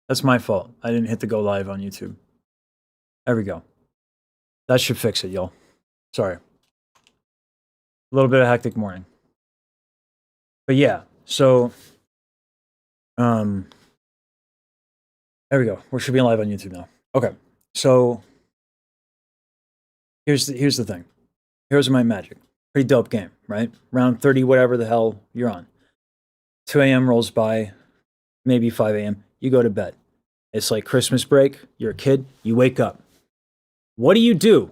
That's my fault. I didn't hit the go live on YouTube. There we go. That should fix it, y'all. Sorry. A little bit of a hectic morning. But yeah, so there we go. We should be live on YouTube now. Okay. So here's the thing. Heroes of Might and Magic. Pretty dope game, right? Round 30, whatever the hell you're on. 2 a.m. rolls by, maybe 5 a.m. You go to bed. It's like Christmas break. You're a kid. You wake up. What do?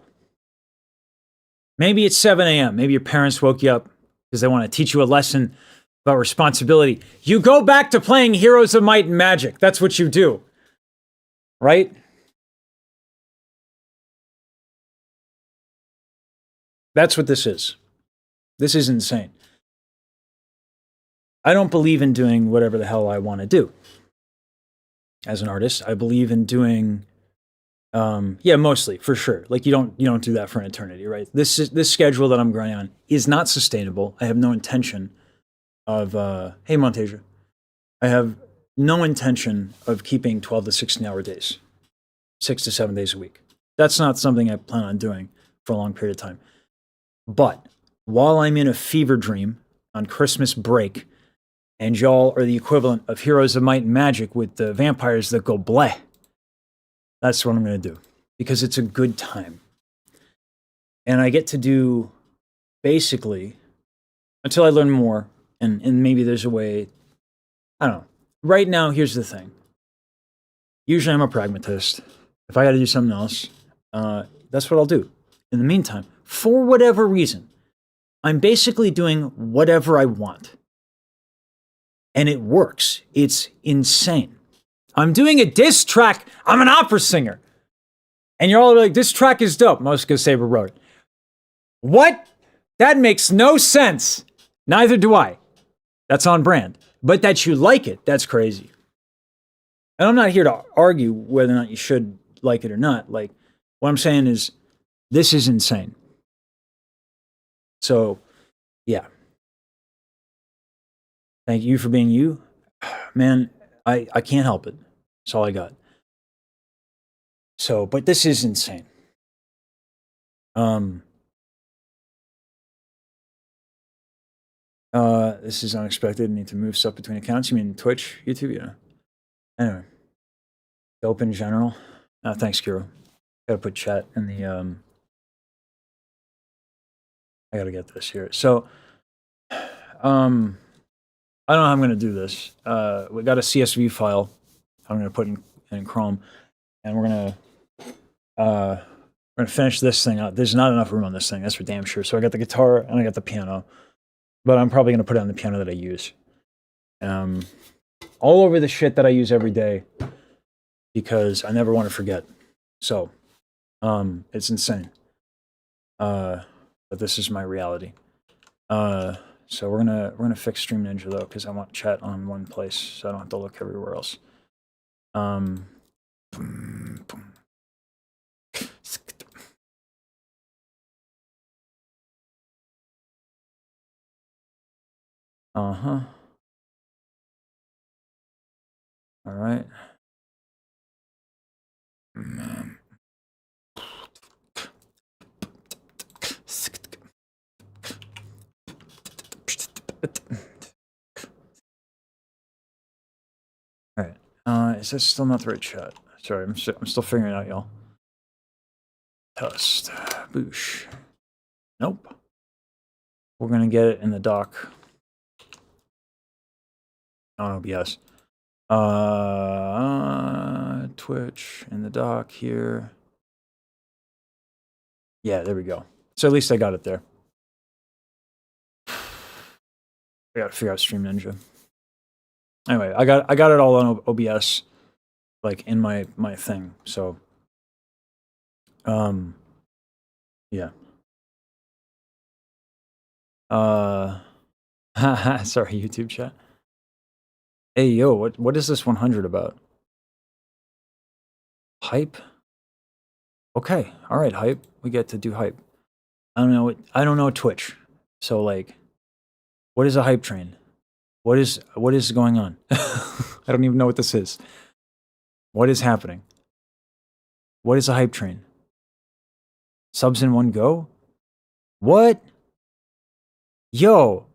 Maybe it's 7 a.m. Maybe your parents woke you up because they want to teach you a lesson about responsibility. You go back to playing Heroes of Might and Magic. That's what you do. Right? That's what this is. This is insane. I don't believe in doing whatever the hell I want to do. As an artist, I believe in doing yeah, mostly, for sure. Like you don't do that for an eternity, right? This schedule that I'm going on is not sustainable. I have no intention of hey Montasia. I have no intention of keeping 12 to 16-hour days. 6 to 7 days a week. That's not something I plan on doing for a long period of time. But while I'm in a fever dream on Christmas break, and y'all are the equivalent of Heroes of Might and Magic with the vampires that go bleh, that's what I'm going to do. Because it's a good time. And I get to do, basically, until I learn more, and maybe there's a way, I don't know. Right now, here's the thing. Usually I'm a pragmatist. If I got to do something else, that's what I'll do. In the meantime, for whatever reason, I'm basically doing whatever I want. And it works. It's insane. I'm doing a diss track. I'm an opera singer. And you're all like, this track is dope. Mosca Saber wrote it. What? That makes no sense. Neither do I. That's on brand. But that you like it, that's crazy. And I'm not here to argue whether or not you should like it or not. Like, what I'm saying is, this is insane. So, yeah. Thank you for being you. Man, I can't help it. That's all I got. So, but this is insane. This is unexpected. I need to move stuff between accounts. You mean Twitch, YouTube? Yeah. Anyway. Dope in general. Thanks, Kiro. Gotta put chat in the, I gotta get this here. So, I don't know how I'm gonna do this. We got a CSV file I'm gonna put in Chrome, and we're gonna finish this thing out. There's not enough room on this thing, that's for damn sure. So I got the guitar and I got the piano, but I'm probably gonna put it on the piano that I use. All over the shit that I use every day, because I never want to forget. So, it's insane. But this is my reality. So we're gonna fix Stream Ninja though, because I want chat on one place, so I don't have to look everywhere else. Uh-huh. All right. All right. Is this still not the right chat? Sorry, I'm still figuring it out, y'all. Test. Boosh. Nope. We're gonna get it in the dock. On OBS. Twitch in the dock here. Yeah, there we go. So at least I got it there. I gotta figure out Stream Ninja. Anyway, I got it all on OBS, like in my thing. So, yeah. Sorry, YouTube chat. Hey, yo, what is this 100 about? Hype? Okay, all right, hype. We get to do hype. I don't know Twitch. So like, what is a hype train? What is going on? I don't even know what this is. What is happening? What is a hype train? Subs in one go? What? Yo.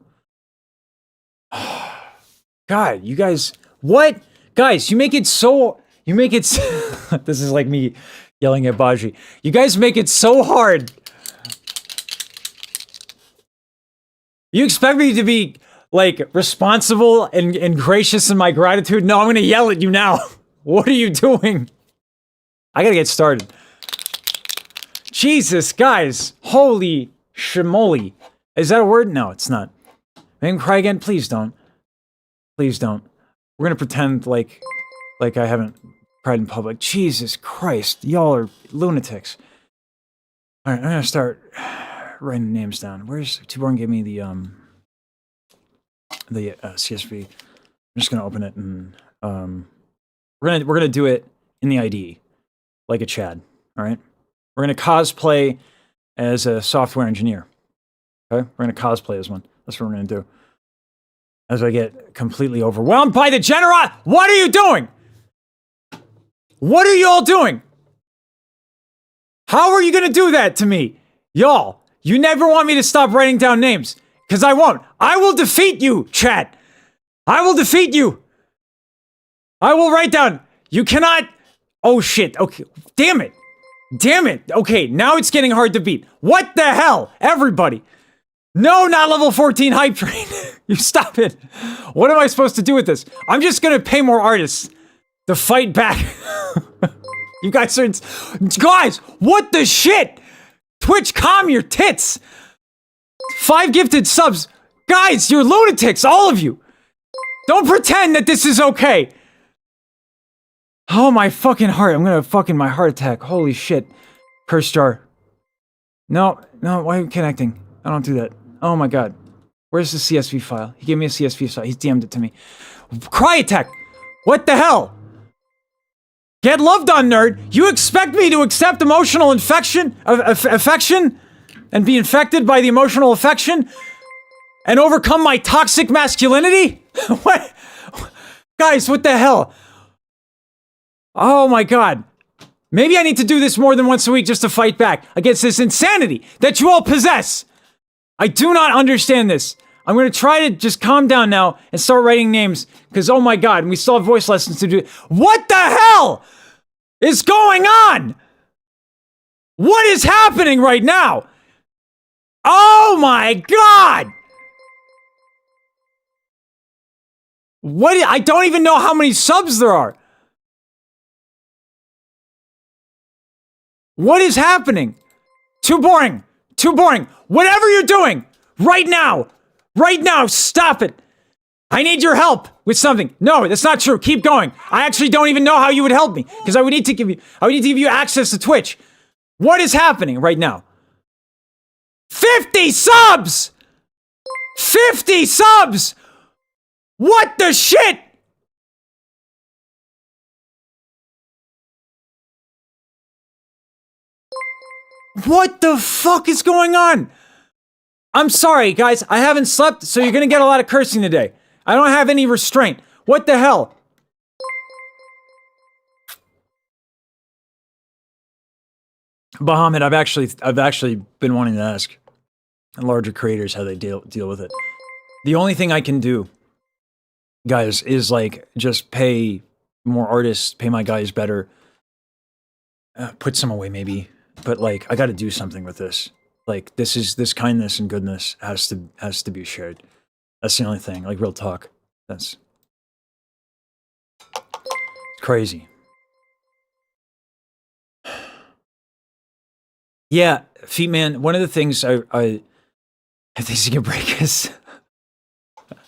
God, you guys, what? Guys, you make it so, this is like me yelling at Baji. You guys make it so hard. You expect me to be, like, responsible and gracious in my gratitude? No, I'm gonna yell at you now. What are you doing? I gotta get started. Jesus, guys. Holy shimoly. Is that a word? No, it's not. Make him cry again? Please don't. Please don't. We're gonna pretend like I haven't cried in public. Jesus Christ. Y'all are lunatics. Alright, I'm gonna start writing names down. Where's... Tuborn gave me the CSV. I'm just gonna open it and... We're gonna do it in the IDE. Like a Chad. Alright? We're gonna cosplay as a software engineer. Okay? We're gonna cosplay as one. That's what we're gonna do. As I get completely overwhelmed by the genera! What are you doing? What are you all doing? How are you gonna do that to me? Y'all, you never want me to stop writing down names. Because I won't. I will defeat you, chat. I will defeat you. I will write down. You cannot... Oh shit, okay. Damn it. Damn it. Okay, now it's getting hard to beat. What the hell? Everybody. No, not level 14 hype train. You stop it. What am I supposed to do with this? I'm just gonna pay more artists to fight back. You guys are... Guys, what the shit? Twitch, calm your tits. 5 gifted subs. Guys, you're lunatics, all of you. Don't pretend that this is okay. Oh, my fucking heart. I'm gonna fucking my heart attack. Holy shit. Curse jar. No, why are you connecting? I don't do that. Oh my god. Where's the CSV file? He gave me a CSV file. He's DM'd it to me. Cry attack! What the hell? Get loved on, nerd! You expect me to accept emotional affection? And be infected by the emotional affection? And overcome my toxic masculinity? What? Guys, what the hell? Oh my god. Maybe I need to do this more than once a week just to fight back against this insanity that you all possess. I do not understand this. I'm gonna try to just calm down now and start writing names, because oh my god, we still have voice lessons to do. What the hell is going on? What is happening right now? Oh my god! What? I don't even know how many subs there are. What is happening? Too boring. Too boring. Whatever you're doing, right now, stop it. I need your help with something. No, that's not true. Keep going. I actually don't even know how you would help me, because I would need to give you access to Twitch. What is happening right now? 50 subs! 50 subs! What the shit? What the fuck is going on? I'm sorry, guys. I haven't slept, so you're gonna get a lot of cursing today. I don't have any restraint. What the hell? Bahamut, I've actually been wanting to ask larger creators how they deal with it. The only thing I can do, guys, is like just pay more artists, pay my guys better, put some away maybe. But like, I got to do something with this. Like, this kindness and goodness has to be shared. That's the only thing. Like, real talk. That's crazy. Yeah, Feet Man. One of the things I think you can break is.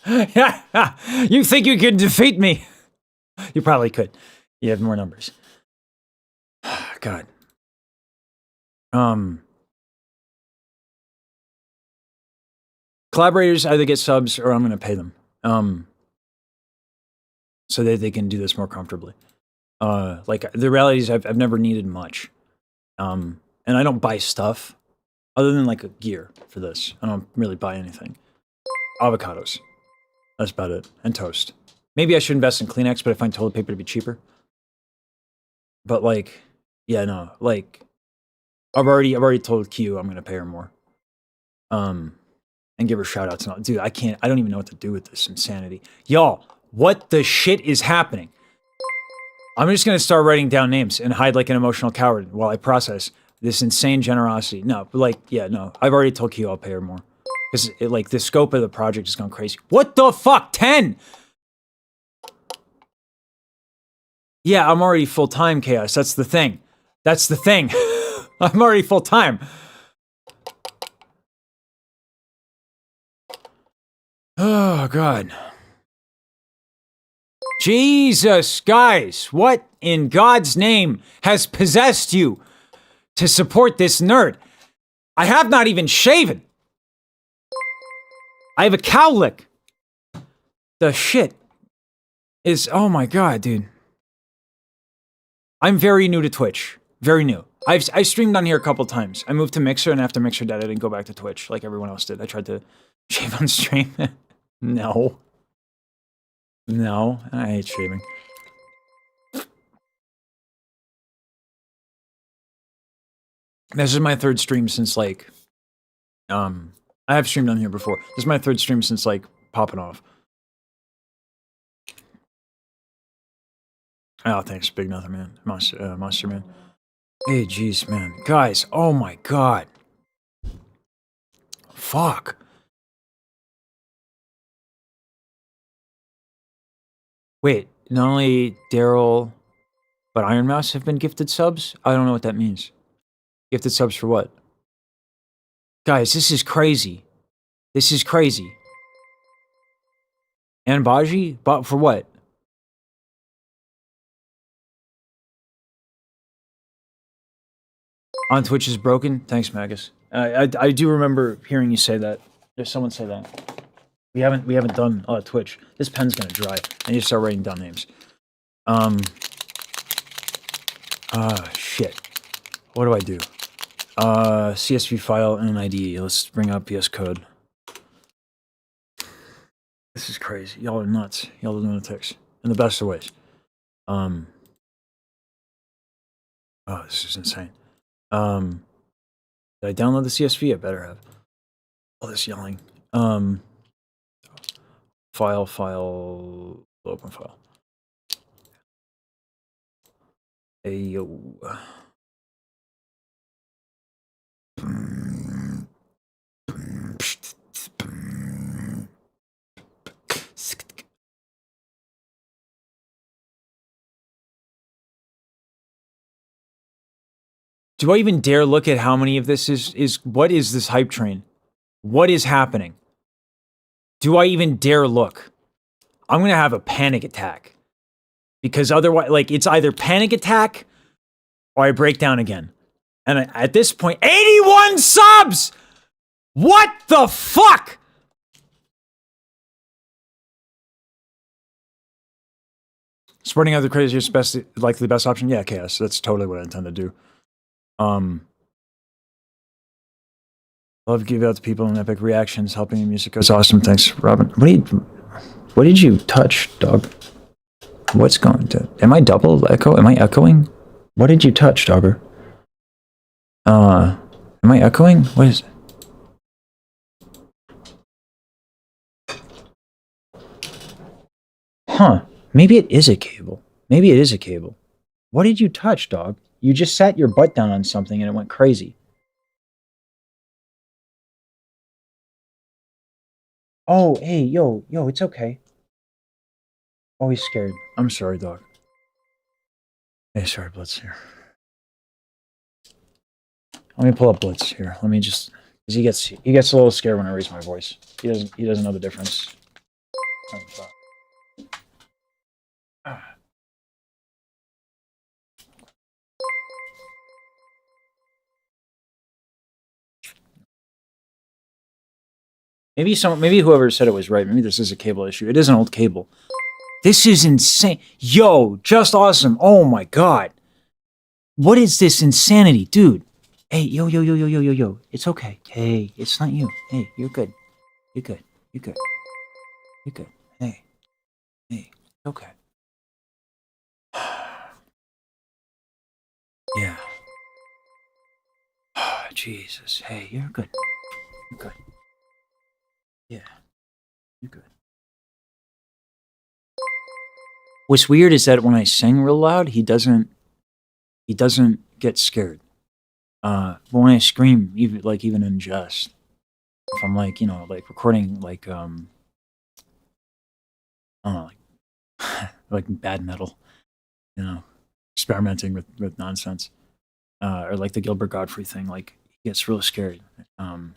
Yeah, you think you can defeat me? You probably could. You have more numbers. God. Collaborators either get subs or I'm gonna pay them. So that they can do this more comfortably. Like the reality is I've never needed much. And I don't buy stuff other than like a gear for this. I don't really buy anything. Avocados. That's about it. And toast. Maybe I should invest in Kleenex, but I find toilet paper to be cheaper. But like, yeah, no, like I've already told Q I'm gonna pay her more. And give her shout outs and all. Dude, I don't even know what to do with this insanity. Y'all, what the shit is happening? I'm just gonna start writing down names and hide like an emotional coward while I process this insane generosity. No, but like, yeah, no. I've already told Q I'll pay her more. Because like the scope of the project has gone crazy. What the fuck? 10! Yeah, I'm already full-time, Chaos. That's the thing. That's the thing. I'm already full-time. Oh, God. Jesus, guys, what in God's name has possessed you to support this nerd? I have not even shaven. I have a cowlick. The shit is, oh my God, dude. I'm very new to Twitch. Very new. I streamed on here a couple times. I moved to Mixer, and after Mixer died, I didn't go back to Twitch like everyone else did. I tried to shave on stream. No. No, I hate shaving. This is my third stream since like, I have streamed on here before. This is my third stream since like popping off. Oh, thanks, Big Nothing Man, Monster Man. Hey, jeez, man, guys, oh my God, fuck. Wait, not only Daryl, but Iron Mouse have been gifted subs? I don't know what that means. Gifted subs for what? Guys, this is crazy. This is crazy. And Baji? But for what? On Twitch is broken? Thanks, Magus. I do remember hearing you say that. There's someone say that. We haven't done Twitch. This pen's gonna dry. I need to start writing down names. Shit. What do I do? CSV file and an ID. Let's bring up VS Code. This is crazy. Y'all are nuts. Y'all are lunatics. In the best of ways. Oh, this is insane. Did I download the CSV? I better have. All this yelling. File, open file. Ayo. Do I even dare look at how many of this is what is this hype train? What is happening? Do I even dare look? I'm gonna have a panic attack. Because otherwise, like, it's either panic attack or I break down again. And at this point, 81 subs! What the fuck? Spreading out the credits is best, likely the best option. Yeah, Chaos. That's totally what I intend to do. Love give out to people in epic reactions, helping the music goes awesome. Thanks, Robin. What did you touch, dog? What's going to? Am I double echo? Am I echoing? What did you touch, dogger? Am I echoing? What is it? Huh. Maybe it is a cable. Maybe it is a cable. What did you touch, dog? You just sat your butt down on something and it went crazy. Oh, hey, yo, it's okay. Oh, he's scared. I'm sorry, dog. Hey, sorry, Blitz here. Let me pull up Blitz here. Let me just, because he gets a little scared when I raise my voice. He doesn't know the difference. Maybe whoever said it was right. Maybe this is a cable issue. It is an old cable. This is insane. Yo, just awesome. Oh my God. What is this insanity, dude? Hey, yo. It's okay. Hey, it's not you. Hey, you're good. You're good. You're good. You're good. Hey, okay. Jesus. Hey, you're good. You're good. Yeah. You're good. What's weird is that when I sing real loud, he doesn't get scared. But when I scream, even in jest, if I'm like, like recording like I don't know, like bad metal, experimenting with nonsense, or like the Gilbert Gottfried thing, like he gets real scared. I'm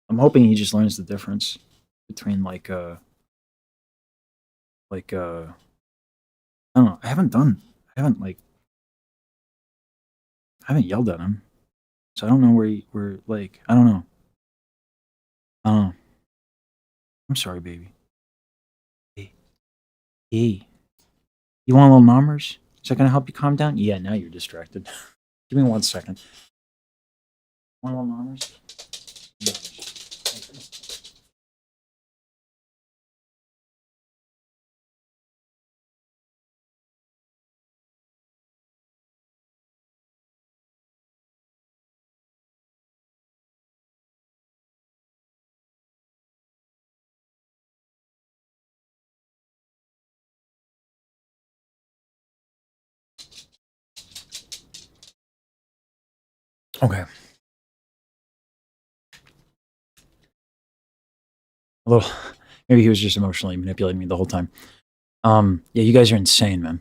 hoping he just learns the difference between like I don't know. I haven't yelled at him, so I don't know where like I don't know. I'm sorry, baby. Hey, you want a little numbers? Is that gonna help you calm down? Yeah, now you're distracted. Give me 1 second. Want a little numbers? Okay. A little. Maybe he was just emotionally manipulating me the whole time. Yeah, you guys are insane, man.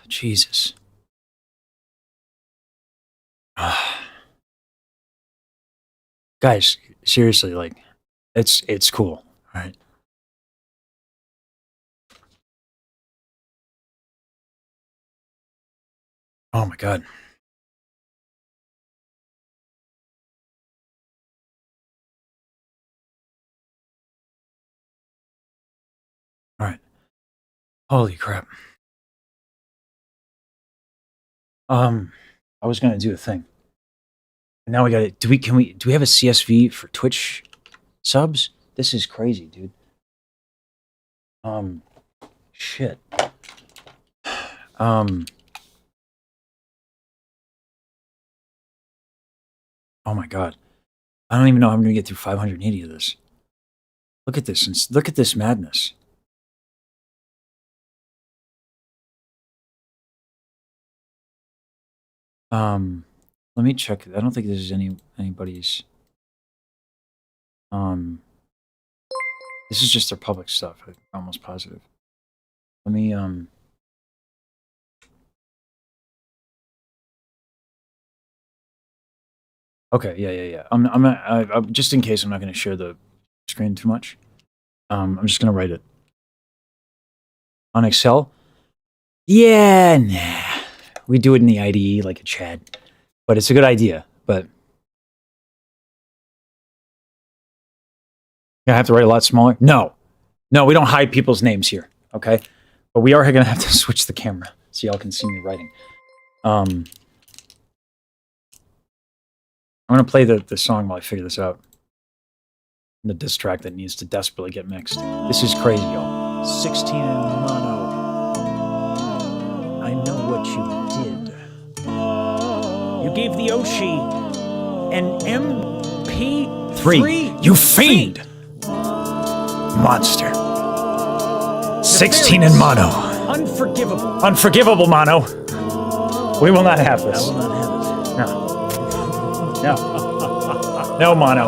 Jesus. Guys, seriously, like, it's cool, all right? Oh my god. All right. Holy crap. I was gonna do a thing. Now we got it. Do we have a CSV for Twitch subs? This is crazy, dude. Shit. Oh my god. I don't even know how I'm gonna get through 580 of this. Look at this and look at this madness. Let me check. I don't think this is anybody's. This is just their public stuff. I'm almost positive. Let me Okay, yeah. I'm just in case I'm not going to share the screen too much. I'm just going to write it on Excel. Yeah, nah. We do it in the IDE like a chat, but it's a good idea. But I have to write a lot smaller. No, we don't hide people's names here. Okay, but we are going to have to switch the camera so y'all can see me writing. I'm going to play the song while I figure this out. The diss track that needs to desperately get mixed. This is crazy, y'all. 16 in mono. I know what you did. You gave the Oshi an MP3. You fiend! Monster. 16 in mono. Unforgivable. Unforgivable, mono. We will not have I this. will not have it. No. No, mono.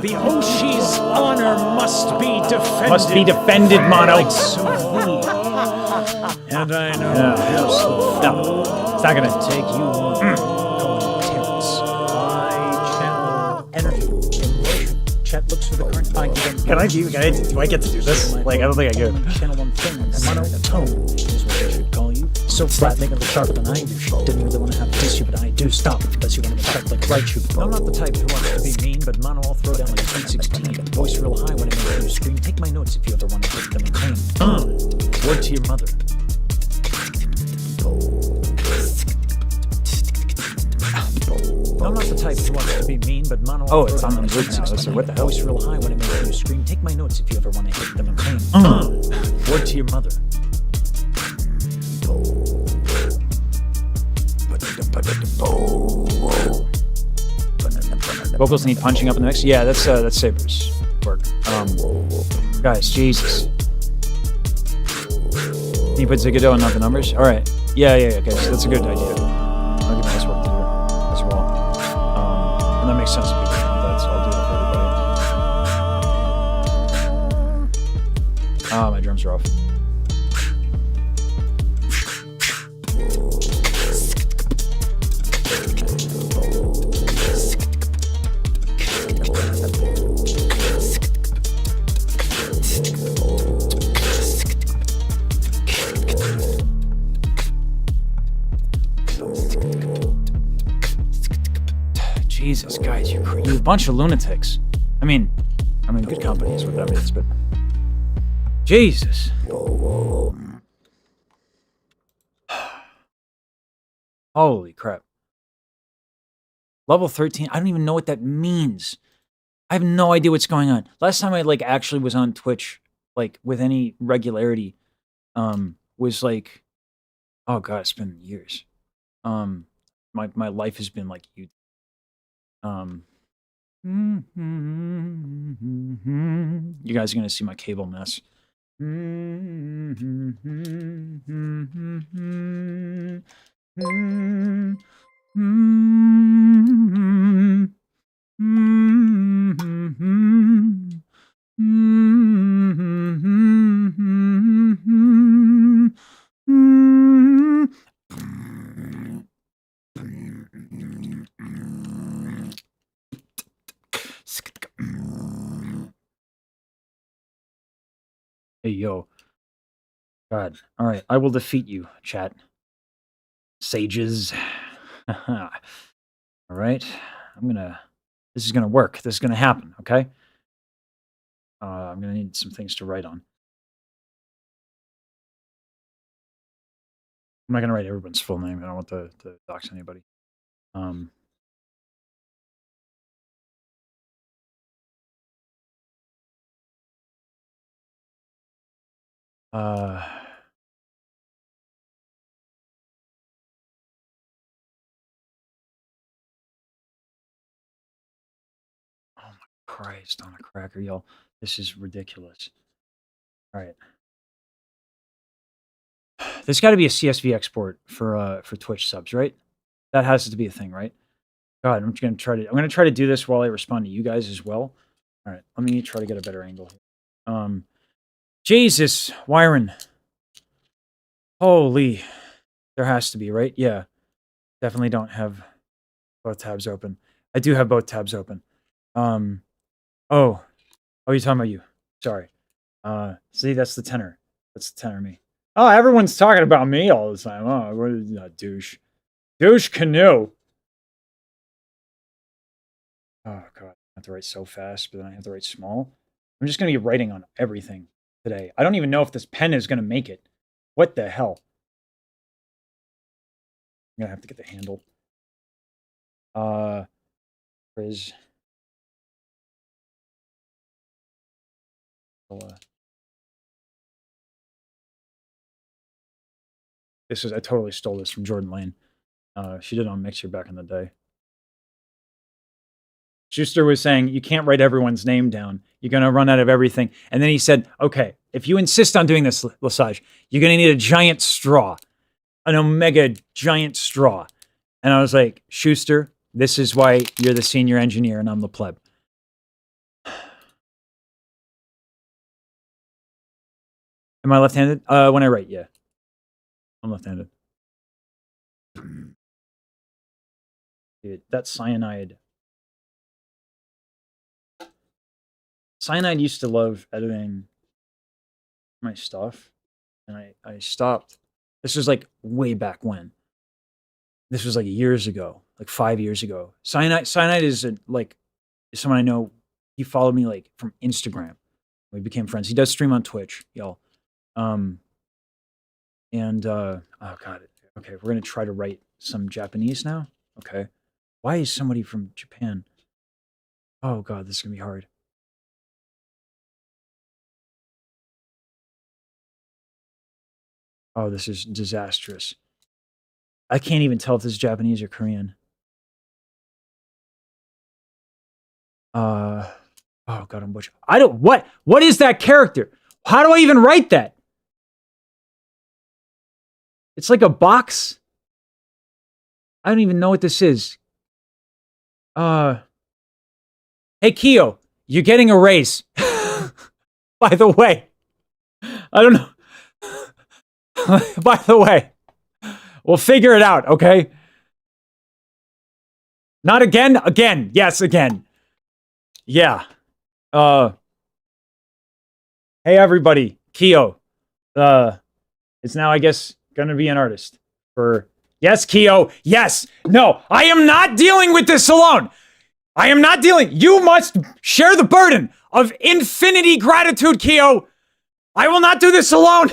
The Oshi's honor must be defended. Must be defended, mono. Like Sophie. And I know. No, it's not gonna take you on. Intense. High channel energy. Emotion. Chat looks for the current high. Do I get to do this? Like, I don't think I do. Channel one thing. Monotone is what they should call you. So flat, making it sharper than I do. Didn't really want to have to diss you, but I do. Stop, unless you want to respect like Raichu. I'm not the type who wants to be mean, but mono I'll throw down like sweet 16. Voice real high when I make you scream. Take my notes if you ever want to get them in pain. Word to your mother. I'm not the type who wants to be mean, but mono I'll it's throw on down the like loop now. sweet 16. What the hell? Voice real high when I make you scream. Take my notes if you ever want to hit them in pain. Word to your mother. Vocals need punching up in the mix. Yeah, that's Saber's work. Guys, Jesus. Can you put Zigado and not the numbers? All right. Yeah. Okay, so that's a good idea. I'll give nice work to do as well. And that makes sense if people want that, so I'll do it for everybody. Ah, my drums are off. Jesus, guys, you're a bunch of lunatics. I mean, good company is what that means, but Jesus. Holy crap. Level 13. I don't even know what that means. I have no idea what's going on. Last time I like actually was on Twitch, like with any regularity, was like, oh god, it's been years. My life has been like you. You guys are gonna see my cable mess. Hey, yo. God. All right. I will defeat you, chat. Sages. All right. This is gonna work. This is gonna happen, okay? I'm gonna need some things to write on. I'm not gonna write everyone's full name. I don't want to dox anybody. Oh my Christ on a cracker, y'all. This is ridiculous. All right. There's got to be a CSV export for Twitch subs, right? That has to be a thing, right? God, I'm gonna try to do this while I respond to you guys as well. All right, let me try to get a better angle here. Jesus, Wyron. Holy, there has to be, right? Yeah, definitely don't have both tabs open. I do have both tabs open. Oh, you're talking about you. Sorry. See, that's the tenor. That's the tenor me. Oh, everyone's talking about me all the time. Oh, what is that douche? Douche canoe. Oh god, I have to write so fast, but then I have to write small. I'm just gonna be writing on everything today. I don't even know if this pen is gonna make it. What the hell? I'm gonna have to get the handle. Frizz. I totally stole this from Jordan Lane. She did it on Mixer back in the day. Schuster was saying, you can't write everyone's name down. You're going to run out of everything. And then he said, okay, if you insist on doing this, Lesage, you're going to need a giant straw, an omega giant straw. And I was like, Schuster, this is why you're the senior engineer and I'm the pleb. Am I left-handed? When I write, yeah. I'm left-handed. Dude, that cyanide. Cyanide used to love editing my stuff, and I stopped. This was like way back when. This was like years ago, like 5 years ago. Cyanide is someone I know. He followed me like from Instagram. We became friends. He does stream on Twitch, y'all. Oh god. Okay, we're gonna try to write some Japanese now. Okay. Why is somebody from Japan? Oh god, this is gonna be hard. Oh, this is disastrous. I can't even tell if this is Japanese or Korean. Oh god, I'm butcher. I don't. What is that character? How do I even write that? It's like a box. I don't even know what this is. Hey Keo, you're getting a raise. By the way, I don't know. By the way, we'll figure it out, okay? Not again? Again. Yes, again. Yeah. Hey everybody, Keo. Is now, I guess, gonna be an artist. Yes, Keo. Yes. No, I am not dealing with this alone. I am not dealing. You must share the burden of infinity gratitude, Keo. I will not do this alone.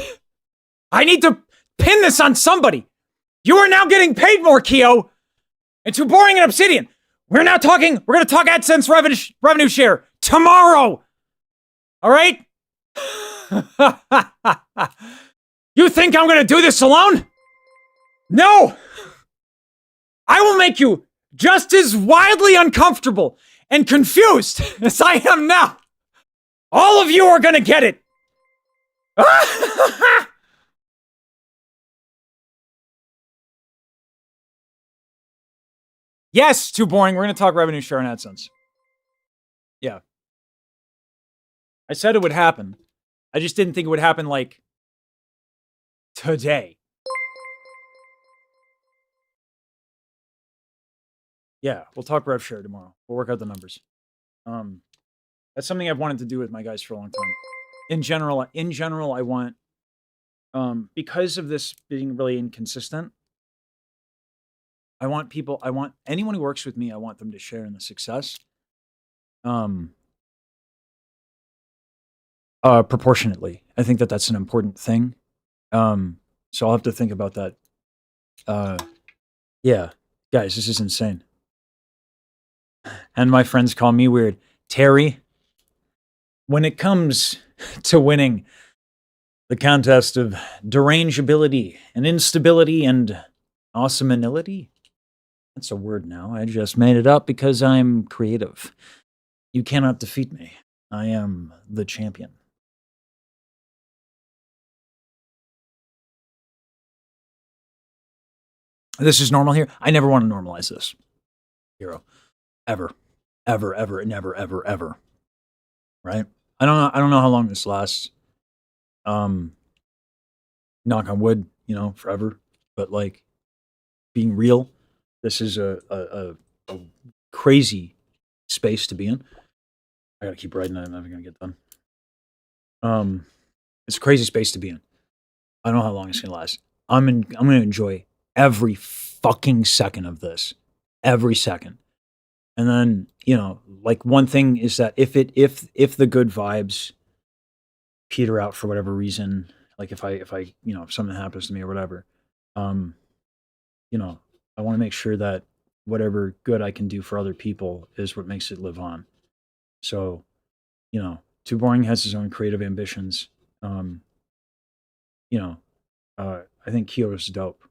I need to pin this on somebody. You are now getting paid more, Keo. And Too Boring and Obsidian. We're going to talk AdSense revenue share tomorrow. All right? You think I'm going to do this alone? No. I will make you just as wildly uncomfortable and confused as I am now. All of you are going to get it. Yes, Too Boring. We're going to talk revenue share and AdSense. Yeah. I said it would happen. I just didn't think it would happen, like, today. Yeah, we'll talk rev share tomorrow. We'll work out the numbers. That's something I've wanted to do with my guys for a long time. In general, I want, because of this being really inconsistent, I want anyone who works with me, I want them to share in the success. Proportionately. I think that that's an important thing. So I'll have to think about that. Yeah, guys, this is insane. And my friends call me weird. Terry, when it comes to winning the contest of derangeability and instability and awesomeanility, that's a word now. I just made it up because I'm creative. You cannot defeat me. I am the champion. This is normal here. I never want to normalize this. Hero. Ever. Ever, never, ever. Right? I don't know how long this lasts. Knock on wood, forever. But like, being real, this is a crazy space to be in. I gotta keep writing it. I'm never gonna get done. It's a crazy space to be in. I don't know how long it's gonna last. I'm gonna enjoy every fucking second of this. Every second. And then, like, one thing is that if the good vibes peter out for whatever reason, like if something happens to me or whatever, I want to make sure that whatever good I can do for other people is what makes it live on. So, Too Boring has his own creative ambitions. I think Kyo is dope.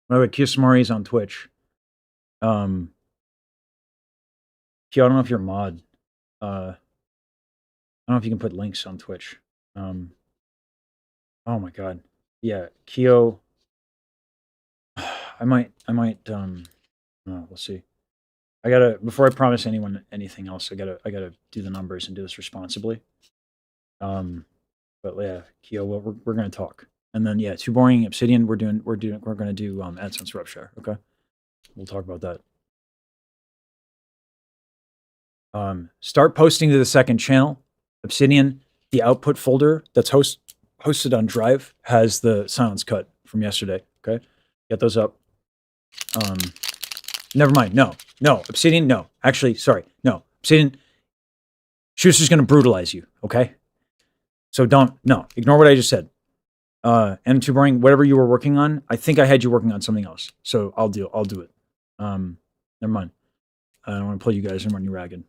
By the way, Kiyosumari's on Twitch. Kyo, I don't know if you're a mod. I don't know if you can put links on Twitch. Oh my god. Yeah, Kyo. I might, we'll see. Before I promise anyone anything else, I gotta do the numbers and do this responsibly. But yeah, Kyo, we're gonna talk. And then, yeah, Too Boring, Obsidian, we're gonna do AdSense rev share, okay? We'll talk about that. Start posting to the second channel. Obsidian, the output folder that's hosted on Drive has the silence cut from yesterday. Okay, get those up. Never mind. No, Obsidian. No, actually, sorry. No, Obsidian. Schuster's gonna brutalize you. Okay, so ignore what I just said. And Too Boring, whatever you were working on, I think I had you working on something else. So I'll do it. Never mind. I don't want to pull you guys and run you ragged.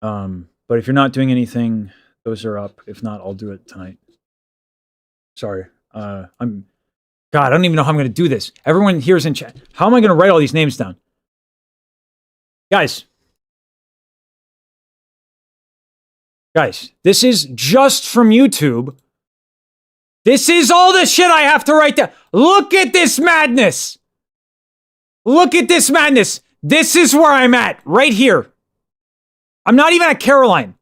But if you're not doing anything, those are up. If not, I'll do it tonight. Sorry. God, I don't even know how I'm going to do this. Everyone here is in chat. How am I going to write all these names down? Guys, Guys, this is just from YouTube. This is all the shit I have to write down. Look at this madness. Look at this madness. This is where I'm at, right here. I'm not even at Caroline.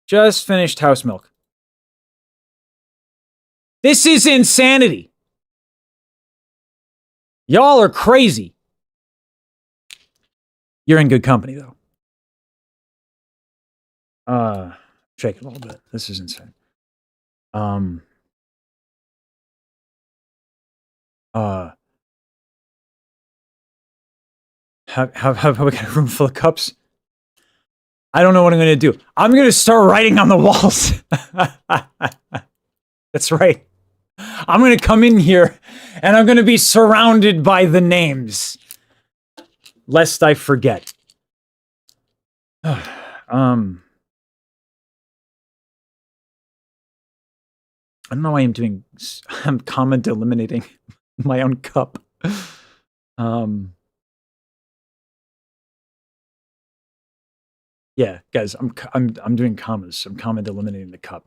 Just finished house milk. This is insanity. Y'all are crazy. You're in good company, though. Shake it a little bit. This is insane. Have we got a room full of cups? I don't know what I'm going to do. I'm going to start writing on the walls. That's right. I'm going to come in here and I'm going to be surrounded by the names. Lest I forget. I don't know why I'm comma delimiting my own cup. Yeah, guys, I'm doing commas. I'm comma delimiting the cup.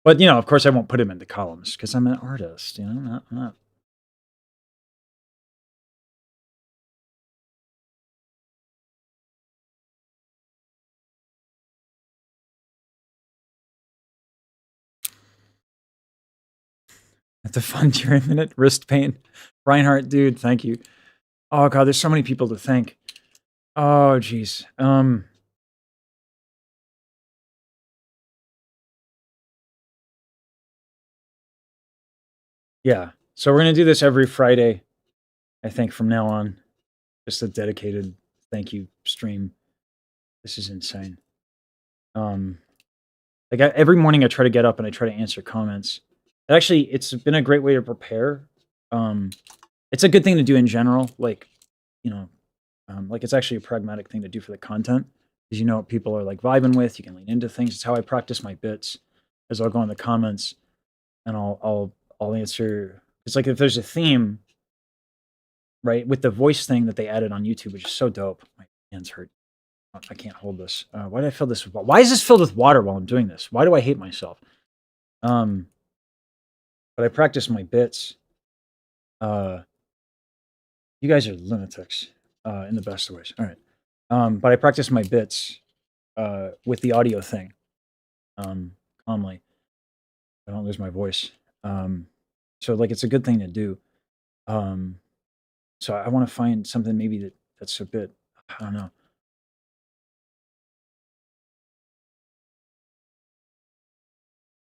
But, you know, of course I won't put them into columns because I'm an artist, you know, not. At the fun you're in minute, wrist pain. Reinhardt, dude, thank you. Oh god, there's so many people to thank. Oh jeez. Yeah. So we're gonna do this every Friday, I think, from now on. Just a dedicated thank you stream. This is insane. Every morning I try to get up and I try to answer comments. Actually, it's been a great way to prepare. It's a good thing to do in general. Like, you know, like it's actually a pragmatic thing to do for the content because you know what people are like vibing with. You can lean into things. It's how I practice my bits. As I'll go in the comments and I'll answer. It's like if there's a theme, right, with the voice thing that they added on YouTube, which is so dope. My hands hurt. I can't hold this. Why did I fill this with water? Why is this filled with water while I'm doing this? Why do I hate myself? But I practice my bits. You guys are lunatics in the best of ways. All right. But I practice my bits with the audio thing calmly. I don't lose my voice. So like it's a good thing to do. So I want to find something maybe that's a bit, I don't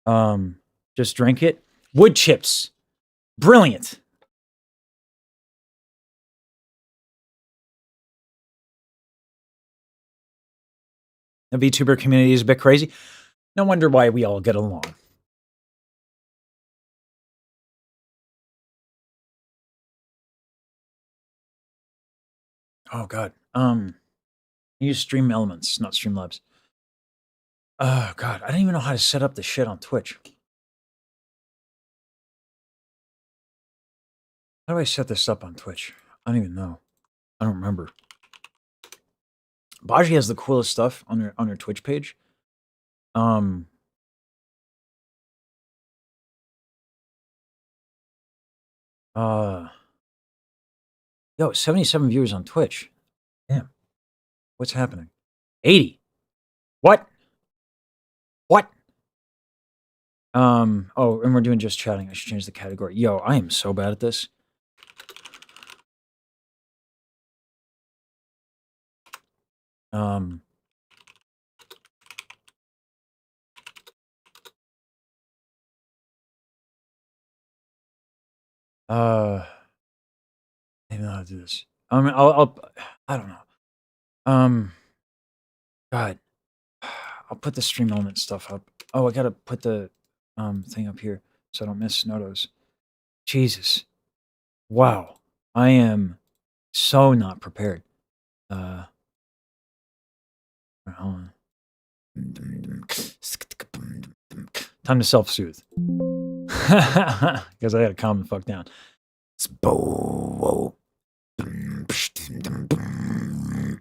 know. Just drink it. Wood chips. Brilliant. The VTuber community is a bit crazy. No wonder why we all get along. Oh god. Use Stream Elements, not Streamlabs. Oh god, I don't even know how to set up the shit on Twitch. How do I set this up on Twitch? I don't even know. I don't remember. Baji has the coolest stuff on her Twitch page. Yo, 77 viewers on Twitch. Damn. What's happening? 80. What? What? Oh, and we're doing just chatting. I should change the category. Yo, I am so bad at this. I don't know how to do this. I mean, I don't know. God, I'll put the stream element stuff up. Oh, I gotta put the thing up here so I don't miss Notos. Jesus, wow, I am so not prepared. Hold on. Time to self-soothe. Because I gotta calm the fuck down.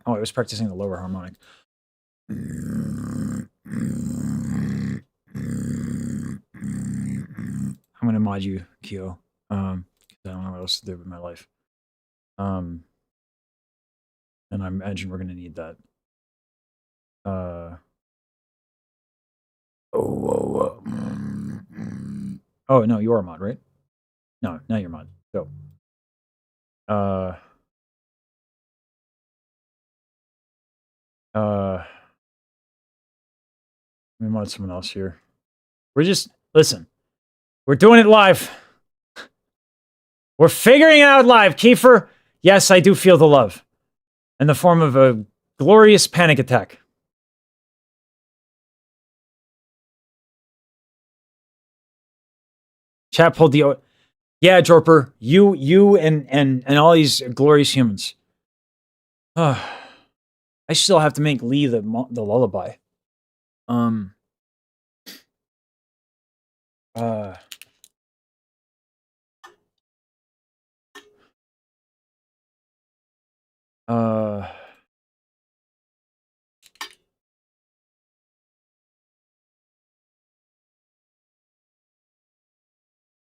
Oh, I was practicing the lower harmonic. I'm gonna mod you, Kyo. 'Cause I don't know what else to do with my life. And I imagine we're gonna need that. Oh no, you are a mod, right? No, now you're mod. Go. Let me mod someone else here. We're just listen. We're doing it live. We're figuring it out live, Kiefer. Yes, I do feel the love in the form of a glorious panic attack. Chat pulled the. Yeah, Jorper, you and all these glorious humans. I still have to make Lee the lullaby.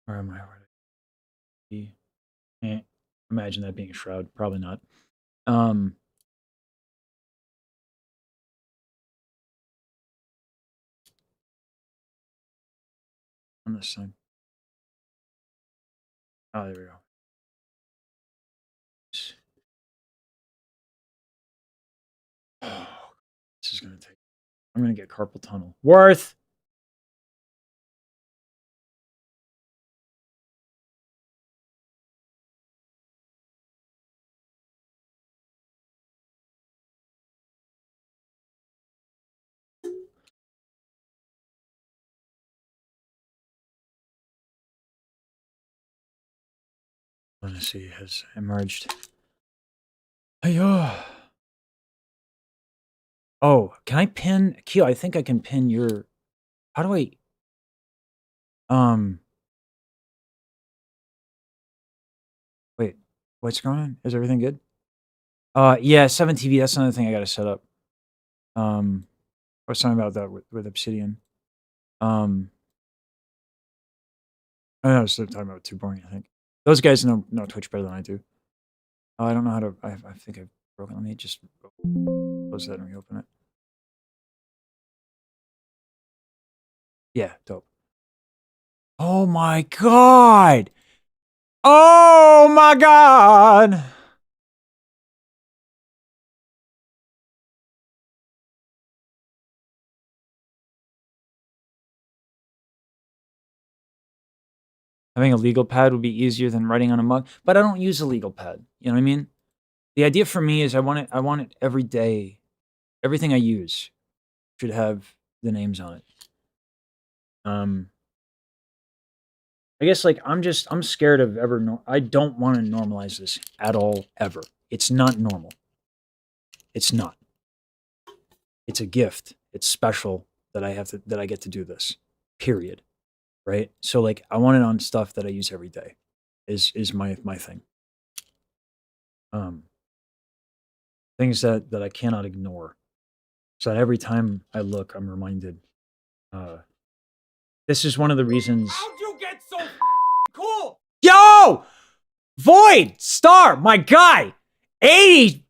Where am I? Imagine that being a shroud. Probably not. On this side. Oh, there we go. Oh, this is gonna take. I'm gonna get carpal tunnel. Worth. Let's see, has emerged. Ayo. Oh, can I pin Keo? I think I can pin your. How do I? Wait, what's going on? Is everything good? Yeah, 7TV. That's another thing I got to set up. I was talking about that with Obsidian. I know I was talking about Too Boring. I think those guys know Twitch better than I do. I don't know how to. I think I've broken. Let me just close that and reopen it. Yeah, dope. Oh my god! Oh my god! Having a legal pad would be easier than writing on a mug, but I don't use a legal pad. You know what I mean? The idea for me is I want it every day. Everything I use should have the names on it. I guess like I'm scared of ever. I don't want to normalize this at all ever. It's not normal. It's not. It's a gift. It's special that I get to do this. Period. Right? So like I want it on stuff that I use every day. Is my thing. Things that I cannot ignore. So that every time I look, I'm reminded. This is one of the reasons. How'd you get so cool? Yo! Void! Star! My guy! 80!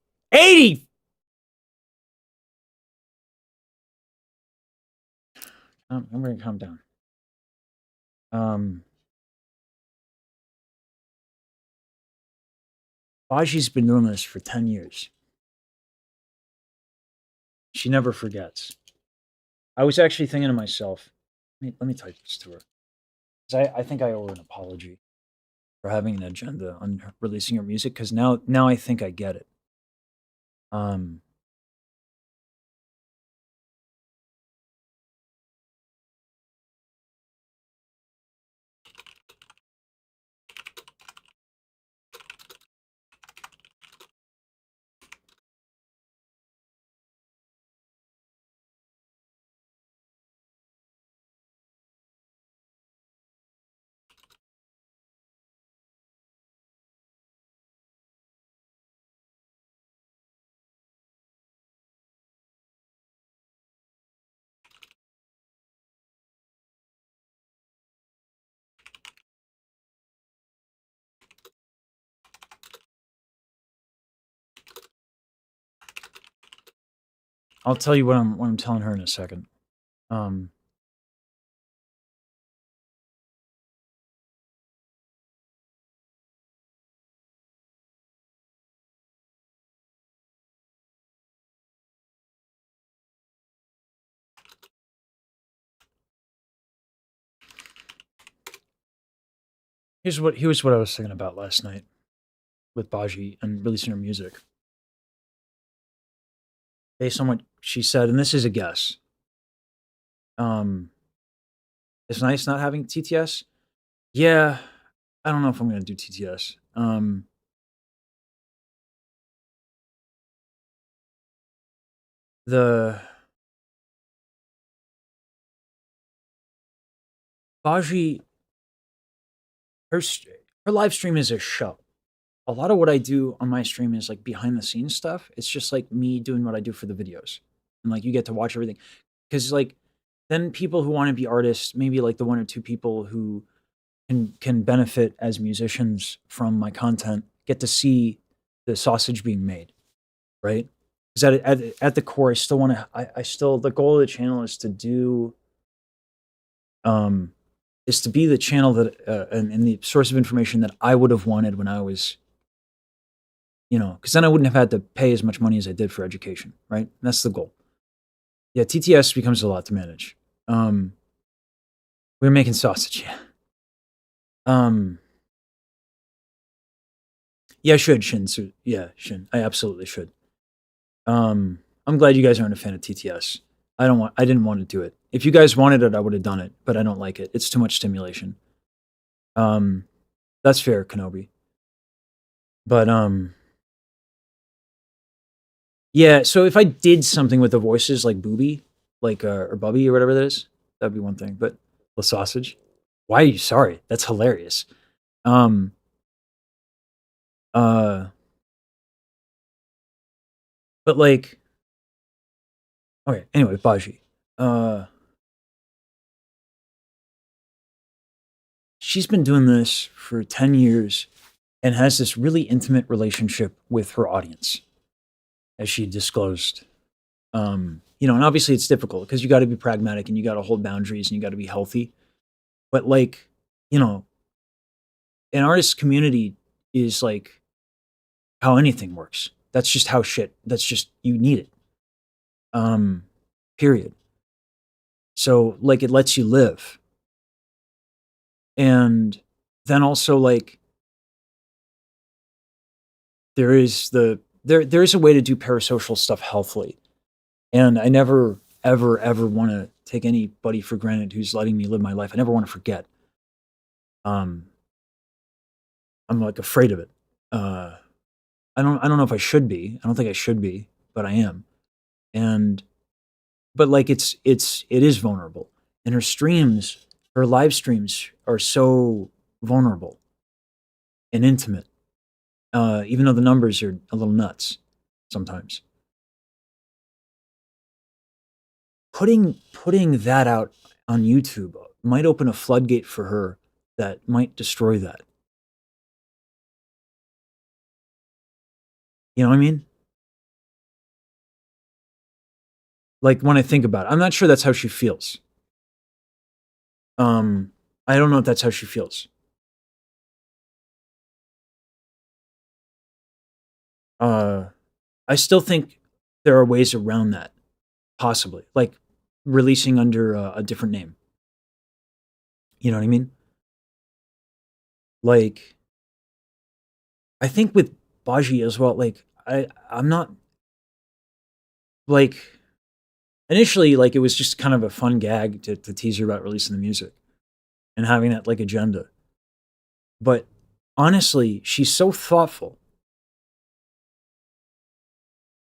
I'm gonna calm down. Baji's been doing this for 10 years. She never forgets. I was actually thinking to myself, let me type this to her. Because I think I owe her an apology for having an agenda on releasing her music, because now I think I get it. I'll tell you what I'm telling her in a second. Um, here's what I was thinking about last night with Baji and releasing her music. Based on what she said, and this is a guess. It's nice not having TTS. Yeah, I don't know if I'm gonna do TTS. The Baji, her her live stream is a show. A lot of what I do on my stream is like behind the scenes stuff. It's just like me doing what I do for the videos, and like you get to watch everything. Because like then people who want to be artists, maybe like the one or two people who can benefit as musicians from my content, get to see the sausage being made, right? Because at the core, I still want to. I still the goal of the channel is to do is to be the channel that and the source of information that I would have wanted when I was, because then I wouldn't have had to pay as much money as I did for education, right? That's the goal. Yeah, TTS becomes a lot to manage. We're making sausage, yeah. Yeah, I should, Shin. So, yeah, Shin. I absolutely should. I'm glad you guys aren't a fan of TTS. I didn't want to do it. If you guys wanted it, I would have done it, but I don't like it. It's too much stimulation. That's fair, Kenobi. But yeah, so if I did something with the voices like Booby, like or Bubby or whatever that is, that'd be one thing. But the sausage, why are you sorry? That's hilarious. But like, okay. Anyway, Baji, she's been doing this for 10 years and has this really intimate relationship with her audience, as she disclosed. And obviously it's difficult because you got to be pragmatic and you got to hold boundaries and you got to be healthy. But like, an artist community is like how anything works. That's just how that's just, you need it. Period. So like it lets you live. And then also like there is a way to do parasocial stuff healthily. And I never, ever, ever want to take anybody for granted who's letting me live my life. I never want to forget. I'm like afraid of it. I don't know if I should be. I don't think I should be, but I am. But like it is vulnerable. And her live streams are so vulnerable and intimate. Even though the numbers are a little nuts sometimes. Putting that out on YouTube might open a floodgate for her that might destroy that. You know what I mean? Like when I think about it, I'm not sure that's how she feels. I don't know if that's how she feels. I still think there are ways around that, possibly, like releasing under a different name. You know what I mean? Like, I think with Baji as well, like I'm not like initially like it was just kind of a fun gag to tease her about releasing the music and having that like agenda. But honestly, she's so thoughtful.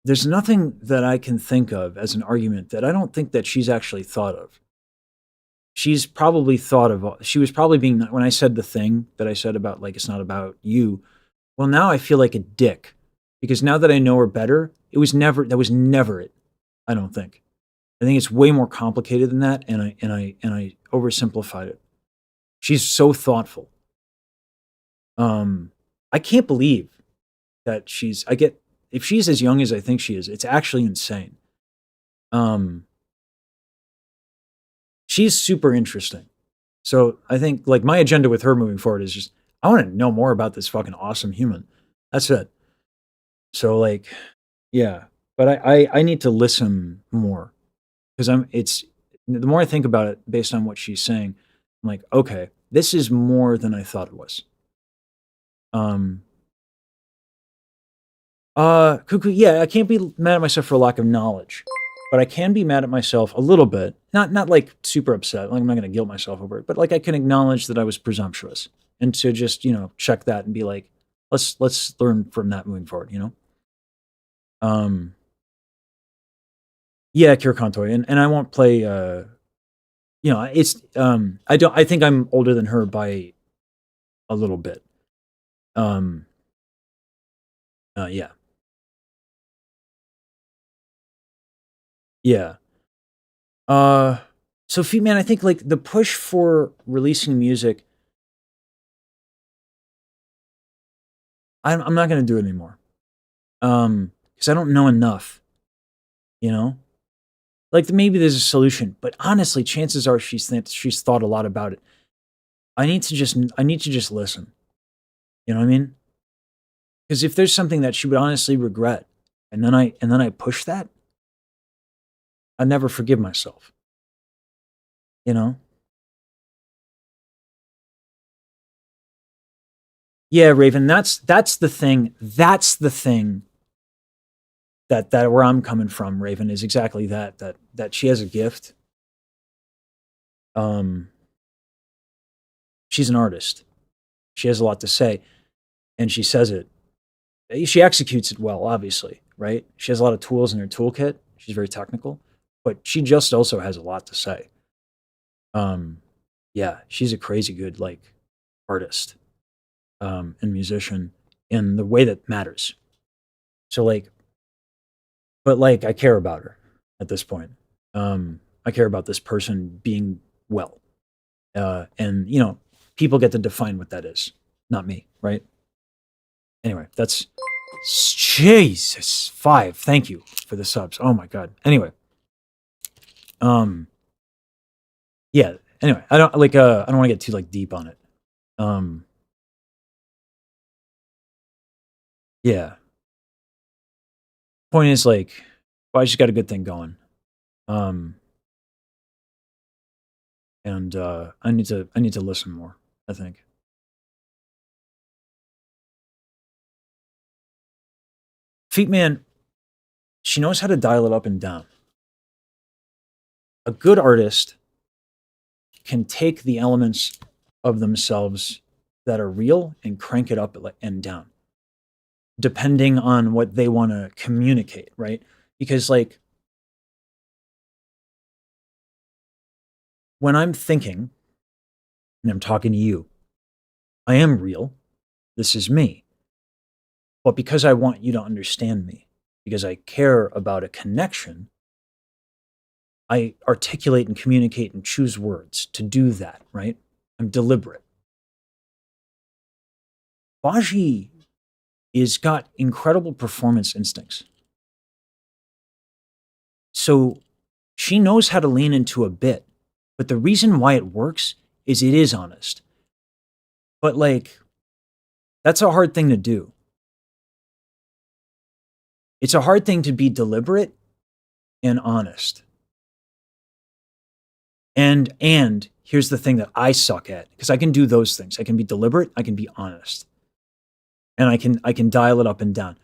There's nothing that I can think of as an argument that I don't think that she's actually thought of. She's probably thought of, she was probably being, when I said the thing that I said about like, it's not about you. Well, now I feel like a dick because now that I know her better, that was never it. I don't think. I think it's way more complicated than that. And I oversimplified it. She's so thoughtful. I can't believe that if she's as young as I think she is, it's actually insane. She's super interesting. So I think like my agenda with her moving forward is just I want to know more about this fucking awesome human. That's it. So like, yeah. But I need to listen more because it's the more I think about it based on what she's saying, I'm like, okay, this is more than I thought it was. Um Cuckoo, yeah, I can't be mad at myself for lack of knowledge, but I can be mad at myself a little bit. Not like super upset. Like I'm not gonna guilt myself over it, but like I can acknowledge that I was presumptuous and to just check that and be like, let's learn from that moving forward. Um, yeah, Kirakanto, and I won't play. It's I don't. I think I'm older than her by a little bit. Um, yeah, yeah. Uh, so, Feet Man, I think like the push for releasing music, I'm not gonna do it anymore. Because I don't know enough. You know, like maybe there's a solution, but honestly, chances are she's thought a lot about it. I need to just listen. You know what I mean? Because if there's something that she would honestly regret, and then I push that, I never forgive myself. You know? Yeah, Raven. That's the thing. That's the thing that where I'm coming from, Raven, is exactly that she has a gift. Um, she's an artist. She has a lot to say, and she says it. She executes it well, obviously, right? She has a lot of tools in her toolkit. She's very technical, but she just also has a lot to say. Um, yeah, she's a crazy good like artist and musician in the way that matters. So like, but like I care about her at this point. I care about this person being well, and people get to define what that is, not me, right? Anyway, that's Jesus 5. Thank you for the subs. Oh my god. Anyway, um, yeah. Anyway, I don't like. I don't want to get too like deep on it. Um, yeah. Point is like, well, I just got a good thing going. Um, and I need to listen more. I think Feet Man, she knows how to dial it up and down. A good artist can take the elements of themselves that are real and crank it up and down, depending on what they want to communicate, right? Because like when I'm thinking and I'm talking to you, I am real. This is me. But because I want you to understand me, because I care about a connection, I articulate and communicate and choose words to do that, right? I'm deliberate. Baji is got incredible performance instincts. So she knows how to lean into a bit, but the reason why it works is it is honest. But like, that's a hard thing to do. It's a hard thing to be deliberate and honest. And here's the thing that I suck at, because I can do those things. I can be deliberate, I can be honest. And I can dial it up and down.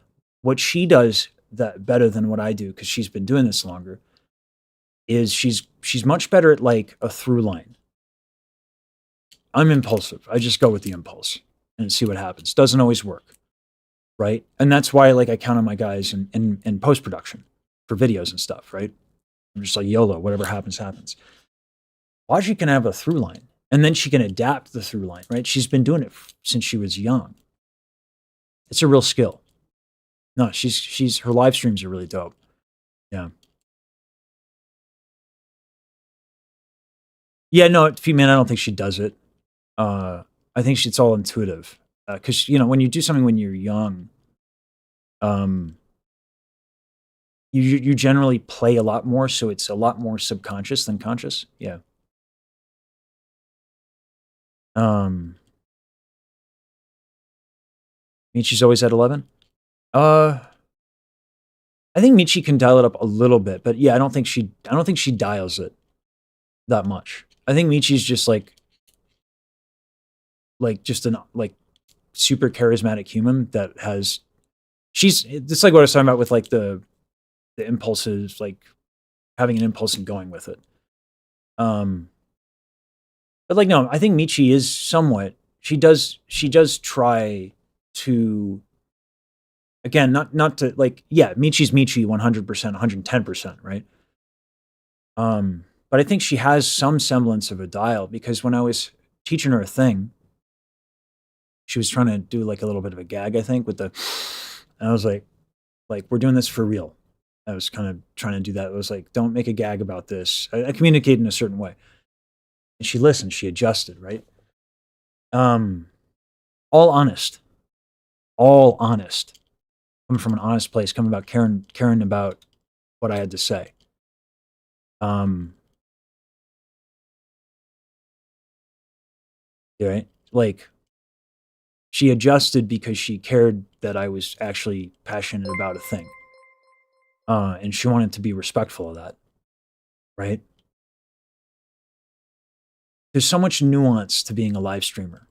What she does that better than what I do, because she's been doing this longer, is she's much better at like a through line. I'm impulsive. I just go with the impulse and see what happens. Doesn't always work. Right? And that's why like I count on my guys in post production for videos and stuff, right? I'm just like YOLO, whatever happens, happens. Audrey can have a through line, and then she can adapt the through line, right? She's been doing it since she was young. It's a real skill. No, she's her live streams are really dope. Yeah. Yeah, no, man, I don't think she does it. I think it's all intuitive. Because when you do something when you're young, um, you generally play a lot more, so it's a lot more subconscious than conscious. Yeah. Michi's always at 11. I think Michi can dial it up a little bit, but yeah, I don't think she dials it that much. I think Michi's just like just an like super charismatic human that has it's like what I was talking about with like the impulses, like having an impulse and going with it. But like no, I think Michi is somewhat she does try to again not to like yeah, Michi's Michi 100%, 110%, right? But I think she has some semblance of a dial because when I was teaching her a thing, she was trying to do like a little bit of a gag, I think, with the and I was like we're doing this for real. I was kind of trying to do that. It was like, don't make a gag about this. I communicate in a certain way. And she listened, she adjusted, right? All honest. All honest. Coming from an honest place, coming about caring about what I had to say. Right? Like she adjusted because she cared that I was actually passionate about a thing. And she wanted to be respectful of that. Right? There's so much nuance to being a live streamer.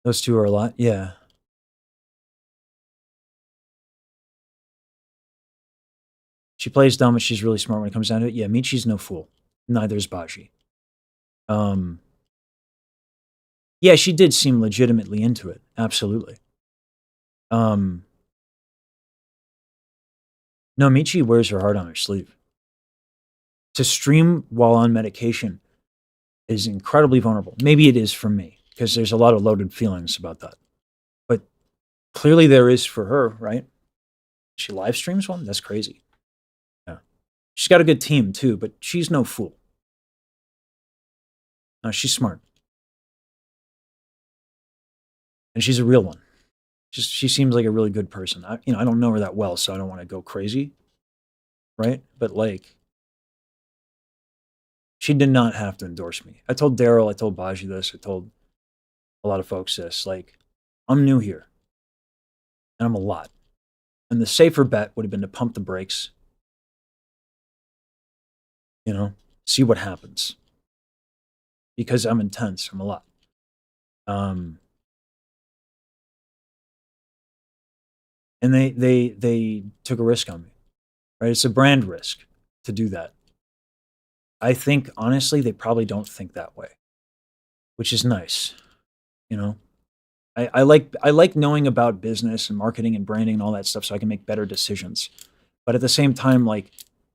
Those two are a lot. Yeah. She plays dumb, but she's really smart when it comes down to it. Yeah, Michi's no fool. Neither is Baji. Yeah, she did seem legitimately into it. Absolutely. No, Michi wears her heart on her sleeve. To stream while on medication is incredibly vulnerable. Maybe it is for me, because there's a lot of loaded feelings about that. But clearly there is for her, right? She live streams one? That's crazy. Yeah. She's got a good team too, but she's no fool. No, she's smart. And she's a real one. She seems like a really good person. I don't know her that well, so I don't want to go crazy, right? But like, she did not have to endorse me. I told Daryl, I told Baji this, I told a lot of folks this. Like, I'm new here, and I'm a lot. And the safer bet would have been to pump the brakes, see what happens. Because I'm intense, I'm a lot. And they took a risk on me, right? It's a brand risk to do that. I think, honestly, they probably don't think that way, which is nice, I like knowing about business and marketing and branding and all that stuff so I can make better decisions. But at the same time, like,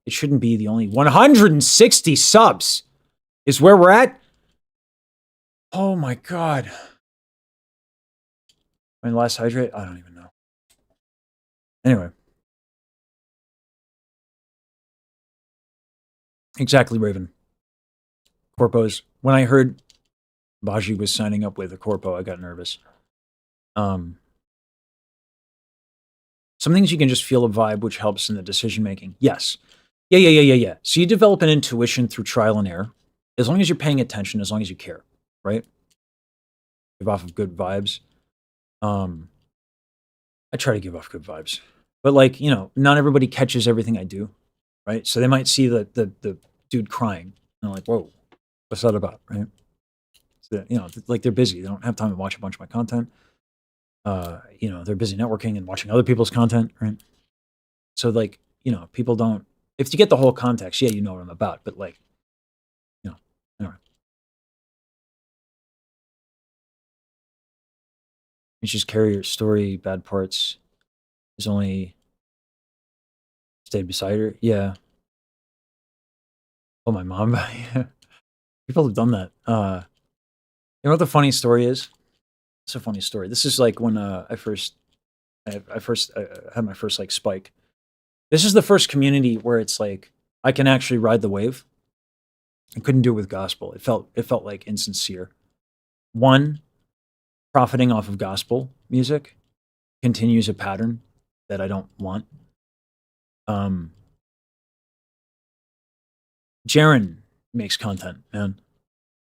it shouldn't be the only 160 subs is where we're at. Oh my God. My last hydrate? I don't even know. Anyway. Exactly, Raven. Corpos. When I heard Baji was signing up with a corpo, I got nervous. Some things you can just feel a vibe, which helps in the decision making. Yes. Yeah. So you develop an intuition through trial and error. As long as you're paying attention, as long as you care, right? Give off of good vibes. I try to give off good vibes. But like, not everybody catches everything I do, right? So they might see the dude crying, and they're like, whoa, what's that about, right? So, like they're busy. They don't have time to watch a bunch of my content. They're busy networking and watching other people's content, right? So like, people don't, if you get the whole context, yeah, you know what I'm about, but like, anyway. You just carry your story, bad parts. There's only stayed beside her. Yeah. Oh, my mom. People have done that. You know what the funny story is? It's a funny story. This is like when I had my first like spike. This is the first community where it's like I can actually ride the wave. I couldn't do it with gospel. It felt like insincere. One, profiting off of gospel music continues a pattern that I don't want. Jaren makes content, man.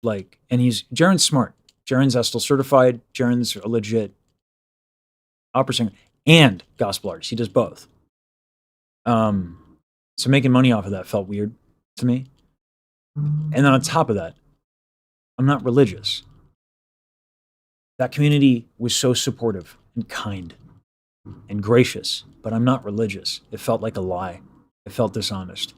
Like, and Jaren's smart. Jaren's Estel certified. Jaren's a legit opera singer and gospel artist. He does both. So making money off of that felt weird to me. And then on top of that, I'm not religious. That community was so supportive and kind and gracious, but I'm not religious. It felt like a lie. It felt dishonest.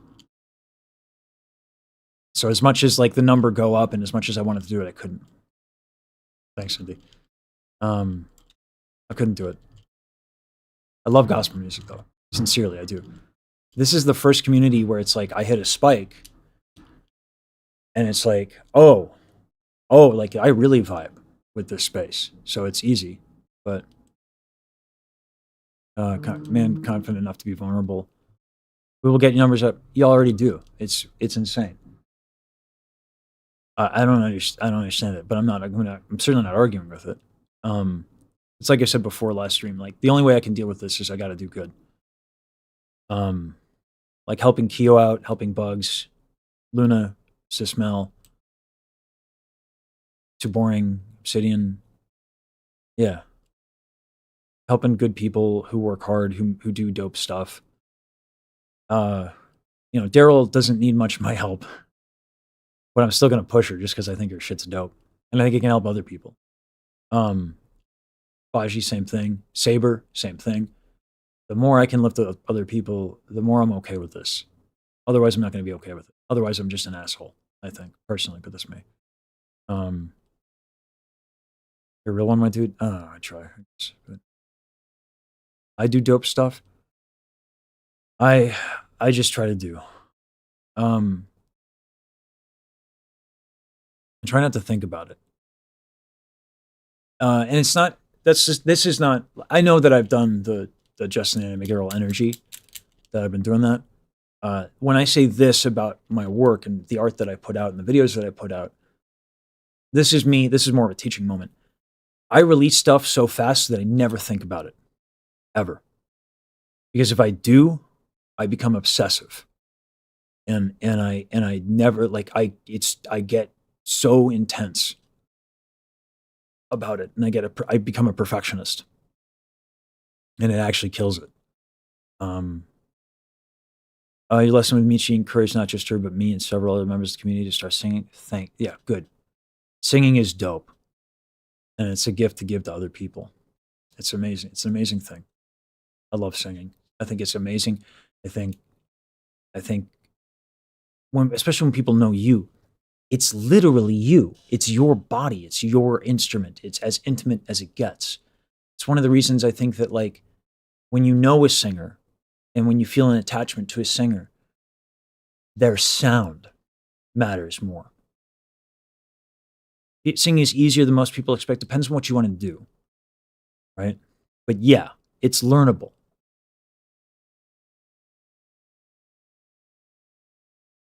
So as much as like the number go up and as much as I wanted to do it, I couldn't. Thanks, Cindy. I couldn't do it. I love gospel music though. Sincerely, I do. This is the first community where it's like I hit a spike and it's like, oh, like I really vibe with this space. So it's easy, but man, confident enough to be vulnerable. We will get your numbers up. You already do. It's insane. I don't understand it, but I'm certainly not arguing with it. It's like I said before last stream, like the only way I can deal with this is I got to do good. Like helping Keo out, helping Bugs, Luna, Sismel, Too Boring, Obsidian. Yeah. Helping good people who work hard, who do dope stuff. Daryl doesn't need much of my help, but I'm still going to push her just because I think her shit's dope. And I think it can help other people. Baji, same thing. Saber, same thing. The more I can lift up other people, the more I'm okay with this. Otherwise, I'm not going to be okay with it. Otherwise, I'm just an asshole, I think, personally, but that's me. You're a real one, my dude? I try. But I do dope stuff. I just try to do. I try not to think about it. And it's not, this is not, I know that I've done the Justin and Miguel energy, that I've been doing that. When I say this about my work and the art that I put out and the videos that I put out, this is me, this is more of a teaching moment. I release stuff so fast that I never think about it, ever. Because if I do, I become obsessive. And I never, like, I get so intense about it, and I become a perfectionist, and it actually kills it. Your lesson with Michi encouraged not just her, but me and several other members of the community to start singing. Yeah, good. Singing is dope, and it's a gift to give to other people. It's amazing. It's an amazing thing. I love singing. I think it's amazing. I think especially when people know you, it's literally you. It's your body. It's your instrument. It's as intimate as it gets. It's one of the reasons I think that, like, when you know a singer and when you feel an attachment to a singer, their sound matters more. Singing is easier than most people expect. Depends on what you want to do, right? But yeah, it's learnable.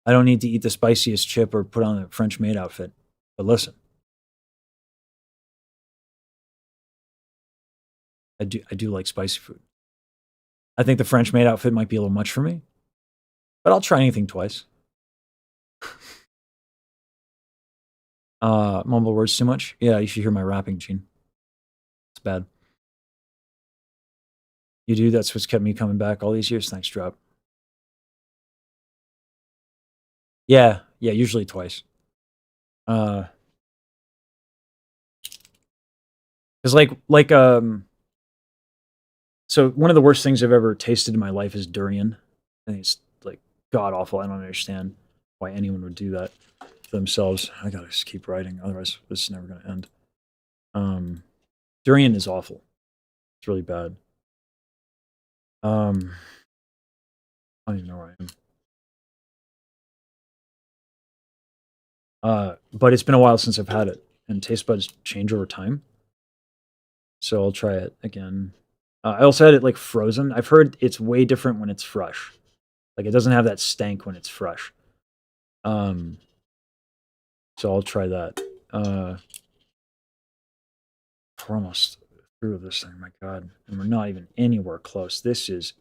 I don't need to eat the spiciest chip or put on a French maid outfit. But listen, I do like spicy food. I think the French maid outfit might be a little much for me, but I'll try anything twice. Mumble words too much? Yeah, you should hear my rapping, Gene. It's bad. You do? That's what's kept me coming back all these years? Thanks, Drop. Yeah, usually twice. Because so one of the worst things I've ever tasted in my life is durian. I think it's like god awful. I don't understand why anyone would do that to themselves. I gotta just keep writing, otherwise this is never gonna end. Durian is awful. It's really bad. I don't even know where I am. But it's been a while since I've had it, and taste buds change over time. So I'll try it again. I also had it like frozen. I've heard it's way different when it's fresh. Like it doesn't have that stank when it's fresh. So I'll try that. We're almost through this thing, my God. And we're not even anywhere close. This is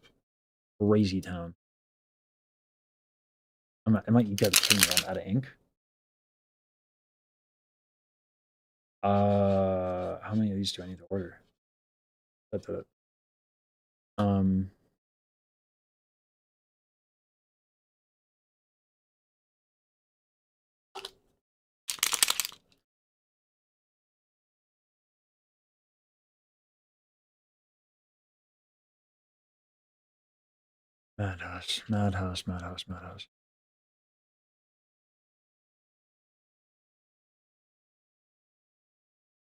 crazy town. You gotta be kidding me, I'm out of ink. How many of these do I need to order? Madhouse, madhouse, madhouse, madhouse.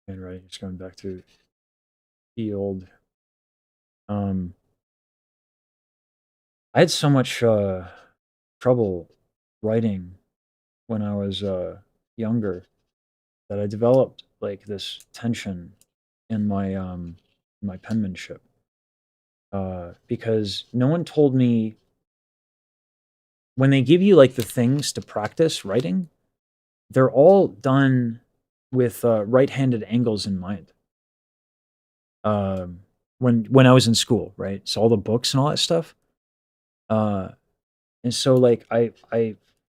And right, just going back to the old. I had so much trouble writing when I was younger that I developed like this tension in my penmanship because no one told me when they give you like the things to practice writing, they're all done with right-handed angles in mind. When I was in school, right? So all the books and all that stuff. And so like I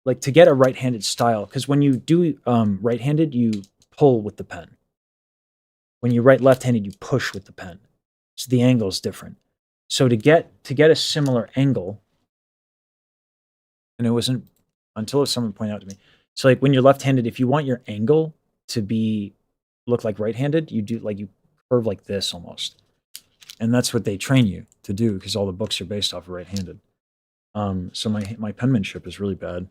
like to get a right-handed style because when you do right-handed, you pull with the pen. When you write left-handed, you push with the pen. So the angle is different. So to get a similar angle, and it wasn't until someone pointed out to me. So like when you're left-handed, if you want your angle to look like right-handed, you do like you curve like this almost. And that's what they train you to do because all the books are based off of right-handed. So my penmanship is really bad.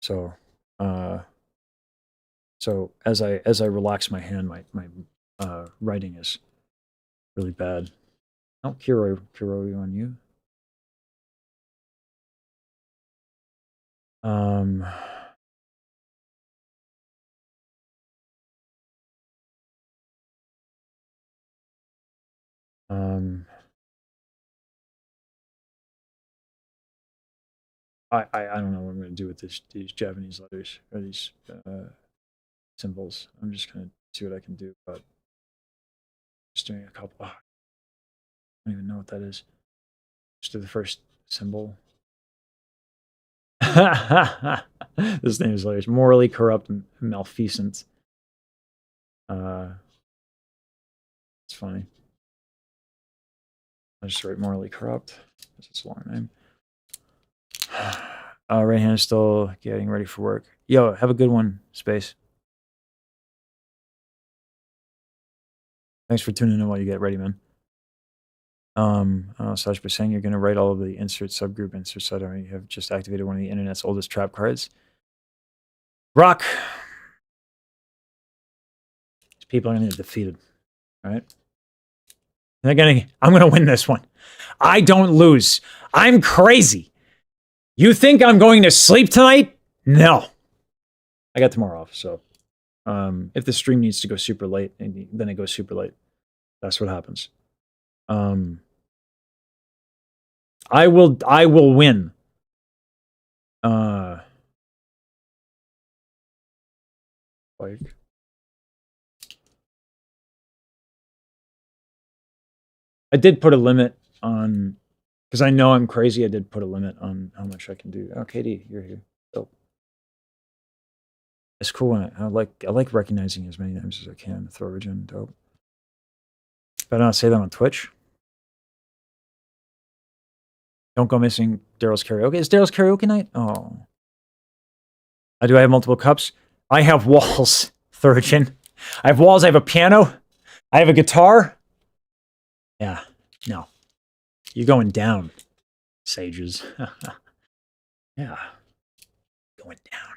So so as I relax my hand, my writing is really bad. Oh, Kiro on you. I don't know what I'm going to do with these Japanese letters or these symbols. I'm just going to see what I can do, but just doing a couple. Oh, I don't even know what that is. Just do the first symbol. This name is hilarious. Morally corrupt and malfeasant. It's funny. I just write morally corrupt. It's a long name. Right hand is still getting ready for work. Yo, have a good one, Space. Thanks for tuning in while you get ready, man. Sash was saying you're going to write all of the insert subgroup inserts. You have just activated one of the internet's oldest trap cards. Rock. These people are going to get defeated. All right. I'm going to win this one. I don't lose. I'm crazy. You think I'm going to sleep tonight? No. I got tomorrow off, so if the stream needs to go super late, then it goes super late. That's what happens. I will win. Like I did put a limit on because I know I'm crazy. I did put a limit on how much I can do. Oh, Katie, you're here. Dope. It's cool when I like recognizing as many names as I can. Throw origin, dope. Better not say that on Twitch. Don't go missing Daryl's karaoke. Is Daryl's karaoke night? Oh. Do I have multiple cups? I have walls, Thurchin. I have walls. I have a piano. I have a guitar. Yeah. No. You're going down, sages. Yeah. Going down.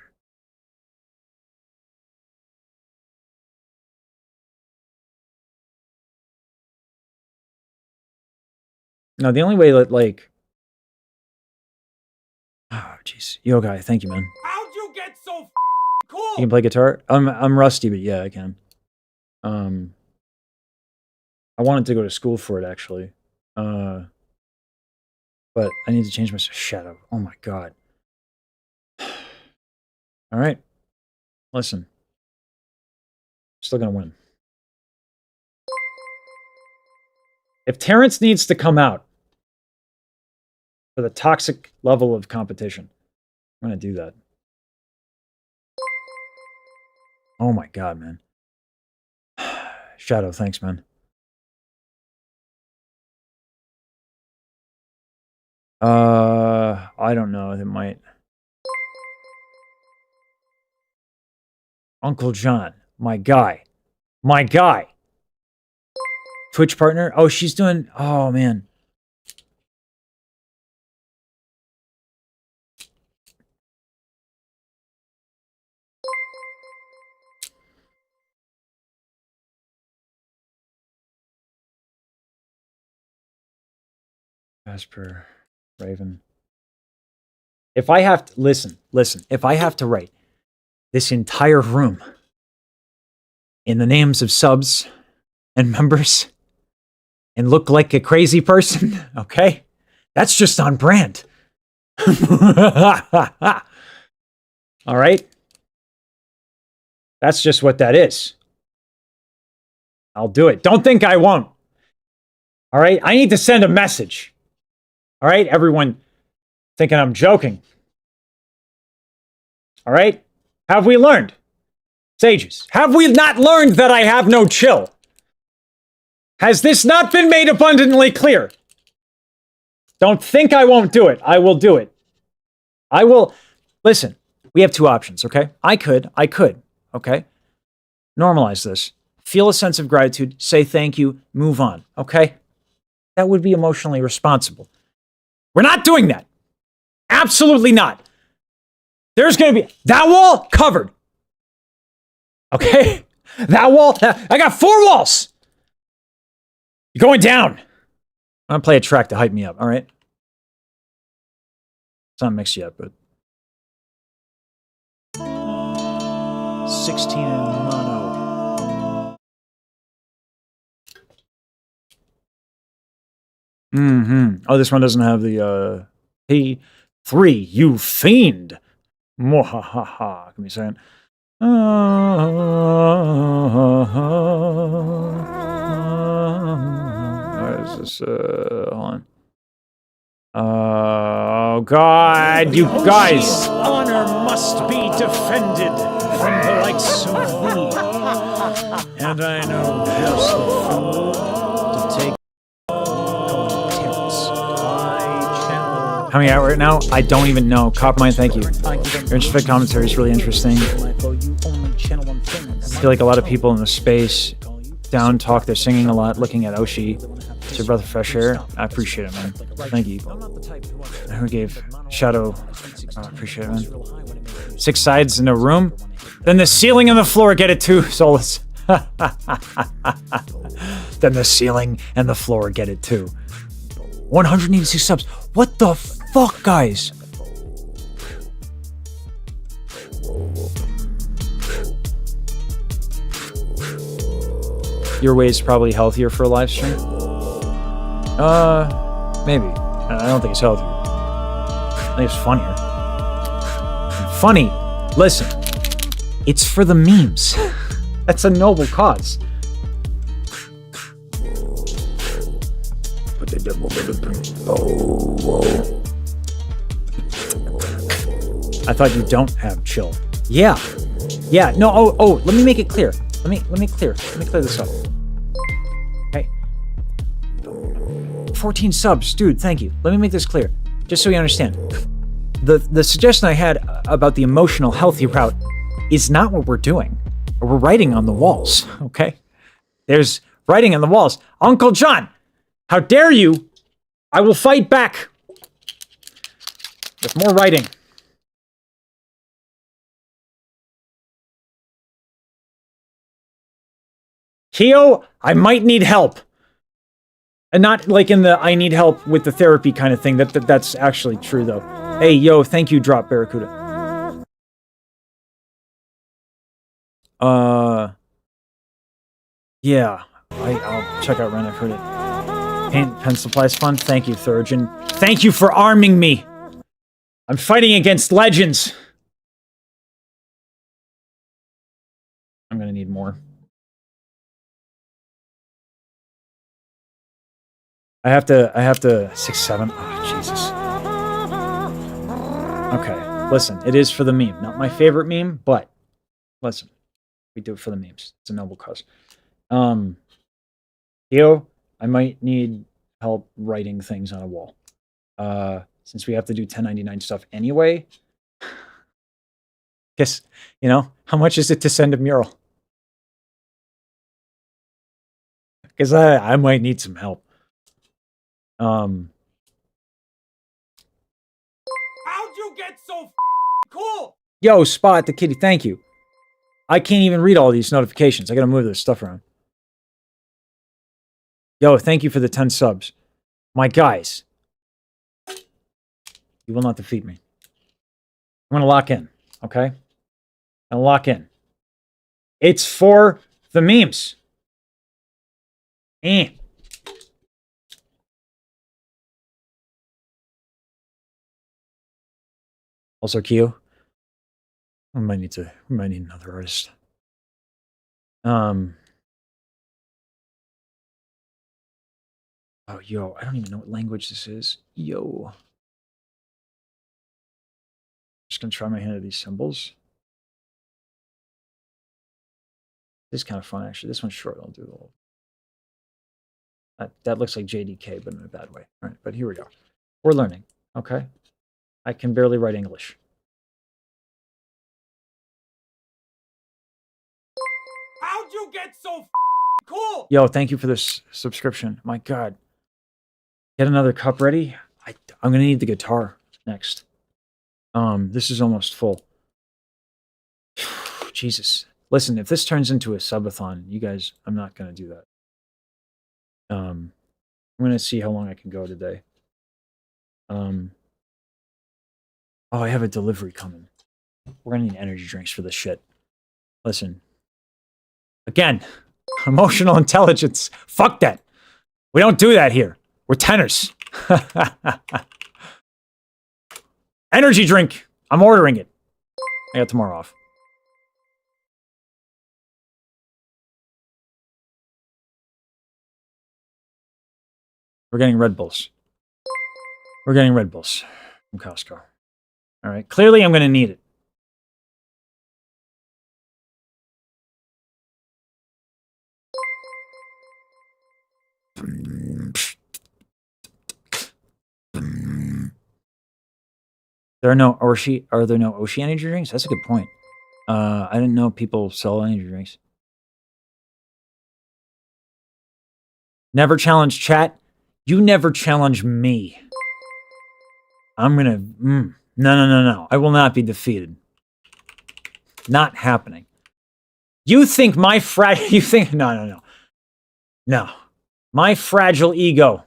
No, the only way that, like... Oh, jeez. Yo, guy, thank you, man. How'd you get so cool? You can play guitar? I'm rusty, but yeah, I can. I wanted to go to school for it, actually. But I need to change my shadow. Oh, my God. All right. Listen. Still gonna win. If Terrence needs to come out for the toxic level of competition, I'm gonna do that. Oh my god, man. Shadow, thanks, man. I don't know. It might. Uncle John, my guy. My guy. Twitch partner? Oh, she's doing... Oh, man. Jasper, Raven. If I have to... Listen. If I have to write this entire room in the names of subs and members and look like a crazy person, okay? That's just on brand. All right? That's just what that is. I'll do it. Don't think I won't. All right? I need to send a message. All right? Everyone thinking I'm joking. All right? Have we learned? Sages, have we not learned that I have no chill? Has this not been made abundantly clear? Don't think I won't do it. I will do it. I will. Listen, we have two options, okay? I could, okay? Normalize this. Feel a sense of gratitude, say thank you, move on, okay? That would be emotionally responsible. We're not doing that. Absolutely not. There's going to be that wall covered. Okay? That wall. I got 4 walls. You're going down. I'm going to play a track to hype me up, all right? It's not mixed yet, but... 16 in mono. Oh, this one doesn't have the, P3, you fiend. Mwahaha. Give me a second. What is this? Hold on. Oh, God, you guys. Honor must be defended from the likes of thee. And I know just the fool to take Terrence. How many out right now? I don't even know. Coppermine, thank you. Your introspective commentary is really interesting. I feel like a lot of people in the space down talk. They're singing a lot, looking at Oshi. It's your breath of fresh air. I appreciate it, man. Thank you. Who gave Shadow? I appreciate it, man. 6 sides in a room. Then the ceiling and the floor get it too, Solus. Then the ceiling and the floor get it too. 186 subs. What the fuck, guys? Your way is probably healthier for a live stream. Maybe. I don't think it's healthier. I think it's funnier. And funny. Listen, it's for the memes. That's a noble cause. Put the devil in the oh, whoa. I thought you don't have chill. Yeah. Yeah. No. Oh. Let me make it clear. Let me clear this up. Okay. 14 subs, dude. Thank you. Let me make this clear, just so you understand. The suggestion I had about the emotional healthy route is not what we're doing. We're writing on the walls. Okay. There's writing on the walls. Uncle John, how dare you? I will fight back with more writing. Keo, I might need help. And not like in the I need help with the therapy kind of thing. That's actually true, though. Hey, yo, thank you, Drop Barracuda. Yeah. I'll check out Ren, I've heard it. Paint pen supplies fun. Thank you, Thurgeon. Thank you for arming me. I'm fighting against legends. more. I have to 6, 7. Oh, Jesus. Okay, listen, it is for the meme. Not my favorite meme, but listen, we do it for the memes. It's a noble cause. Theo, I might need help writing things on a wall. Since we have to do 1099 stuff anyway. Guess, you know, how much is it to send a mural? Because I might need some help. How'd you get so cool? Yo, Spot the Kitty, thank you. I can't even read all these notifications. I gotta move this stuff around. Yo, thank you for the 10 subs. My guys, you will not defeat me. I'm gonna lock in, okay? I'm gonna lock in. It's for the memes. Also, Kyo. We might need another artist. Oh, yo, I don't even know what language this is. Yo. Just gonna try my hand at these symbols. This is kind of fun, actually. This one's short. I'll do a little. That looks like JDK, but in a bad way. All right, but here we go. We're learning, okay? I can barely write English. How'd you get so cool? Yo, thank you for this subscription. My God. Get another cup ready? I'm going to need the guitar next. This is almost full. Jesus. Listen, if this turns into a subathon, you guys, I'm not going to do that. I'm going to see how long I can go today. Oh, I have a delivery coming. We're going to need energy drinks for this shit. Listen. Again, emotional intelligence. Fuck that. We don't do that here. We're tenors. Energy drink. I'm ordering it. I got tomorrow off. We're getting Red Bulls. We're getting Red Bulls from Costco. All right. Clearly, I'm going to need it. Are there no Oshi energy drinks? That's a good point. I didn't know people sell energy drinks. Never challenge chat. You never challenge me. I'm gonna... No. I will not be defeated. Not happening. You think my You think... No. No. My fragile ego.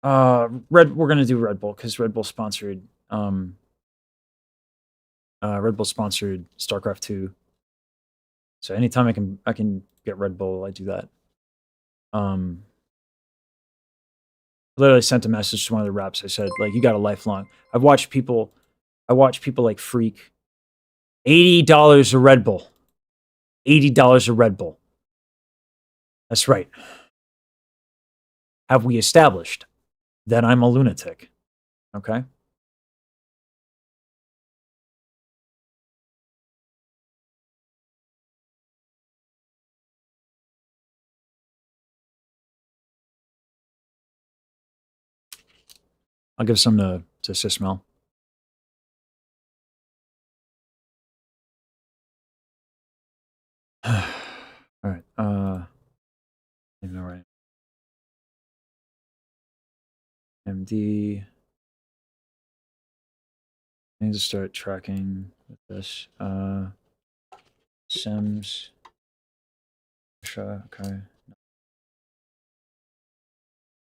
We're gonna do Red Bull because Red Bull sponsored StarCraft 2. So anytime I can get Red Bull, I do that. I literally sent a message to one of the reps. I said, like, you got a lifelong. I watch people like Freak. $80 a Red Bull. $80 a Red Bull. That's right. Have we established that I'm a lunatic? Okay. I'll give some to Sismel. All right. I know right. MD. I need to start tracking with this. Sims. Okay.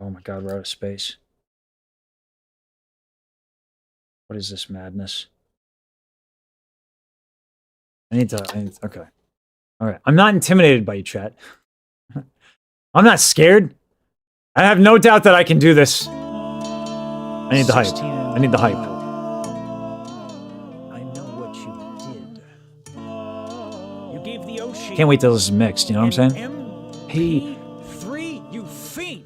Oh my God, we're out of space. What is this madness? Okay. All right. I'm not intimidated by you, chat. I'm not scared. I have no doubt that I can do this. I need the hype. 16 I need the hype. I know what you did. You gave the Oshi. Can't wait till this is mixed, you know what I'm saying? MP3, you fiend.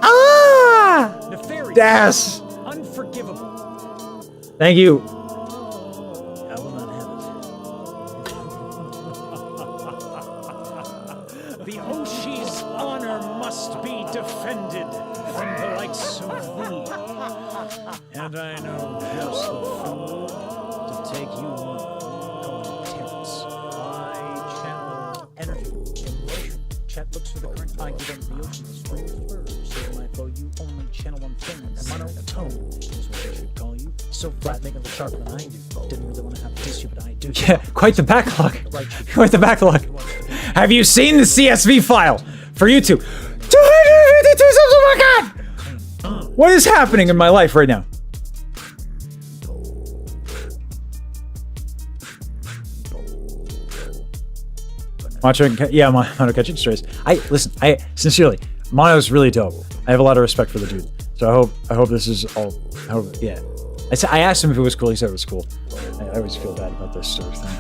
Ah! Nefarious. Yes! Unforgivable. Thank you. I will not have it. The Oshi's honor must be defended from the likes of thee. And I know just the fool to take you on. Terrence. I channel energy, emotion. Chat looks for the current. I give them the ocean's strange verbs. So when I flow, you only channel one thing. Monotone is what they should call you. So flat, making it sharper than I do. Didn't really want to have to diss you, but I do. Yeah, quite the backlog. Quite the backlog. Have you seen the CSV file for YouTube? 252 subs, oh my god! What is happening in my life right now? Yeah, Mono catching strays. Listen, sincerely, Mono's really dope. I have a lot of respect for the dude. So I hope this is all, yeah. I asked him if it was cool, he said it was cool. I always feel bad about this sort of thing.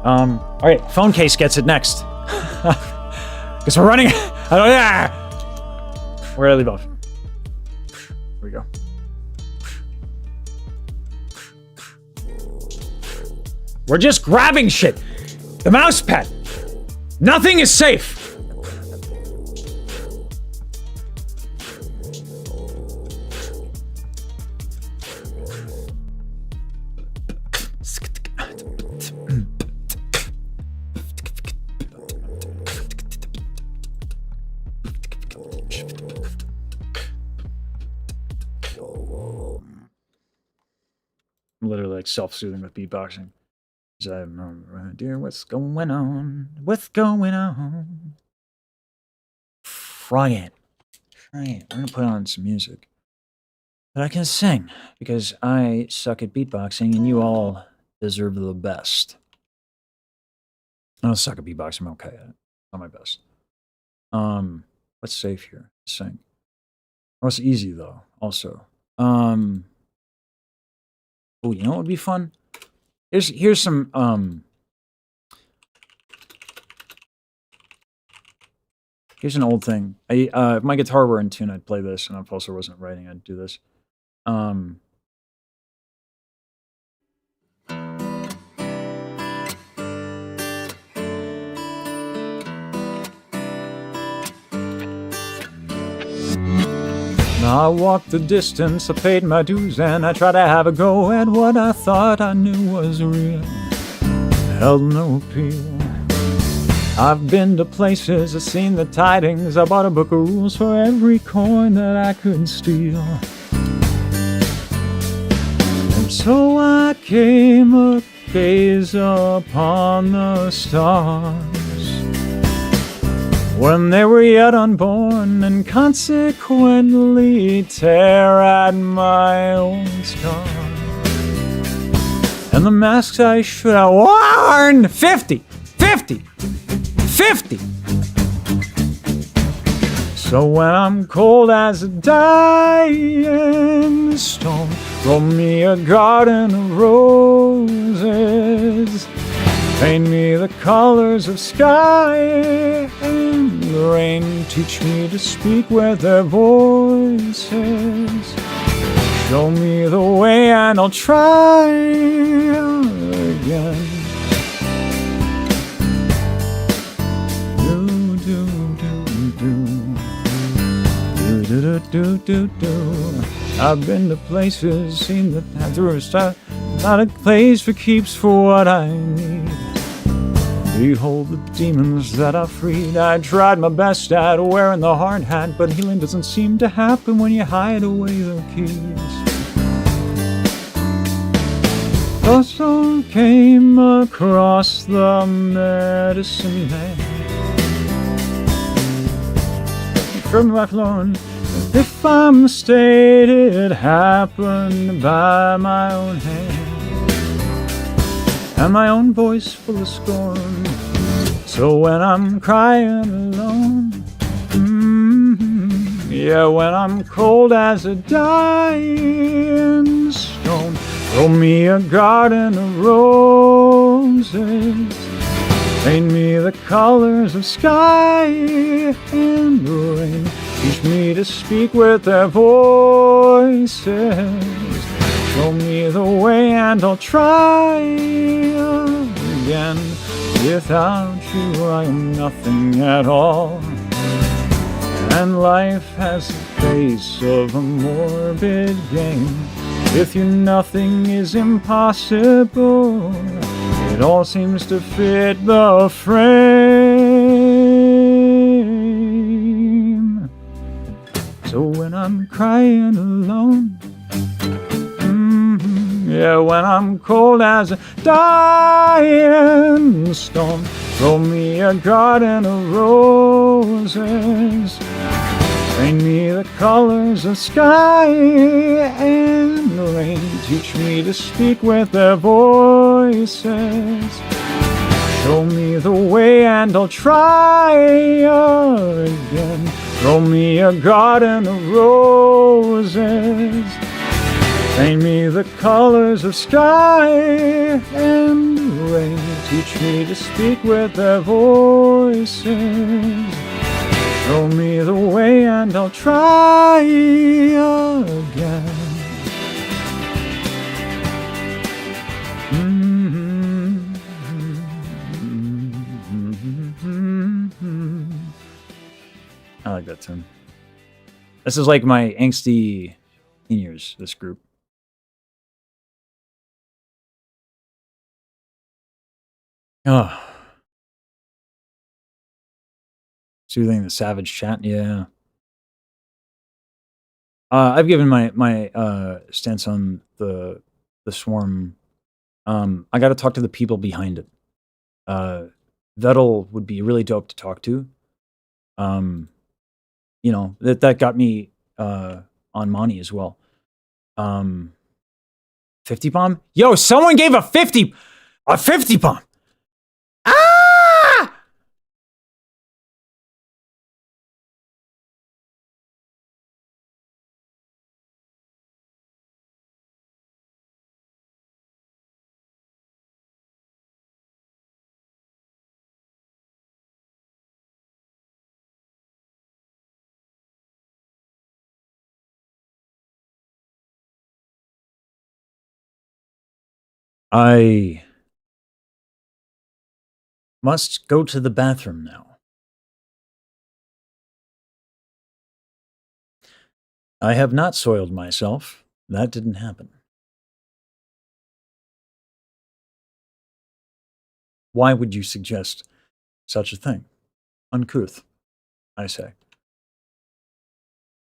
All right, phone case gets it next. Because we're running, where did I leave off? Here we go. We're just grabbing shit. The mouse pad. Nothing is safe. I'm literally like self-soothing with beatboxing. I remember, dear, what's going on? What's going on? Try it. I'm gonna put on some music that I can sing because I suck at beatboxing and you all deserve the best. I don't suck at beatboxing, I'm okay at it. Not my best. What's safe here? Sing. Oh, it's easy though, also. Oh, you know what would be fun? Here's some here's an old thing. If my guitar were in tune, I'd play this, and if also wasn't writing, I'd do this. I walked the distance, I paid my dues, and I tried to have a go at what I thought I knew was real. Held no appeal. I've been to places, I've seen the tidings, I bought a book of rules for every coin that I could steal. And so I came a gaze upon the stars when they were yet unborn, and consequently tear at my own scar. And the masks I should have worn, 50. So when I'm cold as a dying stone, grow me a garden of roses. Paint me the colors of sky and the rain. Teach me to speak with their voices. Show me the way and I'll try again. I've been to places, seen the tourist. Not a place for keeps for what I need. Behold the demons that I freed. I tried my best at wearing the hard hat, but healing doesn't seem to happen when you hide away the keys. Also came across the medicine man from my floor. If I'm mistaken, it happened by my own hand. And my own voice full of scorn. So when I'm crying alone, Yeah, when I'm cold as a dying stone, throw me a garden of roses. Paint me the colors of sky and rain. Teach me to speak with their voices. Show me the way and I'll try again. Without you I am nothing at all. And life has the face of a morbid game. With you nothing is impossible. It all seems to fit the frame. So when I'm crying alone, yeah, when I'm cold as a dying stone, throw me a garden of roses. Paint me the colors of sky and rain. Teach me to speak with their voices. Show me the way and I'll try again. Throw me a garden of roses. Paint me the colors of sky and rain. Teach me to speak with their voices. Show me the way and I'll try again. I like that tune. This is like my angsty teen years, this group. Oh. Soothing the savage chant, yeah. I've given my stance on the Swarm. I got to talk to the people behind it. Vettel would be really dope to talk to. You know, that got me on Monty as well. 50 bomb? Yo, someone gave a 50 bomb. Ah! I must go to the bathroom now. I have not soiled myself. That didn't happen. Why would you suggest such a thing? Uncouth, I say.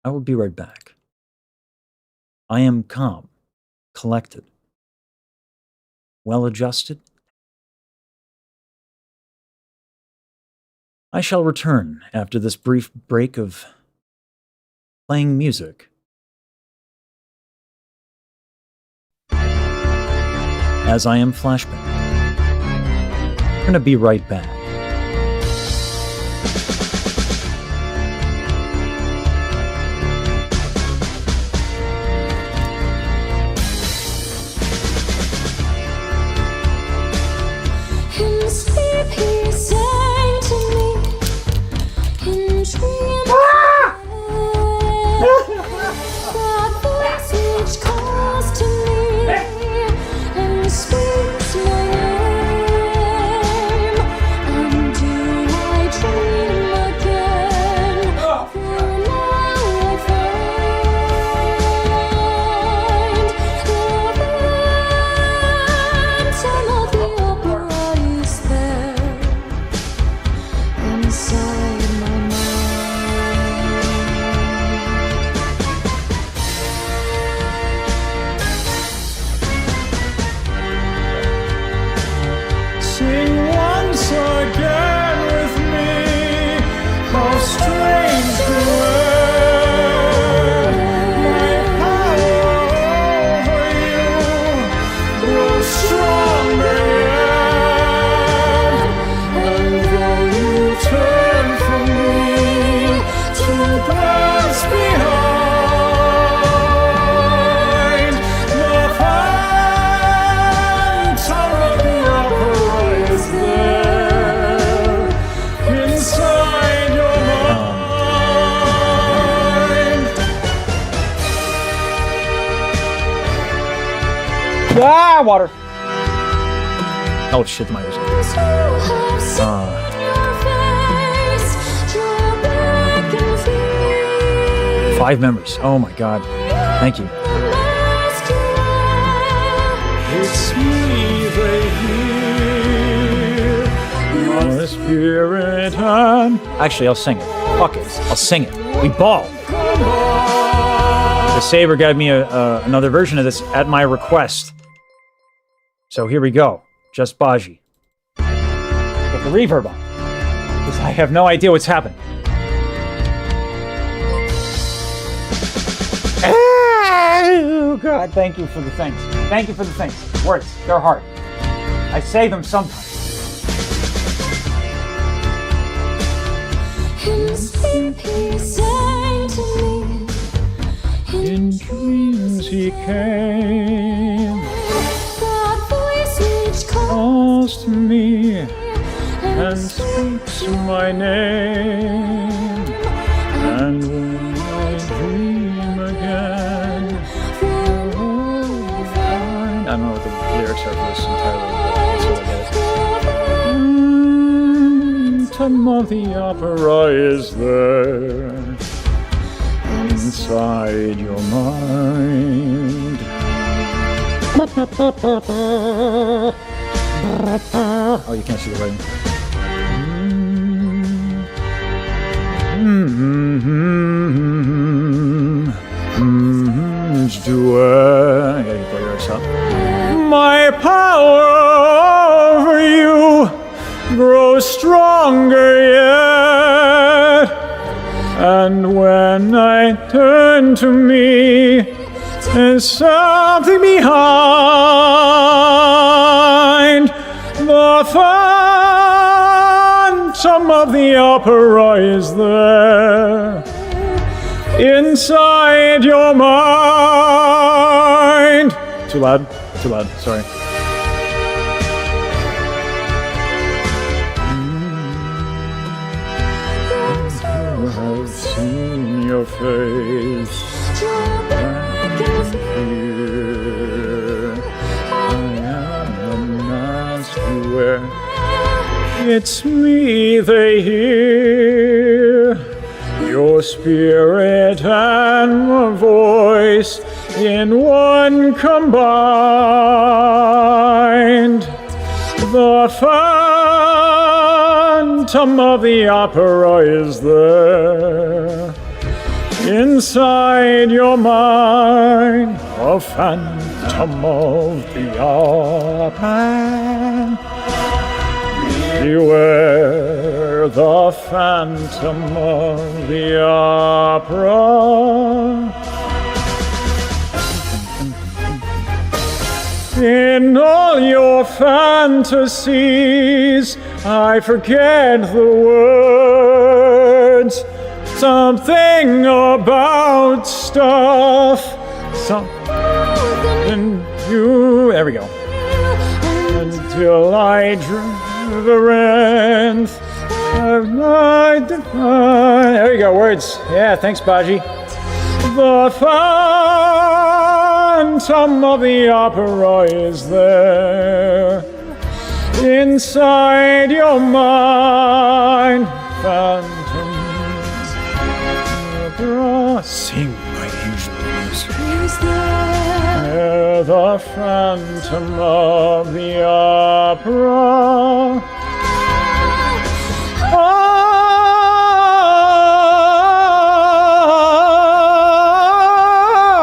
I will be right back. I am calm, collected, well-adjusted. I shall return after this brief break of playing music. As I am flashbang. I'm gonna be right back. Ah, water. Oh shit, my ears. 5 members. Oh my god. Thank you. It's me they hear. Your spirit and... Actually, I'll sing it. Fuck it. I'll sing it. We ball. The Saber gave me another version of this at my request. So here we go. Just Baji. Get the reverb on. Because I have no idea what's happening. Oh, God. Thank you for the things. Thank you for the things. Words. They're hard. I say them sometimes. In sleep he sang to me. In dreams he came. That voice which Calls to me and speaks my name. And when I dream again, I don't know what the lyrics are for this entirely, but that's what I get. Phantom of the opera is there inside your mind. Oh, you can't see the writing. I gotta get the lyrics up. My power over you grows stronger yet, and when I turn to me, there's something behind. The phantom of the opera is there inside your mind. Too loud? Too loud, sorry. I've seen your face. Here I am the mask you wear. It's me they hear. Your spirit and my voice in one combined. The phantom of the opera is there inside your mind. A phantom of the opera. Beware the phantom of the opera. In all your fantasies, I forget the words. Something about stuff. Something you. There we go. Until I dream the length of night divine. There you go, words. Yeah, thanks, Baji. The phantom of the opera is there inside your mind. Phantom opera. Sing, my angels. The phantom of the opera.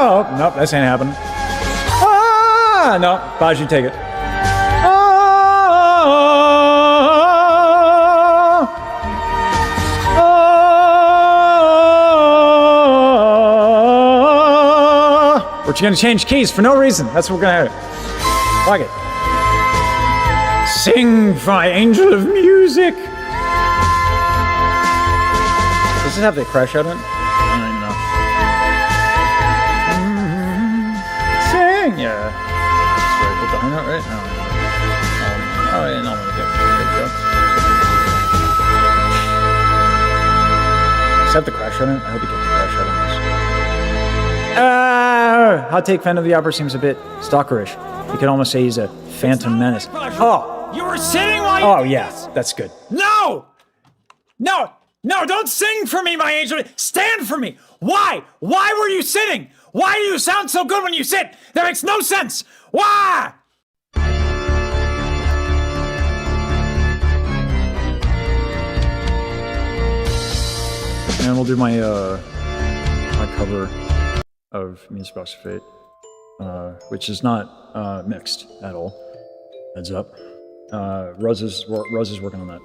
Oh, nope, that ain't happening. Ah, no, Baji, take it. We're just gonna change keys for no reason. That's what we're gonna have. Fuck it. Sing, my angel of music. Does it have the crash out in it? I don't even know. Sing, yeah. That's where I put the high note, right? Oh, yeah, no, good. Good go. Does it have the crash out in it? I hope you get the crash out on this. Hot take fan of the opera seems a bit stalkerish. You could almost say he's a phantom menace. Oh, You were sitting while you oh did yeah, this? that's good. No! No! No, don't sing for me, my angel. Stand for me. Why? Why were you sitting? Why do you sound so good when you sit? That makes no sense. Why? And we'll do my my cover of Mishaps Fate, which is not mixed at all. Heads up. Rose is working on that.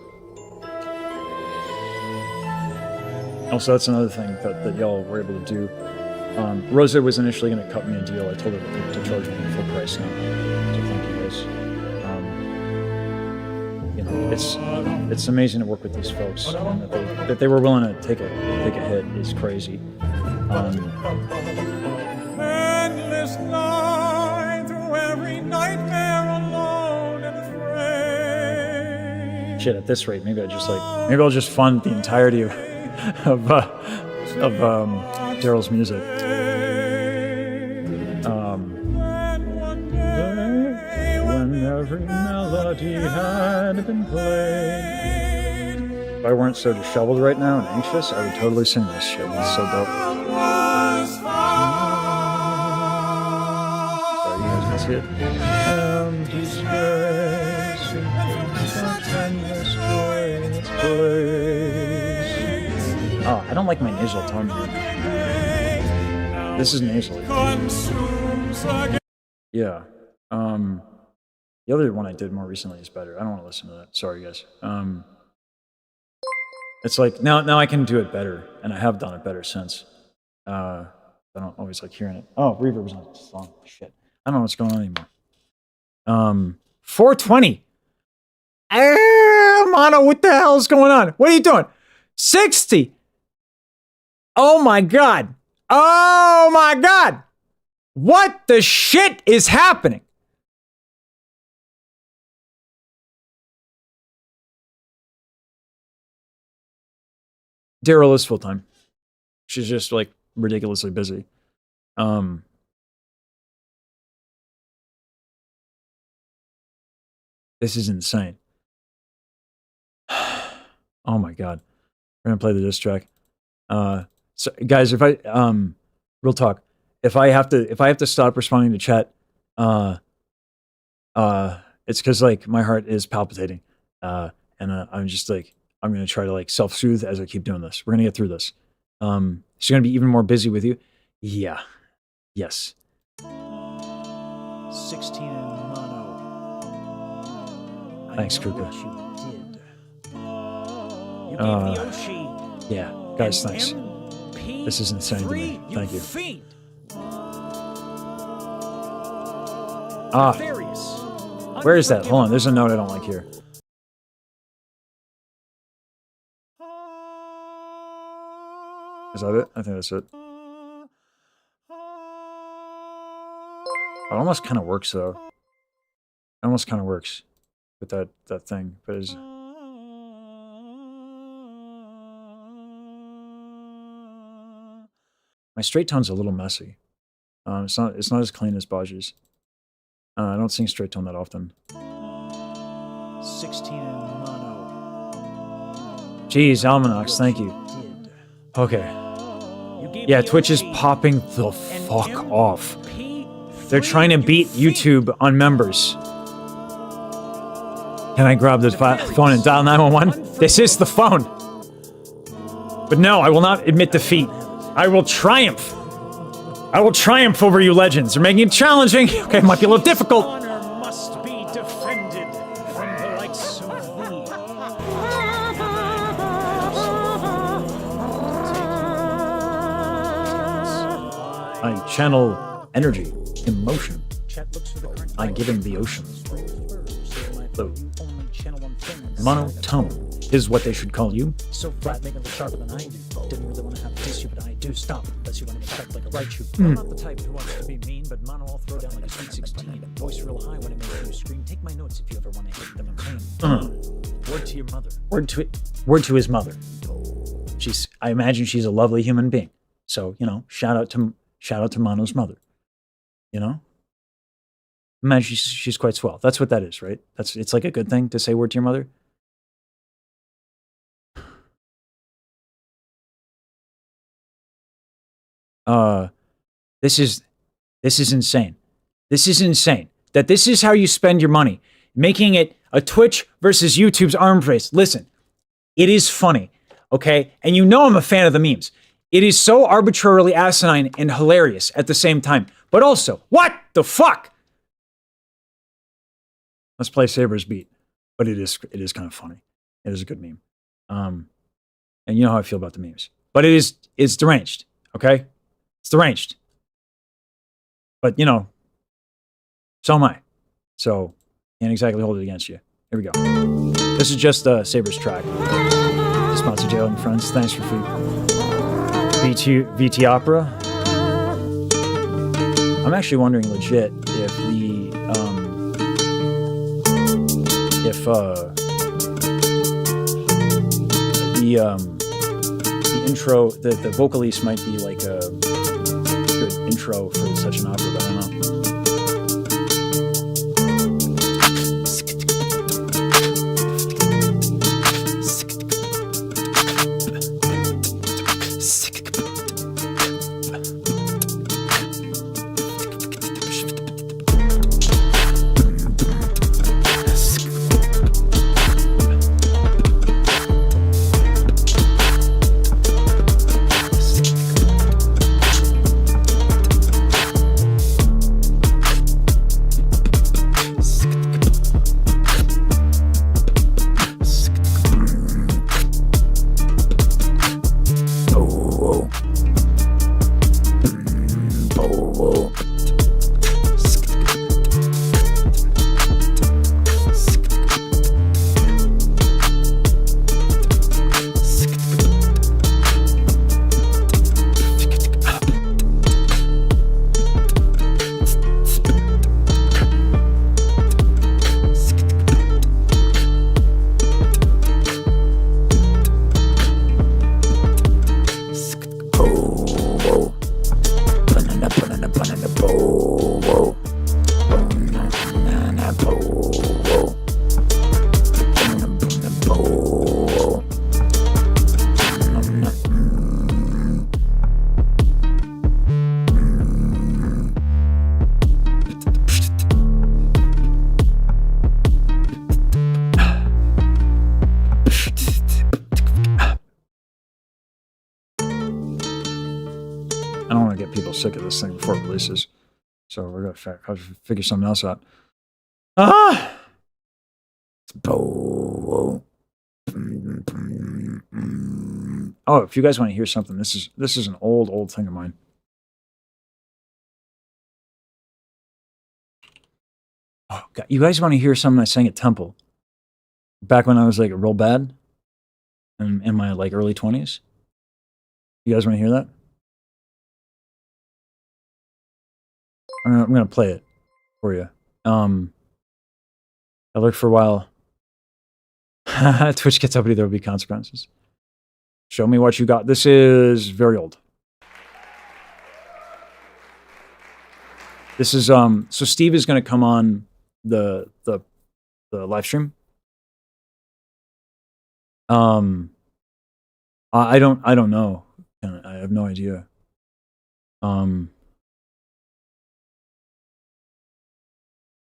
Also, that's another thing that y'all were able to do. Rosa was initially going to cut me a deal. I told her to charge me full price now. So thank you guys. You know, it's amazing to work with these folks, and that they were willing to take a hit is crazy. Endless night through every nightmare alone and afraid. Shit, at this rate, maybe I'll just fund the entirety of Daryl's music. When every melody had been played. If I weren't so disheveled right now and anxious, I would totally sing this shit. It's so dope. Sorry, you guys can see it. Empty space, endless place. Oh, I don't like my nasal tone here. This is nasal. Yeah. The other one I did more recently is better. I don't want to listen to that. Sorry, guys. It's like now I can do it better, and I have done it better since. I don't always like hearing it. Oh, reverb's on the song. Shit. I don't know what's going on anymore. 420. Mono, what the hell is going on? What are you doing? 60. Oh my god. Oh my god. What the shit is happening? Daryl is full time. She's just like ridiculously busy. This is insane. Oh my god. We're gonna play the diss track. So guys, if I real talk, if I have to stop responding to chat, it's because like my heart is palpitating, and I'm just like I'm gonna try to like self-soothe as I keep doing this. We're gonna get through this. She's gonna be even more busy with you. Yeah. Yes. 16 in mono. Thanks, I know Kuka. what you did. You gave the Oshi Yeah, guys, an thanks. MP3, This is insane to me. Thank you. Fiend. Ah, Nefarious. where is that? Hold on, there's a note I don't like here. Is that it? I think that's it. It almost kind of works though. It almost kind of works with that thing, but it's... My straight tone's a little messy. It's not as clean as Baji's. I don't sing straight tone that often. 16 in mono. Jeez, Almanacs, thank you. Did. Okay. You gave Yeah, the Twitch is Oshi popping the an fuck off. MP3, They're trying to beat Fiend. YouTube on members. Can I grab the phone and dial 911? This is the phone. But no, I will not admit defeat. I will triumph. I will triumph over you legends. You're making it challenging. Okay, it might be a little difficult. Honor must be defended from the likes of thee. I channel energy, emotion. Chat looks for the current I give him the ocean. Hello. Only channel one thing. Monotone is what they should call you. So flat, make it look sharper than I do. Didn't really want to have to diss you, but I do. Stop, unless you want to get checked like a right shoe. I'm not the type who wants to be mean, but mono I'll throw down like a sweet 16. Voice real high when it makes you scream. Take my notes if you ever want to hit them and clean. Word to your mother. Word to his mother. I imagine she's a lovely human being. So, you know, shout out to Mono's mother. You know? Imagine she's quite swell. That's what that is, right? It's like a good thing to say word to your mother. This is insane. This is insane. That this is how you spend your money, making it a Twitch versus YouTube's arms race. Listen, it is funny, okay? And you know I'm a fan of the memes. It is so arbitrarily asinine and hilarious at the same time. But also, what the fuck? Let's play Saber's beat. But it is kind of funny. It is a good meme. And you know how I feel about the memes. But it's deranged, okay? It's deranged. But, you know, so am I. So, can't exactly hold it against you. Here we go. This is just Saber's track. Sponsor Jail and Friends. Thanks for food. VT Opera. I'm actually wondering legit if the intro, the vocalese might be like a good intro for such an opera, but I don't know. Sick of this thing before it releases, so we're gonna figure something else out. Oh, if you guys want to hear something, this is an old thing of mine. Oh God, you guys want to hear something I sang at Temple back when I was like real bad in my like early 20s? You guys want to hear that? I'm gonna play it for you. I looked for a while. Twitch gets uppity, there will be consequences. Show me what you got. This is very old. This is so Steve is gonna come on the live stream. I don't know. I have no idea.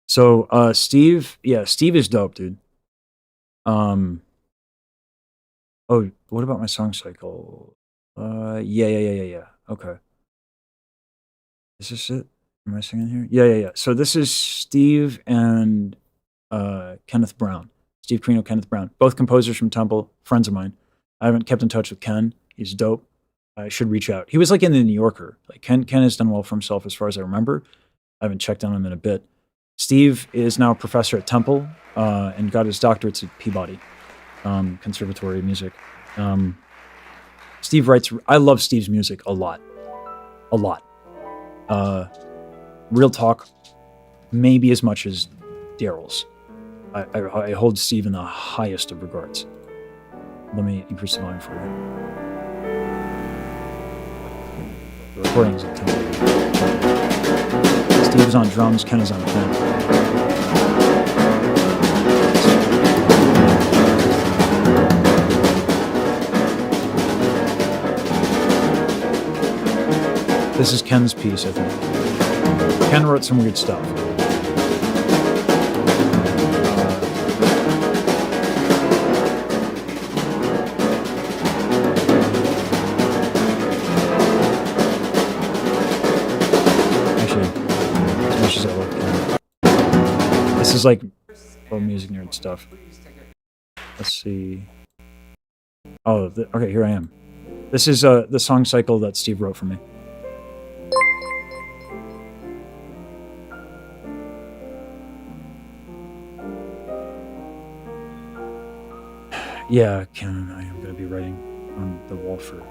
So Steve is dope, dude. Oh, what about my song cycle? Yeah. Okay. Is this it? Am I singing here? Yeah. So this is Steve and Kenneth Brown. Steve Carino, Kenneth Brown. Both composers from Temple, friends of mine. I haven't kept in touch with Ken. He's dope. I should reach out. He was like in the New Yorker. Like Ken has done well for himself as far as I remember. I haven't checked on him in a bit. Steve is now a professor at Temple and got his doctorates at Peabody Conservatory of Music. Steve writes. I love Steve's music a lot. Real talk, maybe as much as Daryl's. I hold Steve in the highest of regards. Let me increase the volume for you. The recording is at 10. Steve is on drums, Ken is on piano. This is Ken's piece, I think. Ken wrote some weird stuff. Actually, as much as I love Ken. This is like old music nerd stuff. Let's see. Oh, okay, here I am. This is the song cycle that Steve wrote for me. Yeah, Ken, I am going to be writing on the wall for,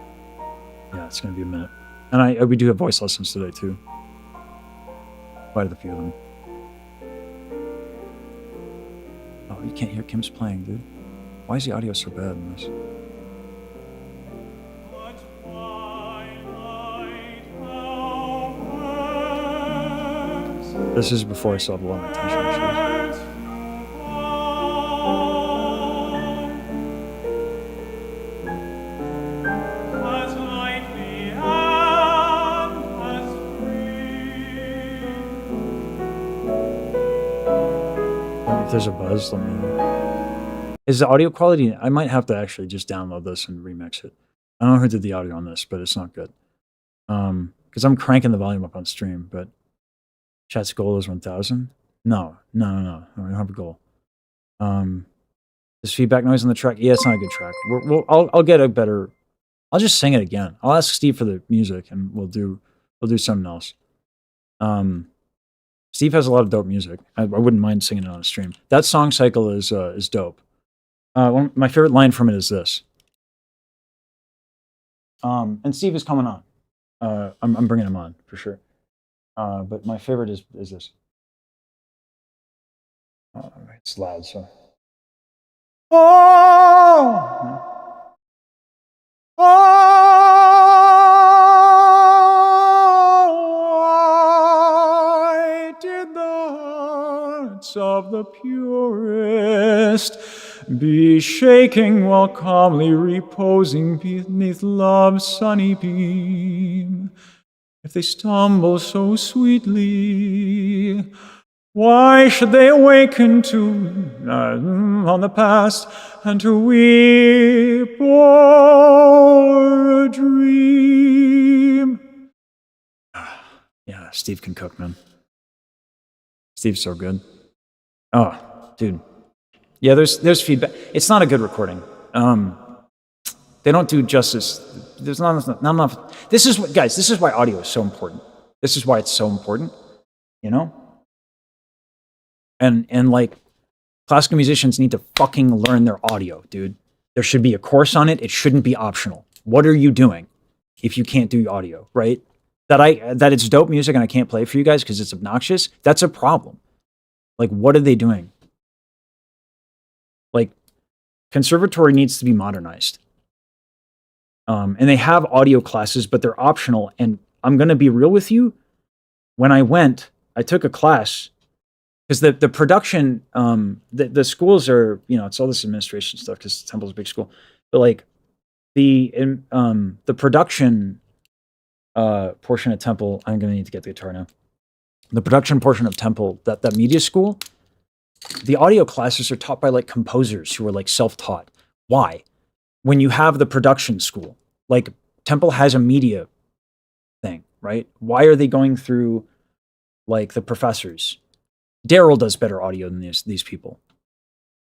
yeah, it's going to be a minute. And we do have voice lessons today, too. Quite a few of them. Oh, you can't hear Kim's playing, dude. Why is the audio so bad in this? This is before I still have a lot of attention issues. If there's a buzz, let me know. Is the audio quality? I might have to actually just download this and remix it. I don't know who did the audio on this, but it's not good. Because I'm cranking the volume up on stream, but chat's goal is 1,000. No. I don't have a goal. Is feedback noise on the track? Yeah, it's not a good track. I'll get a better. I'll just sing it again. I'll ask Steve for the music, and we'll do something else. Steve has a lot of dope music. I wouldn't mind singing it on a stream. That song cycle is dope. My favorite line from it is this. And Steve is coming on. I'm bringing him on for sure. But my favorite is this. It's loud, so. Oh, why did the hearts of the purest be shaking while calmly reposing beneath love's sunny beam? If they stumble so sweetly, why should they awaken to on the past and to weep o'er a dream? Yeah, Steve can cook, man. Steve's so good. Oh, dude. Yeah, there's feedback. It's not a good recording. They don't do justice. There's not enough. This is why audio is so important. This is why it's so important, you know? And like, classical musicians need to fucking learn their audio, dude. There should be a course on it. It shouldn't be optional. What are you doing if you can't do audio, right? That it's dope music and I can't play it for you guys because it's obnoxious, that's a problem. Like, what are they doing? Like, conservatory needs to be modernized. And they have audio classes, but they're optional. And I'm going to be real with you. When I went, I took a class because the production, the schools are, you know, it's all this administration stuff because Temple's a big school. But like the production portion of Temple, I'm going to need to get the guitar now. The production portion of Temple, that media school, the audio classes are taught by like composers who are like self-taught. Why? When you have the production school, like Temple has a media thing, right? Why are they going through like the professors? Daryl does better audio than these people.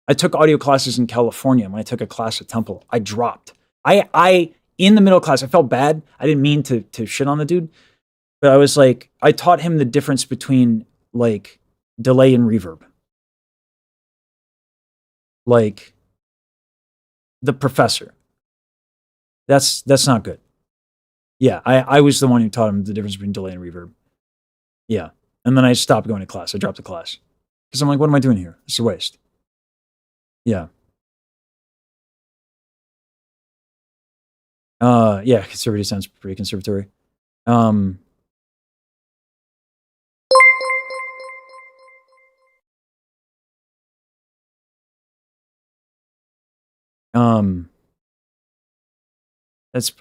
I took audio classes in California. When I took a class at Temple, I dropped. I in the middle of class, I felt bad. I didn't mean to shit on the dude, but I was like, I taught him the difference between like delay and reverb. Like the professor. That's not good. Yeah, I was the one who taught him the difference between delay and reverb. Yeah. And then I stopped going to class. I dropped the class. Because I'm like, what am I doing here? It's a waste. Yeah. Yeah, conservative sounds pretty conservatory. That's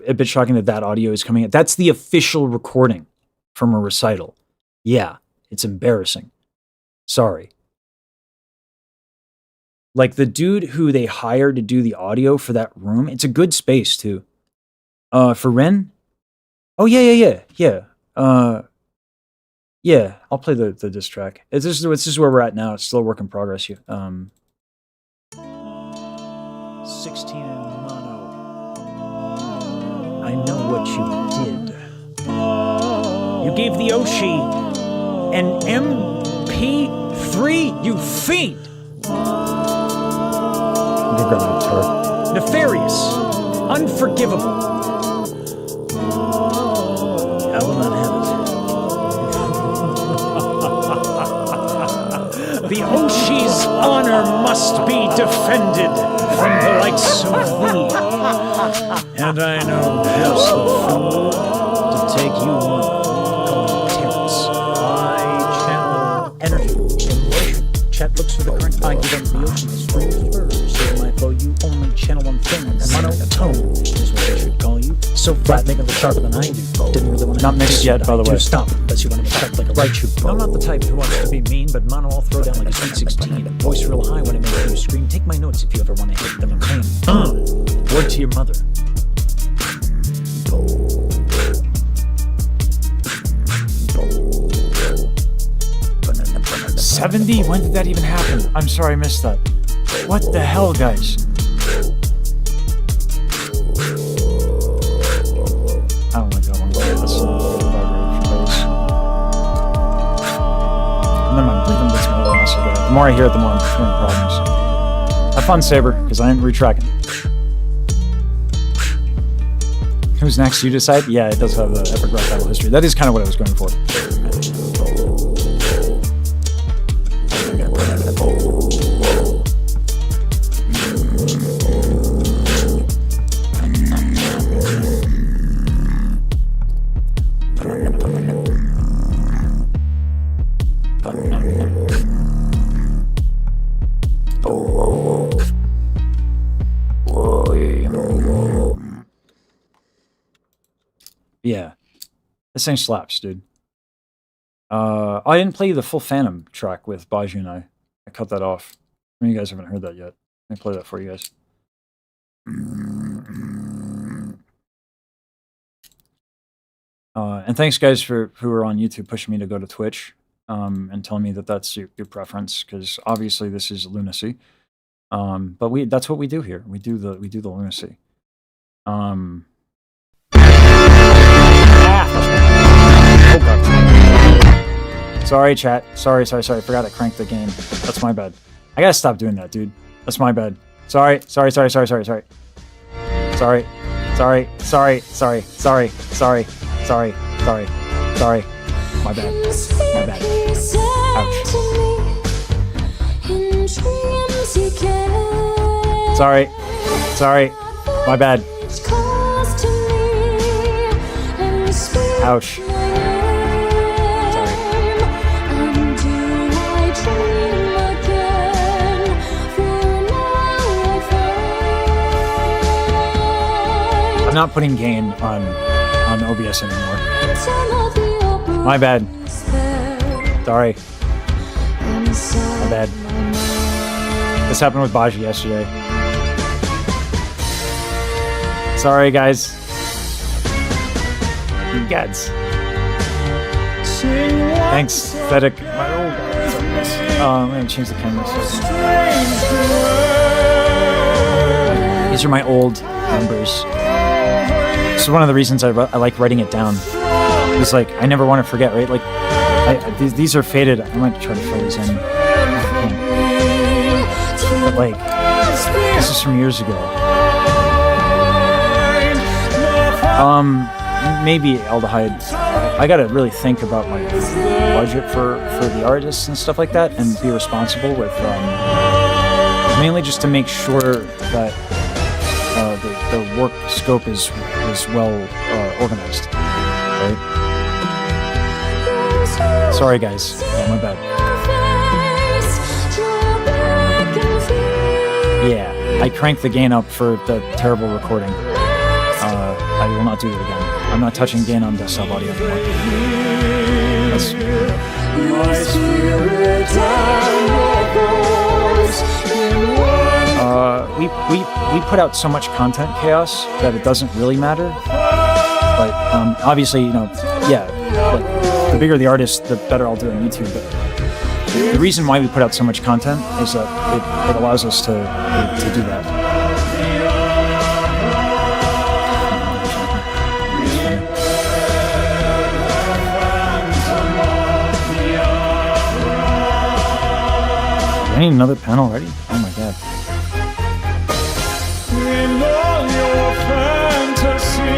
a bit shocking that that audio is coming in. That's the official recording from a recital. Yeah, it's embarrassing. Sorry. Like the dude who they hired to do the audio for that room, it's a good space too. For Ren? Oh yeah. Yeah, I'll play the diss track. This is where we're at now. It's still a work in progress. 16 in mono. I know what you did. You gave the Oshi an MP3, you fiend! I'm gonna grab my guitar. Nefarious, unforgivable. I will not have it. The Oshi's honor must be defended from the likes of thee. And I know just the fool to take you on. Call me Terrence. I channel energy, emotion. Chat looks for the current. I give them the ocean. Strings birds. So my flow, you only channel one thing. And monotone is what I should call you. So flat, making it sharper than I do. Didn't really want to Not mixed yet, by the way. Stop, unless you want to check like a right shoe. I'm not the type who wants to be mean, but mono I'll throw down like a sweet 16. Voice real high when I make you scream. Take my notes if you ever want to hit them and clean. Word to your mother. 70? When did that even happen? I'm sorry I missed that. What the hell, guys? I don't like that one. That's and then my rhythm gets more and less of that. The more I hear it, the more I'm hearing problems. Have fun, Saber, because I ain't retracking. Who's next? You decide? Yeah, it does have the epic rap battle history. That is kind of what I was going for. Yeah, this thing slaps, dude. I didn't play the full Phantom track with Baju and I cut that off. I mean, you guys haven't heard that yet. Let me play that for you guys. And thanks, guys, who are on YouTube pushing me to go to Twitch and telling me that that's your preference, because obviously this is lunacy. But that's what we do here. We do the lunacy. Oh god. Sorry, chat. Sorry. Forgot to crank the game. That's my bad. I gotta stop doing that, dude. That's my bad. Sorry. My bad. Ouch. Sorry. My bad. Ouch. I'm not putting gain on OBS anymore. My bad. Sorry. My bad. This happened with Baji yesterday. Sorry, guys. You gads. Thanks, Fedic. I'm gonna change the camera. These are my old numbers. This is one of the reasons I like writing it down. It's like I never want to forget, right? Like these are faded. I might try to fill these in. But like this is from years ago. Maybe aldehyde. I gotta really think about my budget for the artists and stuff like that, and be responsible with mainly just to make sure that the work scope is well organized. Right? Sorry, guys. Yeah, my bad. Yeah. I cranked the gain up for the terrible recording. I will not do it again. I'm not touching gain on desktop audio anymore. That's, we put out so much content, Chaos, that it doesn't really matter. But obviously, you know, yeah, like the bigger the artist, the better I'll do on YouTube. But the reason why we put out so much content is that it allows us to do that. I need another pen already? Oh my god. In all your fantasies,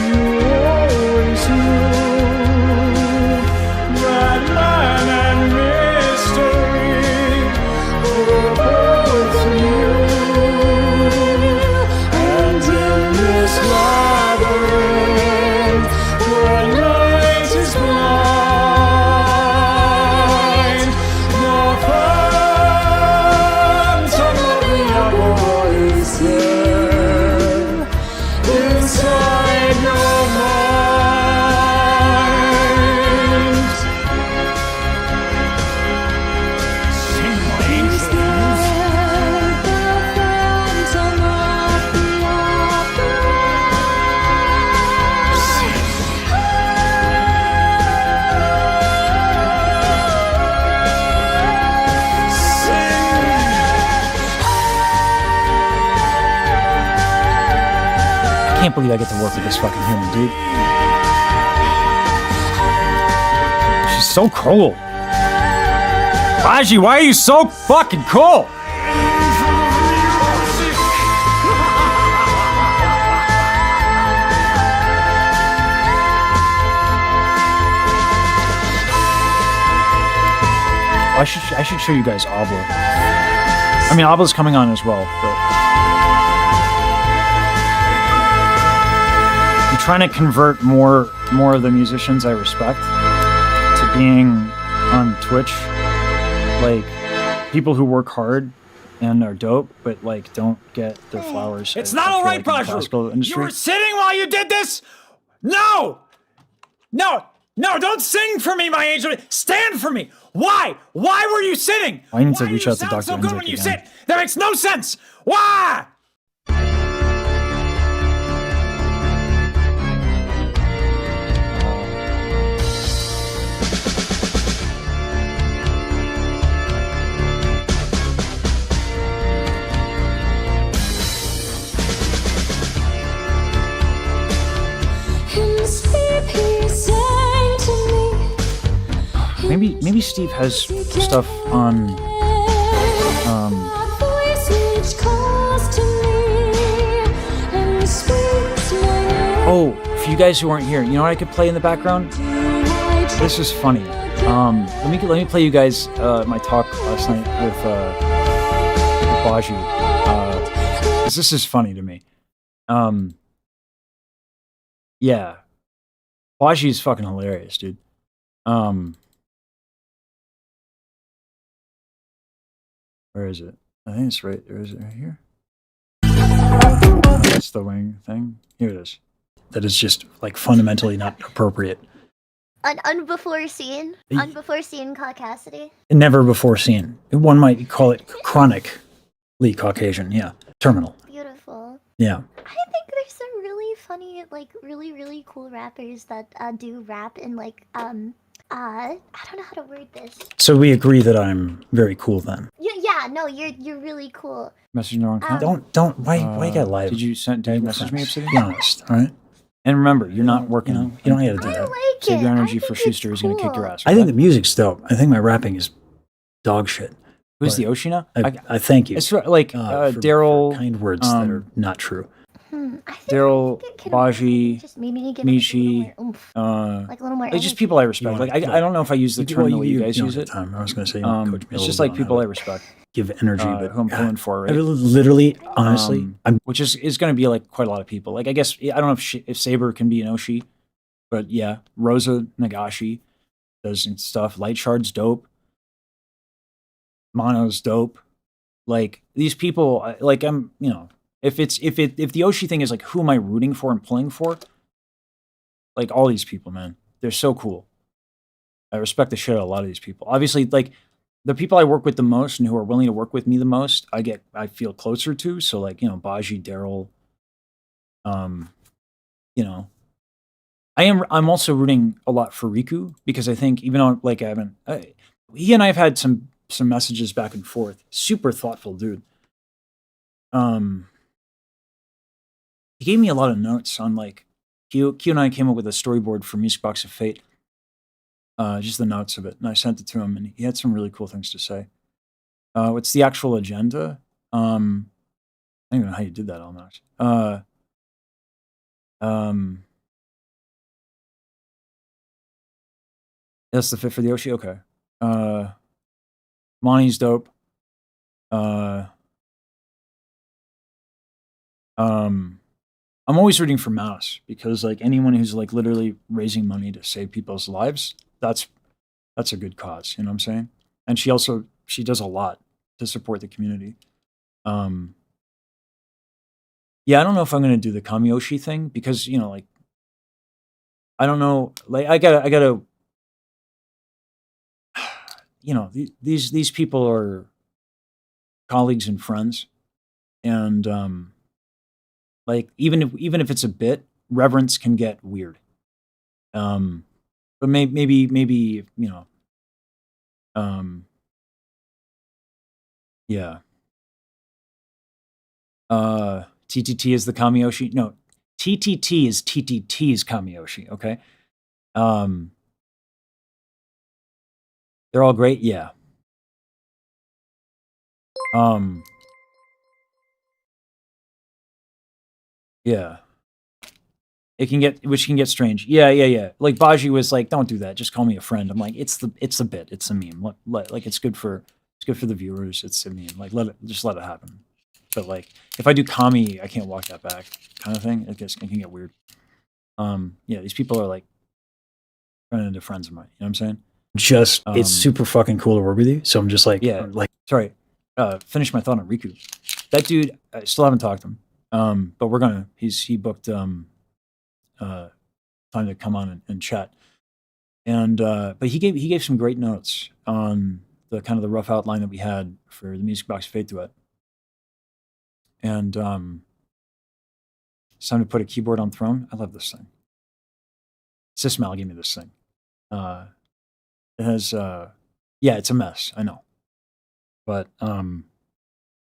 you always knew that man and mystery were both you. And in this labyrinth, where night is blind, the phantom of the hour is there inside your mind. Sing my angels. I can't believe I get to work with this fucking human, dude. She's so cool. Baji, why are you so fucking cool? I should show you guys Obla. I mean, Obla's coming on as well, but I'm trying to convert more of the musicians I respect to being on Twitch, like people who work hard and are dope, but like don't get their flowers. It's I not feel all right, like, in the Baji. classical You industry. were sitting while you did this? No! No! No, don't sing for me, my angel. Stand for me. Why? Why were you sitting? I need to Why reach do you out to sound Dr. so good Enzik when you again. sit? That makes no sense. Why? In sleep he sang to me. Maybe Steve has stuff on. That voice which calls to me and speaks my name. Oh, for you guys who weren't here, you know what I could play in the background? This is funny. Let me play you guys my talk last night with Baji. 'Cause this is funny to me. Yeah, Baji is fucking hilarious, dude. Where is it? I think it's right. Or is it right here? That's the wing thing. Here it is. That is just like fundamentally not appropriate. On before seen? On before seen caucasity? Never before seen. One might call it chronically Caucasian. Yeah, terminal. Beautiful. Yeah. I think there's some really funny, like, really cool rappers that do rap in, like, I don't know how to word this. So we agree that I'm very cool then. Yeah, no, you're really cool. Message in the wrong account. Don't. Why you gotta lie? Did you message me, Obsidian? Be honest, all right? And remember, you're not working. You don't have to do I that. like Save it. your energy I for think Schuster. it's He's gonna kick your cool. ass. I think the music's dope. I think my rapping is dog shit. Who's but the Oshina? I thank you. It's like for Daryl, kind words that are not true. I think Daryl, it could Baji, just maybe give it, like, a little Michi, more oomph, like a little more like just energy. people I respect. You Like want- I don't know if I use the term the way you guys don't use have it. time. I was going to say, you know, coach me a It's little just bit like on people how I to respect, give energy, but who I'm pulling for, I right? literally, honestly, I'm Which is going to be like quite a lot of people. Like I guess I don't know if Saber can be an Oshi, but yeah, Rosa Nagashi does stuff. Light Shard's dope. Mono's dope. Like these people, like I'm, if the Oshi thing is like who am I rooting for and pulling for? Like all these people, man, they're so cool. I respect the shit out of a lot of these people. Obviously, like the people I work with the most and who are willing to work with me the most, I feel closer to. So like Baji, Daryl, um, you know, I'm also rooting a lot for Riku because I think even though like he and I have had some messages back and forth. Super thoughtful dude. He gave me a lot of notes on like Q and I came up with a storyboard for Music Box of Fate. Just the notes of it, and I sent it to him, and he had some really cool things to say. What's the actual agenda? I don't even know how you did that almost. That's the fit for the Oshi? Okay. Monty's dope. I'm always rooting for Mouse because like anyone who's like literally raising money to save people's lives, that's a good cause, you know what I'm saying? And she does a lot to support the community. Yeah, I don't know if I'm gonna do the Kamiyoshi thing because, like I don't know, like I gotta these people are colleagues and friends, and like even if it's a bit, reverence can get weird. But maybe yeah. TTT is the Kamiyoshi. No, TTT is TTT's Kamiyoshi. Okay. They're all great. Yeah. Yeah. Which can get strange. Yeah. Like Baji was like, "Don't do that. Just call me a friend." I'm like, "It's a bit. It's a meme. Like it's good for the viewers. It's a meme. Like let it happen." But like if I do Kami, I can't walk that back, kind of thing. It can get weird. Yeah, these people are like running into friends of mine. You know what I'm saying? Just it's super fucking cool to work with you. So I'm just like, yeah. Sorry, finish my thought on Riku. That dude, I still haven't talked to him. But we're gonna. He booked time to come on and chat. And but he gave some great notes on the kind of the rough outline that we had for the Music Box Fate duet. And it's time to put a keyboard on throne. I love this thing. Sysmal gave me this thing. It has yeah, it's a mess, I know. But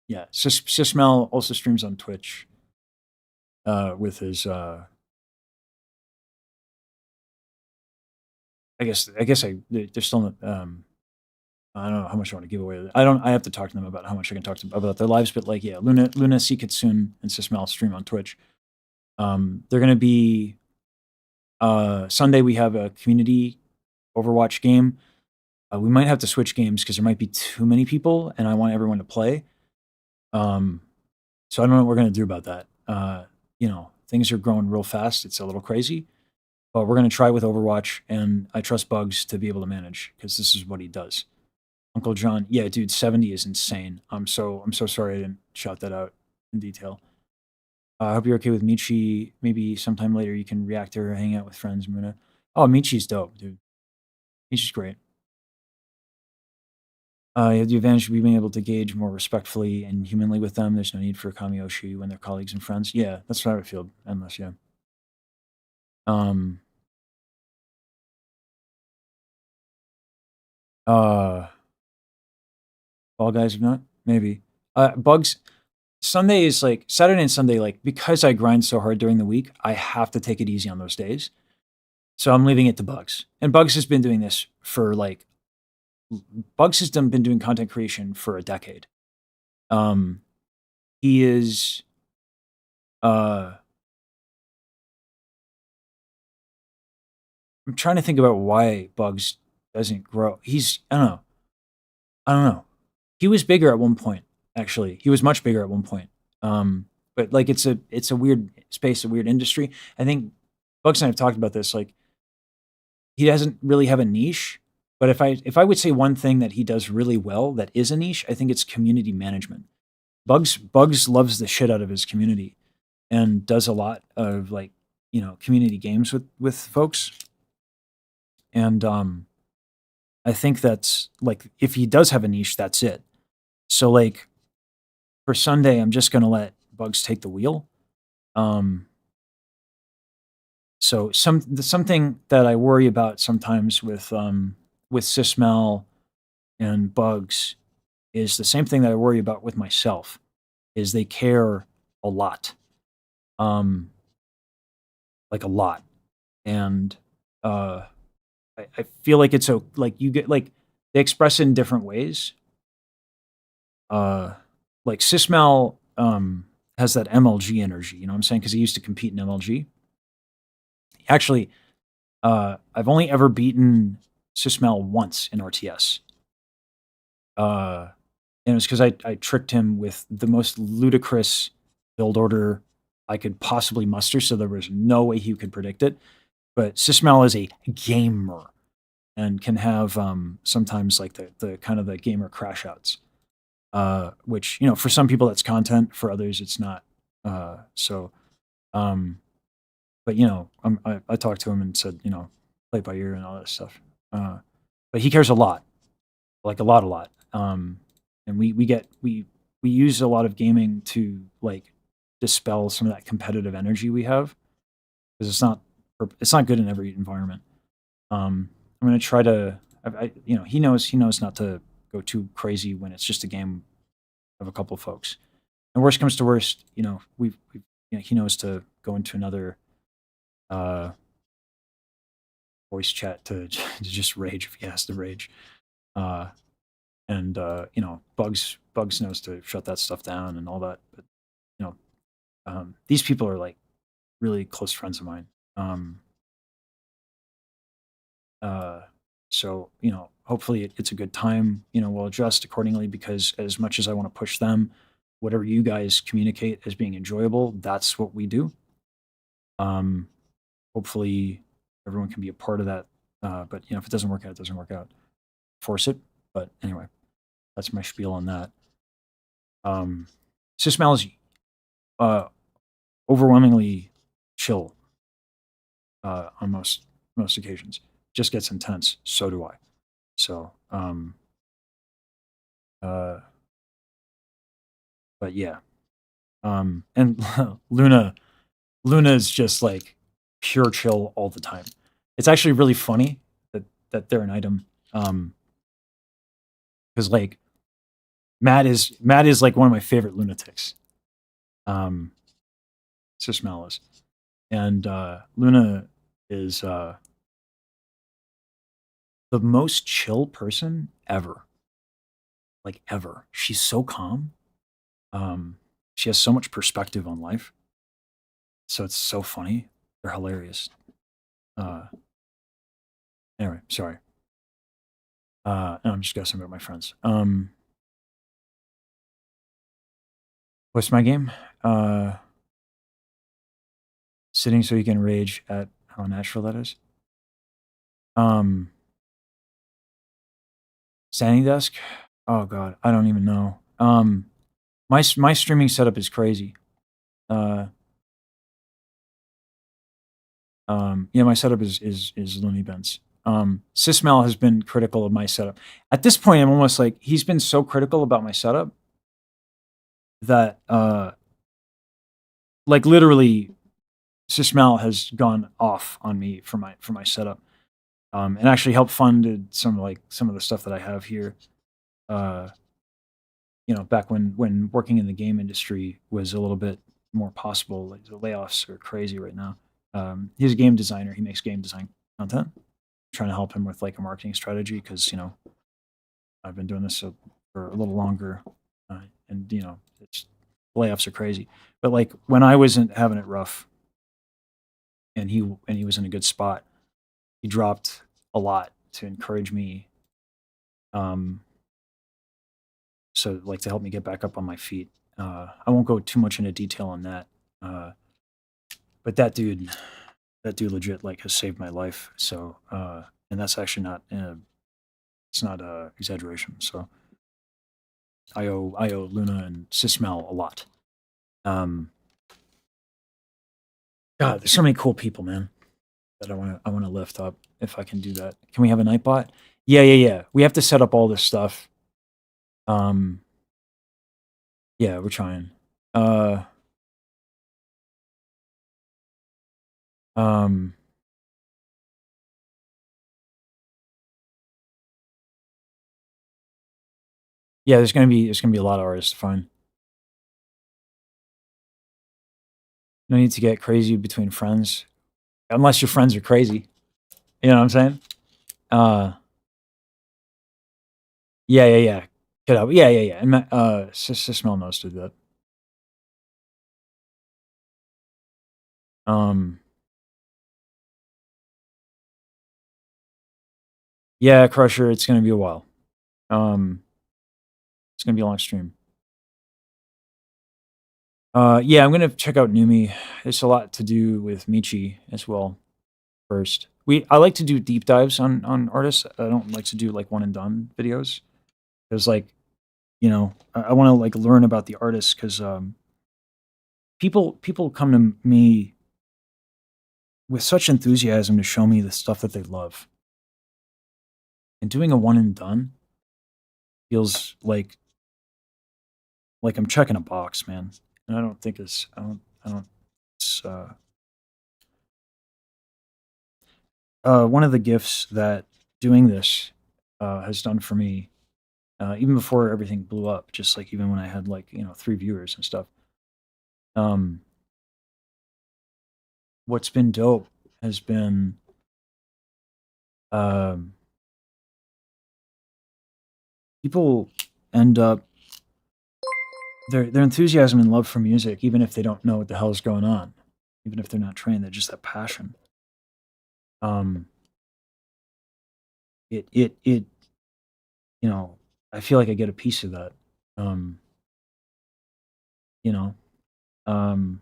yeah, Sysmal also streams on Twitch with his I guess they're still I don't know how much I want to give away. I have to talk to them about how much I can talk to them about their lives, but like yeah, Luna Sikitsune and Sysmal stream on Twitch. They're gonna be Sunday we have a community Overwatch game. We might have to switch games because there might be too many people, and I want everyone to play. So I don't know what we're gonna do about that. Things are growing real fast. It's a little crazy, but we're gonna try with Overwatch, and I trust Bugs to be able to manage because this is what he does. Uncle John, yeah, dude, 70 is insane. I'm so sorry I didn't shout that out in detail. I hope you're okay with Michi. Maybe sometime later you can react to her, hang out with friends, Muna. Oh, Michi's dope, dude. Michi's great. You have the advantage of being able to gauge more respectfully and humanly with them. There's no need for Kamiyoshi when they're colleagues and friends. Yeah, that's what I would feel. Endless, yeah. All guys have not? Maybe. Bugs, Sunday is like, Saturday and Sunday, like, because I grind so hard during the week, I have to take it easy on those days. So I'm leaving it to Bugs. And Bugs has been doing this for like, Bugs has been doing content creation for a decade. He is, I'm trying to think about why Bugs doesn't grow. I don't know. He was bigger at one point, actually. He was much bigger at one point. But like it's a weird space, a weird industry. I think Bugs and I have talked about this. Like he doesn't really have a niche. But if I would say one thing that he does really well that is a niche, I think it's community management. Bugs loves the shit out of his community and does a lot of like, community games with folks. And I think that's like, if he does have a niche, that's it. So like for Sunday, I'm just gonna let Bugs take the wheel. So something that I worry about sometimes with Sysmel and Bugs is the same thing that I worry about with myself, is they care a lot. Like a lot. And I feel like it's like you get like they express it in different ways. Like Sysmel has that MLG energy, you know what I'm saying? Because he used to compete in MLG. Actually, I've only ever beaten Sysmel once in RTS. And it was because I tricked him with the most ludicrous build order I could possibly muster, so there was no way he could predict it. But Sysmel is a gamer and can have sometimes like the kind of the gamer crash outs, which for some people that's content, for others it's not. But I talked to him and said play it by ear and all that stuff. But he cares a lot, like a lot. And we use a lot of gaming to like dispel some of that competitive energy we have, because it's not good in every environment. I'm gonna try to. He knows not to go too crazy when it's just a game of a couple of folks. And worst comes to worst, he knows to go into another voice chat to just rage if he has to rage. And Bugs knows to shut that stuff down and all that. But these people are like really close friends of mine. So hopefully it's a good time. We'll adjust accordingly, because as much as I want to push them, whatever you guys communicate as being enjoyable, that's what we do. Hopefully everyone can be a part of that. But if it doesn't work out, it doesn't work out. Force it. But anyway, that's my spiel on that. Sysmel is overwhelmingly chill on most occasions. Just gets intense. So do I. So, but yeah. And Luna is just like pure chill all the time. It's actually really funny that they're an item. Because like Matt is like one of my favorite lunatics. Sysmel is. And Luna is the most chill person ever. Like ever. She's so calm. She has so much perspective on life. So it's so funny. They're hilarious. Anyway, sorry. No, I'm just guessing about my friends. What's my game? Sitting so you can rage at how natural that is. Standing desk? Oh god, I don't even know. My streaming setup is crazy. My setup is loony bins. Sysmel has been critical of my setup. At this point, I'm almost like, he's been so critical about my setup that like literally Sysmel has gone off on me for my setup. And actually helped funded some of the stuff that I have here. Back when working in the game industry was a little bit more possible. Like the layoffs are crazy right now. He's a game designer. He makes game design content. I'm trying to help him with like a marketing strategy, because I've been doing this for a little longer, and layoffs are crazy. But like when I wasn't having it rough, and he was in a good spot, he dropped a lot to encourage me. So like to help me get back up on my feet. I won't go too much into detail on that. But that dude legit like has saved my life. So, and that's actually not in It's not exaggeration. So I owe Luna and Sismel a lot. God, there's so many cool people, man, that I wanna lift up if I can do that. Can we have a Nightbot? Yeah. We have to set up all this stuff. Um, yeah, we're trying. Um, yeah, there's gonna be a lot of artists to find. No need to get crazy between friends, unless your friends are crazy. You know what I'm saying? Uh, yeah. Could help. Yeah. And Sismel knows to do that. Yeah, Crusher, it's gonna be a while. It's gonna be a long stream. Yeah, I'm gonna check out Numi. There's a lot to do with Michi as well. First, I like to do deep dives on artists. I don't like to do like one and done videos because like I want to like learn about the artists because people come to me with such enthusiasm to show me the stuff that they love, and doing a one and done feels like I'm checking a box, man. And I don't think it's I don't it's one of the gifts that doing this has done for me, even before everything blew up, just like even when I had like 3 viewers and stuff. Um, what's been dope has been um, people end up their enthusiasm and love for music, even if they don't know what the hell is going on, even if they're not trained, they're just that passion. Um, it I feel like I get a piece of that. Um, you know, um,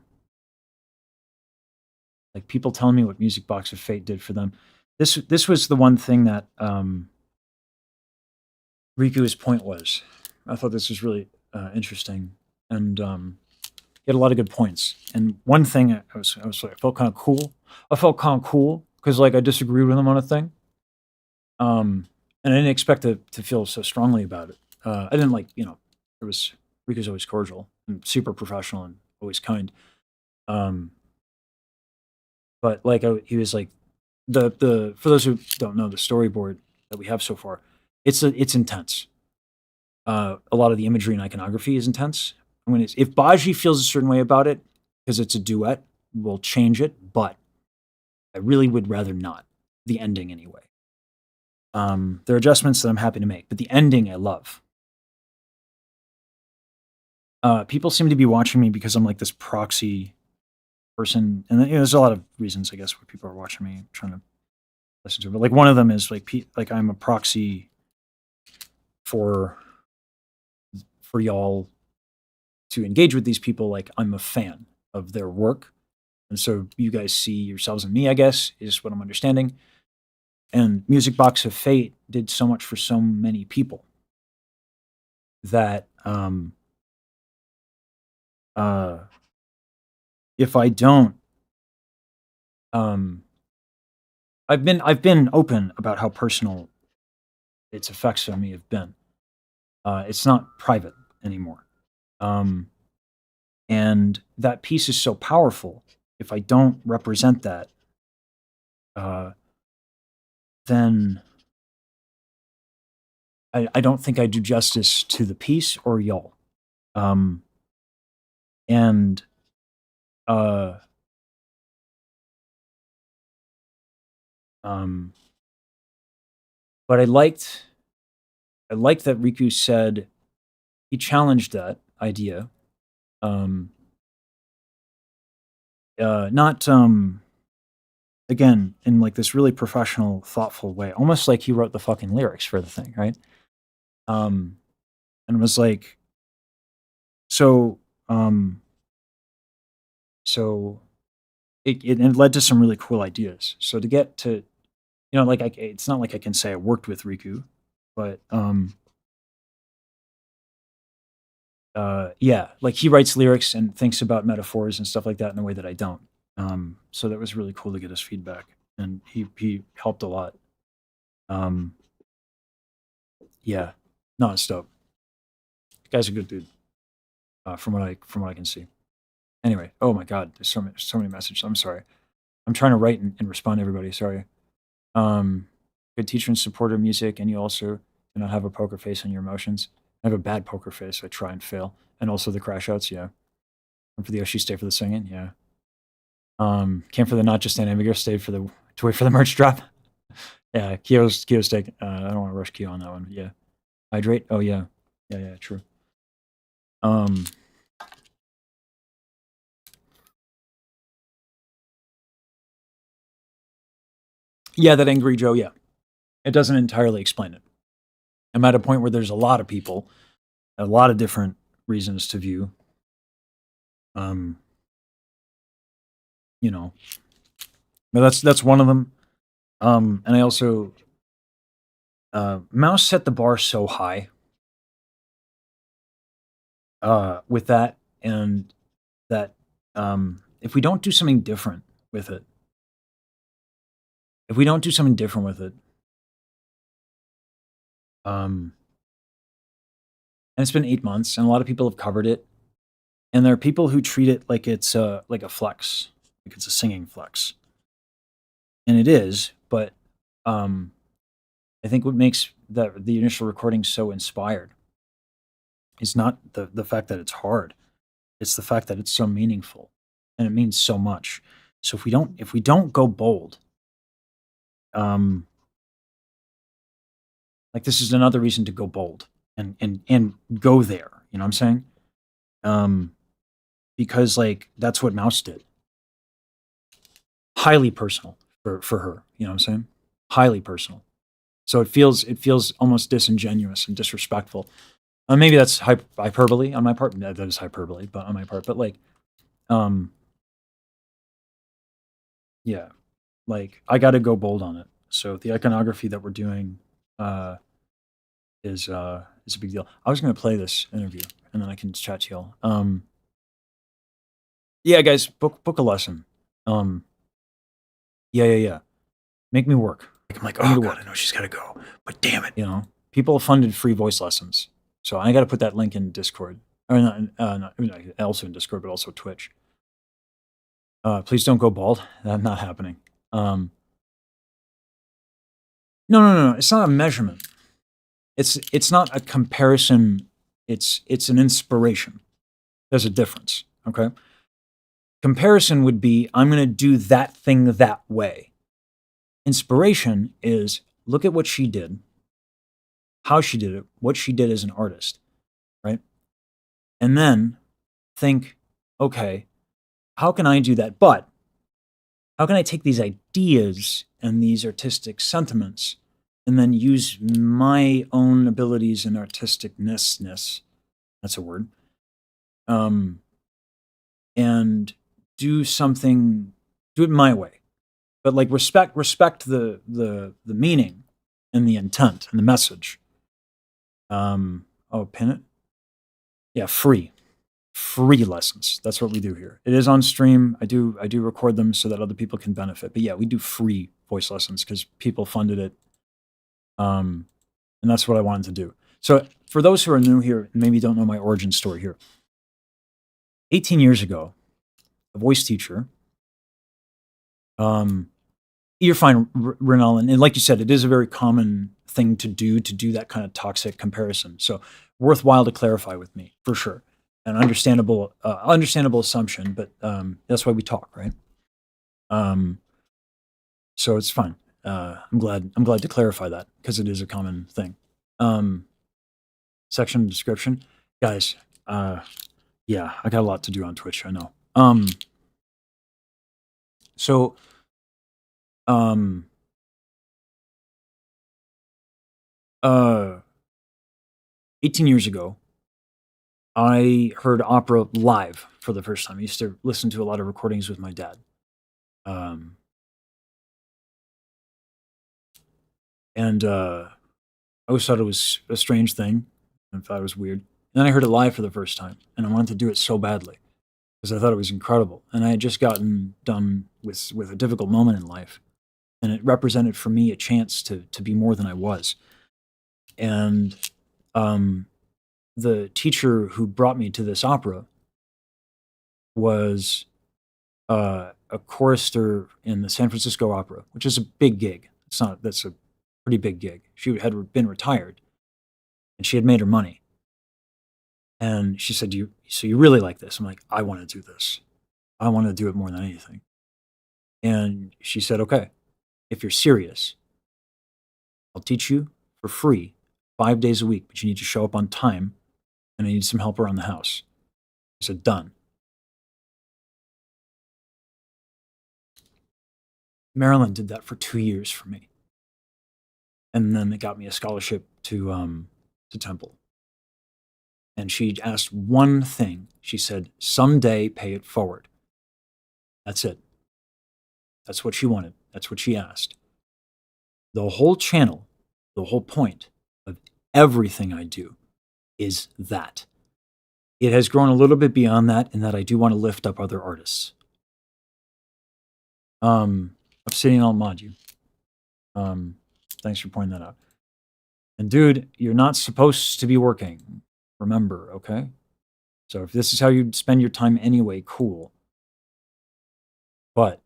like people telling me what Music Box of Fate did for them. This was the one thing that Riku's point was. I thought this was really interesting, and he had a lot of good points. And one thing I felt kind of cool. I felt kind of cool because like I disagreed with him on a thing, and I didn't expect to feel so strongly about it. I didn't like it was Riku's always cordial and super professional and always kind. Um, but like he was like the for those who don't know the storyboard that we have so far, it's intense. A lot of the imagery and iconography is intense. If Baji feels a certain way about it because it's a duet, we'll change it. But I really would rather not. The ending anyway. There are adjustments that I'm happy to make, but the ending I love. People seem to be watching me because I'm like this proxy person, and there's a lot of reasons I guess why people are watching me, trying to listen to it. But like one of them is like I'm a proxy for y'all to engage with these people. Like I'm a fan of their work, and so you guys see yourselves in me, I guess, is what I'm understanding. And Music Box of Fate did so much for so many people that if I don't, I've been open about how personal its effects on me have been. It's not private anymore, and that piece is so powerful. If I don't represent that, then I don't think I do justice to the piece or y'all. And uh, but I liked that Riku said he challenged that idea. Not again in like this really professional, thoughtful way, almost like he wrote the fucking lyrics for the thing, right? And was like, so so it led to some really cool ideas. So to get to like it's not like I can say I worked with Riku, But yeah, like he writes lyrics and thinks about metaphors and stuff like that in a way that I don't. So that was really cool to get his feedback, and he helped a lot. Yeah, no, it's dope. The guy's a good dude, from what I can see. Anyway, oh my god, there's so many messages. I'm sorry. I'm trying to write and respond to everybody. Sorry. Um, Good teacher and supporter of music, and you also do not have a poker face on your emotions. I have a bad poker face. I try and fail, and also the crash outs. Yeah, and for the Yoshi, stay for the singing. Yeah. Came for the not just ambiguous, stayed for the to wait for the merch drop. Yeah, Kyo's taking. I don't want to rush Kyo on that one. Yeah, hydrate. Oh yeah, yeah, true. Um, yeah, that angry Joe. Yeah, it doesn't entirely explain it. I'm at a point where there's a lot of people, a lot of different reasons to view. You know, but that's one of them. And I also Mouse set the bar so high with that, and that if we don't do something different with it, if we don't do something different with it, and it's been 8 months, and a lot of people have covered it, and there are people who treat it like it's like a flex, like it's a singing flex, and it is. But I think what makes the initial recording so inspired is not the fact that it's hard; it's the fact that it's so meaningful, and it means so much. So if we don't go bold, um, like this is another reason to go bold and go there. You know what I'm saying? Because like that's what Mouse did. Highly personal for her. You know what I'm saying? Highly personal. So it feels almost disingenuous and disrespectful. Maybe that's hyperbole on my part. That is hyperbole, but on my part. But like, um, yeah, like I got to go bold on it. So the iconography that we're doing is a big deal. I was going to play this interview and then I can chat to y'all. Yeah, guys, book a lesson. Yeah. Make me work. Like, I'm like, oh god, I know she's got to go, but damn it, you know. People have funded free voice lessons, so I got to put that link in Discord, or not also in Discord, but also Twitch. Please don't go bald. That's not happening. No. It's not a measurement. It's not a comparison. It's an inspiration. There's a difference. Okay. Comparison would be I'm going to do that thing that way. Inspiration is look at what she did, how she did it, what she did as an artist, right? And then think, okay, how can I do that? But how can I take these ideas and these artistic sentiments and then use my own abilities and artisticness, that's a word, and do it my way. But like respect the meaning and the intent and the message. Pin it. Yeah, free lessons. That's what we do here. It is on stream. I do record them so that other people can benefit. But yeah, we do free voice lessons because people funded it. And that's what I wanted to do. So for those who are new here, and maybe don't know my origin story here. 18 years ago, a voice teacher, you're fine, Renal, and like you said, it is a very common thing to do that kind of toxic comparison. So worthwhile to clarify with me for sure. An understandable assumption, but that's why we talk, right? So it's fine. I'm glad to clarify that because it is a common thing. Section description, guys. Yeah, I got a lot to do on Twitch. I know. 18 years ago, I heard opera live for the first time. I used to listen to a lot of recordings with my dad. And I always thought it was a strange thing and thought it was weird. And then I heard it live for the first time, and I wanted to do it so badly because I thought it was incredible. And I had just gotten done with a difficult moment in life, and it represented for me a chance to be more than I was. And the teacher who brought me to this opera was a chorister in the San Francisco Opera, which is a big gig. That's a pretty big gig. She had been retired, and she had made her money. And she said, so you really like this?" I'm like, "I want to do this. I want to do it more than anything." And she said, "Okay, if you're serious, I'll teach you for free 5 days a week, but you need to show up on time, and I need some help around the house." I said, "Done." Marilyn did that for 2 years for me. And then it got me a scholarship to Temple. And she asked one thing. She said, "Someday pay it forward." That's it. That's what she wanted. That's what she asked. The whole channel, the whole point of everything I do is that. It has grown a little bit beyond that in that I do want to lift up other artists. Obsidian, I'll mod you. Thanks for pointing that out. And dude, you're not supposed to be working. Remember, okay? So if this is how you spend your time anyway, cool. But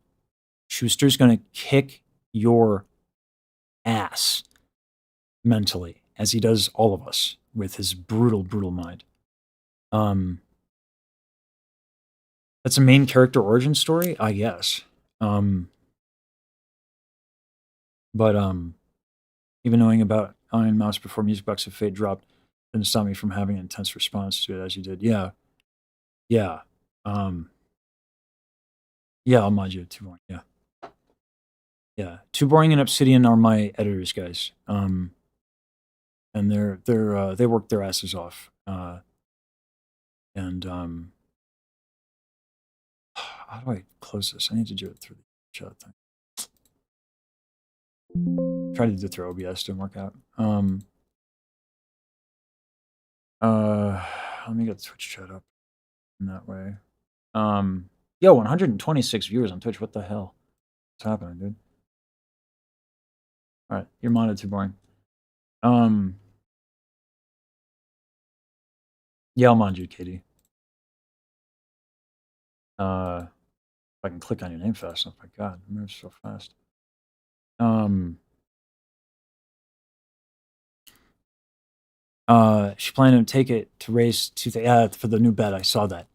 Schuster's going to kick your ass mentally, as he does all of us with his brutal, brutal mind. That's a main character origin story, I guess. But even knowing about Iron Mouse before Music Box of Fate dropped didn't stop me from having an intense response to it as you did. Yeah. Yeah. Yeah, I'll mod you. Too Boring. Yeah. Yeah. Too Boring and Obsidian are my editors, guys. And they work their asses off. And how do I close this? I need to do it through the chat thing. Tried to do it through OBS, didn't work out. Let me get the Twitch chat up in that way. Yo, 126 viewers on Twitch. What the hell? What's happening, dude? All right, you're modded. Too Boring. Yeah, I'll mod you, Katie. If I can click on your name fast enough. My God, it moves so fast. She planned to take it to raise for the new bed. I saw that.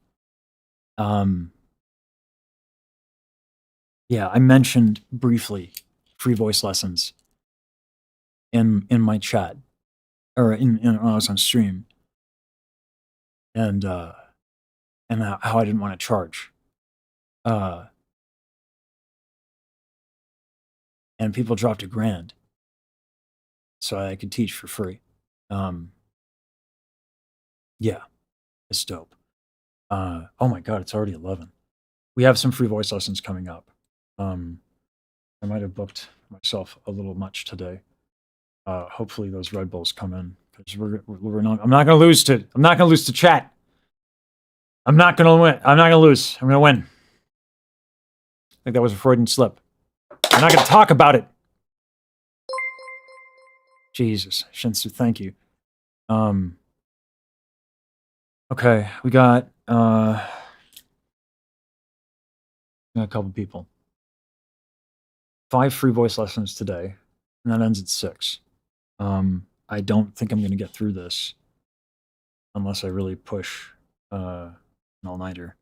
Yeah, I mentioned briefly free voice lessons in my chat, or in when I was on stream, and how I didn't want to charge. And people dropped $1,000 so I could teach for free. Yeah, it's dope. Oh my God, it's already 11. We have some free voice lessons coming up. I might have booked myself a little much today. Hopefully those Red Bulls come in because we're not. I'm not gonna lose to chat. I'm not gonna win. I'm not gonna lose. I'm gonna win. I think that was a Freudian slip. I'm not gonna talk about it. Jesus, Shinsu, thank you. Okay, we got a couple people. 5 free voice lessons today, and that ends at 6. I don't think I'm going to get through this unless I really push an all-nighter,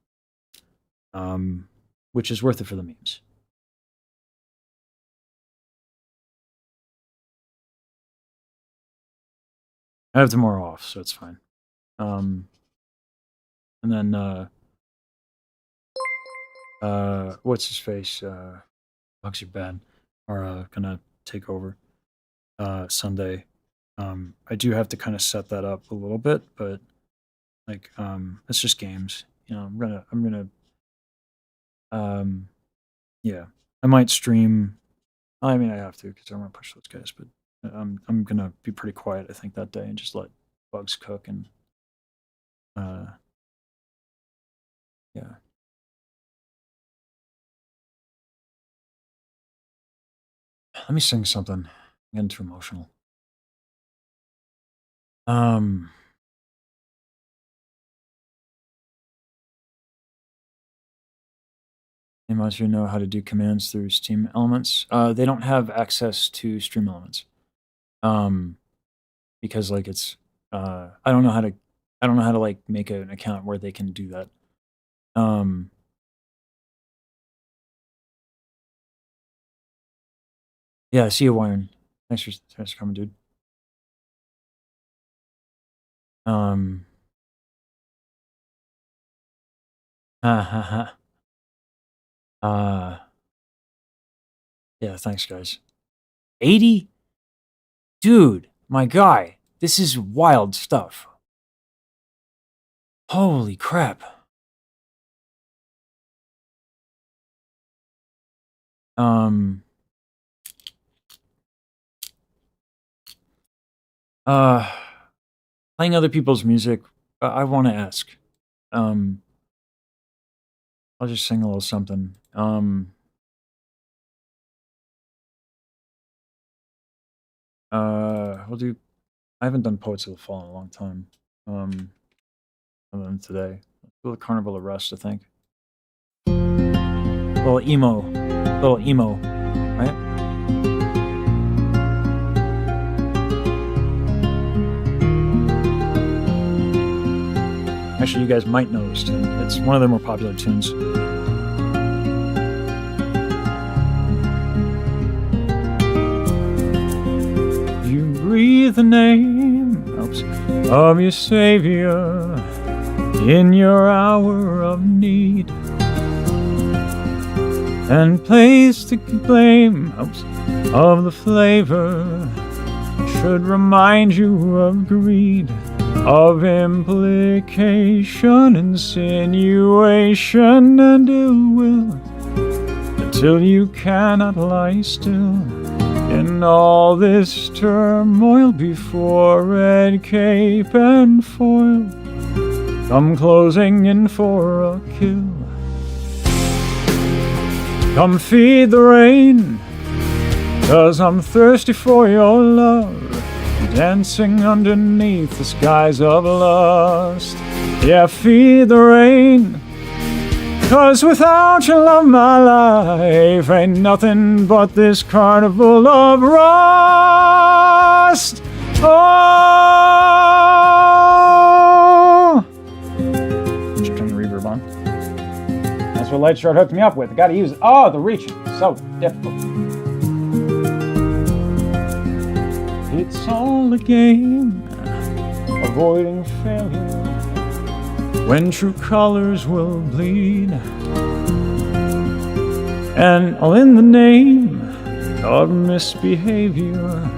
which is worth it for the memes. I have tomorrow off, so it's fine. And then what's his face? Bugs Are Bad are gonna take over Sunday. I do have to kind of set that up a little bit, but like it's just games. You know, I'm gonna yeah. I might stream. I mean, I have to because I want to push those guys, but I'm gonna be pretty quiet, I think, that day and just let bugs cook and yeah. Let me sing something. I'm getting too emotional. They must know how to do commands through Steam Elements. They don't have access to Stream Elements. Because like it's I don't know how to like make an account where they can do that. Yeah, I see you, Wyron. Thanks for coming, dude. Yeah, thanks, guys. 80? Dude, my guy, this is wild stuff. Holy crap. Playing other people's music, I want to ask. I'll just sing a little something. We'll do. I haven't done Poets of the Fall in a long time. Other than today. Let's do the Carnival of Rust, I think. Little emo, right? Actually, you guys might know this tune. It's one of their more popular tunes. You breathe the name of your Savior in your hour of need, and place the blame of the flavor should remind you of greed, of implication, insinuation, and ill will, until you cannot lie still in all this turmoil before red cape and foil come closing in for a kill. Come feed the rain, 'cause I'm thirsty for your love, dancing underneath the skies of lust. Yeah, feed the rain, 'cause without your love my life ain't nothing but this carnival of rust. Oh! Just turn the reverb on. That's what Lightshard hooked me up with. I gotta use it. Oh, the reaching. So difficult. It's all a game, avoiding failure, when true colors will bleed, and all in the name of misbehavior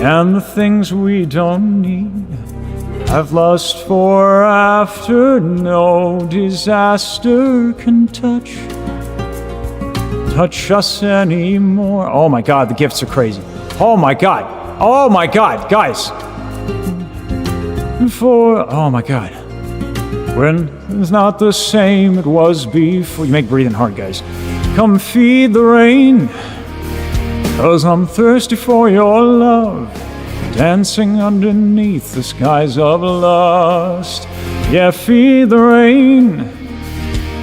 and the things we don't need. Have lust for after no disaster can touch us anymore. Oh my God, the gifts are crazy. Oh my God, guys. Oh my God. When it's not the same it was before. You make breathing hard, guys. Come feed the rain, 'cause I'm thirsty for your love, dancing underneath the skies of lust. Yeah, feed the rain,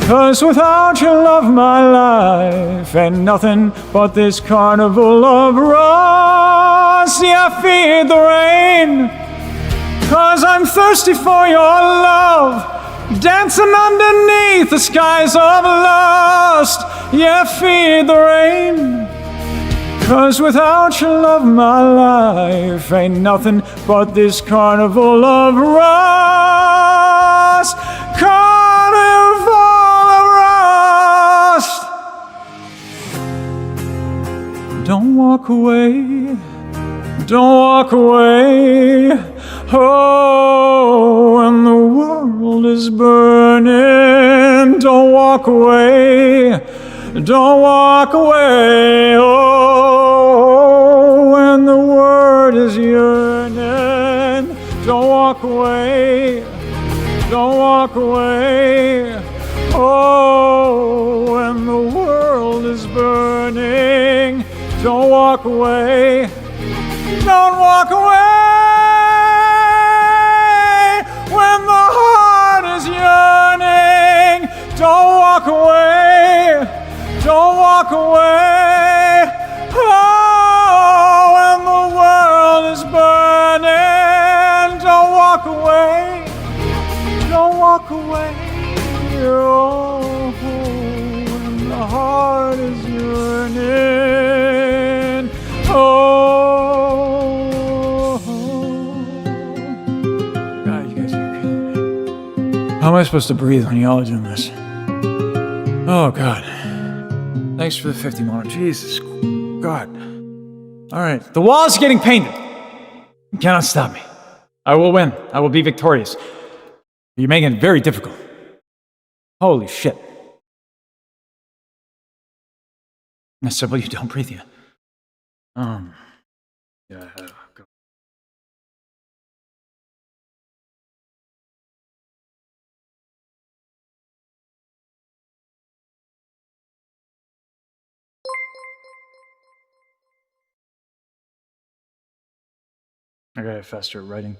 'cause without your love my life ain't nothing but this carnival of rust. Yeah, feed the rain, 'cause I'm thirsty for your love, dancing underneath the skies of lust. Yeah, feed the rain, 'cause without your love my life ain't nothing but this carnival of rust. Carnival of rust. Don't walk away, don't walk away. Oh, when the world is burning, don't walk away, don't walk away. Oh, when the world heart is yearning. Don't walk away. Don't walk away. Oh, when the world is burning. Don't walk away. Don't walk away. When the heart is yearning. Don't walk away. Don't walk away. Oh, when the world is burning. Don't walk away. Don't walk away. Oh, when the heart is yearning. Oh, God, you guys are killing me. How am I supposed to breathe when y'all are doing this? Oh, God. Thanks for the 50 mono. Jesus, God. All right, the wall is getting painted. You cannot stop me. I will win. I will be victorious. You're making it very difficult. Holy shit. I said, well, you don't breathe yet. Yeah, go. I gotta faster writing.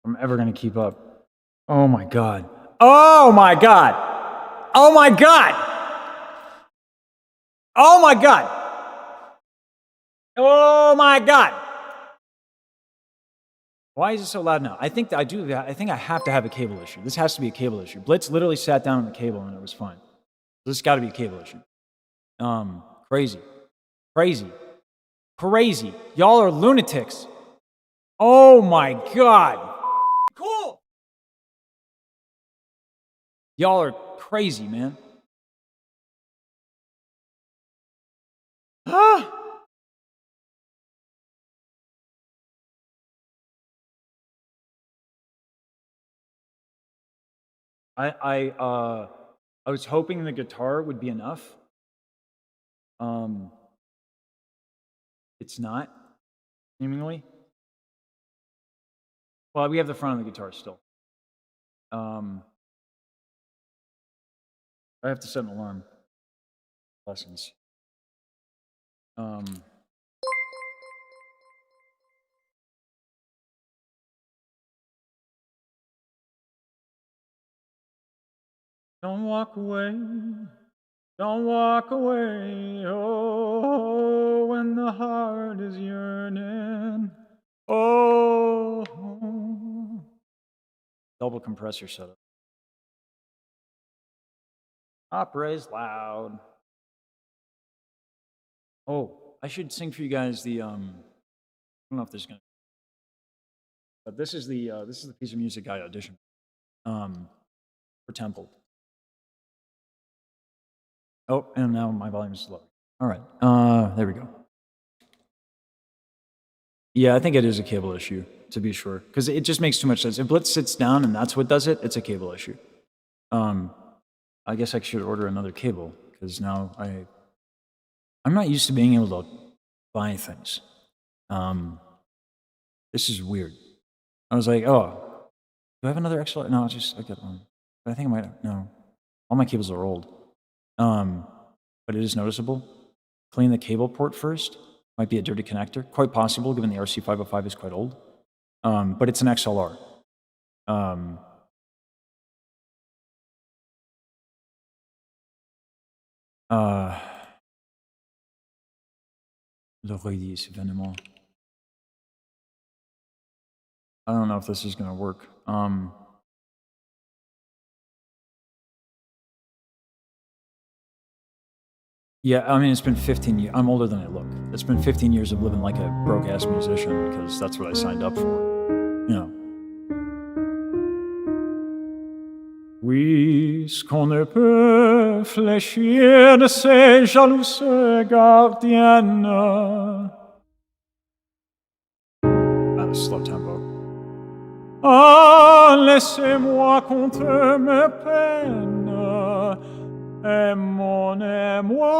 I'm ever gonna keep up. Oh my God. Oh my God. Oh my God. Oh my God. Oh my God. Why is it so loud now? I think I have to have a cable issue. This has to be a cable issue. Blitz literally sat down on the cable and it was fine. This has got to be a cable issue. Crazy. Crazy. Crazy. Y'all are lunatics. Oh my God. Cool. Y'all are crazy, man. Huh? I was hoping the guitar would be enough. It's not, seemingly. Well, we have the front of the guitar still. I have to set an alarm. Lessons. Don't walk away. Don't walk away. Oh, when the heart is yearning. Oh. Double compressor setup. Opera is loud. Oh, I should sing for you guys the I don't know if there's gonna, but this is the piece of music I auditioned for Temple. Oh, and now my volume is low. All right, there we go. Yeah, I think it is a cable issue, to be sure, because it just makes too much sense. If Blitz sits down and that's what does it, it's a cable issue. I guess I should order another cable, because now I'm not used to being able to buy things. This is weird. I was like, oh, do I have another XLR? No, I got one. But I think I might, no. All my cables are old. But it is noticeable. Clean the cable port first. Might be a dirty connector. Quite possible, given the RC505 is quite old. But it's an XLR. L'oreille, événement. I don't know if this is going to work. Yeah, I mean, it's been 15 years. I'm older than I look. It's been 15 years of living like a broke-ass musician because that's what I signed up for, you know. Oui, ce qu'on ne peut fléchir de ces jalouses gardiennes. Slow tempo. Ah, laissez-moi compter mes peines. Et mon émoi.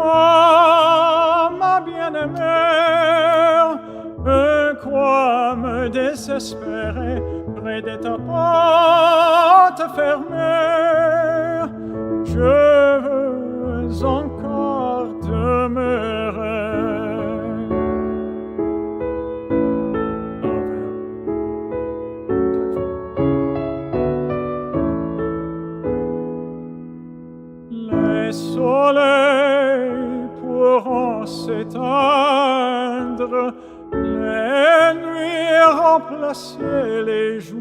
toi, ma bien-aimée, et quoi me désespérer près de ta porte fermée? Je veux encore demeurer. Les soleils pourront s'éteindre, les nuits remplacer les jours,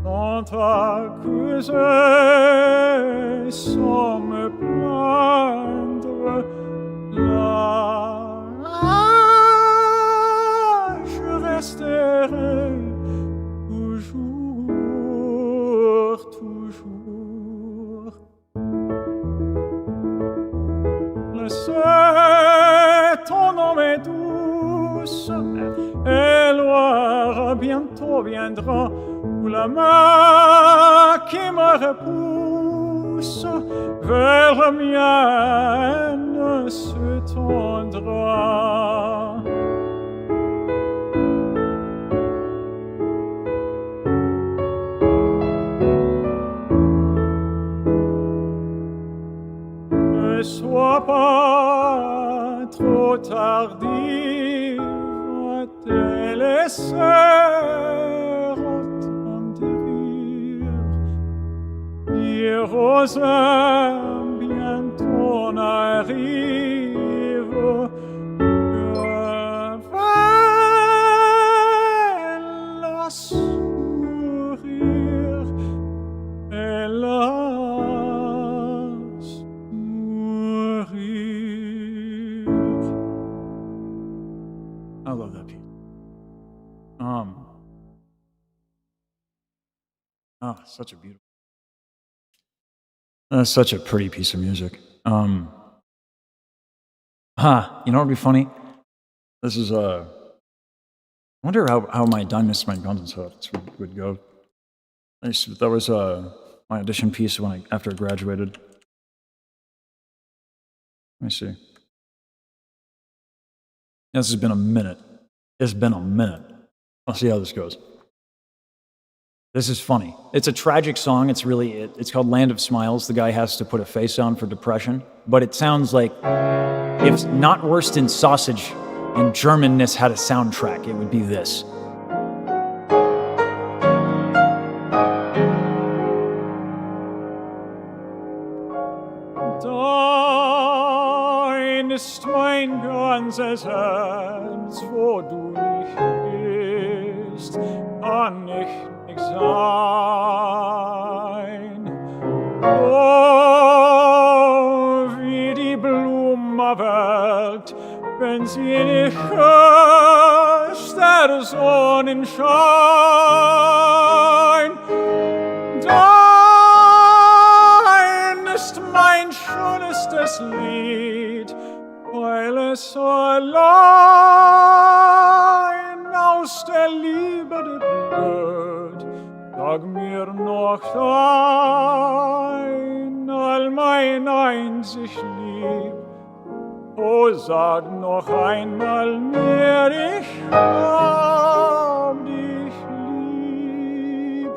sans t'accuser, sans me plaindre. Là, je resterai toujours, toujours. Laissez ton nom est douce, et loire bientôt viendra, où la main qui me repousse vers la mienne se tendra. Ne sois pas trop tardive à te laisser entendrir. Dire aux âmes bientôt on arrive, hélas mourir, hélas mourir. I love that piece. Such a beautiful. That's such a pretty piece of music. You know what would be funny? This is I wonder how my Dynamite My Guns and stuff would go. That was my audition piece after I graduated. Let me see. This has been a minute. It's been a minute. I'll see how this goes. This is funny. It's a tragic song. It's called Land of Smiles. The guy has to put a face on for depression. But it sounds like if Not Worst in Sausage and Germanness had a soundtrack, it would be this. Dein ist mein ganzes Herz, wo du nicht bist, kann ich nicht sein. Oh, wie die Blumenwelt, wenn sie nicht küsst, der Sonnenschein. Dein ist mein schönstes Lied, weil es allein aus der Liebe blüht. Sag mir noch einmal mein einzig Lieb. Oh, sag noch einmal mir, ich hab dich lieb.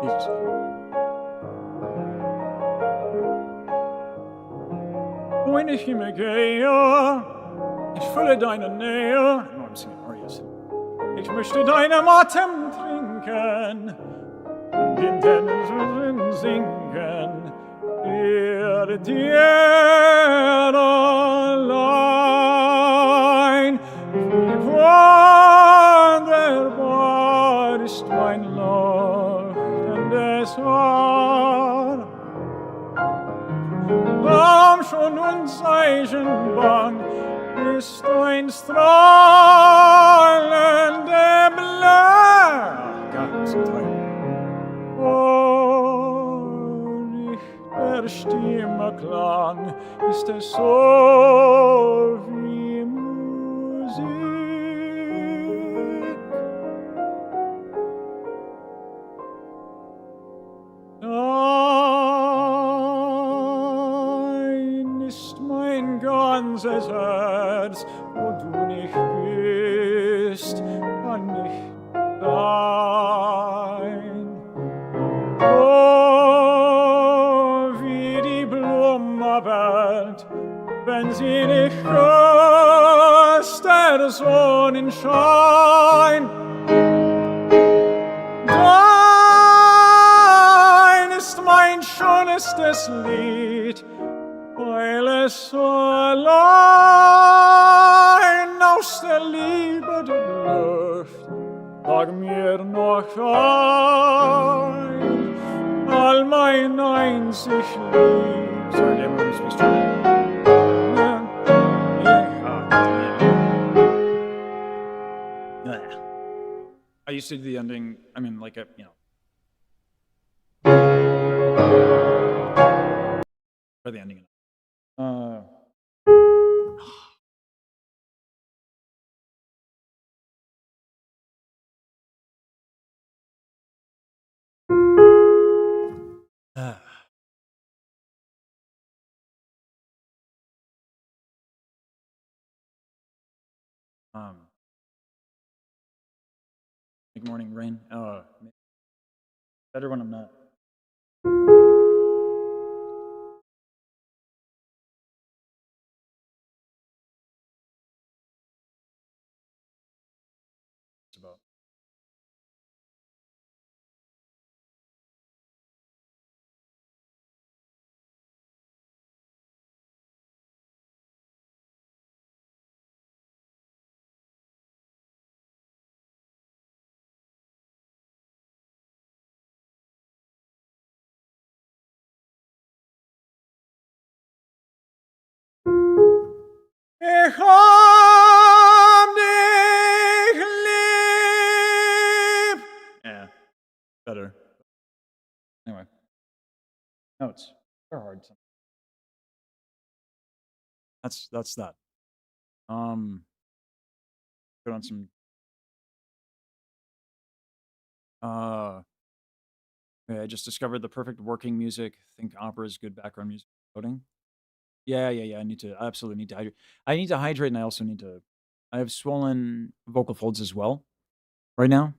Jesus. Wohin ich immer gehe, ich fühle deine Nähe. No, I'm singing arias. Ich möchte deinen Atem trinken, in den singen, dir allein. Wie wunderbar ist mein leuchtendes Haar. Komm schon und sei schon bang, ist ein strahlender Blick. Gott, so toll. Oh, nicht der Stimme Klang, ist es so wie Musik. ganzes Herz, wo du nicht bist, kann nicht sein. Oh, wie die Blumenwelt, wenn sie nicht küsst, der Sonnenschein. Dein ist mein schönstes Lied, weil es so allein aus der Liebe blüht. Sag mir noch ein, all mein einzig Lieb. Sorry, that movie speaks German. I used to do the ending, I mean, like, you know. Or the ending. Like morning rain. Better when I'm not. It's about. Ich hab dich lieb. Yeah, better. Anyway, notes. They're hard. That's that. Put on some. Okay, I just discovered the perfect working music. Think opera is good background music. Coding. Yeah. I absolutely need to hydrate. I need to hydrate, and I also need to. I have swollen vocal folds as well, right now.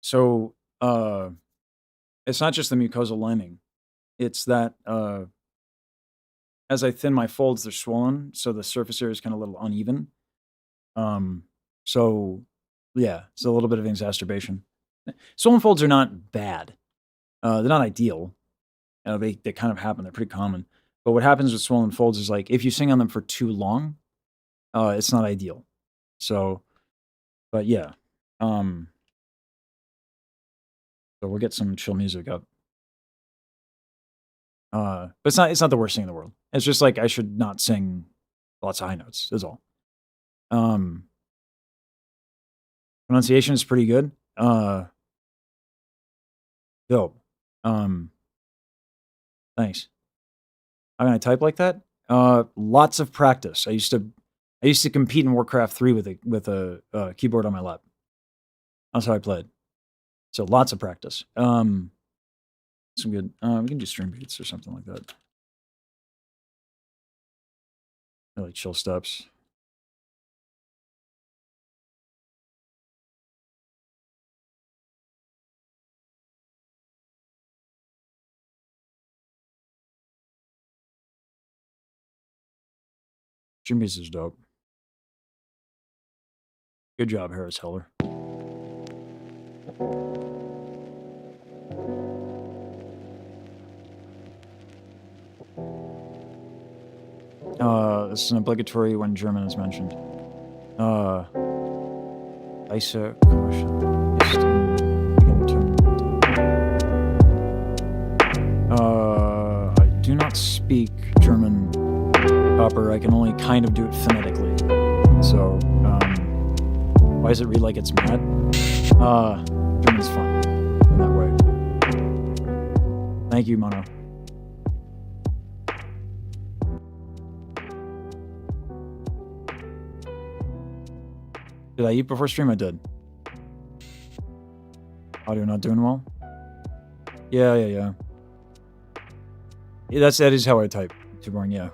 So it's not just the mucosal lining; it's that as I thin my folds, they're swollen, so the surface area is kind of a little uneven. So yeah, it's a little bit of an exacerbation. Swollen folds are not bad. They're not ideal. They kind of happen. They're pretty common. But what happens with swollen folds is like if you sing on them for too long, it's not ideal. So, but yeah. So we'll get some chill music up. But it's not the worst thing in the world. It's just like I should not sing lots of high notes, is all. Pronunciation is pretty good. Dope. Thanks. How can I type like that? Lots of practice. I used to compete in Warcraft 3 with a keyboard on my lap. That's how I played. So lots of practice. Some good. We can do string beats or something like that. Like chill steps. String beats is dope. Good job, Harris Heller. This is an obligatory when German is mentioned. Weiße Komische ist I do not speak German proper. I can only kind of do it phonetically. So, why does it read like it's mad? German's fun in that way. Thank you, Mono. Did I eat before stream? I did. Audio not doing well? Yeah. That is how I type. Too boring, yeah.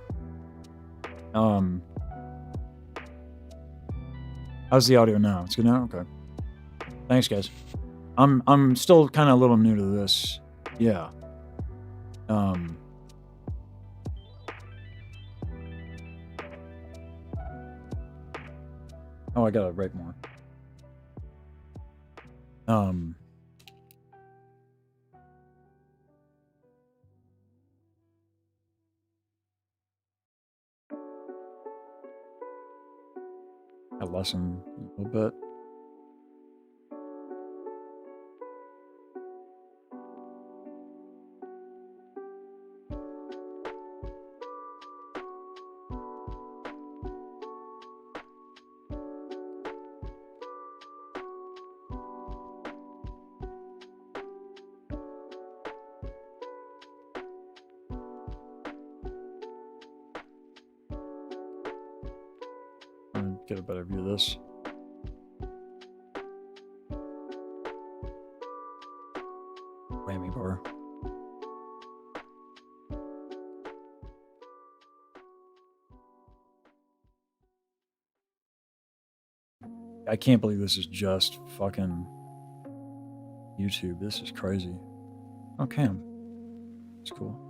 How's the audio now? It's good now? Okay. Thanks, guys. I'm still kind of a little new to this. Yeah. Oh, I gotta write more. A lesson a little bit. Get a better view of this. Whammy bar. I can't believe this is just fucking YouTube. This is crazy. Oh, Cam. It's cool.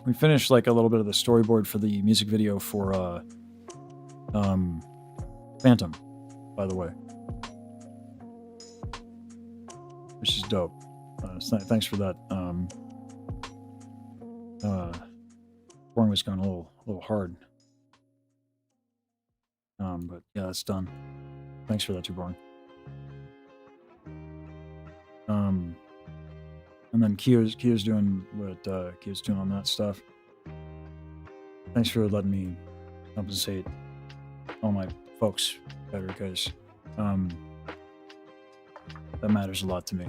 We finished like a little bit of the storyboard for the music video for Phantom, by the way, which is dope. Thanks for that. Boring was going a little hard, but yeah, it's done. Thanks for that, too, Boring. And then Kio's doing what Kio's doing on that stuff. Thanks for letting me compensate all my folks better, guys. That matters a lot to me.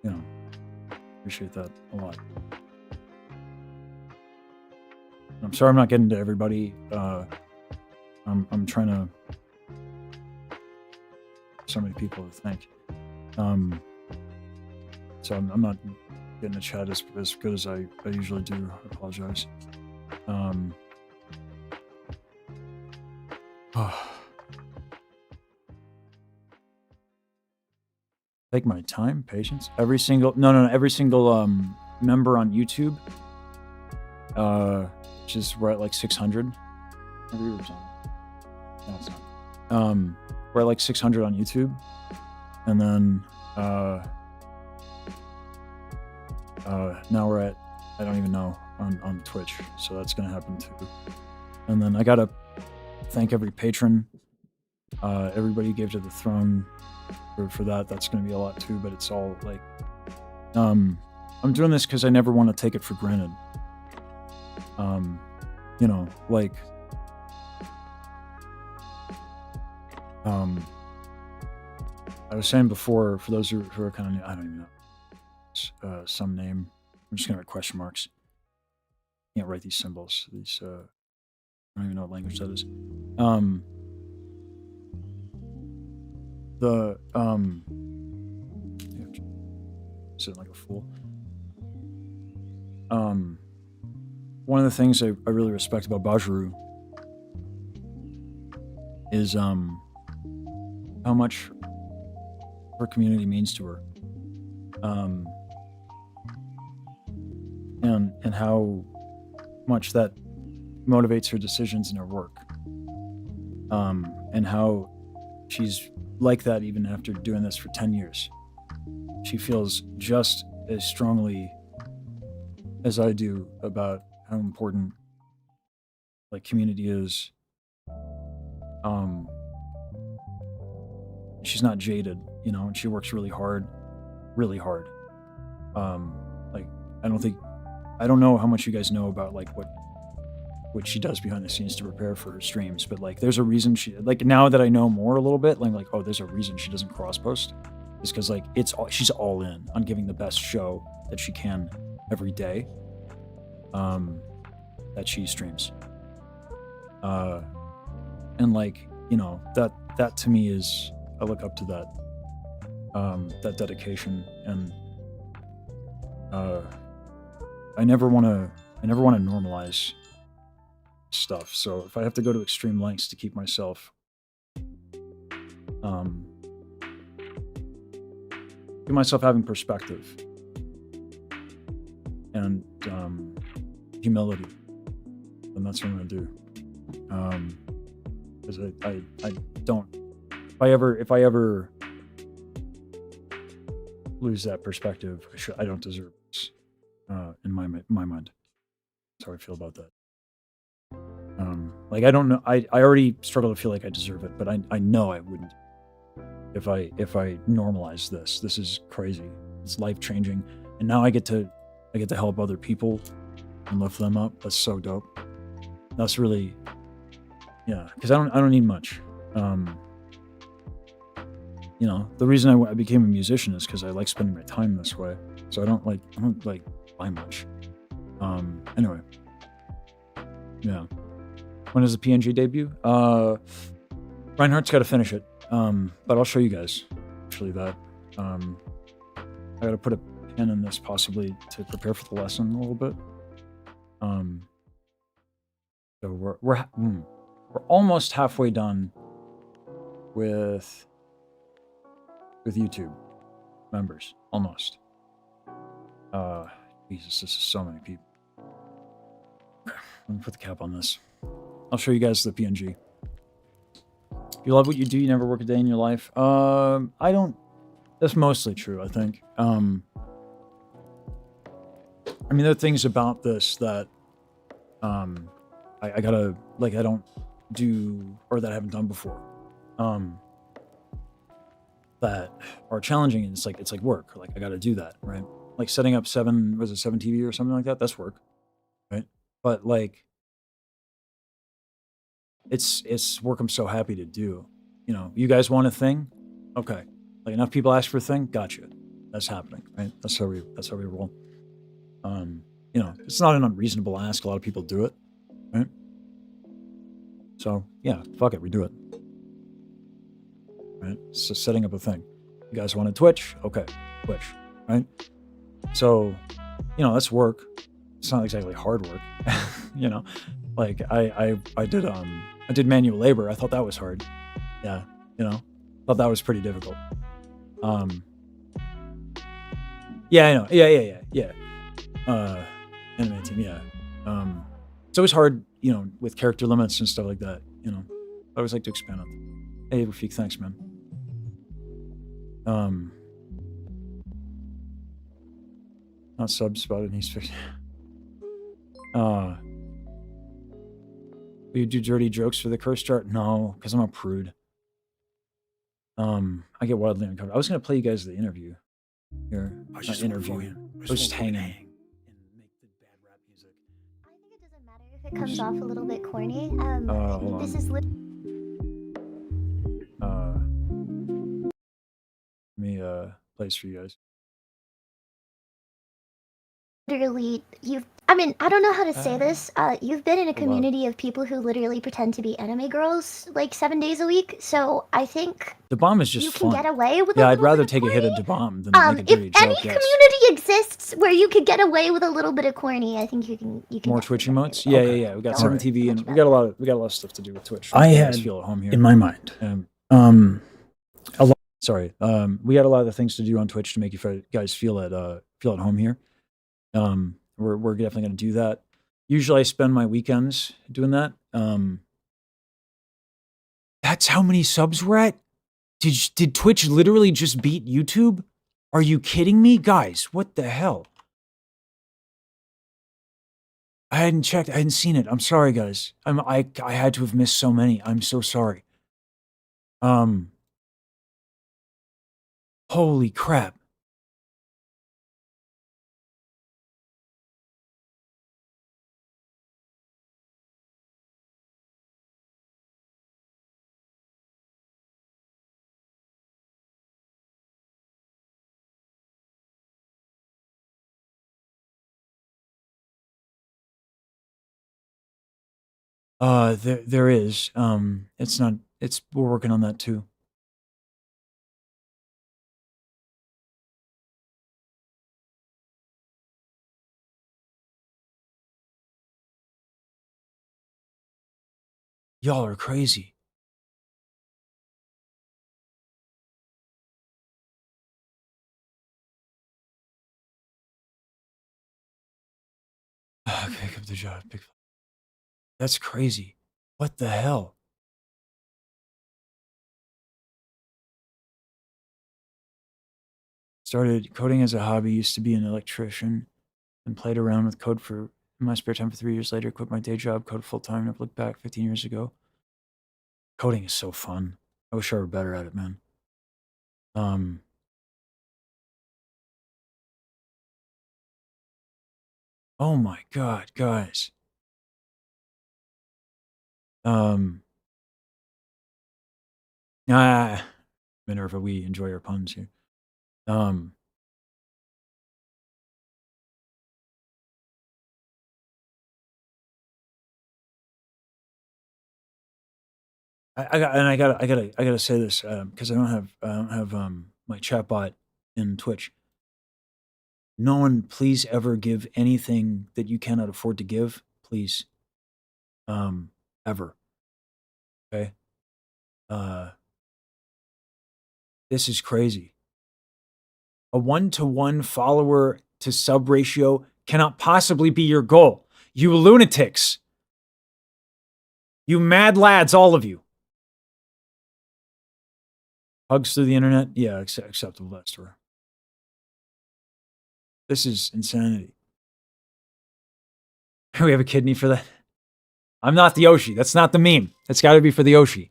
You know, appreciate that a lot. I'm sorry I'm not getting to everybody. I'm trying to. So many people to thank. So I'm not getting a chat as good as I usually do. I apologize. Take my time, patience. Every single every single member on YouTube, which is we're at like 600. No, it's not. We're at like 600 on YouTube. And then now we're at, I don't even know, on Twitch. So that's going to happen too. And then I got to thank every patron. Everybody who gave to the throne for that. That's going to be a lot too, but it's all like, I'm doing this because I never want to take it for granted. You know, like, I was saying before, for those who are kind of new, I don't even know, some name. I'm just gonna write question marks. Can't write these symbols. These, I don't even know what language that is. Sitting like a fool. One of the things I really respect about Bajaru is how much her community means to her, and how much that motivates her decisions in her work, and how she's like that even after doing this for 10 years. She feels just as strongly as I do about how important like community is. She's not jaded, you know, and she works really hard. Like, I don't know how much you guys know about like what she does behind the scenes to prepare for her streams, but like there's a reason she, like, now that I know more a little bit, like oh, there's a reason she doesn't cross post. is because like she's all in on giving the best show that she can every day that she streams. And like, you know, that to me is, I look up to that dedication, and I never want to normalize stuff. So if I have to go to extreme lengths to keep myself having perspective and humility, then that's what I'm gonna do. Because I don't, if I ever lose that perspective, I don't deserve this, in my mind. That's how I feel about that. Like, I don't know, I already struggle to feel like I deserve it, but I know I wouldn't if I normalize this. This is crazy. It's life changing, and now I get to help other people and lift them up. That's so dope. That's really, yeah. Because I don't need much. You know, the reason I became a musician is because I like spending my time this way. So I don't buy much. Anyway, yeah. When does the PNG debut? Reinhardt's got to finish it. But I'll show you guys actually that. I got to put a pin in this possibly to prepare for the lesson a little bit. So we're almost halfway done with YouTube members. Almost. Jesus, this is so many people. Let me put the cap on this. I'll show you guys the PNG. If you love what you do, you never work a day in your life. I don't. That's mostly true, I think. I mean, there are things about this that I gotta, like, I don't do, or that I haven't done before. That are challenging, and it's like work. Like, I gotta do that, right? Like setting up 7 TV or something like that. That's work, right? But like, it's work I'm so happy to do. You know, you guys want a thing? Okay. Like, enough people ask for a thing? Gotcha. That's happening, right? That's how we roll. You know, it's not an unreasonable ask. A lot of people do it, right? So yeah, fuck it, we do it. Right? So setting up a thing. You guys want a Twitch? Okay, Twitch, right? So, you know, that's work. It's not exactly hard work. You know, like I did manual labor. I thought that was hard. Yeah, you know, thought that was pretty difficult. Yeah, I know. Yeah. Anime team, yeah. It's always hard, you know, with character limits and stuff like that. You know, I always like to expand on them. Hey, Rafik, thanks, man. Not subspotted. He's fixed. Will you do dirty jokes for the curse chart? No, because I'm a prude. I get wildly uncovered. I was gonna play you guys the interview. Here, I just interview. I was just hanging. I think it doesn't matter if it comes off a little bit corny. Hold This on. is Let me play this for you guys. literally I mean, I don't know how to say this. You've been in a community of people who literally pretend to be anime girls like 7 days a week. So I think The bomb is just you can fun. get away with. Yeah, a I'd little rather bit of take a hit corny. of bomb than make a dirty If joke. any Yes. community exists where you could get away with a little bit of corny, I think you can. More Twitch emotes. Yeah, yeah. We got Don't 7 worry TV, too and much we got a about lot of stuff to do with Twitch. I You guys had feel at home here. in my mind. A lot. Sorry. We got a lot of things to do on Twitch to make you guys feel at home here. We're definitely going to do that. Usually I spend my weekends doing that. That's how many subs we're at? Did Twitch literally just beat YouTube? Are you kidding me? Guys, what the hell? I hadn't checked. I hadn't seen it. I'm sorry, guys. I had to have missed so many. I'm so sorry. Holy crap. There is. It's not. It's we're working on that too. Y'all are crazy. Pick up the job. That's crazy. What the hell? Started coding as a hobby, used to be an electrician, and played around with code in my spare time for 3 years later. Quit my day job, code full time, and I've looked back 15 years ago. Coding is so fun. I wish I were better at it, man. Oh my god, guys. Minerva, we enjoy our puns here. I gotta say this because I don't have my chatbot in Twitch. No one, please ever give anything that you cannot afford to give, please. Ever. Okay. This is crazy. A 1-to-1 follower to sub ratio cannot possibly be your goal. You lunatics. You mad lads, all of you. Hugs through the internet? Yeah, acceptable, that's true. This is insanity. We have a kidney for that. I'm not the Oshi. That's not the meme. That's got to be for the Oshi.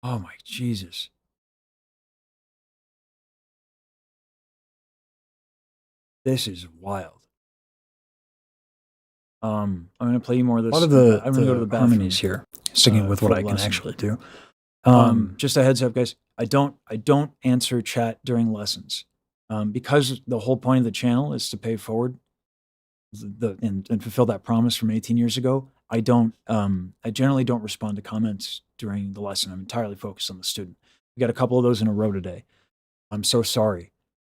Oh my Jesus. This is wild. I'm gonna play you more of this. A lot of the I'm gonna go to the bathroom. harmonies here, sticking with what for I the can lesson. actually do. Just a heads up, guys. I don't answer chat during lessons, because the whole point of the channel is to pay forward and fulfill that promise from 18 years ago. I generally don't respond to comments during the lesson. I'm entirely focused on the student. We got a couple of those in a row today. I'm so sorry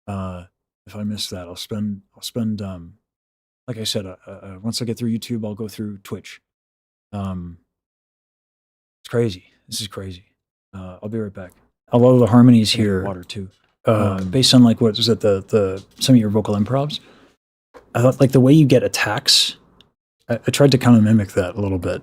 if I missed that. I'll spend like I said, once I get through YouTube, I'll go through Twitch. It's crazy. This is crazy. I'll be right back. A lot of the harmonies I need here, water too. based on like what was it, the some of your vocal improvs. I thought like the way you get attacks. I tried to kind of mimic that a little bit,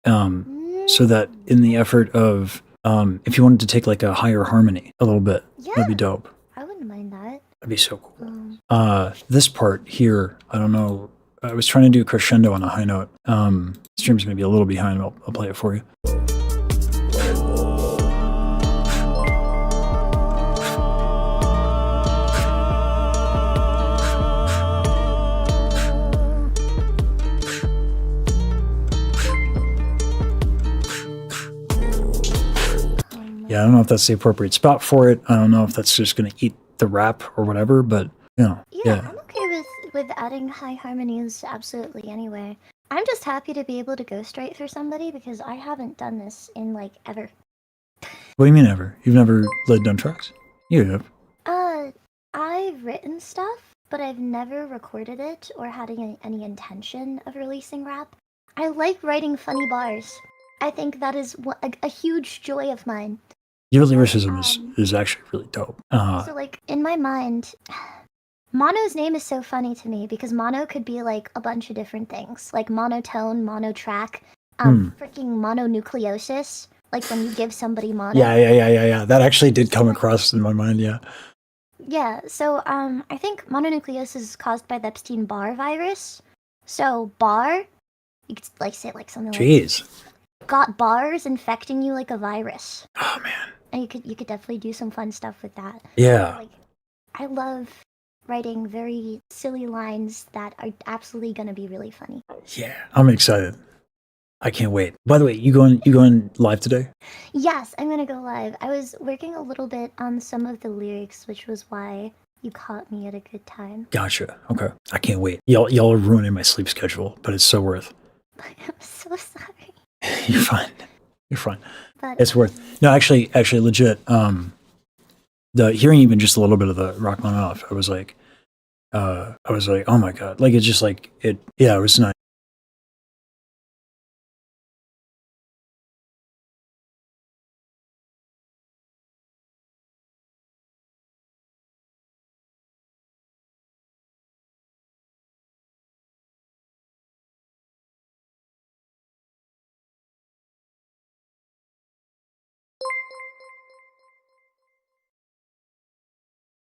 so that in the effort of if you wanted to take like a higher harmony a little bit, that'd be dope. I wouldn't mind that. That'd be so cool. This part here, I don't know. I was trying to do crescendo on a high note. Stream's gonna be a little behind. I'll play it for you. Yeah, I don't know if that's the appropriate spot for it. I don't know if that's just gonna eat the rap or whatever, but you know, Yeah, I'm okay with adding high harmonies absolutely anyway. I'm just happy to be able to ghostwrite for somebody because I haven't done this in like ever. What do you mean ever? You've never done tracks? You have. I've written stuff, but I've never recorded it or had any intention of releasing rap. I like writing funny bars. I think that is a huge joy of mine. Your lyricism is actually really dope. So like in my mind, Mono's name is so funny to me because mono could be like a bunch of different things, like monotone, monotrack, freaking mononucleosis, like when you give somebody mono. Yeah. That actually did come across in my mind. Yeah. Yeah. So I think mononucleosis is caused by the Epstein-Barr virus. So Barr, you could like say like something Jeez. like got bars infecting you like a virus. Oh man. And you could definitely do some fun stuff with that. Yeah. Like, I love writing very silly lines that are absolutely gonna be really funny. Yeah. I'm excited. I can't wait. By the way, you going live today? Yes, I'm gonna go live. I was working a little bit on some of the lyrics, which was why You caught me at a good time. Gotcha. Okay. I can't wait. Y'all are ruining my sleep schedule, but it's so worth. I'm so sorry. You're fine. You're fine. But It's worth. No, actually, legit. The hearing even just a little bit of the Rachmaninoff, I was like, oh my god, like it's just like it. Yeah, it was nice.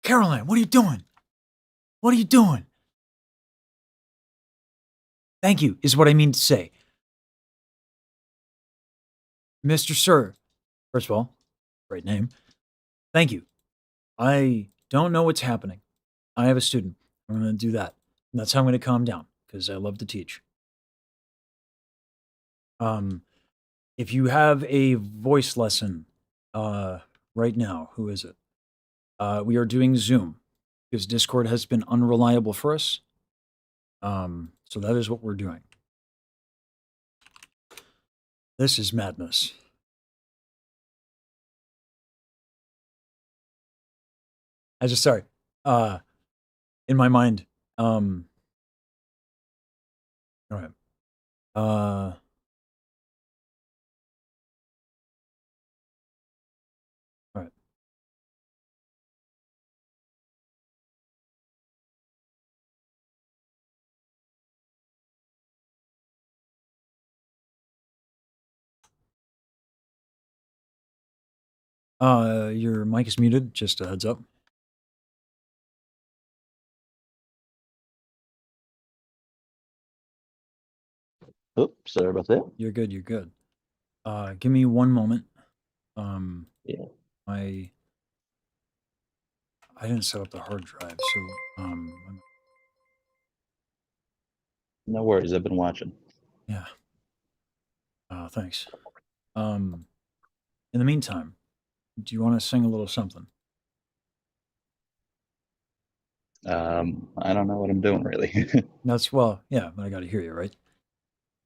Caroline, what are you doing? What are you doing? Thank you, is what I mean to say. Mr. Sir, first of all, great name. Thank you. I don't know what's happening. I have a student. I'm going to do that. And that's how I'm going to calm down because I love to teach. If you have a voice lesson right now, who is it? We are doing Zoom because Discord has been unreliable for us. So that is what we're doing. This is madness. I just sorry. In my mind. All right. All right. Your mic is muted. Just a heads up. Oops, sorry about that. You're good. You're good. Give me one moment. Yeah. I didn't set up the hard drive, so No worries, I've been watching. yeah. Thanks. In the meantime, do you want to sing a little something? I don't know what I'm doing really. That's well, yeah, but I got to hear you, right?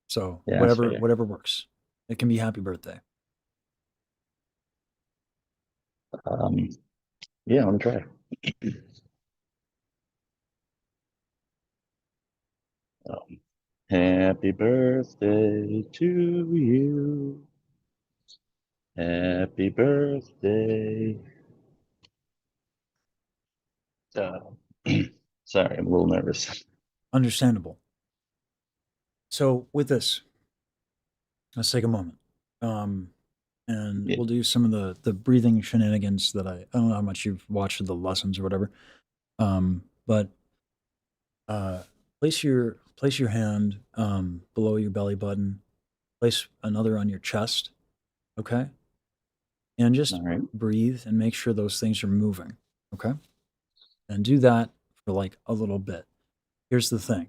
So Yeah, that's fair. whatever works. It can be happy birthday. Yeah, I'm gonna try. Happy birthday to you. Happy birthday. Uh, sorry, I'm a little nervous. Understandable. So with this, let's take a moment. And Yeah. we'll do some of the breathing shenanigans that I don't know how much you've watched the lessons or whatever. But place your hand below your belly button. Place another on your chest. Okay. And just All right. breathe and make sure those things are moving. Okay. And do that for like a little bit. Here's the thing.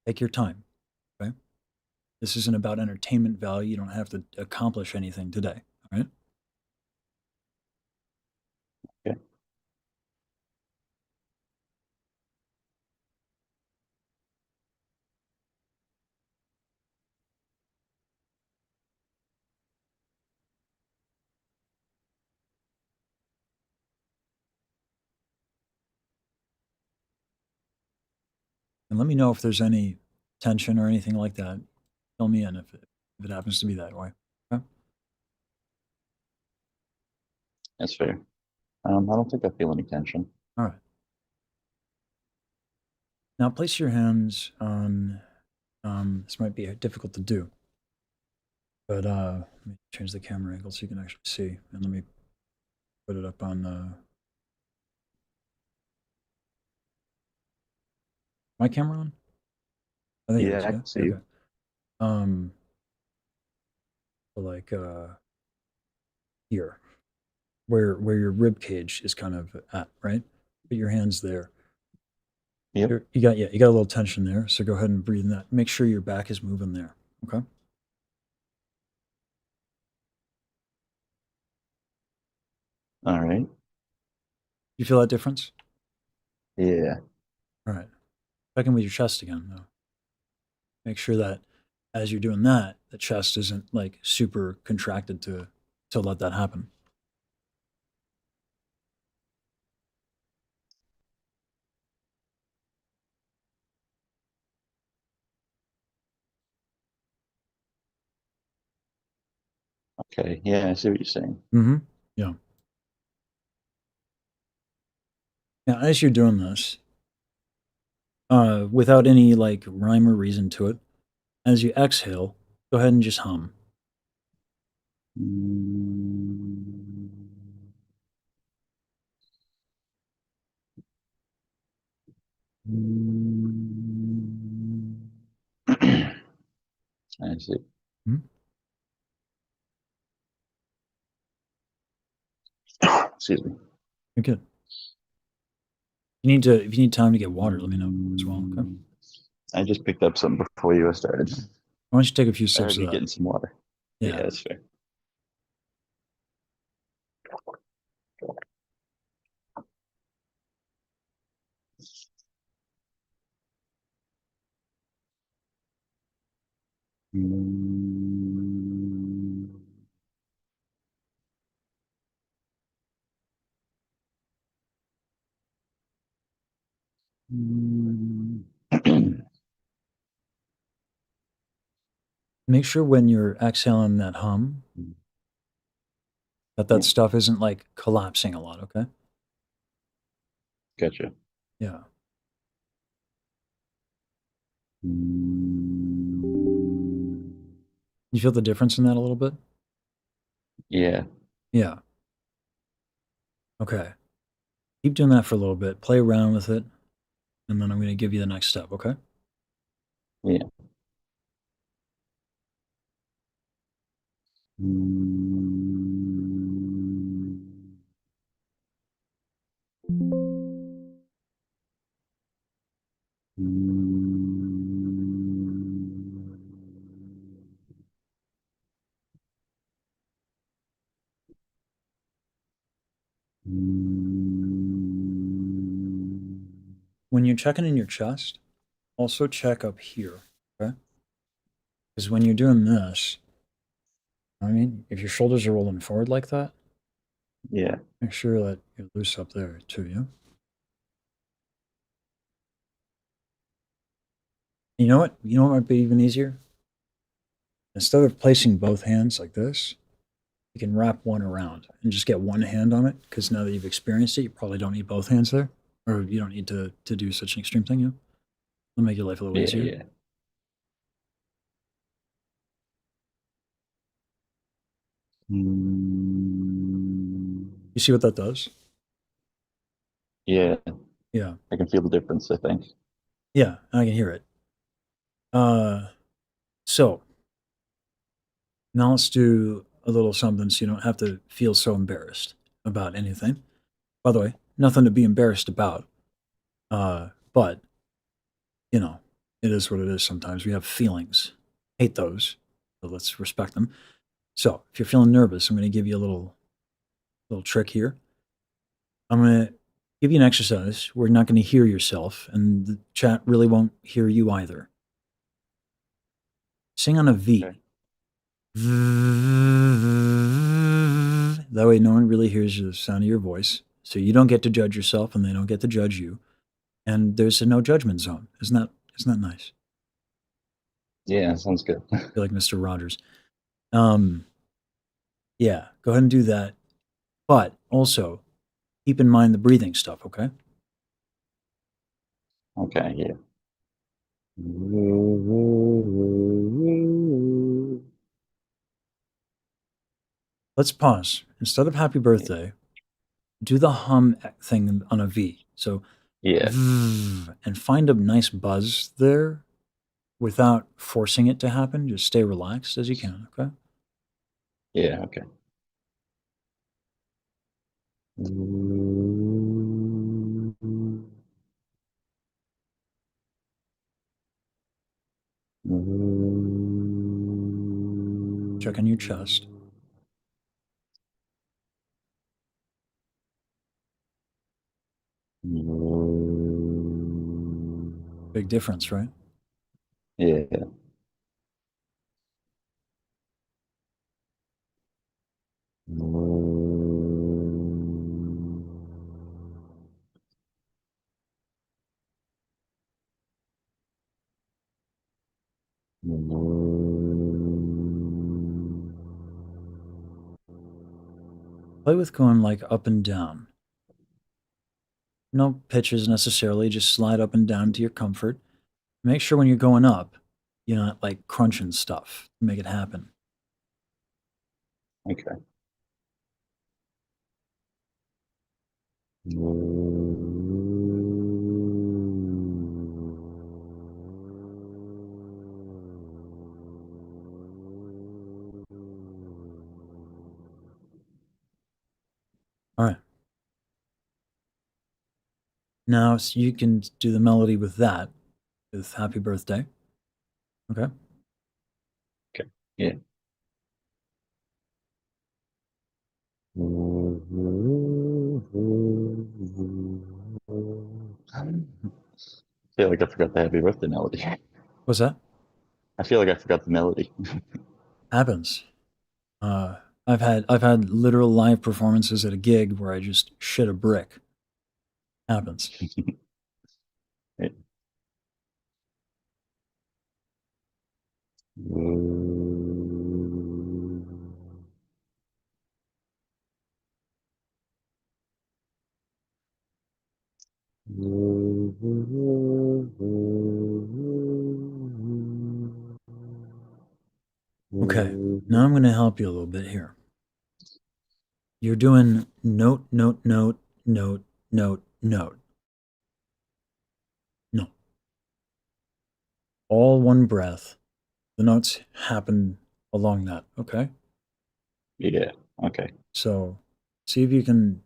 Take your time. Okay. This isn't about entertainment value. You don't have to accomplish anything today. All right. Okay. And let me know if there's any tension or anything like that. Fill me in if it happens to be that way. Okay. That's fair. I don't think I feel any tension. All right. Now place your hands on. This might be difficult to do, but let me change the camera angle so you can actually see, and let me put it up on my camera on. I think it Yeah, is. I Yeah. can see Okay. you. So like here, where your rib cage is kind of at, right? Put your hands there. Yep. You got a little tension there, so go ahead and breathe in that. Make sure your back is moving there. Okay. All right. You feel that difference? Yeah. All right. Check in with your chest again, though. Make sure that as you're doing that, the chest isn't like super contracted to let that happen. Okay. Yeah, I see what you're saying. Mm-hmm. Yeah. Now, as you're doing this, without any like rhyme or reason to it, as you exhale, go ahead and just hum. I see. Mhm. Excuse me. You're good. If you need time to get water, let me know as well. Okay. I just picked up some before you started. Why don't you take a few I sips heard of you that? getting some water. Yeah, Yeah. that's fair. Make sure when you're exhaling that hum, that Yeah, stuff isn't like collapsing a lot. Okay. gotcha. Yeah. You feel the difference in that a little bit? Yeah, Yeah. Okay. Keep doing that for a little bit. Play around with it, and then I'm going to give you the next step. Okay. yeah. When you're checking in your chest, also check up here. Okay. Because when you're doing this, I mean, if your shoulders are rolling forward like that, Yeah, make sure that you're loose up there too. Yeah. You know what? You know what might be even easier? Instead of placing both hands like this, you can wrap one around and just get one hand on it. Because now that you've experienced it, you probably don't need both hands there, or you don't need to do such an extreme thing. Yeah. It'll make your life a little yeah, easier. yeah. You see what that does? Yeah, Yeah. I can feel the difference, I think. Yeah. I can hear it. So now let's do a little something so you don't have to feel so embarrassed about anything. By the way, nothing to be embarrassed about. But you know, it is what it is sometimes. We have feelings. Hate those. But let's respect them. So if you're feeling nervous, I'm gonna give you a little trick here. I'm gonna give you an exercise. We're not gonna hear yourself, and the chat really won't hear you either. Sing on a V. Okay. That way no one really hears the sound of your voice. So you don't get to judge yourself and they don't get to judge you. And there's a no judgment zone. Isn't that nice? Yeah, sounds good. I feel like Mr. Rogers. Um, yeah, go ahead and do that. But also keep in mind the breathing stuff, okay? Okay, yeah. Let's pause. Instead of happy birthday, do the hum thing on a V. So Yeah, and find a nice buzz there without forcing it to happen. Just stay relaxed as you can, okay? yeah, okay. Check on your chest. Big difference, right? Yeah. Play with going like up and down. No pitches necessarily, just slide up and down to your comfort. Make sure when you're going up, you're not like crunching stuff to make it happen. Okay. All right. Now so you can do the melody with that, with Happy Birthday. Okay. Okay. Yeah. I feel like I forgot the happy birthday melody. What's that? I feel like I forgot the melody. Happens. Uh, I've had literal live performances at a gig where I just shit a brick. Happens. Yeah. Okay. Now I'm going to help you a little bit here. You're doing note, note, note, note, note, note. No. All one breath. The notes happen along that. Okay. Yeah. Okay. So see if you can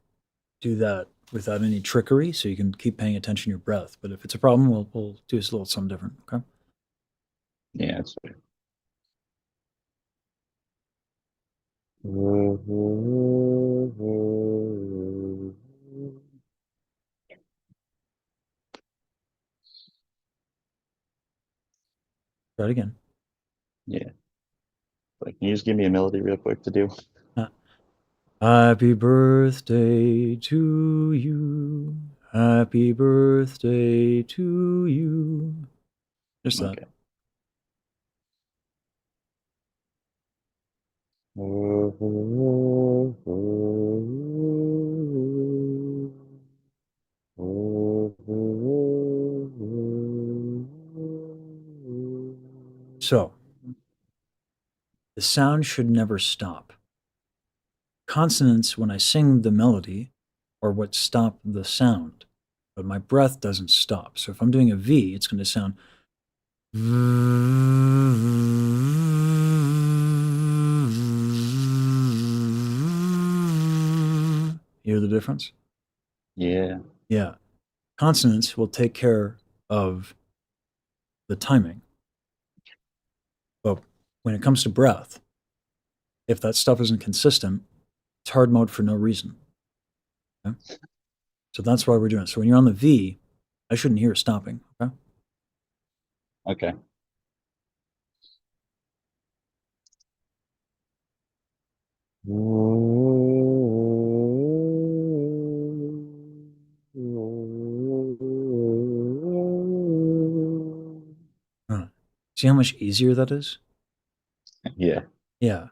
do that without any trickery so you can keep paying attention to your breath. But if it's a problem, we'll do this a little something different. Okay. Yeah, that's fair. Try it again. Yeah. Like, can you just give me a melody real quick to do? Happy birthday to you. Happy birthday to you. Just that. Okay. So the sound should never stop. Consonants, when I sing the melody, are what stop the sound, but my breath doesn't stop. So if I'm doing a V, it's going to sound. You hear the difference? Yeah. Yeah. Consonants will take care of the timing. But when it comes to breath, if that stuff isn't consistent, it's hard mode for no reason. Okay? So that's why we're doing it. So when you're on the V, I shouldn't hear it stopping. Okay. Okay. See how much easier that is? Yeah. Yeah.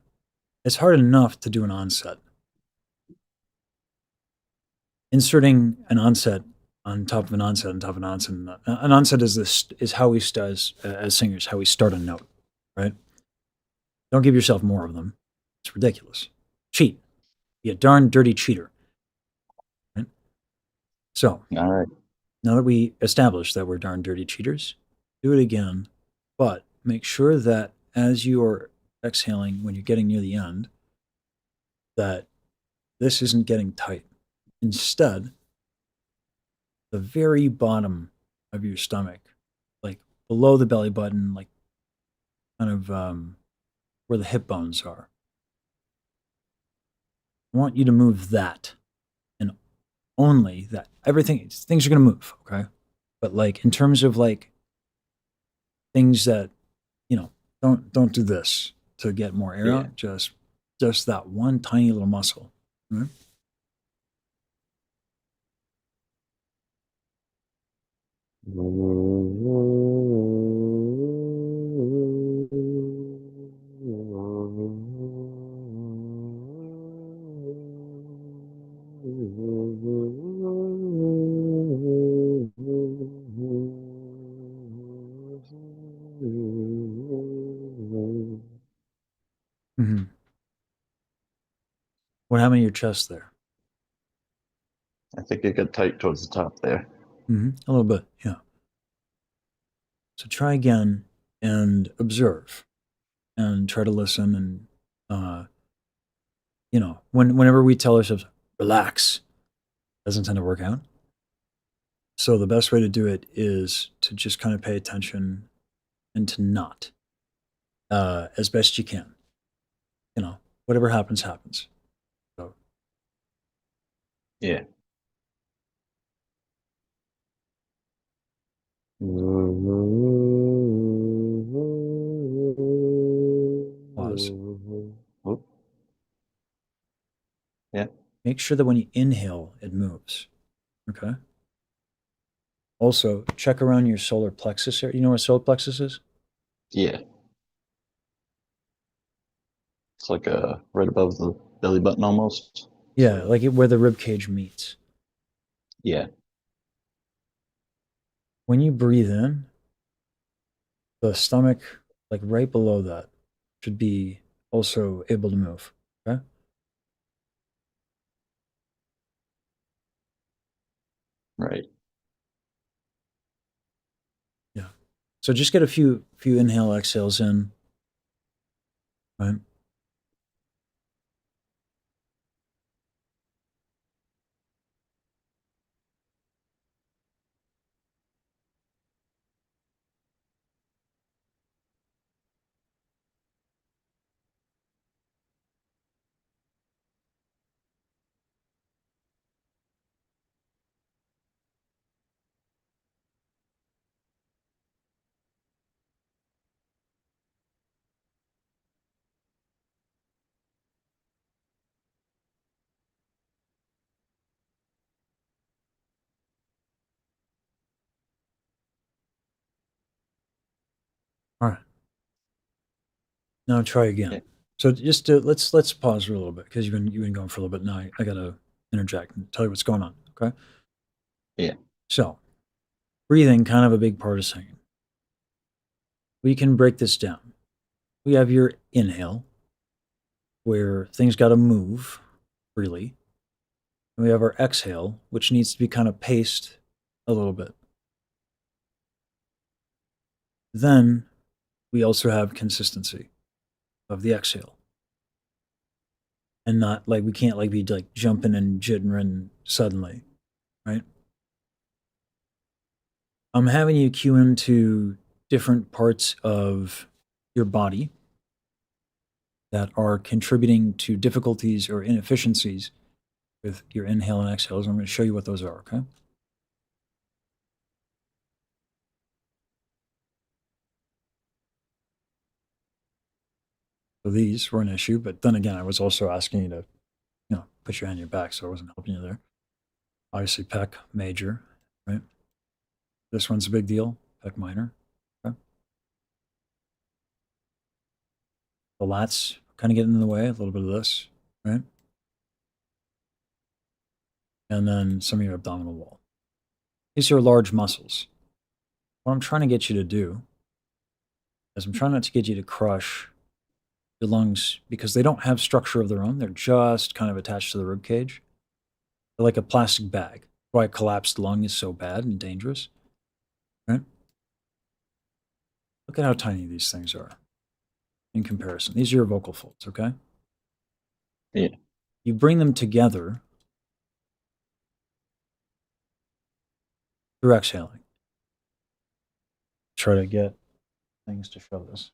It's hard enough to do an onset. Inserting an onset on top of an onset on top of an onset. An onset is how we start as singers, how we start a note, right? Don't give yourself more of them. It's ridiculous. Cheat. Be a darn dirty cheater. Right? So All right. now that we established that we're darn dirty cheaters, do it again, but make sure that as you are exhaling when you're getting near the end, that this isn't getting tight. Instead, the very bottom of your stomach, like below the belly button, like kind of where the hip bones are. I want you to move that and only that. Everything, things are going to move, okay? But like in terms of like things that, don't do this to get more air Yeah. out. Just that one tiny little muscle. Right? Mm-hmm. What happened to your chest there? I think it got tight towards the top there. Mm-hmm. A little bit, yeah. So try again and observe and try to listen and whenever we tell ourselves relax, it doesn't tend to work out. So the best way to do it is to just kind of pay attention and to not, as best you can. Whatever happens, happens. So Yeah. pause. Oh, yeah. Make sure that when you inhale, it moves. Okay. Also, check around your solar plexus area. You know where solar plexus is? Yeah. It's like right above the belly button almost. Yeah, like where the rib cage meets. Yeah. When you breathe in, the stomach, like right below that, should be also able to move. Okay. Right. Yeah. So just get a few inhale exhales in. Right. All right. Now try again. Yeah. So just let's pause for a little bit because you've been going for a little bit. Now I gotta interject and tell you what's going on. Okay. Yeah. So breathing, kind of a big part of singing. We can break this down. We have your inhale, where things got to move freely. And we have our exhale, which needs to be kind of paced a little bit. Then we also have consistency of the exhale. And not like we can't like be like jumping and jittering suddenly, right? I'm having you cue into different parts of your body that are contributing to difficulties or inefficiencies with your inhale and exhales. I'm going to show you what those are, okay? So these were an issue, but then again, I was also asking you to, put your hand on your back, so I wasn't helping you there. Obviously, pec major, right? This one's a big deal, pec minor. Okay? The lats kind of getting in the way, a little bit of this, right? And then some of your abdominal wall. These are large muscles. What I'm trying to get you to do is I'm trying not to get you to crush your lungs because they don't have structure of their own. They're just kind of attached to the rib cage. They're like a plastic bag. Why a collapsed lung is so bad and dangerous, right? Look at how tiny these things are in comparison. These are your vocal folds, okay? Yeah. You bring them together through exhaling. Try to get things to show this.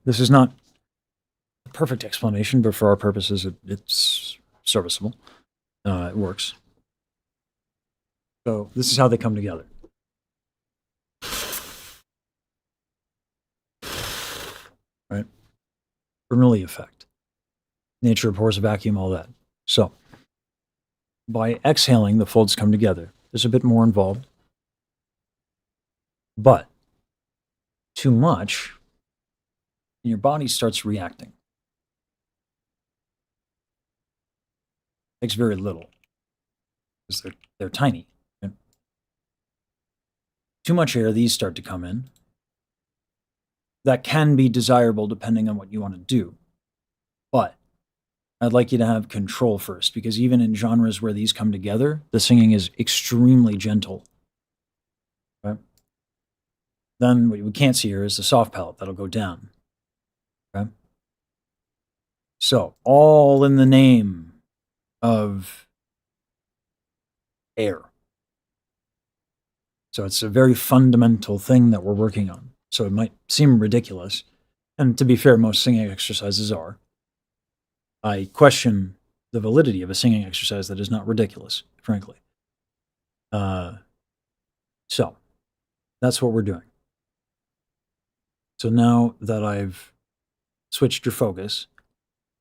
This is not a perfect explanation, but for our purposes, it's serviceable. It works. So this is how they come together. right? Bernoulli effect. Nature abhors a vacuum, all that. So, by exhaling, the folds come together. There's a bit more involved. But too much, and your body starts reacting. Takes very little because they're tiny. Right? Too much air, these start to come in. That can be desirable depending on what you want to do. But I'd like you to have control first, because even in genres where these come together, the singing is extremely gentle. Right? Then what we can't see here is the soft palate that'll go down. Okay? So, all in the name of air. So it's a very fundamental thing that we're working on. So it might seem ridiculous. And to be fair, most singing exercises are. I question the validity of a singing exercise that is not ridiculous, frankly. So that's what we're doing. So now that I've switched your focus,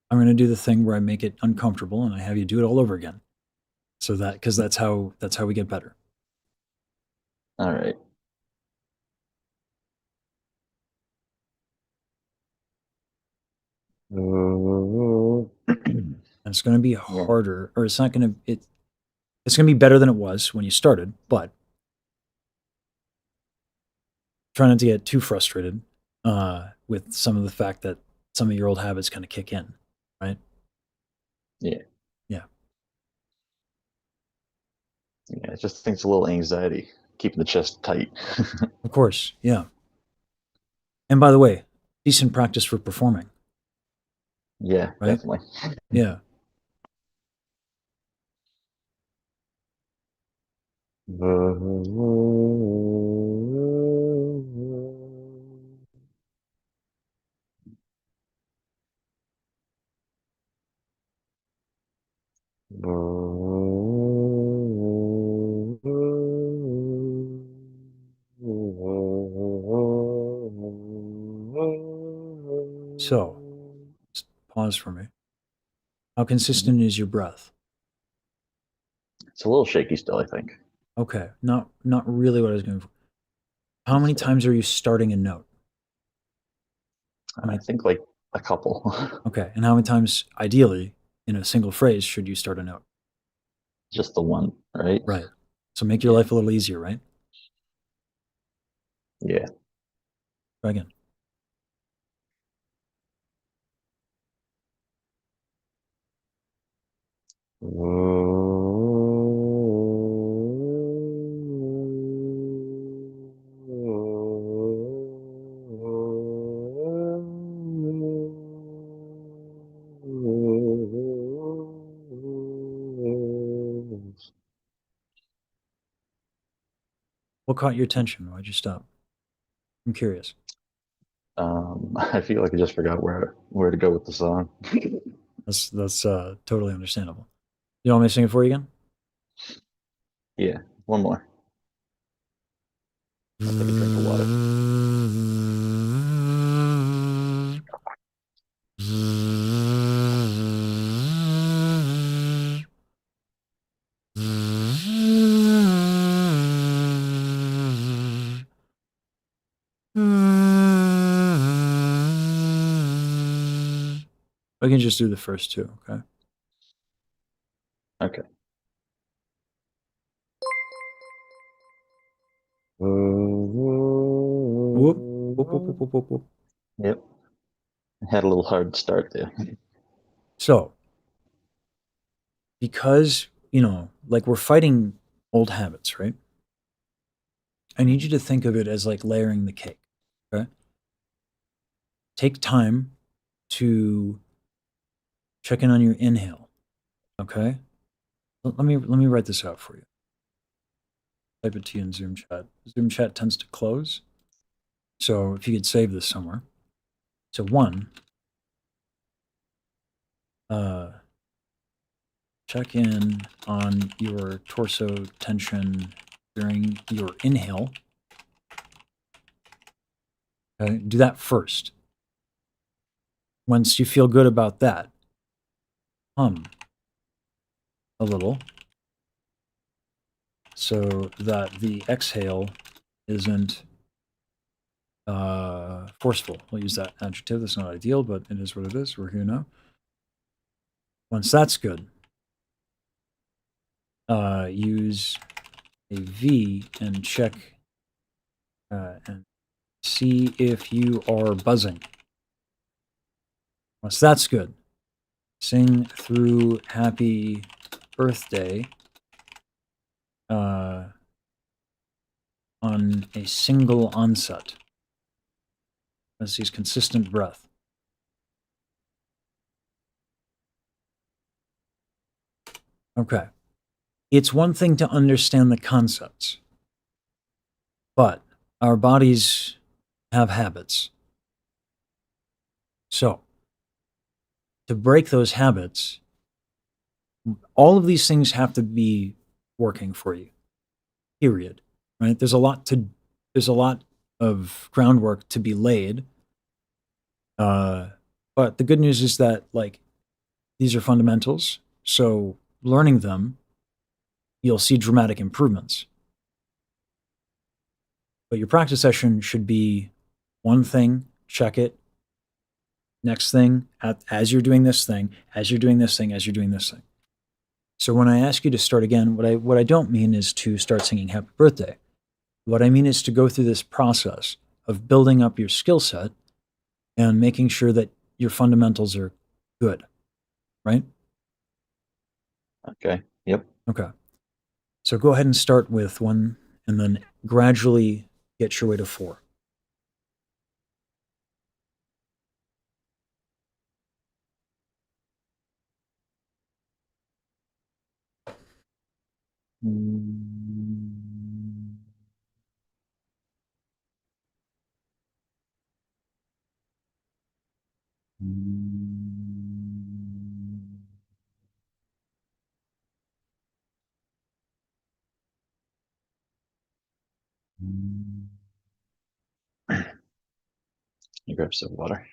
I'm going to do the thing where I make it uncomfortable and I have you do it all over again. So that, because that's how we get better. All right. And it's going to be harder, or it's not going to, it's going to be better than it was when you started, but try not to get too frustrated with some of the fact that some of your old habits kind of kick in, right? Yeah. Yeah. Yeah, I just think it's a little anxiety, keeping the chest tight. Of course, yeah. And by the way, decent practice for performing, Yeah, right? definitely. Yeah. So, just pause for me. How consistent is your breath? It's a little shaky still, I think. Okay, not really what I was going for. How many times are you starting a note? I think like a couple. Okay, and how many times, ideally, in a single phrase, should you start a note? Just the one, right? Right. So make your life a little easier, right? Yeah. Try again. What caught your attention? Why'd you stop? I'm curious. I feel like I just forgot where to go with the song. That's totally understandable. You want me to sing it for you again? Yeah, one more. I'll take a drink of water. I can just do the first two, okay? Okay. Whoop, whoop, whoop, whoop, whoop, whoop, whoop. Yep. Had a little hard start there. So, because, like we're fighting old habits, right? I need you to think of it as like layering the cake, okay? Take time to check in on your inhale, okay? Let me write this out for you. Type it to you in Zoom chat. Zoom chat tends to close. So if you could save this somewhere. So 1, check in on your torso tension during your inhale. Okay, do that first. Once you feel good about that, hum a little so that the exhale isn't forceful. We'll use that adjective. That's not ideal, but it is what it is. We're here now. Once that's good, use a V and check and see if you are buzzing. Once that's good, sing through happy birthday on a single onset. Let's use consistent breath. Okay. It's one thing to understand the concepts, but our bodies have habits. So, to break those habits, all of these things have to be working for you. Period. Right? There's a lot of groundwork to be laid. But the good news is that like these are fundamentals. So learning them, you'll see dramatic improvements. But your practice session should be one thing, check it. Next thing, as you're doing this thing, as you're doing this thing, as you're doing this thing. So when I ask you to start again, what I don't mean is to start singing happy birthday. What I mean is to go through this process of building up your skill set and making sure that your fundamentals are good, right? Okay. Yep. Okay. So go ahead and start with 1 and then gradually get your way to 4. You grab some water.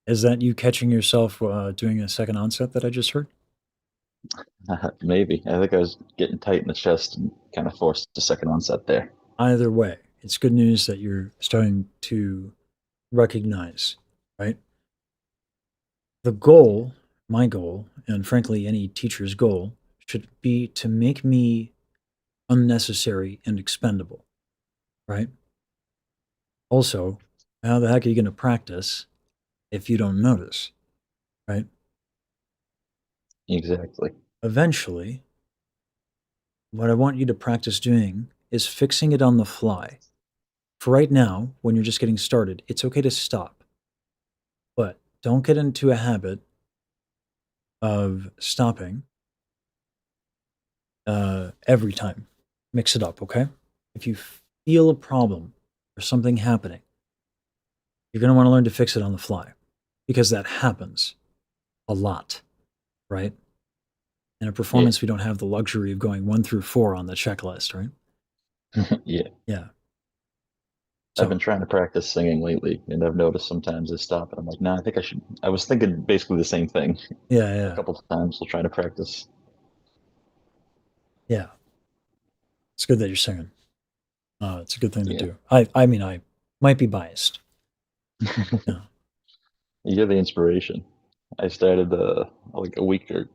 Is that you catching yourself doing a second onset that I just heard? Maybe. I think I was getting tight in the chest and kind of forced a second onset there. Either way, it's good news that you're starting to recognize, right? The goal, my goal, and frankly, any teacher's goal, should be to make me unnecessary and expendable, right? Also, how the heck are you going to practice if you don't notice, right? Exactly. Eventually, what I want you to practice doing is fixing it on the fly. For right now, when you're just getting started, it's okay to stop, but don't get into a habit of stopping every time. Mix it up, okay? If you feel a problem or something happening, you're going to want to learn to fix it on the fly because that happens a lot, right? In a Yeah. performance, we don't have the luxury of going 1 through 4 on the checklist, right? Yeah. Yeah. I've So, been trying to practice singing lately, and I've noticed sometimes I stop and I'm like, nah, I think I should. I was thinking basically the same thing. yeah, A yeah, couple of times we'll try to practice. yeah. It's good that you're singing. It's a good thing to Yeah. do. I mean, I might be biased. Yeah. You're the inspiration. I started like a week or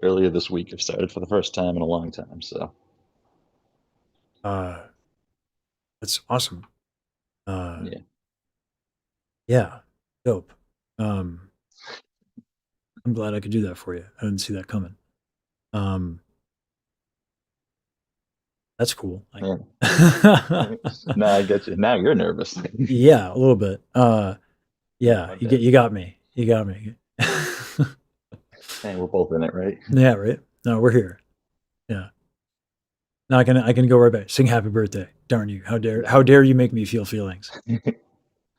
earlier this week. I've started for the first time in a long time. So Uh, that's awesome. yeah, Yeah, dope. Um, I'm glad I could do that for you. I didn't see that coming. Um, that's cool. Like, yeah. Now I get you. Now you're nervous. yeah, a little bit. Yeah, My bad. you got me. You got me. Hey, we're both in it, right? Yeah, right. No, we're here. Yeah. Now I can go right back. Sing happy birthday. Darn you. How dare you make me feel feelings.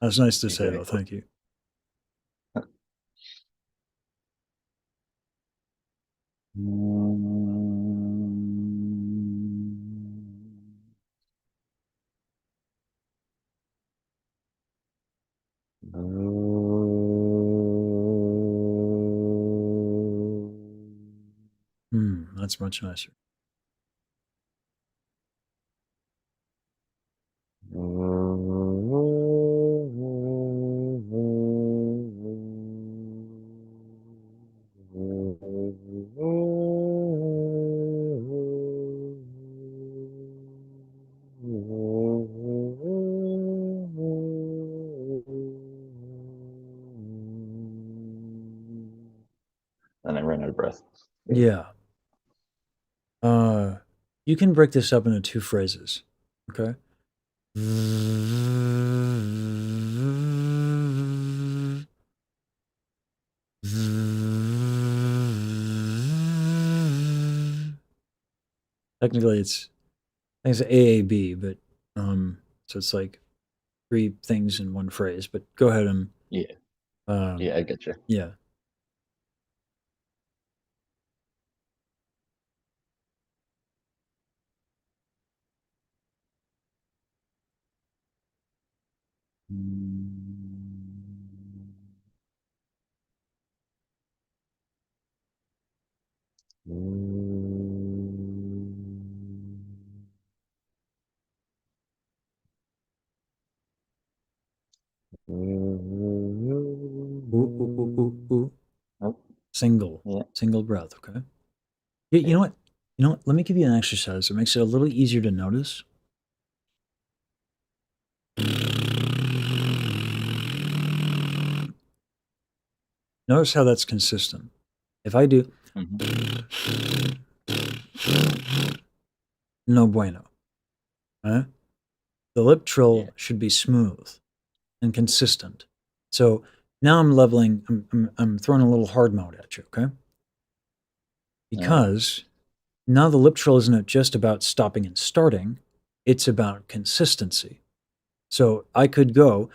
That's nice to say though. Exactly. Thank you. That's much nicer. And I ran out of breath. Yeah. You can break this up into 2 phrases. Okay. Technically, I think it's AAB, but so it's like 3 things in 1 phrase. But go ahead and Yeah, um, yeah, I get you. yeah. Ooh, ooh, ooh, ooh, ooh. Oh, Single, yeah, single breath. Okay. You yeah. know what? You know what? Let me give you an exercise that makes it a little easier to notice. Notice how that's consistent. If I do Hmm. no bueno, right? The lip Yeah. trill should be smooth and consistent. So now I'm leveling. I'm throwing a little hard mode at you. Okay. All right. Because now the lip trill isn't just about stopping and starting, it's about consistency. So I could go,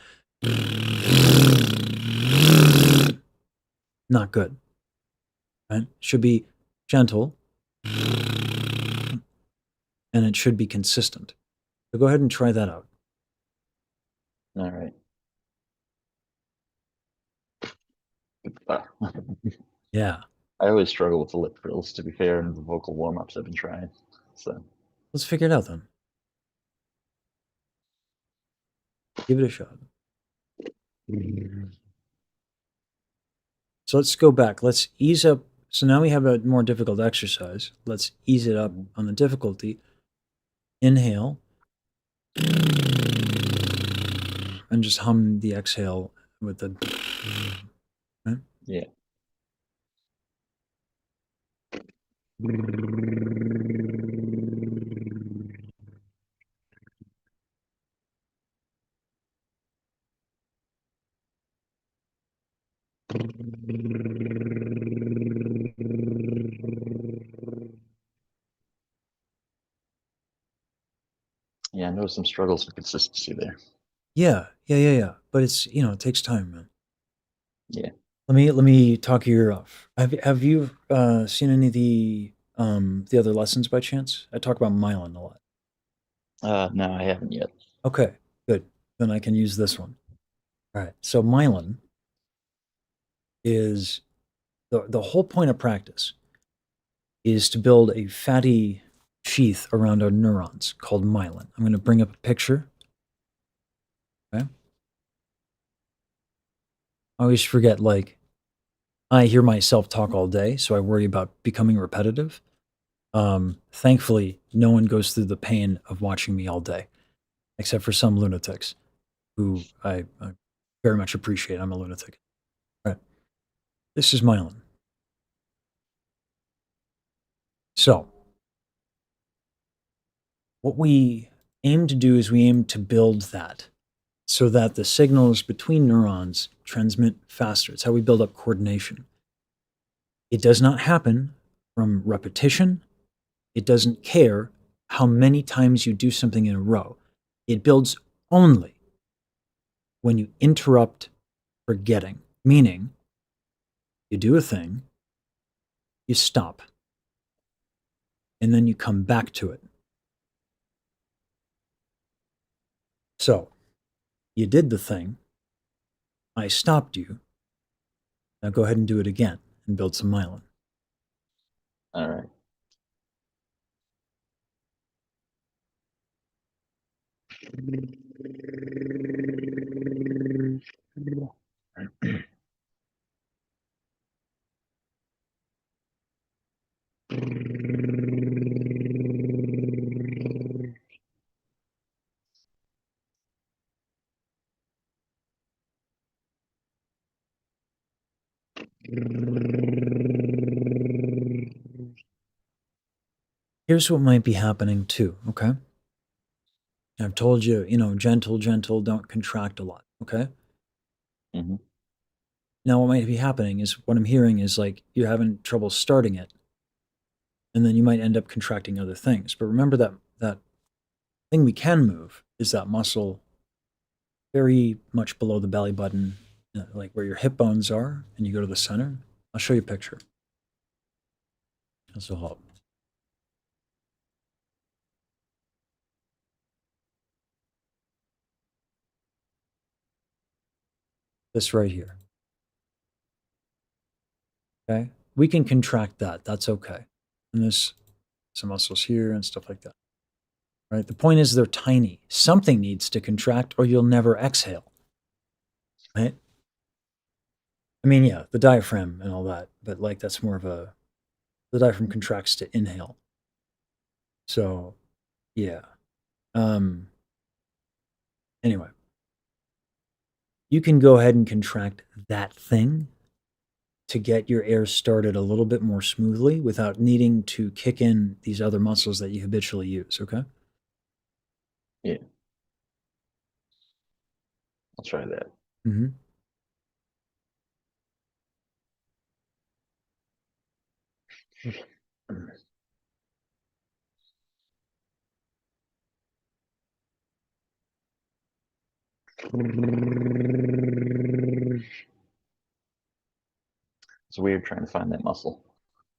not good, right? Should be gentle and it should be consistent. So go ahead and try that out. All right. Ah. Yeah. I always struggle with the lip frills, to be fair, and the vocal warm ups I've been trying. So, Let's figure it out then. Give it a shot. So let's go back. Let's ease up. So now we have a more difficult exercise. Let's ease it up on the difficulty. Inhale and just hum the exhale with the. Right? yeah. I know some struggles with consistency there. Yeah. But it's it takes time, man. Yeah. Let me talk your ear off. Have you seen any of the other lessons by chance? I talk about myelin a lot. No, I haven't yet. Okay, good. Then I can use this one. All right. So myelin is the whole point of practice is to build a fatty sheath around our neurons called myelin. I'm going to bring up a picture. Okay. I always forget, like, I hear myself talk all day, so I worry about becoming repetitive. Thankfully, no one goes through the pain of watching me all day, except for some lunatics who I very much appreciate. I'm a lunatic. All right. This is myelin. So, what we aim to do is we aim to build that so that the signals between neurons transmit faster. It's how we build up coordination. It does not happen from repetition. It doesn't care how many times you do something in a row. It builds only when you interrupt forgetting, meaning you do a thing, you stop, and then you come back to it. So, you did the thing, I stopped you, now go ahead and do it again and build some myelin. All right. Here's what might be happening too, okay? I've told you, gentle, don't contract a lot, okay? Mm-hmm. Now, what might be happening is what I'm hearing is like you're having trouble starting it, and then you might end up contracting other things. But remember that thing we can move is that muscle very much below the belly button, like where your hip bones are, and you go to the center. I'll show you a picture. This will help. This right here. Okay? We can contract that. That's okay. And there's some muscles here and stuff like that. Right? The point is they're tiny. Something needs to contract or you'll never exhale. Right? I mean, yeah, the diaphragm and all that, but like that's more of the diaphragm contracts to inhale. So, yeah. Anyway, you can go ahead and contract that thing to get your air started a little bit more smoothly without needing to kick in these other muscles that you habitually use, okay? Yeah. I'll try that. Mm-hmm. It's weird trying to find that muscle.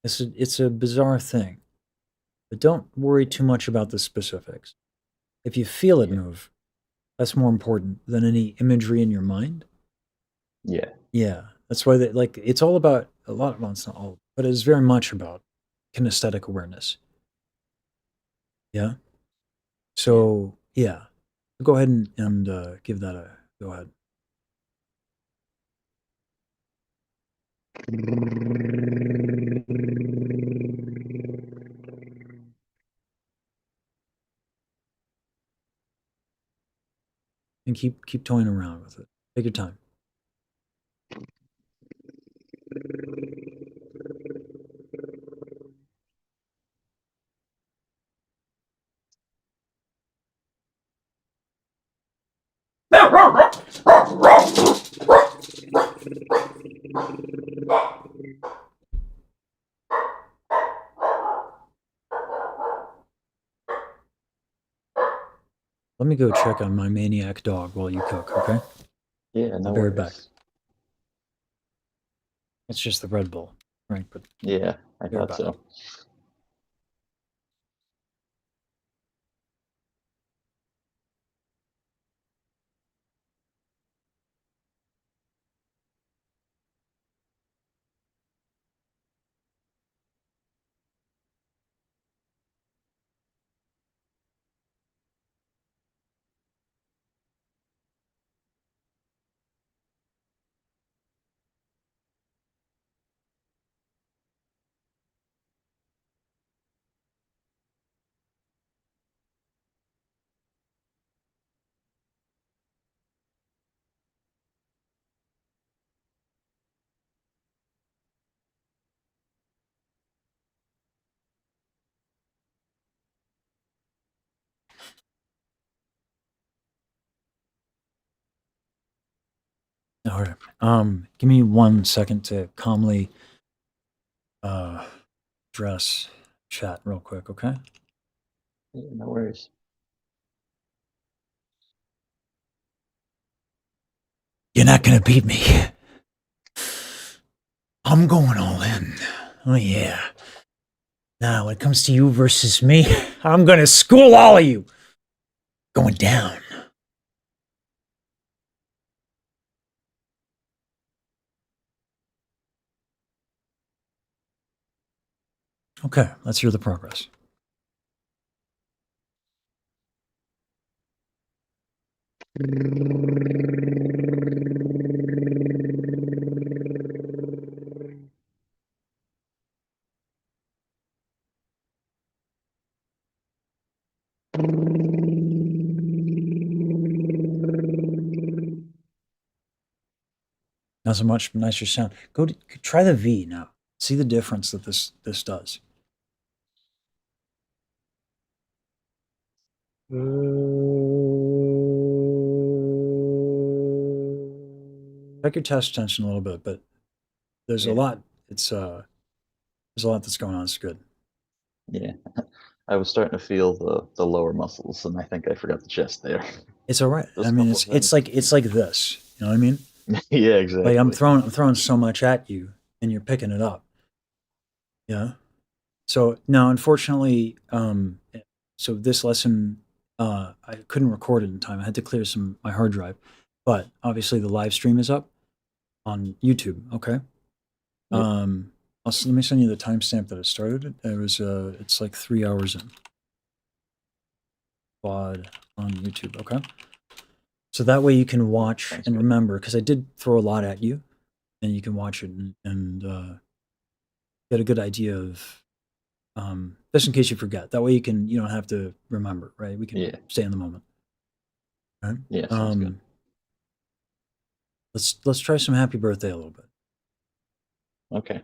It's a bizarre thing, but don't worry too much about the specifics. If you feel it Yeah. move, that's more important than any imagery in your mind. Yeah. Yeah, that's why like it's all about a lot. Well, it's not all, but it's very much about kinesthetic awareness. Yeah. So yeah, go ahead and give that a go ahead. And keep toying around with it. Take your time. Let me go check on my maniac dog while you cook, okay? Yeah, no I'll be right back. worries. It's just the Red Bull, right? But Yeah, I be right thought back. so. All right. Give me 1 second to calmly address chat real quick, okay? Yeah, no worries. You're not gonna beat me. I'm going all in. Oh yeah. Now, when it comes to you versus me, I'm gonna school all of you. Going down. Okay, let's hear the progress. Not so much nicer sound. Try the V now. See the difference that this does. Check your test tension a little bit, but there's a Yeah, lot. There's a lot that's going on. It's good. yeah. I was starting to feel the lower muscles, and I think I forgot the chest there. It's all right. Those I mean, couple it's of it's things. like it's like this. You know what I mean? Yeah, Like exactly. I'm throwing so much at you, and you're picking it up. Yeah. So now, unfortunately, so this lesson, I couldn't record it in time. I had to clear my hard drive, but obviously the live stream is up on YouTube. Okay. Yep. Let me send you the timestamp that it started. It's like 3 hours in. Quad on YouTube. Okay. So that way you can watch Sounds and good. remember, because I did throw a lot at you, and you can watch it and get a good idea of just in case you forget. That way you don't have to remember, right? We can Yeah, stay in the moment. Right? yeah, sounds good. Let's try some happy birthday a little bit. Okay.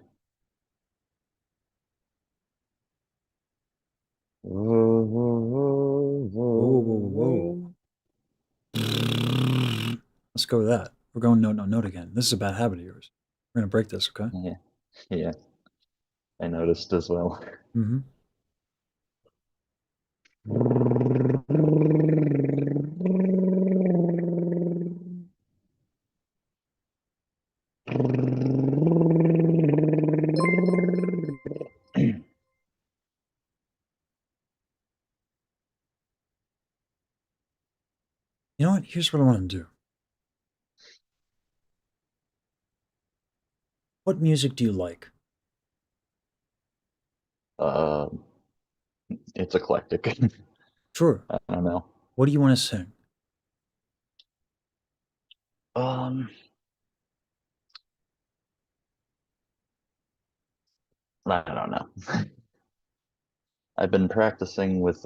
Whoa, whoa, whoa. Let's go with that. We're going note, note, note again. This is a bad habit of yours. We're gonna break this, okay? Yeah, yeah. I noticed as well. Mm-hmm. You know what? Here's what I want to do. What music do you like? Um, it's eclectic. Sure. I don't know. What do you want to sing? Um, I don't know. I've been practicing with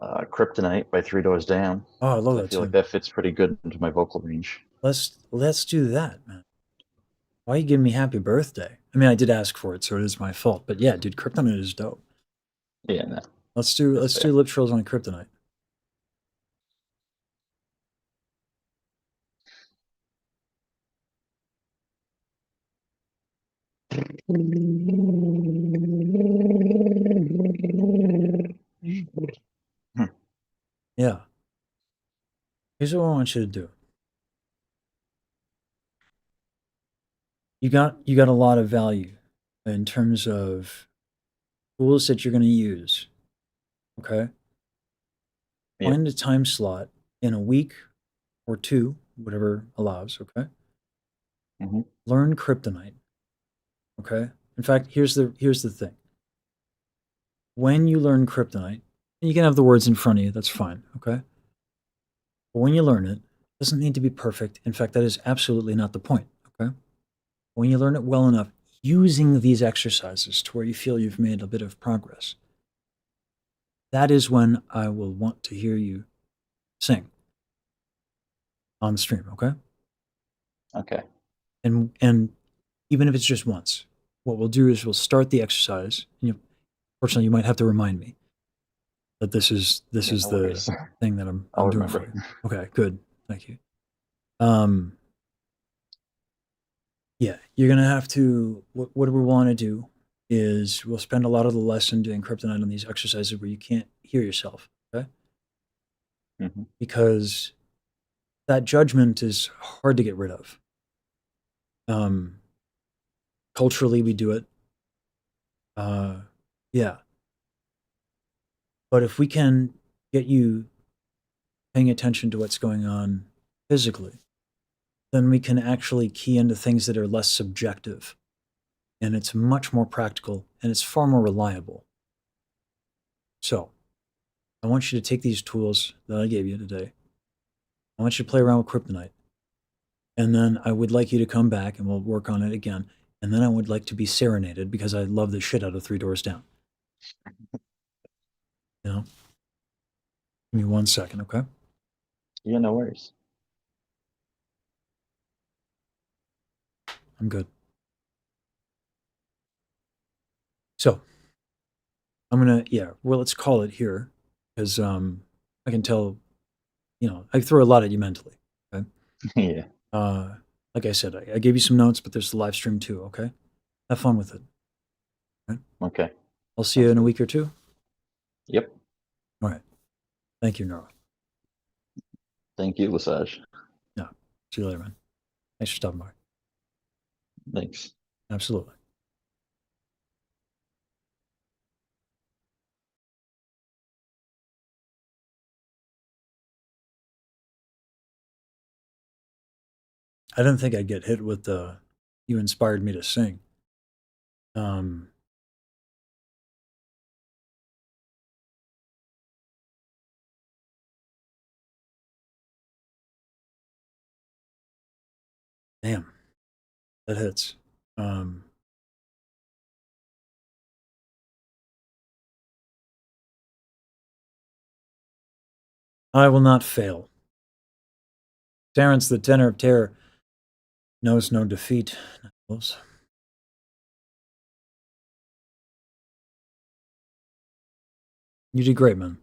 Kryptonite by Three Doors Down. Oh, I love So I that feel like tune. that fits pretty good into my vocal range. Let's do that, man. Why are you giving me happy birthday? I mean, I did ask for it, so it is my fault. But yeah, dude, Kryptonite is dope. Yeah, no, Let's do that's let's do fair. lip trills on Kryptonite. Here's what I want you to do. You got a lot of value in terms of tools that you're going to use. Okay. Yep. Find a time slot in a week or two, whatever allows. Okay. Hmm. Learn kryptonite. Okay. In fact, here's the thing. When you learn kryptonite, and you can have the words in front of you, that's fine. Okay. But when you learn it, it doesn't need to be perfect. In fact, that is absolutely not the point. Okay. When you learn it well enough, using these exercises to where you feel you've made a bit of progress, that is when I will want to hear you sing on stream, okay? Okay. And even if it's just once, what we'll do is we'll start the exercise. And fortunately, you might have to remind me that this is Yeah, the no worries. thing that I'm I'll doing remember. for you. Okay, good. Thank you. Yeah, you're gonna have to. What we want to do is we'll spend a lot of the lesson doing kryptonite on these exercises where you can't hear yourself, okay? Hmm. Because that judgment is hard to get rid of. Um, Culturally, we do it. Yeah, but if we can get you paying attention to what's going on physically, then we can actually key into things that are less subjective, and it's much more practical and it's far more reliable. So, I want you to take these tools that I gave you today. I want you to play around with kryptonite. And then I would like you to come back and we'll work on it again. And then I would like to be serenaded because I love the shit out of Three Doors Down. You know? Give me 1 second, okay? Yeah, no worries. I'm good. So I'm gonna, yeah, well, let's call it here because I can tell, I throw a lot at you mentally. Okay. Yeah. Like I said, I gave you some notes, but there's the live stream too, okay? Have fun with it. Right? Okay. I'll see you Sounds in a good. week or two. Yep. All right. Thank you, Nora. Thank you, Lesage. Yeah. See you later, man. Thanks for stopping by. Thanks. Absolutely. I didn't think I'd get hit with the "you inspired me to sing." Um, Damn, that hits. Um, I will not fail. Terence, the tenor of terror, knows no defeat. You did great, man.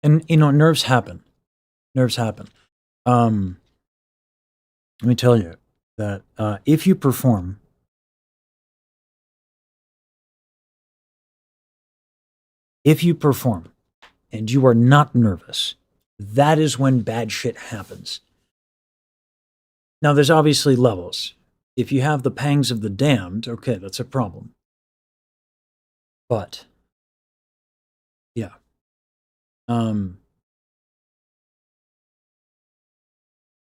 And nerves happen. Nerves happen. Let me tell you that if you perform, and you are not nervous, that is when bad shit happens. Now, there's obviously levels. If you have the pangs of the damned, okay, that's a problem. But yeah, um,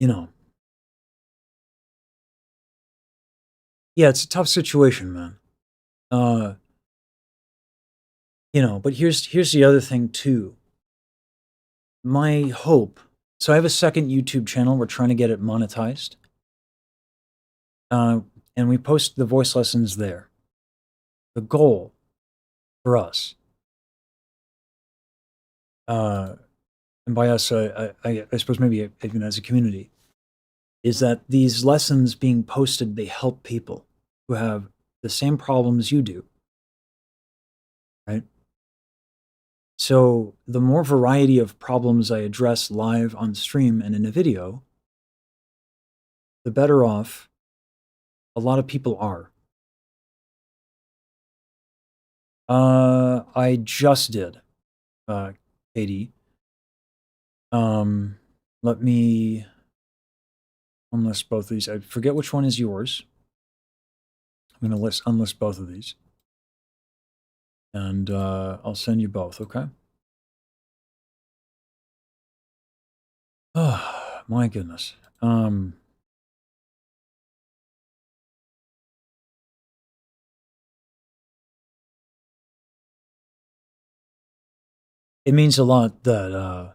yeah, it's a tough situation, man. Uh, but here's the other thing too. My hope. So I have a second YouTube channel. We're trying to get it monetized. And we post the voice lessons there. The goal for us, and by us, I suppose maybe even as a community, is that these lessons being posted, they help people who have the same problems you do, right? So the more variety of problems I address live on stream and in a video, the better off a lot of people are. I just did, Katie. Let me unlist both of these. I forget which one is yours. I'm gonna unlist both of these, and I'll send you both. Okay. Oh my goodness. It means a lot that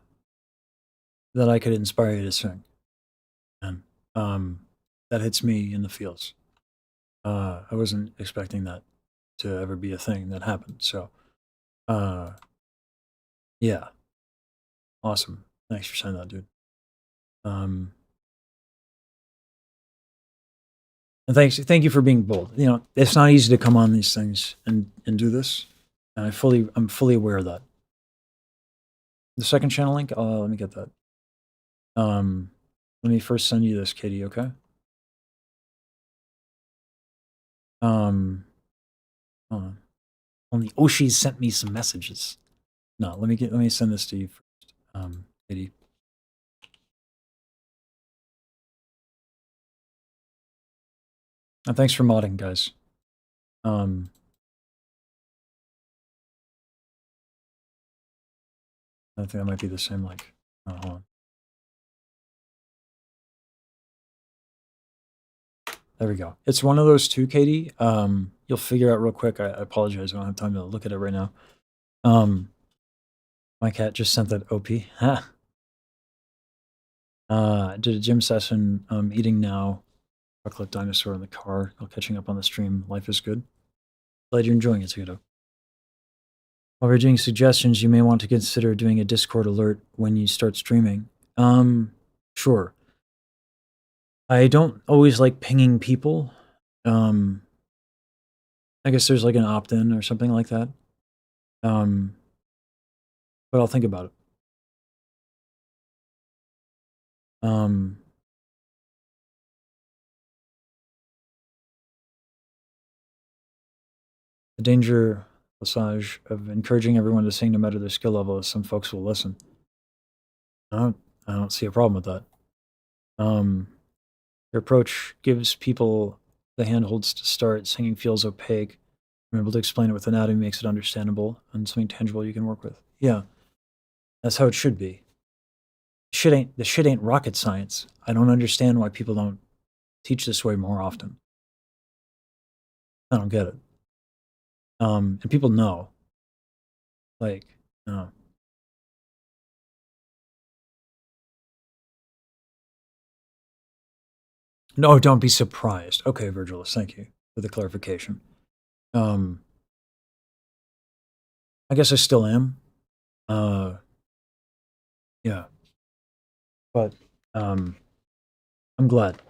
I could inspire you to sing, and that hits me in the feels. I wasn't expecting that to ever be a thing that happened. So, uh, yeah, awesome. Thanks for saying that, dude. And thank you for being bold. You know, it's not easy to come on these things and do this, and I'm fully aware of that. The second channel link, let me get that. Let me first send you this, Katie. Okay. Hold on. Only Oshis sent me some messages. No, let me send this to you first, Katie. And thanks for modding, guys. I think that might be the same link. Hold on. There we go. It's one of those two, Katie. You'll figure out real quick. I apologize. I don't have time to look at it right now. My cat just sent that OP. Ha. Did a gym session. Eating now. Chocolate dinosaur in the car. While catching up on the stream. Life is good. Glad you're enjoying it, Tudo. While we're doing suggestions, you may want to consider doing a Discord alert when you start streaming. Sure. I don't always like pinging people. I guess there's like an opt-in or something like that. But I'll think about it. The danger, Lesage, of encouraging everyone to sing no matter their skill level is some folks will listen. I don't see a problem with that. Your approach gives people the handholds to start. Singing feels opaque. I'm able to explain it with anatomy, makes it understandable, and something tangible you can work with. Yeah, that's how it should be. The shit ain't rocket science. I don't understand why people don't teach this way more often. I don't get it. And people know. Like, no, don't be surprised. Okay, Virgilus, thank you for the clarification. I guess I still am. Yeah. But I'm glad.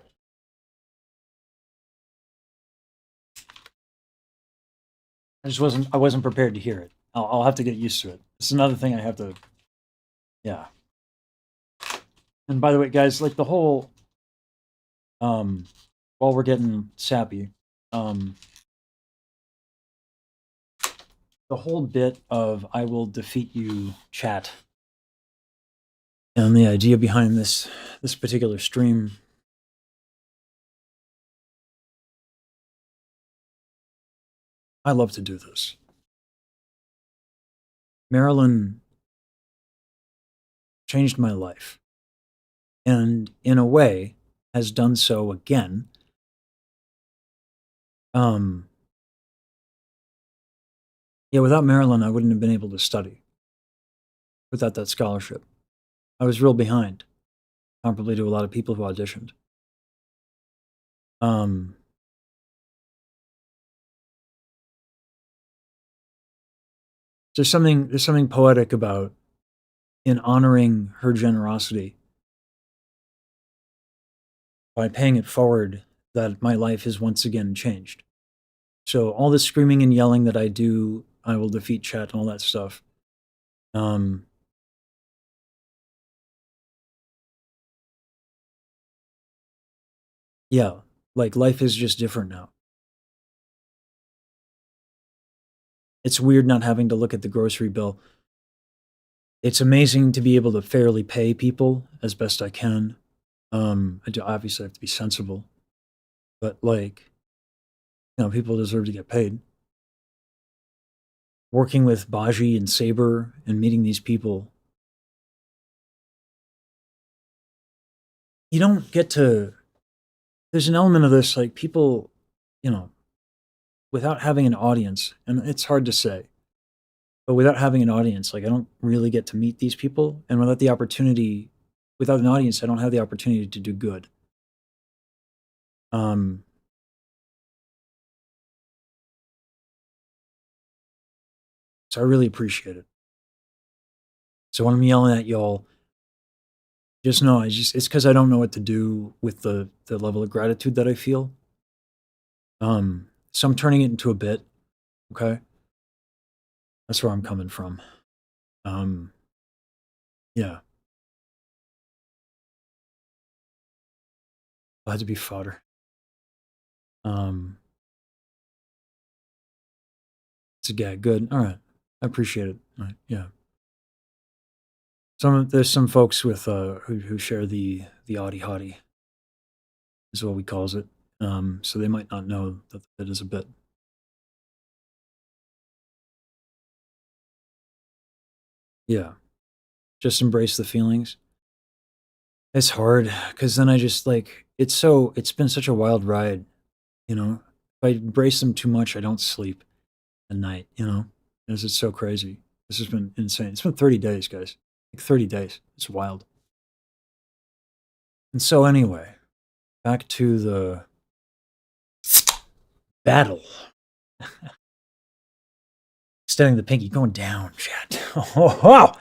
I wasn't prepared to hear it. I'll have to get used to it. It's another thing I have to, yeah. And by the way, guys, like the whole, while we're getting sappy, the whole bit of I will defeat you chat and the idea behind this particular stream, I love to do this. Marilyn changed my life, and in a way has done so again. Yeah, without Marilyn, I wouldn't have been able to study. Without that scholarship, I was real behind, comparably to a lot of people who auditioned. There's something poetic about in honoring her generosity by paying it forward that my life is once again changed. So all the screaming and yelling that I do, I will defeat chat and all that stuff. Yeah, like life is just different now. It's weird not having to look at the grocery bill. It's amazing to be able to fairly pay people as best I can. I do obviously have to be sensible, but like, people deserve to get paid. Working with Baji and Saber and meeting these people, you don't get to. There's an element of this, like people, without having an audience, and it's hard to say, but without having an audience, like I don't really get to meet these people, and without an audience, I don't have the opportunity to do good. So I really appreciate it. So when I'm yelling at y'all, just know it's because I don't know what to do with the level of gratitude that I feel. So I'm turning it into a bit. Okay, that's where I'm coming from. Yeah, I'll have to be fodder. It's a gag. Good. All right. I appreciate it. All right. Yeah. There's some folks with who share the audi hottie is what we calls it. So they might not know that it is a bit. Yeah. Just embrace the feelings. It's hard because then I just like it's been such a wild ride, you know. If I embrace them too much, I don't sleep at night, Because it's so crazy. This has been insane. It's been 30 days, guys. Like 30 days. It's wild. And so anyway, back to the battle. Extending the pinky, going down, chat. Oh, wow.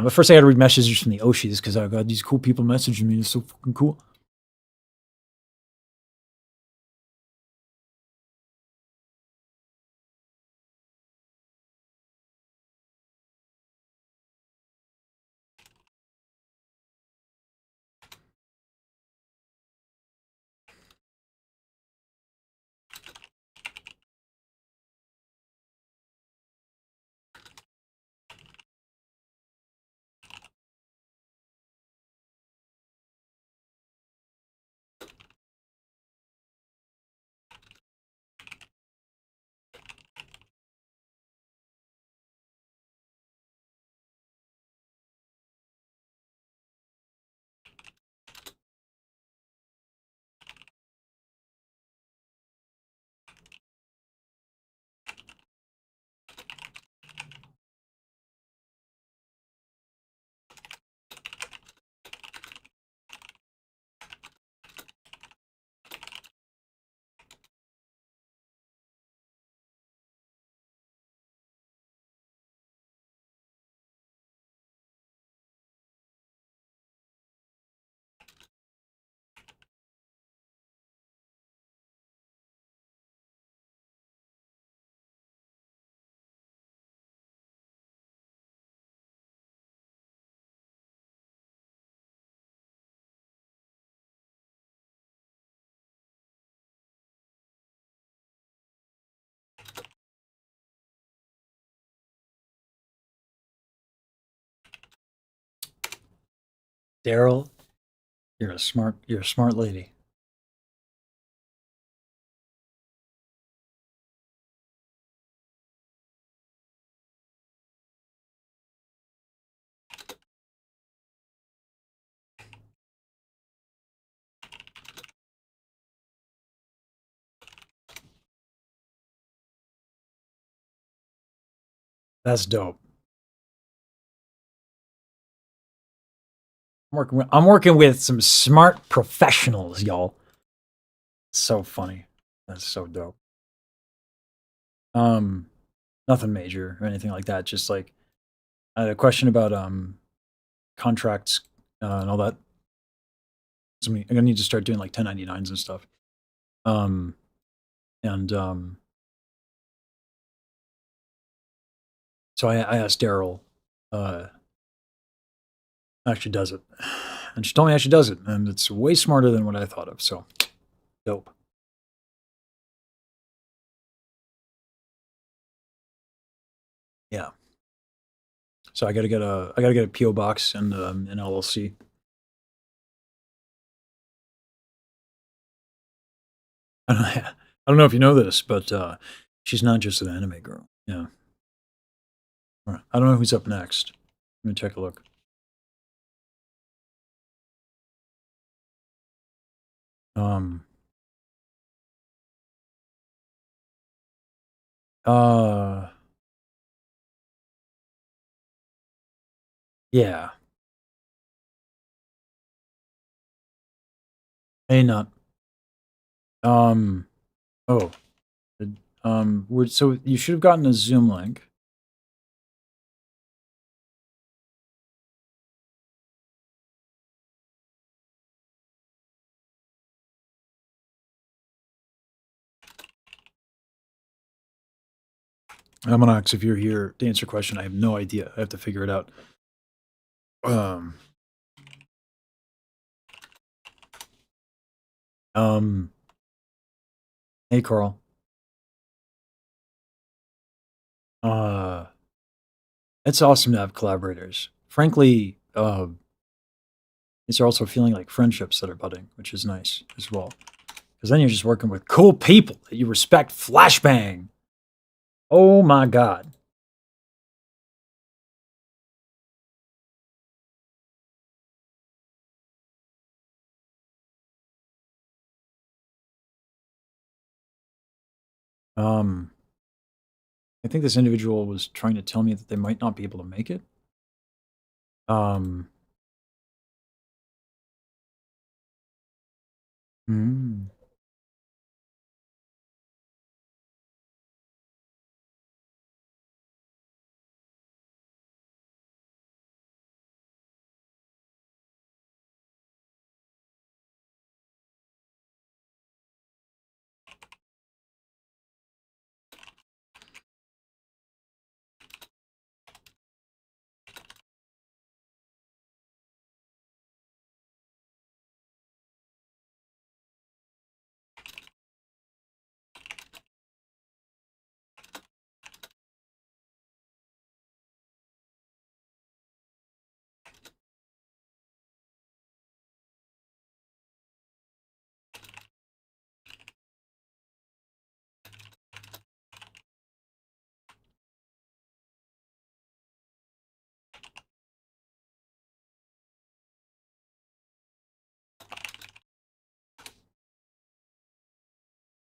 But first I got to read messages from the Oshis because I've got these cool people messaging me. It's so fucking cool. Daryl, you're a smart lady. That's dope. I'm working with some smart professionals, y'all. So funny. That's so dope. Nothing major or anything like that. Just like I had a question about contracts and all that. So I'm gonna need to start doing like 1099s and stuff. And so I asked Daryl, actually does it, and she told me actually does it, and it's way smarter than what I thought of. So dope. Yeah. So I gotta get a PO box and an LLC. I don't, I don't know if you know this, but she's not just an anime girl. Yeah. All right. I don't know who's up next. Let me take a look. Um. Uh. Yeah. Hey, not. Um. Oh. So you should have gotten a Zoom link. Almanacs, if you're here to answer your question, I have no idea. I have to figure it out. Um. Um. Hey, Carl. Uh. It's awesome to have collaborators. Frankly, it's also feeling like friendships that are budding, which is nice as well. Because then you're just working with cool people that you respect. Flashbang. Oh my god. Um. I think this individual was trying to tell me that they might not be able to make it. Um. Hmm.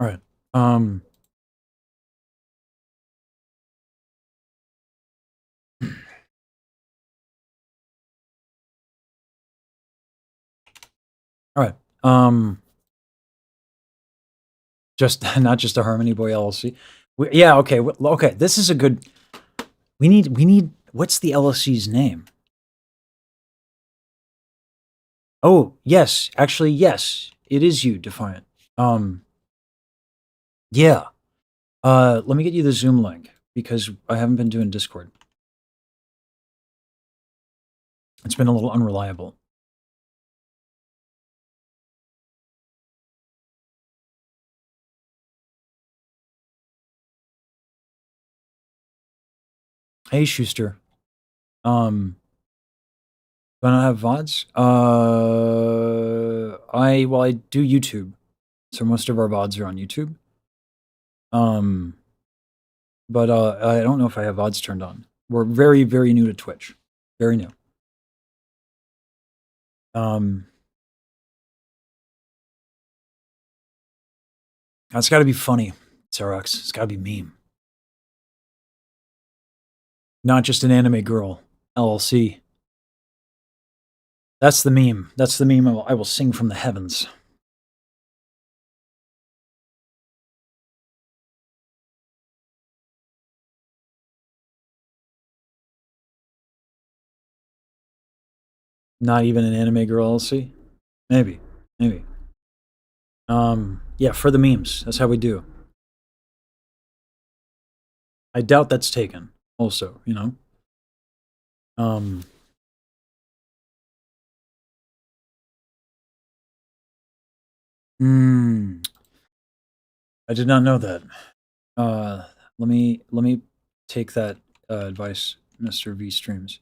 All right. Um. All right. Just not just a Harmony Boy LLC. Yeah. Okay. Okay. This is a good. We need. We need. What's the LLC's name? Oh yes. Actually, yes. It is you, Defiant. Yeah. Let me get you the Zoom link because I haven't been doing Discord. It's been a little unreliable. Hey, Schuster. Do I not have VODs? I do YouTube, so most of our VODs are on YouTube. But I don't know if I have VODs turned on. We're very, very new to Twitch. Very new. That's got to be funny, Xerox. It's got to be meme. Not just an anime girl, LLC. That's the meme. That's the meme I will sing from the heavens. Not even an anime girl LLC? Maybe. Maybe. Yeah, for the memes. That's how we do. I doubt that's taken, also, you know? Hmm. I did not know that. Let me take that advice, Mr. V streams,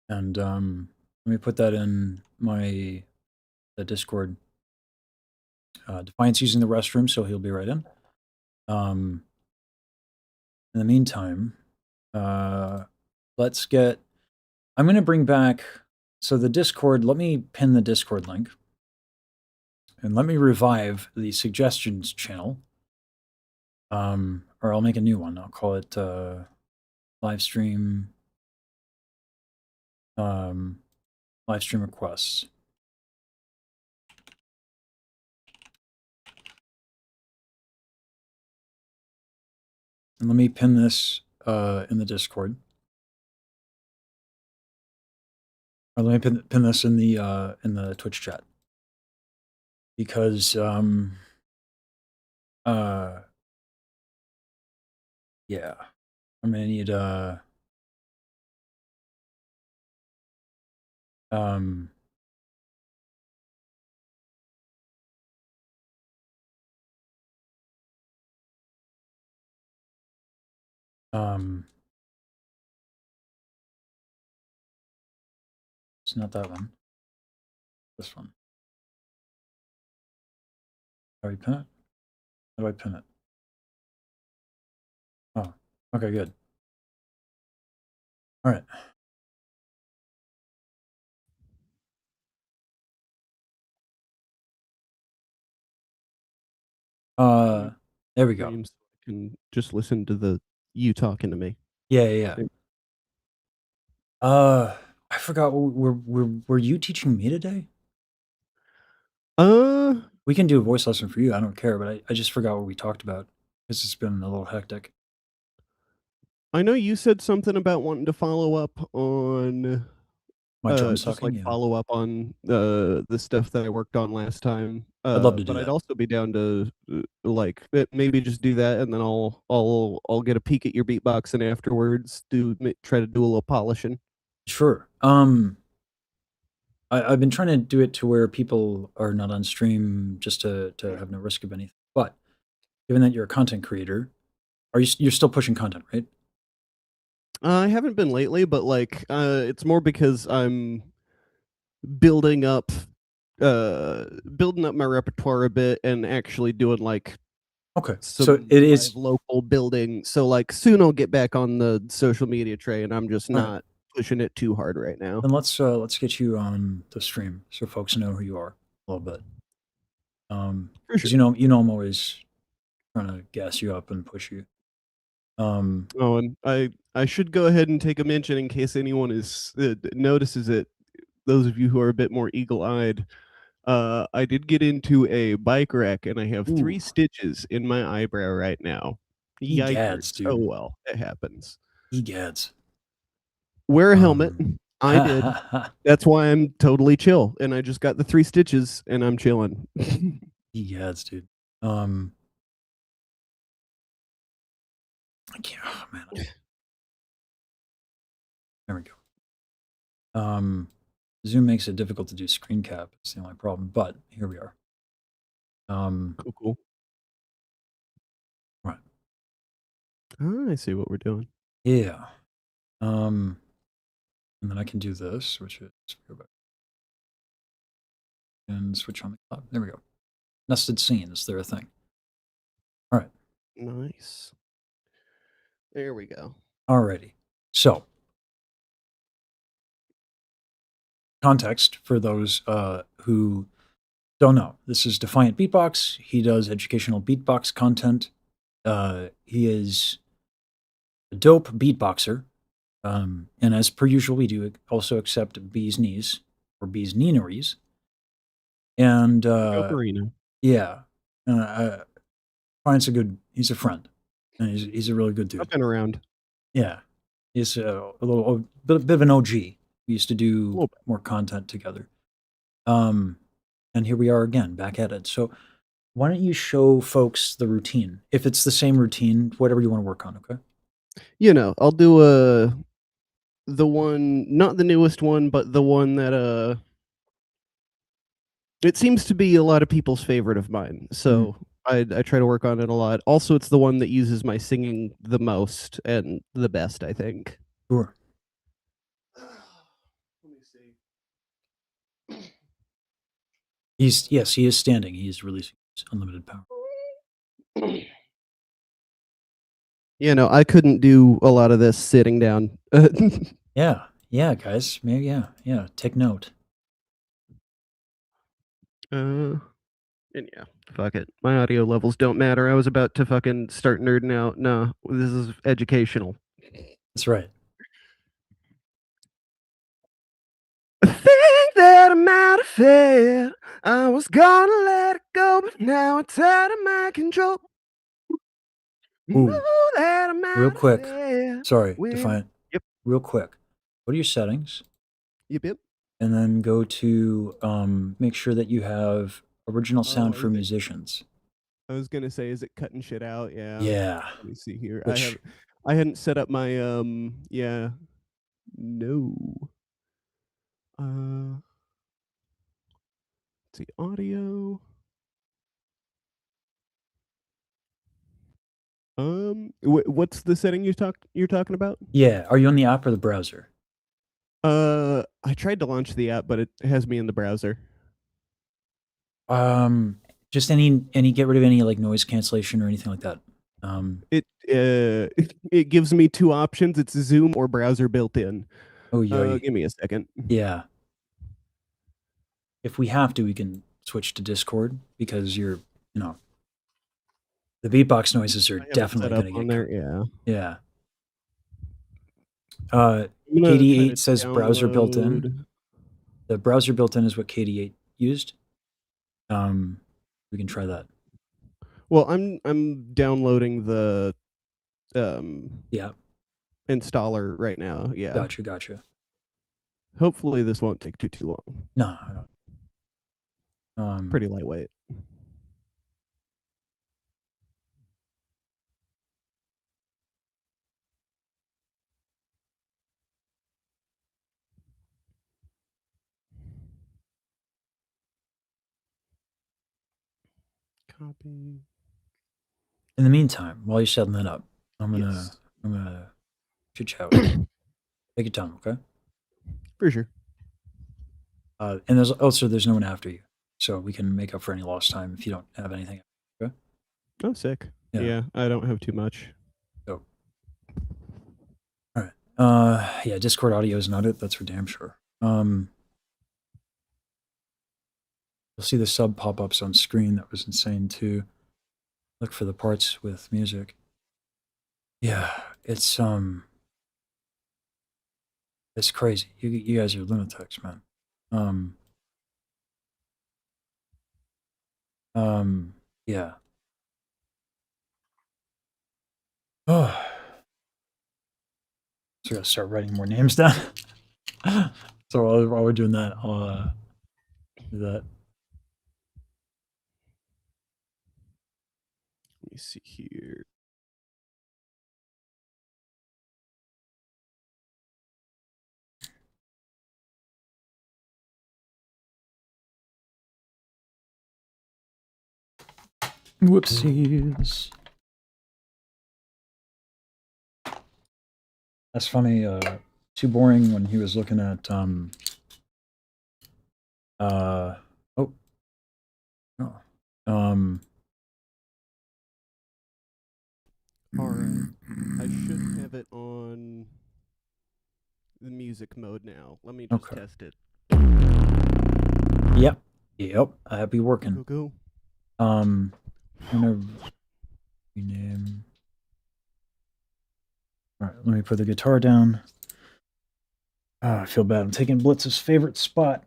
and let me put that in my the Discord. Defiance using the restroom, so he'll be right in. In the meantime, let's get. I'm going to bring back. So the Discord. Let me pin the Discord link, and let me revive the suggestions channel. Or I'll make a new one. I'll call it live stream. Live stream requests. And let me pin this in the Discord. Or let me pin this in the Twitch chat. Because yeah, I'm gonna need it's not that one. This one. How do I pin it? How do I pin it? Oh, okay, good. All right. There we go. Streams, I can just listen to you talking to me. Yeah. I forgot. Were you teaching me today? We can do a voice lesson for you. I don't care, but I just forgot what we talked about because it's been a little hectic. I know you said something about wanting to follow up on My drum just sucking, like yeah. follow up on the stuff that I worked on last time. I'd love to do But I'd that. also be down to like maybe just do that, and then I'll get a peek at your beatbox, and afterwards try to do a little polishing. Sure. I've been trying to do it to where people are not on stream just to have no risk of anything. But given that you're a content creator, you're still pushing content, right? I haven't been lately, but like it's more because I'm building up my repertoire a bit and actually doing like Okay. some So it live is local building. So like soon I'll get back on the social media train. I'm just All right. not pushing it too hard right now. Then let's get you on the stream so folks know who you are a little bit. For Because sure. you know I'm always trying to gas you up and push you. Oh, and I should go ahead and take a mention in case anyone is notices it. Those of you who are a bit more eagle-eyed, I did get into a bike wreck, and I have Ooh. 3 stitches in my eyebrow right now. Egads, Yikers! Oh dude. well, it happens. Egads. Wear a helmet. I did. That's why I'm totally chill, and I just got the 3 stitches, and I'm chilling. Egads, dude. I can't. Oh man. There we go. Zoom makes it difficult to do screen cap. It's the only problem, but here we are. Cool. Right. Oh, I see what we're doing. Yeah. And then I can do this, which is go back and switch on the cloud. There we go. Nested scenes, they're a thing. All right. Nice. There we go. Alrighty. So, context for those who don't know. This is Defiant Beatbox. He does educational beatbox content. He is a dope beatboxer. And as per usual, we do also accept bees knees or bees kneenories. And Go Marino. yeah, Defiant's he's a friend. And he's a really good dude. I've been around. Yeah. He's a bit of an OG. We used to do more content together. And here we are again, back at it. So why don't you show folks the routine? If it's the same routine, whatever you want to work on, okay? I'll do the one, not the newest one, but the one that it seems to be a lot of people's favorite of mine. So I try to work on it a lot. Also, it's the one that uses my singing the most and the best, I think. Sure. Let me see. Yes, he is standing. He is releasing his unlimited power. I couldn't do a lot of this sitting down. Yeah, guys. Maybe yeah. Take note. And yeah, fuck it. My audio levels don't matter. I was about to fucking start nerding out. No, this is educational. That's right. I think that I'm out of it. I was gonna let it go, but now it's out of my control. Ooh. Know that I'm out Real of quick. it. Sorry, When- Defiant. Yep. Real quick. Go to your settings Yep. and then go to make sure that you have original sound for is it- musicians. I was gonna say, is it cutting shit out? Yeah. Yeah. Let me see here. Which I hadn't set up my yeah. No. Let's see, audio. What's the setting you're talking about? yeah. Are you on the app or the browser? I tried to launch the app, but it has me in the browser. Just any get rid of any like noise cancellation or anything like that. It gives me two options. It's Zoom or browser built in. Oh yeah. Give me a second. Yeah. If we have to, we can switch to Discord because the beatbox noises are I have it definitely set up going to on get there. Yeah. Yeah. I'm gonna try KD8 to says browser built in. download- The browser built in is what KD8 used. We can try that. Well, I'm downloading the Yeah. installer right now. Yeah. Gotcha. Hopefully this won't take too long. No, I don't. Pretty lightweight. Copy. In the meantime, while you're setting that up, I'm gonna chit chat with you. Take your time, okay? For sure. And there's no one after you, so we can make up for any lost time if you don't have anything. Okay? Oh, sick. Yeah. Yeah, I don't have too much. So, all right. Yeah, Discord audio is not it. That's for damn sure. You'll see the sub pop-ups on screen. That was insane too. Look for the parts with music. Yeah, it's crazy. You guys are lunatics, man. Yeah. Oh. So I gotta start writing more names down. So while we're doing that, I'll do that. Let me see here. Whoopsies. That's funny. Too boring when he was looking at oh no Alright. I should have it on the music mode now. Let me just Okay. test it. Yep. I'll be working. Go. I'm gonna rename. All right, let me put the guitar down. I feel bad. I'm taking Blitz's favorite spot.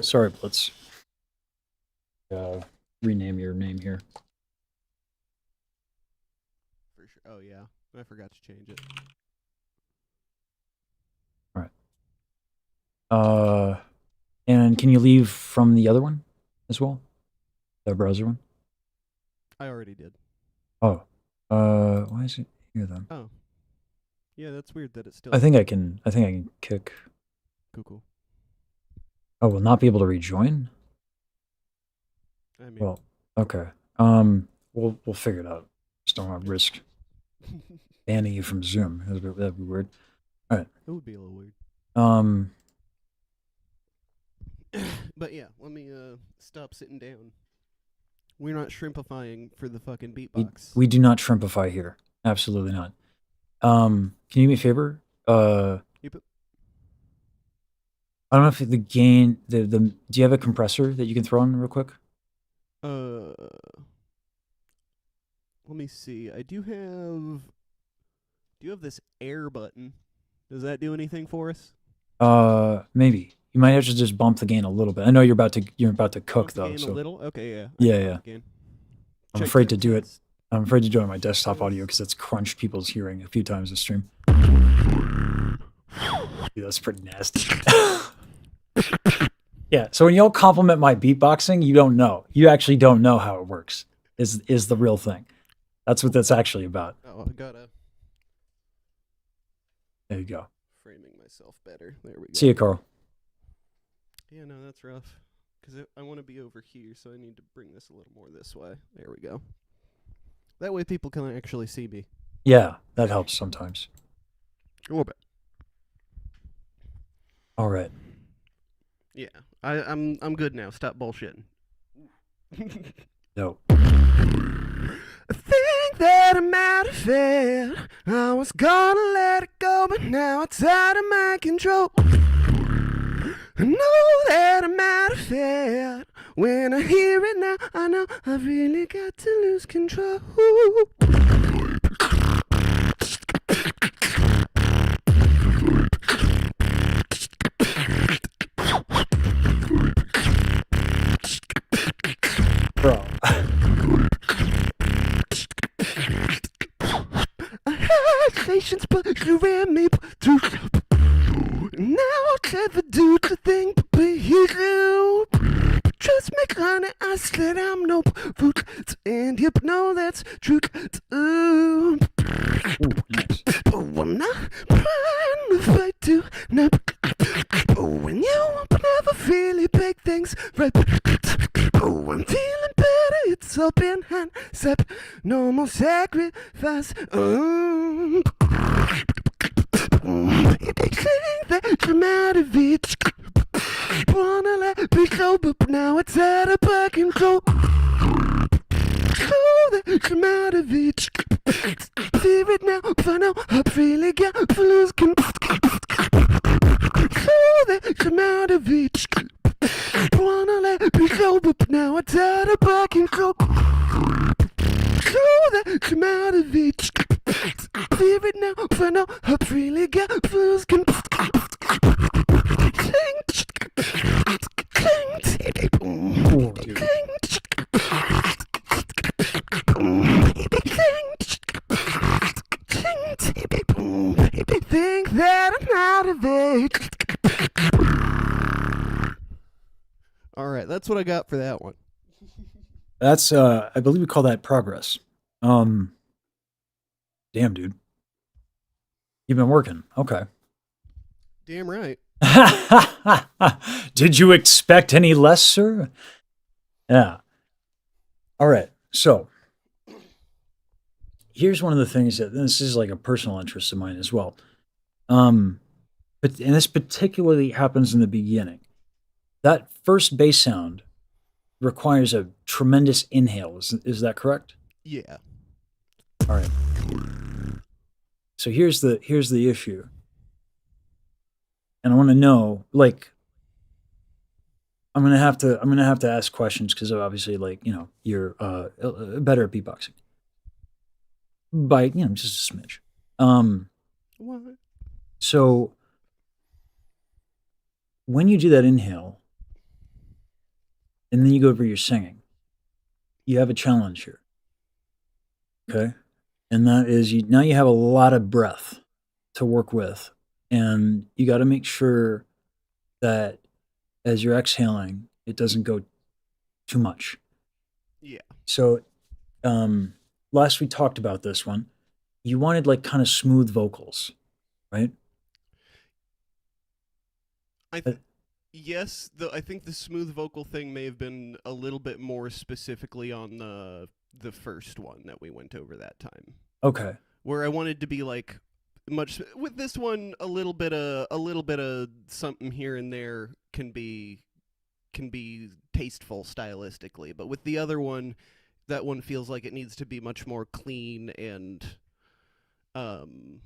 Sorry, Blitz. Rename your name here. For sure. Oh yeah, I forgot to change it. All right. And can you leave from the other one as well? The browser one? I already did. Oh. Why is it here then? Oh. Yeah, that's weird that it's still. I think I can kick. Cool. Oh, will not be able to rejoin? I mean, Well, okay. We'll figure it out. Just don't want to risk banning you from Zoom. That'd be weird. All right. it would be a little weird. Um, But yeah, let me stop sitting down. We're not shrimpifying for the fucking we, beatbox. we do not shrimpify here. Absolutely not. Can you do me a favor? Yep. I don't know if the gain do you have a compressor that you can throw on real quick? Let me see. I do have this air button. Does that do anything for us? Maybe. You might have to just bump the gain a little bit. I know you're about to cook Bump the though, gain so a little? Okay, yeah. Yeah, I can yeah. bump the gain. I'm Check, afraid check, to do it. test. I'm afraid to do it on my desktop audio because it's crunched people's hearing a few times this stream. Dude, that's pretty nasty. Yeah, so when y'all compliment my beatboxing, you don't know. You actually don't know how it works. Is the real thing. That's what that's actually about. Oh, I gotta There you go. framing myself better. There we go. See you, Carl. Yeah, no, that's rough. Because I want to be over here, so I need to bring this a little more this way. There we go. That way people can actually see me. Yeah, that helps sometimes. A little bit. All right. Yeah, I'm good now. Stop bullshitting. No. I think that I'm out of it. I was gonna let it go, but now it's out of my control. I know that I'm out of it. When I hear it now, I know I've really got to lose control. Bro. I had patience, but you ran me through. Now I'll never do the thing, but you do. Trust me, honey, I said I'm no food, and you know that's true. Ooh, nice. Oh, I'm not trying to fight you now. Oh, when you never really big things right. Oh, I'm feeling better. It's all been hindsight. No more sacrifice. Think that I'm out of it. Wanna let me go, but now it's out of my control. Know that I'm out of it. Fear it now, find out I've really got to lose control. Know that I'm out of it. Wanna let me go, but now it's out of my control. Know that I'm out of it. Fear it now, find out I've really got to lose control. Ooh, dude. Think that I'm out of it. All right, that's what I got for that one. That's I believe we call that progress. Damn, dude. You've been working. Okay. Damn right. Did you expect any less, sir? Yeah. All right. So here's one of the things that this is like a personal interest of mine as well. But and this particularly happens in the beginning. That first bass sound requires a tremendous inhale. Is that correct? Yeah. All right. So here's the issue. And I want to know, like, I'm gonna have to ask questions because obviously, like, you know, you're better at beatboxing by, you know, just a smidge. What? So when you do that inhale, and then you go over your singing, you have a challenge here. Okay, and that is now you have a lot of breath to work with, and you got to make sure that as you're exhaling, it doesn't go too much. Yeah. So, last we talked about this one, you wanted like kind of smooth vocals, right? Yes, I think the smooth vocal thing may have been a little bit more specifically on the first one that we went over that time, Okay. where I wanted to be like much with this one a little bit of something here and there can be tasteful stylistically, but with the other one, that one feels like it needs to be much more clean and um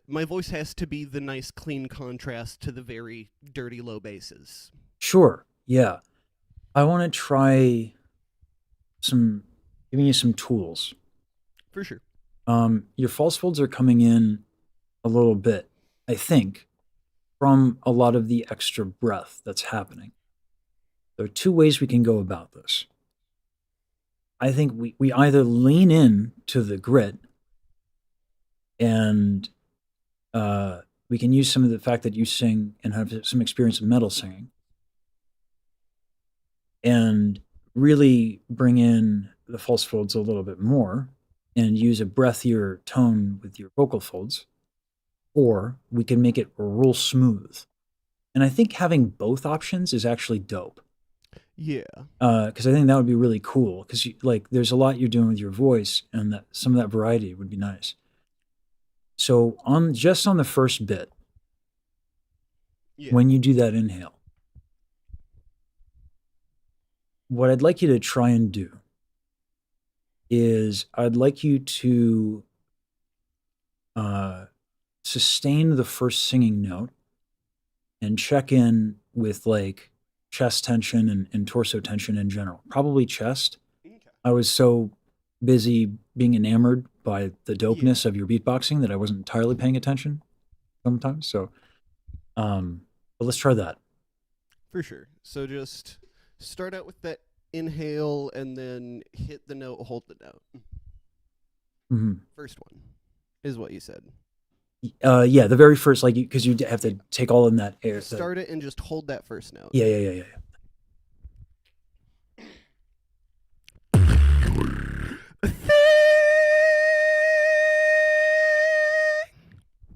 my voice has to be the nice clean contrast to the very dirty low basses. Sure. Yeah. I want to try some giving you some tools. For sure. Your false folds are coming in a little bit, I think, from a lot of the extra breath that's happening. There are two ways we can go about this. I think we either lean in to the grit and we can use some of the fact that you sing and have some experience in metal singing and really bring in the false folds a little bit more and use a breathier tone with your vocal folds, or we can make it real smooth. And I think having both options is actually dope. Yeah. Because I think that would be really cool. Because like, there's a lot you're doing with your voice, and that some of that variety would be nice. So on the first bit, Yeah. when you do that inhale, what I'd like you to try and do is I'd like you to sustain the first singing note and check in with like chest tension and torso tension in general. Probably chest. Okay. I was so busy being enamored by the dopeness of your beatboxing that I wasn't entirely paying attention sometimes. So, but let's try that. For sure. So just start out with that inhale and then hit the note, hold the note. Hmm. First one is what you said. Yeah, the very first, like, because you have to take all in that air. Start it and just hold that first note. Yeah.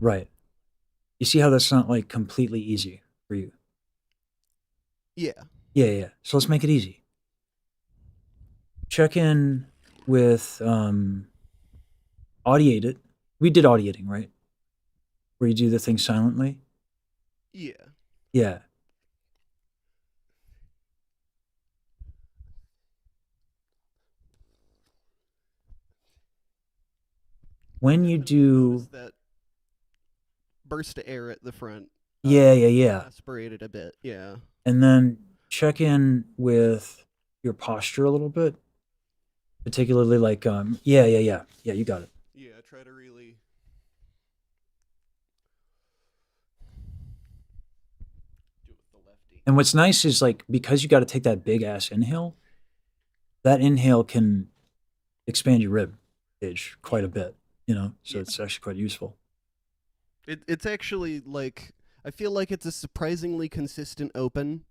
Right. You see how that's not like completely easy for you? Yeah. Yeah. So let's make it easy. Check in with audiate it. We did audiating, right? Where you do the thing silently. Yeah. Yeah. When you do that burst of air at the front. Yeah. Aspirated a bit. Yeah. And then check in with your posture a little bit. Particularly like yeah, you got it. Yeah, try to really do it with the lefty. And what's nice is like because you got to take that big ass inhale, that inhale can expand your rib cage quite a bit, so it's actually quite useful. It's actually like I feel like it's a surprisingly consistent open.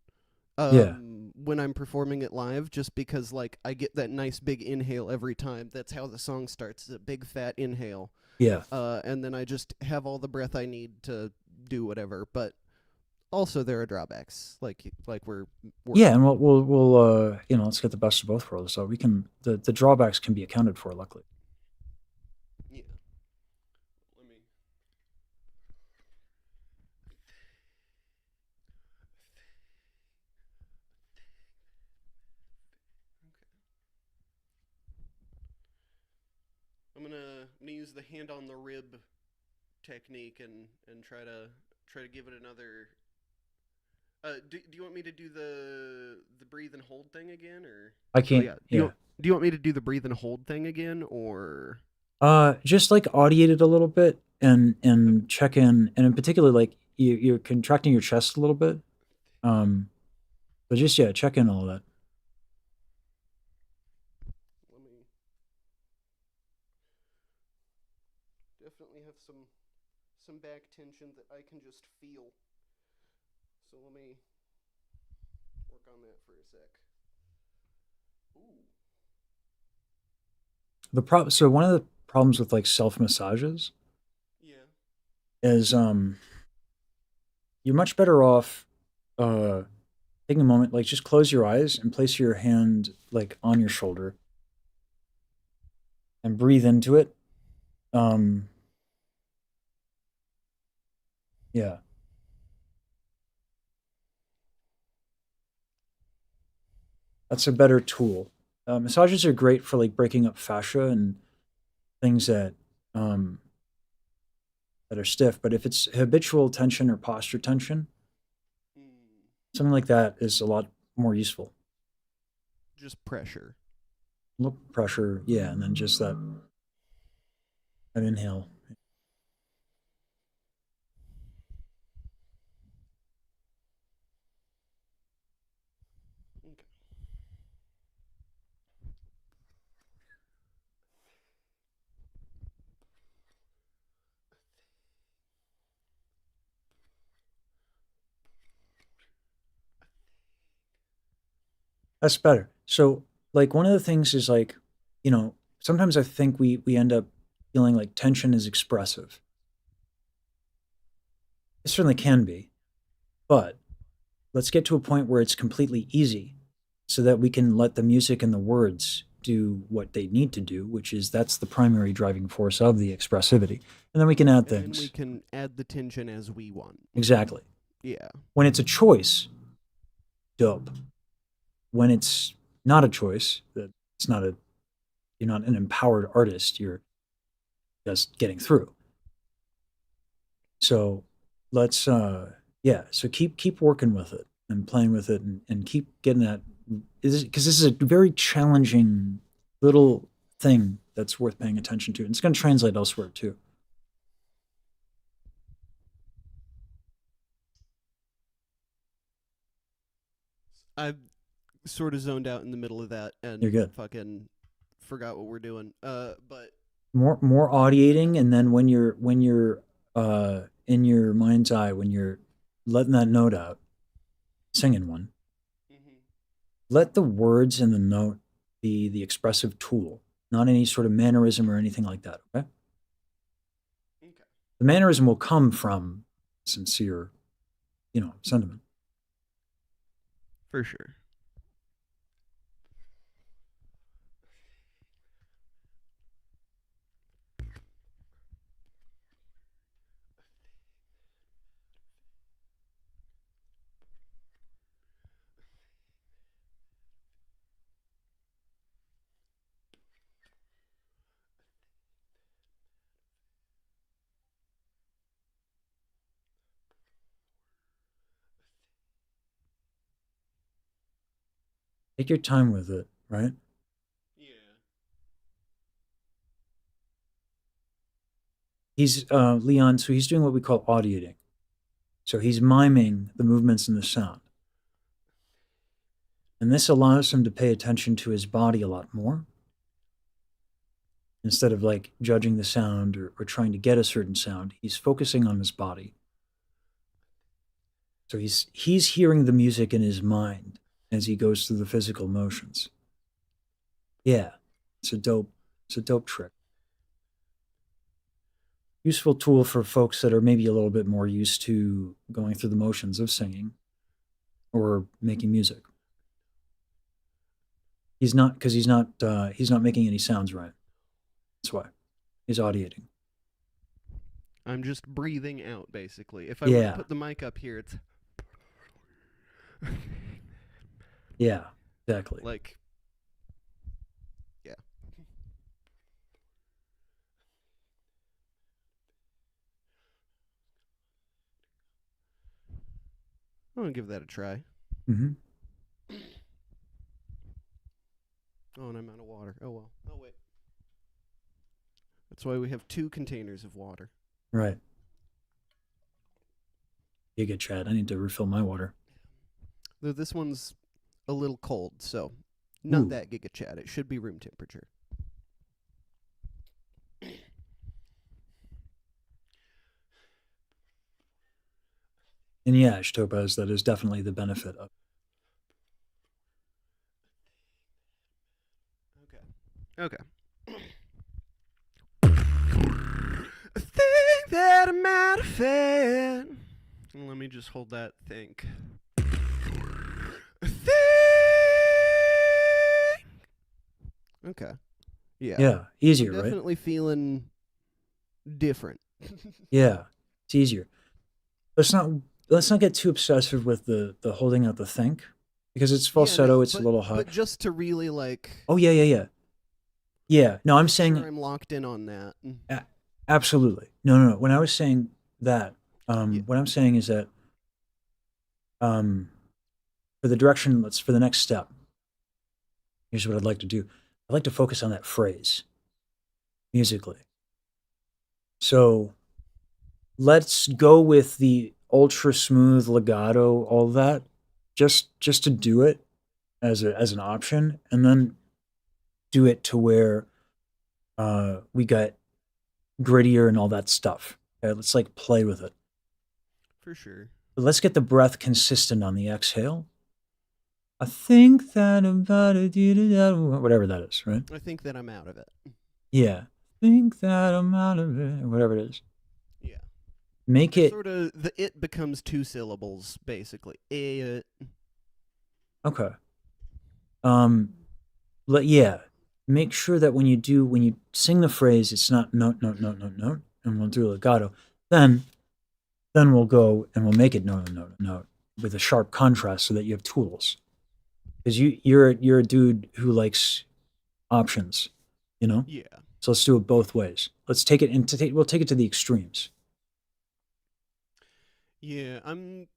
Yeah. When I'm performing it live, just because like I get that nice big inhale every time. That's how the song starts, a big fat inhale. Yeah. And then I just have all the breath I need to do whatever. But also there are drawbacks, like we're Yeah, and we'll let's get the best of both worlds. So we can the drawbacks can be accounted for, luckily. Yeah. Let me. I'm gonna use the hand on the rib technique and try to give it another. Do you want me to do the breathe and hold thing again, or I can't. Do you want me to do the breathe and hold thing again, or Just like audiate it a little bit and check in, and in particular, like you're contracting your chest a little bit. But just check in all of that. let me definitely have some back tension that I can just feel. So let me work on that for a sec. Ooh. So one of the problems with like self massages Yeah. is you're much better off taking a moment, like just close your eyes and place your hand like on your shoulder and breathe into it. Um, yeah. That's a better tool. Massages are great for like breaking up fascia and things um, that are stiff. But if it's habitual tension or posture tension, something like that is a lot more useful. Just pressure. Look pressure, yeah, and then just that inhale. That's better. So, like, one of the things is like, sometimes I think we end up feeling like tension is expressive. It certainly can be, but let's get to a point where it's completely easy so that we can let the music and the words do what they need to do, which is that's the primary driving force of the expressivity. And then we can add And then things. we can add the tension as we want. Exactly. Yeah. When it's a choice, dope. When it's not a choice, that it's not you're not an empowered artist, you're just getting through. So let's yeah, so keep working with it and playing with it and keep getting that, because this is a very challenging little thing that's worth paying attention to. And it's going to translate elsewhere too. I sort of zoned out in the middle of that and You're good. fucking forgot what we're doing. But More audiating, and then when you're in your mind's eye, when you're letting that note out, singing one, let the words in the note be the expressive tool, not any sort of mannerism or anything like that. Okay. The mannerism will come from sincere, sentiment. For sure. Take your time with it, right? Yeah. He's Leon, so he's doing what we call audiating. So he's miming the movements in the sound. And this allows him to pay attention to his body a lot more instead of like judging the sound or trying to get a certain sound. He's focusing on his body. So he's hearing the music in his mind as he goes through the physical motions. Yeah, it's a dope trick. Useful tool for folks that are maybe a little bit more used to going through the motions of singing or making music. He's not making any sounds right. That's why he's audiating. I'm just breathing out, basically. If I were to put the mic up here, it's yeah, exactly. like, yeah. I'm gonna give that a try. Mm-hmm. Oh, and I'm out of water. Oh well. Oh wait. That's why we have 2 containers of water. Right. You get Chad. I need to refill my water. Though this one's a little cold, so not Ooh. that giga chat. It should be room temperature. And yeah, Topaz, that is definitely the benefit of. Okay. I think that I'm out of fan. Let me just hold that think. Okay. Yeah. Yeah, easier, I'm right? definitely feeling different. Yeah, it's easier. Let's not let's not get too obsessive with the holding out the think because it's Yeah, falsetto. no, It's a little high. but just to really like Oh yeah, yeah, yeah, yeah. No, I'm make saying sure I'm locked in on that. absolutely. No, no, no. When I was saying that, Yeah. what I'm saying is that um, for the direction, let's for the next step. Here's what I'd like to do. I'd like to focus on that phrase musically. So let's go with the ultra smooth legato, all that, just to do it as an option, and then do it to where we got grittier and all that stuff. Okay, let's like play with it. For sure. But let's get the breath consistent on the exhale. I think that about it, whatever that is, right? I think that I'm out of it. Yeah. Think that I'm out of it, or whatever it is. Yeah. Make it Sort of the it becomes 2 syllables basically. okay. Yeah. Make sure that when you sing the phrase, it's not note, note, note, note, note, and we'll do legato. Then we'll go and we'll make it note, note, note with a sharp contrast so that you have tools. Because you're a dude who likes options, you know? Yeah. So let's do it both ways. Let's take it we'll take it to the extremes. Yeah, I'm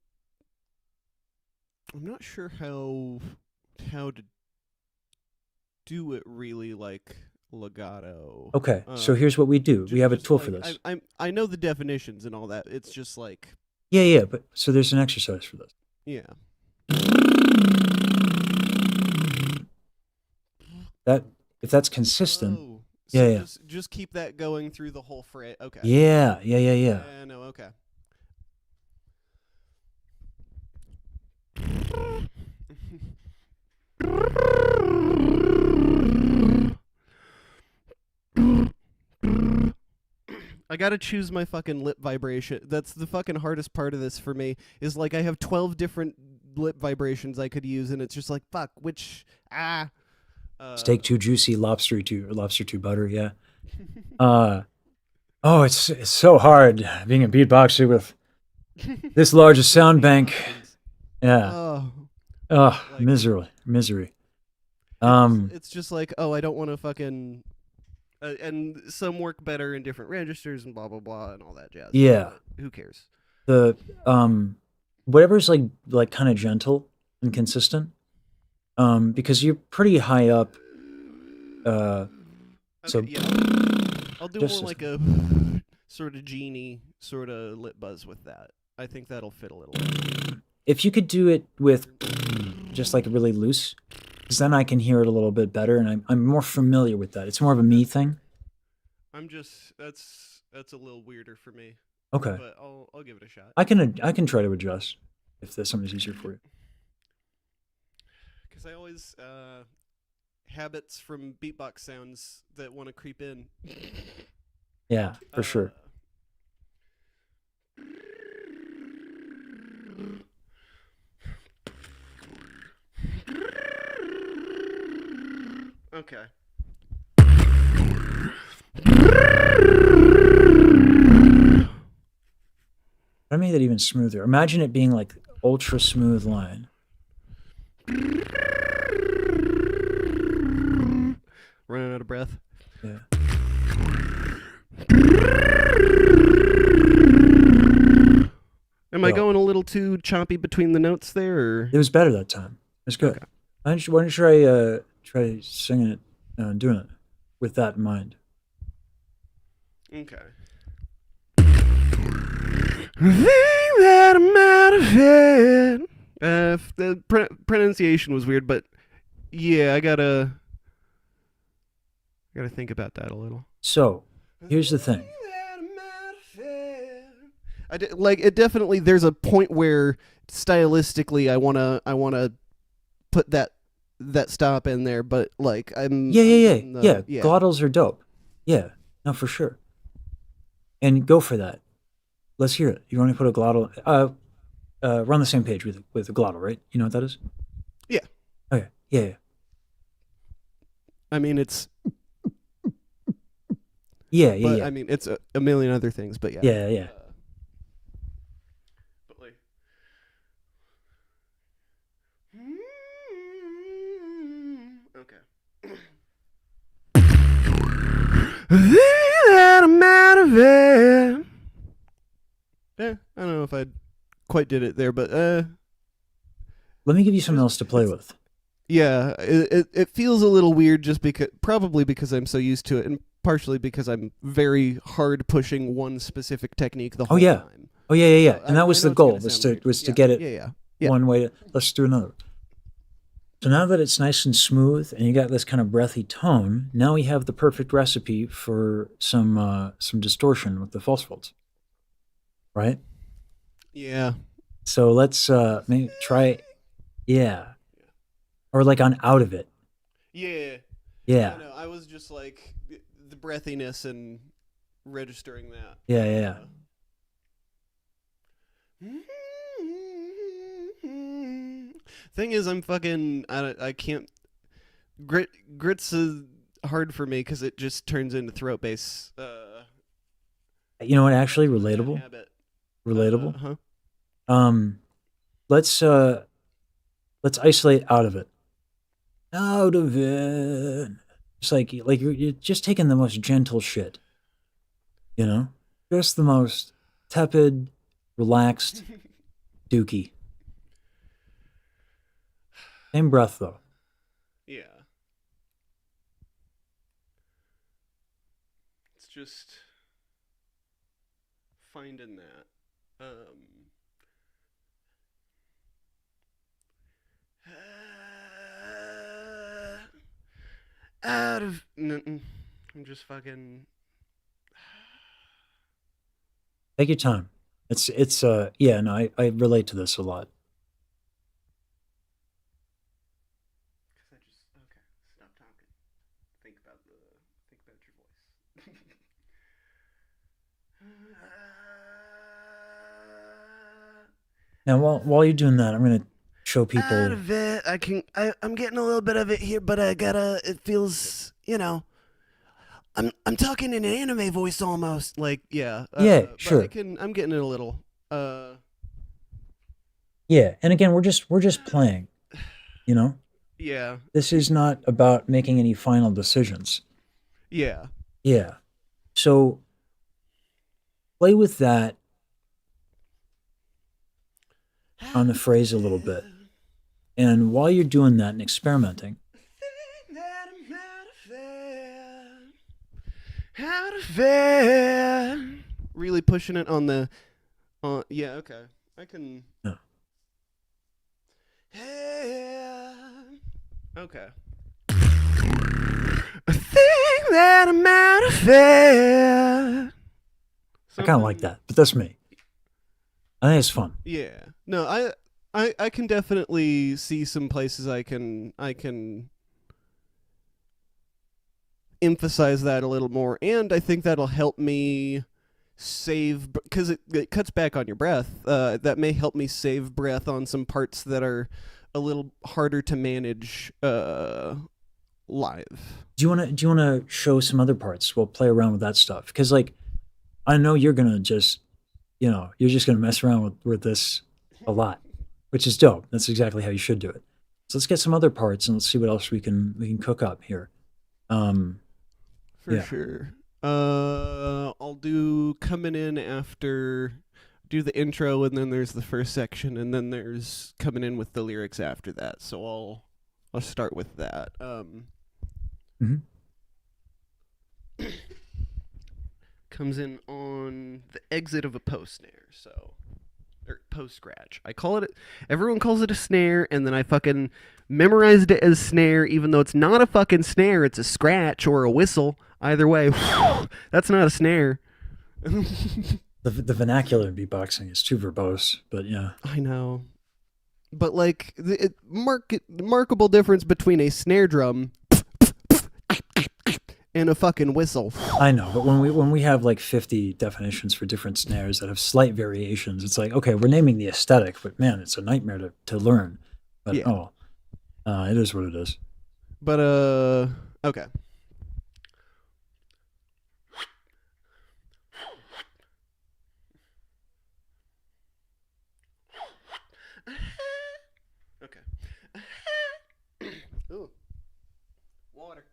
not sure how to do it really like legato. Okay, so here's what we do. We have a tool for like, this. I know the definitions and all that. It's just like Yeah, yeah, but so there's an exercise for this. yeah. That if that's consistent. Oh, Yeah, so yeah. Just keep that going through the whole phrase. Okay. Yeah, yeah, yeah, yeah. Yeah, no, okay. I gotta choose my fucking lip vibration. That's the fucking hardest part of this for me. Is like I have 12 different lip vibrations I could use, and it's just like fuck, which Steak too juicy, lobster too butter. Yeah. Oh, it's so hard being a beatboxer with this large a sound bank. Yeah. Oh, Oh, like- misery. it's just like I don't want to fucking. And some work better in different registers and blah blah blah and all that jazz. Yeah. But who cares? The whatever's like kind of gentle and consistent. Because you're pretty high up. So Okay, yeah. I'll do just more like a sort of genie sort of lip buzz with that. I think that'll fit a little. if you could do it with just like really loose, because then I can hear it a little bit better, and I'm more familiar with that. It's more of a me thing. I'm just that's a little weirder for me. Okay, But I'll give it a shot. I can try to adjust if there's something's easier for you. Because I always habits from beatbox sounds that want to creep in. Yeah, for sure. Okay. I made that even smoother. Imagine it being like ultra smooth line. Running out of breath. Yeah. Am I Yeah. going a little too choppy between the notes there? Or? It was better that time. It was good. Okay. Why don't you try singing it, doing it with that in mind? Okay. That I'm out of it. The pronunciation was weird, but yeah, I gotta think about that a little. So, here's the thing. Like it definitely. There's a point where stylistically, I wanna put that stop in there, but like I'm Yeah. yeah. Glottals are dope. Yeah, no, for sure. And go for that. Let's hear it. You want to put a glottal? We're on the same page with a glottal, right? You know what that is? Yeah. Okay. Yeah. Okay. Yeah. Okay. Yeah. Okay. I mean, it's Yeah, yeah, but yeah. I mean, it's a million other things. But yeah, Yeah, yeah. but like, okay. That I'm out of it. Yeah, I don't know if I quite did it there, but Let me give you something else to play with. yeah, it feels a little weird just because probably because I'm so used to it, and partially because I'm very hard pushing one specific technique the whole yeah. time. Oh yeah, yeah, yeah. So, And that I was know the it's gonna goal, was sound to weird. was to Yeah, get it yeah. one way to let's do another. So now that it's nice and smooth and you got this kind of breathy tone, now we have the perfect recipe for some distortion with the false folds. Right? Yeah. So let's maybe try, yeah. Or like on out of it. Yeah. Yeah. I know. I was just like the breathiness and registering that. Yeah, yeah, yeah. Thing is, I'm fucking. I can't. Grits is hard for me because it just turns into throat bass. You know what, actually bad relatable? habit. Relatable? Huh? Let's isolate out of it. Out of it. It's like you're just taking the most gentle shit. You know? Just the most tepid, relaxed dookie. Same breath though. Yeah. It's just finding that. Out of. I'm just fucking. Take your time. It's yeah, no, I relate to this a lot. I just okay. Stop talking. Think about your voice. Now while you're doing that, I'm gonna show Out people of it, I'm getting a little bit of it here, but I gotta. It feels, I'm talking in an anime voice almost. Like, yeah. Yeah, but sure. I'm getting it a little. Yeah, and again, we're just playing, you know? Yeah. This is not about making any final decisions. Yeah. Yeah. So play with that on the phrase a little bit. And while you're doing that and experimenting, Out of it. Really pushing it on the. Yeah. Okay. I can. Yeah. Okay. I think that I'm out of it. I kind of like that, but that's me. I think it's fun. Yeah. No, I can definitely see some places I can emphasize that a little more, and I think that'll help me save because it cuts back on your breath. That may help me save breath on some parts that are a little harder to manage live. Do you want to show some other parts? We'll play around with that stuff because, like, I know you're gonna just, you're just gonna mess around with this a lot, which is dope. That's exactly how you should do it. So let's get some other parts and let's see what else we can cook up here. For Yeah. sure. I'll do coming in after. Do the intro, and then there's the first section, and then there's coming in with the lyrics after that. So I'll start with that. Comes in on the exit of a post snare, or post scratch. I call it. Everyone calls it a snare, and then I fucking memorized it as snare, even though it's not a fucking snare. It's a scratch or a whistle. Either way, that's not a snare. The vernacular in beatboxing is too verbose, but yeah. I know, but like the remarkable difference between a snare drum and a fucking whistle. I know, but when we have like 50 definitions for different snares that have slight variations, it's like, okay, we're naming the aesthetic, but man, it's a nightmare to learn. But Yeah. it is what it is. But Okay. Okay. Ooh. Water.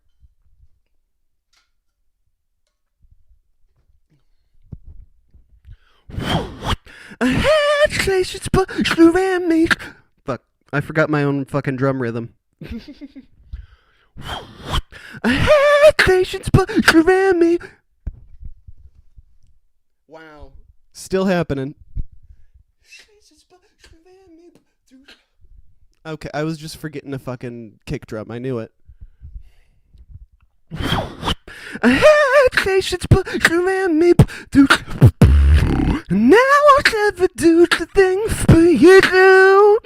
Fuck. I forgot my own fucking drum rhythm. Wow. Still happening. Okay, I was just forgetting a fucking kick drum. I knew it. Now I'll never do the things for you do.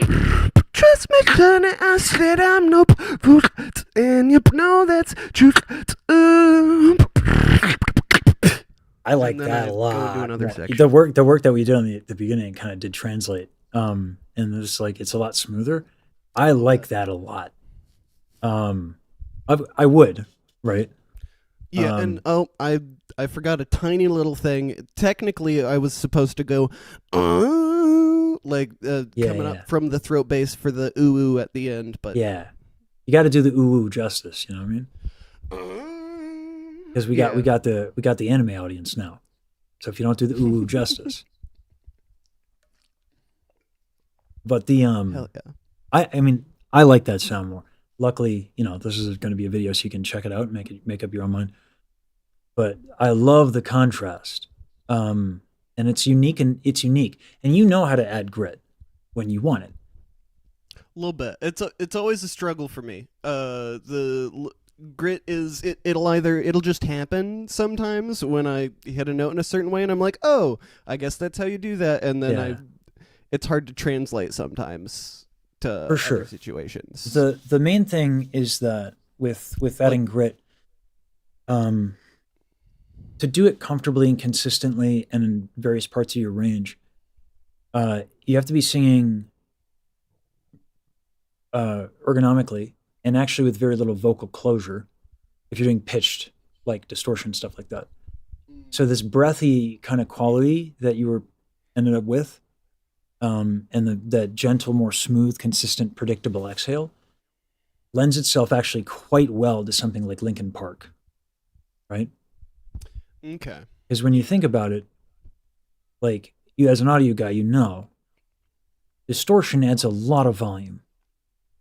Trust me, honey, I said I'm no brute, and you know that's true. I like And then that I'd a go lot. into another more. section. The work that we did on the beginning kind of did translate. And it's like it's a lot smoother. I like that a lot. I would, right? Yeah, and I forgot a tiny little thing. Technically, I was supposed to go, coming up from the throat bass for the ooh ooh at the end, but yeah, you got to do the ooh ooh justice. You know what I mean? Because we got the anime audience now. So if you don't do the ooh ooh justice, but the hell yeah. I mean I like that sound more. Luckily, this is going to be a video, so you can check it out and make up your own mind. But I love the contrast, and it's unique, and you know how to add grit when you want it. A little bit. It's always a struggle for me. Grit is it'll just happen sometimes when I hit a note in a certain way, and I'm like, oh, I guess that's how you do that, and then it's hard to translate sometimes to For sure. other situations. The main thing is that with adding grit, to do it comfortably and consistently and in various parts of your range, you have to be singing ergonomically and actually with very little vocal closure if you're doing pitched, like distortion, stuff like that. So this breathy kind of quality that you were ended up with, and that gentle, more smooth, consistent, predictable exhale lends itself actually quite well to something like Linkin Park, right? Okay. Because when you think about it, like you as an audio guy, distortion adds a lot of volume.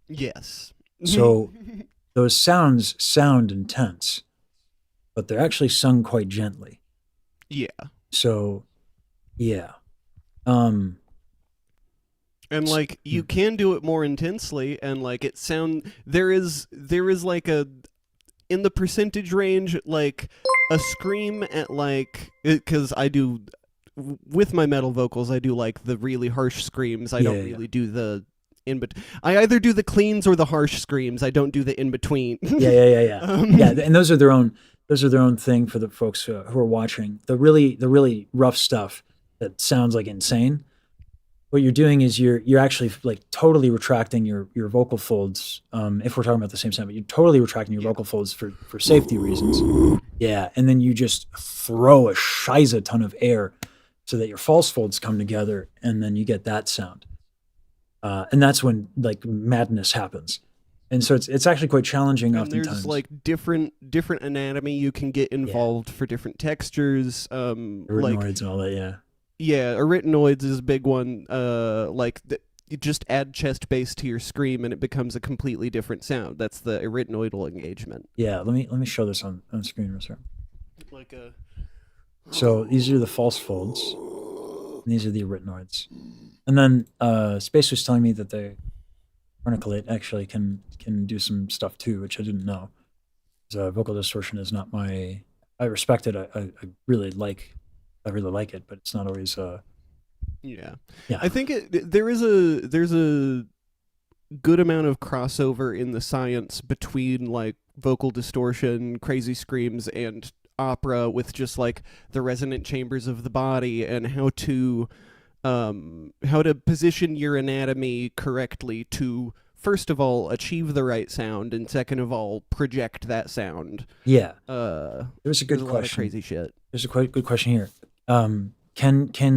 Yes. So those sounds sound intense, but they're actually sung quite gently. Yeah. So, yeah. And like you can do it more intensely, and like there is like in the percentage range, like a scream at like, because I do with my metal vocals, I do like the really harsh screams. I don't really do the I either do the cleans or the harsh screams. I don't do the in between. Yeah. And those are their own thing for the folks who are watching. The really rough stuff that sounds like insane. What you're doing is you're actually like totally retracting your vocal folds. If we're talking about the same sound, but you're totally retracting your vocal folds for safety reasons. Yeah, and then you just throw a shiza ton of air so that your false folds come together, and then you get that sound. And that's when like madness happens. And so it's actually quite challenging and oftentimes. There's like different anatomy you can get involved for different textures. Arytenoids and all that, yeah. Yeah, arytenoids is a big one. You just add chest bass to your scream and it becomes a completely different sound. That's the arytenoidal engagement. Yeah, let me show this on screen real quick. Like a. So these are the false folds, and these are the arytenoids. And then Space was telling me that the corniculate actually can do some stuff too, which I didn't know. So vocal distortion is not my. I respect it. I really like it, but it's not always. Yeah. Yeah. I think there's a good amount of crossover in the science between like vocal distortion, crazy screams, and opera, with just like the resonant chambers of the body and how to position your anatomy correctly to first of all, achieve the right sound, and second of all, project that sound. Yeah. There's a good a lot of question. crazy shit. There's a quite good question here. Can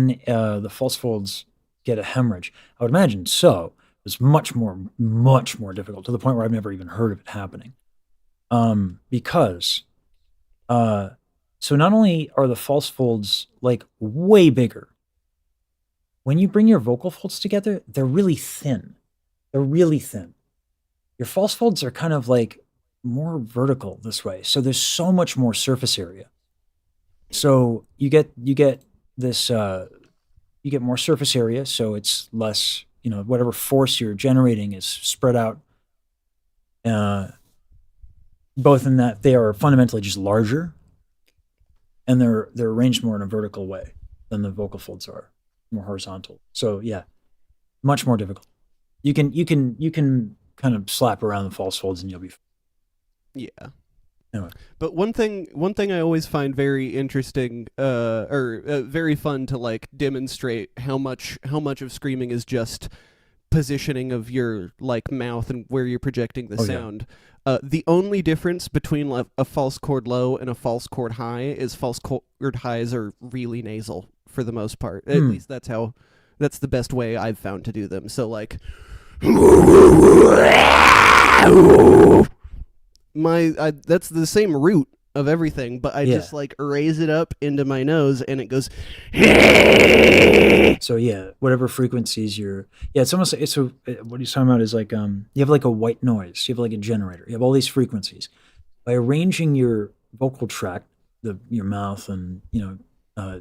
the false folds get a hemorrhage? I would imagine so. It's much more difficult, to the point where I've never even heard of it happening. Because so not only are the false folds like way bigger, when you bring your vocal folds together, they're really thin. They're really thin. Your false folds are kind of like more vertical this way, so there's so much more surface area. So you get this you get more surface area, so it's less, whatever force you're generating is spread out. Both in that they are fundamentally just larger, and they're arranged more in a vertical way than the vocal folds are, more horizontal. So yeah, much more difficult. You can kind of slap around the false folds and you'll be fine. Yeah. Anyway. But one thing I always find very interesting, very fun to like demonstrate how much of screaming is just positioning of your like mouth and where you're projecting the sound. Yeah. The only difference between a false chord low and a false chord high is false chord highs are really nasal for the most part. At least that's the best way I've found to do them. So like that's the same root of everything, but I just like raise it up into my nose and it goes. So yeah, whatever frequencies it's almost like, so what he's talking about is like you have like a white noise, you have like a generator, you have all these frequencies. By arranging your vocal tract, your mouth and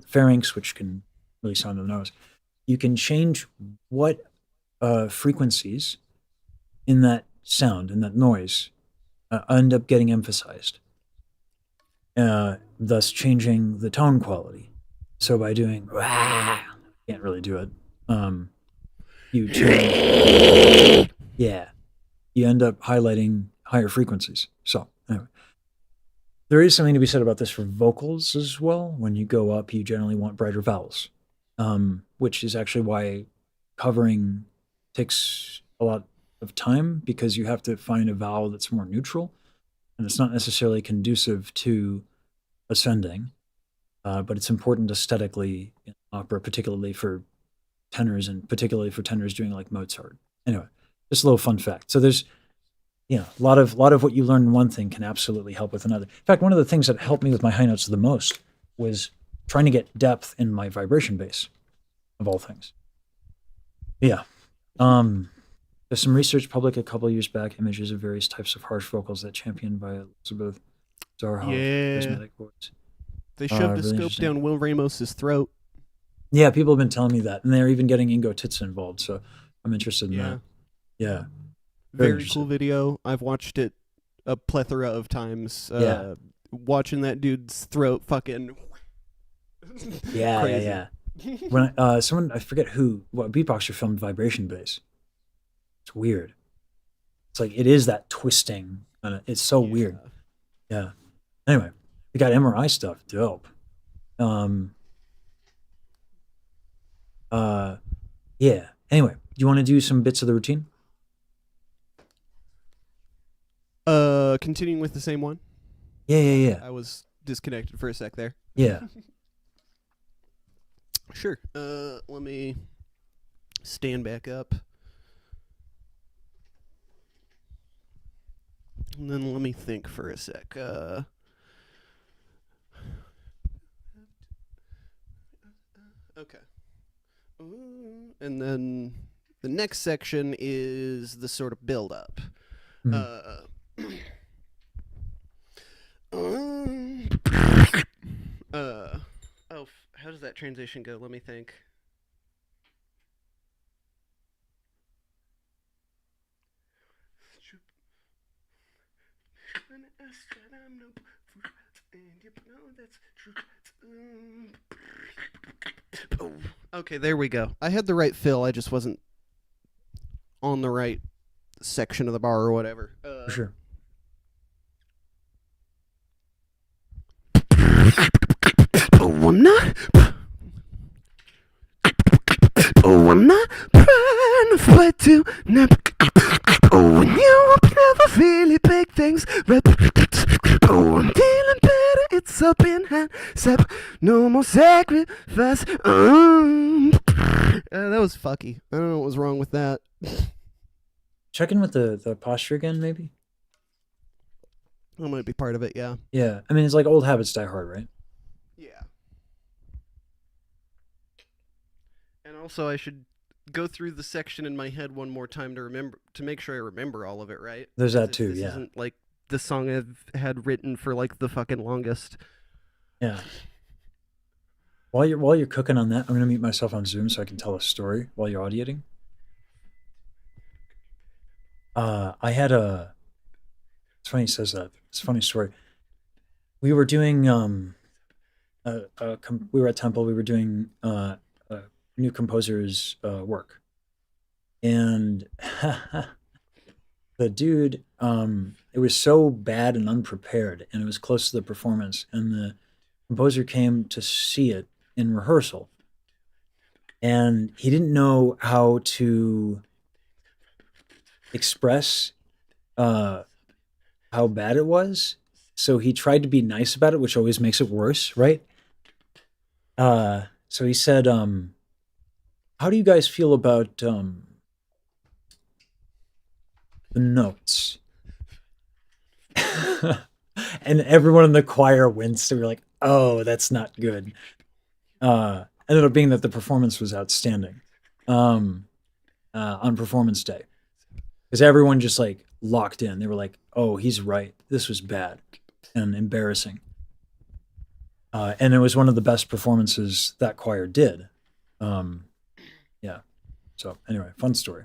pharynx, which can really sound in the nose, you can change what frequencies in that sound, in that noise, end up getting emphasized, thus changing the tone quality. So by doing can't really do it. You change, you end up highlighting higher frequencies. So anyway, there is something to be said about this for vocals as well. When you go up, you generally want brighter vowels, which is actually why covering takes a lot of time, because you have to find a vowel that's more neutral, and it's not necessarily conducive to ascending, but it's important aesthetically in opera, particularly for tenors, and particularly for tenors doing like Mozart. Anyway, just a little fun fact. So there's a lot of what you learn in one thing can absolutely help with another. In fact, one of the things that helped me with my high notes the most was trying to get depth in my vibration bass, of all things. Yeah. There's some research published a couple of years back, images of various types of harsh vocals that championed by Elizabeth Zarhov, Charismatic Voice. They shoved a really scope down Will Ramos's throat. Yeah, people have been telling me that, and they're even getting Ingo Titze involved, so I'm interested in that. Yeah. Very cool video. I've watched it a plethora of times. Watching that dude's throat fucking crazy. Yeah. When someone, I forget what beatboxer filmed vibration bass. It's weird. It's like it is that twisting. It's so weird. Yeah. Anyway, we got MRI stuff. Dope. Yeah. Anyway, do you want to do some bits of the routine? Continuing with the same one. Yeah. I was disconnected for a sec there. Yeah. Sure. Let me stand back up. And then let me think for a sec. Okay. And then the next section is the sort of build up. How does that transition go? Let me think. Okay, there we go. I had the right fill, I just wasn't on the right section of the bar or whatever. For sure. Oh, I'm not trying to fight to. Oh, when you up never really big things. Oh, I'm feeling better. It's up in hand. No more sacrifice. That was fucky. I don't know what was wrong with that. Check in with the posture again, maybe. That might be part of it, yeah. Yeah, I mean it's like old habits die hard, right? Yeah. And also, I should go through the section in my head one more time to make sure I remember all of it, right? There's that too, this yeah. Isn't like the song I've had written for like the fucking longest. Yeah. While you're cooking on that, I'm gonna mute myself on Zoom so I can tell a story while you're auditing. I had a. It's funny he says that. It's a funny story. We were doing we were at Temple. We were doing a new composer's work, and the dude, it was so bad and unprepared, and it was close to the performance, and the composer came to see it in rehearsal, and he didn't know how to express how bad it was, so he tried to be nice about it, which always makes it worse, right? So he said, how do you guys feel about the notes? And everyone in the choir winced. They were like, oh, that's not good. Ended up being that the performance was outstanding on performance day. Because everyone just like locked in. They were like, oh, he's right. This was bad and embarrassing. And it was one of the best performances that choir did. Yeah. So anyway, fun story.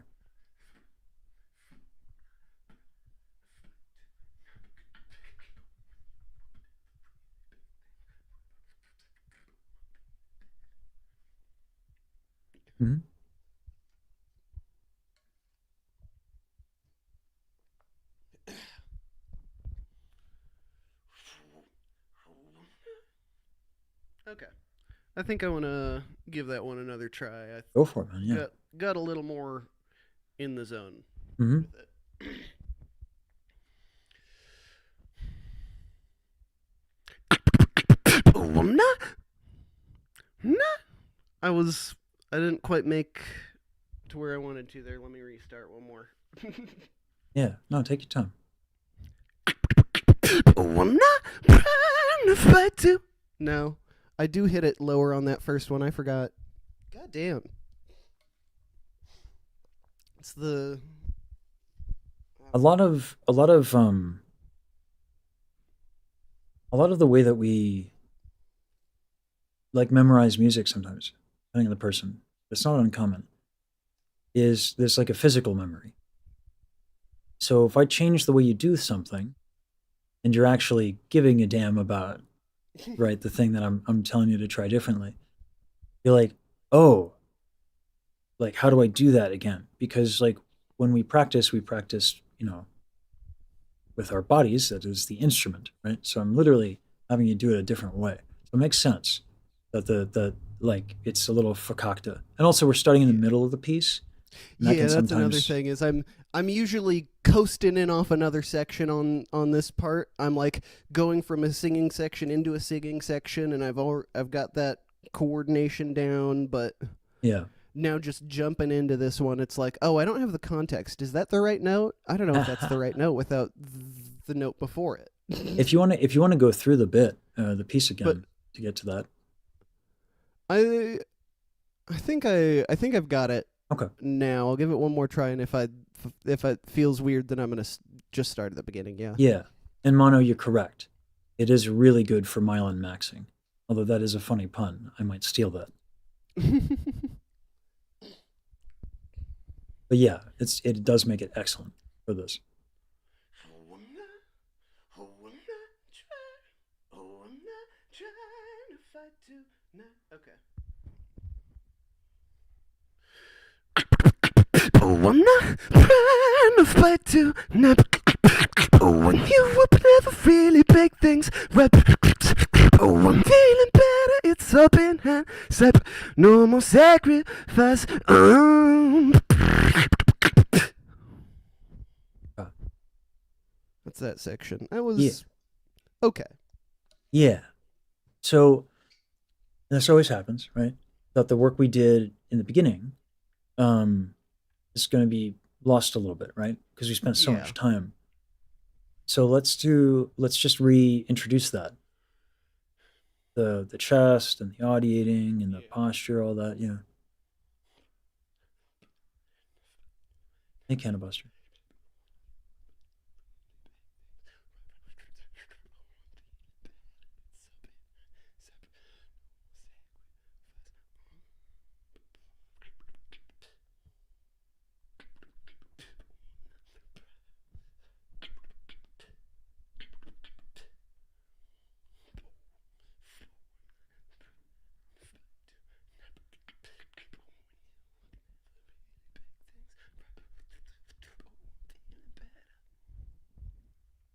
Mm-hmm. Okay. I think I want to give that one another try. Go for it, man. Yeah. Got a little more in the zone Mm-hmm. with it. Oh, I'm not. I didn't quite make to where I wanted to there. Let me restart one more. Yeah. No, take your time. Oh, I'm not trying to fight to. No, I do hit it lower on that first one. I forgot. God damn. It's the A lot of the way that we like memorize music sometimes, depending on the person, it's not uncommon, is there's like a physical memory. So if I change the way you do something and you're actually giving a damn about, right, the thing that I'm telling you to try differently, you're like, oh, like how do I do that again? Because like when we practice, with our bodies, that is the instrument, right? So I'm literally having you do it a different way. So it makes sense that like it's a little fakakta. And also we're starting in the middle of the piece. Yeah, that's another thing is I'm usually coasting in off another section on this part. I'm like going from a singing section into a singing section, and I've got that coordination down, but yeah. Now just jumping into this one, it's like, oh, I don't have the context. Is that the right note? I don't know if that's the right note without the note before it. If you want to go through the piece again to get to that. I think I've got it. Okay. Now I'll give it one more try, and if it feels weird, then I'm gonna just start at the beginning. Yeah. Yeah, and Mono, you're correct. It is really good for myelin maxing. Although that is a funny pun, I might steal that. But yeah, it does make it excellent for this. Okay. Oh, I'm not trying to fight to. Oh, and you would never really big things. Oh, I'm feeling better. It's up in hand. Step, no more sacrifice. That's that section. That was okay. Yeah. So this always happens, right? That the work we did in the beginning is going to be lost a little bit, right? Because we spent so Yeah. much time. So let's just reintroduce that. The chest and the audiating and the posture, all that, yeah. Hey, Cannabuster.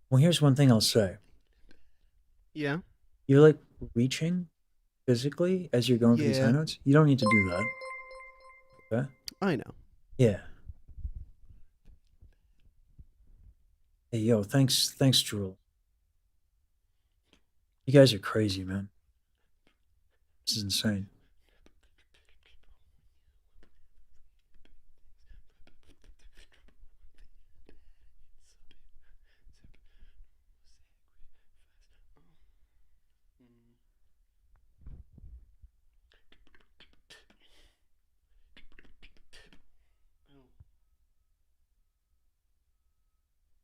Well, here's one thing I'll say. Yeah. You're like reaching physically as you're going for these high Yeah. notes. You don't need to do that. Okay? I know. Yeah. Hey, yo, thanks, Jewel. You guys are crazy, man. This is insane.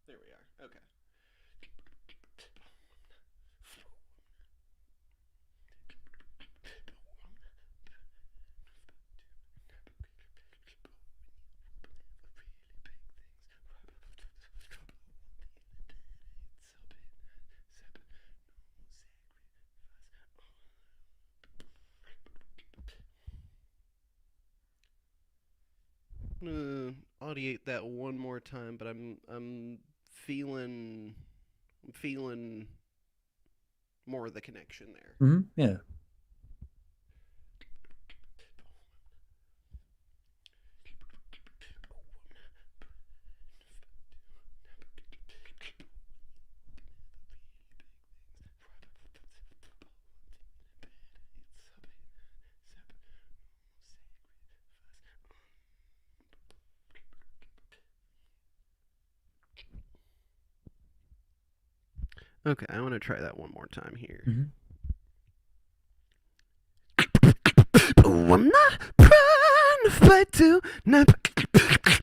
There we are. Okay. I'm gonna audiate that one more time, but I'm feeling more of the connection there. Mm-hmm. Yeah. Okay, I want to try that one more time here. Mm-hmm. Oh, I'm not trying to fight to not.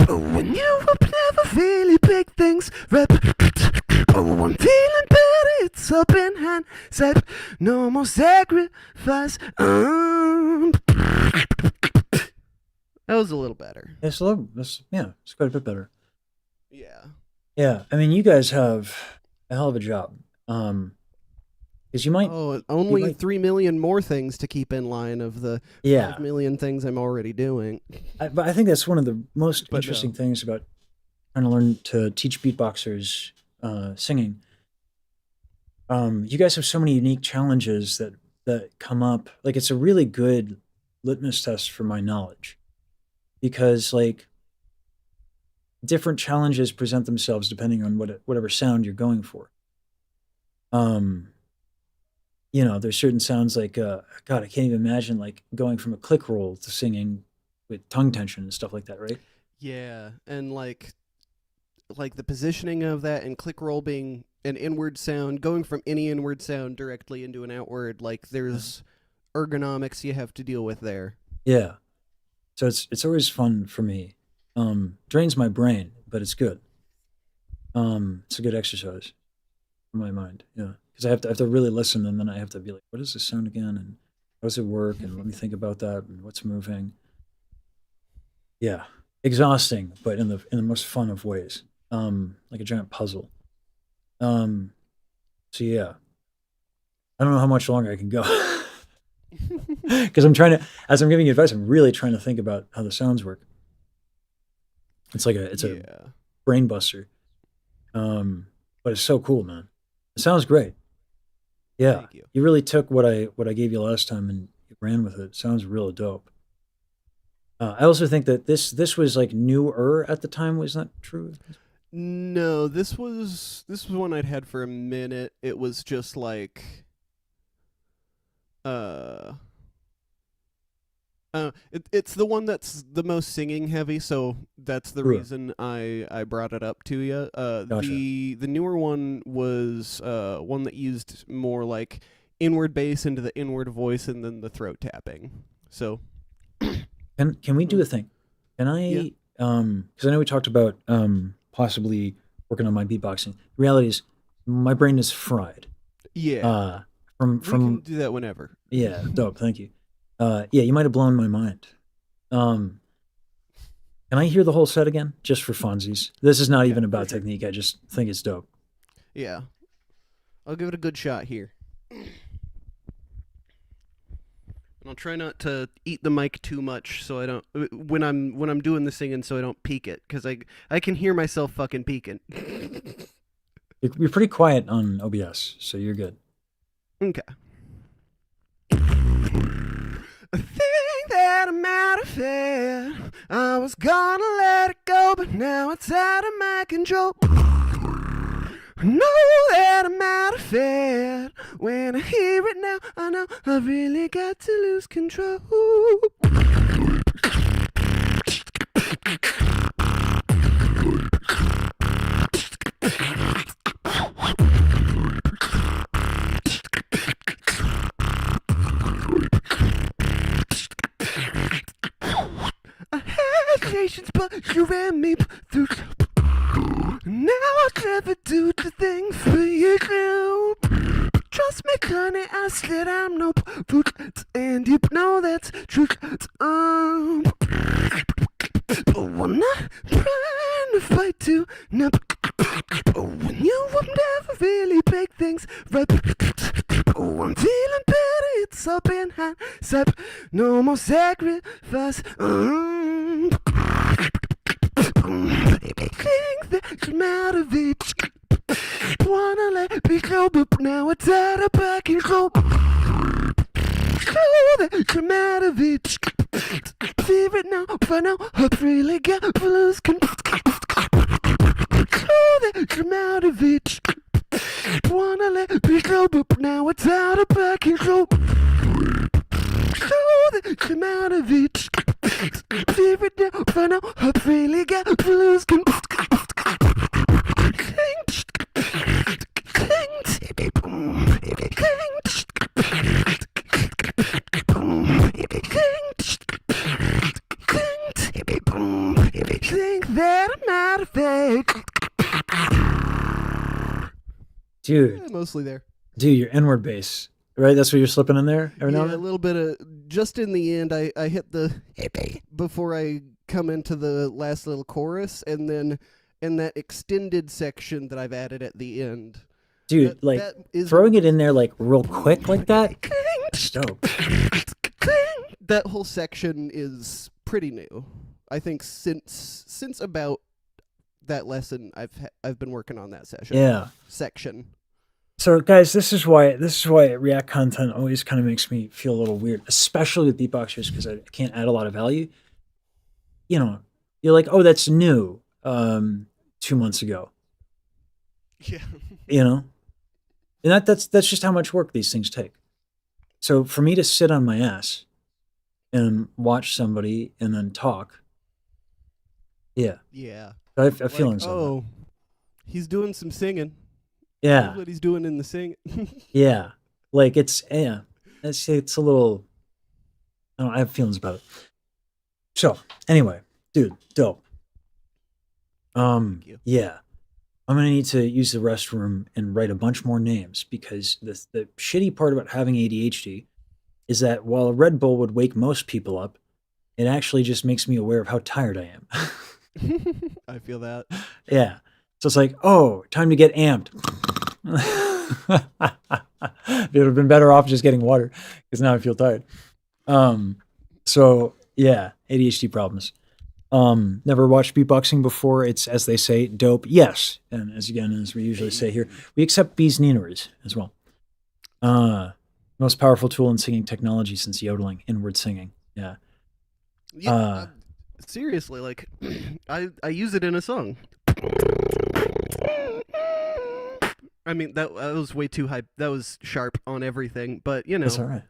When you will never really big things rap. Oh, I'm feeling better. It's up in hand. Step, no more sacrifice. That was a little better. It's a little. It's quite a bit better. Yeah. Yeah. I mean, you guys have a hell of a job. Because you might. Oh, only might- 3 million more things to keep in line of the 5 million things I'm already doing. But I think that's one of the most But interesting no. things about trying to learn to teach beatboxers singing. You guys have so many unique challenges that come up. Like, it's a really good litmus test for my knowledge, because like different challenges present themselves depending on whatever sound you're going for. There's certain sounds like God, I can't even imagine like going from a click roll to singing with tongue tension and stuff like that, right? Yeah, and like the positioning of that and click roll being an inward sound, going from any inward sound directly into an outward, like there's ergonomics you have to deal with there. Yeah. So it's always fun for me. Drains my brain, but it's good. It's a good exercise for my mind. Yeah, because I have to really listen, and then I have to be like, what is this sound again, and how does it work, and let me think about that, and what's moving. Yeah, exhausting, but in the most fun of ways. Like a giant puzzle. So yeah, I don't know how much longer I can go. Because as I'm giving you advice, I'm really trying to think about how the sounds work. It's a brain buster. But it's so cool, man. It sounds great. Yeah, Thank you. you really took what I gave you last time, and you ran with it. Sounds real dope. I also think that this was like newer at the time. Was that true? No, this was one I'd had for a minute. It was just like uh it's the one that's the most singing heavy, so that's the Sure. reason I brought it up to you. Gotcha. The newer one was one that used more like inward bass into the inward voice and then the throat tapping. So Can we do a thing? Can I? Yeah. Because I know we talked about possibly working on my beatboxing. The reality is, my brain is fried. yeah, From we can from do that whenever. yeah, dope. Thank you. Yeah, you might have blown my mind. Um, can I hear the whole set again, just for funsies? This is not even for about sure. technique. I just think it's dope. Yeah, I'll give it a good shot here. And I'll try not to eat the mic too much, so I don't when I'm doing the singing, so I don't peak it, because I can hear myself fucking peaking. You're pretty quiet on OBS, so you're good. Okay. I think that I'm out of it. I was gonna let it go, but now it's out of my control. I know that I'm out of it. When I hear it now, I know I've really got to lose control. I had patience, but you ran me through. Now I'll never do the things for you do. Trust me, honey, I said I'm no fruit, and you know that's true. We're not trying to fight to now. When you will never really make things right. I'm feeling better, it's all been hindsight. No more sacrifice. Think that you're out of it. Wanna let me go, but now it's out of my control. Know that you're out of it. Fear it now, for now, I've really got to lose control. Know that you're out of it. Wanna let me go, but now it's out of my control. Know that you're out of it. Fear it now, for now, I've really got to lose control. Think that I'm out of it. Dude, Mostly there. your inward bass, right? That's what you're slipping in there every now Yeah, and a then? little bit of just in the end. I hit the before I come into the last little chorus, and then in that extended section that I've added at the end. Dude, like, throwing it in there, like, real quick like that, that's dope. That whole section is pretty new. I think since about that lesson, I've been working on that session. Yeah. Section. So, guys, this is why React content always kind of makes me feel a little weird, especially with beatboxers, because I can't add a lot of value. You know, you're like, oh, that's new 2 months ago. Yeah. You know? And that's just how much work these things take. So for me to sit on my ass and watch somebody and then talk, yeah. Yeah. I feel Like, oh, he's doing some singing. yeah. That's what he's doing in the sing. Yeah. Like it's a little, I don't know, I have feelings about it. So anyway, dude, dope. you. Yeah. I'm gonna need to use the restroom and write a bunch more names, because the shitty part about having ADHD is that while a Red Bull would wake most people up, it actually just makes me aware of how tired I am. I feel that. Yeah. So it's like, oh, time to get amped. It would have been better off just getting water, because now I feel tired. So yeah, ADHD problems. Never watched beatboxing before. It's, as they say, dope. Yes. And as we usually say here, we accept bees and eateries as well. Most powerful tool in singing technology since yodeling, inward singing. Yeah. Yeah, seriously, like I use it in a song. I mean that was way too high. That was sharp on everything, but you know. That's all right.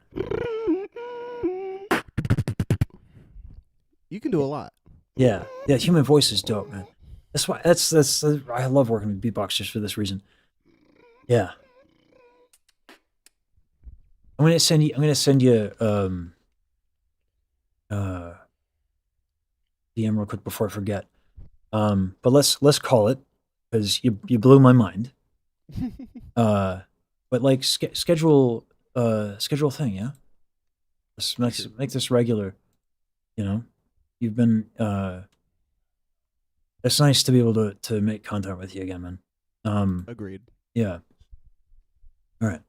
You can do a lot. Yeah. Yeah. Human voice is dope, man. That's why. I love working with beatboxers for this reason. Yeah. I'm gonna send you DM real quick before I forget. But let's call it, because you blew my mind. But like schedule a thing, yeah. Let's make this regular. You know, you've been. It's nice to be able to make content with you again, man. Agreed. Yeah. All right.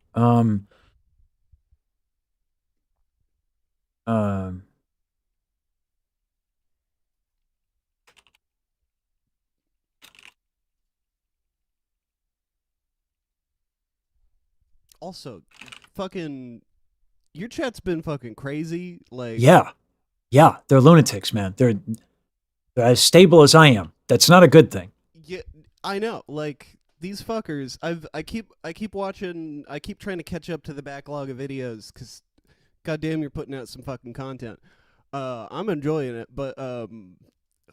Also, fucking, your chat's been fucking crazy. Like, Yeah. They're lunatics, man. They're as stable as I am. That's not a good thing. yeah, I know. Like these fuckers, I keep watching. I keep trying to catch up to the backlog of videos because, goddamn, you're putting out some fucking content. I'm enjoying it, but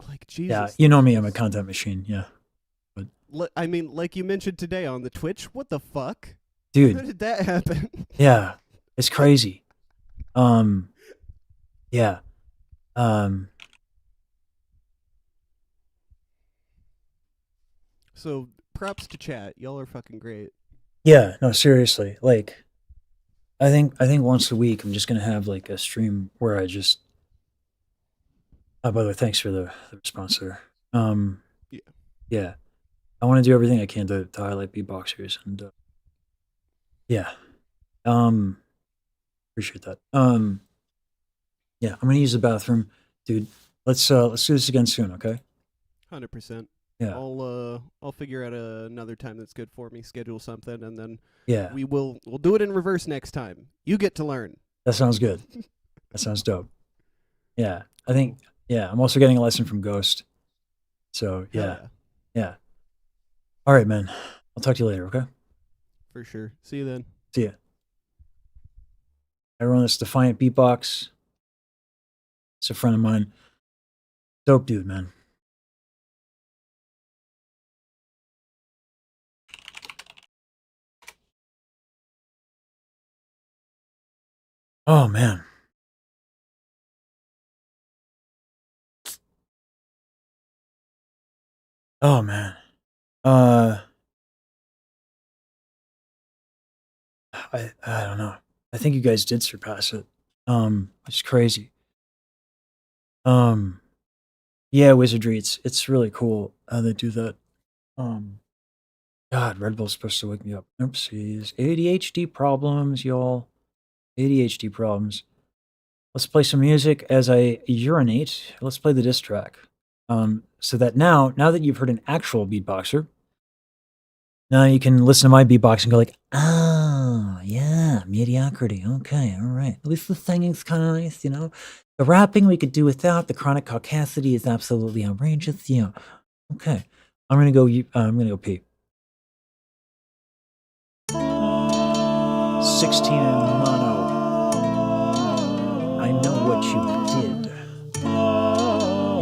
like Jesus. Yeah, you know me. I'm a content machine. Yeah. I mean, like you mentioned today on the Twitch. What the fuck, How Dude. did that happen? Yeah. It's crazy. Yeah. So props to chat. Y'all are fucking great. Yeah. No, seriously. Like, I think once a week I'm just gonna have like a stream where I just. Oh, by the way, thanks for the response there. Yeah. Yeah. I want to do everything I can to highlight beatboxers, and yeah. Appreciate that. Yeah, I'm gonna use the bathroom, dude. Let's do this again soon, okay? 100%. Yeah. I'll figure out another time that's good for me. Schedule something, and then Yeah. we'll do it in reverse next time. You get to learn. That sounds good. That sounds dope. Yeah. I think. Yeah. I'm also getting a lesson from Ghost. So Hell yeah. All right, man. I'll talk to you later, okay? for sure. See you then. See ya. Everyone, that's Defiant Beatbox. It's a friend of mine. Dope dude, man. Oh, man. Oh, man. I don't know. I think you guys did surpass it. Which is crazy. Yeah, Wizardry, it's really cool how they do that. God, Red Bull's supposed to wake me up. Oopsies. ADHD problems, y'all. ADHD problems. Let's play some music as I urinate. Let's play the diss track. So that now that you've heard an actual beatboxer, now you can listen to my beatbox and go like, oh, yeah, mediocrity. Okay, all right. At least the singing's kind of nice, you know? The rapping we could do without. The chronic caucasity is absolutely outrageous. Yeah. Okay. I'm gonna go pee. 16 in mono. I know what you did.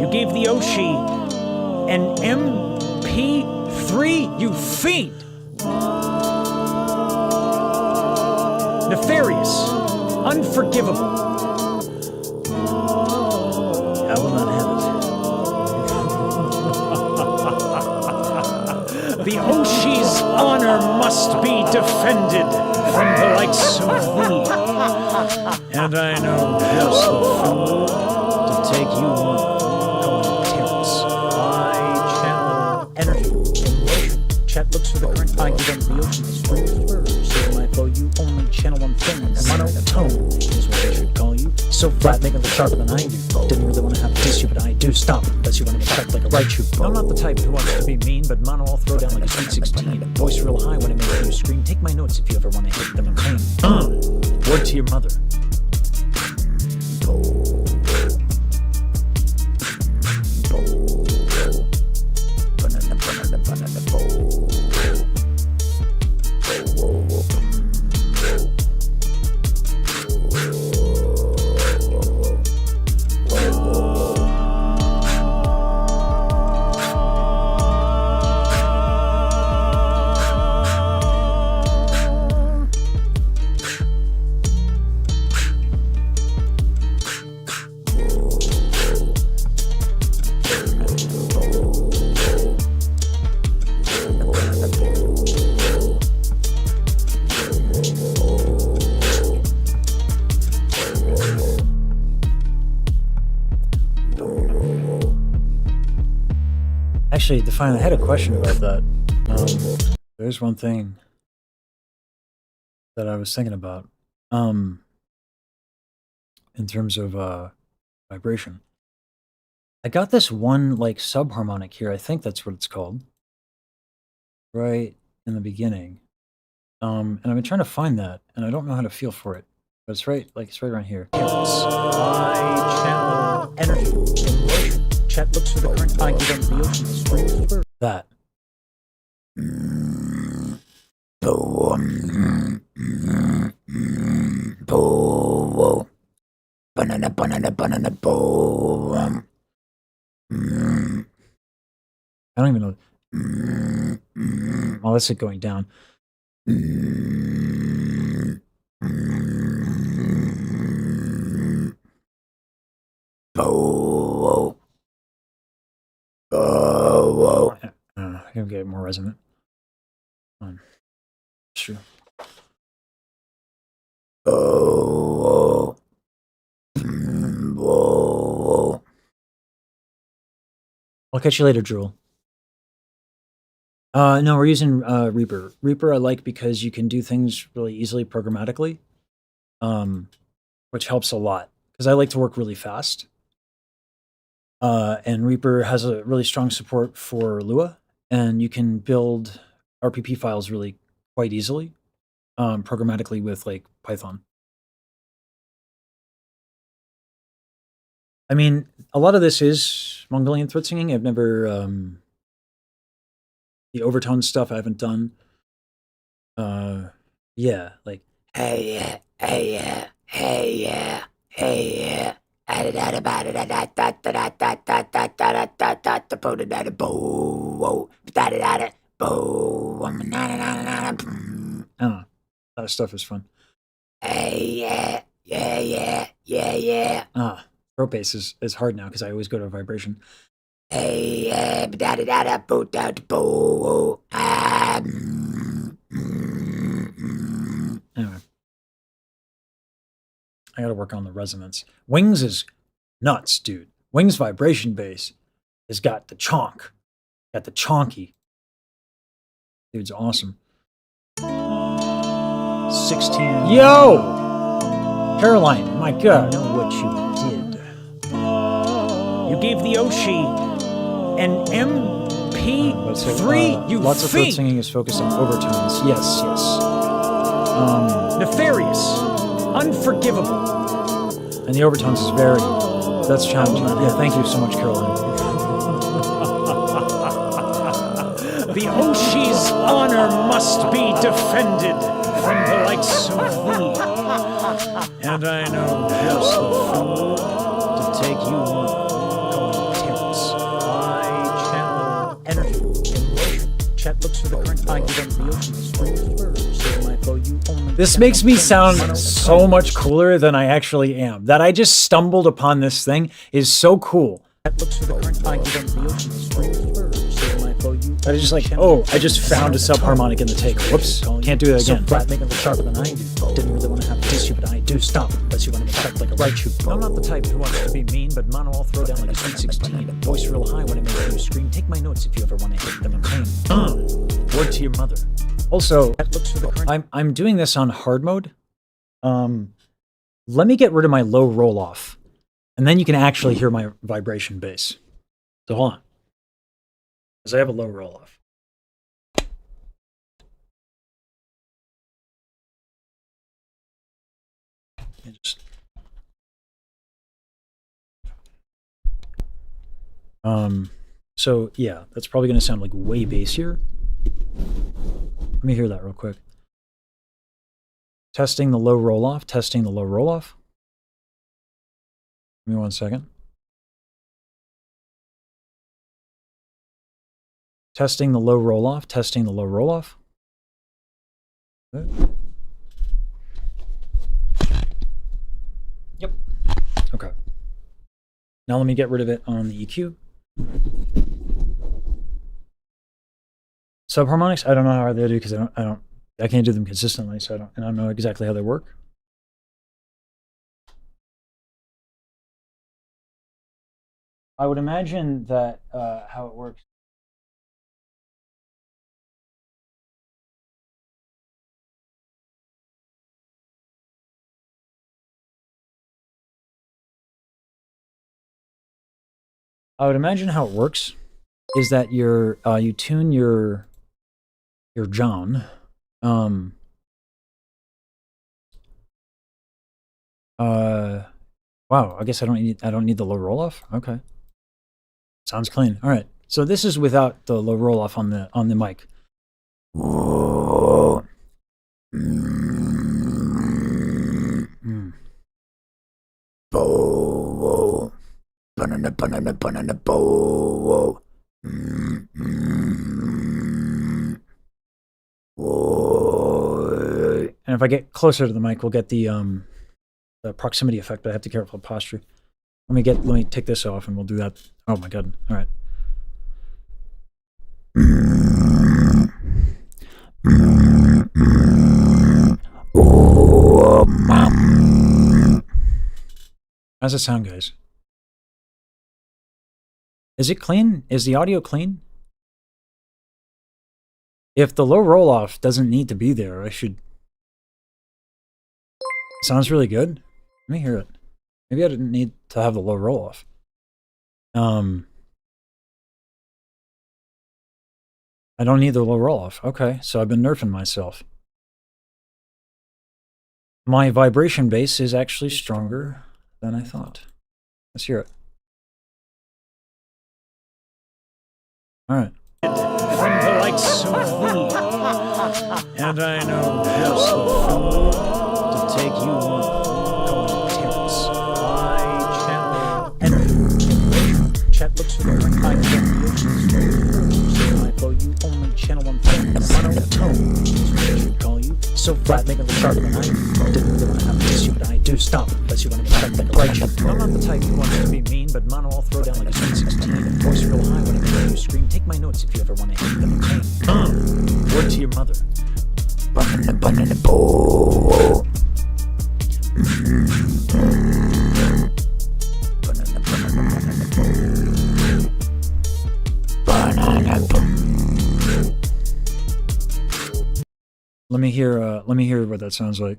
You gave the Oshi an MP3, you fiend! Nefarious. Unforgivable. I will not have it. The Oshi's honor must be defended from the likes of thee. And I know just the fool to take you on. No intense. I channel energy in motion. Chat looks for the current. I give them the Oshi's first. So my flow, you only channel one thing. And monotone is what they should call you. So flat, make it look sharper than I do. Didn't really want to have to kiss you, but I do. Stop, unless you want to get checked like a Raichu. I'm not the type who wants to be mean, but mono I'll throw down like a sweet 16. Voice real high when it makes you scream. Take my notes if you ever want to hit them and clean. Word to your mother. Actually, Define, I had a question about that. There's one thing that I was thinking about. In terms of vibration. I got this one like subharmonic here. I think that's what it's called. Right in the beginning. And I've been trying to find that, and I don't know how to feel for it. But it's right around here. I channel energy in motion. Chat looks for the current. I give them the ocean. Springs first. That. I don't even know. Well, that's it going down. I'm gonna get more resonant. Sure. I'll catch you later, Drool. No, we're using Reaper. Reaper I like because you can do things really easily programmatically, which helps a lot because I like to work really fast. And Reaper has a really strong support for Lua, and you can build RPP files really quite easily, programmatically with like Python. I mean, a lot of this is Mongolian throat singing. I've never the overtone stuff I haven't done. Yeah, like hey yeah, hey yeah, hey yeah, hey yeah. I don't know. That stuff is fun. Hey yeah, yeah, yeah, yeah, yeah. Throat bass is hard now because I always go to vibration. Hey yeah, anyway. I gotta work on the resonance. Wings is nuts, dude. Wings vibration bass has got the chonk. Got the chonky. Dude's awesome. 16. Yo! Caroline, my God. I know what you did. You gave the Oshi an MP3, you Lots of throat fiend! singing is focused on overtones. Yes, yes. Nefarious. Unforgivable. And the overtones is very, that's challenging. Yeah, thank you so much, Caroline. The Oshi's honor must be defended from the likes of thee. And I know just the fool to take you on. Collaborators. I channel energy in motion. Chat looks for the current. I give them the ocean. Springs first. Save my flow. You only. This makes me sound so much cooler than I actually am. That I just stumbled upon this thing is so cool. Chat looks for the current. I give them the ocean. Springs first. Save my flow. You. I was just like, oh, I just found a subharmonic in the take. Whoops, can't do that So again. flat, making it sharper than I do. Didn't really want to have to diss you, but I do. Stop, unless you want to be checked like a right shoe. I'm not the type who wants to be mean, but mono I'll throw down like a sweet 16. Voice real high when I make you scream. Take my notes if you ever want to hit them in pain. Word to your mother. Also, That looks for the current. I'm doing this on hard mode. Let me get rid of my low roll off, and then you can actually hear my vibration bass. So hold on, because I have a low roll off. Just, so yeah, that's probably going to sound like way bassier. Let me hear that real quick. Testing the low roll off, testing the low roll off. Give me 1 second. Testing the low roll off, testing the low roll off. Yep. Okay. Now let me get rid of it on the EQ. Subharmonics, I don't know how they do because I can't do them consistently, so I don't know exactly how they work. I would imagine that how it works. I would imagine how it works is that you tune your John. Wow, I guess I don't need the low roll off. Okay. Sounds clean. All right. So this is without the low roll off on the mic. And if I get closer to the mic, we'll get the proximity effect, but I have to be careful of posture. Let me take this off and we'll do that. Oh my god. All right. How's it sound, guys? Is it clean? Is the audio clean? If the low roll off doesn't need to be there, I should. Sounds really good. Let me hear it. Maybe I didn't need to have the low roll off. I don't need the low roll off. Okay, so I've been nerfing myself. My vibration base is actually stronger than I thought. Let's hear it. All right. From the likes of thee, and I know just the fool to take you on Terrence. I channel energy. Chat looks for the current I flow you only channel one thing. Monotone is what I should call you. So flat, making the sharper than I didn't really want to have to diss you, but I do stop unless you want to be checked like a right chip. I'm not the type who wants to be mean, but mono I'll throw down like a Sweet 16 and voice real high when I make you scream. Take my notes if you ever want to hit them in pain. Word to your mother. Let me hear what that sounds like.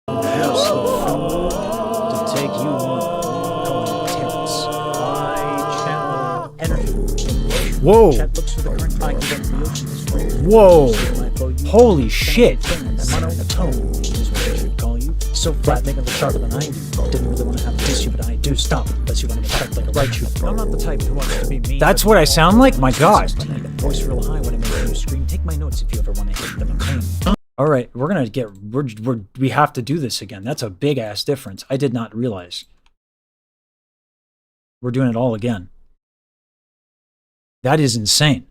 Just the fool to take you on Terrence. I channel energy. Whoa! Chat looks for the current I the Whoa! ocean. Holy shit! Monotone is what I should call you. So flat, making the sharper than I do. Didn't really want to have to diss you, but I do stop unless you want to be checked like a right shoe. I'm not the type who wants to be mean. That's what I sound like? My god. Voice real high when I make you scream. Take my notes if you ever want to hit them in pain. All right, we have to do this again. That's a big ass difference. I did not realize. We're doing it all again. That is insane.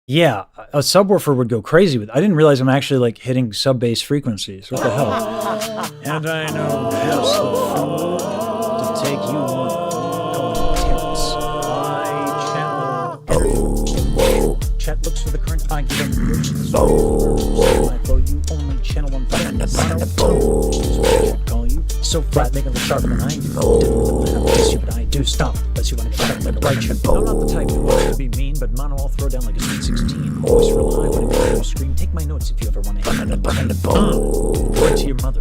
Yeah, a subwoofer would go crazy with. I didn't realize I'm actually like hitting sub bass frequencies. What the hell? And I know just the fool to take you on Terrence. I channel energy. Chat looks for the current I give them the ocean. I flow you only channel one thing. Monotone is what I should call you. So flat, making the sharper than I do. Didn't really want to have to diss you, but I do stop unless you want to be checked like a right chip. I'm not the type who wants to be mean, but mono I'll throw down like a Sweet 16. Voice real high when I make you scream. Take my notes if you ever want to hit them. Word to your mother.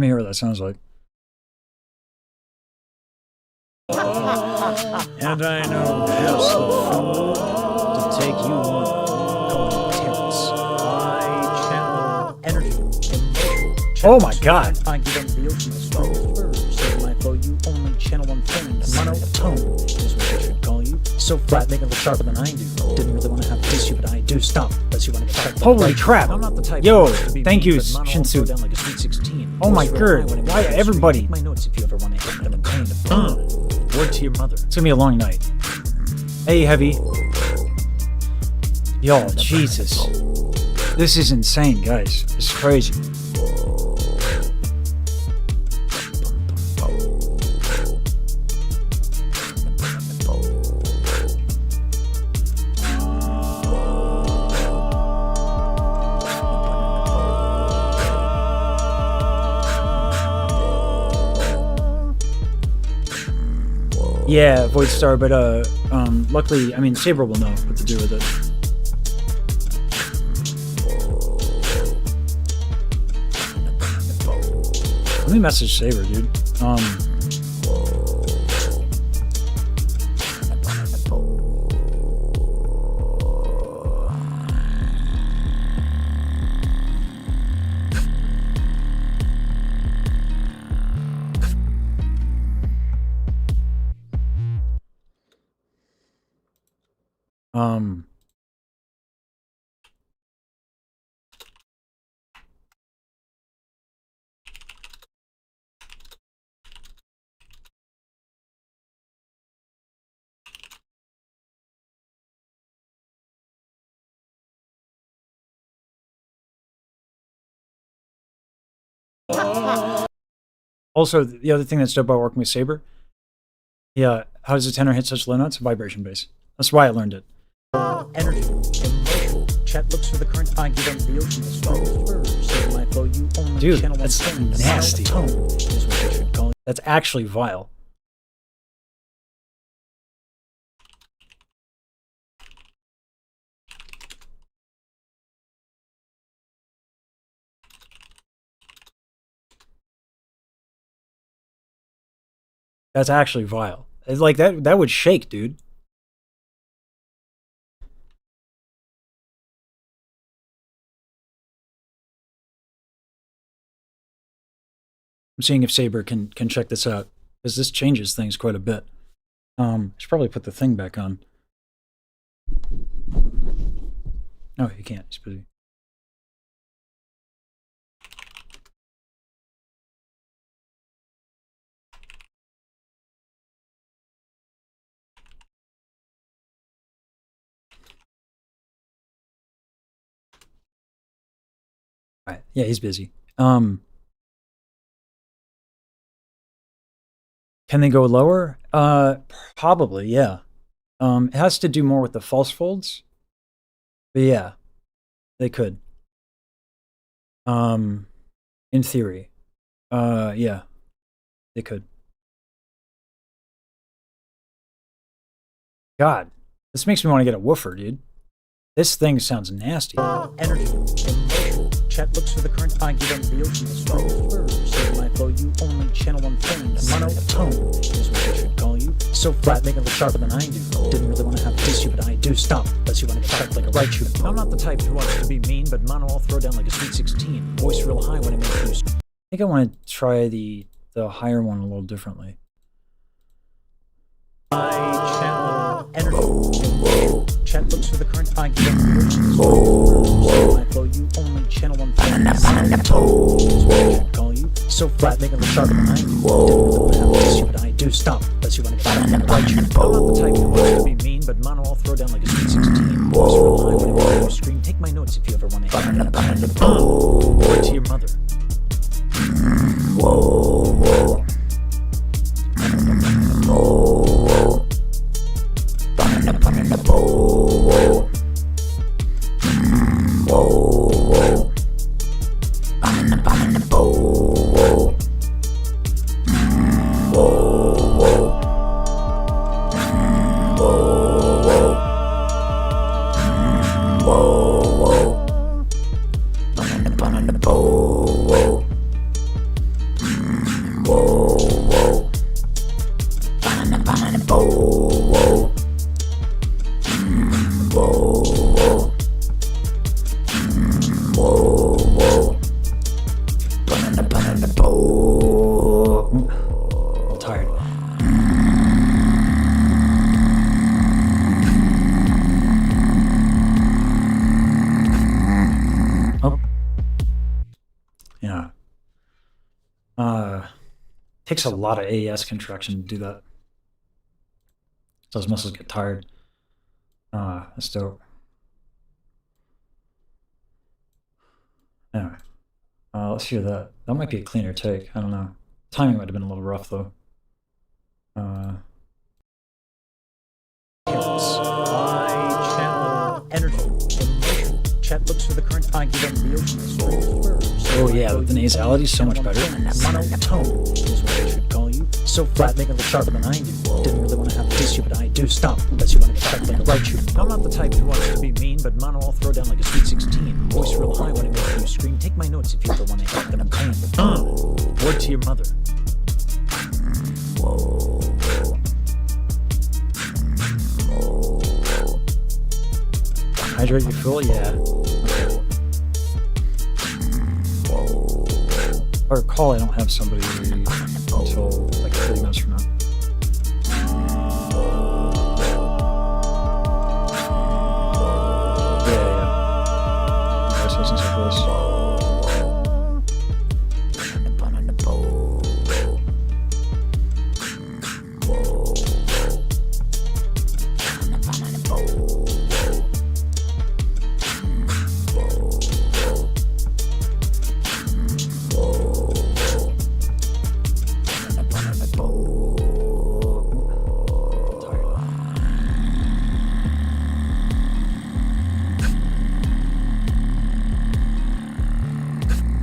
me hear what that sounds like. And I know just the fool to take you on. Collaborators. I channel energy, emotion. Oh my God. I give them the ocean first. In my flow, you only channel one thing. Monotone is what they should call you. So flat, making it sharper than I do. Didn't really want to have to diss you, but I do. Stop, unless you want to get back. Holy crap. I'm not the type Yo, who wants to be thank mean, you, but mono will Shinsu. throw down like a sweet 16. Oh my Voice real God. high when it Why makes you everybody? scream. Take my notes if you ever want to hit them in pain. Word to your mother. It's gonna be a long night. Hey, Heavy. Yo, Jesus. This is insane, guys. This is crazy. Yeah, Void Star, but luckily, I mean, Saber will know what to do with it. Let me message Saber, dude. Um, Also, the other thing that's dope about working with Saber, yeah, how does a tenor hit such low notes? Vibration bass. That's why I learned it. Energy, emotion. Chat looks for the current. I give them the ocean first. In my flow, you only Dude, channel one that's thing. nasty. Monotone is what they should call you. That's actually vile. That's actually vile. It's like that would shake, dude. I'm seeing if Saber can check this out, because this changes things quite a bit. I should probably put the thing back on. Oh, he can't. He's busy. All right. Yeah, he's busy. Can they go lower? Probably, yeah. It has to do more with the false folds. But yeah, they could. In theory. Yeah, they could. God, this makes me want to get a woofer, dude. This thing sounds nasty. Energy, emotion. Chat looks for the current. I give them the ocean first. In my flow, you only channel one thing. Monotone is what they should call you. So flat, making it look sharper than I do. Didn't really want to have to diss you, but I do. Stop, unless you want to get back like a right shoe. I'm not the type who wants to be mean, but mono I'll throw down like a sweet 16. Voice real high when it makes you scream. I think I want to try the higher one a little differently. I channel energy. Chat looks for the current. I give them the ocean first. My flow, you only channel one thing. Monotone is what they should call you. So flat, making it look sharper than I do. Didn't really want to have to diss you, but I do. Stop, unless you want to get back like a right shoe. I'm not the type who wants to be mean, but mono I'll throw down like a sweet 16. Voice real high when it makes you scream. Take my notes if you ever want to hit them. Word to your mother. takes a lot of AES contraction to do that. Those muscles get tired. That's dope. Anyway, let's hear that. That might be a cleaner take. I don't know. Timing might have been a little rough though. I channel energy, emotion. Chat looks for the current. I give them the ocean. Oh yeah, the nasality is so much better. Monotone is what I should call you. So flat, making it sharper than I do. Didn't really want to have to diss you, but I do. Stop, unless you want to get checked like a right shoe. I'm not the type who wants to be mean, but mono I'll throw down like a sweet 16. Voice real high when it makes you scream. Take my notes if you ever want to hit them in pain. Word to your mother. Hydrate your full, yeah. If I recall, I don't have somebody until like 30 minutes from now. Yeah. Listen to this.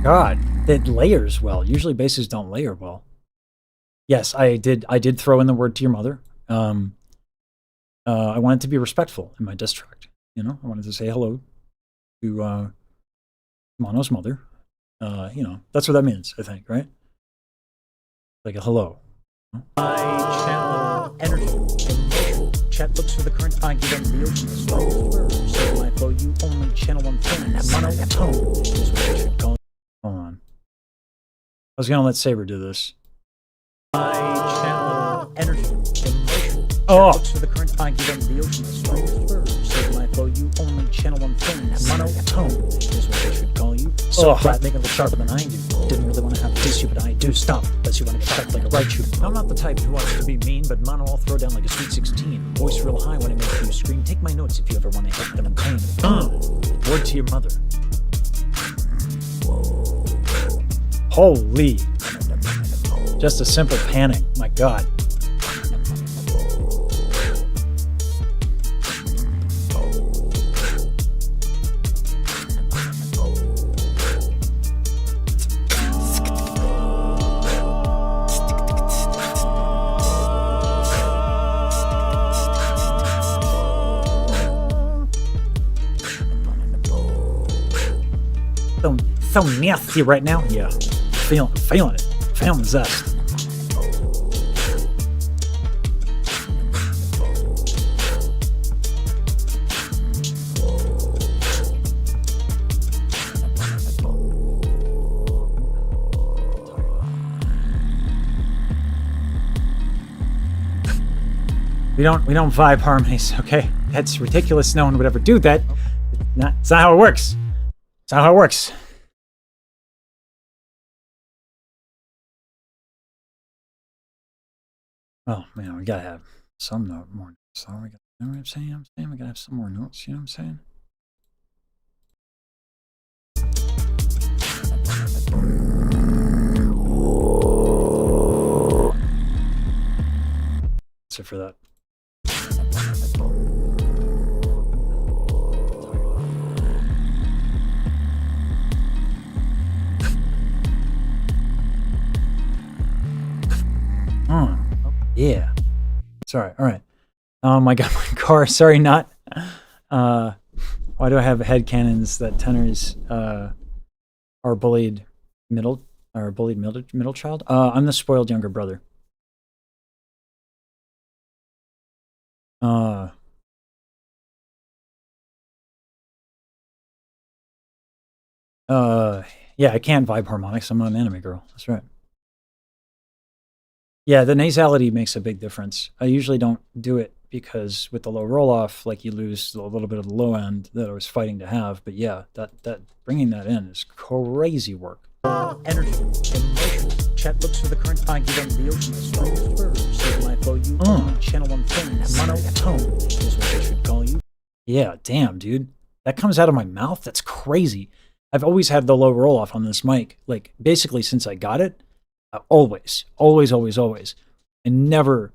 God, it layers well. Usually basses don't layer well. Yes, I did throw in the word to your mother. I wanted to be respectful in my diss track. You know, I wanted to say hello to Mono's mother. You know, that's what that means, I think, right? Like a hello. I channel energy, emotion. Chat looks for the current. I give them the ocean. So my flow, you only channel one thing. Monotone is what I should call you. Hold on. I was gonna let Saber do this. I channel energy, emotion. Oh. Looks for the current. I give them the ocean. So my flow, you only channel one thing. Monotone is what I should call you. So flat, making it look sharper than I do. Didn't really want to have to diss you, but I do. Stop, unless you want to get checked like a right shoe. I'm not the type who wants to be mean, but mono I'll throw down like a sweet 16. Voice real high when it makes you scream. Take my notes if you ever want to hit them in pain. Word to your mother. Holy. Just a simple panning. My God. So nasty right now. Yeah. Feeling it. Feeling the zest. We don't vibe harmonies, okay? That's ridiculous. No one would ever do that. It's not how it works. It's not how it works. Oh man, we gotta have some more notes. So we got, you know what I'm saying? We gotta have some more notes. You know what I'm saying? That's it for that. Yeah. Sorry. All right. I got my car. Sorry, not. Why do I have head canons that tenors are bullied middle child? I'm the spoiled younger brother. Yeah, I can't vibe harmonics. I'm not an anime girl. That's right. Yeah, the nasality makes a big difference. I usually don't do it because with the low roll-off, like you lose a little bit of the low end that I was fighting to have. But yeah, that bringing that in is crazy work. Energy, emotion. Chat looks for the current. I give them the ocean. The strongest verse. So when I flow, you only channel one thing. Monotone is what they should call you. Yeah, damn, dude. That comes out of my mouth? That's crazy. I've always had the low roll off on this mic. Like, basically since I got it. Always. Always, always, always. And never.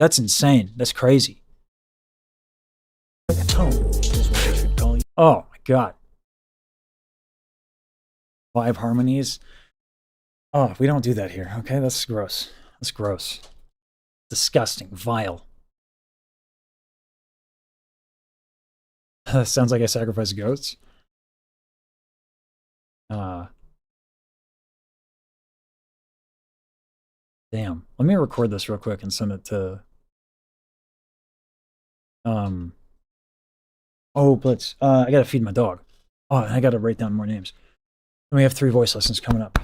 That's insane. That's crazy. Tone is what they should call you. Oh, my God. 5 harmonies. Oh, we don't do that here. Okay, that's gross. That's gross. Disgusting. Vile. Sounds like I sacrifice goats. Damn. Let me record this real quick and send it to... Oh, Blitz. I gotta feed my dog. Oh, and I gotta write down more names. And we have 3 voice lessons coming up.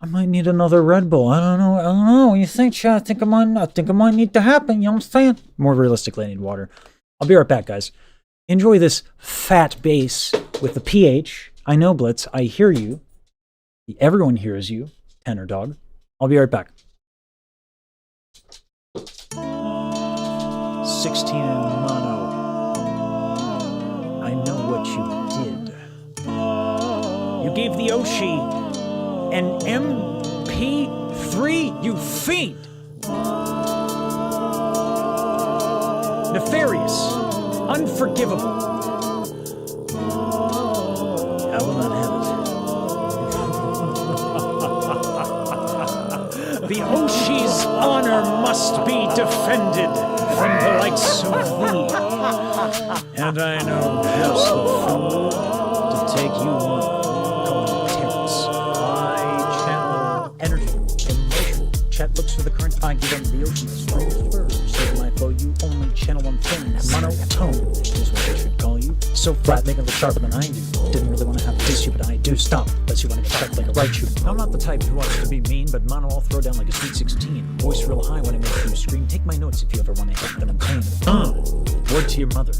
I might need another Red Bull. I don't know. What do you think, Chad? I think it might need to happen. You know what I'm saying? More realistically, I need water. I'll be right back, guys. Enjoy this fat bass with the PH. I know, Blitz. I hear you. Everyone hears you, tenor dog. I'll be right back. 16 in mono. I know what you did. You gave the Oshi an MP3, you fiend! Nefarious, unforgivable. I will not have it. The Oshi's honor must be defended from the likes of thee. And I know just the fool to take you on. Energy, emotion. Chat looks for the current. I give them the ocean. The strongest verse. So when I flow, you only channel one thing. Monotone is what they should call you. So flat, make it look sharper than I do. Didn't really want to have to diss you, but I do. Stop, unless you want to get checked like a right shoe. I'm not the type who wants to be mean, but mono I'll throw down like a sweet 16. Voice real high when I make you scream. Take my notes if you ever want to hit them in pain. Word to your mother.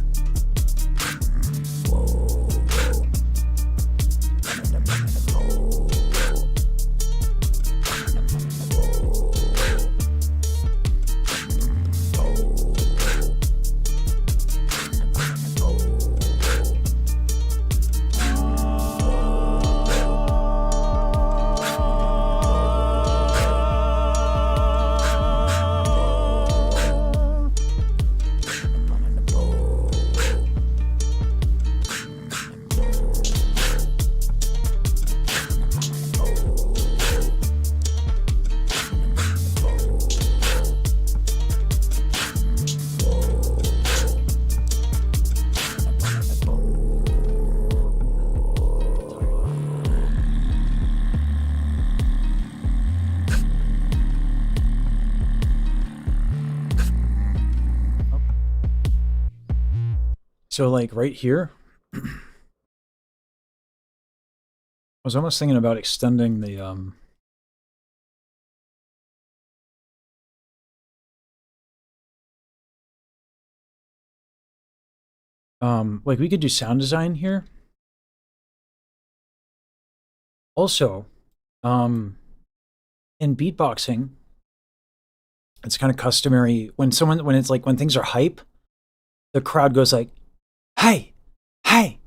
So, like, right here, I was almost thinking about extending the, like, we could do sound design here. Also, in beatboxing, it's kind of customary when things are hype, the crowd goes like, hey, hey,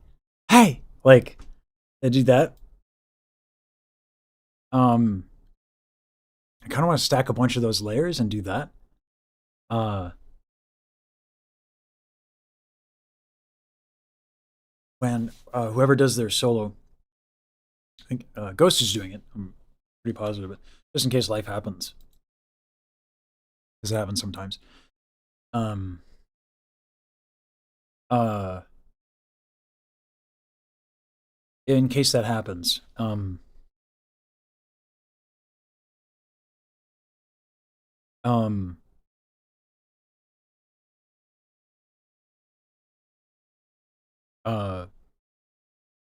hey, like, they do that. I kind of want to stack a bunch of those layers and do that. When whoever does their solo, I think Ghost is doing it. I'm pretty positive, but just in case life happens, because it happens sometimes. In case that happens,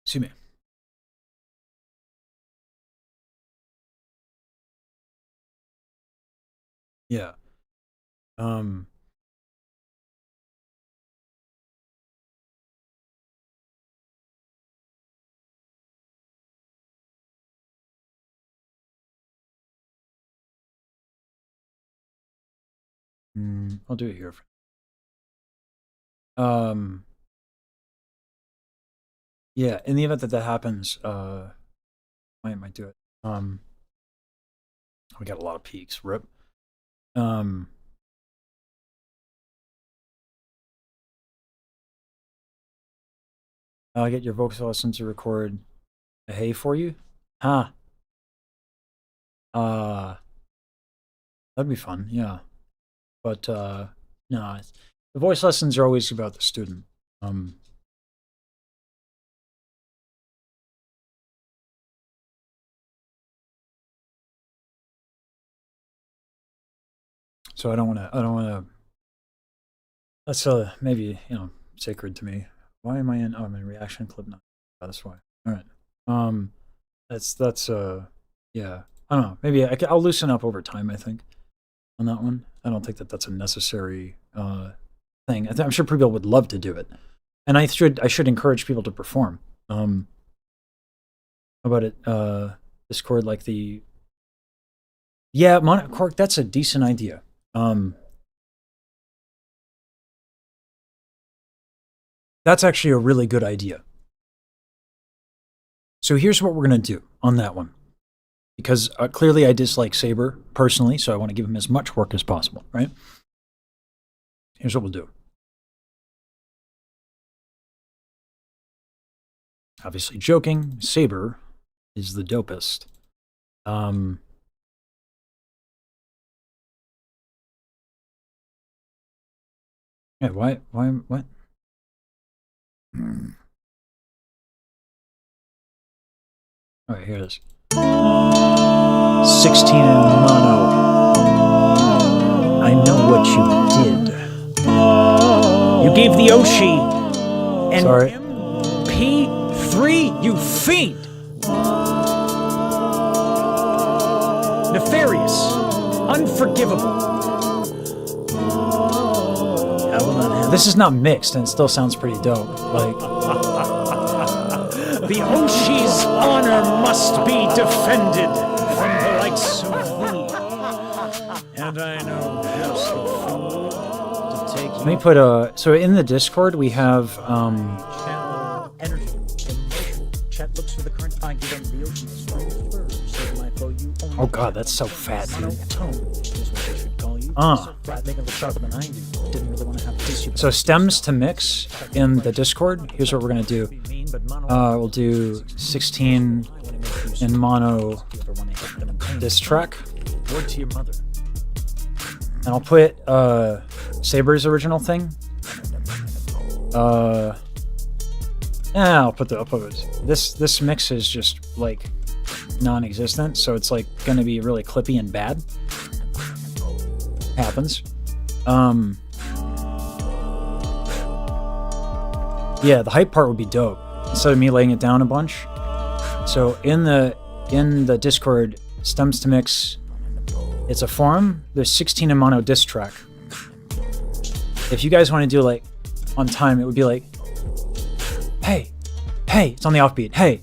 excuse me. Yeah. I'll do it here. Yeah, in the event that that happens, I might do it. We got a lot of peaks. Rip. I'll get your vocal lesson to record a hey for you. Huh. That'd be fun, yeah. But no, the voice lessons are always about the student. So I don't want to. That's maybe, you know, sacred to me. Why am I in? Oh, I'm in reaction clip now. Oh, that's why. All right. That's yeah. I don't know. Maybe I'll loosen up over time, I think, on that one. I don't think that that's a necessary thing. I'm sure people would love to do it, and I should encourage people to perform. How about it? Discord, like the Cork. That's a decent idea. That's actually a really good idea. So here's what we're gonna do on that one. Because clearly I dislike Saber personally, so I want to give him as much work as possible, right? Here's what we'll do. Obviously joking, Saber is the dopest. Yeah, what? All right, here it is. 16 in mono. I know what you did. You gave the Oshi an Sorry. MP3, you fiend! Nefarious, unforgivable. I will not have This is not mixed, and it still sounds pretty dope. Like, the Oshi's honor must be defended from the likes of thee. And I know just the fool to take let me put so in the Discord we have channel energy emotion. Chat looks for the current argument of the Oshi's my flow you only oh god, that's so fat, dude. tone is what they should call you. Uh. Flat making it sharper than I do. Didn't really want to have to diss you. So stems to mix in the Discord. Here's what we're gonna do. We'll do 16 in mono this track, Word to your mother. and I'll put Saber's original thing. I'll put this mix is just like non-existent, so it's like gonna be really clippy and bad. Happens. Yeah, the hype part would be dope instead of me laying it down a bunch. So in the Discord, stems to mix, it's a forum. There's 16 in mono diss track. If you guys want to do like on time, it would be like, hey, it's on the offbeat. Hey,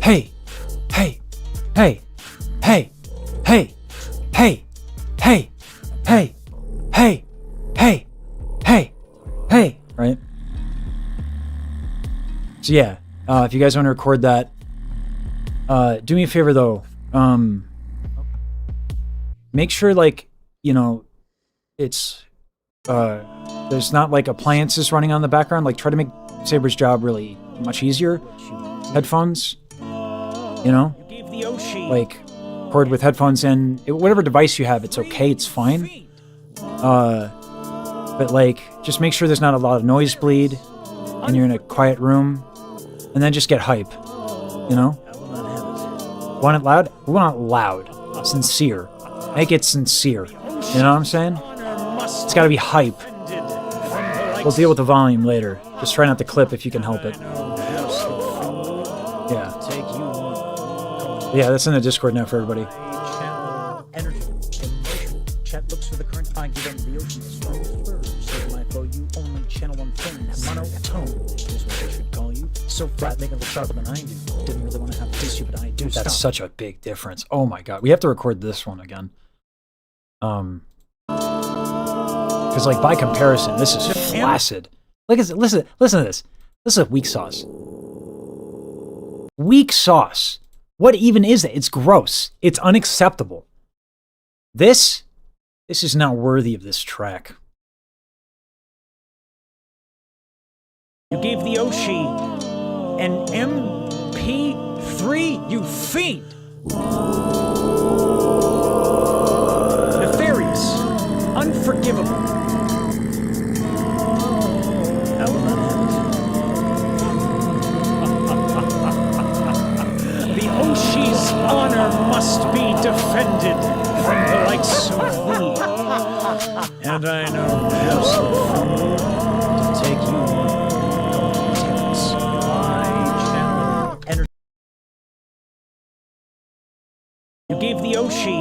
hey, hey, hey, hey, hey, hey, hey, hey, hey, hey, hey, hey, right? So yeah, if you guys want to record that, do me a favor though. Make sure, like, you know, it's there's not like appliances running on the background. Like, try to make Saber's job really much easier. Headphones, you know, like record with headphones in. Whatever device you have, it's okay. It's fine. But like, just make sure there's not a lot of noise bleed, and you're in a quiet room. And then just get hype, you know? Want it loud? We want it loud. Sincere. Make it sincere. You know what I'm saying? It's gotta be hype. We'll deal with the volume later. Just try not to clip if you can help it. Yeah. Yeah, that's in the Discord now for everybody. Energy, emotion. Chat looks for the current argument of the Ocean's my flow you only channel one thing. Monotone is what they should call you. So flat, making it sharper than I do. Didn't really want to have to diss you, but I do. That's such a big difference. Oh my god. We have to record this one again. Because, like, by comparison, this is flaccid. Listen to this. This is a weak sauce. Weak sauce. What even is it? It's gross. It's unacceptable. This is not worthy of this track. You gave the Oshi an MP3, you fiend! Nefarious, unforgivable. How will that end? The Oshi's honor must be defended from the likes of thee. And I know house of fun to take you. You gave the Oshi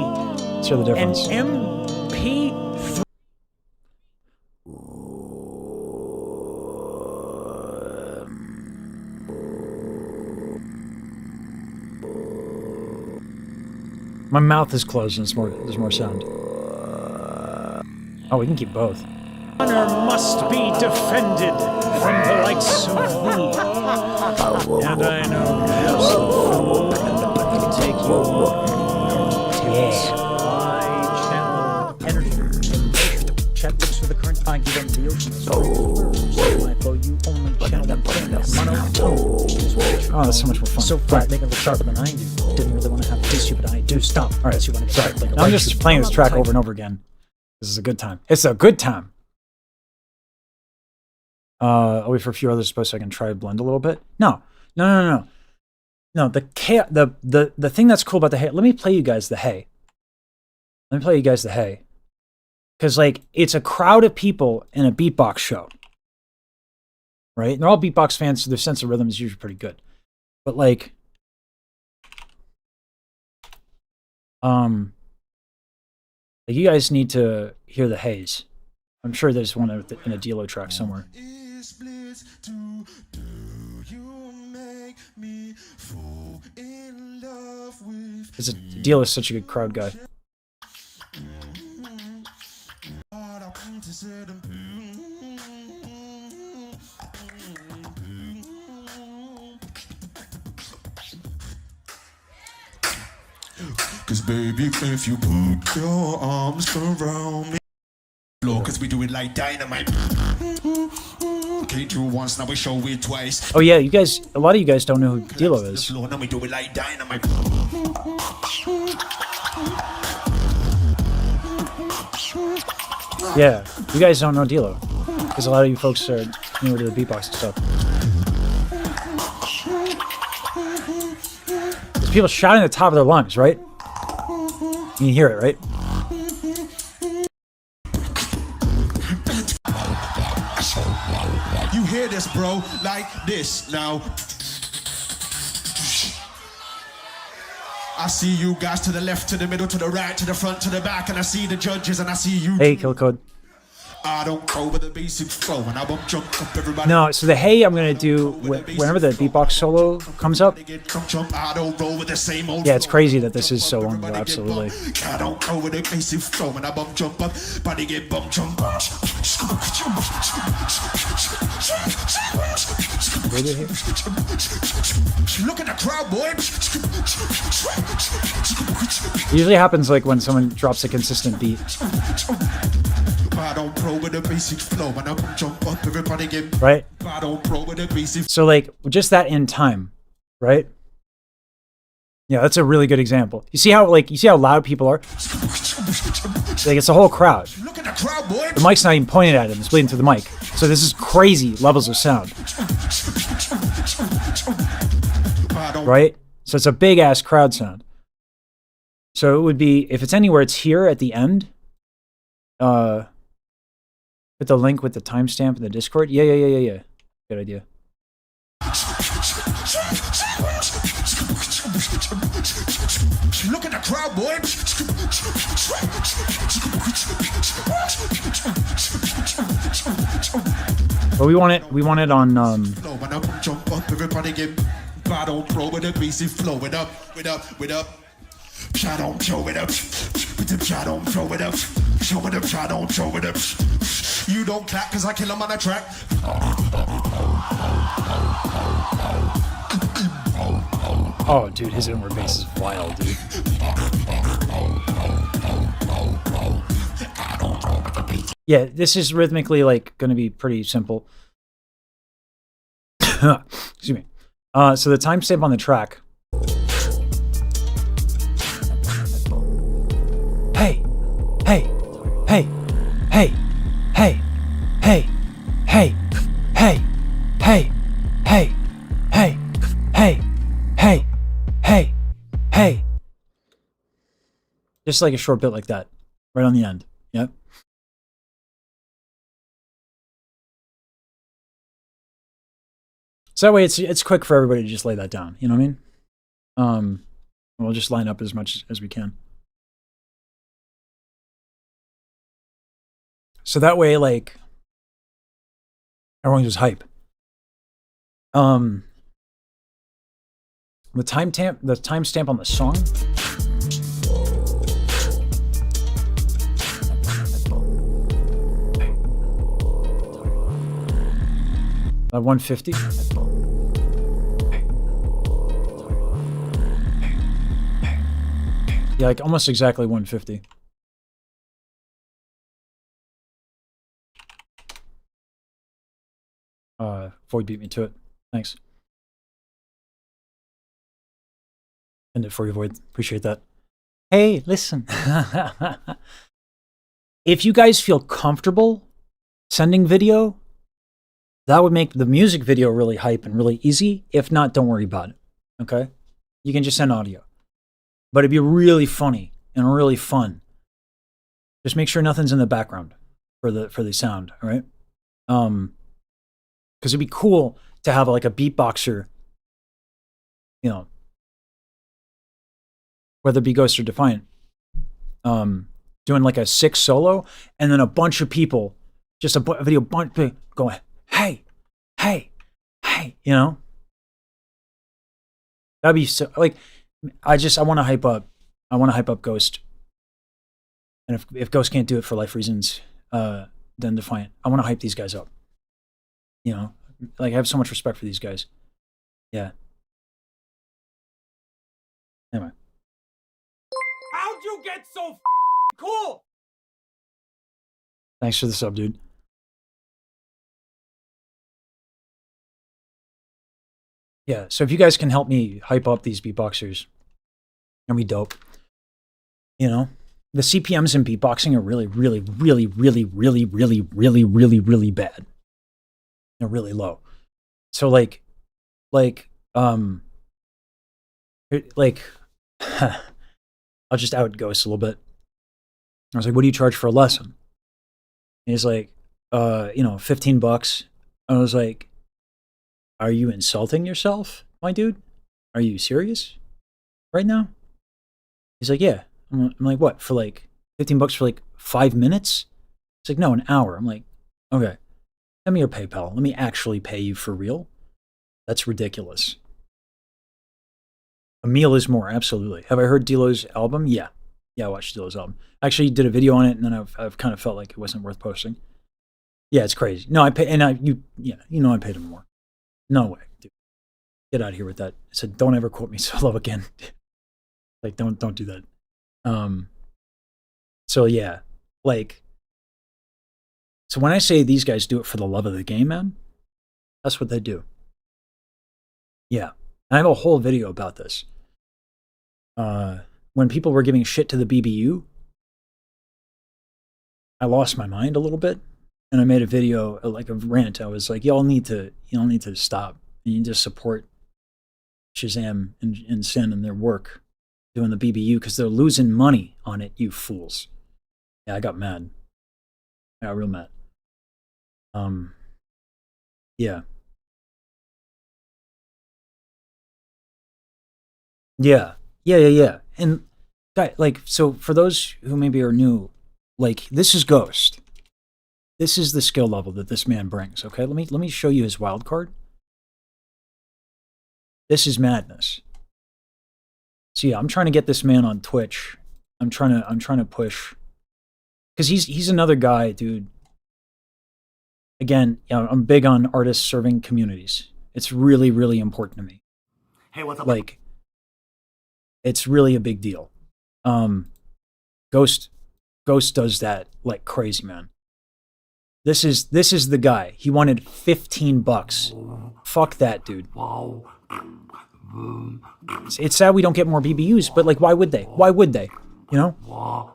Show the difference. an MP3. My mouth is closed and there's more sound. Oh, we can keep both. Honor must be defended from the likes of thee. And I know house of fun to take you. Chat looks for the current argument of the ocean. You only channel monotone. Oh, that's so much more fun. So flat, making it sharper than I do. Didn't really want to have to teach you, but I do. Stop. All right, You want to sorry. like I'm just playing this track over and over again. This is a good time. It's a good time. I'll wait for a few others to post so I can try to blend a little bit. No. No, the thing that's cool about the hey, let me play you guys the hey. Because, like, it's a crowd of people in a beatbox show. Right? And they're all beatbox fans, so their sense of rhythm is usually pretty good. But, like, you guys need to hear the haze. I'm sure there's one in a Dilo track somewhere. Because Dilo is such a good crowd guy. Cause baby, if you put your arms around me, cause we do it like dynamite. Came through once, now we show it twice. Oh yeah, a lot of you guys don't know who Dilo is. Now we do it like dynamite. Yeah, you guys don't know Dilo. Because a lot of you folks are newer to the beatbox and stuff. There's people shouting at the top of their lungs, right? You can hear it, right? You hear this, bro, like this now. I see you guys to the left, to the middle, to the right, to the front, to the back, and I see the judges, and I see you. Hey, Kill Code. I don't go with the basic flow, and I won't jump up everybody. No, so the hey I'm gonna do whenever the beatbox solo comes up. I don't roll with the same old. Yeah, it's crazy that this is so long ago. Absolutely. I don't go with the basic flow, and I bump jump up, body get bump jump. Look at the crowd, boy. It usually happens like when someone drops a consistent beat. I don't pro with the basic flow, and I jump up, everybody get right. I don't pro with the basic. So like just that in time, right? Yeah, that's a really good example. You see how loud people are? Like it's a whole crowd. Look at the crowd, boy. The mic's not even pointed at him; it's bleeding through the mic. So this is crazy levels of sound, right? So it's a big ass crowd sound. So it would be if it's anywhere, it's here at the end. Put the link with the timestamp in the Discord. Yeah. Good idea. Look at the crowd, boy. But we want it on Jump up, everybody get battle pro with the basic flow. With up. Shot on, show it up. With the shot on, throw it up. Show me them, try don't show me them. You don't clap cause I kill them on the track. Oh, dude, his inward bass is wild, dude. Yeah, this is rhythmically like going to be pretty simple. Excuse me. So the timestamp on the track. Hey, hey, hey, hey, hey, hey, hey, hey, hey, hey, hey, hey, hey, hey, hey. Just like a short bit like that, right on the end. Yep. So that way it's quick for everybody to just lay that down. You know what I mean? We'll just line up as much as we can. So that way, like, everyone just hype. The timestamp on the song. 150. Yeah, like almost exactly 150. Void beat me to it. Thanks. End it for you, Void. Appreciate that. Hey, listen. If you guys feel comfortable sending video, that would make the music video really hype and really easy. If not, don't worry about it. Okay? You can just send audio. But it'd be really funny and really fun. Just make sure nothing's in the background for the sound, all right? Because it'd be cool to have like a beatboxer, you know, whether it be Ghost or Defiant, doing like a 6 solo, and then a bunch of people, just a video bunch going, hey, hey, hey, you know? That'd be so, like, I want to hype up. I want to hype up Ghost. And if Ghost can't do it for life reasons, then Defiant. I want to hype these guys up. You know, like I have so much respect for these guys. Yeah. Anyway. How'd you get so cool? Thanks for the sub, dude. Yeah, so if you guys can help me hype up these beatboxers, that'd be dope. You know, the CPMs in beatboxing are really, really, really, really, really, really, really, really, really bad. They're really low. So like, I'll just out Ghost a little bit. I was like, what do you charge for a lesson? And he's like, $15. I was like, are you insulting yourself, my dude? Are you serious right now? He's like, yeah. I'm like, what? For like $15 for like 5 minutes? It's like, no, an hour. I'm like, okay. Send me your PayPal. Let me actually pay you for real. That's ridiculous. A meal is more, absolutely. Have I heard Delo's album? Yeah. Yeah, I watched Delo's album. I actually did a video on it, and then I've kind of felt like it wasn't worth posting. Yeah, it's crazy. No, I pay, and I paid him more. No way, dude. Get out of here with that. I said, don't ever quote me solo again. Like, don't do that. So yeah, like, so when I say these guys do it for the love of the game, man, that's what they do. Yeah. And I have a whole video about this. When people were giving shit to the BBU, I lost my mind a little bit, and I made a video, like a rant. I was like, y'all need to stop. You need to support Shazam and Sin and their work doing the BBU, because they're losing money on it, you fools. Yeah, I got mad. I got real mad. Yeah. Yeah. And like, so for those who maybe are new, like, this is Ghost. This is the skill level that this man brings. Okay, let me show you his wild card. This is madness. So yeah, I'm trying to get this man on Twitch. I'm trying to push, because he's another guy, dude. Again, you know, I'm big on artists serving communities. It's really, really important to me. Hey, what's up? Like, it's really a big deal. Ghost does that like crazy, man. This is the guy. He wanted $15. Fuck that, dude. It's sad we don't get more BBUs, but like, why would they? Why would they? You know?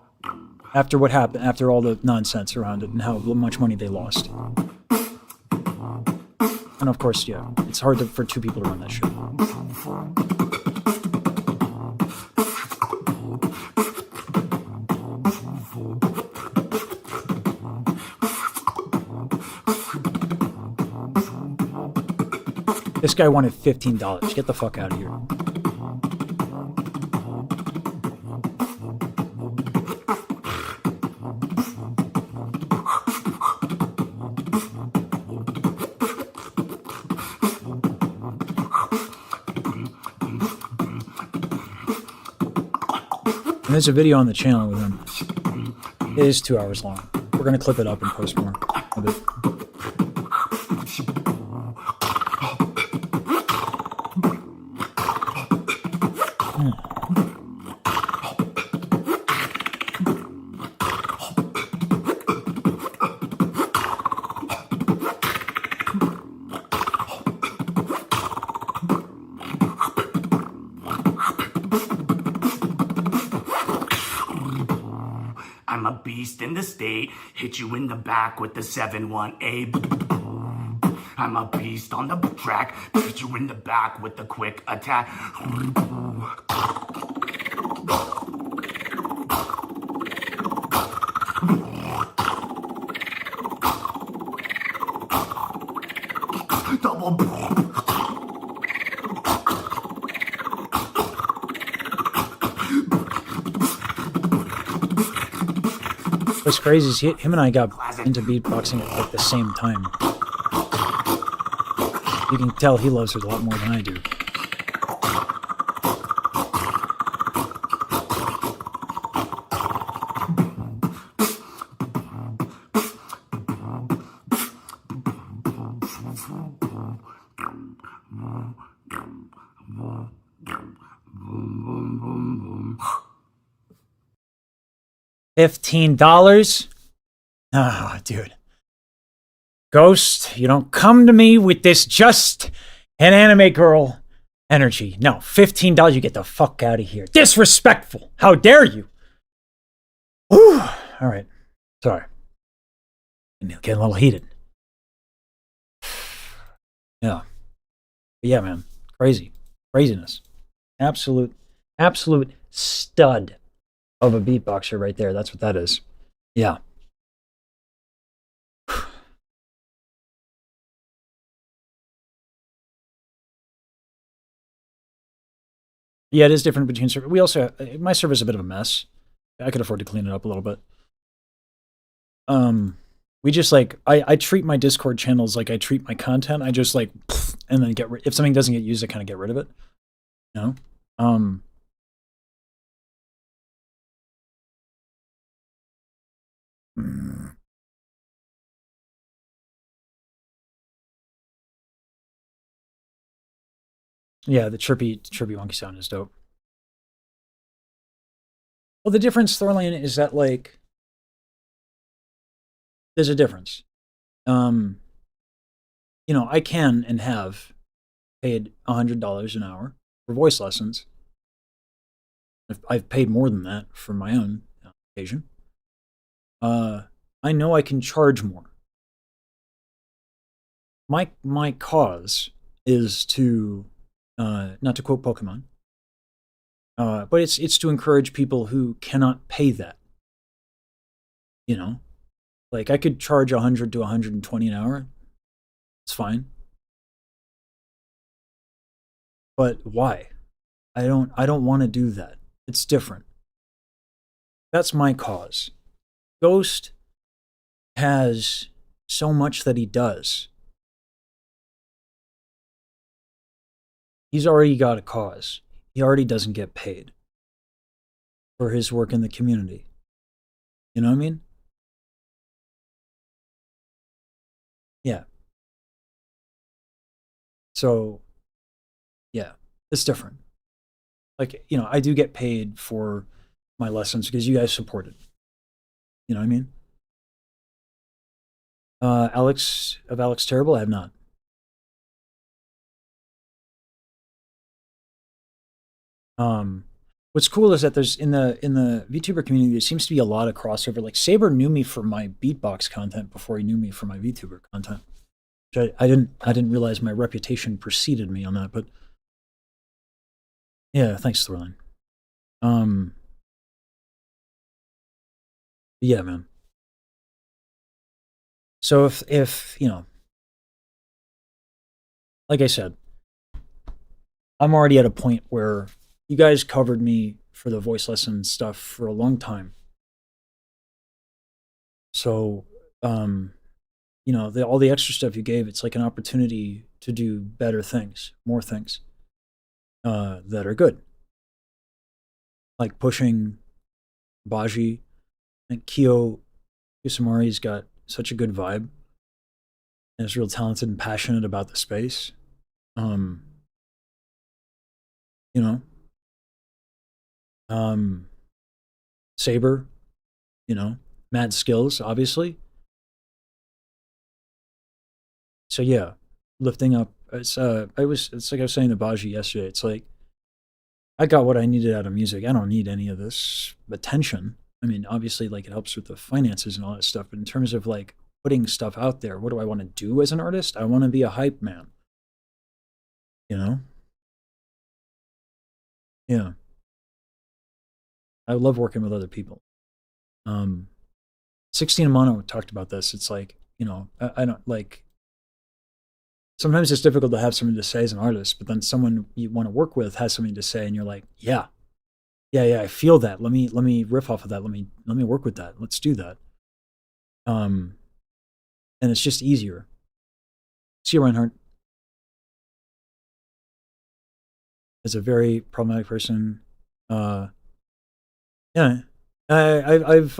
After what happened, after all the nonsense around it and how much money they lost. And of course, yeah, it's hard for two people to run that show. This guy wanted $15. Get the fuck out of here. And there's a video on the channel with him. It is 2 hours long. We're gonna clip it up and post more of it. I'm a beast in the state, hit you in the back with the 7-1-A. I'm a beast on the track, hit you in the back with the quick attack. Double. What's crazy is him and I got into beatboxing at like the same time. You can tell he loves it a lot more than I do. $15? Oh, dude. Ghost, you don't come to me with this just an anime girl energy. No, $15, you get the fuck out of here. Disrespectful. How dare you? Whew. All right. Sorry. Getting a little heated. Yeah. But yeah, man. Crazy. Craziness. Absolute stud of a beatboxer right there. That's what that is. Yeah. Yeah, it is different between servers. We also, my server's a bit of a mess. I could afford to clean it up a little bit. We just like, I treat my Discord channels like I treat my content. I just like, and then get rid, if something doesn't get used, I kind of get rid of it. You know? Yeah, the chirpy wonky sound is dope. Well, the difference, Thorlane, is that like there's a difference. You know, I can and have paid $100 an hour for voice lessons. I've paid more than that for my own occasion. I know I can charge more. My cause is to not to quote Pokemon, but it's to encourage people who cannot pay that. You know, like I could charge 100 to 120 an hour. It's fine. But why? I don't want to do that. It's different. That's my cause. Ghost has so much that he does. He's already got a cause. He already doesn't get paid for his work in the community. You know what I mean? Yeah. So, yeah, it's different. Like, you know, I do get paid for my lessons because you guys support it. You know what I mean? Alex Terrible, I have not. What's cool is that there's in the VTuber community, there seems to be a lot of crossover. Like Saber knew me for my beatbox content before he knew me for my VTuber content. Which I didn't realize my reputation preceded me on that, but yeah, thanks, Thorline. Yeah, man. So if you know, like I said, I'm already at a point where you guys covered me for the voice lesson stuff for a long time. So, you know, all the extra stuff you gave, it's like an opportunity to do better things, more things that are good. Like pushing Baji and Kyo Kusamari's got such a good vibe and is real talented and passionate about the space. You know, Saber, you know, mad skills, obviously. So yeah, lifting up. It's like I was saying to Baji yesterday. It's like I got what I needed out of music. I don't need any of this attention. I mean, obviously, like it helps with the finances and all that stuff. But in terms of like putting stuff out there, what do I want to do as an artist? I want to be a hype man. You know? Yeah. I love working with other people. 16 Mono talked about this. It's like, you know, I don't like. Sometimes it's difficult to have something to say as an artist, but then someone you want to work with has something to say, and you're like, yeah, I feel that. Let me riff off of that. Let me work with that. Let's do that. And it's just easier. See you, Reinhardt. As a very problematic person, yeah, I've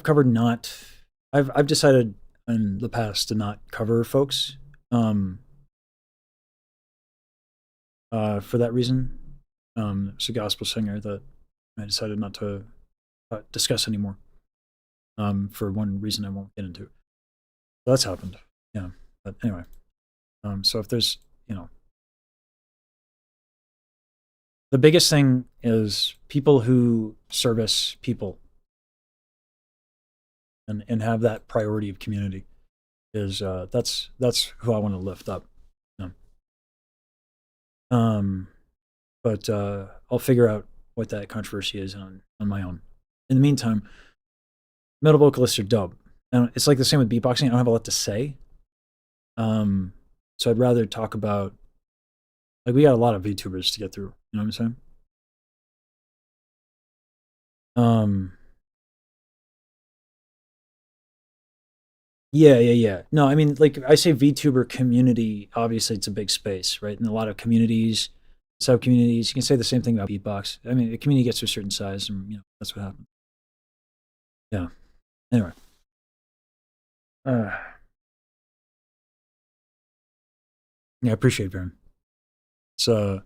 covered not. I've decided in the past to not cover folks. For that reason, it's a gospel singer that I decided not to discuss anymore. For one reason I won't get into. So that's happened. Yeah, but anyway. So if there's, you know, the biggest thing is people who service people and have that priority of community is that's who I want to lift up. Yeah. But I'll figure out what that controversy is on my own. In the meantime, metal vocalists are dope. And it's like the same with beatboxing. I don't have a lot to say. So I'd rather talk about, like, we got a lot of VTubers to get through. You know what I'm saying? Yeah. No, I mean, like I say VTuber community, obviously it's a big space, right? And a lot of communities, sub-communities. You can say the same thing about beatbox. I mean, the community gets to a certain size and, you know, that's what happens. Yeah. Anyway. Yeah, I appreciate it, Baron. So,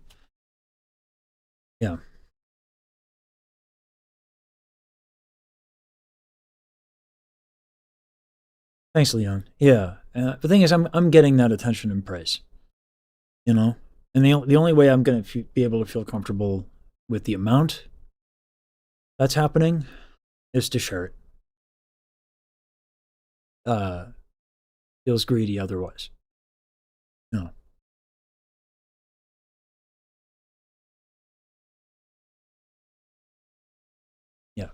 yeah. Thanks, Leon. Yeah. The thing is, I'm getting that attention and praise, you know? And the only way I'm going to be able to feel comfortable with the amount that's happening is to share it. Feels greedy otherwise. No. Yeah.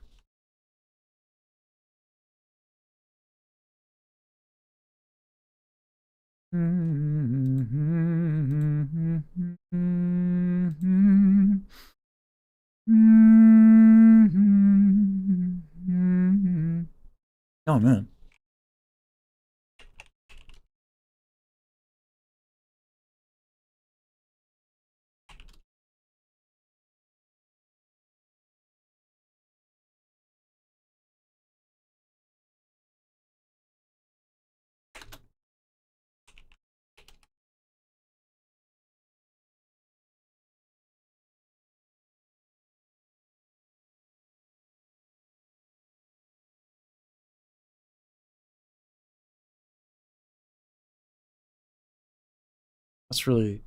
Oh, man. That's really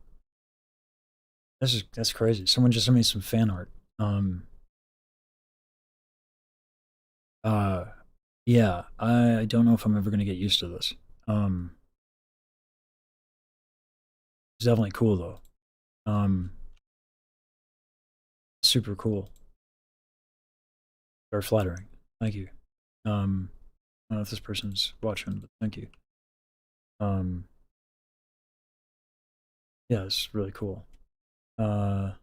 that's crazy. Someone just sent me some fan art. Yeah, I don't know if I'm ever gonna get used to this. It's definitely cool though. Super cool. Very flattering. Thank you. I don't know if this person's watching, but thank you. Yeah, it's really cool. All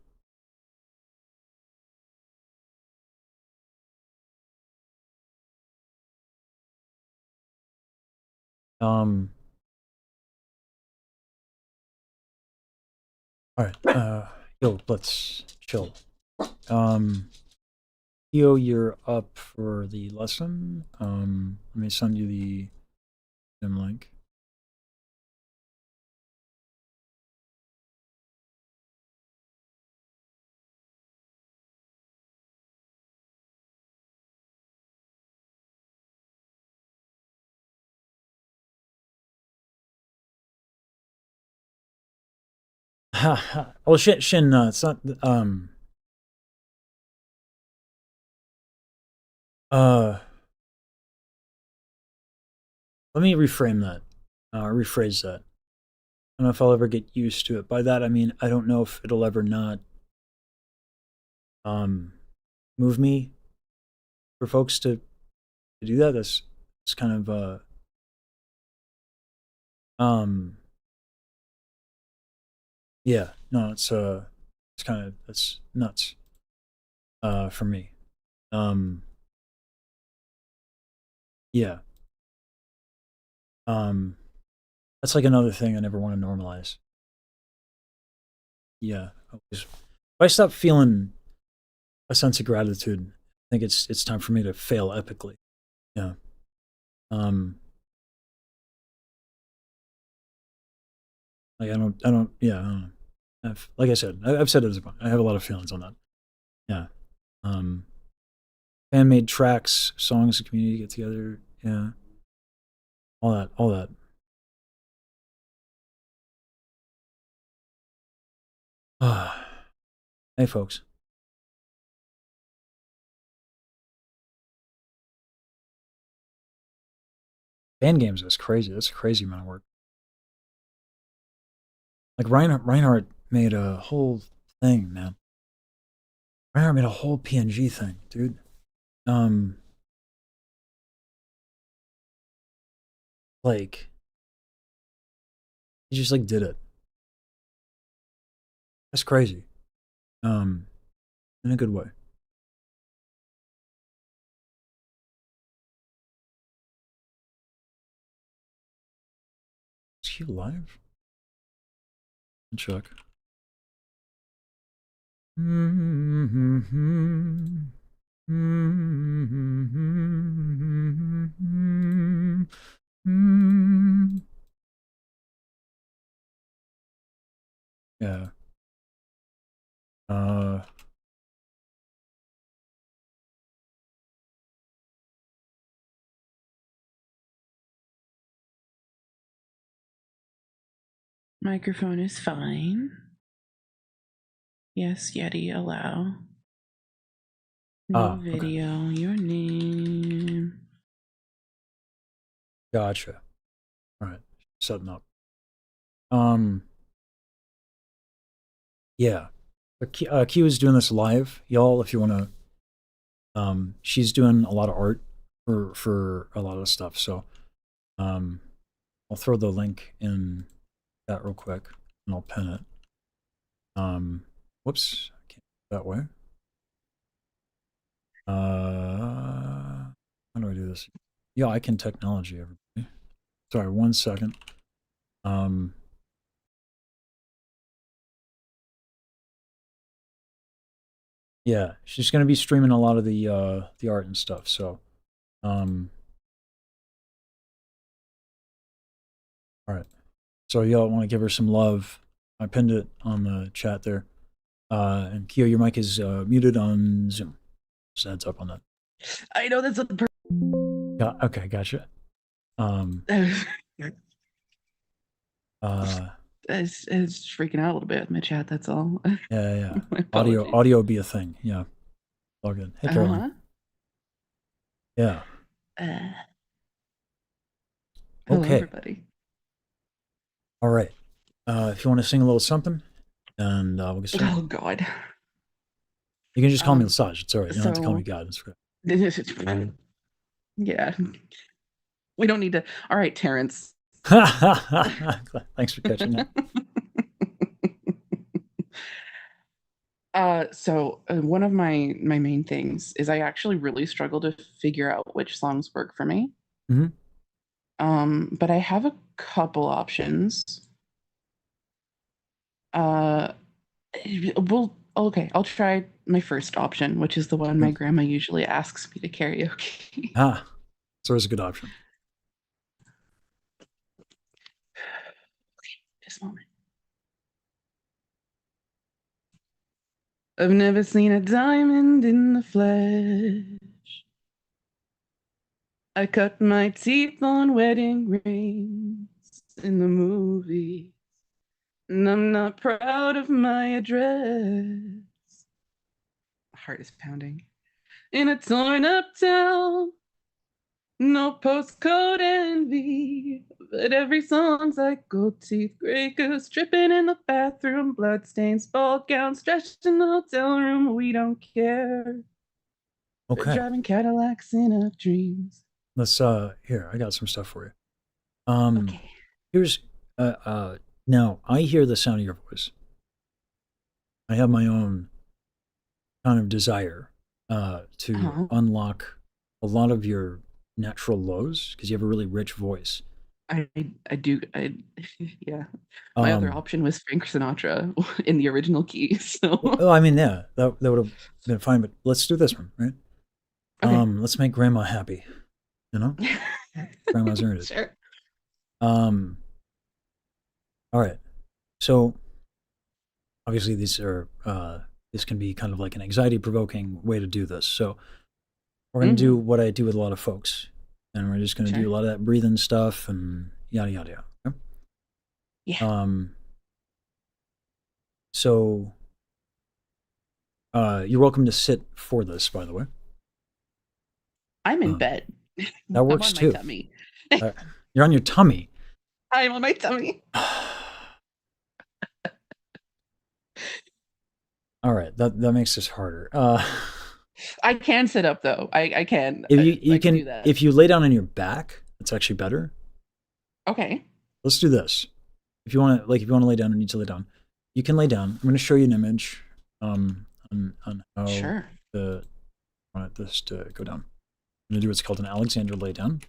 right. Yo, let's chill. Yo, you're up for the lesson. Let me send you the Zoom link. Oh shit, Shin, it's not let me reframe that. Rephrase that. I don't know if I'll ever get used to it. By that I mean I don't know if it'll ever not move me for folks to do that. That's kind of yeah, no, it's kind of, that's nuts for me. Yeah. That's like another thing I never want to normalize. Yeah. If I stop feeling a sense of gratitude, I think it's time for me to fail epically. Yeah. Like I don't, yeah, I don't know. Like I said, I've said it as a point. I have a lot of feelings on that. Yeah. Fan-made tracks, songs, the community get together. Yeah. All that. Hey, folks. Band games is crazy. That's a crazy amount of work. Like Reinhardt made a whole thing, man. Reinhardt made a whole PNG thing, dude. Like he just like did it. That's crazy. In a good way. Is he live? Check. Yeah. Microphone is fine. Yes, Yeti, allow. New video, okay. Your name. Gotcha. All right, setting up. Yeah. Q is doing this live, y'all. If you want to, she's doing a lot of art for a lot of stuff. So, I'll throw the link in that real quick, and I'll pin it. Whoops, I can't do it that way. How do I do this? Yeah, I can technology, everybody. Sorry, 1 second. Yeah, she's gonna be streaming a lot of the art and stuff. So, all right. So y'all want to give her some love? I pinned it on the chat there. And Kyo, your mic is muted on Zoom. Just a heads up on that. I know that's what the Okay, gotcha. it's freaking out a little bit with my chat. That's all. Yeah. My Audio apologies. audio be a thing. Yeah. All good. Hey, Caroline. Yeah. Uh, hello, Okay. everybody. All right. If you want to sing a little something, and we'll get started. Oh God. You can just call me Lesage. It's all right. You don't have to call me So God. It's okay. yeah, we don't need to. All right, Terrence. Thanks for catching that. One of my main things is I actually really struggle to figure out which songs work for me. Mhm. But I have a couple options. Well, okay, I'll try my first option, which is the one my grandma usually asks me to karaoke. It's always a good option. Just a moment. I've never seen a diamond in the flesh. I cut my teeth on wedding rings in the movie, and I'm not proud of my address. My heart is pounding. In a torn up town, no postcode envy, but every song's like gold teeth, gray goose dripping in the bathroom, bloodstains, ball gowns, stretched in the hotel room. We don't care. We're Okay. driving Cadillacs in our dreams. Let's here, I got some stuff for you. Okay. Here's now I hear the sound of your voice. I have my own kind of desire to unlock a lot of your natural lows because you have a really rich voice. I do. Yeah. My other option was Frank Sinatra in the original key. So Well, I mean, yeah, that would have been fine, but let's do this one, right? Okay. Let's make grandma happy. You know? Grandma's earned it. Sure. All right. So obviously these are this can be kind of like an anxiety provoking way to do this. So we're gonna do what I do with a lot of folks. And we're just gonna do a lot of that breathing stuff and yada yada yada. Okay? Yeah. So you're welcome to sit for this, by the way. I'm in bed. That works I'm on too. my tummy. You're on your tummy. I'm on my tummy. All right, that makes this harder. I can sit up though. I can. If you I can do that. if you lay down on your back, it's actually better. Okay. Let's do this. If you want to lay down, you need to lay down. You can lay down. I'm going to show you an image on how I want this to go down. I'm going to do what's called an Alexander lay down.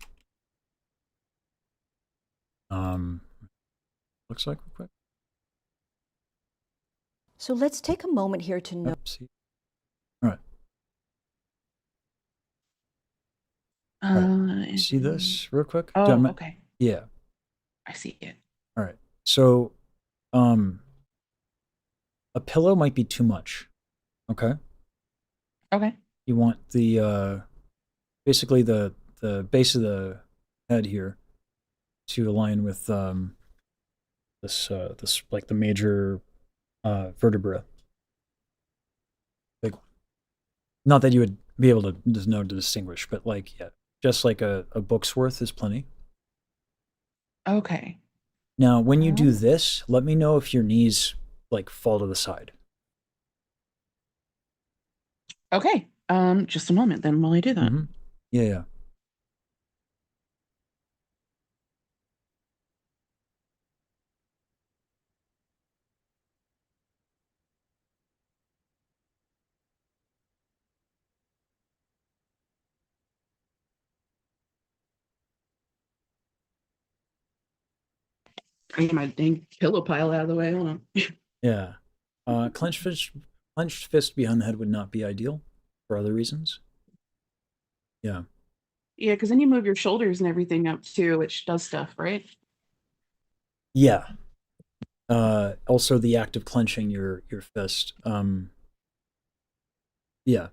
Looks like real quick. So let's take a moment here to know. All right. See this real quick? Oh, okay. Yeah. I see it. All right. So, a pillow might be too much. Okay. Okay. You want the basically the base of the head here to align with this like the major vertebra. Like, not that you would be able to just know to distinguish, but like just like a book's worth is plenty. Okay. Now, when you do this, let me know if your knees like fall to the side. Okay. Just a moment then while I do that. Yeah. I get my dang pillow pile out of the way. Hold on. Yeah. Clenched fist behind the head would not be ideal for other reasons. Yeah. Yeah, because then you move your shoulders and everything up too, which does stuff, right? Yeah. Also the act of clenching your fist. Yeah.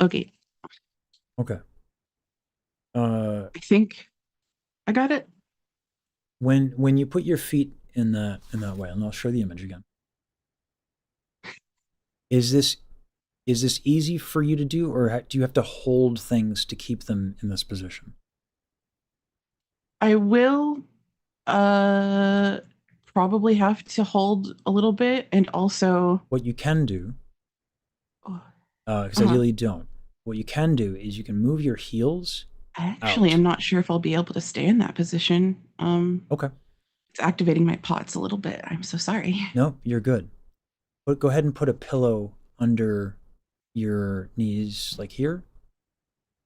Okay. Okay. I think I got it. When you put your feet in that way, and I'll show the image again. Is this easy for you to do, or do you have to hold things to keep them in this position? I will probably have to hold a little bit and also What you can do, oh, because uh-huh. ideally you don't. What you can do is you can move your heels I actually out. am not sure if I'll be able to stay in that position. Okay. It's activating my pots a little bit. I'm so sorry. No, you're good. But go ahead and put a pillow under your knees, like here,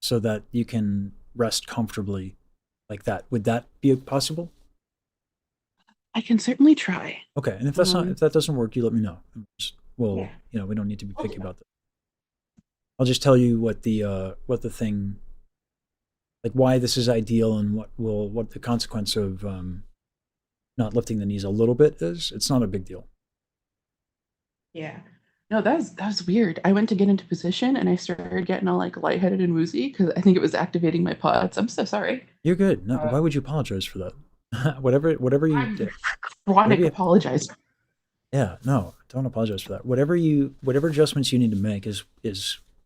so that you can rest comfortably like that. Would that be possible? I can certainly try. Okay, and if that doesn't work, you let me know. We'll, Yeah. we don't need to be picky Okay. about that. I'll just tell you what the thing, like why this is ideal and what the consequence of not lifting the knees a little bit is. It's not a big deal. Yeah. No, that was weird. I went to get into position and I started getting all like lightheaded and woozy because I think it was activating my pods. I'm so sorry. You're good. No, why would you apologize for that? whatever you I'm did. chronic Maybe apologize. Yeah, no, don't apologize for that. Whatever adjustments you need to make is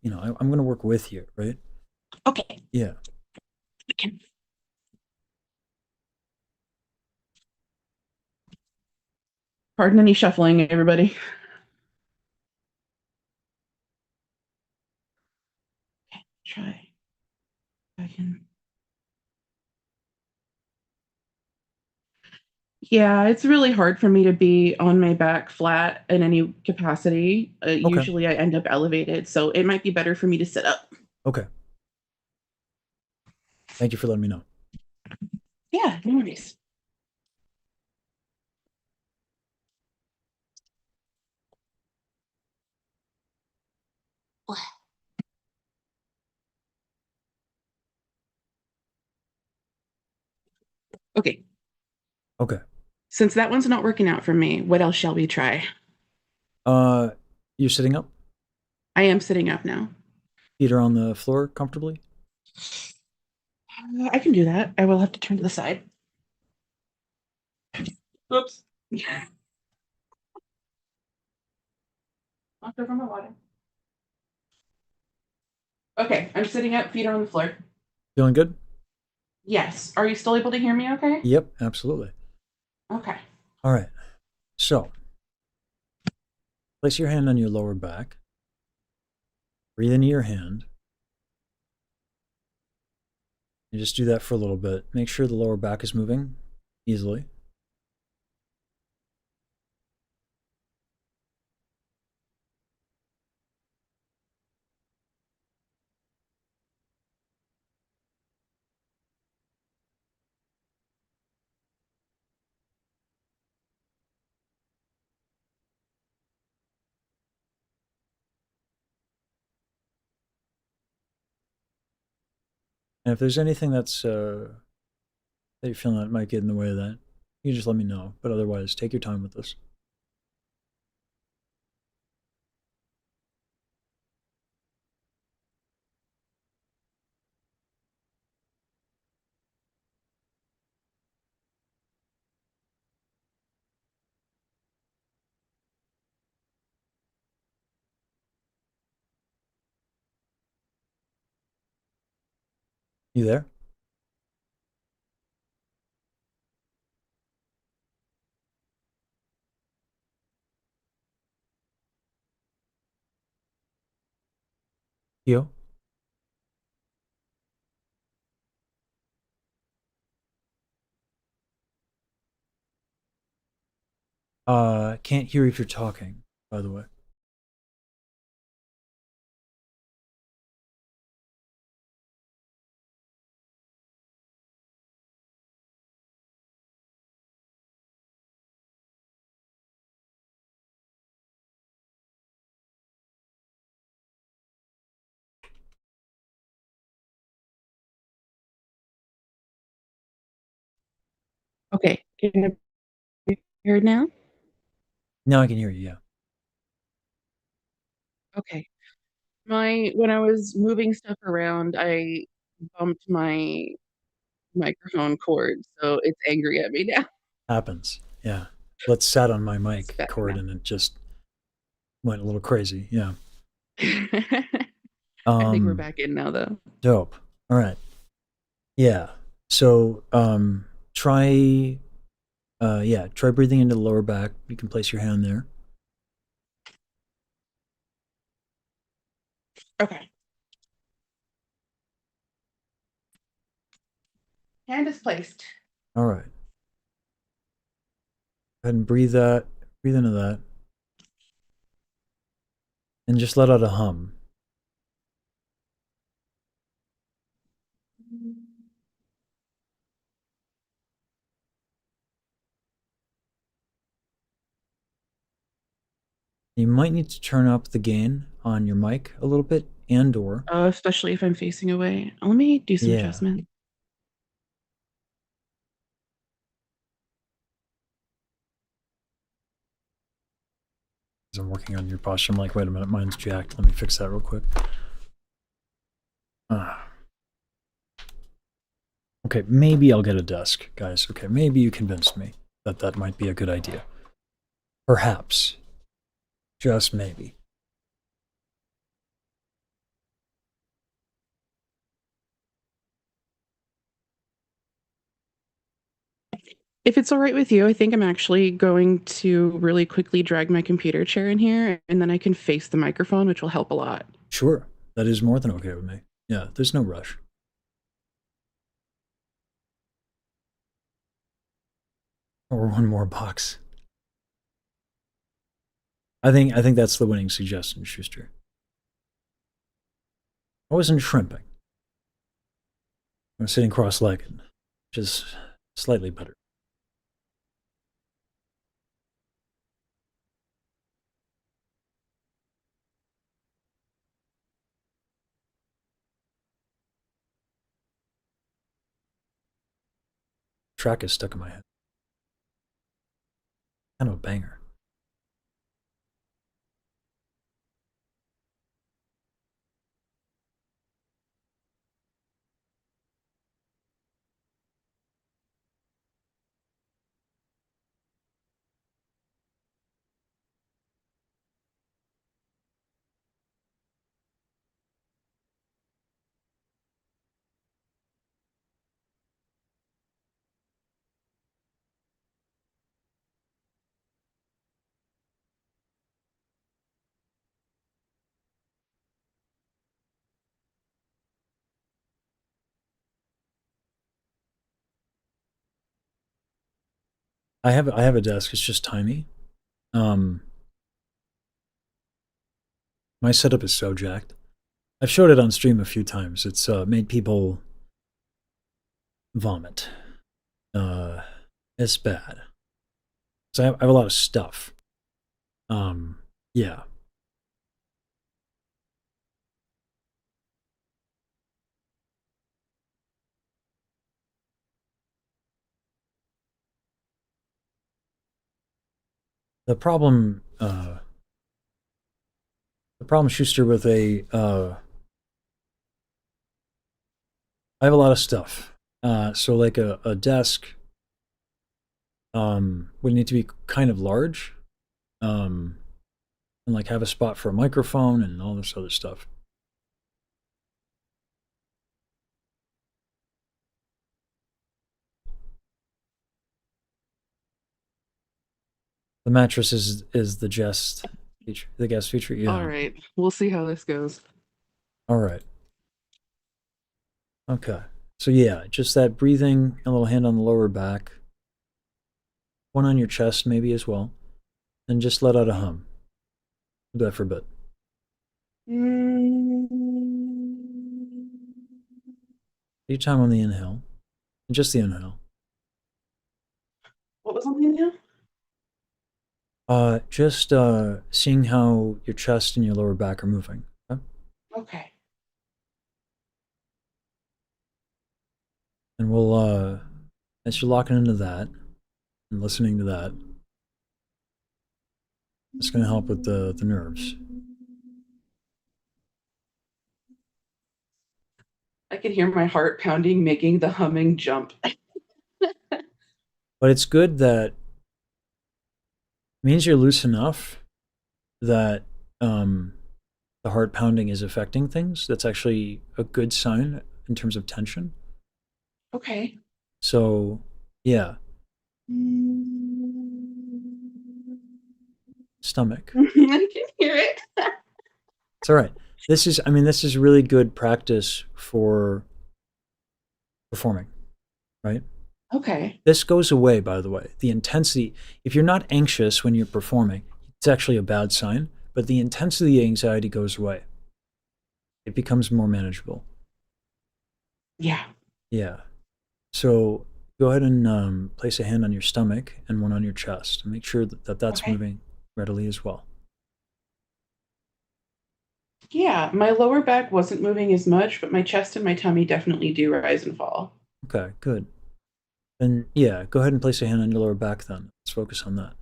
I'm going to work with you, right? Okay. Yeah. Pardon any shuffling, everybody. Okay, try. I can. Yeah, it's really hard for me to be on my back flat in any capacity. Okay. Usually I end up elevated, so it might be better for me to sit up. Okay. Thank you for letting me know. Yeah, no worries. Okay. Okay. Since that one's not working out for me, what else shall we try? You're sitting up? I am sitting up now. Feet are on the floor comfortably? I can do that. I will have to turn to the side. Oops. Knocked over my water. Okay, I'm sitting up, feet are on the floor. Feeling good? Yes. Are you still able to hear me okay? Yep, absolutely. Okay. All right. So, place your hand on your lower back. Breathe into your hand. You just do that for a little bit. Make sure the lower back is moving easily. And if there's anything that you're feeling that might get in the way of that, you can just let me know. But otherwise, take your time with this. You there? Yo? Can't hear if you're talking, by the way. Okay. Can I be heard now? Now I can hear you, yeah. Okay. When I was moving stuff around, I bumped my microphone cord, so it's angry at me now. Happens. Yeah. Let's sat on my It's mic better cord now. and it just went a little crazy. Yeah. I think we're back in now, though. Dope. All right. Yeah. So try try breathing into the lower back. You can place your hand there. Okay. Hand is placed. All right. Go ahead and breathe that. Breathe into that. And just let out a hum. You might need to turn up the gain on your mic a little bit and or Especially if I'm facing away. Let me do some yeah. adjustment. As I'm working on your posture, I'm like, wait a minute, mine's jacked. Let me fix that real quick. Okay, maybe I'll get a desk, guys. Okay, maybe you convinced me that that might be a good idea. Perhaps. Just maybe. If it's all right with you, I think I'm actually going to really quickly drag my computer chair in here, and then I can face the microphone, which will help a lot. Sure, that is more than okay with me. Yeah, there's no rush. Or one more box. I think that's the winning suggestion, Schuster. I wasn't shrimping. I was sitting cross-legged, which is slightly better. Track is stuck in my head. Kind of a banger. I have a desk. It's just tiny. My setup is so jacked. I've showed it on stream a few times. It's made people vomit. It's bad. So I have a lot of stuff. Yeah. The problem, Schuster, with I have a lot of stuff. So like a desk would need to be kind of large, and like have a spot for a microphone and all this other stuff. The mattress is the guest feature. The guest feature. Yeah. All right, we'll see how this goes. All right. Okay. So yeah, just that breathing, a little hand on the lower back, one on your chest maybe as well, and just let out a hum. Do that for a bit. Take your time on the inhale, and just the inhale. What was on the inhale? Just seeing how your chest and your lower back are moving. Okay? Okay. And we'll, as you're locking into that and listening to that, it's going to help with the nerves. I can hear my heart pounding, making the humming jump. But it's good that means you're loose enough that the heart pounding is affecting things. That's actually a good sign in terms of tension. Okay. So, yeah, stomach. I can hear it. It's all right. This is really good practice for performing, right? Okay. This goes away, by the way. The intensity, if you're not anxious when you're performing, it's actually a bad sign, but the intensity of the anxiety goes away. It becomes more manageable. Yeah. Yeah. So go ahead and place a hand on your stomach and one on your chest and make sure that that's Okay. moving readily as well. Yeah, my lower back wasn't moving as much, but my chest and my tummy definitely do rise and fall. Okay, good. Then, yeah, go ahead and place a hand on your lower back then. Let's focus on that.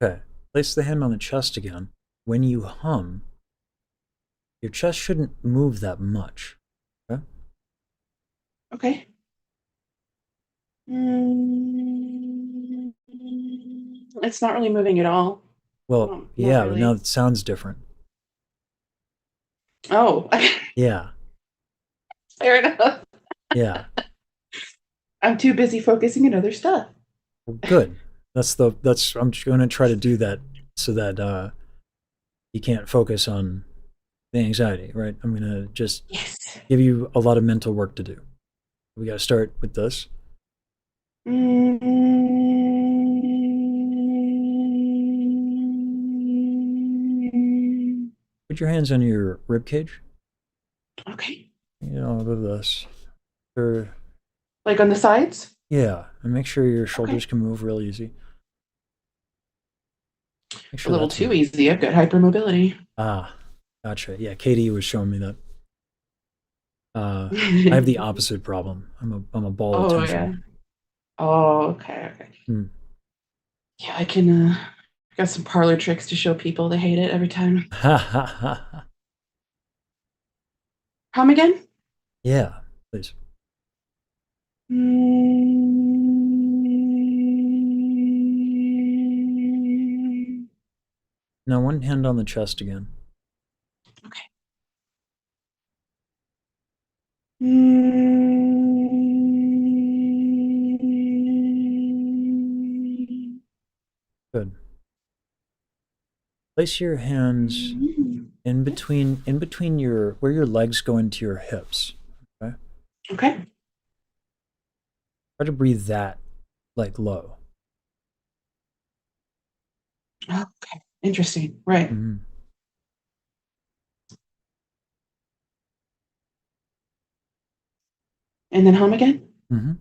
Okay, place the hand on the chest again. When you hum, your chest shouldn't move that much. Okay? Okay. It's not really moving at all. Well, Not yeah, but now really. it sounds different. Oh, Yeah, fair enough. yeah. I'm too busy focusing on other stuff. Well, good. I'm just going to try to do that so that you can't focus on the anxiety, right? I'm going to just Yes. give you a lot of mental work to do. We got to start with this. Put your hands on your rib cage. Okay. You know, a bit of this. Or, Like on the sides? yeah, and make sure your shoulders can move real easy. Make A sure little that's too moving. easy. I've got hypermobility. Ah, gotcha. Yeah, Katie was showing me that. I have the opposite problem. I'm a ball of Oh tension. yeah. Oh, okay, okay. Hmm. Yeah, I can got some parlor tricks to show people. They hate it every time. Ha ha ha. Come again? Yeah, please. Now one hand on the chest again. Okay. Good. Place your hands in between your where your legs go into your hips. Okay. Okay. Try to breathe that like low. Okay. Interesting. Right. Mm-hmm. And then hum again? Mm-hmm.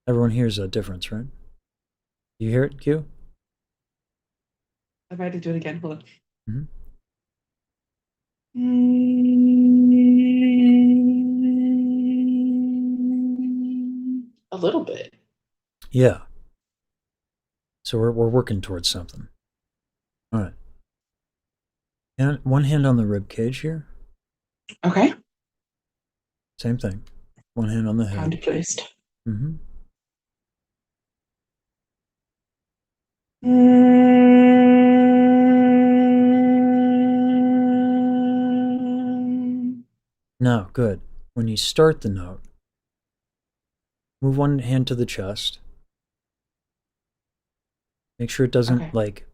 Everyone hears that difference, right? You hear it, Q? I've had to do it again. Hold on. Mm-hmm. A little bit. Yeah. So we're working towards something. All right. And one hand on the rib cage here. Okay. Same thing. One hand on the head. Hand placed. Mm-hmm. Now, good. When you start the note, move one hand to the chest. Make sure it doesn't Okay. like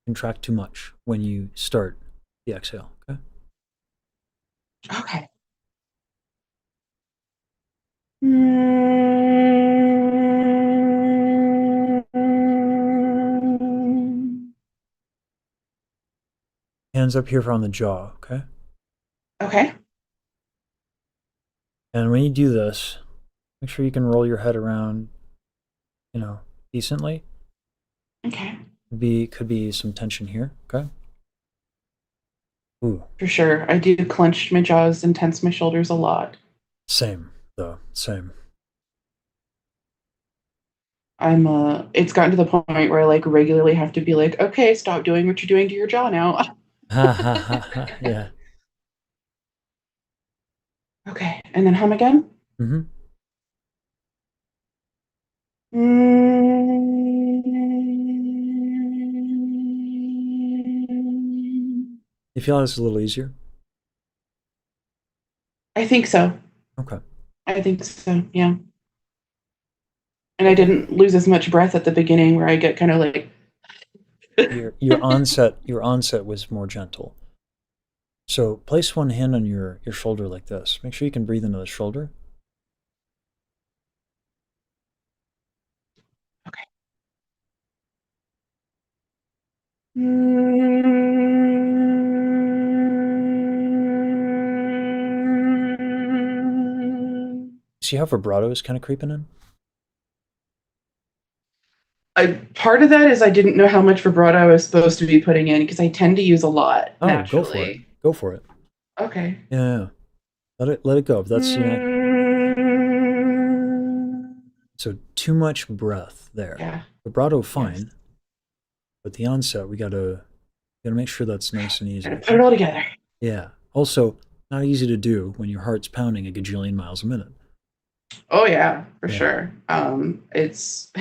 contract too much when you start the exhale. Okay. Okay. Hands up here on the jaw. Okay. Okay. And when you do this, make sure you can roll your head around you know, decently. Okay. Could be some tension here. Okay. Ooh, For sure. I do clench my jaws and tense my shoulders a lot. same though. Same. It's gotten to the point where I like regularly have to be like, okay, stop doing what you're doing to your jaw now. Ha ha ha ha. Yeah. Okay. And then hum again. Mm-hmm. You feel this a little easier? I think so. Okay. I think so. Yeah. And I didn't lose as much breath at the beginning where I get kind of like Your onset was more gentle. So place one hand on your shoulder like this. Make sure you can breathe into the shoulder. okay. See how vibrato is kind of creeping in? Part of that is I didn't know how much vibrato I was supposed to be putting in because I tend to use a lot Oh, naturally. go for it. Go for it. Okay. Yeah. Let it go. That's so too much breath there. Yeah. Vibrato fine, but the onset we gotta make sure that's nice and easy. Put it all together. Yeah. Also, not easy to do when your heart's pounding a gajillion miles a minute. Oh yeah, for sure. It's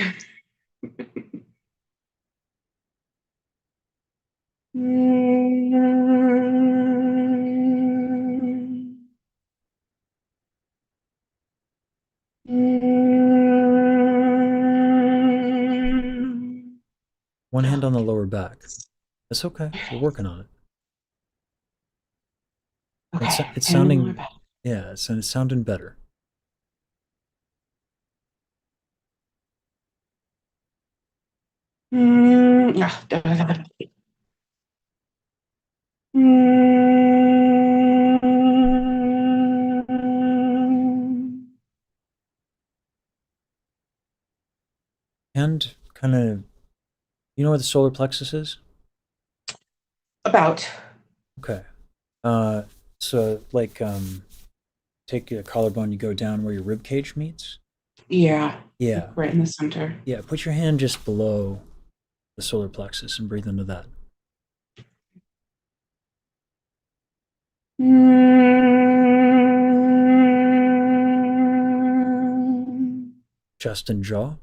One hand on the lower back. That's okay. We're working on it. okay. It's Hand on the lower sounding, back. yeah, it's sounding better. And kind of, you know where the solar plexus is? About. Okay. So like, take your collarbone, you go down where your rib cage meets. Yeah. Yeah. Right in the center. Yeah. Put your hand just below the solar plexus and breathe into that. Chest and jaw.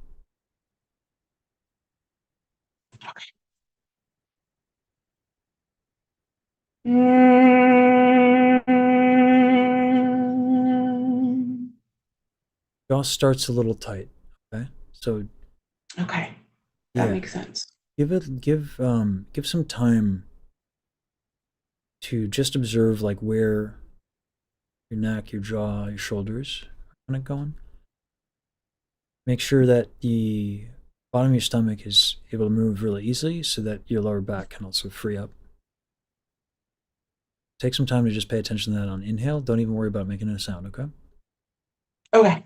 Jaw starts a little tight. Okay. So Okay. That yeah, makes sense. give some time to just observe like where your neck, your jaw, your shoulders are kind of going. Make sure that the bottom of your stomach is able to move really easily so that your lower back can also free up. Take some time to just pay attention to that on inhale. Don't even worry about making a sound, okay? Okay.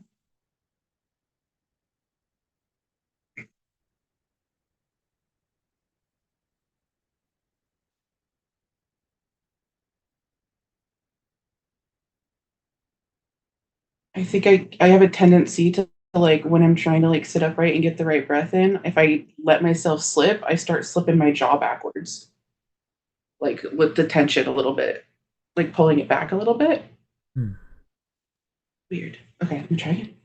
I think I have a tendency to like when I'm trying to like sit upright and get the right breath in, if I let myself slip, I start slipping my jaw backwards. Like with the tension a little bit. Like pulling it back a little bit. Hmm. Weird. Okay, let me try again.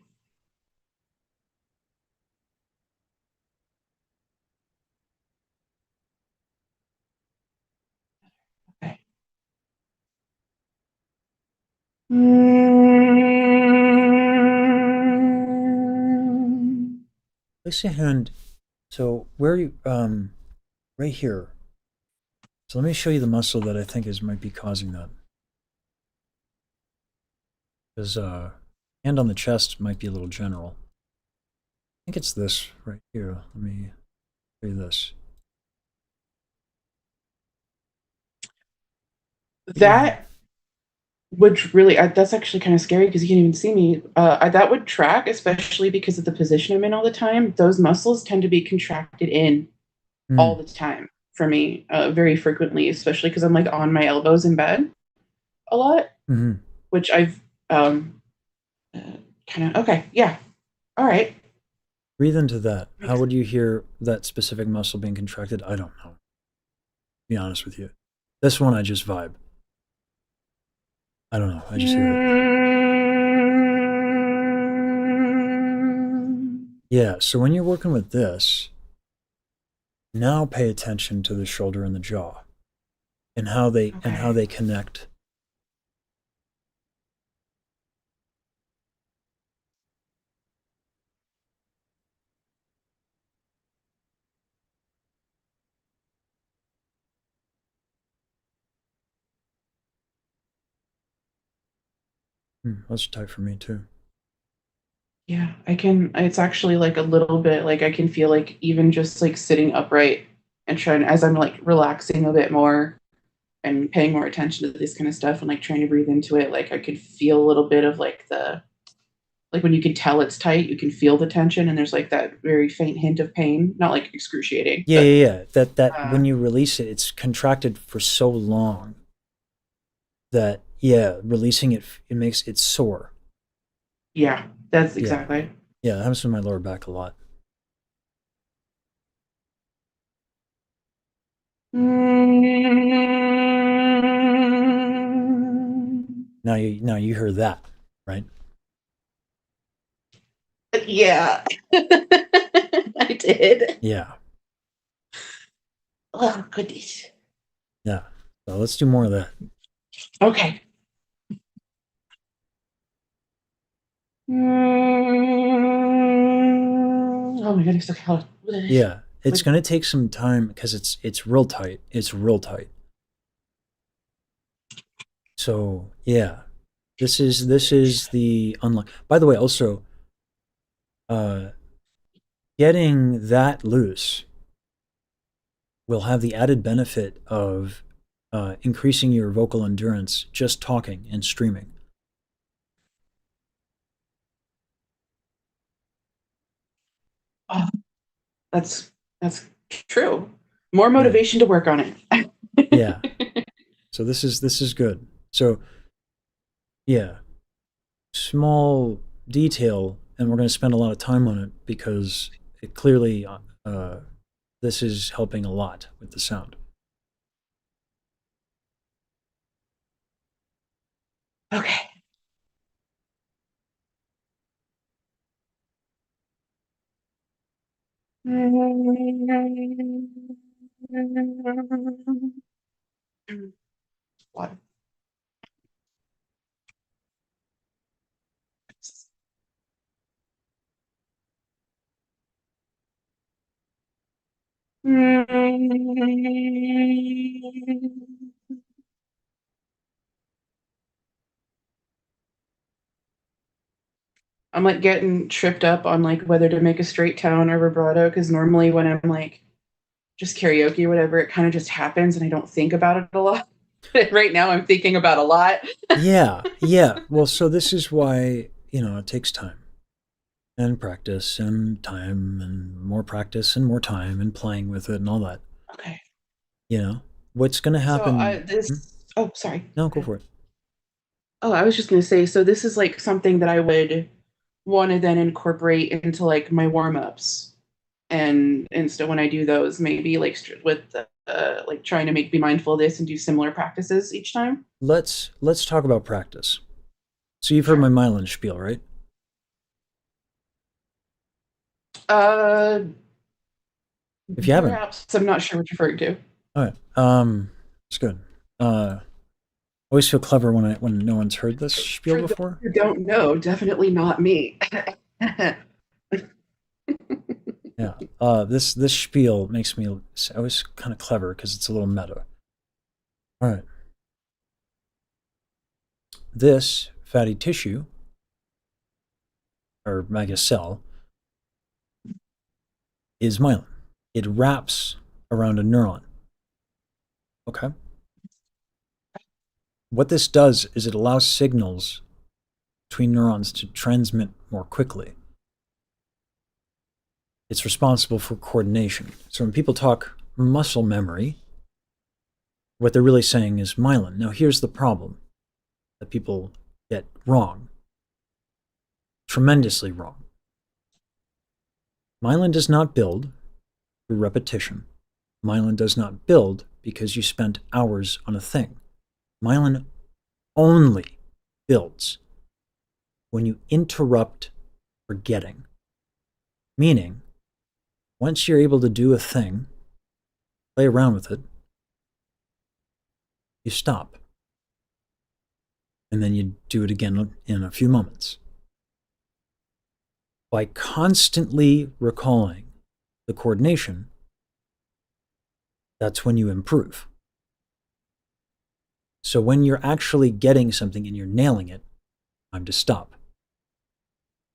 Okay. Place your hand. So where you right here. So let me show you the muscle that I think might be causing that. Because hand on the chest might be a little general. I think it's this right here. Let me show you this. That which really that's actually kind of scary because you can't even see me. That would track, especially because of the position I'm in all the time. Those muscles tend to be contracted in all Mm. the time for me, very frequently, especially because I'm like on my elbows in bed a lot, Hmm. which I've uh, kind of okay, yeah, all right. Breathe into that. How Makes- would you hear that specific muscle being contracted? I don't know. Be honest with you. This one I just vibe. I don't know. I just hear it. Yeah. So when you're working with this, now pay attention to the shoulder and the jaw and how they connect. That's tight for me too. Yeah, I can. It's actually like a little bit like I can feel like even just like sitting upright and trying as I'm like relaxing a bit more and paying more attention to this kind of stuff and like trying to breathe into it, like I could feel a little bit of like the like when you can tell it's tight, you can feel the tension and there's like that very faint hint of pain, not like excruciating, Yeah, but yeah, yeah. That uh when you release it, it's contracted for so long that yeah, releasing it it makes it sore. yeah, that's Yeah, exactly. yeah. That happens to my lower back a lot. Now you hear that, right? Yeah. I did. Yeah, Oh goodness. yeah. So let's do more of that. Okay. Oh my goodness. Okay. Hold on. Yeah, it's Like, gonna take some time because it's real tight. It's real tight. So yeah, this is the unlock. By the way, also, uh, getting that loose will have the added benefit of increasing your vocal endurance just talking and streaming. oh, that's that's true. More Yeah, motivation to work on yeah. it. So this is good. So yeah, small detail, and we're going to spend a lot of time on it because it clearly this is helping a lot with the sound. Okay. What? I'm like getting tripped up on like whether to make a straight tone or vibrato because normally when I'm like just karaoke or whatever, it kind of just happens and I don't think about it a lot. Right now, I'm thinking about a lot. Yeah, yeah. Well, so this is why, it takes time and practice and time and more practice and more time and playing with it and all that. Okay. You know, what's going to So happen? this. Oh, sorry. No, go for it. Oh, I was just gonna say. So this is like something that I would want to then incorporate into like my warm ups, and so when I do those, maybe like with like trying to be mindful of this and do similar practices each time. Let's talk about practice. So you've heard my Sure. myelin spiel, right? Uh, If you haven't, Perhaps I'm not sure what you're referring to. all right. It's good. Always feel clever when no one's heard this spiel For those before. who don't know, definitely not me. Yeah. This spiel makes me always kind of clever because it's a little meta. All right. This fatty tissue, or I guess cell, is myelin. It wraps around a neuron. Okay. What this does is it allows signals between neurons to transmit more quickly. It's responsible for coordination. So when people talk muscle memory, what they're really saying is myelin. Now here's the problem that people get wrong, tremendously wrong. Myelin does not build through repetition. Myelin does not build because you spent hours on a thing. Myelin only builds when you interrupt forgetting. Meaning, once you're able to do a thing, play around with it, you stop. And then you do it again in a few moments. By constantly recalling the coordination, that's when you improve. So when you're actually getting something and you're nailing it, time to stop.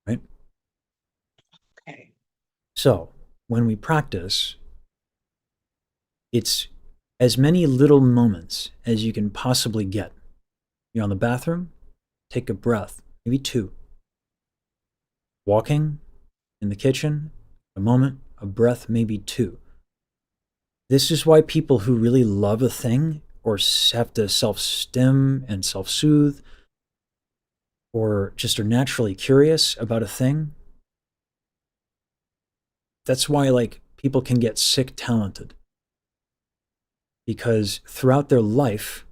Right? Okay. So when we practice, it's as many little moments as you can possibly get. You're on the bathroom, take a breath, maybe 2. Walking in the kitchen, a moment, a breath, maybe 2. This is why people who really love a thing or have to self-stim and self-soothe or just are naturally curious about a thing, that's why like people can get sick talented. Because throughout their life,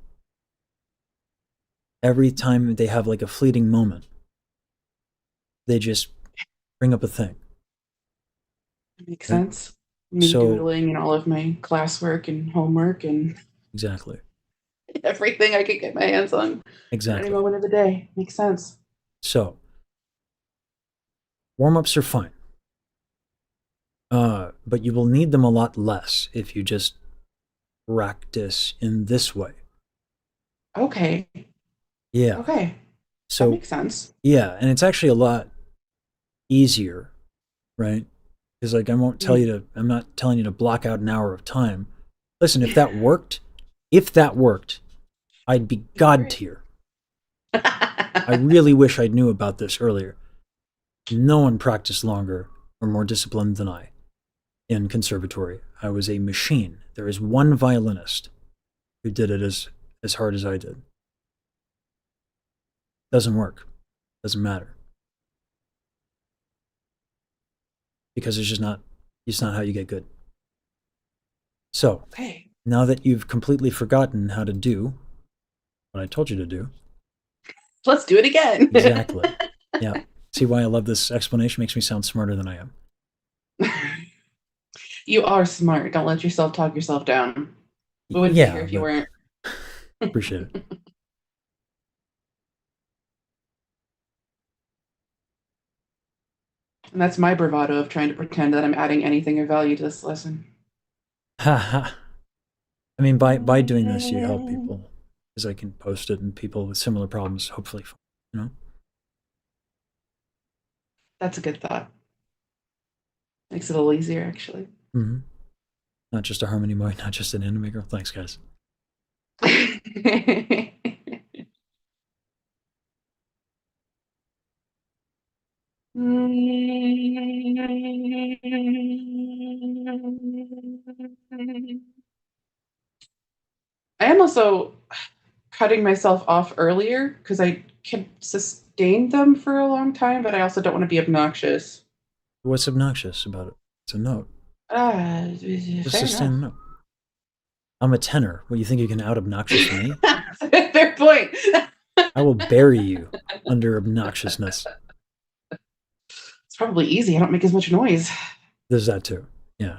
every time they have like a fleeting moment, they just bring up a thing. Makes sense. Me So- doodling and all of my classwork and homework and Exactly. everything I could get my hands on at Exactly. any moment of the day. Makes sense. So, warm-ups are fine. But you will need them a lot less if you just practice in this way. Okay. Yeah. Okay. That So, makes sense. yeah, and it's actually a lot easier, right? Because like I'm not telling you to block out an hour of time. Listen, if that worked, I'd be God tier. I really wish I knew about this earlier. No one practiced longer or more disciplined than I in conservatory. I was a machine. There is one violinist who did it as hard as I did. Doesn't work. Doesn't matter. Because it's not how you get good. So, Okay. now that you've completely forgotten how to do what I told you to do. Let's do it again. Exactly. Yeah. See why I love this explanation? Makes me sound smarter than I am. You are smart. Don't let yourself talk yourself down. We wouldn't be here if you but- weren't. Appreciate it. And that's my bravado of trying to pretend that I'm adding anything of value to this lesson. Ha ha. I mean, by doing this, you help people. Because I can post it and people with similar problems, hopefully, you know? That's a good thought. Makes it a little easier, actually. Mm-hmm. Not just a harmony boy, not just an anime girl. Thanks, guys. I am also cutting myself off earlier because I can sustain them for a long time, but I also don't want to be obnoxious. What's obnoxious about it? It's a note. Just Fair sustain the enough. note. I'm a tenor. What, you think you can out obnoxious me? Fair point. I will bury you under obnoxiousness. It's probably easy. I don't make as much noise. There's that too. Yeah.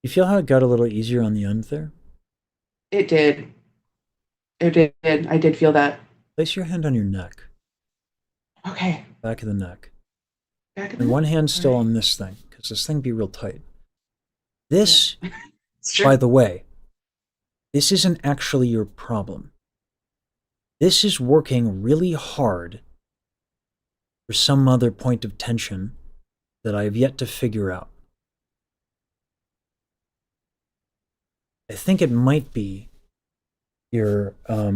You feel how it got a little easier on the end there? It did. It did. I did feel that. Place your hand on your neck. Okay. Back of the neck. Back of And the one neck. hand still All right. on this thing, because this thing be real tight. This, It's true. by the way, this isn't actually your problem. This is working really hard or some other point of tension that I have yet to figure out. I think it might be your, let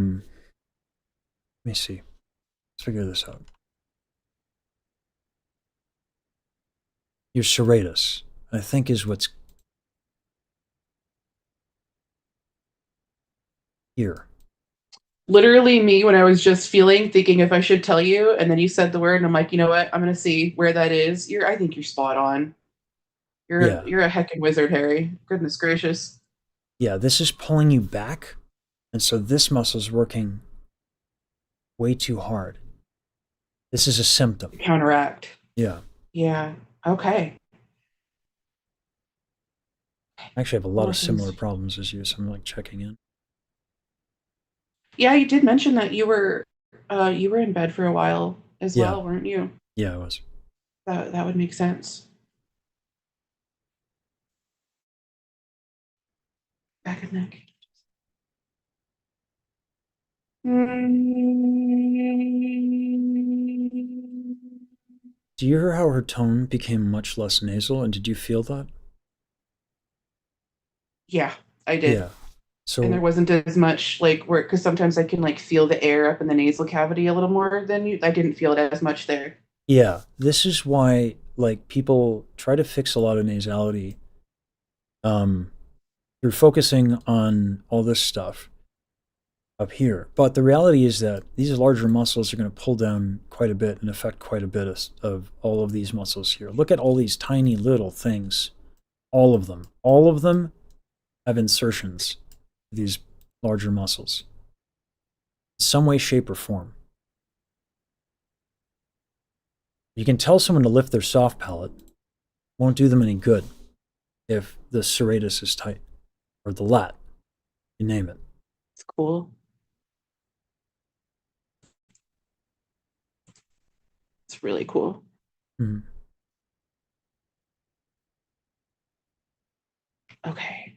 me see. Let's figure this out. Your serratus, I think, is what's here. Literally me when I was just thinking if I should tell you, and then you said the word, and I'm like, you know what? I'm gonna see where that is. I think you're spot on. Yeah. You're a heckin' wizard, Harry. Goodness gracious. Yeah, this is pulling you back, and so this muscle is working way too hard. This is a symptom. Counteract. Yeah. Yeah. Okay. I actually have a lot Well, of similar problems as you, so I'm like checking in. Yeah, you did mention that you were in bed for a while as Yeah. well, weren't you? Yeah, I was. That would make sense. Back and neck. Do you hear how her tone became much less nasal, and did you feel that? Yeah, I did. Yeah. So, and there wasn't as much like work because sometimes I can like feel the air up in the nasal cavity a little more than you. I didn't feel it as much there. yeah, this is why like people try to fix a lot of nasality through focusing on all this stuff up here. But the reality is that these larger muscles are going to pull down quite a bit and affect quite a bit of all of these muscles here. Look at all these tiny little things. All of them. All of them have insertions, these larger muscles. In some way, shape, or form. You can tell someone to lift their soft palate. Won't do them any good if the serratus is tight. Or the lat. You name it. It's cool. It's really cool. Mm-hmm. Okay.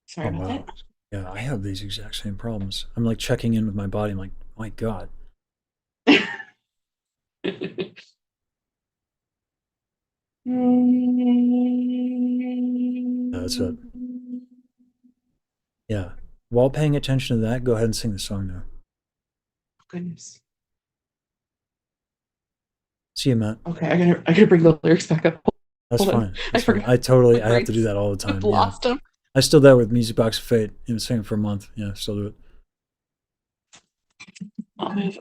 Sorry about that. Yeah, I have these exact same problems. I'm like checking in with my body. I'm like, my God. That's it. Yeah. While paying attention to that, go ahead and sing the song now. Goodness. See you, Matt. Okay, I gotta bring the lyrics back up. That's Hold on. fine. That's fine. I have to do that all the time. Lost them. I still do that with Music Box of Fate. You know, singing for a month. Yeah, still do it. I'll move.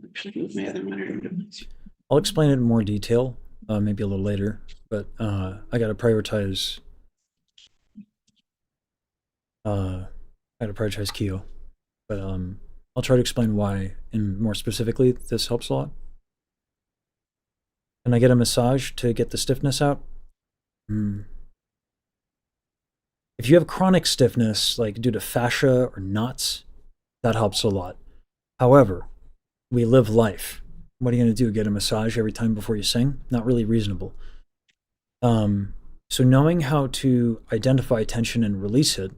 Actually, move my other monitor. I'll explain it in more detail, maybe a little later. But I gotta prioritize. I gotta prioritize Kyo. But I'll try to explain why, and more specifically, this helps a lot. Can I get a massage to get the stiffness out? If you have chronic stiffness, like due to fascia or knots, that helps a lot. However, we live life. What are you going to do? Get a massage every time before you sing? Not really reasonable. So knowing how to identify tension and release it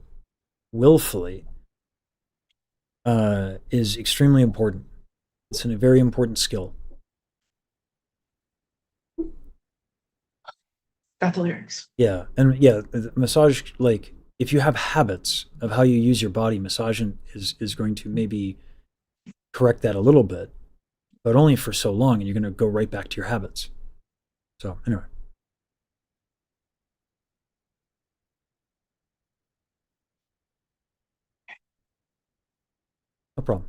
willfully is extremely important. It's a very important skill. Got the lyrics. Yeah, and yeah, massage, like, if you have habits of how you use your body, massaging is going to maybe correct that a little bit, but only for so long, and you're going to go right back to your habits. So, anyway. No problem.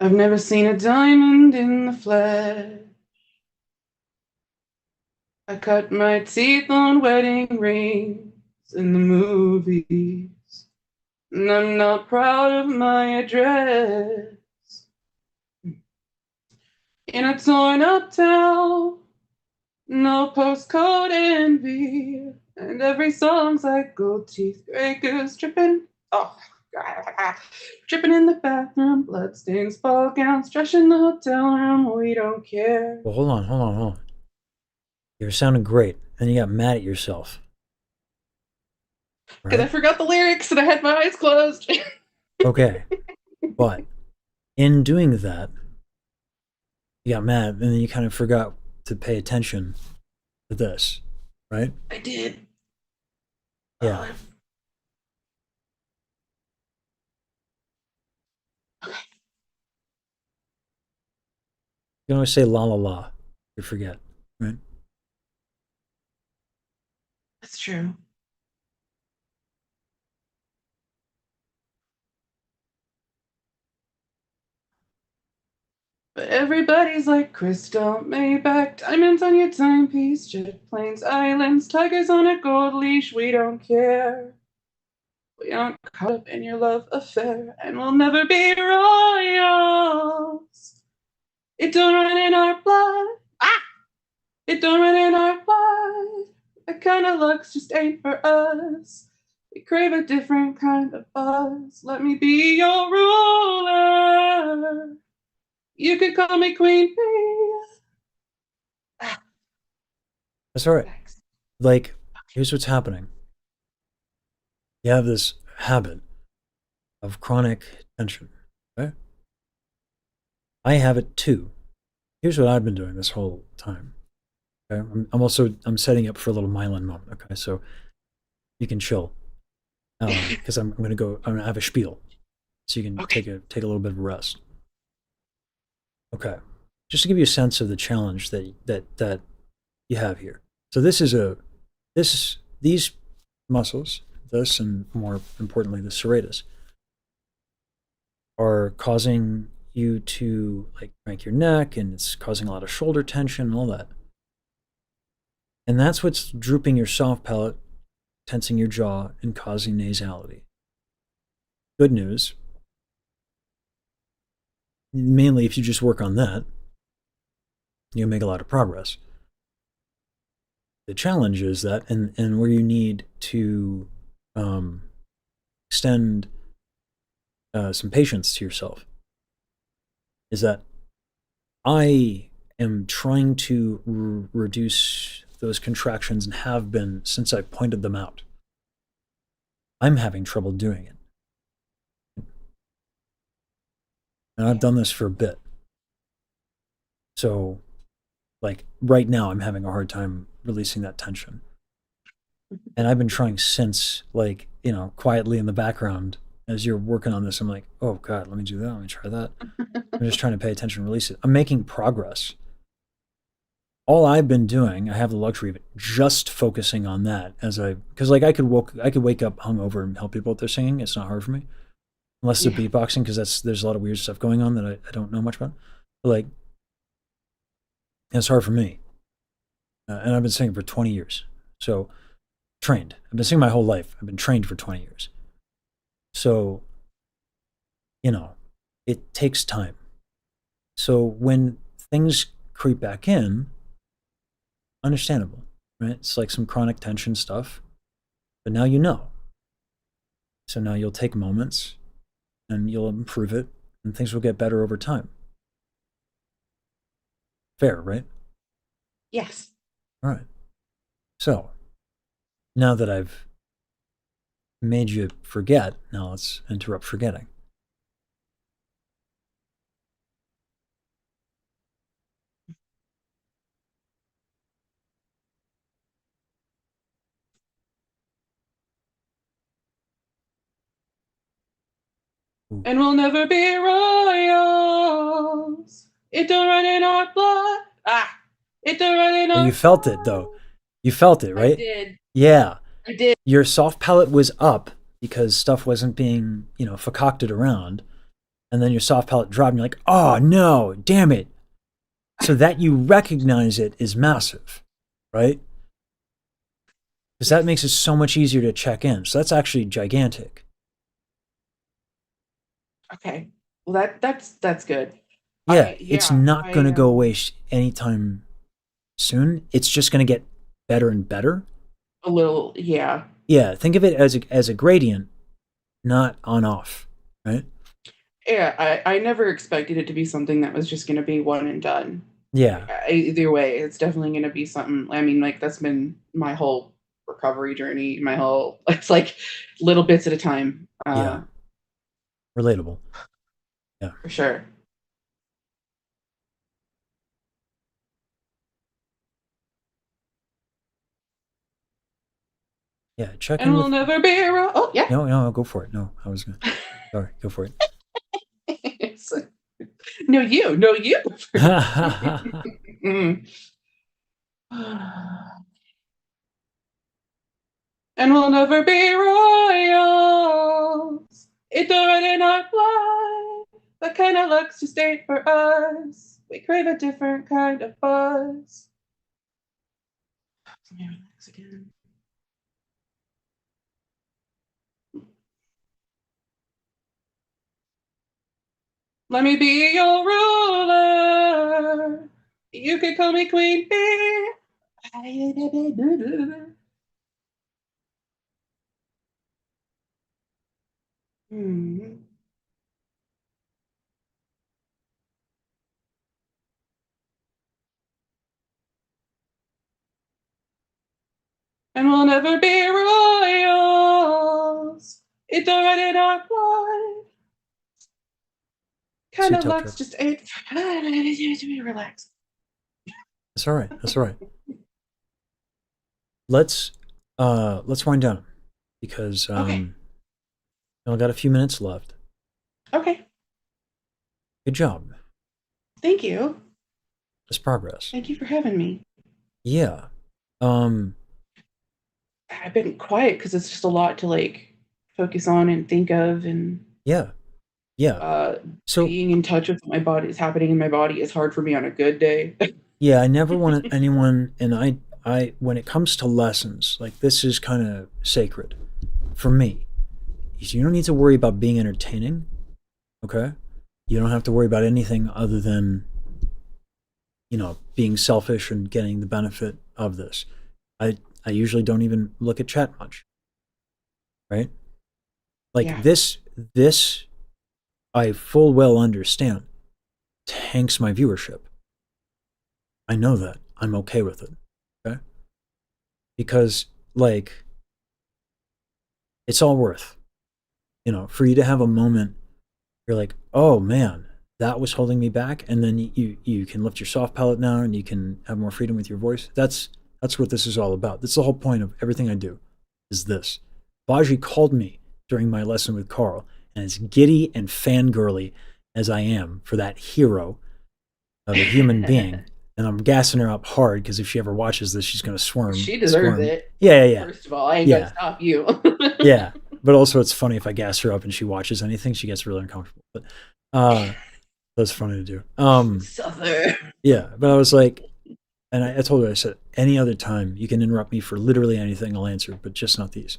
I've never seen a diamond in the flesh. I cut my teeth on wedding rings in the movies. And I'm not proud of my address. In a torn up town, no postcode envy. And every song's like gold teeth, gray goose dripping. Oh, dripping in the bathroom, bloodstains, ball gowns, trash in the hotel room. We don't care. Well, hold on. You're sounding great, and you got mad at yourself. Because I forgot the lyrics and I had my eyes closed. Okay, but in doing that, you got mad, and then you kind of forgot to pay attention to this, right? I did. Yeah. You can always say la la la. You forget, right? That's true. But everybody's like crystal, Maybach, diamonds on your timepiece, jet planes, islands, tigers on a gold leash. We don't care. We aren't caught up in your love affair, and we'll never be royals. It don't run in our blood. Ah! It don't run in our blood. That kind of looks just ain't for us. We crave a different kind of buzz. Let me be your ruler. You could call me Queen Bee. That's all right. Like, here's what's happening. You have this habit of chronic tension, right? I have it too. Here's what I've been doing this whole time. Okay? I'm setting up for a little myelin moment. Okay, so you can chill because I'm gonna have a spiel, so you can take a little bit of a rest. Okay, just to give you a sense of the challenge that you have here. So these muscles, this and more importantly the serratus, are causing you to like crank your neck, and it's causing a lot of shoulder tension and all that. And that's what's drooping your soft palate, tensing your jaw, and causing nasality. Good news. Mainly if you just work on that, you'll make a lot of progress. The challenge is that, and where you need to extend some patience to yourself, is that I am trying to reduce those contractions and have been since I pointed them out. I'm having trouble doing it. And I've done this for a bit. So, like, right now I'm having a hard time releasing that tension. And I've been trying since, like, you know, quietly in the background as you're working on this. I'm like, oh God, let me do that. Let me try that. I'm just trying to pay attention and release it. I'm making progress. All I've been doing, I have the luxury of it, just focusing on that because like I could wake up hungover and help people with their singing. It's not hard for me, unless it's beatboxing, because there's a lot of weird stuff going on that I don't know much about. But like, it's hard for me, and I've been singing for 20 years, so trained. I've been singing my whole life. I've been trained for 20 years, so you know, it takes time. So when things creep back in, understandable, right? It's like some chronic tension stuff, but now you know. So now you'll take moments and you'll improve it, and things will get better over time. Fair, right? Yes. All right. So now that I've made you forget, now let's interrupt forgetting. And we'll never be royals. It don't run in our blood. Ah, it don't run in our Well, you felt it though. You felt it, right? I did. Yeah. I did. Your soft palate was up because stuff wasn't being, you know, concocted around. And then your soft palate dropped and you're like, oh no, damn it. So that you recognize it is massive, right? Because that makes it so much easier to check in. So that's actually gigantic. Okay. Well, that's good. Yeah, it's not going to go away anytime soon. It's just going to get better and better. a little, yeah. Yeah, think of it as a gradient, not on off, right? Yeah, I never expected it to be something that was just going to be one and done. Yeah, Either way, it's definitely going to be something. I mean, like, that's been my whole recovery journey, it's like little bits at a time. yeah, relatable. Yeah, For sure. yeah. Check And in we'll with. never be wrong. Oh, yeah. No, go for it. No, I was gonna. Sorry, go for it. No, you. No, you. Mm. And we'll never be royals. It already not life. That kind of luck's just ain't for us. We crave a different kind of buzz. Let me relax again. Let me be your ruler. You can call me Queen Bee. Hmm. And we'll never be royals. It's already not life. See Kind a of tough luck's trip. just ain't. Relax. That's all right. That's all right. Let's wind down because Okay. we only got a few minutes left. Okay. Good job. Thank you. It's progress. Thank you for having me. Yeah. I've been quiet because it's just a lot to like focus on and think of, and Yeah. Yeah. So being in touch with what my body is happening in my body is hard for me on a good day. yeah, I never want anyone, and I when it comes to lessons, like this is kind of sacred for me. You don't need to worry about being entertaining. Okay. You don't have to worry about anything other than, being selfish and getting the benefit of this. I usually don't even look at chat much. Right? Like Yeah. this I full well understand tanks my viewership. I know that. I'm okay with it. Okay? Because like it's all worth, for you to have a moment you're like, "Oh man, that was holding me back," and then you can lift your soft palate now and you can have more freedom with your voice. That's what this is all about. That's the whole point of everything I do is this. Baji called me during my lesson with Carl, and as giddy and fangirly as I am for that hero of a human being, and I'm gassing her up hard because if she ever watches this, she's going to squirm. She deserves squirm. it. Yeah. First of all, I ain't Yeah. gonna stop you. Yeah. But also it's funny if I gas her up and she watches anything, she gets really uncomfortable. But that's funny to do. Suffer. Yeah. But I was like, and I told her, I said, any other time you can interrupt me for literally anything, I'll answer, but just not these.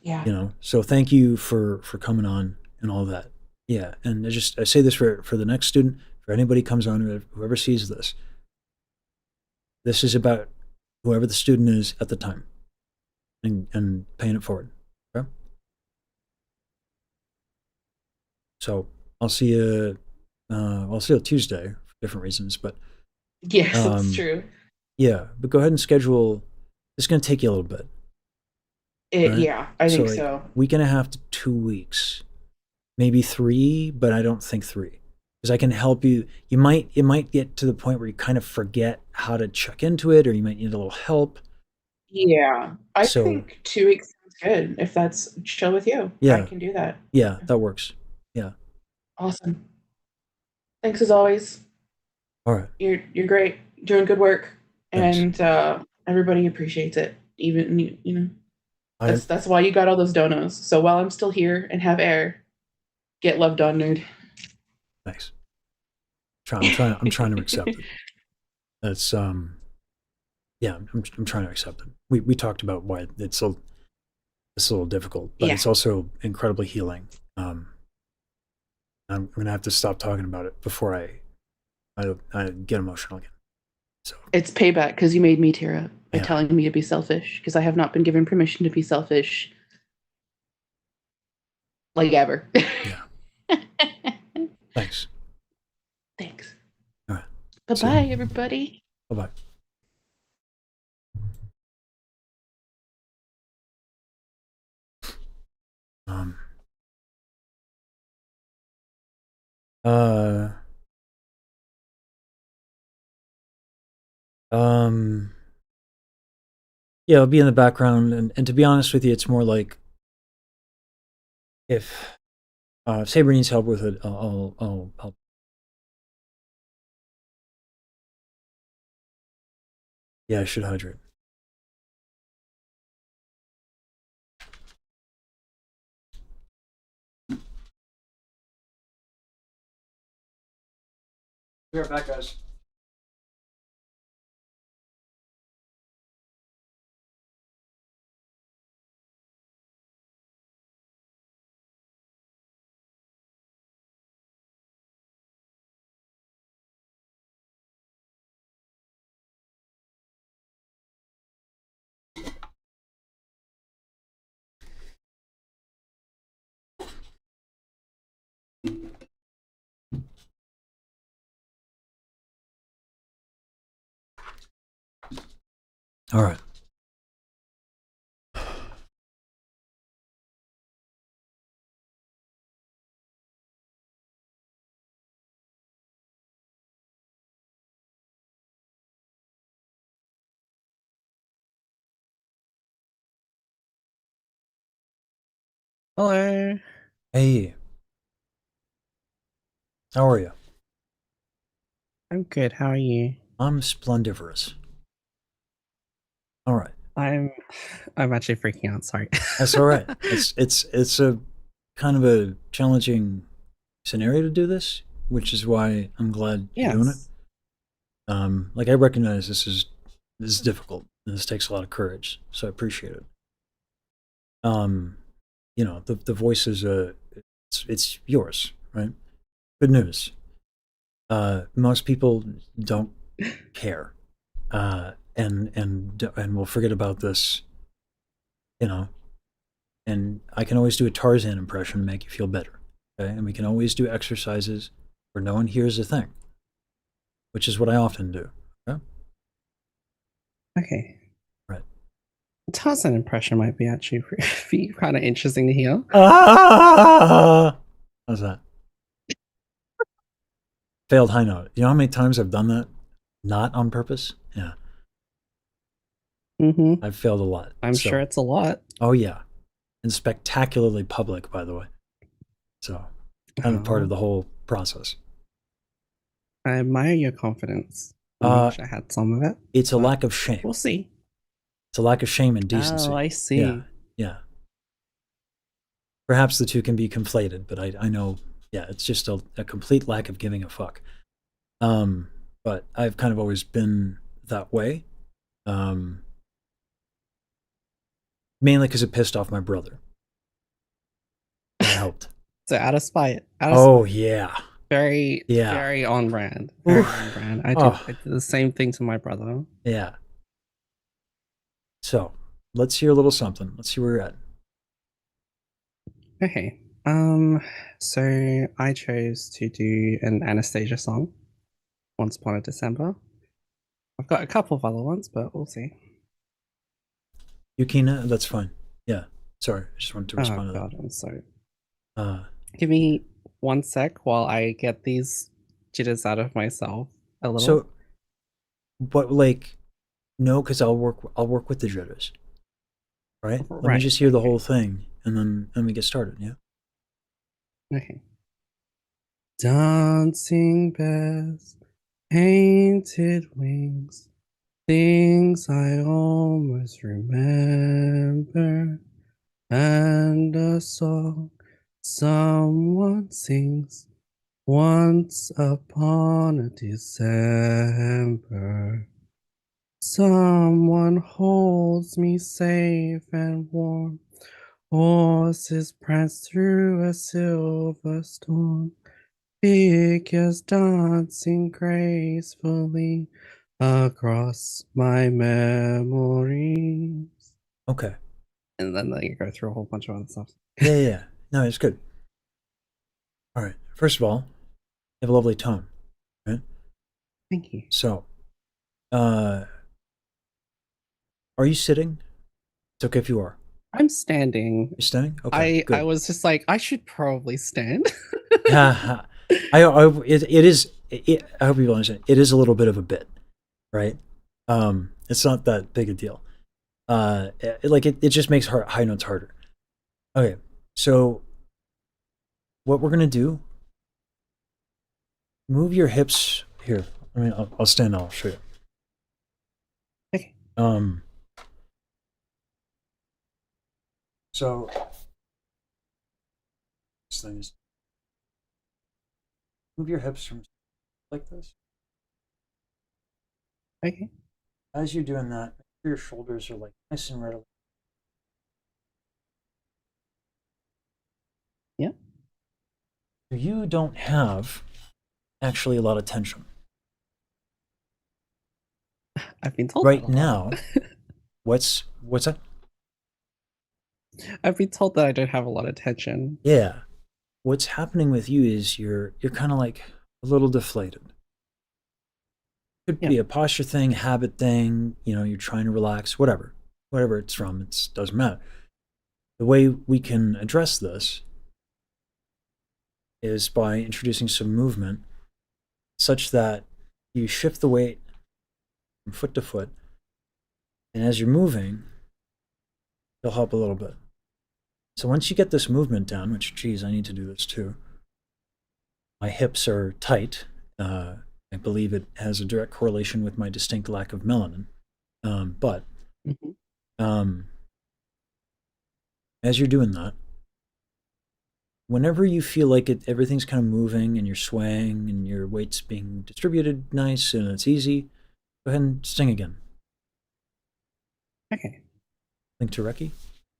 Yeah. So thank you for coming on and all that. Yeah. And I say this for the next student, for anybody comes on, whoever sees this. This is about whoever the student is at the time and paying it forward. Okay? So I'll see you Tuesday for different reasons, but Yes, it's true. yeah, but go ahead and schedule. It's going to take you a little bit. Right? Yeah, I think like, so. Week and a half to 2 weeks, maybe 3, but I don't think 3 because I can help you. It might get to the point where you kind of forget how to check into it, or you might need a little help. Yeah, I So- think 2 weeks sounds good. If that's chill with you, Yeah. I can do that. Yeah, that works. Yeah. Awesome. Thanks as always. All right. You're great. Doing good work, Thanks. and everybody appreciates it. Even that's why you got all those donos. So while I'm still here and have air, get loved on, nerd. Thanks. I'm trying to accept it. That's yeah, I'm trying to accept it. We talked about why it's a little difficult, but Yeah. it's also incredibly healing. I'm gonna have to stop talking about it before I get emotional again. So It's payback because you made me tear up. by telling me to be selfish, because I have not been given permission to be selfish, like, ever. Yeah. Thanks. Thanks. All right. Bye-bye, everybody. Bye-bye. Uh, yeah, it'll be in the background, and to be honest with you, it's more like if Saber needs help with it, I'll help. Yeah, I should hydrate. Be right back, guys. All right. Hello. Hey. How are you? I'm good. How are you? I'm splendiferous. All right. I'm actually freaking out. Sorry. That's all right. It's a kind of a challenging scenario to do this, which is why I'm glad you're doing it. Like I recognize this is difficult and this takes a lot of courage, so I appreciate it. You know, the voice is it's yours, right? Good news. Most people don't care, and we'll forget about this, you know. And I can always do a Tarzan impression to make you feel better, okay? And we can always do exercises where no one hears a thing, which is what I often do. Okay. Okay. Right. Tarzan impression might be actually be kind of interesting to hear. How's that? Failed high note. You know how many times I've done that? Not on purpose? Yeah. Mm-hmm. I've failed a lot. I'm sure it's a lot. Oh, yeah. And spectacularly public, by the way. So, kind of part of the whole process. I admire your confidence. I wish I had some of it. It's a lack of shame. We'll see. It's a lack of shame and decency. Oh, I see. Yeah. Yeah. Perhaps the two can be conflated, but I know, yeah, it's just a complete lack of giving a fuck. But I've kind of always been that way. Mainly because it pissed off my brother. That helped. So out of spite. Yeah. Very on brand. Very on brand. I did the same thing to my brother. Yeah. So let's hear a little something. Let's see where we're at. Okay. So I chose to do an Anastasia song, Once Upon a December. I've got a couple of other ones, but we'll see. Yukina, that's fine. Yeah. Sorry, I just wanted to respond to that. I'm sorry. Give me 1 sec while I get these jitters out of myself a little. So, but like, no, because I'll work with the jitters. Right? Let me just hear the whole thing, and then we get started. Yeah. Okay. Dancing bears, painted wings, things I almost remember, and a song someone sings once upon a December. Someone holds me safe and warm. Horses prance through a silver storm. Figures dancing gracefully. across my memories. Okay. And then they go through a whole bunch of other stuff. Yeah. No, it's good. All right. First of all, you have a lovely tone, right? Thank you. So, are you sitting? It's okay if you are. I'm standing. You're standing? Okay, I good. was just like, I should probably stand. Yeah, I hope people understand. It is a little bit of a bit, right? It's not that big a deal. It just makes high notes harder. Okay, so what we're gonna do? Move your hips here. I mean, I'll stand. I'll show you. Okay. So this thing is move your hips from like this. Okay. As you're doing that, make sure your shoulders are like nice and readily. Yeah. You don't have actually a lot of tension I've been told right that a lot. now. What's that? I've been told that I don't have a lot of tension. Yeah. What's happening with you is you're kind of like a little deflated. Could be a posture thing, habit thing, you're trying to relax, whatever it's from, it doesn't matter. The way we can address this is by introducing some movement such that you shift the weight from foot to foot, and as you're moving, it'll help a little bit. So once you get this movement down, which, geez, I need to do this too. My hips are tight. I believe it has a direct correlation with my distinct lack of melanin. As you're doing that, whenever you feel like everything's kind of moving and you're swaying and your weight's being distributed nice and it's easy, go ahead and sing again. Okay. Link to Reki.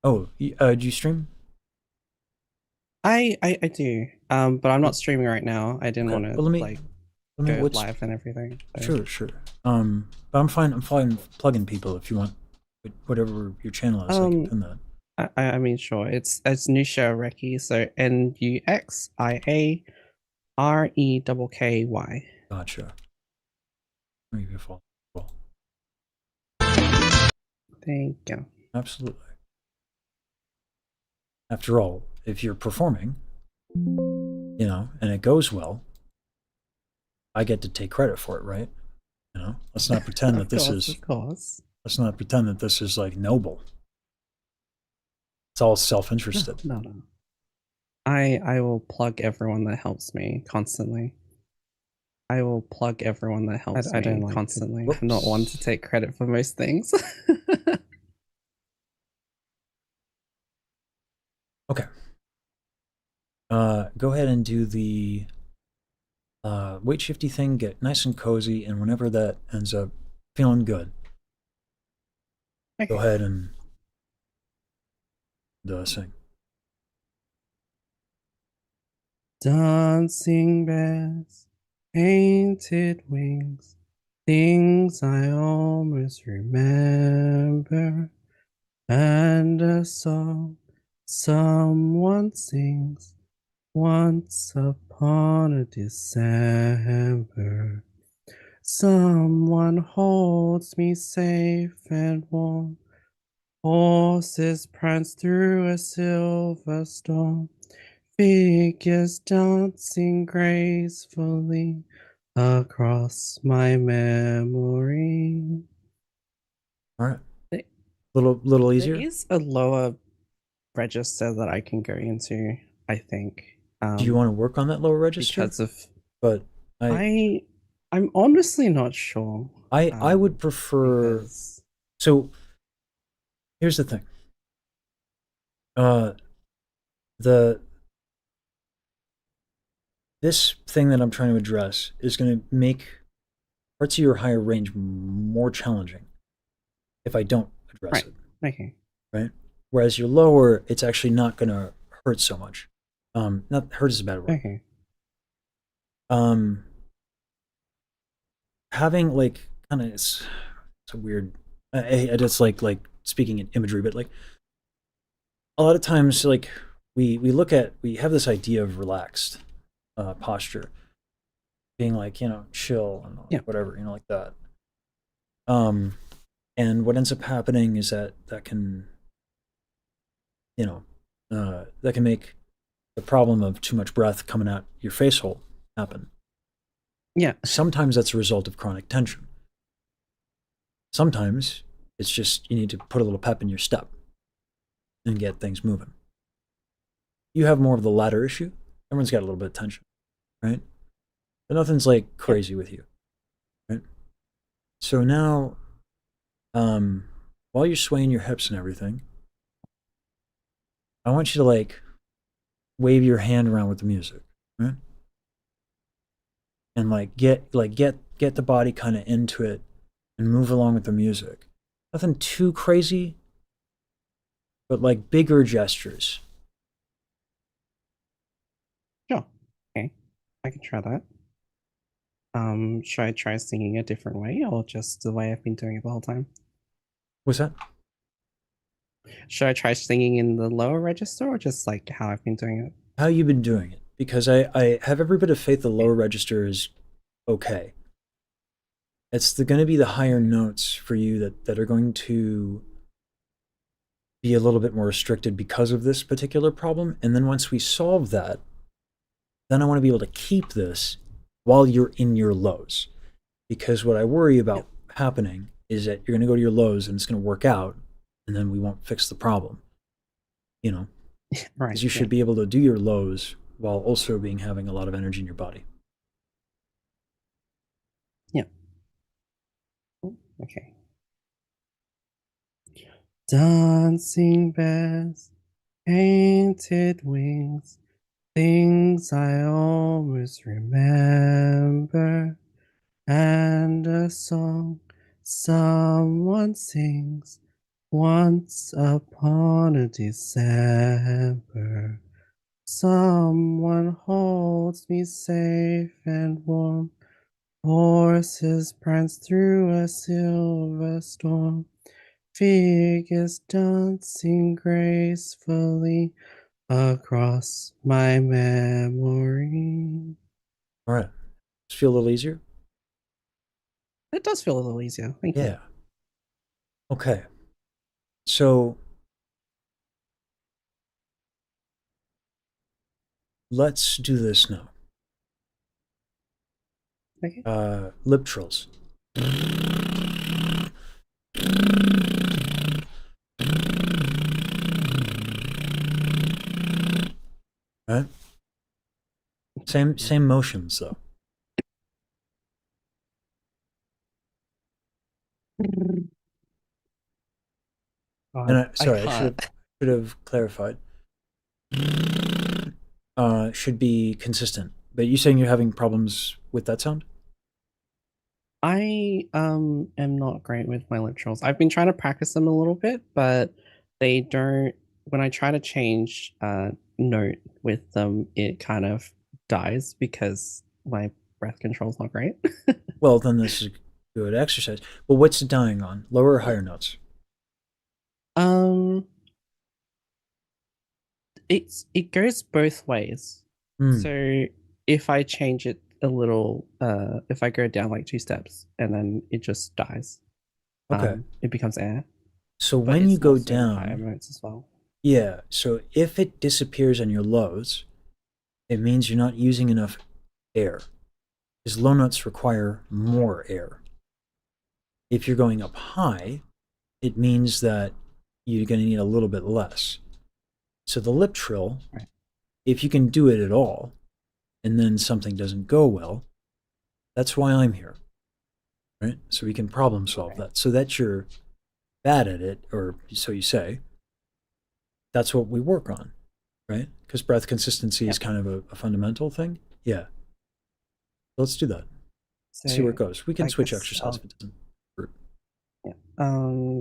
Oh, do you stream? I do. But I'm not streaming right now. I didn't want to go live and everything. So. Sure. But I'm fine plugging people if you want, whatever your channel is. I can pin that. I mean, sure. It's Nusha Reki, so NUXIAREKKY. Gotcha. Beautiful. Thank you. Absolutely. After all, if you're performing, and it goes well, I get to take credit for it, right? Let's not pretend that this is. Of course. Let's not pretend that this is like noble. It's all self-interested. No. I will plug everyone that helps me constantly. I will plug everyone that helps me constantly. I'm not one to take credit for most things. Okay. Go ahead and do the weight shifty thing. Get nice and cozy, and whenever that ends up feeling good, go ahead and sing. Dancing bears, painted wings, things I almost remember, and a song someone sings once upon a December. Someone holds me safe and warm. Horses prance through a silver storm. Figures dancing gracefully across my memory. All right. Little easier. There is a lower register that I can go into, I think. Do you want to work on that lower register? But I'm honestly not sure. I would prefer. So here's the thing. This thing that I'm trying to address is going to make parts of your higher range more challenging if I don't address it. Okay. Right? Whereas your lower, it's actually not going to hurt so much. Not hurt is a bad word. Okay. Having kind of it's a weird. It's like speaking in imagery, but like a lot of times, like we have this idea of relaxed posture, being like chill and like, whatever like that. And what ends up happening is that can that can make the problem of too much breath coming out your face hole happen. Yeah. Sometimes that's a result of chronic tension. Sometimes it's just you need to put a little pep in your step and get things moving. You have more of the latter issue. Everyone's got a little bit of tension, right? But nothing's like crazy with you, right? So now, while you're swaying your hips and everything, I want you to like wave your hand around with the music, right? And get the body kind of into it and move along with the music. Nothing too crazy, but like bigger gestures. Sure. Okay. I can try that. Should I try singing a different way or just the way I've been doing it the whole time? What's that? Should I try singing in the lower register or just like how I've been doing it? How you've been doing it? Because I have every bit of faith the lower register is okay. It's going to be the higher notes for you that are going to be a little bit more restricted because of this particular problem. And then once we solve that, then I want to be able to keep this while you're in your lows. Because what I worry about happening is that you're going to go to your lows and it's going to work out and then we won't fix the problem. Right. Because you should be able to do your lows while also having a lot of energy in your body. Yeah. Okay. Dancing bears, painted wings, things I always remember, and a song someone sings once upon a December. Someone holds me safe and warm. Horses prance through a silver storm. Figures dancing gracefully across my memory. All right. Just feel a little easier? It does feel a little easier. Thank you. Yeah. Okay. So let's do this now. Okay. Lip trills. Right? Same motions though. And sorry, I should have clarified. Should be consistent. But you saying you're having problems with that sound? I am not great with my lip trills. I've been trying to practice them a little bit, but they don't. When I try to change note with them, it kind of dies because my breath control's not great. Well, then this is good exercise. But what's it dying on? Lower or higher notes? It goes both ways. So if I change it a little, if I go down like 2 steps and then it just dies. Okay. It becomes air. So when you go down, higher notes as well. Yeah. So if it disappears on your lows, it means you're not using enough air. Because low notes require more air. If you're going up high, it means that you're going to need a little bit less. So the lip trill, if you can do it at all, and then something doesn't go well, that's why I'm here, right? So we can problem solve that. So that you're bad at it, or so you say, that's what we work on, right? Because breath consistency is kind of a fundamental thing. Yeah. Let's do that. See where it goes. We can switch exercise if it doesn't work. Yeah.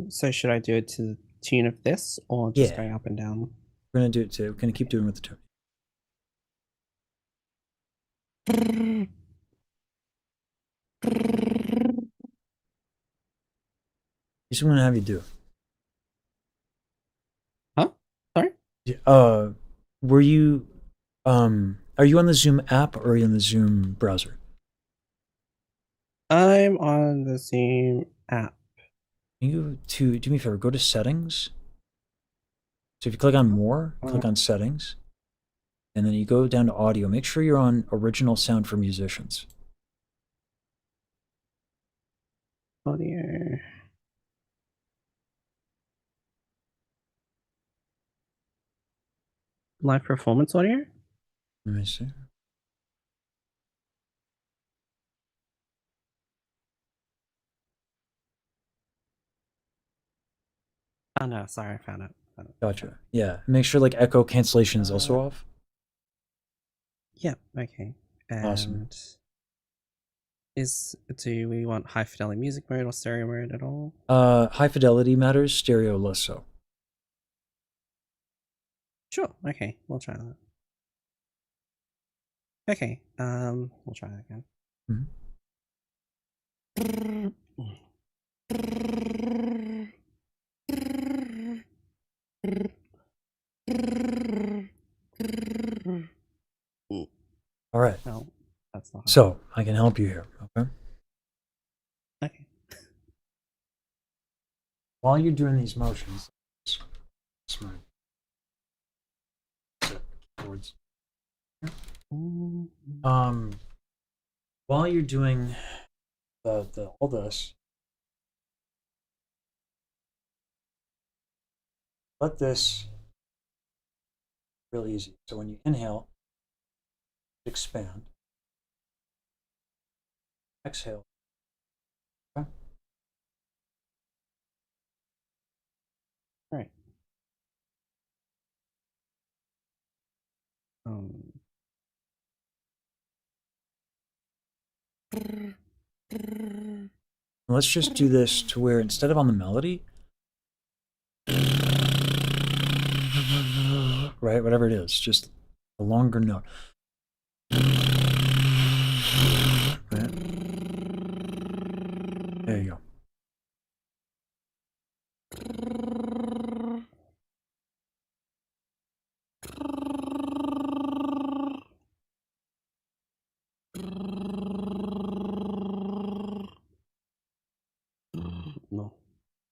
So should I do it to the tune of this or just going up and down? We're going to do it too. We're going to keep doing with the tune. Here's what I'm gonna have you do. Huh? Sorry? Were you are you on the Zoom app or are you on the Zoom browser? I'm on the same app. Can you do me a favor, go to settings. So if you click on more, click on settings, and then you go down to audio. Make sure you're on original sound for musicians. Audio. Live performance audio? Let me see. Oh no, sorry, I found it. Gotcha. Yeah. Make sure like echo cancellation is also off. Yeah, okay. And Awesome. do we want high fidelity music mode or stereo mode at all? High fidelity matters, stereo less so. Sure, okay, we'll try that. Okay, we'll try that again. Mhm. All right. No, that's not. So I can help you here. Okay. Okay. While you're doing these motions, smart. Keyboards. While you're doing all this, let this really easy. So when you inhale, expand. Exhale. Okay. All right. Let's just do this to where instead of on the melody, right, whatever it is, just a longer note. Right. There you go. No.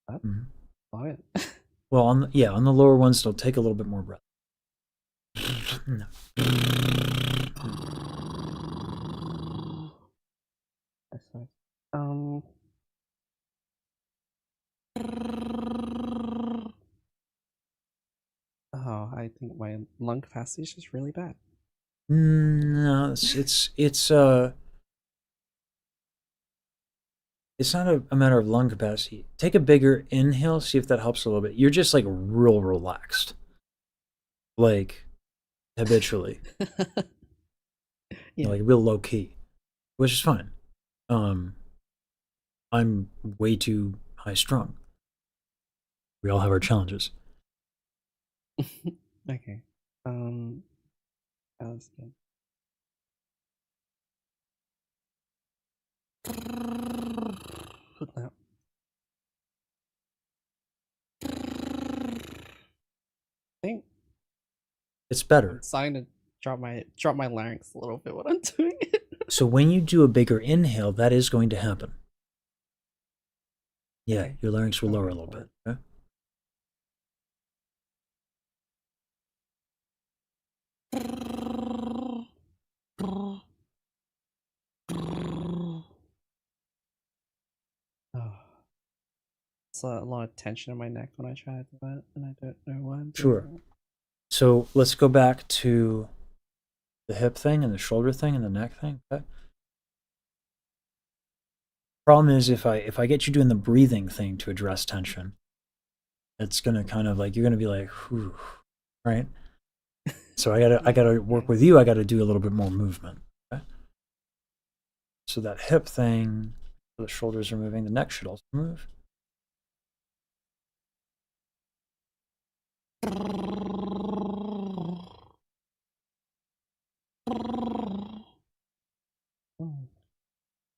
That? Mm-hmm. It. Well, on the lower ones, it'll take a little bit more breath. No. That's right. Oh, I think my lung capacity is just really bad. No, it's not a matter of lung capacity. Take a bigger inhale, see if that helps a little bit. You're just like real relaxed, like habitually, Yeah. like real low key, which is fine. I'm way too high strung. We all have our challenges. Okay. That's good. Put that. I think It's better. I'm starting to drop my larynx a little bit when I'm doing it. So when you do a bigger inhale, that is going to happen. Yeah, Okay. your larynx will lower a little bit. Okay? Oh. It's a lot of tension in my neck when I try to do that, and I don't know why I'm doing Sure. that. So let's go back to the hip thing and the shoulder thing and the neck thing. Okay. Problem is if I get you doing the breathing thing to address tension, it's gonna kind of like you're gonna be like, whew, right? So I gotta work with you. I gotta do a little bit more movement. Okay? So that hip thing, the shoulders are moving. The neck should also move.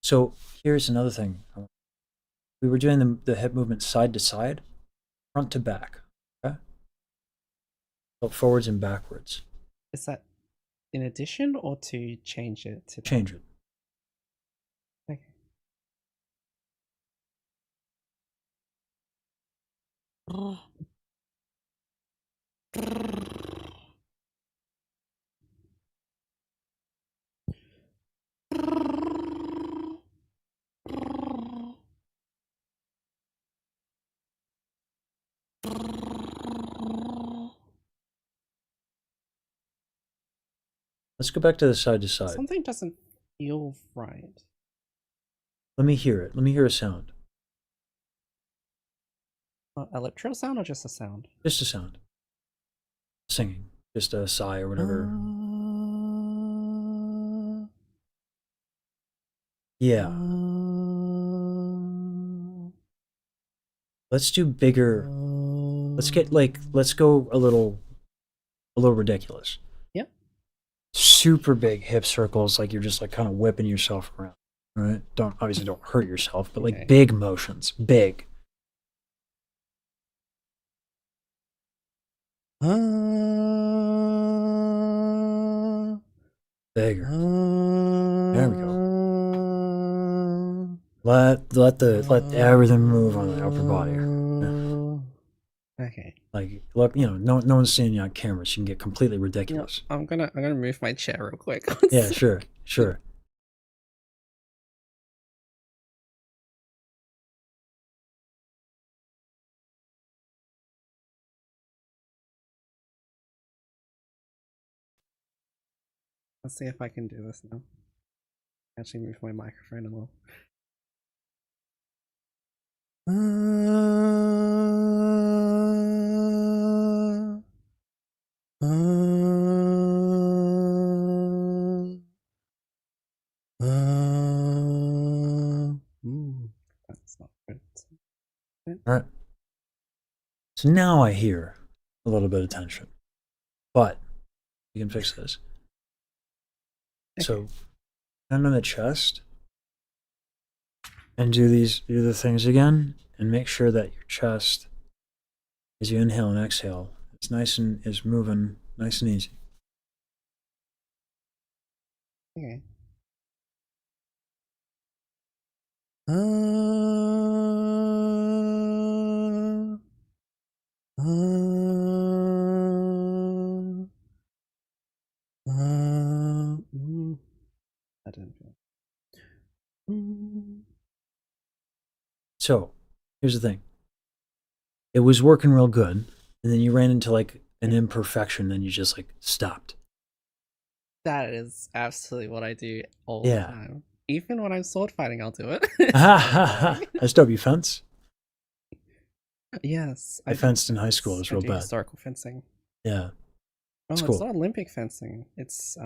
So here's another thing. we were doing the hip movement side to side, front to back. Okay. So forwards and backwards. Is that in addition or to change it to Change it. Okay. Let's go back to the side to side. Something doesn't feel right. Let me hear it. Let me hear a sound. Electro sound or just a sound? Just a sound. Singing. Just a sigh or whatever. Yeah. Let's do bigger. Let's go a little ridiculous. Yep. Super big hip circles, like you're just like kind of whipping yourself around. Right? Obviously don't hurt yourself, but like big motions. Big. Bigger. There we go. Let everything move on the upper body. Yeah. Okay. Like, look, no one's seeing you on camera, so you can get completely ridiculous. I'm gonna move my chair real quick. Yeah, sure. Let's see if I can do this now. Actually move my microphone a little. That's not good. All right. So now I hear a little bit of tension, but you can fix this. So, hand on the chest, and do the things again, and make sure that your chest, as you inhale and exhale, is moving nice and easy. Okay. I didn't feel. So, here's the thing. It was working real good, and then you ran into like an imperfection, and you just like stopped. That is absolutely what I do all the time. Even when I'm sword fighting, I'll do it. That's dope. You fence? Yes. I fenced in high school. It was real bad. Historical fencing. Yeah. Oh, cool. It's not Olympic fencing. It's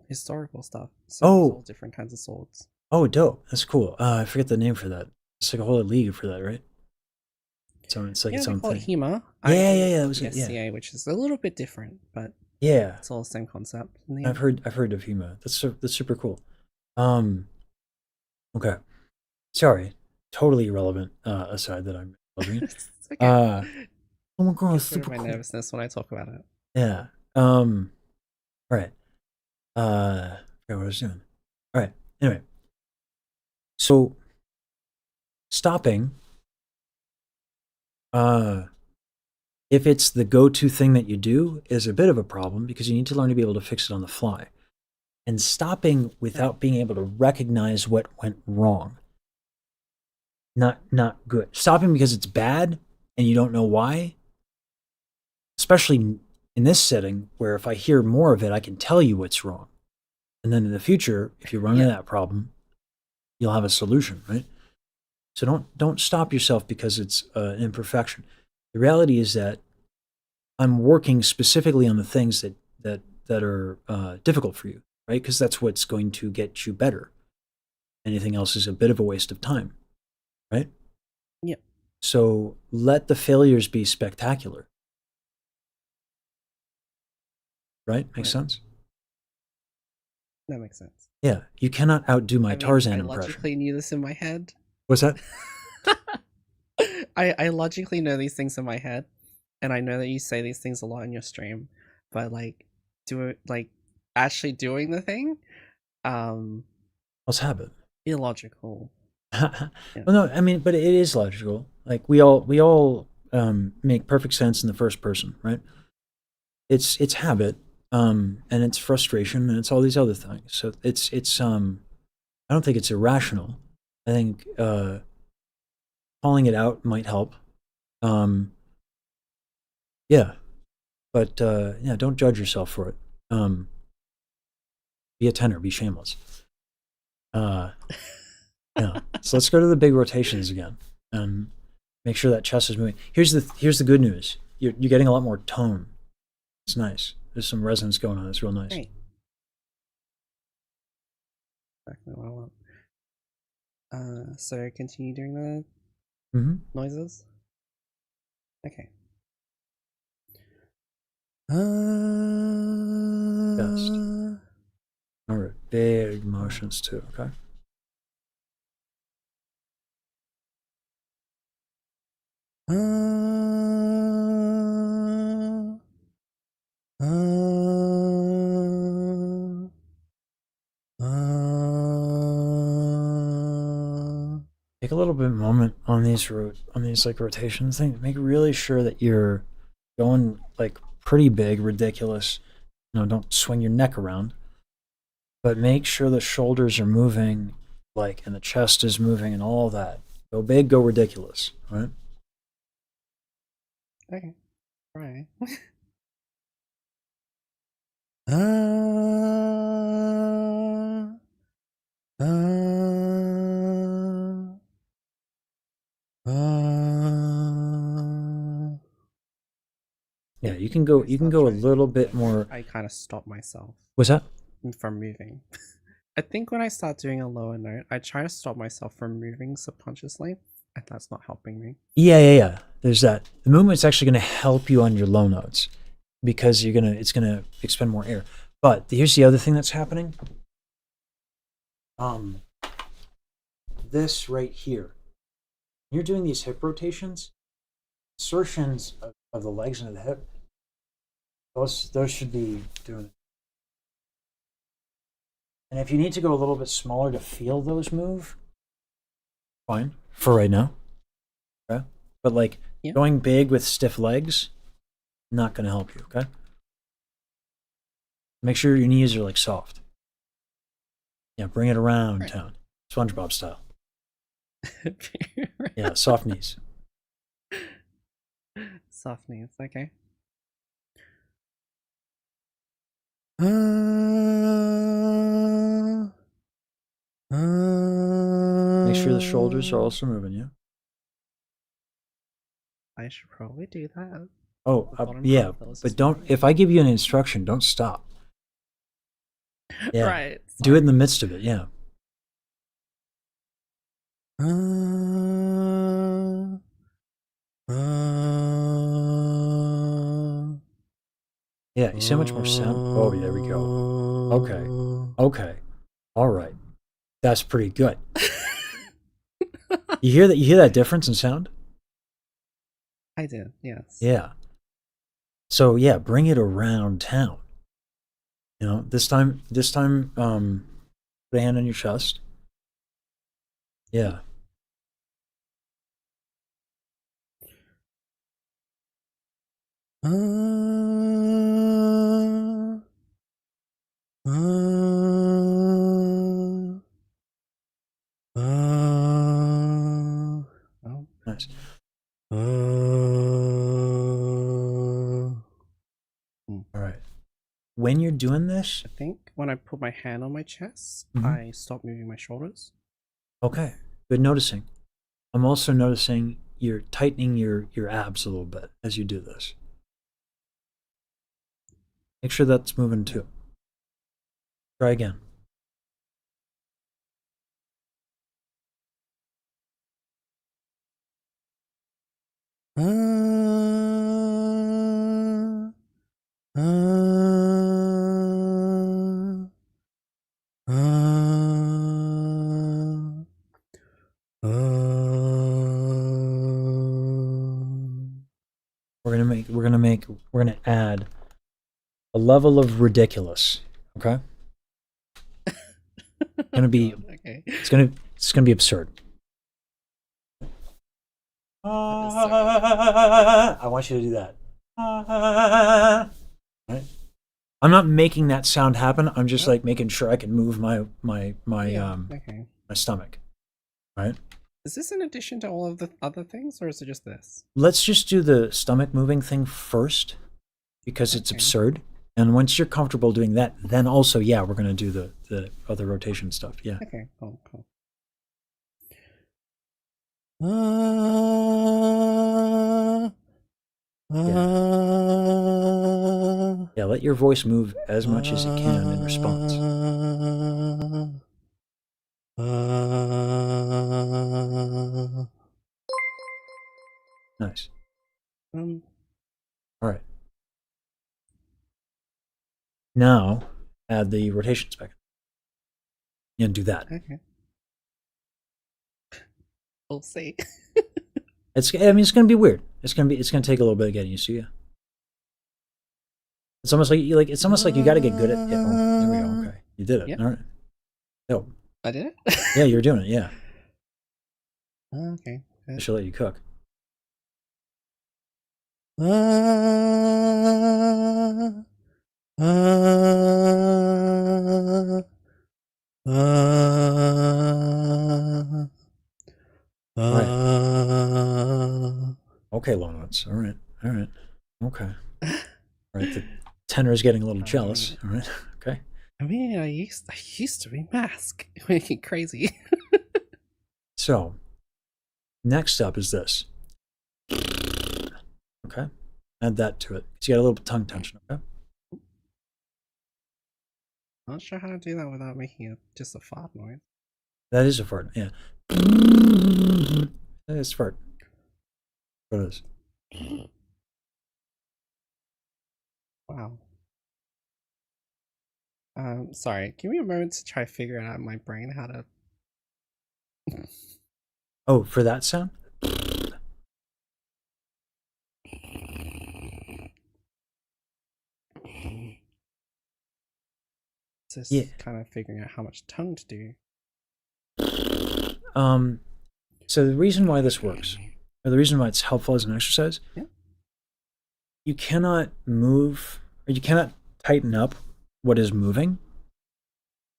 historical stuff. So all different kinds of swords. Oh, dope. That's cool. I forget the name for that. It's like a whole league for that, right? So it's like its own thing. HEMA. Yeah. That was it. SCA, which is a little bit different, but yeah, it's all the same concept. I've heard of HEMA. That's super cool. Okay. Sorry. Totally irrelevant aside that I'm indulging. It's okay. Oh my god, it's super my nervousness when I talk about it. Yeah. All right. I forgot what I was doing. All right. Anyway. So stopping, if it's the go-to thing that you do, is a bit of a problem because you need to learn to be able to fix it on the fly. And stopping without being able to recognize what went wrong, not good. Stopping because it's bad and you don't know why, especially in this setting where if I hear more of it, I can tell you what's wrong. And then in the future, if you run into that problem, you'll have a solution, right? So don't stop yourself because it's an imperfection. The reality is that I'm working specifically on the things that are difficult for you, right? Because that's what's going to get you better. Anything else is a bit of a waste of time, right? Yep. So let the failures be spectacular. Right? Makes sense? That makes sense. Yeah. You cannot outdo my Tarzan I impression. logically knew this in my head. What's that? I logically know these things in my head, and I know that you say these things a lot in your stream, but like actually doing the thing, Let's have it. illogical. Well, no, I mean, but it is logical. Like we all make perfect sense in the first person, right? It's habit, and it's frustration, and it's all these other things. So it's I don't think it's irrational. I think calling it out might help. Yeah, but yeah, don't judge yourself for it. Be a tenor, be shameless. Yeah. So let's go to the big rotations again, and make sure that chest is moving. Here's the good news. You're getting a lot more tone. It's nice. There's some resonance going on. It's real nice. Great. Exactly what I want. So continue doing the noises. Okay. Best. All right. Big motions too. Okay. Take a little bit moment on these like rotations things. Make really sure that you're going like pretty big, ridiculous. You know, don't swing your neck around, but make sure the shoulders are moving, like, and the chest is moving, and all that. Go big, go ridiculous. Right? Okay. Right. Yeah, you can go a little bit more. I kind of stop myself. What's that? From moving. I think when I start doing a lower note, I try to stop myself from moving subconsciously, and that's not helping me. Yeah. There's that. The movement's actually going to help you on your low notes because it's gonna expend more air. But here's the other thing that's happening. This right here. You're doing these hip rotations, insertions of the legs into the hip. Those should be doing it. And if you need to go a little bit smaller to feel those move, fine for right now. Okay, but like going big with stiff legs, not going to help you. Okay, make sure your knees are like soft. Yeah, bring it around town, SpongeBob style. Yeah, soft knees. Soft knees, okay. Make sure the shoulders are also moving. Yeah. I should probably do that. Oh, yeah, but don't. If I give you an instruction, don't stop. Yeah. Right. Do it in the midst of it. Yeah. Yeah, you see how much more sound? Oh, there we go. Okay. All right. That's pretty good. You hear that difference in sound? I did, yes. Yeah. So yeah, bring it around town. You know, this time, put a hand on your chest. Yeah. Nice. All right. When you're doing this, I think when I put my hand on my chest, I stop moving my shoulders. Okay, good noticing. I'm also noticing you're tightening your abs a little bit as you do this. Make sure that's moving too. Try again. We're gonna add a level of ridiculous. Okay. It's gonna be. Okay. It's gonna be absurd. I want you to do that. Right? I'm not making that sound happen. I'm just like making sure I can move my Okay. my stomach. Right? Is this in addition to all of the other things, or is it just this? Let's just do the stomach moving thing first because it's absurd. And once you're comfortable doing that, then also, yeah, we're gonna do the other rotation stuff. Yeah. Okay, cool. Yeah, let your voice move as much as it can in response. Nice. All right. Now, add the rotation spec. And do that. Okay. We'll see. It's going to be weird. It's going to take a little bit of getting used to. Yeah. It's almost like you got to get good at it. Oh, there we go. Okay. You did it. Yep. All right. Oh. I did it? Yeah, you're doing it. Yeah. Okay. Good. I should let you cook. Okay, Lawrence. All right. Okay. All right. The tenor is getting a little jealous. All right. Okay. I mean, I used to be masked. Making crazy. So, next up is this. Okay. Add that to it. So you got a little tongue tension. Okay. Not sure how to do that without making just a fart noise. That is a fart. Yeah. That is a fart. What it is. Wow. Sorry. Give me a moment to try figuring out in my brain how to. Oh, for that sound? Just kind of figuring out how much tongue to do. So the reason why this works, or the reason why it's helpful as an exercise, you cannot move, or you cannot tighten up what is moving.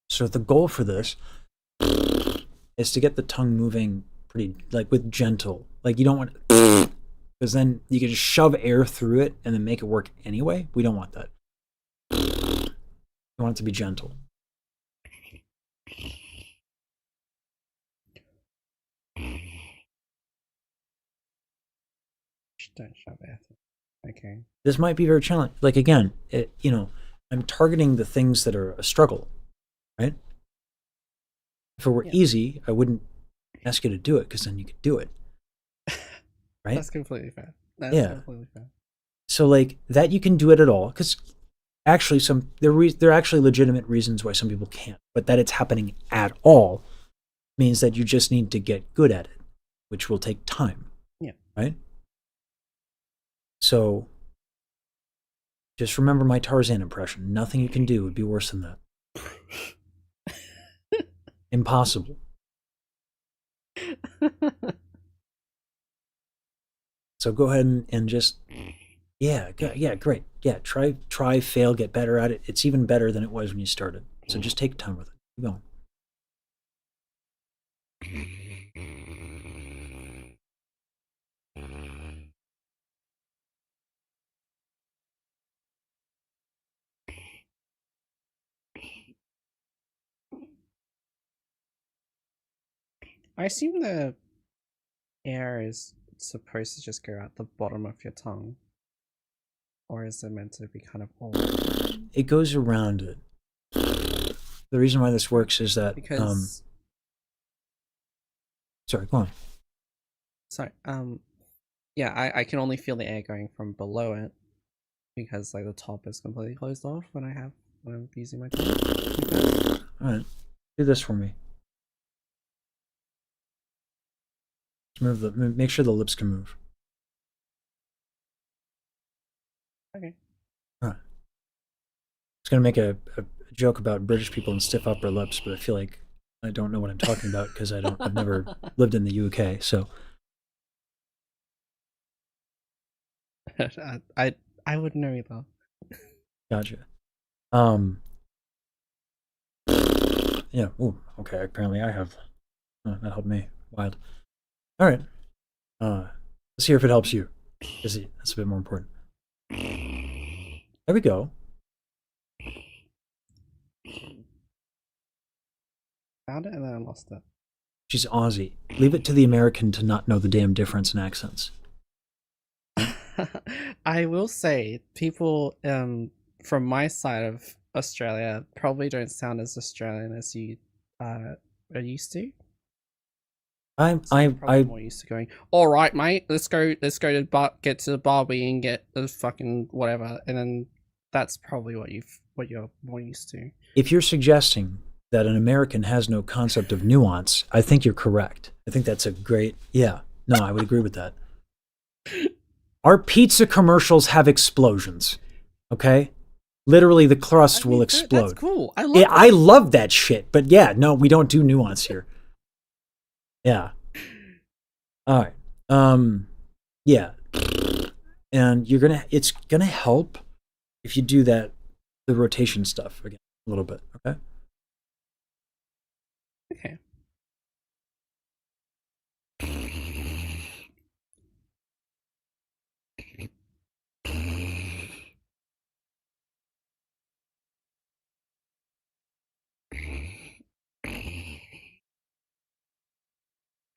So the goal for this is to get the tongue moving pretty, like with gentle. Like you don't want it, because then you can just shove air through it and then make it work anyway. We don't want that. You want it to be gentle. Don't shove air. Okay. This might be very challenging. Like again, I'm targeting the things that are a struggle, right? If it were easy, I wouldn't ask you to do it because then you could do it, right? That's completely fair. That's completely fair. So like that, you can do it at all because actually there are actually legitimate reasons why some people can't, but that it's happening at all means that you just need to get good at it, which will take time. Yeah. Right. So just remember my Tarzan impression. Nothing you can do would be worse than that. Impossible. So go ahead and just, great. Yeah, try, fail, get better at it. It's even better than it was when you started. So just take time with it. Keep going. I assume the air is supposed to just go out the bottom of your tongue. Or is it meant to be kind of all? It goes around it. The reason why this works is that because sorry, go on. Sorry, yeah, I can only feel the air going from below it because like the top is completely closed off when I'm using my tongue. Alright. Do this for me. Make sure the lips can move. Okay. Huh. I was gonna make a joke about British people and stiff upper lips, but I feel like I don't know what I'm talking about because I've never lived in the UK. So I wouldn't know either. gotcha. Yeah. Ooh. Okay. Apparently, I have. That helped me. Wild. All right. Let's hear if it helps you. That's a bit more important. There we go. Found it and then I lost it. She's Aussie. Leave it to the American to not know the damn difference in accents. I will say, people from my side of Australia probably don't sound as Australian as you are used to. I'm more used to going, all right, mate, let's go to get to the Barbie and get the fucking whatever, and then that's probably what you're more used to. If you're suggesting that an American has no concept of nuance, I think you're correct. I think that's a great, yeah. No, I would agree with that. Our pizza commercials have explosions, okay? Literally, the crust will explode. That's cool. I love that shit. But yeah, no, we don't do nuance here. Yeah. All right. Yeah. And it's gonna help if you do the rotation stuff again a little bit, okay? Okay.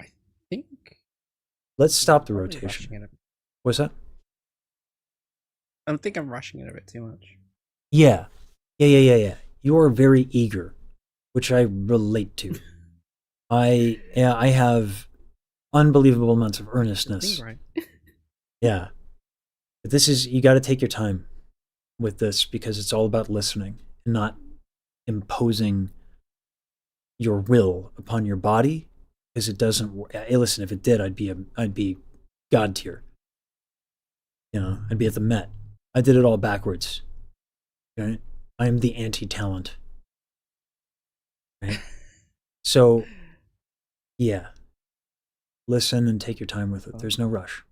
I think. Let's stop the rotation. What's that? I think I'm rushing it a bit too much. Yeah. Yeah. You are very eager, which I relate to. I have unbelievable amounts of earnestness. Right. Yeah. But you got to take your time with this because it's all about listening and not imposing your will upon your body because it doesn't work. Hey, listen, if it did, I'd be God tier. You know, I'd be at the Met. I did it all backwards. Right? I am the anti-talent. Right? So, yeah. Listen and take your time with it. There's no rush.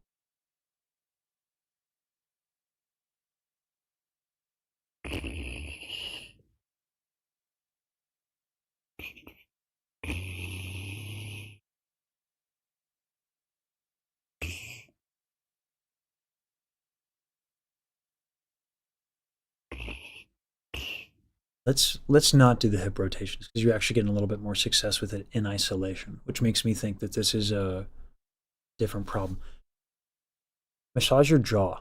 Let's not do the hip rotations because you're actually getting a little bit more success with it in isolation, which makes me think that this is a different problem. Massage your jaw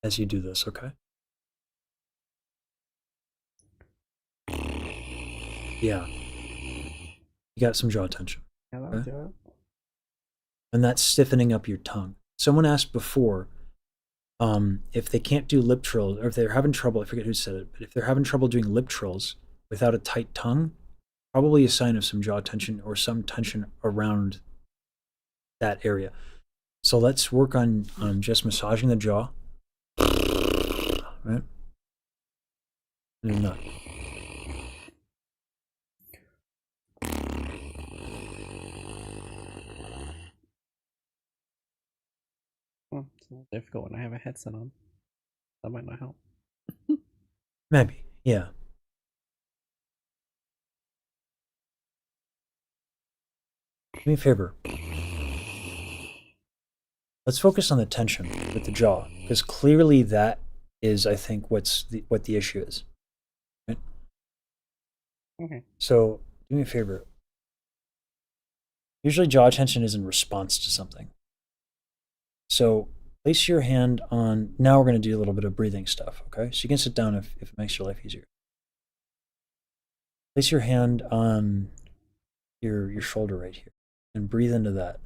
as you do this, okay? Yeah. You got some jaw tension. Yeah, that'll do it. And that's stiffening up your tongue. Someone asked before if they can't do lip trills, or if they're having trouble, I forget who said it, but if they're having trouble doing lip trills without a tight tongue, probably a sign of some jaw tension or some tension around that area. So let's work on just massaging the jaw. Right? And not. Well, it's a little difficult when I have a headset on. That might not help. Maybe, yeah. Do me a favor. Let's focus on the tension with the jaw, because clearly that is, I think, what the issue is. Right? Okay. So do me a favor. Usually jaw tension is in response to something. So place your hand on, now we're going to do a little bit of breathing stuff, okay? So you can sit down if it makes your life easier. Place your hand on your shoulder right here and breathe into that.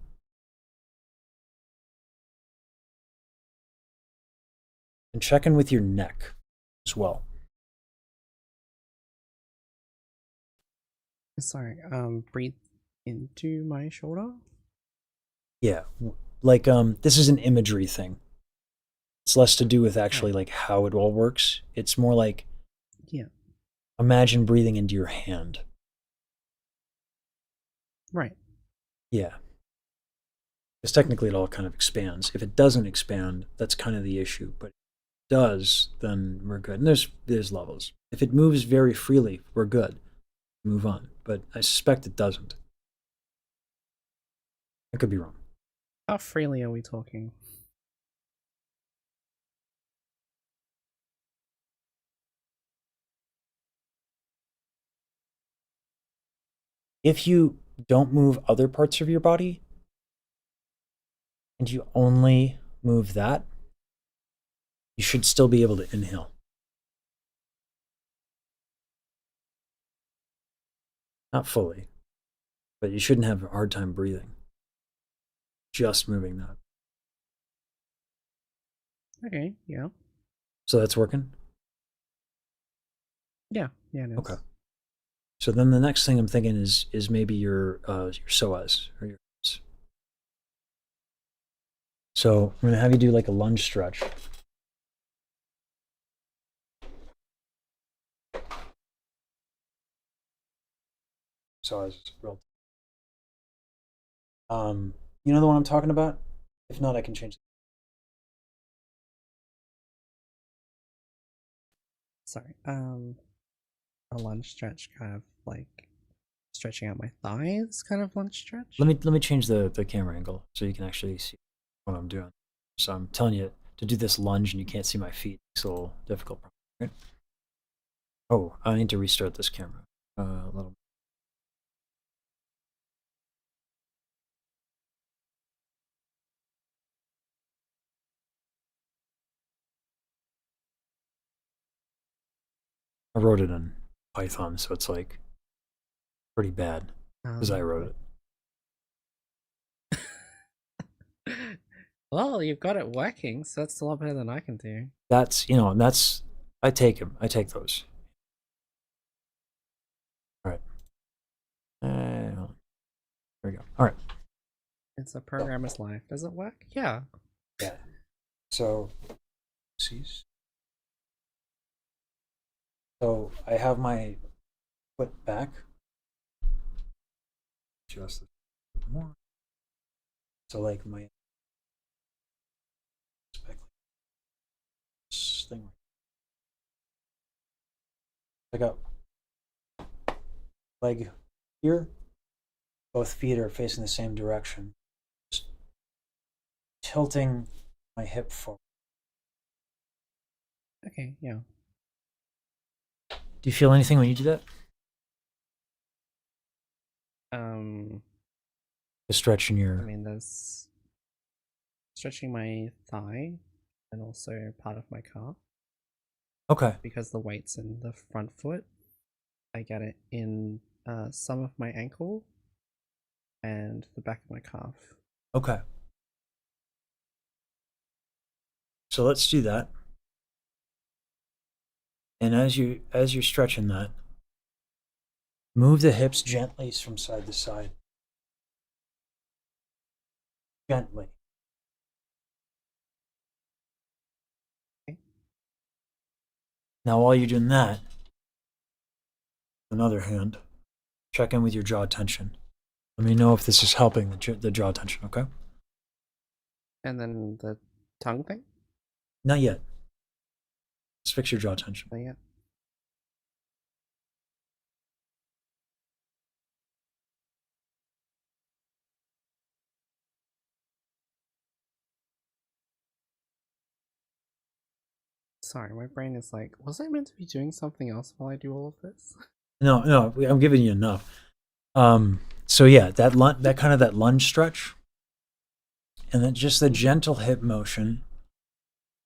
And check in with your neck as well. Sorry, breathe into my shoulder? Yeah, like this is an imagery thing. It's less to do with actually like how it all works. It's more like, Yeah. imagine breathing into your hand. Right. Yeah. Because technically it all kind of expands. If it doesn't expand, that's kind of the issue. But if it does, then we're good. And there's levels. If it moves very freely, we're good. Move on. But I suspect it doesn't. I could be wrong. How freely are we talking? If you don't move other parts of your body and you only move that, you should still be able to inhale. Not fully, but you shouldn't have a hard time breathing. Just moving that. Okay, yeah. So that's working? Yeah, it is. Okay. So then the next thing I'm thinking is maybe your psoas or your hips. So I'm gonna have you do like a lunge stretch. Psoas is real. You know the one I'm talking about? If not, I can change. Sorry. A lunge stretch, kind of like stretching out my thighs, kind of lunge stretch. Let me change the camera angle so you can actually see what I'm doing. So I'm telling you to do this lunge and you can't see my feet. It's a little difficult. Right? Oh, I need to restart this camera a little. I wrote it in Python, so it's like pretty bad because I wrote it. Well, you've got it working, so that's a lot better than I can do. That's, you know, and that's, I take them. I take those. All right. There we go. All right. It's a programmer's life. Does it work? Yeah. Yeah. So, cease. So I have my foot back. Just a bit more. So like my this thing. I got leg here. Both feet are facing the same direction. Just tilting my hip forward. Okay, yeah. Do you feel anything when you do that? The stretch in your. I mean, there's stretching my thigh and also part of my calf. Okay. Because the weight's in the front foot, I get it in some of my ankle and the back of my calf. Okay. So let's do that. And as you're stretching that, move the hips gently from side to side. Gently. Okay. Now while you're doing that, another hand, check in with your jaw tension. Let me know if this is helping the jaw tension, okay? And then the tongue thing? Not yet. Let's fix your jaw tension. Not yet. Sorry, my brain is like, was I meant to be doing something else while I do all of this? No, I'm giving you enough. So yeah, that kind of that lunge stretch, and then just the gentle hip motion,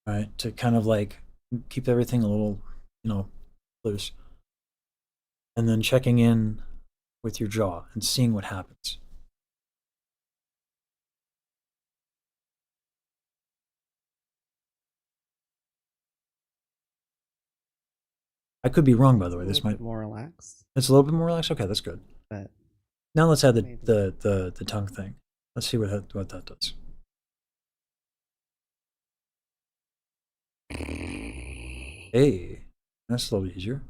right, to kind of like keep everything a little, loose, and then checking in with your jaw and seeing what happens. I could be wrong, by the way. This might be more relaxed. It's a little bit more relaxed. Okay, that's good. But now let's add the tongue thing. Let's see what that does. Hey, that's a little easier.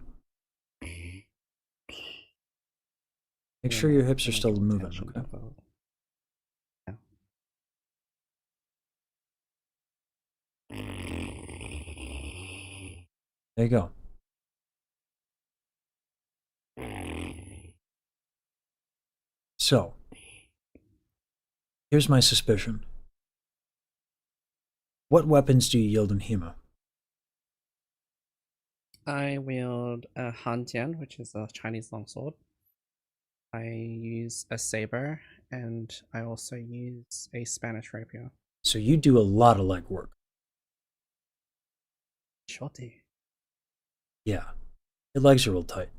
Make sure your hips are still moving, okay? There you go. So, here's my suspicion. What weapons do you yield in HEMA? I wield a hanjian, which is a Chinese longsword. I use a saber, and I also use a Spanish rapier. So you do a lot of leg work. Shorty. Yeah. Your legs are real tight.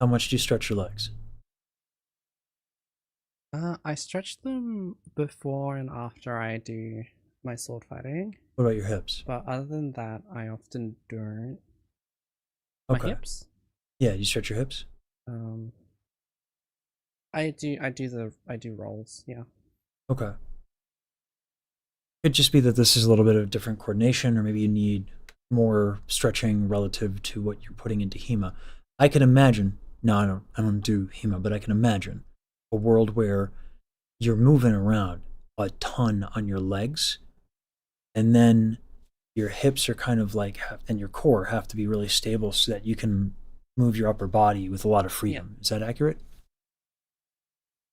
How much do you stretch your legs? I stretch them before and after I do my sword fighting. What about your hips? But other than that, I often don't. Okay. My hips? Yeah, you stretch your hips? I do rolls, yeah. Okay. Could just be that this is a little bit of different coordination, or maybe you need more stretching relative to what you're putting into HEMA. I can imagine, no, I don't do HEMA, but I can imagine a world where you're moving around a ton on your legs, and then your hips are kind of like, and your core have to be really stable so that you can move your upper body with a lot of freedom. Yeah. Is that accurate?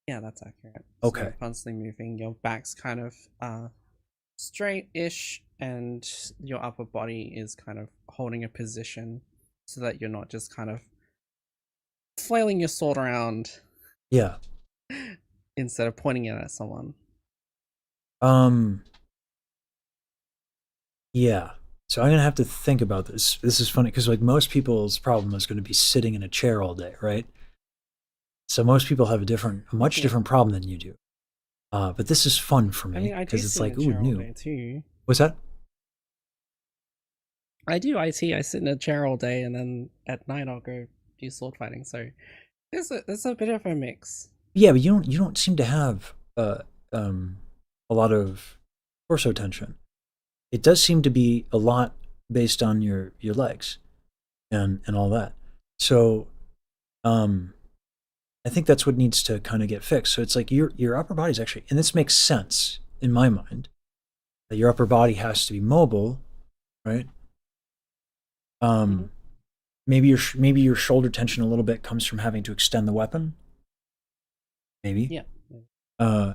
Yeah, that's accurate. Okay. So you're constantly moving. Your back's kind of straight-ish, and your upper body is kind of holding a position so that you're not just kind of flailing your sword around. Yeah. Instead of pointing it at someone. Yeah. So I'm gonna have to think about this. This is funny because like most people's problem is going to be sitting in a chair all day, right? So most people have a much different problem than you do. But this is fun for me because it's like, ooh, new. Too. What's that? I do IT. I sit in a chair all day, and then at night I'll go do sword fighting. So there's a bit of a mix. Yeah, but you don't seem to have a lot of torso tension. It does seem to be a lot based on your legs and all that. So I think that's what needs to kind of get fixed. So it's like your upper body's actually, and this makes sense in my mind, that your upper body has to be mobile, right? Maybe your shoulder tension a little bit comes from having to extend the weapon. Maybe. Yeah.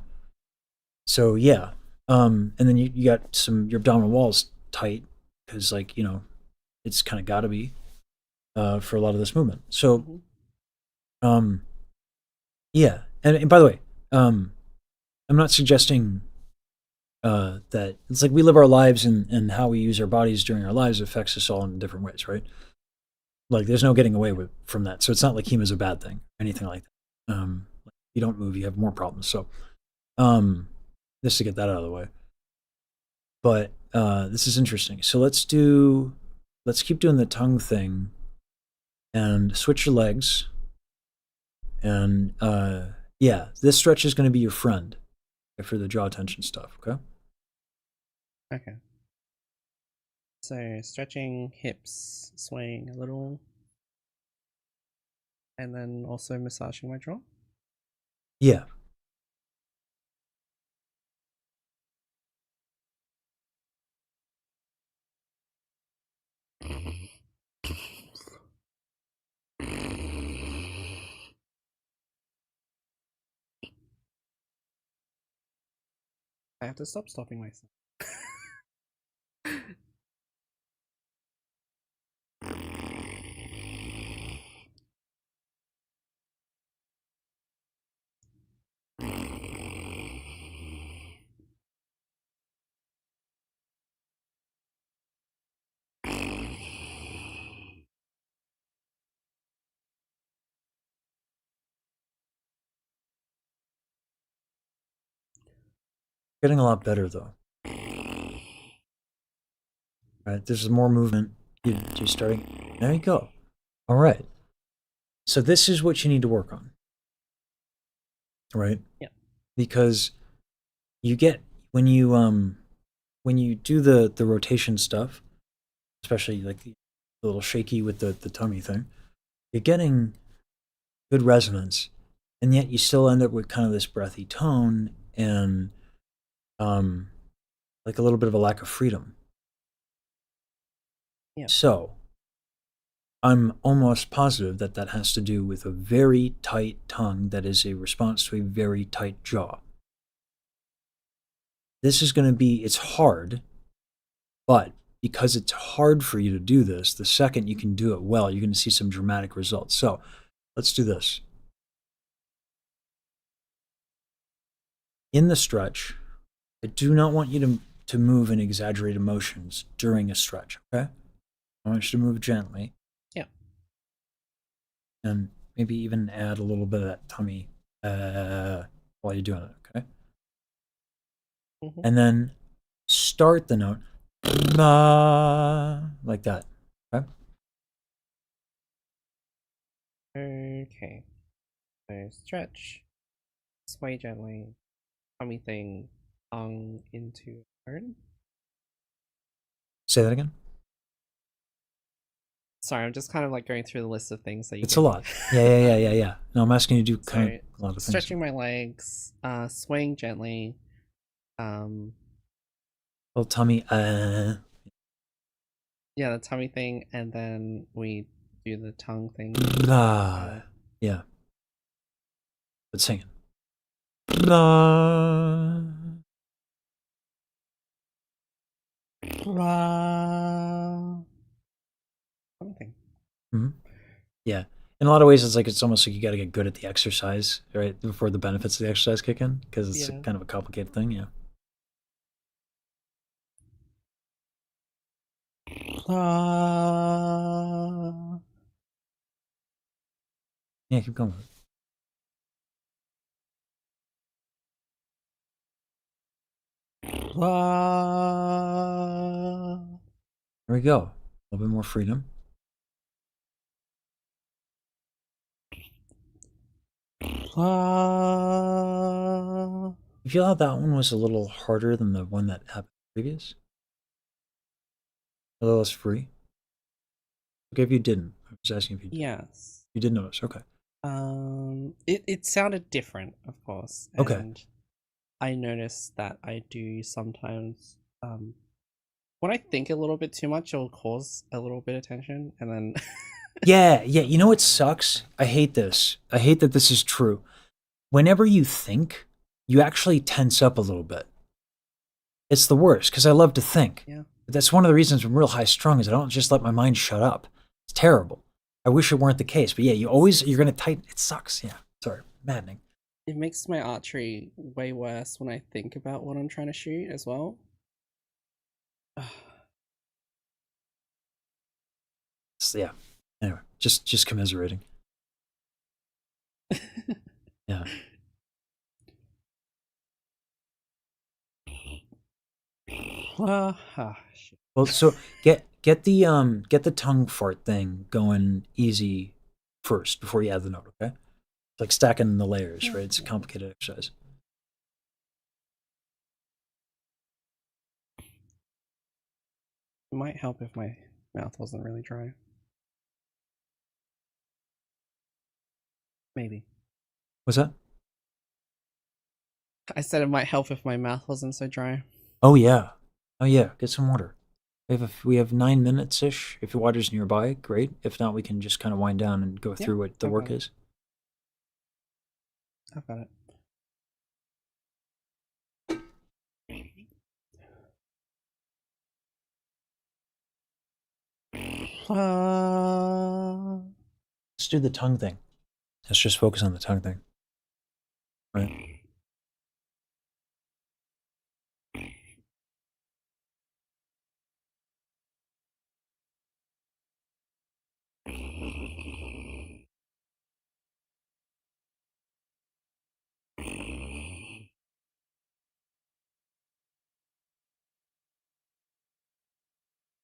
So yeah. And then you got your abdominal walls tight because like, you know, it's kind of got to be for a lot of this movement. So yeah. And by the way, I'm not suggesting that it's like we live our lives and how we use our bodies during our lives affects us all in different ways, right? Like there's no getting away from that. So it's not like HEMA is a bad thing or anything like that. You don't move, you have more problems. So just to get that out of the way. But this is interesting. So let's keep doing the tongue thing and switch your legs. And yeah, this stretch is going to be your friend for the jaw tension stuff, okay? Okay. So stretching hips, swaying a little, and then also massaging my jaw. Yeah. I have to stop stopping myself. Getting a lot better though. Right, there's more movement. You're starting. There you go. All right. So this is what you need to work on. Right? Yeah. Because you get when you do the rotation stuff, especially like the little shaky with the tummy thing, you're getting good resonance, and yet you still end up with kind of this breathy tone and like a little bit of a lack of freedom. Yeah. So I'm almost positive that that has to do with a very tight tongue that is a response to a very tight jaw. This is going to be, it's hard, but because it's hard for you to do this, the second you can do it well, you're going to see some dramatic results. So let's do this. In the stretch, I do not want you to move in exaggerated motions during a stretch, okay? I want you to move gently. Yeah. And maybe even add a little bit of that tummy while you're doing it, okay? Mhm. And then start the note like that, okay? Okay. So stretch, sway gently, tummy thing, tongue into turn. Say that again. Sorry, I'm just kind of like going through the list of things that you It's a gave me. lot. Yeah. No, I'm asking you to do kind So of a lot of things. stretching my legs, swaying gently, Little tummy, yeah, the tummy thing, and then we do the tongue thing. yeah. But singing. Blah. Something. Yeah. In a lot of ways, it's almost like you got to get good at the exercise, right? Before the benefits of the exercise kick in, because it's Yeah. kind of a complicated thing, yeah. Yeah, keep going. There we go. A little bit more freedom. You feel how that one was a little harder than the one that happened previous? A little less free? Okay, if you didn't. I was asking if you did. Yes. You did notice, okay. It sounded different, of course. Okay. And I noticed that I do sometimes, when I think a little bit too much, it'll cause a little bit of tension, and then. Yeah. You know what sucks? I hate this. I hate that this is true. Whenever you think, you actually tense up a little bit. It's the worst because I love to think. Yeah. That's one of the reasons I'm real high strung is I don't just let my mind shut up. It's terrible. I wish it weren't the case, but yeah, you're going to tighten. It sucks. Yeah. Sorry. Maddening. It makes my archery way worse when I think about what I'm trying to shoot as well. So, yeah. Anyway, just commiserating. Yeah. Well, so get the tongue fart thing going easy first before you add the note, okay? It's like stacking the layers, right? It's a complicated exercise. It might help if my mouth wasn't really dry. Maybe. What's that? I said it might help if my mouth wasn't so dry. Oh yeah. Get some water. We have 9 minutes ish. If the water's nearby, great. If not, we can just kind of wind down and go through what the work is. I've got it. Let's do the tongue thing. Let's just focus on the tongue thing. Right.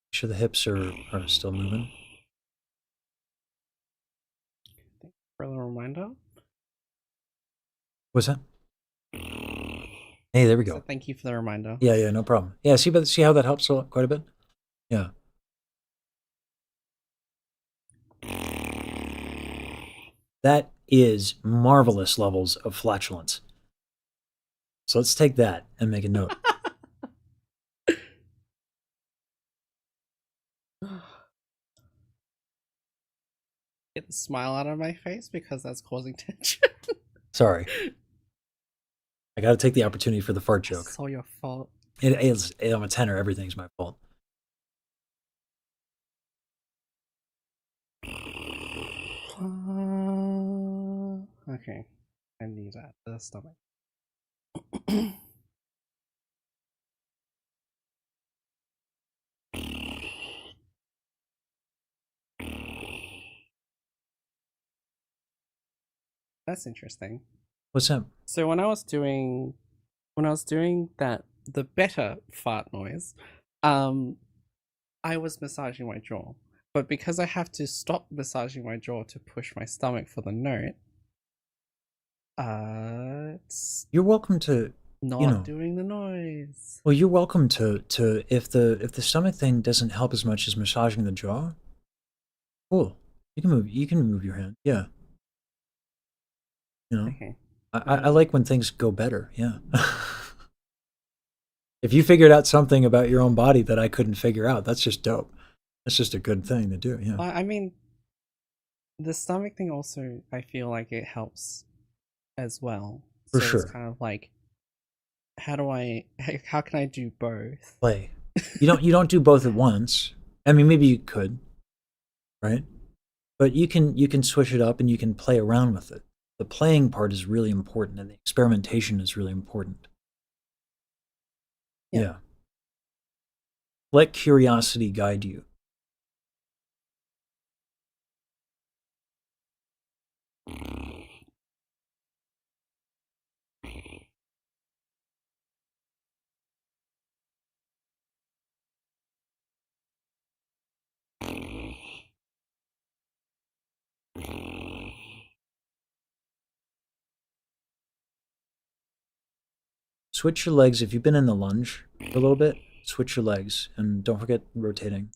Make sure the hips are still moving. For the reminder. What's that? Hey, there we go. So thank you for the reminder. Yeah, no problem. Yeah, see how that helps quite a bit? Yeah. That is marvelous levels of flatulence. So let's take that and make a note. Get the smile out of my face because that's causing tension. Sorry. I got to take the opportunity for the fart joke. It's all your fault. It is. I'm a tenor. Everything's my fault. Okay. I need that. The stomach. That's interesting. What's up? So when I was doing that the better fart noise, I was massaging my jaw. But because I have to stop massaging my jaw to push my stomach for the note, it's You're welcome to not doing the noise. Well, you're welcome to if the stomach thing doesn't help as much as massaging the jaw. Cool. You can move your hand. Yeah. Okay. I like when things go better. Yeah. If you figured out something about your own body that I couldn't figure out, that's just dope. That's just a good thing to do. Yeah. I mean, the stomach thing also, I feel like it helps as well. For so sure. It's kind of like, how can I do both? Play. You don't do both at once. I mean, maybe you could, right? But you can switch it up and you can play around with it. The playing part is really important, and the experimentation is really important. Yeah. Let curiosity guide you. Switch your legs. If you've been in the lunge for a little bit, switch your legs, and don't forget rotating.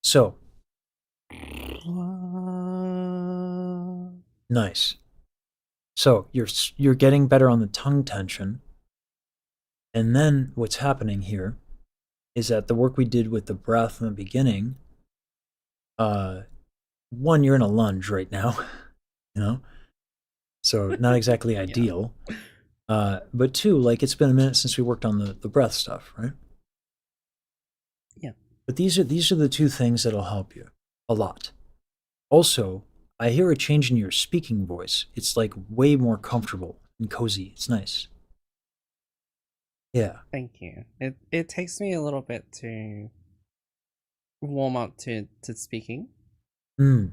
So, nice. So you're getting better on the tongue tension, and then what's happening here is that the work we did with the breath in the beginning. One, you're in a lunge right now, so not exactly ideal. But two, like it's been a minute since we worked on the breath stuff, right? Yeah. But these are the two things that'll help you a lot. Also, I hear a change in your speaking voice. It's like way more comfortable and cozy. It's nice. Yeah. Thank you. It takes me a little bit to warm up to speaking.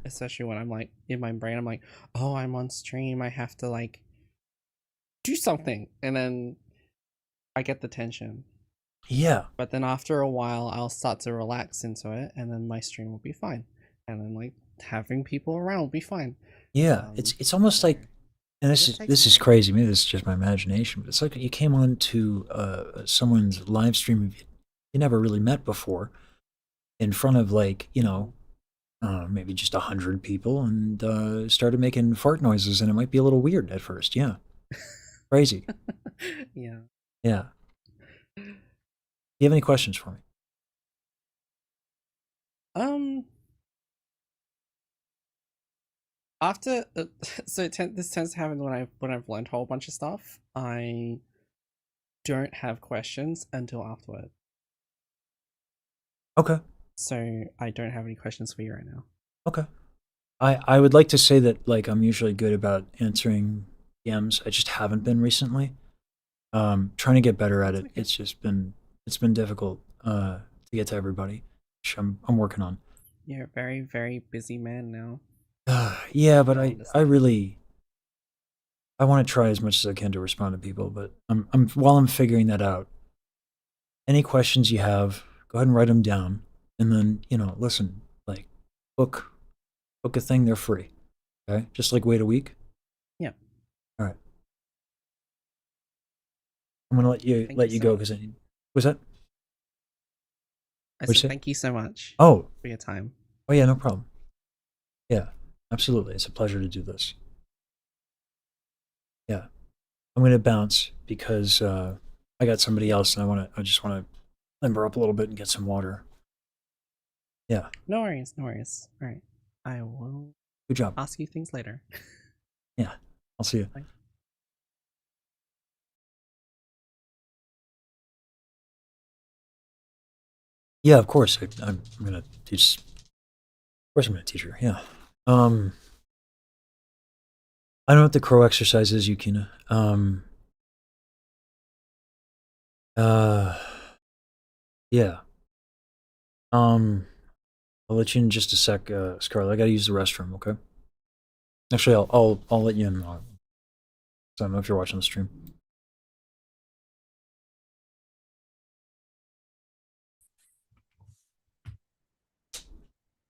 Especially when I'm like in my brain, I'm like, oh, I'm on stream. I have to like do something, and then I get the tension. Yeah. But then after a while, I'll start to relax into it, and then my stream will be fine. And then like having people around will be fine. Yeah. It's almost like, and this is crazy. Maybe this is just my imagination, but it's like you came on to someone's live stream you never really met before, in front of like maybe just 100 people, and started making fart noises, and it might be a little weird at first. Yeah. Crazy. Yeah. Yeah. Do you have any questions for me? After this tends to happen when I've learned a whole bunch of stuff. I don't have questions until afterward. Okay. So I don't have any questions for you right now. Okay. I would like to say that like I'm usually good about answering DMs. I just haven't been recently. Trying to get better at it. Okay. It's been difficult to get to everybody, which I'm working on. You're a very, very busy man now. Yeah, but I want to try as much as I can to respond to people, but while I'm figuring that out, any questions you have, go ahead and write them down, and then listen, like book a thing, they're free. Okay, just like wait a week. Yeah. All right. I'm gonna let you Thank you go so because I need. Was that? I What'd you said say? thank you so much Oh, for your time. oh yeah, no problem. Yeah, absolutely. It's a pleasure to do this. Yeah, I'm gonna bounce because I got somebody else, and I just wanna limber up a little bit and get some water. Yeah, No worries, no worries. All right. I will good job. ask you things later. Yeah, I'll see you. Bye. Yeah, of course. I'm gonna teach. Of course, I'm gonna teach her. Yeah. Um, I know what the crow exercise is, Yukina. Uh, yeah. I'll let you in just a sec, Scarlett. I gotta use the restroom. Okay. Actually, I'll let you in. So I don't know if you're watching the stream.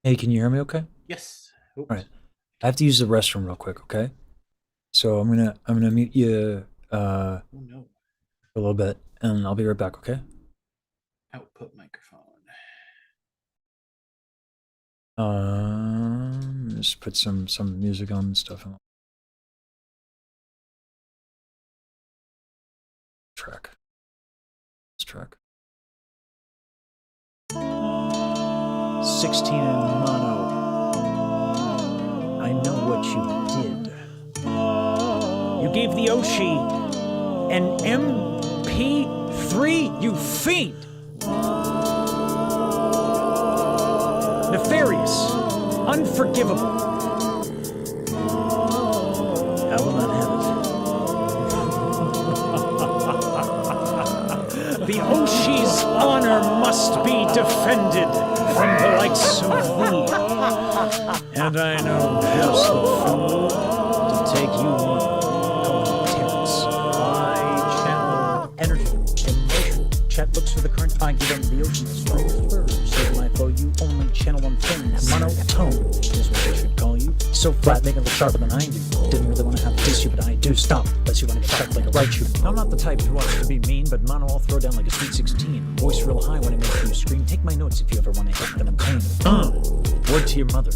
Hey, can you hear me? Okay. Yes. All right. I have to use the restroom real quick. Okay. So I'm gonna mute you Oh no. for a little bit, and I'll be right back. Okay. Output microphone. Just put some music on and stuff. Track. This track. 16 in mono. I know what you did. You gave the Oshi an MP3, you fiend! Nefarious. Unforgivable. I will not have it. The Oshi's honor must be defended from the likes of thee. And I know just the fool to take you on. Terrence. I channel energy, emotion. Chat looks for the current. I give them the ocean. Save my flow, you only channel one thing. Monotone is what they should call you. So flat, making it sharper than I do. Didn't really want to have to diss you, but I do. Stop, unless you want to get checked like a right shoe. I'm not the type who wants to be mean, but mono I'll throw down like a sweet 16. Voice real high when it makes you scream. Take my notes if you ever want to hit them in pain. Word to your mother.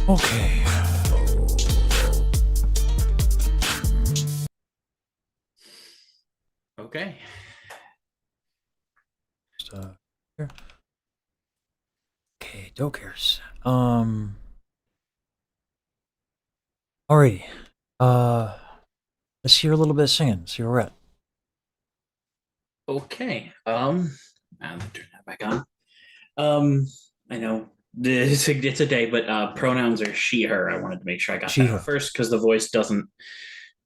Okay. Okay. Just, here. Okay, dokers. Alrighty. Let's hear a little bit of singing. See where we're at. Okay. I'm gonna turn that back on. I know it's a day, but pronouns are she, her. I wanted to make sure I got She, that her. out first because the voice doesn't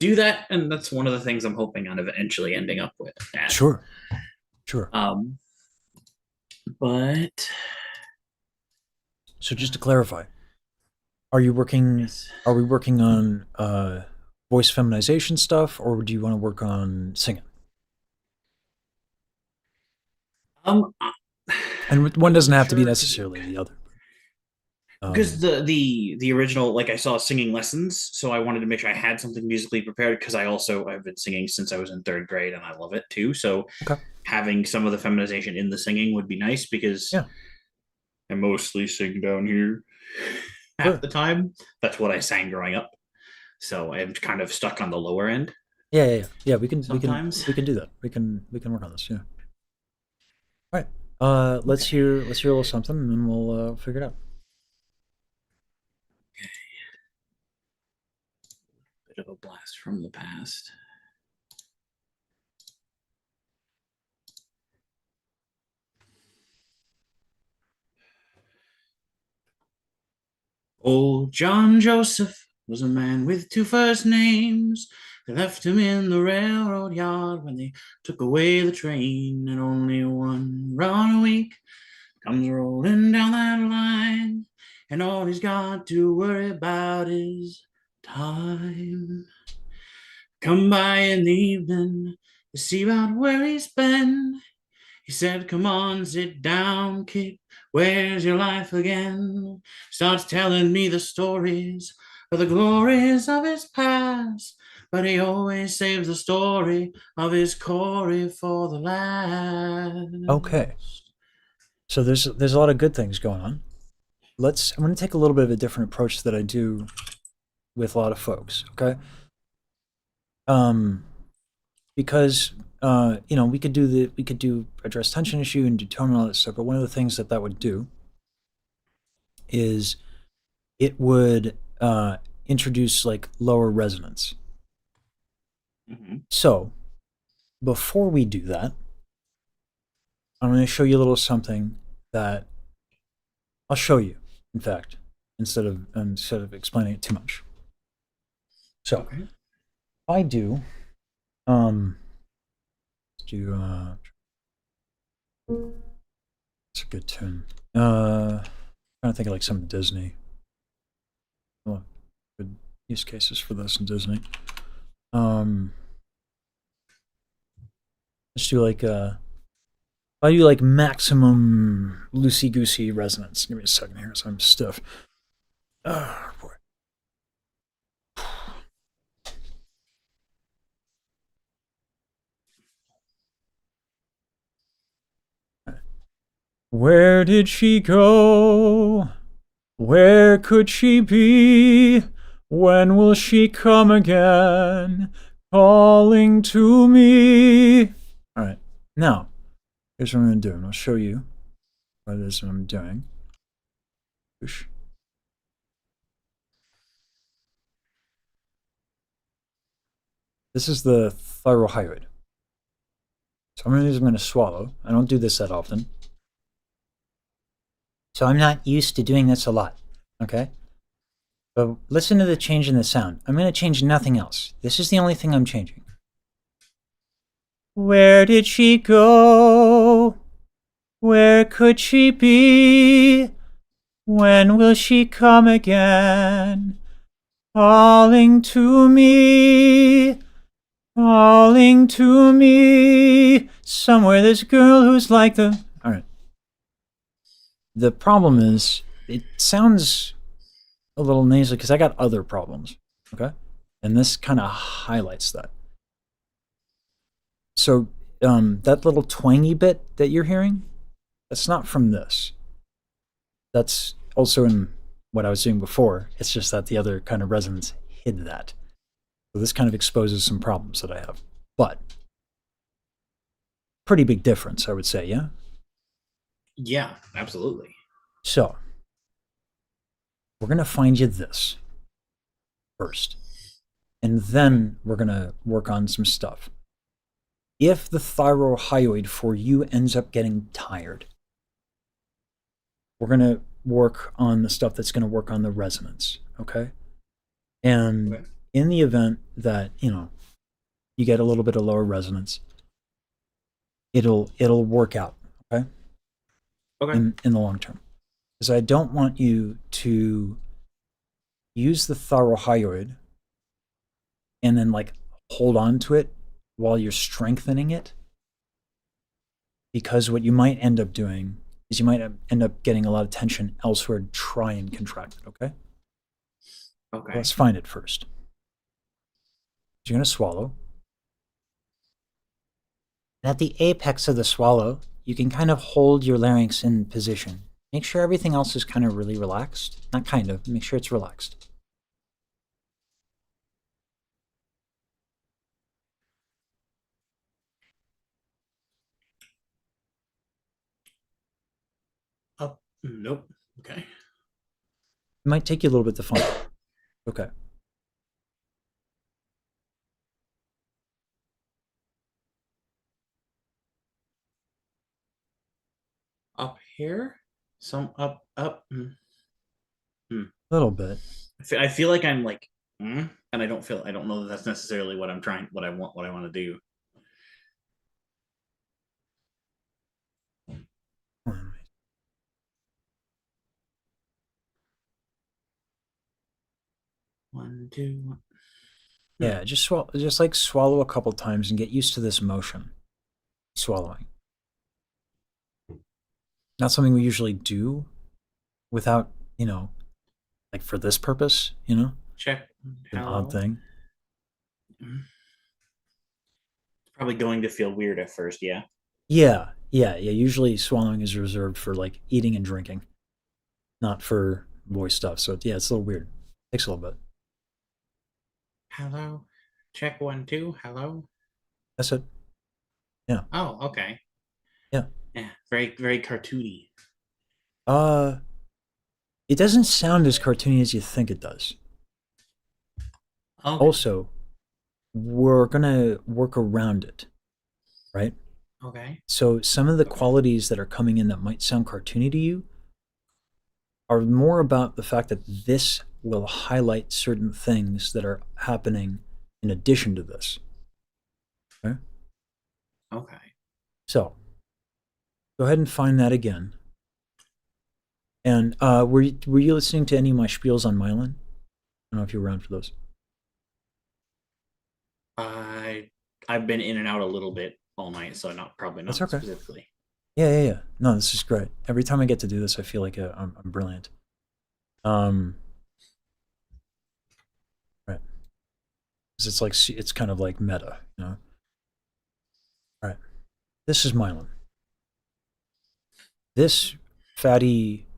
do that, and that's one of the things I'm hoping on eventually ending up with. That. Sure. Sure. But So just to clarify, are you working? yes. Are we working on voice feminization stuff, or do you want to work on singing? And one doesn't have to be necessarily the other. Because the original, like I saw singing lessons, so I wanted to make sure I had something musically prepared because I've been singing since I was in third grade and I love it too. So having some of the feminization in the singing would be nice because I mostly sing down here half the time. That's what I sang growing up. So I'm kind of stuck on the lower end. Yeah. We can sometimes we can do that. We can work on this. Yeah. All right. Let's hear a little something, and then we'll figure it out. Bit of a blast from the past. Old John Joseph was a man with two first names. They left him in the railroad yard when they took away the train, and only one run a week comes rolling down that line, and all he's got to worry about is time. Come by in the evening to see about where he's been. He said, "Come on, sit down, kid. Where's your life again?" Starts telling me the stories of the glories of his past, but he always saves the story of his Corey for the last. Okay. So there's a lot of good things going on. I'm going to take a little bit of a different approach that I do with a lot of folks, okay? Because we could do address tension issue and do tone and all that stuff, but one of the things that would do is it would introduce like lower resonance. So before we do that, I'm going to show you a little something that I'll show you, in fact, instead of explaining it too much. So if I do it's a good tune. Trying to think of like some Disney. Well, good use cases for this in Disney. Let's do like I do like maximum loosey goosey resonance. Give me a second here, so I'm stiff. Oh boy. Where did she go? Where could she be? When will she come again? Calling to me. All right, now here's what I'm going to do. And I'll show you what it is I'm doing. Whoosh. This is the thyrohyoid. So I'm going to swallow. I don't do this that often. So I'm not used to doing this a lot, okay? But listen to the change in the sound. I'm going to change nothing else. This is the only thing I'm changing. Where did she go? Where could she be? When will she come again? Calling to me. Calling to me. Somewhere there's a girl who's like the... All right. The problem is, it sounds a little nasally because I got other problems, okay? And this kind of highlights that. So that little twangy bit that you're hearing, that's not from this. That's also in what I was doing before. It's just that the other kind of resonance hid that. So this kind of exposes some problems that I have. But pretty big difference, I would say, yeah? Yeah, absolutely. So we're going to find you this first. And then we're going to work on some stuff. If the thyrohyoid for you ends up getting tired, we're going to work on the stuff that's going to work on the resonance, okay? And in the event that, you get a little bit of lower resonance, it'll work out, okay? In the long term. Because I don't want you to use the thyrohyoid and then like hold on to it while you're strengthening it. Because what you might end up doing is you might end up getting a lot of tension elsewhere to try and contract it, okay? Okay. Let's find it first. You're going to swallow. At the apex of the swallow, you can kind of hold your larynx in position. Make sure everything else is kind of really relaxed. Not kind of, make sure it's relaxed. Up. Nope. Okay. It might take you a little bit to find it. Okay. Up here? Some up. A little bit. I feel like I'm like, and I don't know that that's necessarily what what I want to do. One, two, one. Yeah, just like swallow a couple times and get used to this motion. Swallowing. Not something we usually do without, like for this purpose, Check. An odd thing. It's probably going to feel weird at first, yeah. Yeah. Usually swallowing is reserved for like eating and drinking, not for voice stuff. So yeah, it's a little weird. Takes a little bit. Hello. Check 1, 2. Hello. That's it. Yeah. Oh, okay. Yeah. Yeah. Very, very cartoony. It doesn't sound as cartoony as you think it does. Okay. Also, we're gonna work around it, right? Okay. So some of the qualities that are coming in that might sound cartoony to you are more about the fact that this will highlight certain things that are happening in addition to this. Okay? Okay. So, go ahead and find that again. And were you listening to any of my spiels on myelin? I don't know if you were around for those. I've been in and out a little bit all night, so probably not That's okay. specifically. Yeah. No, this is great. Every time I get to do this, I feel like I'm brilliant. Right. Because it's kind of like meta, All right. This is myelin. This fatty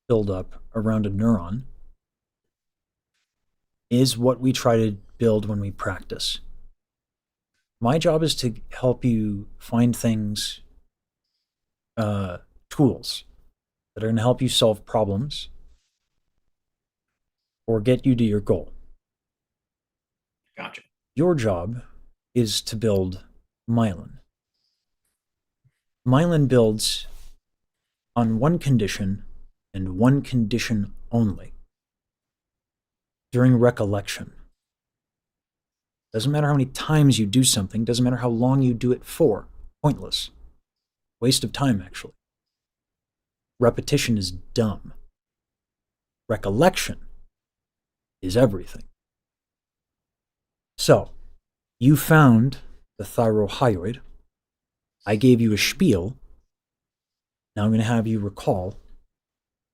buildup around a neuron is what we try to build when we practice. My job is to help you find things, tools that are going to help you solve problems or get you to your goal. Gotcha. Your job is to build myelin. Myelin builds on one condition and one condition only: during recollection. Doesn't matter how many times you do something, doesn't matter how long you do it for. Pointless. Waste of time, actually. Repetition is dumb. Recollection is everything. So, you found the thyrohyoid. I gave you a spiel. Now I'm going to have you recall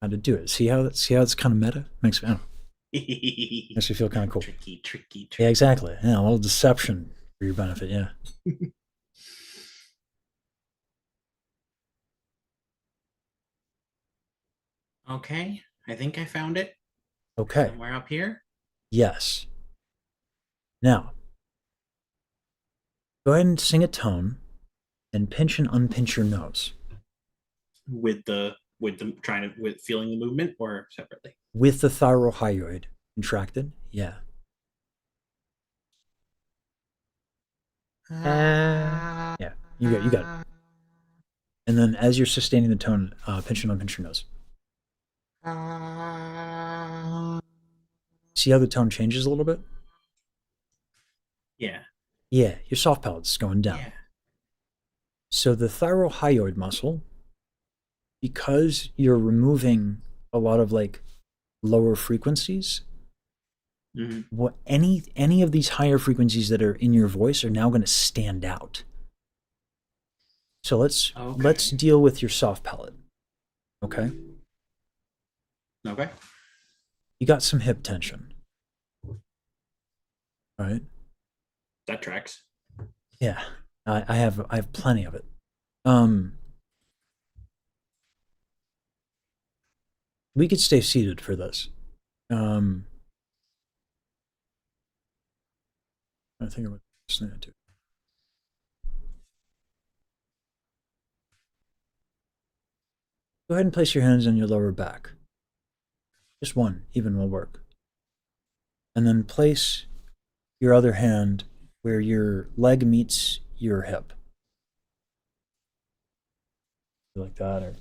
how to do it. See how it's kind of meta? Makes me feel kind of cool. Tricky. Yeah, exactly. Yeah, a little deception for your benefit. Yeah. Okay, I think I found it. Okay. Somewhere up here. Yes. Now, go ahead and sing a tone and pinch and unpinch your nose. With feeling the movement or separately? With the thyrohyoid contracted? Yeah. Yeah, you got it. And then as you're sustaining the tone, pinch and unpinch your nose. See how the tone changes a little bit? Yeah. Yeah, your soft palate's going down. Yeah. So the thyrohyoid muscle, because you're removing a lot of like lower frequencies, what any of these higher frequencies that are in your voice are now going to stand out. So let's deal with your soft palate. Okay? Okay. You got some hip tension. All right? That tracks. Yeah. I have plenty of it. We could stay seated for this. I think about listening to. Go ahead and place your hands on your lower back. Just one, even will work. And then place your other hand where your leg meets your hip. Like that, or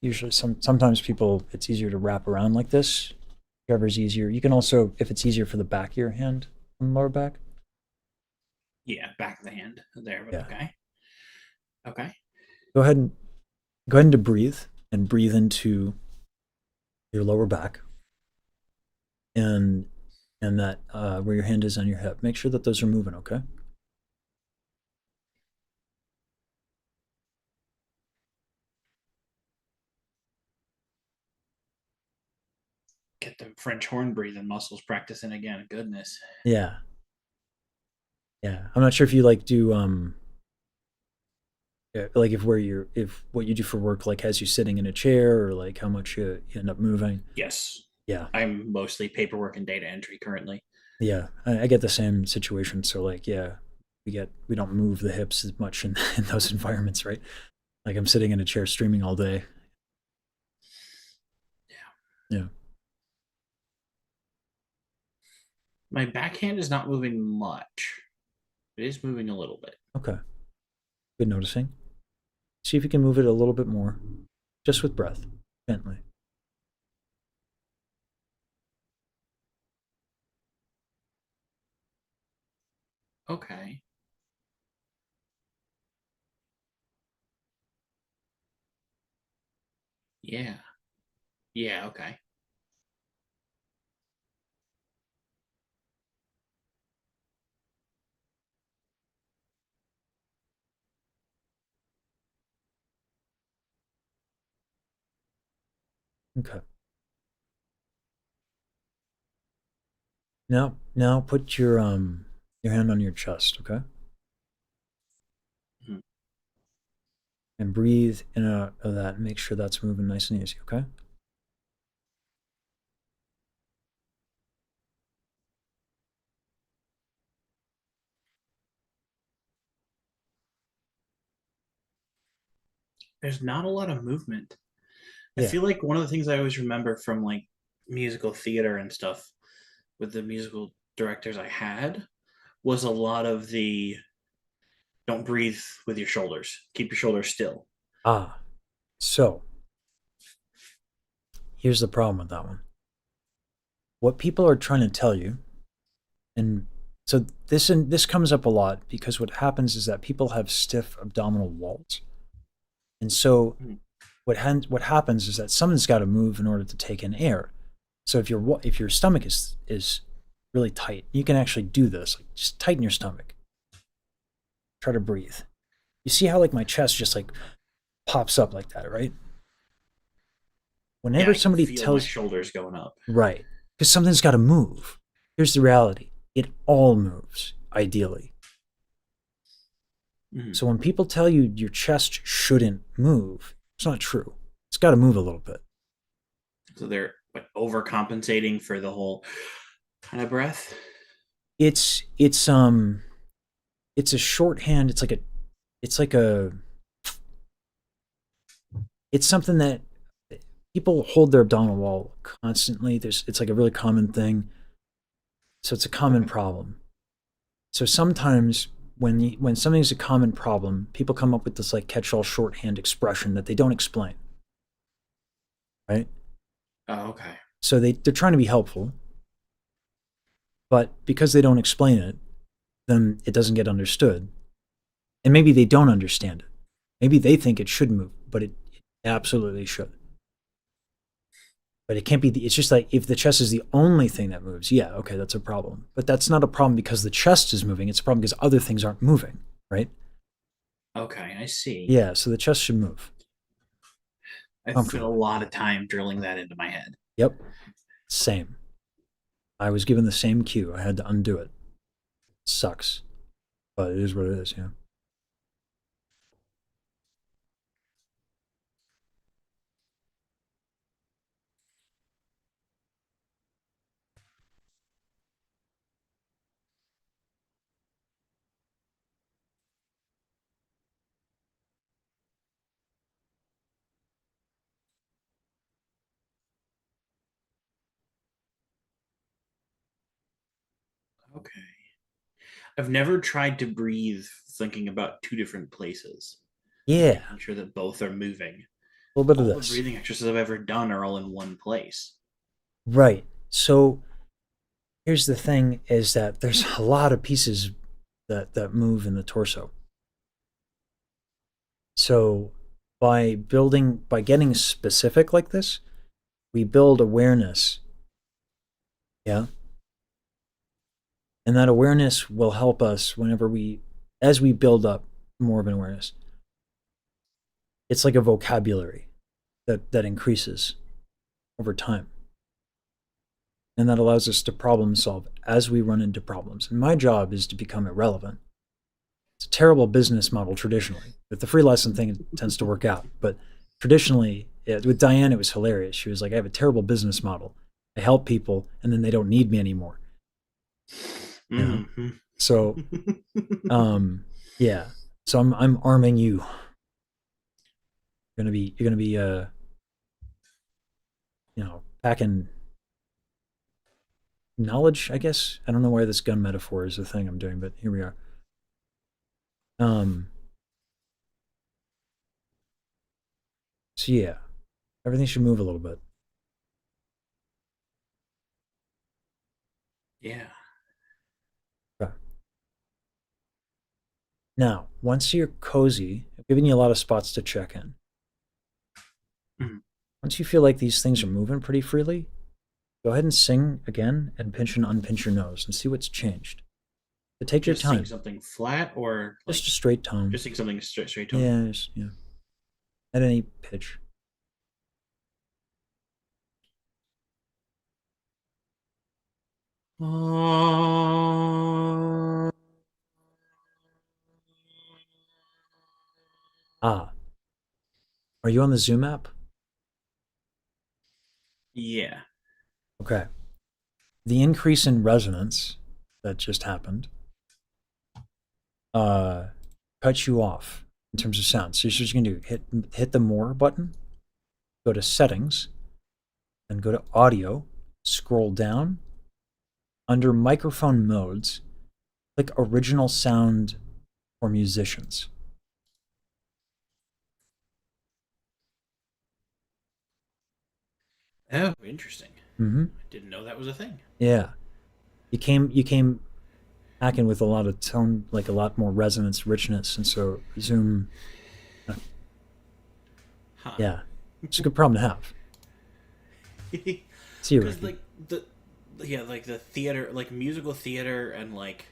Usually, sometimes people it's easier to wrap around like this. Whichever's easier. You can also, if it's easier for the back of your hand on the lower back. Yeah, back of the hand there, but Yeah. okay. Okay. Go ahead and go ahead and breathe and breathe into your lower back and that where your hand is on your hip. Make sure that those are moving. Okay. Get the French horn breathing muscles practicing again. Goodness. Yeah. Yeah. I'm not sure if you like do yeah, like if what you do for work like has you sitting in a chair or like how much you end up moving. Yes. Yeah. I'm mostly paperwork and data entry currently. Yeah. I get the same situation. So like yeah, we don't move the hips as much in those environments, right? Like I'm sitting in a chair streaming all day. Yeah. My backhand is not moving much. It is moving a little bit. Okay. Good noticing. See if you can move it a little bit more, just with breath, gently. Okay. Yeah. Yeah, okay. Okay. Now put your hand on your chest, okay? Mhm. And breathe in and out of that and make sure that's moving nice and easy, okay? There's not a lot of movement. I Yeah. feel like one of the things I always remember from like musical theater and stuff with the musical directors I had was a lot of the don't breathe with your shoulders. Keep your shoulders still. Ah. So, here's the problem with that one. What people are trying to tell you, and so this comes up a lot because what happens is that people have stiff abdominal walls. And so Mhm. what happens is that something's got to move in order to take in air. So if your stomach is really tight, you can actually do this. Like just tighten your stomach. Try to breathe. You see how like my chest just like pops up like that, right? Yeah, Whenever I can somebody feel my tells shoulders going up. right, because something's got to move. Here's the reality: it all moves ideally. Mhm. So when people tell you your chest shouldn't move, it's not true. It's got to move a little bit. So they're like overcompensating for the whole kind of breath. It's it's um it's a shorthand. It's like a it's something that people hold their abdominal wall constantly. It's like a really common thing. So it's a common problem. So sometimes when something's a common problem, people come up with this like catch-all shorthand expression that they don't explain, right? Oh, okay. So they're trying to be helpful, but because they don't explain it, then it doesn't get understood. And maybe they don't understand it. Maybe they think it should move, but it absolutely should. But it can't be. It's just like if the chest is the only thing that moves, yeah, okay, that's a problem. But that's not a problem because the chest is moving. It's a problem because other things aren't moving, right? Okay, I see. Yeah, so the chest should move I've spent a comfortably. lot of time drilling that into my head. Yep, same. I was given the same cue. I had to undo it. Sucks, but it is what it is. Yeah. Okay. I've never tried to breathe thinking about two different places. Like Yeah. making sure that both are moving. little bit of All the this. breathing exercises I've ever done are all in one place. Right. So here's the thing: is that there's a lot of pieces that move in the torso. So by getting specific like this, we build awareness. Yeah. And that awareness will help us as we build up more of an awareness. It's like a vocabulary that increases over time. And that allows us to problem solve as we run into problems. And my job is to become irrelevant. It's a terrible business model traditionally. With the free lesson thing, it tends to work out. But traditionally, with Diane, it was hilarious. She was like, I have a terrible business model. I help people, and then they don't need me anymore. Mm-hmm. So, yeah. So I'm arming you. You're gonna be packing knowledge, I guess. I don't know why this gun metaphor is the thing I'm doing, but here we are. So yeah, everything should move a little bit. Yeah. Okay. Now, once you're cozy, I've given you a lot of spots to check in. Mhm. Once you feel like these things are moving pretty freely, go ahead and sing again and pinch and unpinch your nose and see what's changed. So take your Just time. sing something flat or Just a straight tone. Just sing something straight tone. Yeah, yeah. At any pitch. Ah. Are you on the Zoom app? Yeah. Okay. The increase in resonance that just happened cuts you off in terms of sound. So you're just going to hit the more button, go to settings, then go to audio, scroll down. Under microphone modes, click original sound for musicians. Oh, interesting. Mm-hmm. I didn't know that was a thing. Yeah. You came hacking with a lot of tone, like a lot more resonance, richness, and so Zoom. Yeah, it's a good problem to have. See you, Because Ricky. like the theater, like musical theater, and like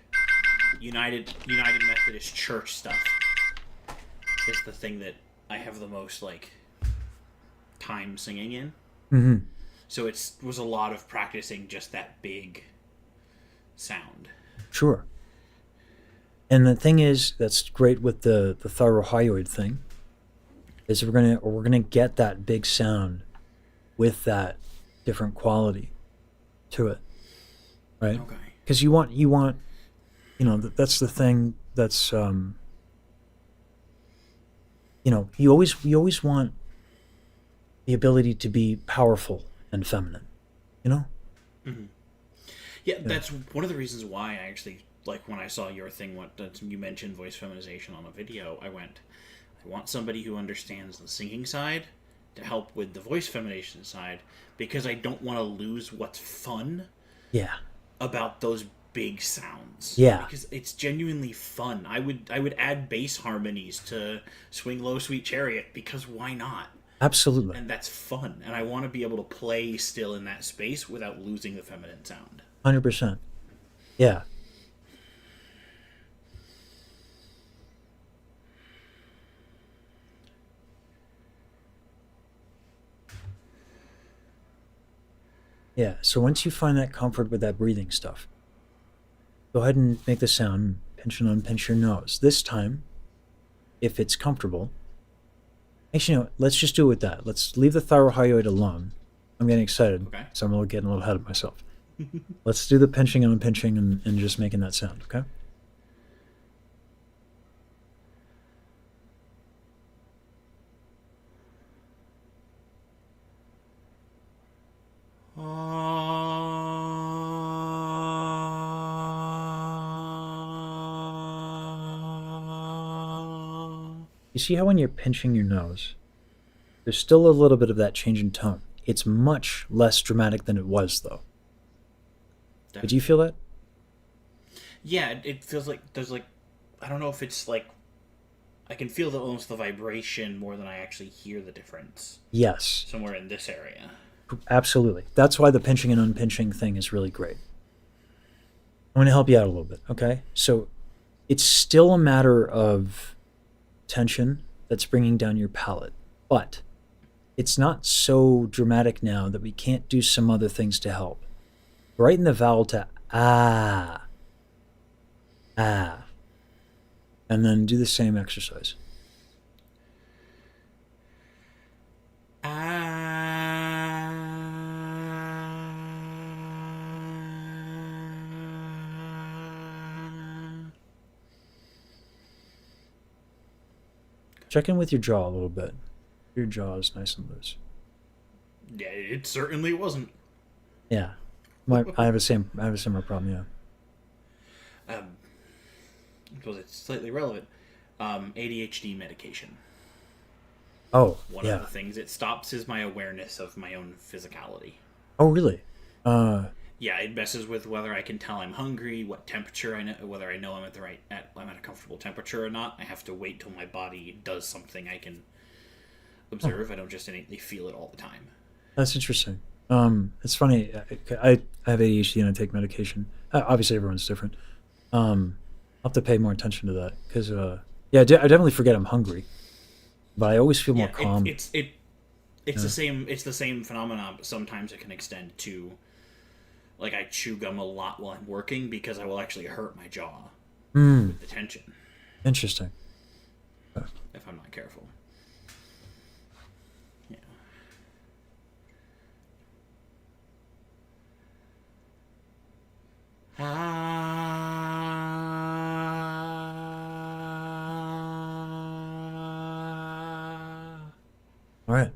United Methodist Church stuff is the thing that I have the most like time singing in. Mm-hmm. So it was a lot of practicing just that big sound. Sure. And the thing is, that's great with the thyrohyoid thing, is we're gonna get that big sound with that different quality to it, right? Okay. Because you want, that's the thing that's, you always want the ability to be powerful and feminine, Mm-hmm. Yeah, that's one of the reasons why I actually, like, when I saw your thing, you mentioned voice feminization on a video, I want somebody who understands the singing side to help with the voice feminization side, because I don't want to lose what's fun about those big sounds. Yeah. Because it's genuinely fun. I would add bass harmonies to Swing Low Sweet Chariot, because why not? Absolutely. And that's fun. And I want to be able to play still in that space without losing the feminine sound. 100%. Yeah. Yeah, so once you find that comfort with that breathing stuff, go ahead and make the sound, pinch and unpinch your nose. This time, if it's comfortable, actually, let's just do it with that. Let's leave the thyrohyoid alone. I'm getting excited, so I'm getting a little ahead of myself. Let's do the pinching and unpinching and just making that sound, okay? You see how when you're pinching your nose, There's still a little bit of that change in tone. It's much less dramatic than it was, though. Did you feel that? Yeah, it feels like there's like, I don't know if it's like, I can feel almost the vibration more than I actually hear the difference. Yes. Somewhere in this area. Absolutely. That's why the pinching and unpinching thing is really great. I'm going to help you out a little bit, okay? So it's still a matter of tension that's bringing down your palate, but it's not so dramatic now that we can't do some other things to help. Brighten the vowel to ah, ah, and then do the same exercise. Check in with your jaw a little bit. Your jaw is nice and loose. Yeah, it certainly wasn't. Yeah, I have a similar problem. Yeah. Because it's slightly relevant. ADHD medication. Oh, One of the things it stops is my awareness of my own physicality. Oh, really? Yeah, it messes with whether I can tell I'm hungry, what temperature I know, whether I know I'm at I'm at a comfortable temperature or not. I have to wait till my body does something I can observe. I don't just innately feel it all the time. That's interesting. It's funny. I have ADHD and I take medication. Obviously, everyone's different. I'll have to pay more attention to that because, I definitely forget I'm hungry, but I always feel more calm. It's the same. It's the same phenomenon, but sometimes it can extend to, like, I chew gum a lot while I'm working because I will actually hurt my jaw with the tension. Interesting. If I'm not careful. Yeah. All right.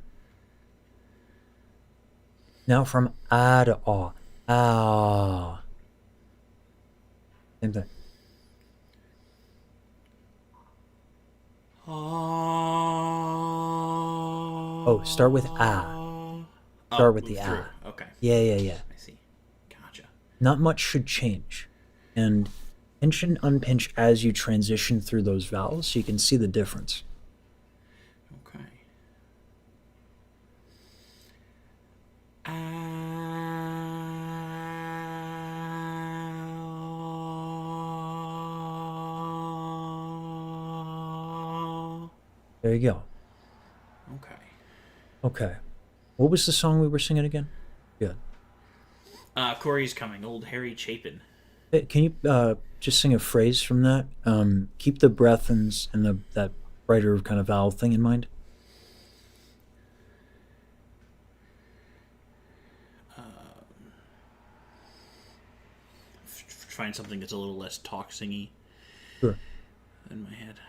Now from ah to ah. Ah. Same thing. Oh, start with ah. Start with the ah. Okay. Yeah. I see. Gotcha. Not much should change. And pinch and unpinch as you transition through those vowels so you can see the difference. Okay. There you go. Okay. What was the song we were singing again? Good. Corey's coming. Old Harry Chapin. Hey, can you just sing a phrase from that? Keep the breath and that brighter kind of vowel thing in mind. Find something that's a little less talk singy. Sure. In my head.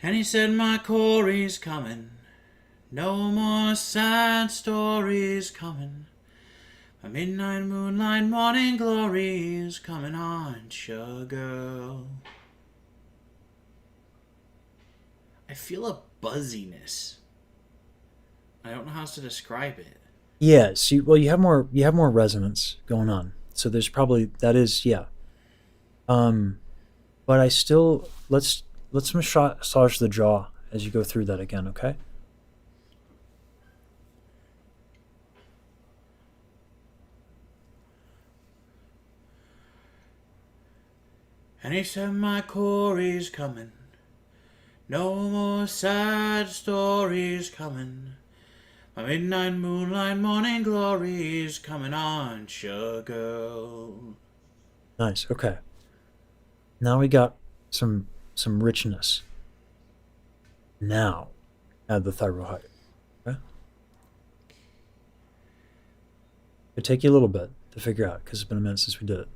And he said, my Corey's coming. No more sad stories coming. My midnight moonlight morning glory is coming on, sugar. I feel a buzziness. I don't know how else to describe it. Yeah, see, well, you have more resonance going on. So there's probably that is, yeah. But I still let's massage the jaw as you go through that again, okay? And he said, my Corey's coming. No more sad stories coming. My midnight moonlight morning glory's coming on, sugar. Nice. Okay. Now we got some richness. Now, add the thyroid. Okay. It'll take you a little bit to figure out because it's been a minute since we did it.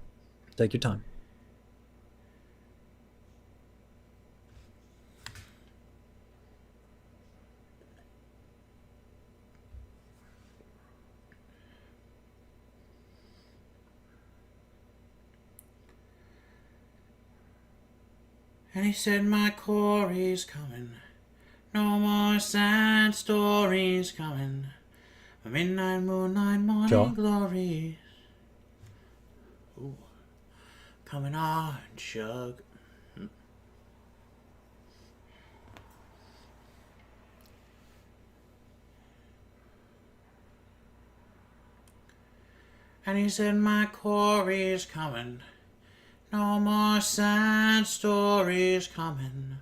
Take your time. And he said, my quarry's coming. No more sad stories coming. Midnight, moonlight, morning Jaw. glories. Ooh. Coming on, Shug. And he said, my quarry's coming. No more sad stories coming.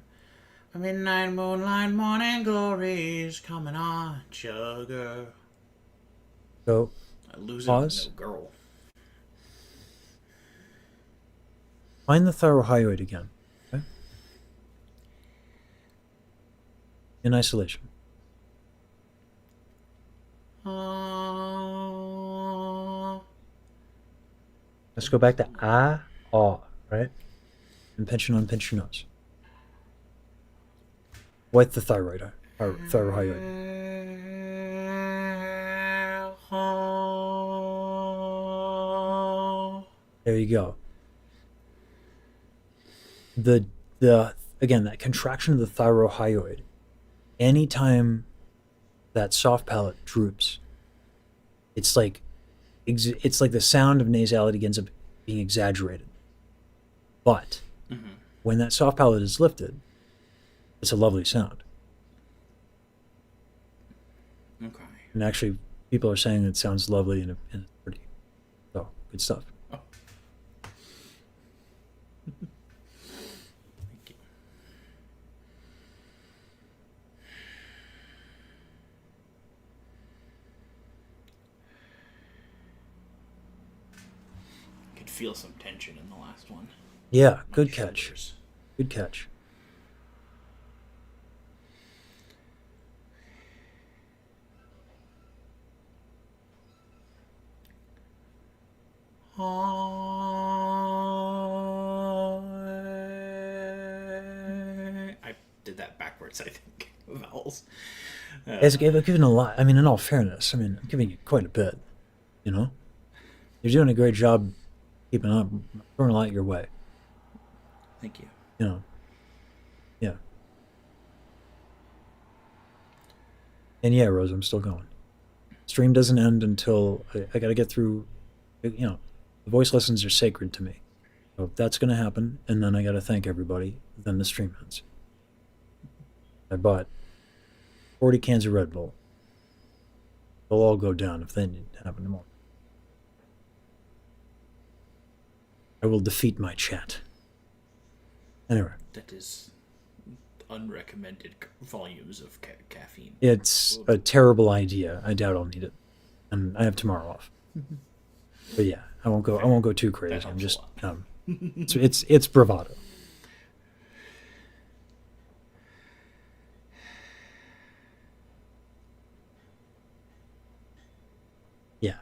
Midnight, moonlight, morning glories coming on, sugar. So, I lose pause. it, no girl. Find the thyrohyoid again. Okay? In isolation. Let's go back to right? And pinch your nose. With the thyroid, thyrohyoid. There you go. The again, that contraction of the thyrohyoid, anytime that soft palate droops, it's like the sound of nasality ends up being exaggerated. But when that soft palate is lifted, it's a lovely sound. Okay. And actually, people are saying it sounds lovely and pretty. So, good stuff. Oh. Thank you. I could feel some tension in the last one. Yeah, good catch. Good catch. I did that backwards, I think. Vowels. I've given a lot. I mean, in all fairness, I'm giving you quite a bit. You know? You're doing a great job keeping up, throwing a lot your way. Thank you. You know? Yeah. And yeah, Rose, I'm still going. Stream doesn't end until I got to get through. You know, the voice lessons are sacred to me. So that's going to happen, and then I got to thank everybody. Then the stream ends. I bought 40 cans of Red Bull. They'll all go down if they need to happen tomorrow. I will defeat my chat. Anyway. That is unrecommended volumes of caffeine. It's a terrible idea. I doubt I'll need it, and I have tomorrow off. But yeah, I won't go too crazy. I'm just it's bravado. Yeah.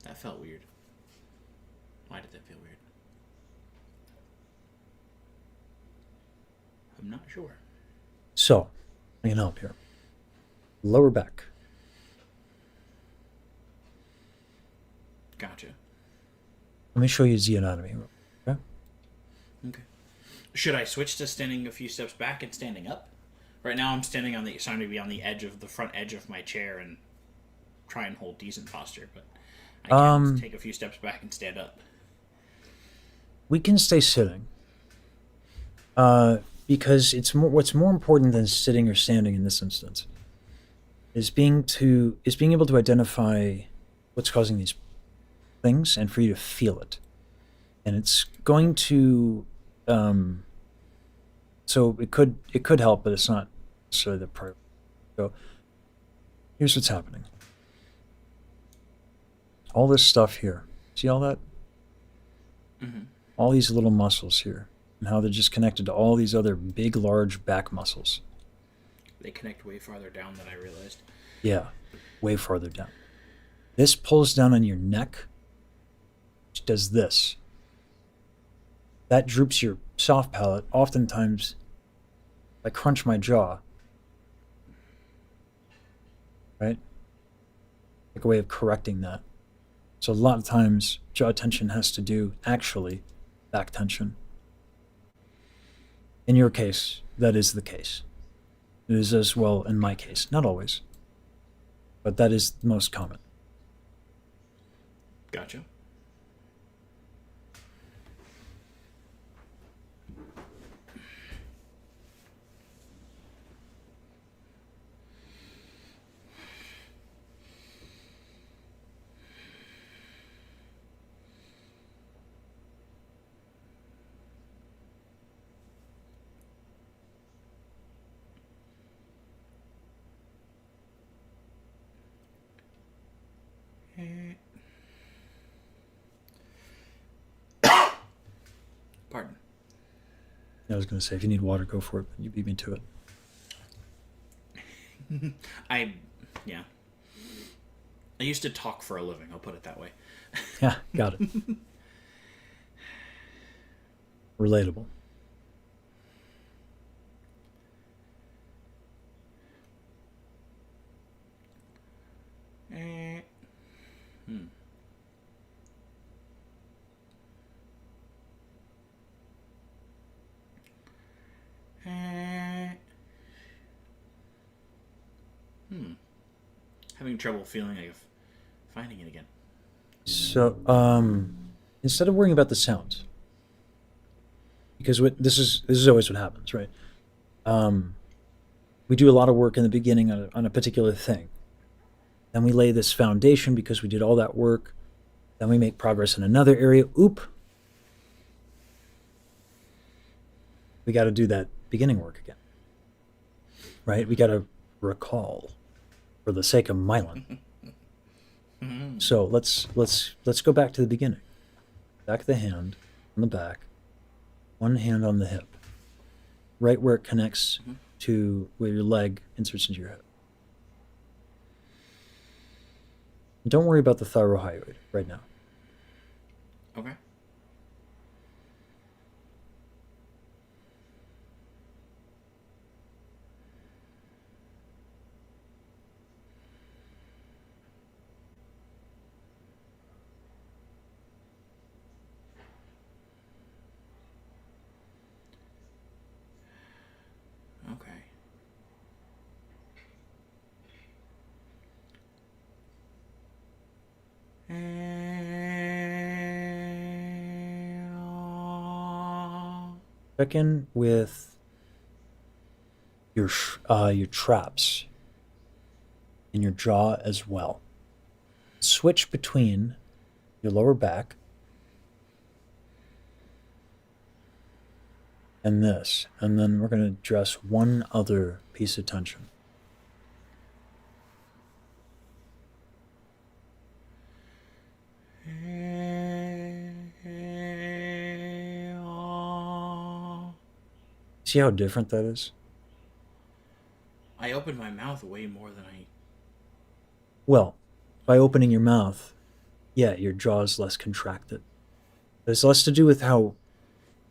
That felt weird. Why did that feel weird? I'm not sure. So, I can help here. Lower back. Gotcha. Let me show you the anatomy. Okay. Okay. Should I switch to standing a few steps back and standing up? Right now, I'm starting to be on the edge of the front edge of my chair and try and hold decent posture, but I can take a few steps back and stand up. We can stay sitting. Because what's more important than sitting or standing in this instance is being able to identify what's causing these things and for you to feel it. And it's going to so it could help, but it's not necessarily the priority. So here's what's happening. All this stuff here. See all that? Mm-hmm. All these little muscles here. And how they're just connected to all these other big, large back muscles. They connect way farther down than I realized. Yeah, way farther down. This pulls down on your neck, which does this. That droops your soft palate. Oftentimes, I crunch my jaw. right? Like a way of correcting that. So a lot of times, jaw tension has to do, actually, back tension. In your case, that is the case. It is as well in my case. Not always, but that is the most common. Gotcha. Pardon. I was going to say, if you need water, go for it. But you beat me to it. Yeah. I used to talk for a living, I'll put it that way. Yeah, got it. Relatable. Having trouble feeling like finding it again. So, instead of worrying about the sounds, because this is always what happens, right? We do a lot of work in the beginning on a particular thing. Then we lay this foundation because we did all that work. Then we make progress in another area. Oop. We got to do that beginning work again. Right? We got to recall for the sake of Mylan. So let's go back to the beginning. Back of the hand on the back, one hand on the hip, right where it connects to where your leg inserts into your hip. And don't worry about the thyrohyoid right now. Okay. Okay. Check in with your traps in your jaw as well. Switch between your lower back and this, and then we're going to address one other piece of tension. See how different that is? I opened my mouth way more than I... Well, by opening your mouth, yeah, your jaw is less contracted. It's less to do with how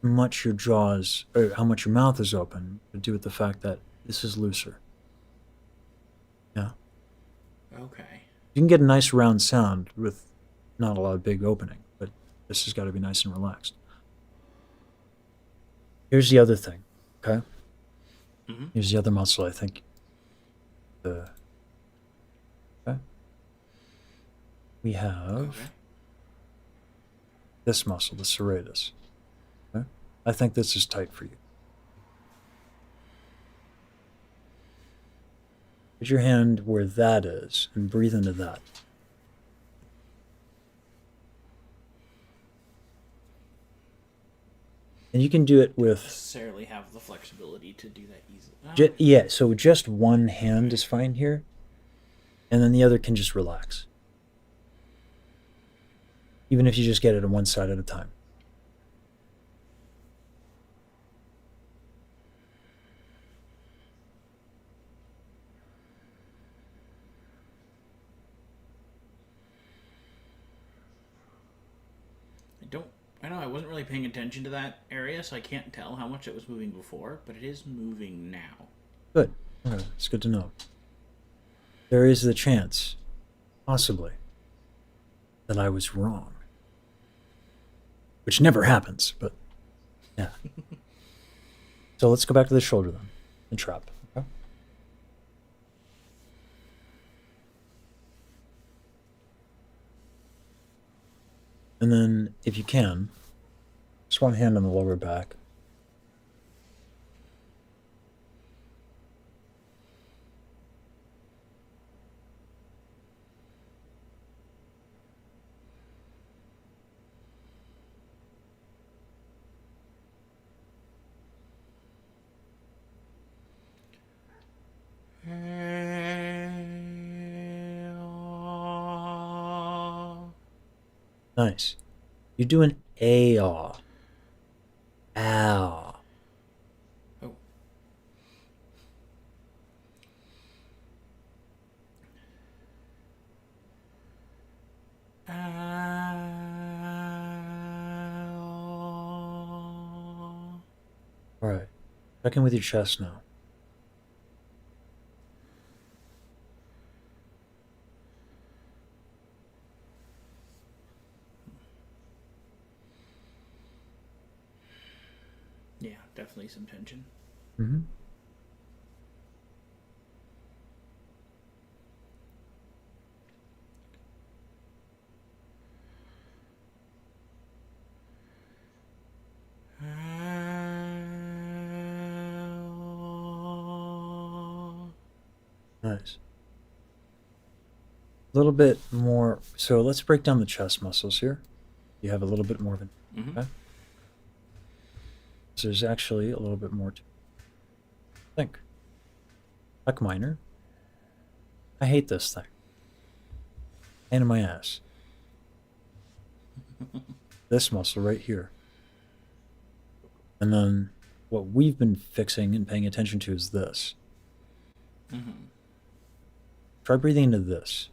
much your jaws, or how much your mouth is open, to do with the fact that this is looser. Yeah. Okay. You can get a nice round sound with not a lot of big opening, but this has got to be nice and relaxed. Here's the other thing, okay? Here's the other muscle, I think. Okay. We have this muscle, the serratus. Okay? I think this is tight for you. Put your hand where that is and breathe into that. And you can do it with... necessarily have the flexibility to do that easily. Yeah, so just one hand is fine here, and then the other can just relax. Even if you just get it on one side at a time. I know I wasn't really paying attention to that area, so I can't tell how much it was moving before, but it is moving now. Good. Okay, it's good to know. there is the chance, possibly, that I was wrong. Which never happens, but yeah. So let's go back to the shoulder then, and trap. Okay. And then, if you can, just one hand on the lower back. Nice. You're doing A-aw. Ow. Oh. All right. Check in with your chest now. Yeah, definitely some tension. Mm-hmm. Nice. A little bit more. So let's break down the chest muscles here. You have a little bit more of an. Mhm. Okay. So there's actually a little bit more to think. Pec minor. I hate this thing. Pain in my ass. This muscle right here. And then what we've been fixing and paying attention to is this. Mhm. Try breathing into this.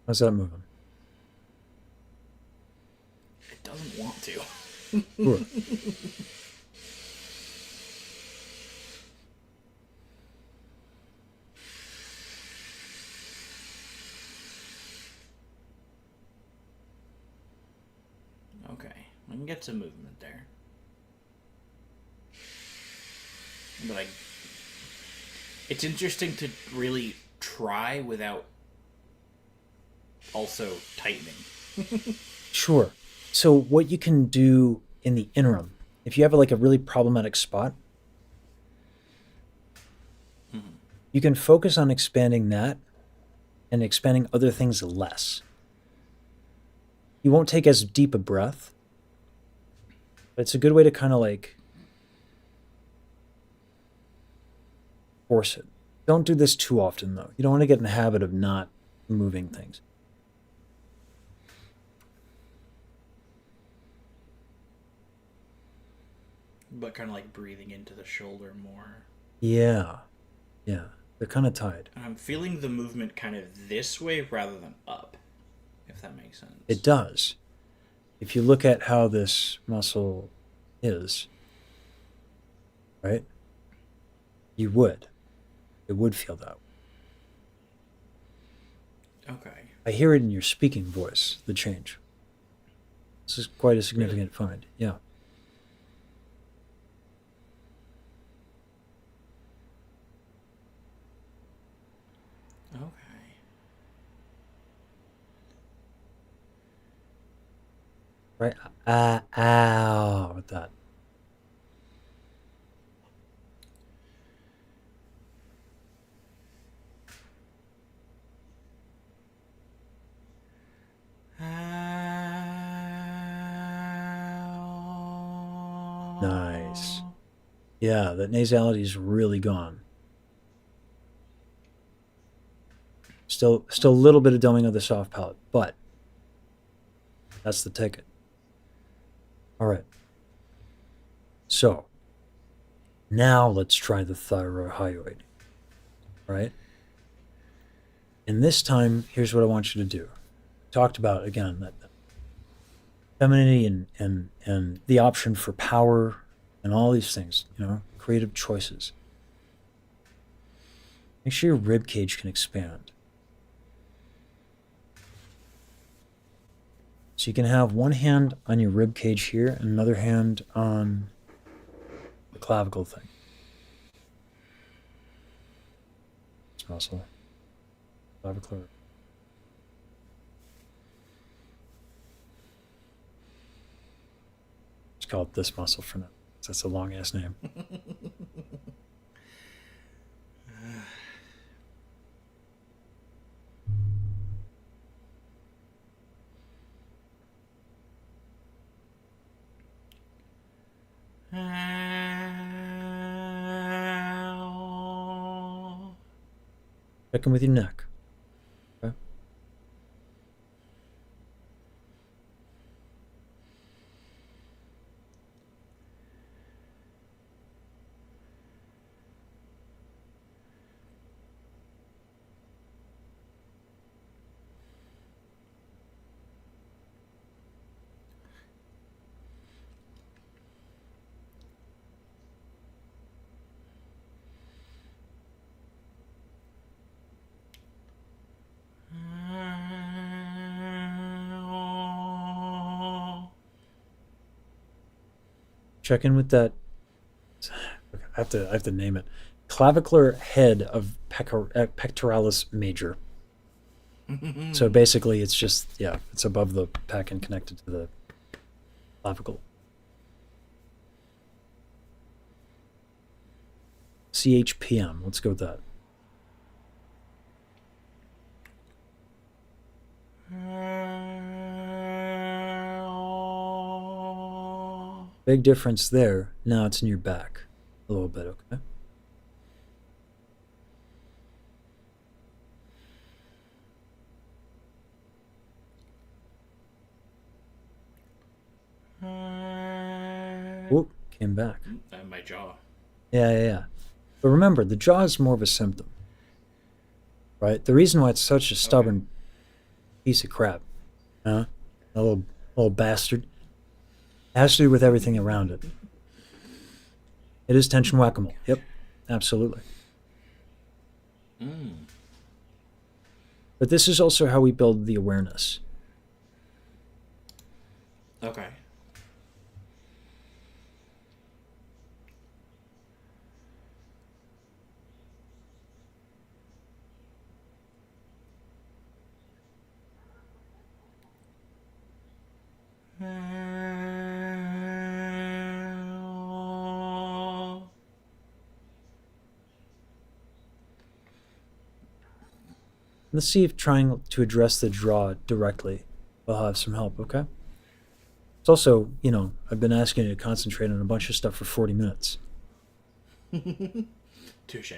How's that moving? It doesn't want to. Sure. Okay, I can get some movement there. But it's interesting to really try without also tightening. Sure. So what you can do in the interim, if you have like a really problematic spot, you can focus on expanding that and expanding other things less. You won't take as deep a breath, but it's a good way to kind of like force it. Don't do this too often though. You don't want to get in the habit of not moving things. But kind of like breathing into the shoulder more. Yeah. Yeah. They're kind of tied. And I'm feeling the movement kind of this way rather than up, if that makes sense. It does. If you look at how this muscle is, right? You would. It would feel that way. Okay. I hear it in your speaking voice, the change. This is quite a significant find. Yeah. Okay. Right? Ow, with that. Nice. Yeah, that nasality is really gone. Still a little bit of dumbing of the soft palate, but that's the ticket. All right. So now let's try the thyroid. right? And this time, here's what I want you to do. Talked about again that femininity and the option for power and all these things, you know, creative choices. Make sure your rib cage can expand. So you can have one hand on your rib cage here and another hand on the clavicle thing. This muscle. Clavicular. Just call it this muscle for now. That's a long ass name. Check in with your neck. Okay. Check in with that. I have to name it. Clavicular head of pectoralis major. So basically, it's just it's above the pec and connected to the clavicle. CHPM. Let's go with that. Big difference there. Now it's in your back a little bit, okay? Whoop, came back. And my jaw. Yeah. But remember, the jaw is more of a symptom, right? The reason why it's such a stubborn piece of crap, a little bastard, has to do with everything around it. It is tension whack-a-mole. Yep, absolutely. But this is also how we build the awareness. Okay. Let's see if trying to address the jaw directly will have some help, okay? It's also, I've been asking you to concentrate on a bunch of stuff for 40 minutes. Touche.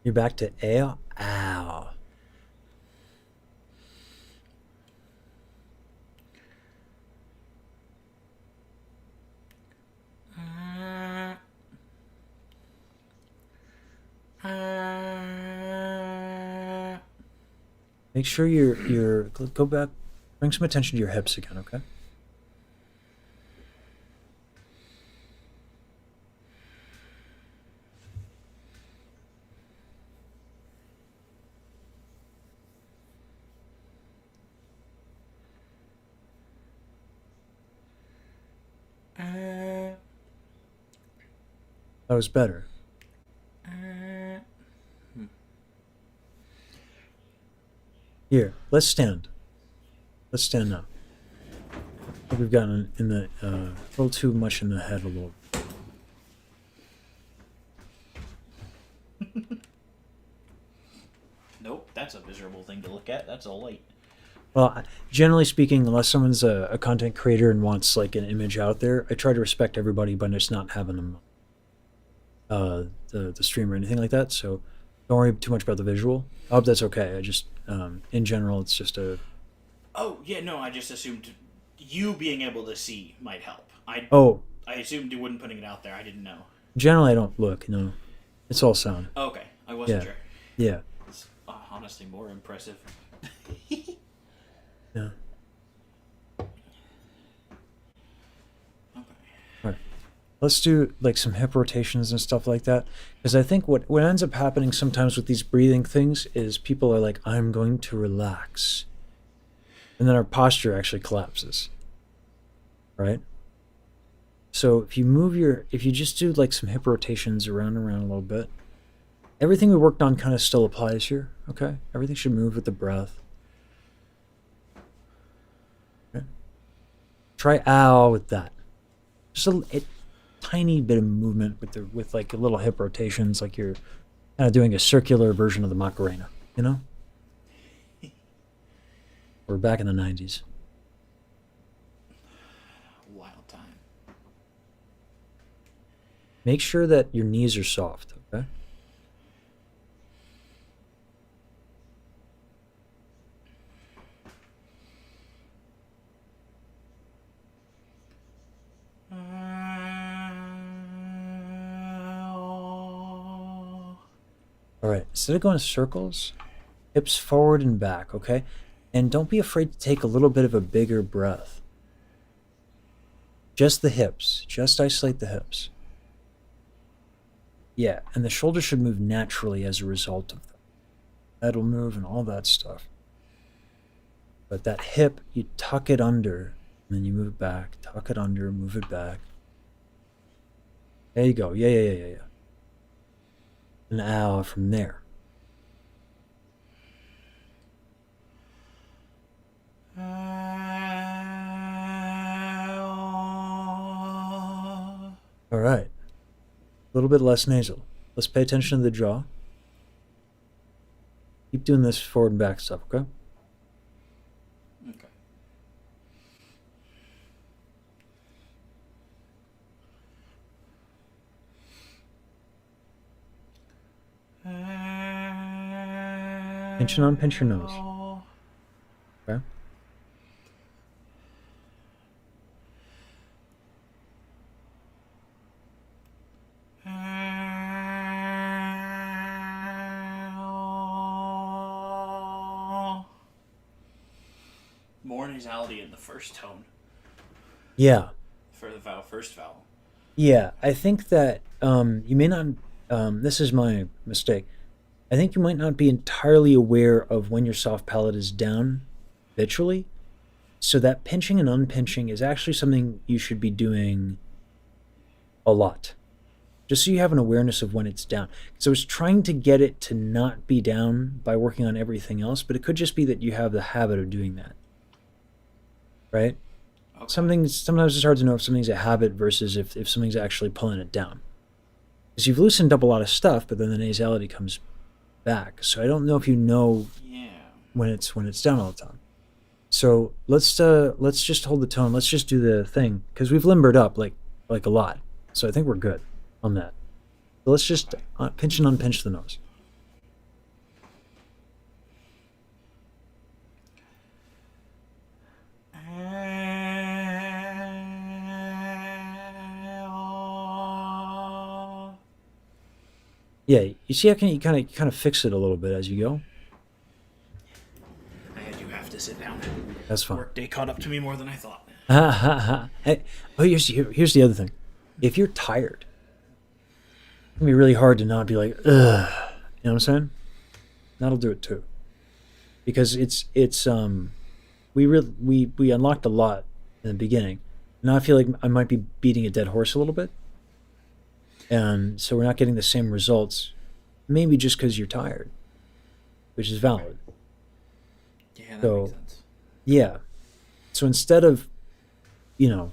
You're back to ow. Ow. Make sure you're go back, bring some attention to your hips again, okay? That was better. Here, let's stand. Let's stand now. I think we've gotten in the a little too much in the head a little. Nope, that's a miserable thing to look at. That's a light. Well, generally speaking, unless someone's a content creator and wants like an image out there, I try to respect everybody by just not having them the stream or anything like that. So don't worry too much about the visual. I hope that's okay. I just in general, it's just a. Oh yeah, no, I just assumed you being able to see might help. Oh, I assumed you wouldn't putting it out there. I didn't know. generally, I don't look. No, it's all sound. Okay, I wasn't Yeah. sure. Yeah. It's honestly more impressive. Yeah. All right. Let's do like some hip rotations and stuff like that. Because I think what ends up happening sometimes with these breathing things is people are like, I'm going to relax. And then our posture actually collapses. Right? So if you just do like some hip rotations around and around a little bit, everything we worked on kind of still applies here. Okay? Everything should move with the breath. Okay? Try ow with that. Just a tiny bit of movement with like little hip rotations, like you're kind of doing a circular version of the Macarena, you know? We're back in the 90s. Wild time. Make sure that your knees are soft, okay? All right, instead of going in circles, hips forward and back, okay? And don't be afraid to take a little bit of a bigger breath. Just the hips. Just isolate the hips. Yeah, and the shoulders should move naturally as a result of that. That'll move and all that stuff. But that hip, you tuck it under, and then you move it back. Tuck it under, move it back. There you go. Yeah. And ow from there. All right. A little bit less nasal. Let's pay attention to the jaw. Keep doing this forward and back stuff, okay? Okay. Pinch and unpinch your nose. Okay? More nasality in the first tone. Yeah. For the first vowel. Yeah, I think that you may not. This is my mistake. I think you might not be entirely aware of when your soft palate is down habitually. So that pinching and unpinching is actually something you should be doing a lot. Just so you have an awareness of when it's down. So I was trying to get it to not be down by working on everything else, but it could just be that you have the habit of doing that. Right? Okay. Sometimes it's hard to know if something's a habit versus if something's actually pulling it down. Because you've loosened up a lot of stuff, but then the nasality comes back. So I don't know if you know when it's down all the time. So let's just hold the tone. Let's just do the thing because we've limbered up like a lot. So I think we're good on that. So let's just pinch and unpinch the nose. Yeah, you see how you kind of fix it a little bit as you go. I do have to sit down. That's fine. Workday caught up to me more than I thought. Hey, here's the other thing. If you're tired, it can be really hard to not be like, ugh. You know what I'm saying? That'll do it too. Because we unlocked a lot in the beginning. Now I feel like I might be beating a dead horse a little bit. And so we're not getting the same results, maybe just because you're tired, which is valid. Yeah, that makes sense. Yeah. So instead of, doing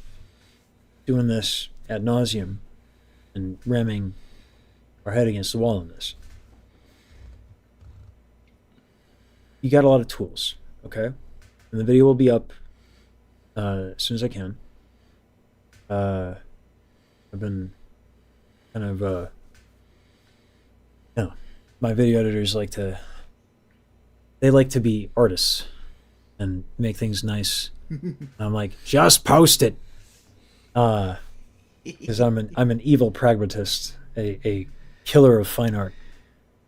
this ad nauseum and ramming our head against the wall in this, you got a lot of tools, okay? And the video will be up as soon as I can. I've been kind of, my video editors like to be artists and make things nice. And I'm like, just post it. Because I'm an evil pragmatist, a killer of fine art,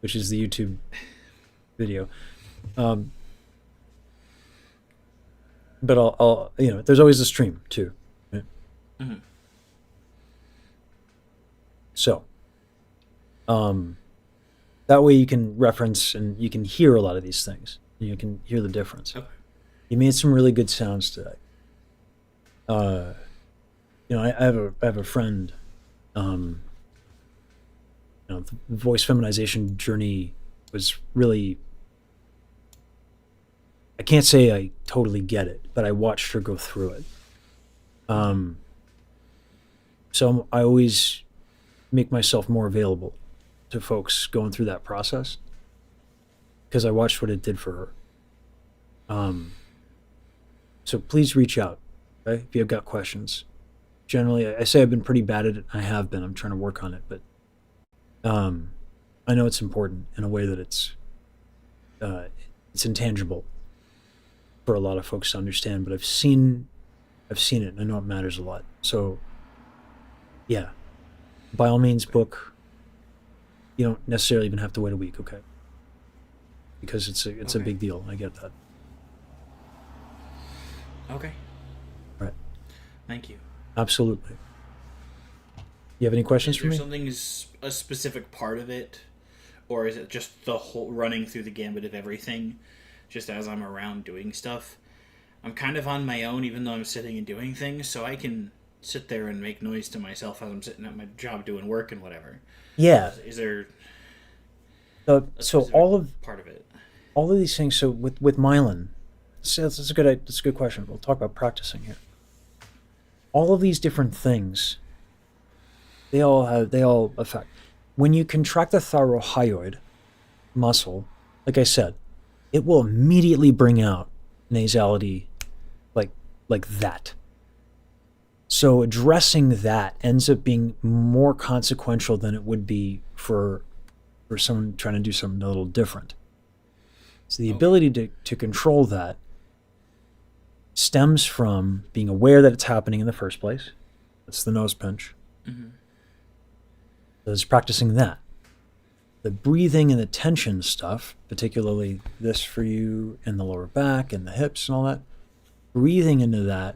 which is the YouTube video. But I'll there's always a stream too. Right? Mm-hmm. So, that way you can reference and you can hear a lot of these things. You can hear the difference. Okay. You made some really good sounds today. I have a friend. The voice feminization journey was really. I can't say I totally get it, but I watched her go through it. So I always make myself more available to folks going through that process because I watched what it did for her. So please reach out, okay, if you've got questions. Generally, I say I've been pretty bad at it. I have been. I'm trying to work on it, but I know it's important in a way that it's intangible for a lot of folks to understand. But I've seen it, and I know it matters a lot. So, yeah, by all means, book. You don't necessarily even have to wait a week, okay? Because it's a big deal. I get that. Okay. Right. Thank you. Absolutely. You have any questions for me? Is there something a specific part of it, or is it just the whole running through the gambit of everything, just as I'm around doing stuff? I'm kind of on my own, even though I'm sitting and doing things, so I can sit there and make noise to myself as I'm sitting at my job doing work and whatever. Yeah. Is there? So all of part of it. All of these things. So with Mylan, so that's a good question. We'll talk about practicing here. All of these different things, they all affect. When you contract the thyrohyoid muscle, like I said, it will immediately bring out nasality like that. So addressing that ends up being more consequential than it would be for someone trying to do something a little different. So the ability to control that stems from being aware that it's happening in the first place. That's the nose pinch. Mm-hmm. So it's practicing that. The breathing and the tension stuff, particularly this for you in the lower back and the hips and all that, breathing into that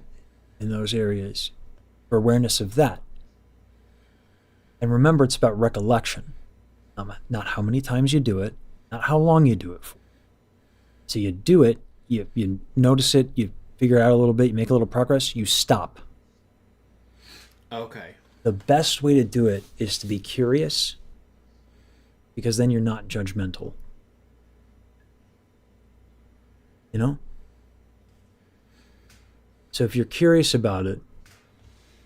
in those areas for awareness of that. And remember, it's about recollection. Not how many times you do it, not how long you do it for. So you do it, you notice it, you figure it out a little bit, you make a little progress, you stop. Okay. The best way to do it is to be curious, because then you're not judgmental. You know? So if you're curious about it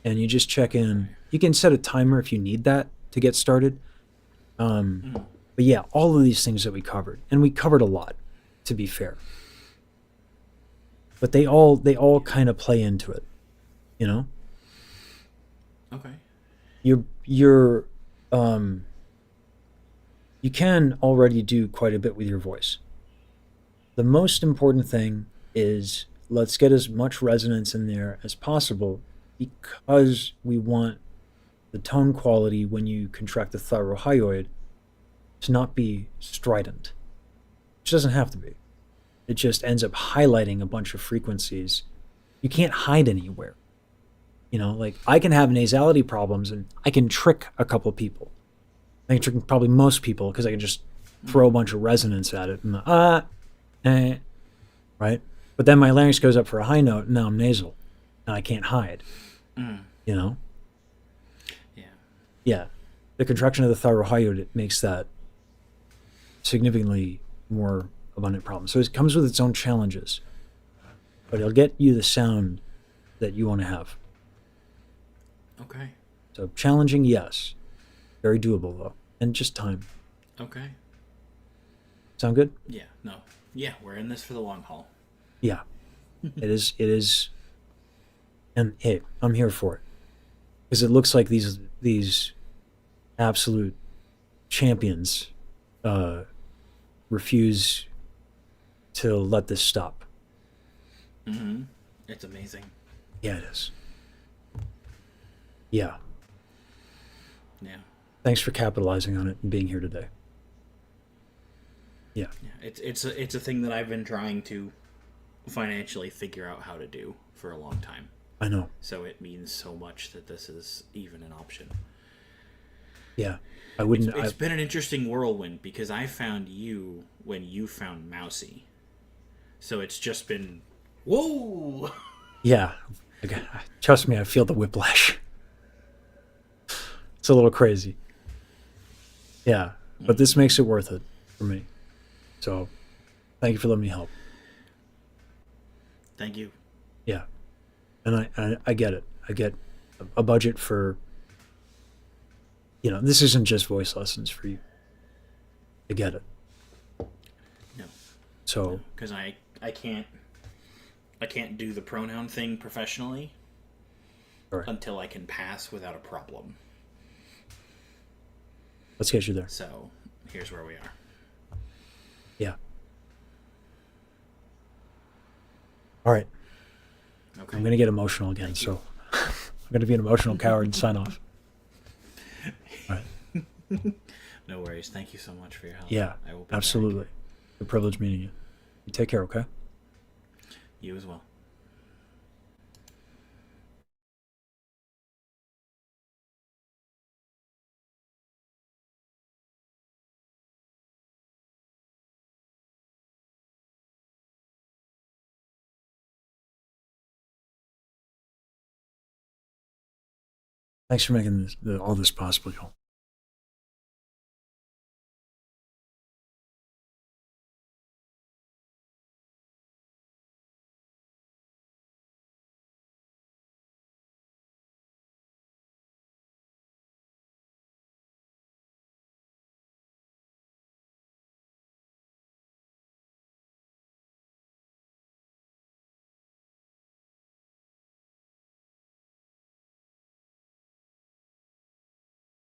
and you just check in, you can set a timer if you need that to get started. But yeah, all of these things that we covered, and we covered a lot, to be fair. But they all kind of play into it, you know? Okay. You can already do quite a bit with your voice. The most important thing is let's get as much resonance in there as possible, because we want the tone quality when you contract the thyrohyoid to not be strident, which doesn't have to be. It just ends up highlighting a bunch of frequencies. You can't hide anywhere. You know, like I can have nasality problems and I can trick a couple people. I can trick probably most people because I can just throw a bunch of resonance at it and right? But then my larynx goes up for a high note and now I'm nasal. And I can't hide. You know? Yeah. Yeah. The contraction of the thyrohyoid, it makes that significantly more abundant problem. So it comes with its own challenges. But it'll get you the sound that you want to have. Okay. So challenging, yes. Very doable though. And just time. Okay. Sound good? Yeah, no. Yeah, we're in this for the long haul. Yeah. It is, and hey, I'm here for it because it looks like these absolute champions refuse to let this stop. Mm-hmm. It's amazing. Yeah, it is. Yeah. Yeah. Thanks for capitalizing on it and being here today. Yeah. Yeah. It's a thing that I've been trying to financially figure out how to do for a long time. I know. So it means so much that this is even an option. Yeah. I wouldn't. It's been an interesting whirlwind because I found you when you found Mousy. So it's just been, whoa! Yeah. Trust me, I feel the whiplash. It's a little crazy. Yeah. But this makes it worth it for me. So thank you for letting me help. Thank you. Yeah. And I get it. I get a budget for, this isn't just voice lessons for you. I get it. No. So. Because I can't do the pronoun thing professionally until I can pass without a problem. Let's get you there. So here's where we are. Yeah. All right. Okay. I'm going to get emotional again, so I'm going to be an emotional coward and sign off. All right. No worries. Thank you so much for your help. Yeah, I will be absolutely. back. A privilege meeting you. You take care, okay? You as well. Thanks for making all this possible, Joel.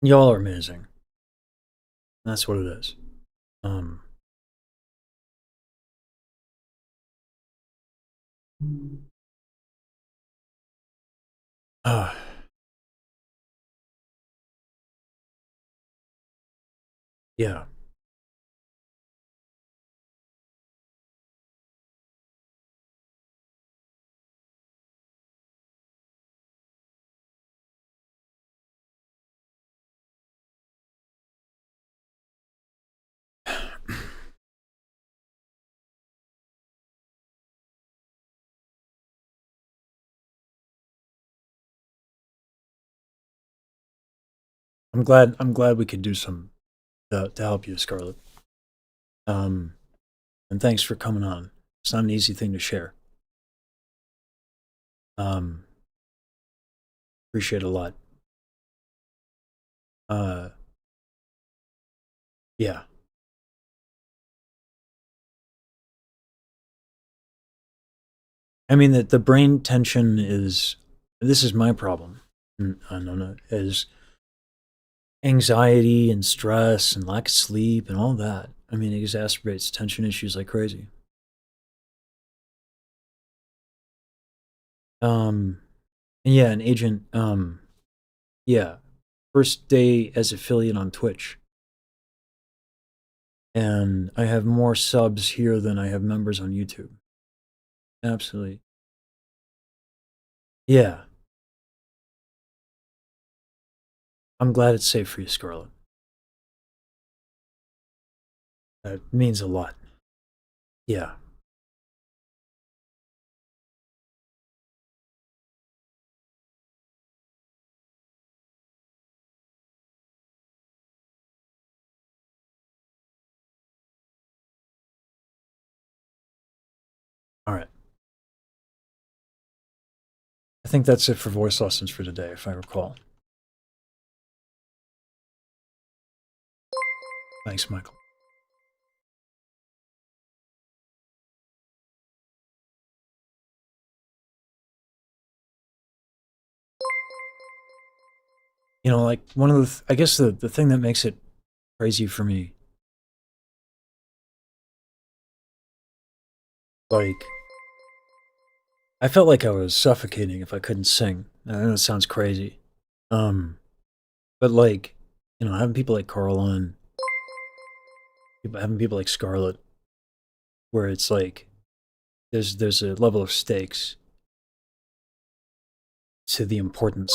Y'all are amazing. That's what it is. Yeah. I'm glad we could do some to help you, Scarlett. And thanks for coming on. It's not an easy thing to share. Appreciate it a lot. Yeah. I mean, the brain tension this is my problem. No, is anxiety and stress and lack of sleep and all that. I mean, it exacerbates tension issues like crazy. And yeah, an agent, yeah, first day as affiliate on Twitch. And I have more subs here than I have members on YouTube. Absolutely. Yeah. I'm glad it's safe for you, Scarlett. That means a lot. Yeah. All right. I think that's it for voice lessons for today, if I recall. Thanks, Michael. You know, like one of the, I guess the thing that makes it crazy for me, like, I felt like I was suffocating if I couldn't sing. I know it sounds crazy. But like, you know, having people like Carl on, having people like Scarlett, where it's like, there's a level of stakes to the importance.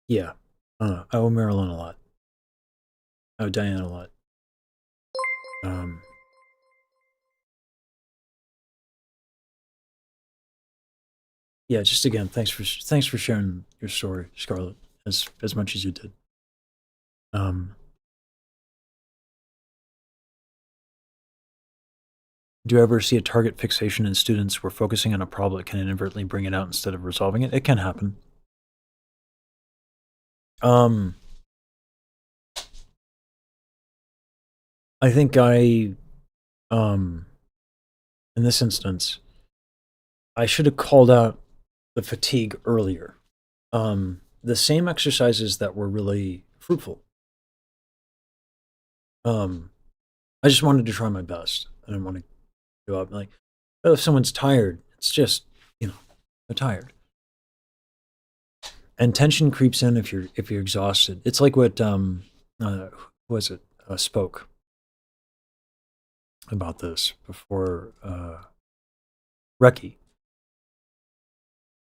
Yeah. I owe Marilyn a lot. I owe Diane a lot. Yeah, just again, thanks for sharing your story, Scarlett, as much as you did. Do you ever see a target fixation in students where focusing on a problem that can inadvertently bring it out instead of resolving it? It can happen. I think in this instance, I should have called out the fatigue earlier. The same exercises that were really fruitful. I just wanted to try my best. I didn't want to go up like, oh, if someone's tired, it's just, you know, they're tired. And tension creeps in if you're exhausted. It's like what who was it spoke about this before, Reki.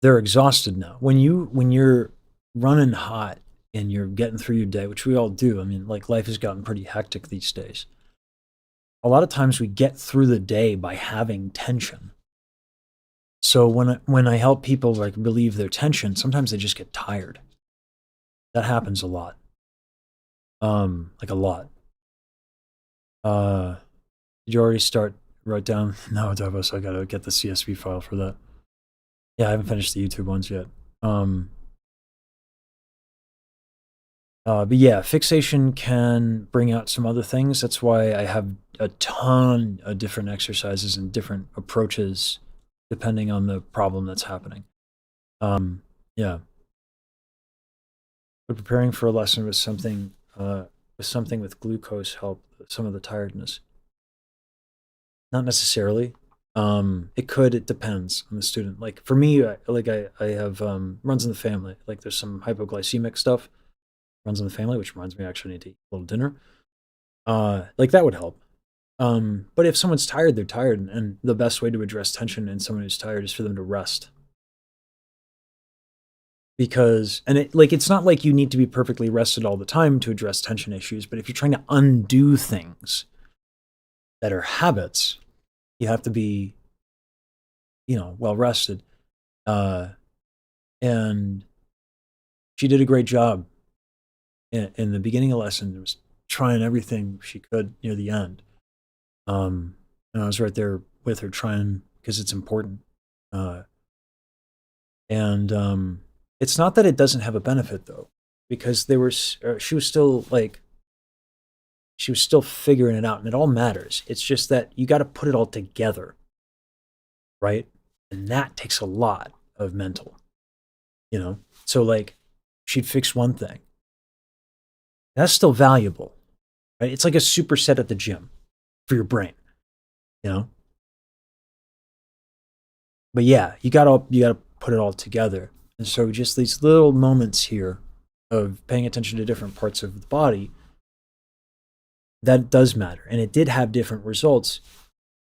They're exhausted now. When you're running hot and you're getting through your day, which we all do. I mean, like, life has gotten pretty hectic these days. A lot of times we get through the day by having tension. So when I help people like relieve their tension, sometimes they just get tired. That happens a lot. Like a lot. Did you already write down? No, Davos, I gotta get the CSV file for that. Yeah, I haven't finished the YouTube ones yet. But yeah, fixation can bring out some other things. That's why I have a ton of different exercises and different approaches depending on the problem that's happening. Yeah. But preparing for a lesson with something with glucose help some of the tiredness. Not necessarily. It could. It depends on the student. Like for me, I have runs in the family. Like there's some hypoglycemic stuff runs in the family, which reminds me I actually need to eat a little dinner. Like that would help. But if someone's tired, they're tired, and the best way to address tension in someone who's tired is for them to rest. Because, and it's not like you need to be perfectly rested all the time to address tension issues, but if you're trying to undo things that are habits, you have to be, well rested. And she did a great job in the beginning of the lesson. It was trying everything she could near the end. And I was right there with her trying because it's important. It's not that it doesn't have a benefit though, because she was still figuring it out, and it all matters. It's just that you got to put it all together, right? And that takes a lot of mental, So like, she'd fix one thing. That's still valuable, right? It's like a superset at the gym for your brain, But yeah, you gotta put it all together. And so just these little moments here of paying attention to different parts of the body, that does matter. And it did have different results.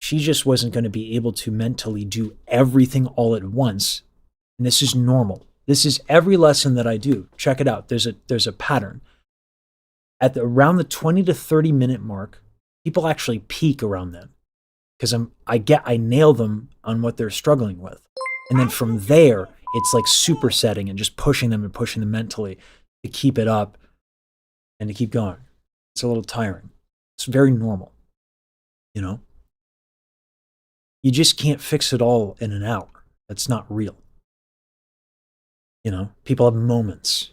She just wasn't going to be able to mentally do everything all at once. And this is normal. This is every lesson that I do. Check it out. There's a pattern. At around the 20 to 30 minute mark, people actually peak around then. Because I nail them on what they're struggling with. And then from there, it's like supersetting and just pushing them mentally to keep it up and to keep going. It's a little tiring. It's very normal, You just can't fix it all in an hour. That's not real. People have moments.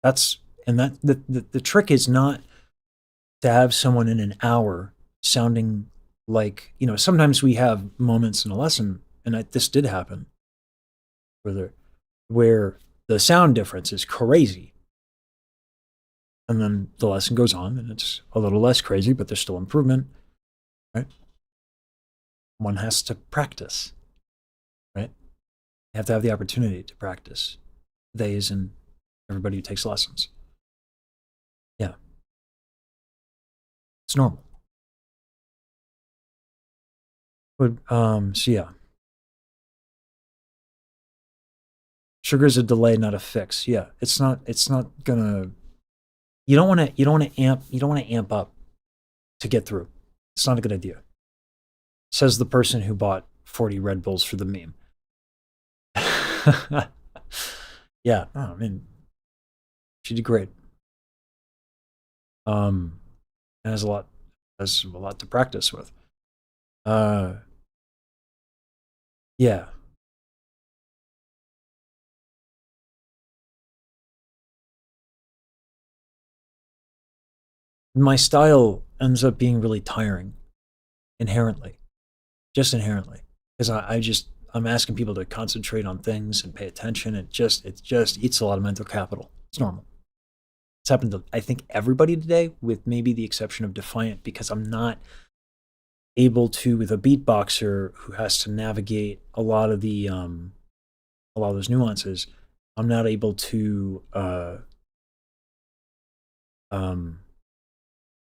The trick is not to have someone in an hour sounding like, sometimes we have moments in a lesson and this did happen, where the sound difference is crazy. And then the lesson goes on, and it's a little less crazy, but there's still improvement, right? One has to practice, right? You have to have the opportunity to practice. Theys and everybody who takes lessons. Yeah. It's normal. But, so yeah. Sugar is a delay, not a fix. Yeah, it's not gonna. You don't want to amp up to get through. It's not a good idea. Says the person who bought 40 Red Bulls for the meme. Yeah, I mean, she did great. And has a lot to practice with. Yeah. My style ends up being really tiring, inherently, just inherently, because I'm asking people to concentrate on things and pay attention. It just eats a lot of mental capital. It's normal. It's happened to, I think, everybody today, with maybe the exception of Defiant, because I'm not able to, with a beatboxer who has to navigate a lot of those nuances. I'm not able to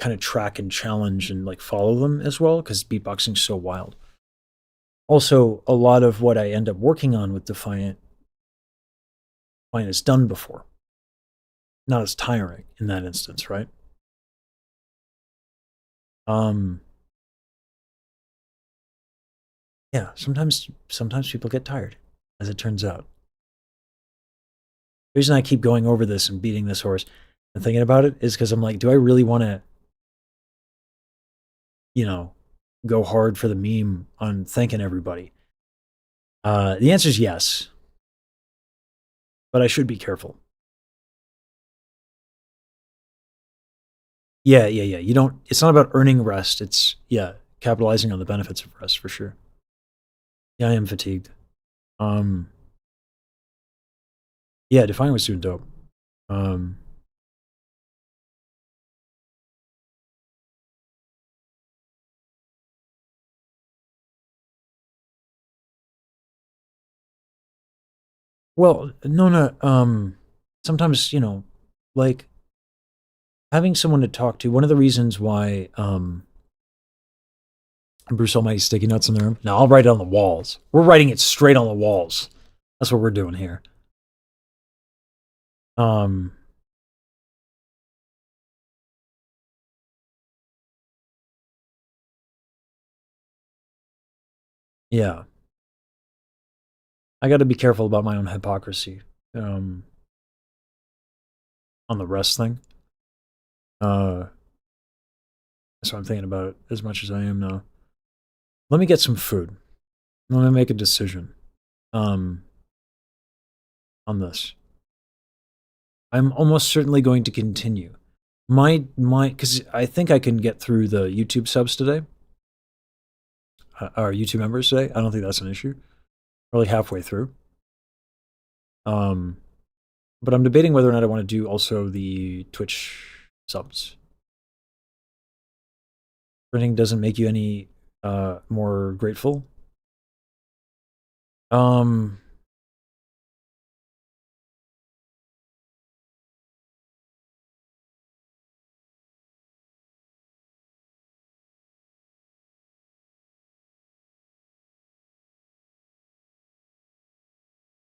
kind of track and challenge and like follow them as well, because beatboxing's so wild. Also, a lot of what I end up working on with Defiant is done before. Not as tiring in that instance, right? Yeah, sometimes people get tired, as it turns out. The reason I keep going over this and beating this horse and thinking about it is because I'm like, do I really want to, go hard for the meme on thanking everybody? The answer is yes, but I should be careful. Yeah. It's not about earning rest. It's, capitalizing on the benefits of rest, for sure. Yeah, I am fatigued. Yeah, Defiant was doing dope. Well, no. Sometimes, like having someone to talk to. One of the reasons why Bruce Almighty sticky notes in the room. Now I'll write it on the walls. We're writing it straight on the walls. That's what we're doing here. Yeah. I got to be careful about my own hypocrisy. On the rest thing. That's what I'm thinking about it as much as I am now. Let me get some food. Let me make a decision. On this. I'm almost certainly going to continue. Because I think I can get through the YouTube subs today. Our YouTube members today. I don't think that's an issue. Probably halfway through. But I'm debating whether or not I want to do also the Twitch subs. Printing doesn't make you any more grateful.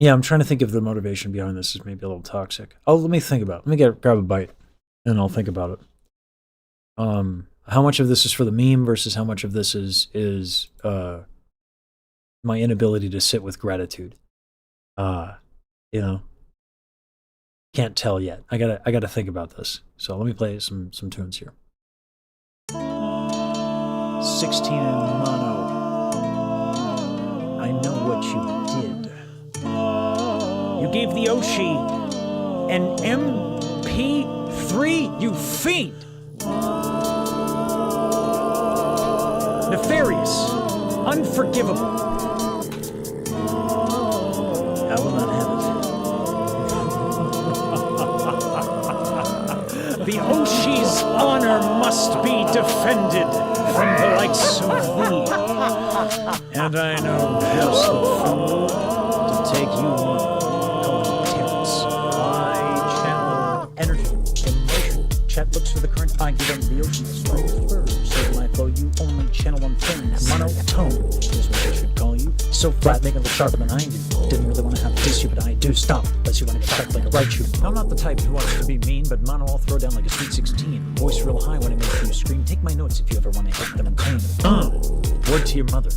Yeah, I'm trying to think if the motivation behind this is maybe a little toxic. Let me think about it. Let me grab a bite, and I'll think about it. How much of this is for the meme versus how much of this is my inability to sit with gratitude. Can't tell yet. I gotta think about this. So let me play some tunes here. 16 in mono. I know what you did. You gave the Oshi an MP3, you fiend! Nefarious, unforgivable. defended from the likes of thee. And I know just the fool to take you on. Call him Terrence. I channel energy, emotion. Chat looks for the current, I give them the ocean. So when I flow, you only channel one thing. Monotone is what they should call you. So flat, make it look sharper than I do. Didn't really want to have to diss you, but I do. Stop, unless you want to get checked like a right shoe. I'm not the type who wants to be mean, but mono I'll throw down like a sweet 16. Voice real high when it makes you scream. Take my notes if you ever want to hit them in pain. Word to your mother.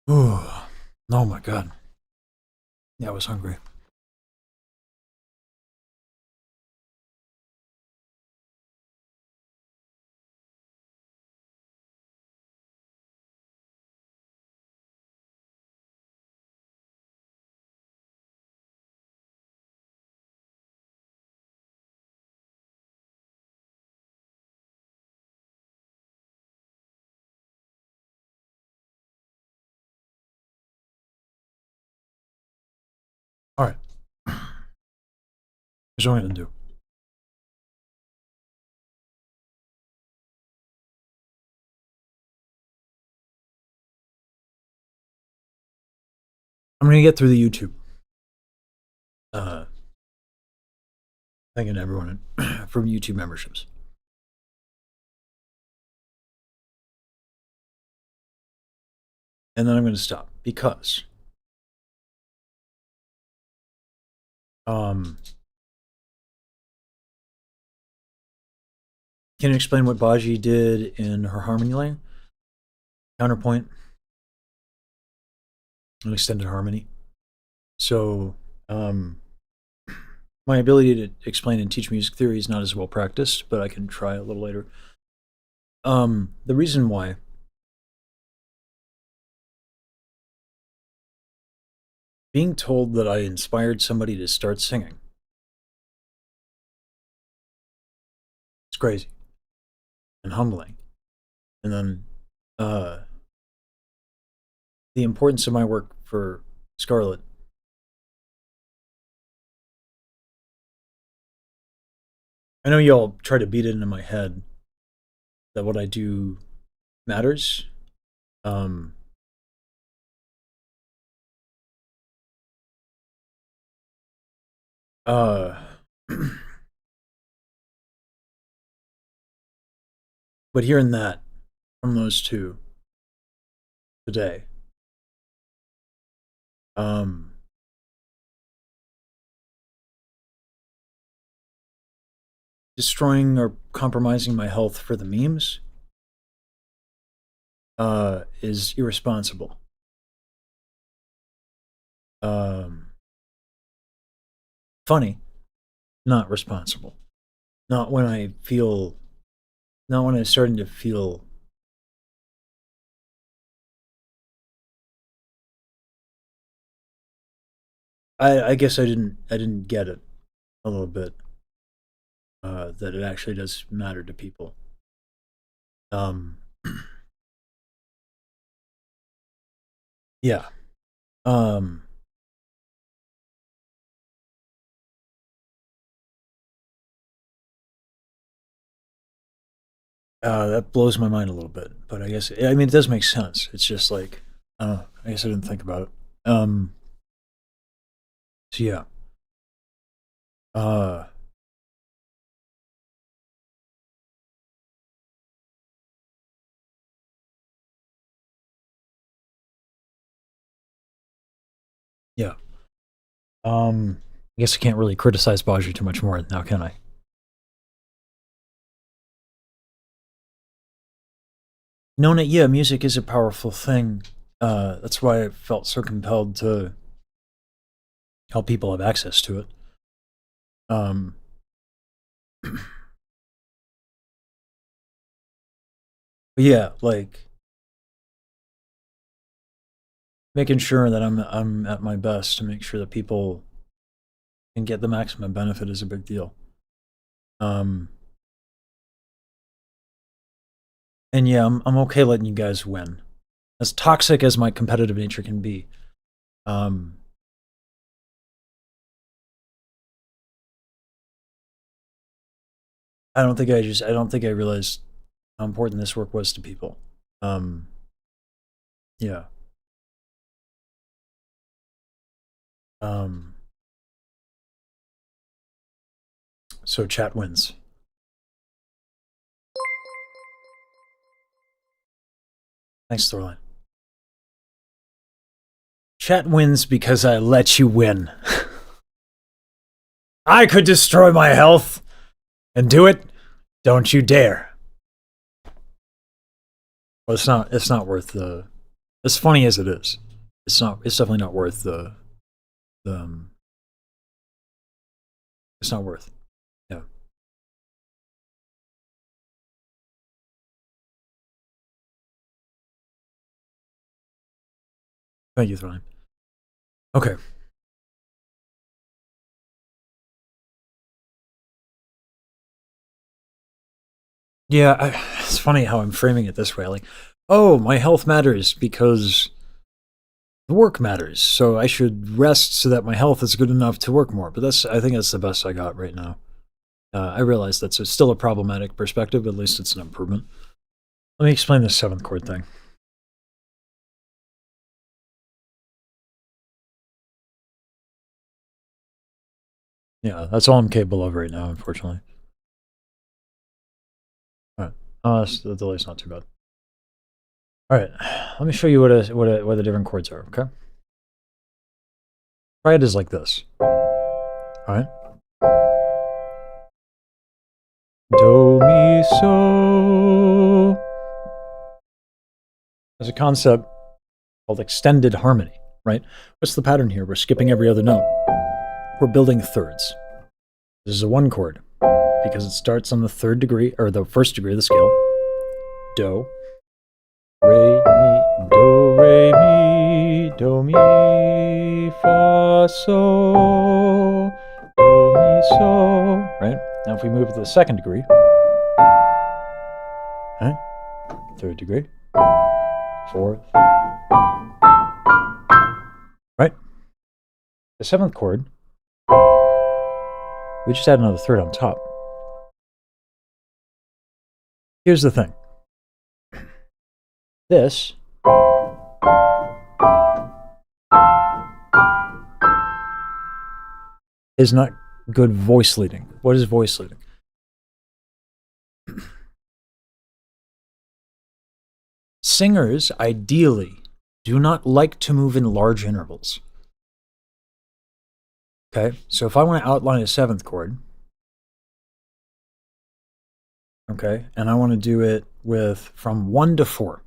Ooh. Oh my god. Yeah, I was hungry. Here's what I'm gonna do. I'm gonna get through the YouTube. Thanking everyone from YouTube memberships. And then I'm gonna stop because can you explain what Baji did in her harmony line? Counterpoint. An extended harmony. So my ability to explain and teach music theory is not as well practiced, but I can try a little later. The reason why being told that I inspired somebody to start singing, it's crazy and humbling. And then the importance of my work for Scarlett. I know y'all try to beat it into my head that what I do matters. But hearing that from those two today, destroying or compromising my health for the memes is irresponsible. Funny, not responsible. Not when I'm starting to feel I guess I didn't get it a little bit. That it actually does matter to people. Yeah. That blows my mind a little bit, but I guess, I mean, it does make sense. It's just like, I guess I didn't think about it. So yeah. Yeah. I guess I can't really criticize Baji too much more now, can I? Nona, yeah, music is a powerful thing. That's why I felt so compelled to help people have access to it. But yeah, like making sure that I'm at my best to make sure that people can get the maximum benefit is a big deal. And yeah, I'm okay letting you guys win. As toxic as my competitive nature can be. I don't think I realized how important this work was to people. Yeah. So chat wins. Thanks, Thorline. Chat wins because I let you win. I could destroy my health and do it. Don't you dare. Well, it's not worth the, as funny as it is, it's definitely not worth the it's not worth. Yeah. Thank you, Thorline. Okay. Yeah, it's funny how I'm framing it this way. Like, oh, my health matters because the work matters. So I should rest so that my health is good enough to work more. But I think that's the best I got right now. I realize that's still a problematic perspective, but at least it's an improvement. Let me explain this 7th chord thing. Yeah, that's all I'm capable of right now, unfortunately. All right. The delay's not too bad. All right. Let me show you what the different chords are, okay? Try it as like this. All right. Do, mi, so. There's a concept called extended harmony, right? What's the pattern here? We're skipping every other note. We're building thirds. This is a 1 chord because it starts on the 3rd degree, or the 1st degree of the scale. Do, re, mi, do, mi, fa, so, do, mi, so, right? Now if we move to the 2nd degree, right? 3rd degree, 4th, right? The 7th chord, we just add another 3rd on top. Here's the thing. This is not good voice leading. What is voice leading? Singers, ideally, do not like to move in large intervals. Okay, so if I want to outline a 7th chord, okay, and I want to do it with from 1 to 4.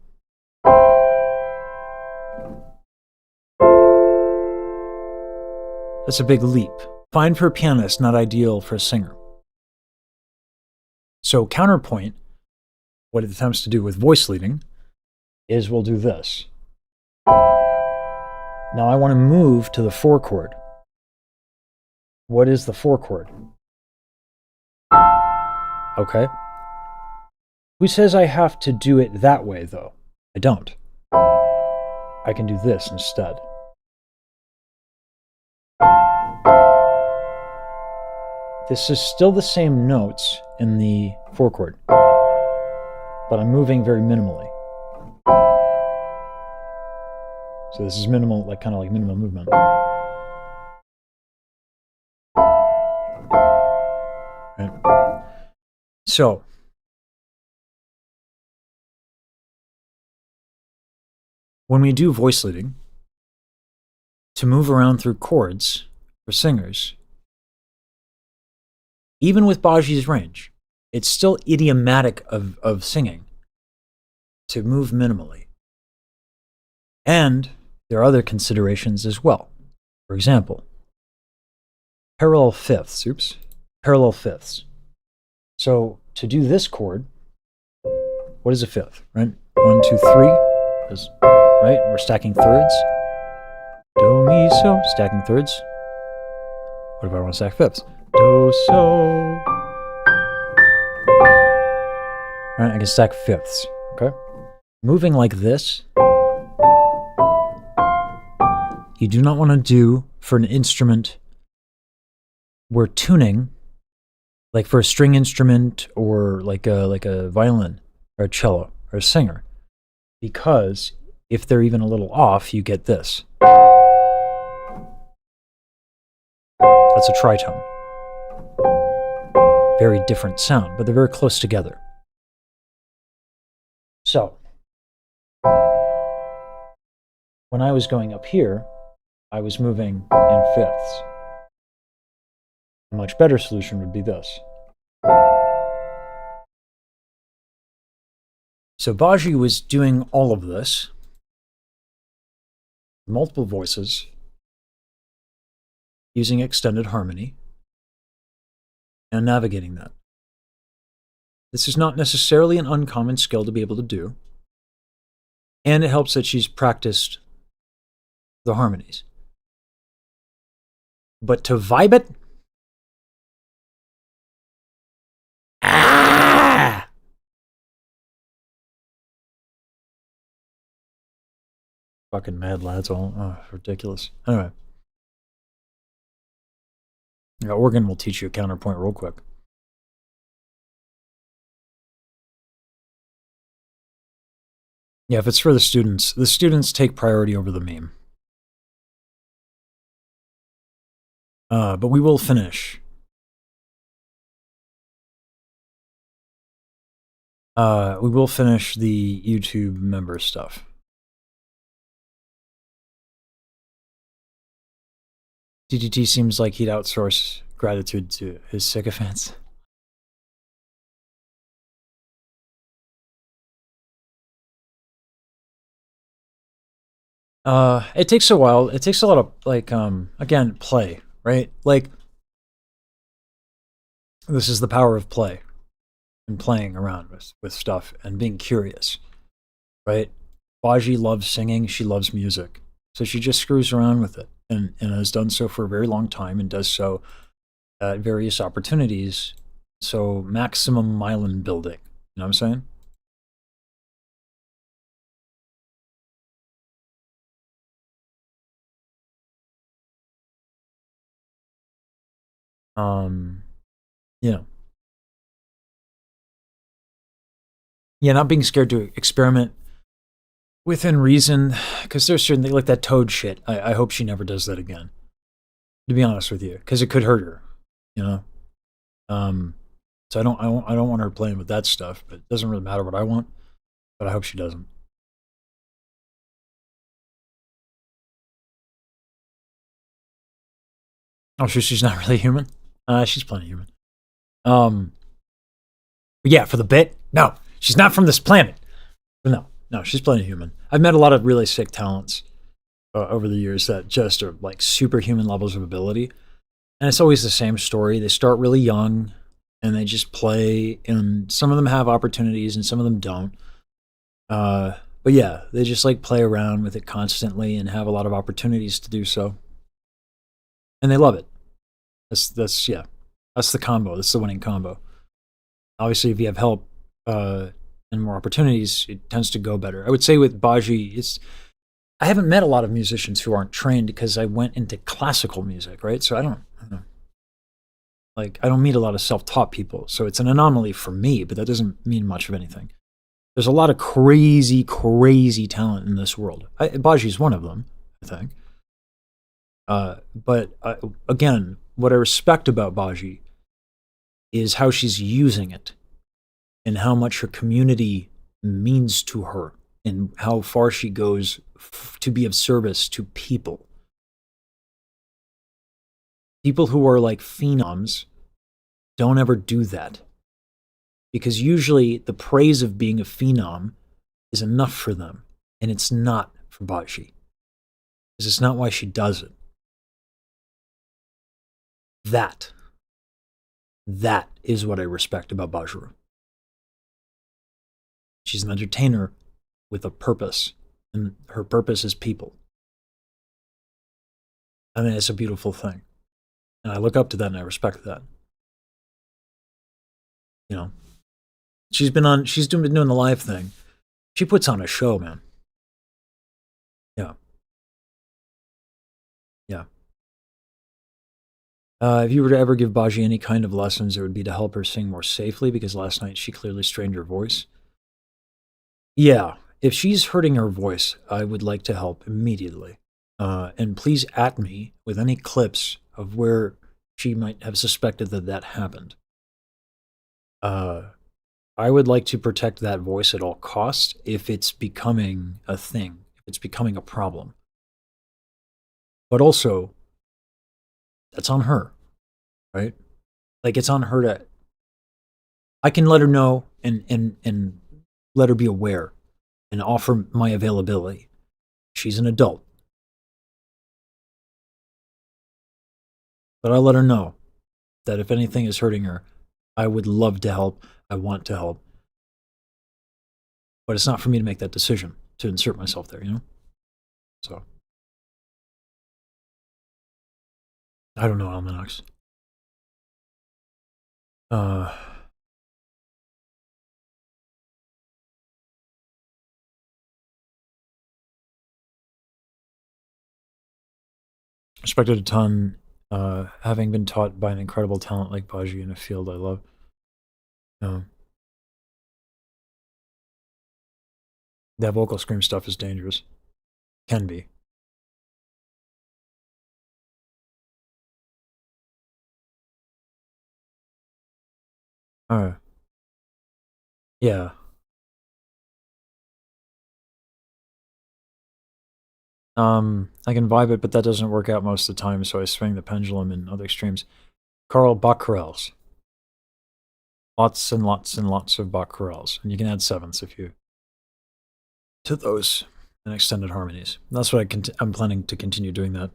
That's a big leap. Fine for a pianist, not ideal for a singer. So counterpoint, what it attempts to do with voice leading, is we'll do this. Now I want to move to the 4 chord. What is the 4 chord? Okay. Who says I have to do it that way, though? I don't. I can do this instead. This is still the same notes in the 4 chord, but I'm moving very minimally. So this is minimal, like kind of like minimal movement. Right. So when we do voice leading, to move around through chords for singers, even with Baji's range, it's still idiomatic of singing to move minimally. And there are other considerations as well. For example, parallel fifths. Oops. Parallel fifths. So to do this chord, what is a fifth, right? 1, 2, 3. Right? We're stacking thirds. Do, mi, so. Stacking thirds. What if I want to stack fifths? Do, so. Right? I can stack fifths. Okay? Moving like this, you do not want to do for an instrument where tuning, like for a string instrument or like a violin or a cello or a singer, because if they're even a little off, you get this. That's a tritone. Very different sound, but they're very close together. So, when I was going up here, I was moving in fifths. A much better solution would be this. So Baji was doing all of this, multiple voices, using extended harmony, and navigating that. This is not necessarily an uncommon skill to be able to do, and it helps that she's practiced the harmonies. But to vibe it, Fucking mad lads all. Oh, ridiculous. Anyway. Yeah, Oregon will teach you a counterpoint real quick. Yeah, if it's for the students take priority over the meme. But we will finish. We will finish the YouTube member stuff. DDT seems like he'd outsource gratitude to his sycophants. It takes a while. It takes a lot of, like, again, play, right? Like, this is the power of play and playing around with stuff and being curious, right? Baji loves singing. She loves music. So she just screws around with it and has done so for a very long time and does so at various opportunities. So maximum myelin building. You know what I'm saying? You know. Yeah, not being scared to experiment within reason, because there's certain things like that toad shit. I hope she never does that again. To be honest with you, because it could hurt her, you know. So I don't want her playing with that stuff. But it doesn't really matter what I want. But I hope she doesn't. Oh, she's not really human. She's plenty human. But yeah, for the bit, no, she's not from this planet. But no, she's plenty human. I've met a lot of really sick talents over the years that just are like superhuman levels of ability. And it's always the same story. They start really young and they just play, and some of them have opportunities and some of them don't. But yeah, they just like play around with it constantly and have a lot of opportunities to do so. And they love it. That's the combo. That's the winning combo. Obviously, if you have help and more opportunities, it tends to go better. I would say with Baji, I haven't met a lot of musicians who aren't trained because I went into classical music, right? So I don't know. Like, I don't meet a lot of self-taught people. So it's an anomaly for me, but that doesn't mean much of anything. There's a lot of crazy, crazy talent in this world. Baji's one of them, I think. But again, what I respect about Baji is how she's using it and how much her community means to her and how far she goes to be of service to people. People who are like phenoms don't ever do that. Because usually the praise of being a phenom is enough for them. And it's not for Baji. Because it's not why she does it. That is what I respect about Bajra. She's an entertainer with a purpose. And her purpose is people. I mean, it's a beautiful thing. And I look up to that and I respect that. You know, she's been doing the live thing. She puts on a show, man. Yeah. Yeah. If you were to ever give Baji any kind of lessons, it would be to help her sing more safely, because last night she clearly strained her voice. Yeah. If she's hurting her voice, I would like to help immediately. And please at me with any clips of where she might have suspected that happened. I would like to protect that voice at all costs if it's becoming a thing, if it's becoming a problem. But also, that's on her, right? Like, it's on her to... I can let her know and let her be aware and offer my availability. She's an adult. But I'll let her know that if anything is hurting her, I would love to help. I want to help. But it's not for me to make that decision, to insert myself there, you know? So. I don't know, Almanax. Respected a ton, having been taught by an incredible talent like Baji in a field I love. That vocal scream stuff is dangerous. Can be. Alright. Yeah. I can vibe it, but that doesn't work out most of the time, so I swing the pendulum in other extremes. Carl Baccarels. Lots and lots and lots of Baccarels. And you can add sevenths if you... to those and extended harmonies. That's what I'm planning to continue doing that.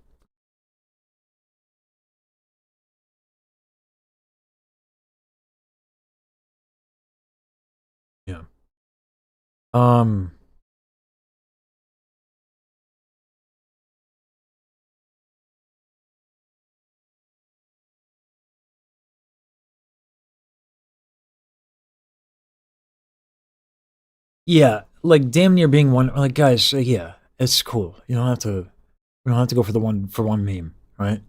Yeah. Yeah, like damn near being one. Like guys, yeah, it's cool. You don't have to. We don't have to go for the one meme, right?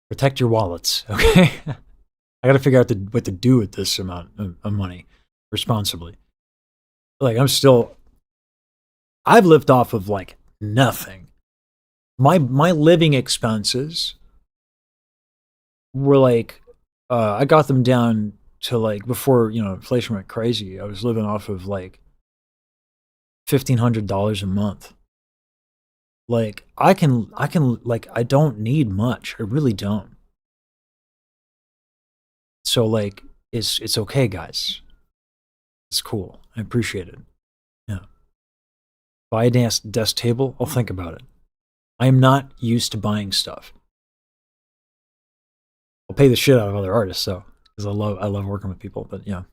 Protect your wallets, okay? I got to figure out what to do with this amount of money responsibly. Like I've lived off of like nothing. My living expenses were like, I got them down to like before inflation went crazy. I was living off of like $1,500 a month. Like I can like I don't need much. I really don't. So like it's okay, guys. It's cool. I appreciate it. Yeah. Buy a desk table. I'll think about it. I am not used to buying stuff. I'll pay the shit out of other artists though, because I love working with people. But yeah.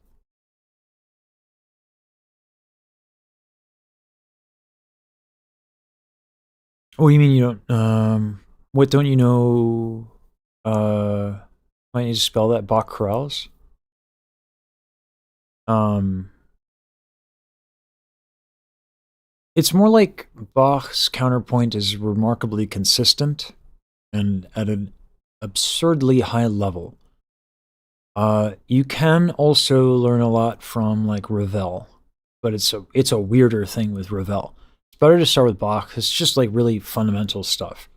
Oh, you mean you don't? What don't you know? Might need to spell that. Bach chorales. It's more like Bach's counterpoint is remarkably consistent and at an absurdly high level. You can also learn a lot from like Ravel, but it's a weirder thing with Ravel. It's better to start with Bach. It's just like really fundamental stuff.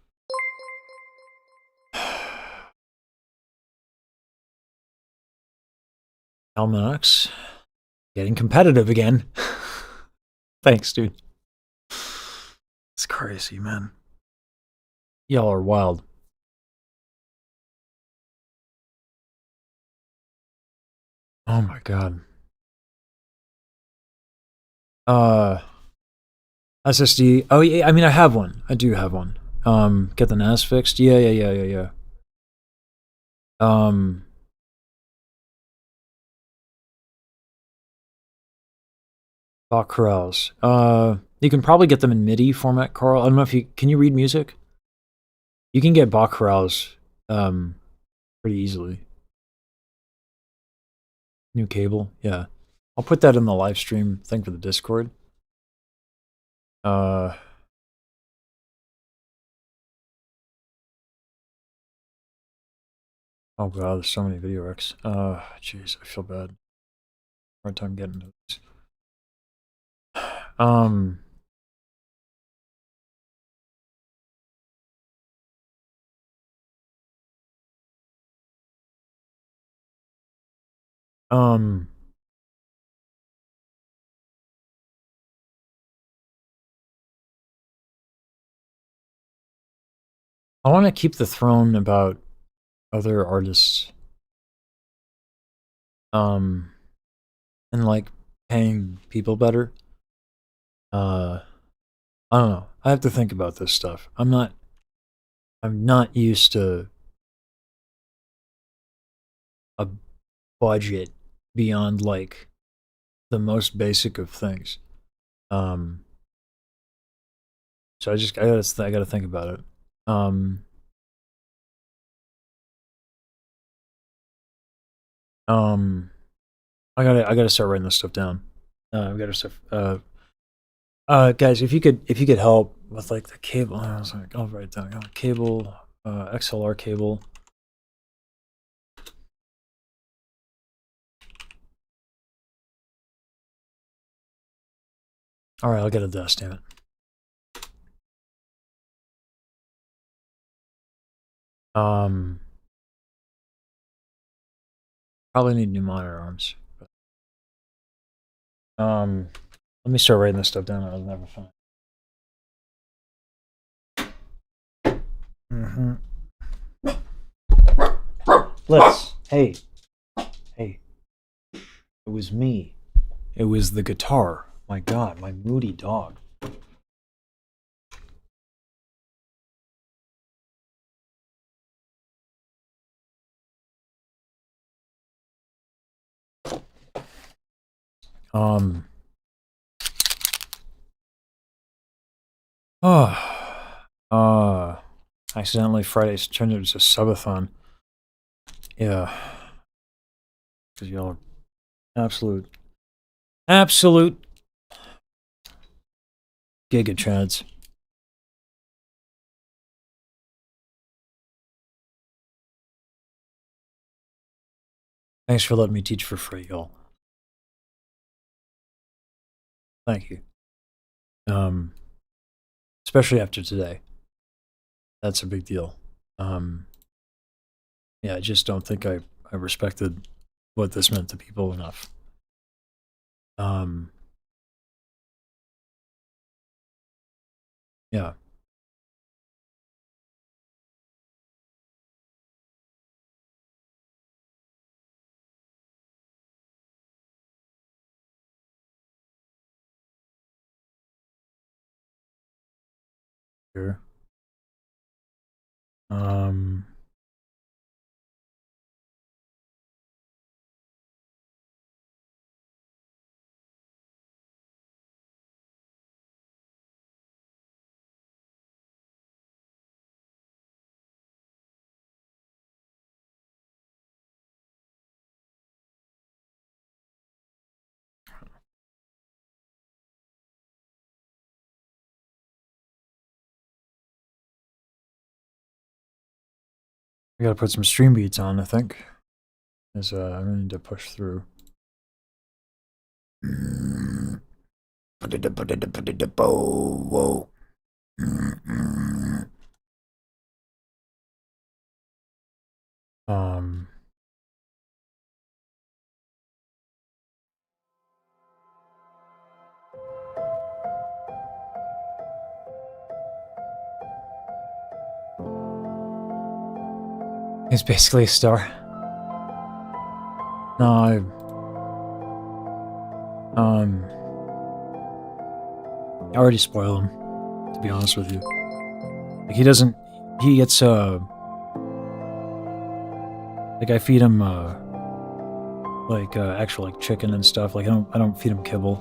Almanacs. Getting competitive again. Thanks, dude. It's crazy, man. Y'all are wild. Oh my god. SSD. Oh yeah, I mean I have one. I do have one. Get the NAS fixed. Yeah. Bach chorales. You can probably get them in MIDI format, Carl. I don't know if can you read music? You can get Bach chorales pretty easily. New cable, yeah. I'll put that in the live stream thing for the Discord. Oh god, there's so many video X. Jeez, I feel bad. Hard time getting to this. I want to keep the throne about other artists. And like paying people better. I don't know. I have to think about this stuff. I'm not used to a budget beyond like the most basic of things. So I gotta think about it. I gotta start writing this stuff down. We gotta start. Guys, if you could help with like the cable, I was like, I'll write it down. Cable, XLR cable. All right, I'll get a desk, damn it. Probably need new monitor arms. But, let me start writing this stuff down. I'll never find. Blitz, hey, hey. It was me. It was the guitar. My God, my moody dog. Accidentally Friday's turned into a subathon. Yeah. Because y'all are absolute giga-chads. Thanks for letting me teach for free, y'all. Thank you. Especially after today. That's a big deal. Yeah, I just don't think I respected what this meant to people enough. Yeah. Sure. I gotta put some stream beats on, I think. As I really need to push through. Whoa. He's basically a star. No, I already spoil him, to be honest with you. Like, he gets, like, I feed him, actual, like, chicken and stuff. Like, I don't feed him kibble.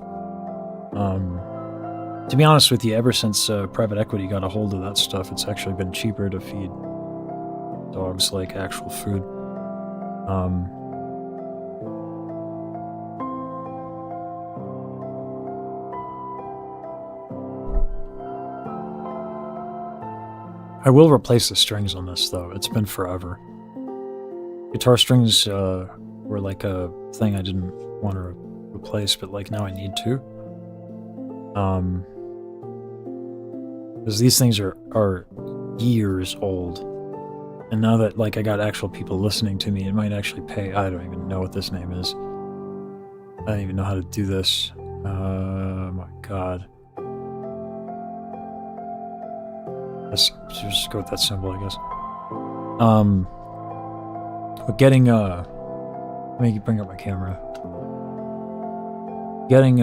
To be honest with you, ever since, private equity got a hold of that stuff, it's actually been cheaper to feed dogs, like, actual food. I will replace the strings on this, though. It's been forever. Guitar strings were like a thing I didn't want to replace, but like now I need to. Because these things are years old. And now that like I got actual people listening to me, it might actually pay. I don't even know what this name is. I don't even know how to do this. Oh my God. Let's just go with that symbol, I guess. But getting let me bring up my camera. Getting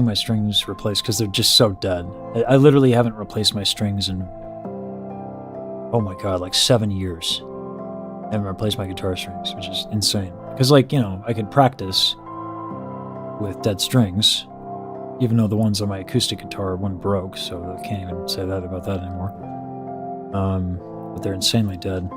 my strings replaced because they're just so dead. I literally haven't replaced my strings in, oh my God, like 7 years. I haven't replaced my guitar strings, which is insane. Because, like, you know, I could practice with dead strings, even though the ones on my acoustic guitar, one broke, so I can't even say that about that anymore. But they're insanely dead.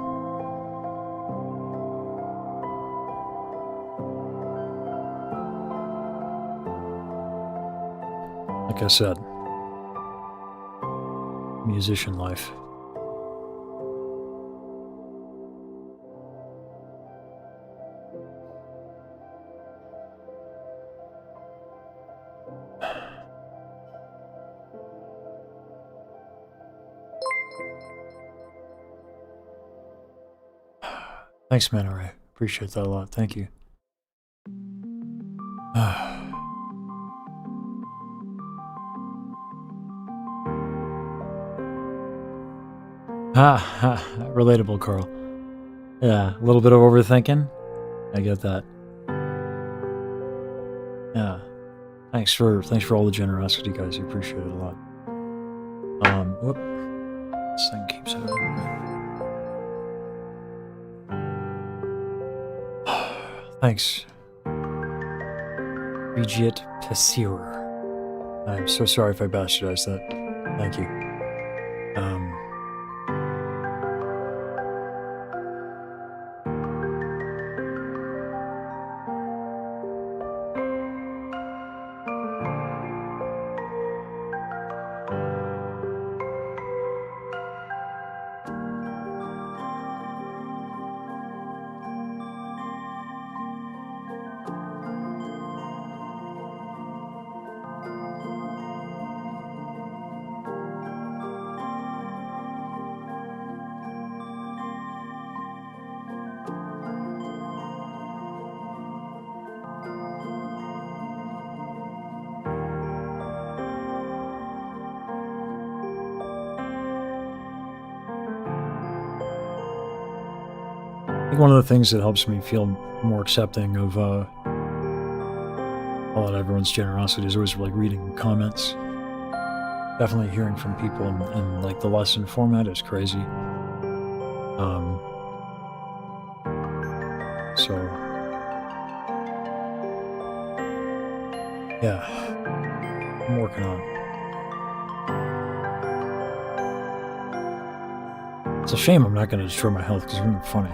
Like I said, musician life. Thanks, Manta Ray. Appreciate that a lot. Thank you. Relatable, Carl. Yeah, a little bit of overthinking. I get that. Yeah. Thanks for all the generosity, guys. I appreciate it a lot. Whoop. This thing keeps it. Thanks. Brigitte Tessier. I'm so sorry if I bastardized that. Thank you. I think one of the things that helps me feel more accepting of all that everyone's generosity is always like reading comments. Definitely hearing from people in like the lesson format is crazy. So yeah, I'm working on it. It's a shame I'm not going to destroy my health because it's really funny.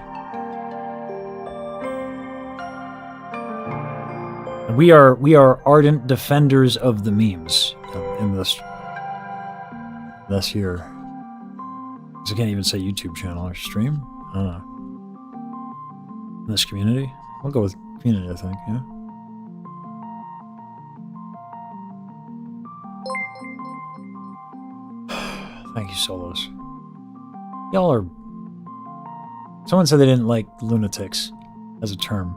And we are ardent defenders of the memes in this year. Because I can't even say YouTube channel or stream. I don't know. In this community, I'll go with community. I think, yeah. Thank you, Solos. Y'all are. Someone said they didn't like lunatics as a term.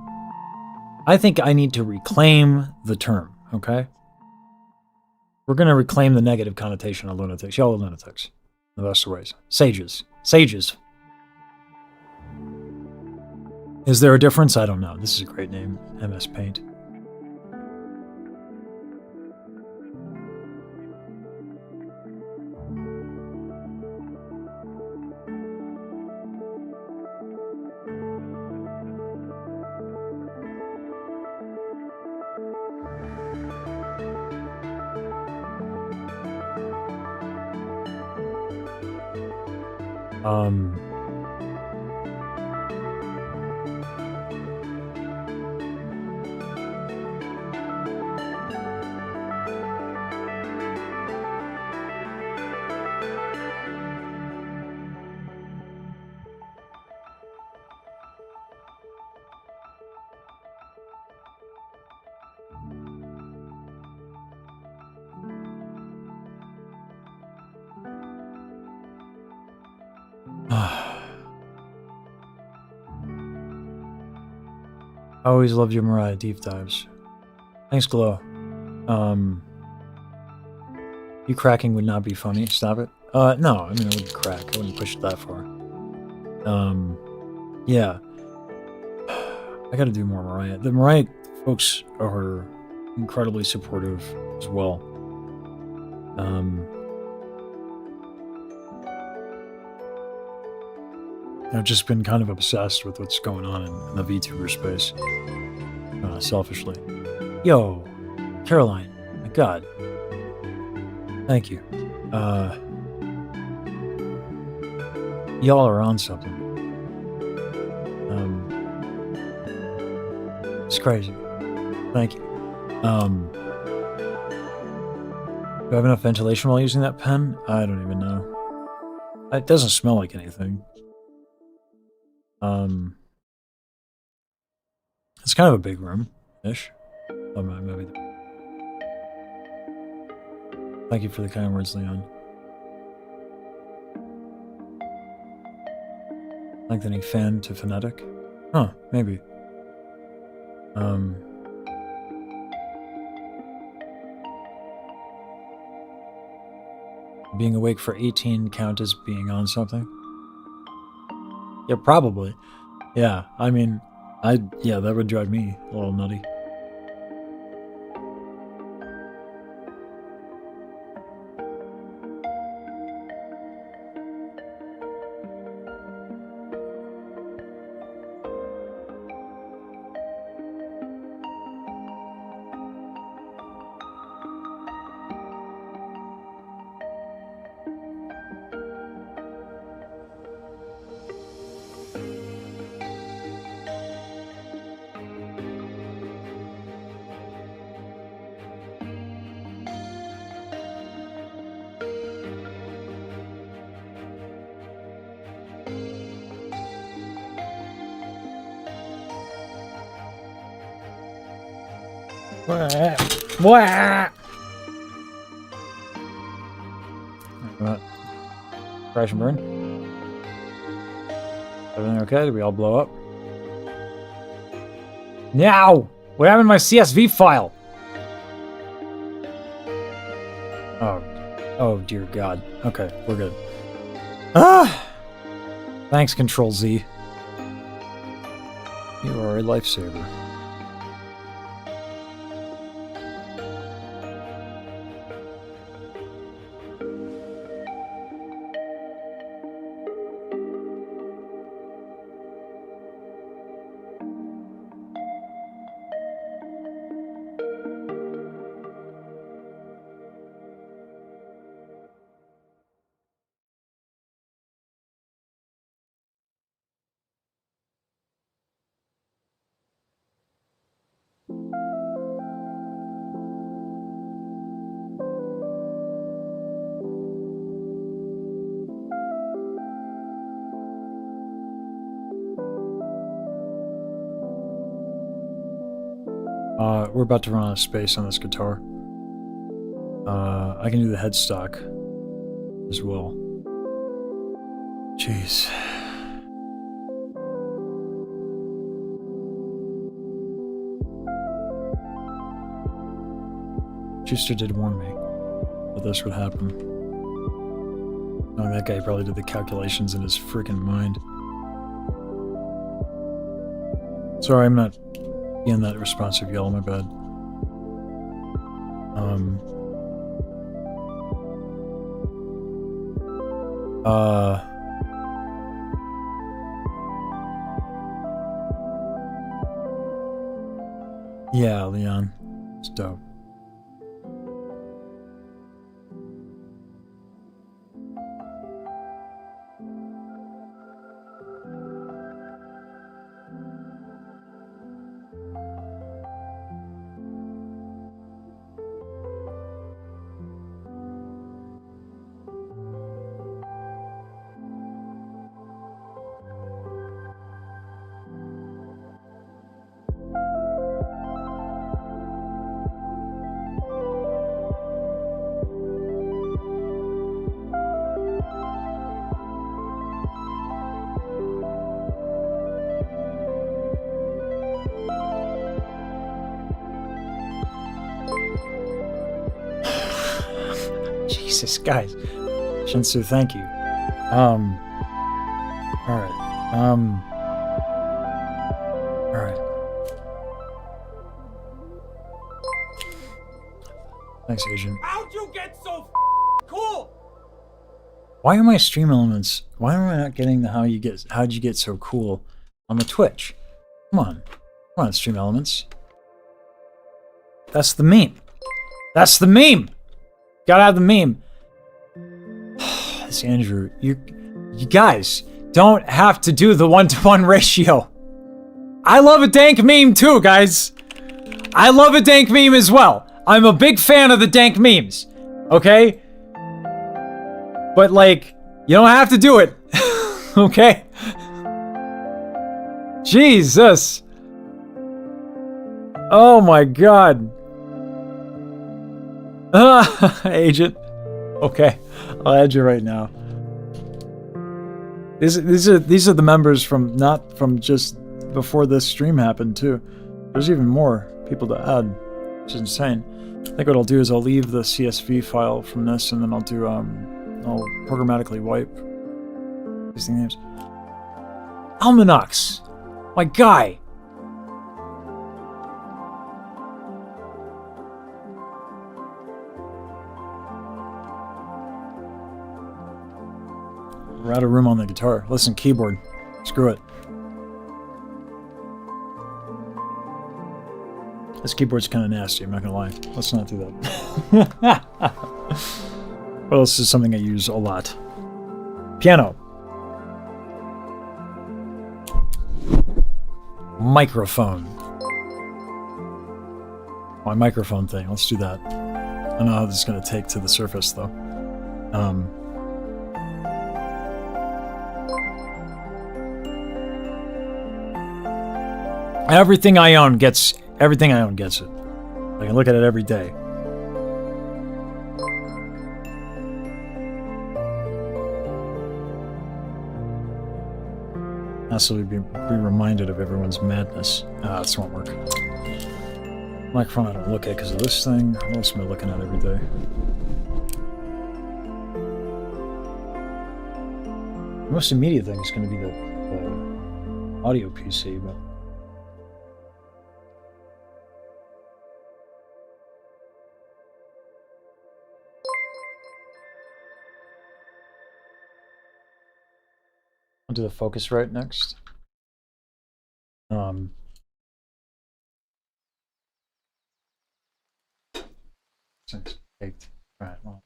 I think I need to reclaim the term, okay? We're going to reclaim the negative connotation of lunatics. Y'all are lunatics. In the best of ways. Sages. Sages. Is there a difference? I don't know. This is a great name. MS Paint. I always loved your Mariah deep dives. Thanks, Glow. You cracking would not be funny. Stop it. No, I mean, I wouldn't crack. I wouldn't push it that far. Yeah. I gotta do more Mariah. The Mariah folks are incredibly supportive as well. I've just been kind of obsessed with what's going on in the VTuber space. Selfishly. Yo, Caroline, my God. Thank you. Y'all are on something. It's crazy. Thank you. Do I have enough ventilation while using that pen? I don't even know. It doesn't smell like anything. It's kind of a big room-ish. Maybe. Thank you for the kind words, Leon. Lengthening fan to phonetic. Huh, maybe. Being awake for 18 count as being on something? Yeah, probably. Yeah, I mean, yeah, that would drive me a little nutty. What? Crash and burn. Everything okay? Did we all blow up? Now! What happened to my CSV file? Oh dear God. Okay, we're good. Ah! Thanks, Control Z. You are a lifesaver. We're about to run out of space on this guitar. I can do the headstock as well. Jeez. Schuster did warn me that this would happen. Knowing that guy probably did the calculations in his freaking mind. Sorry, I'm not being that responsive, y'all. My bad. Yeah, Leon. It's dope. Jesus, guys. Shinsu, thank you. Alright. Alright. Thanks, Agent. How'd you get so cool? Why are my stream elements... Why am I not getting the how'd you get so cool on the Twitch? Come on. Come on, stream elements. That's the meme. That's the meme! Gotta have the meme. This Andrew, you guys don't have to do the 1-to-1 ratio. I love a dank meme too, guys. I love a dank meme as well. I'm a big fan of the dank memes. Okay? But like, you don't have to do it. Okay? Jesus. Oh my God. Agent. Okay, I'll add you right now. These are the members from, not from just before this stream happened too. There's even more people to add, which is insane. I think what I'll do is I'll leave the CSV file from this, and then I'll programmatically wipe these names. Almanacs, my guy. We're out of room on the guitar. Listen, keyboard. Screw it. This keyboard's kind of nasty, I'm not gonna lie. Let's not do that. What else is something I use a lot? Piano. Microphone. My microphone thing, let's do that. I don't know how this is gonna take to the surface though. Everything I own gets it. I can look at it every day. Also, be reminded of everyone's madness. This won't work. Microphone I don't look at because of this thing. What else am I looking at every day? The most immediate thing is going to be the audio PC, but I'll do the Focusrite next. Since baked. Right, well.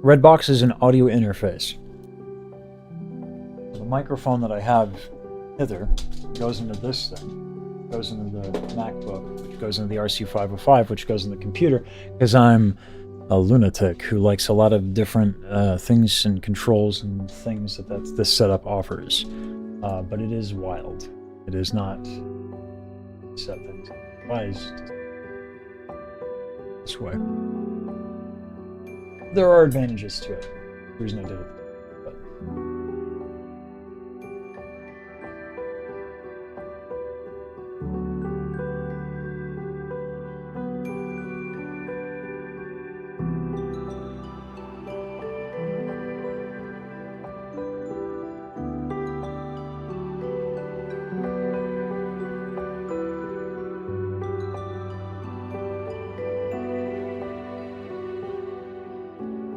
Redbox is an audio interface. The microphone that I have hither goes into this thing, goes into the MacBook, which goes into the RC505, which goes in the computer, because I'm a lunatic who likes a lot of different things and controls and things that this setup offers. But it is wild. It is not set things otherwise this way. There are advantages to it. The reason I did it. But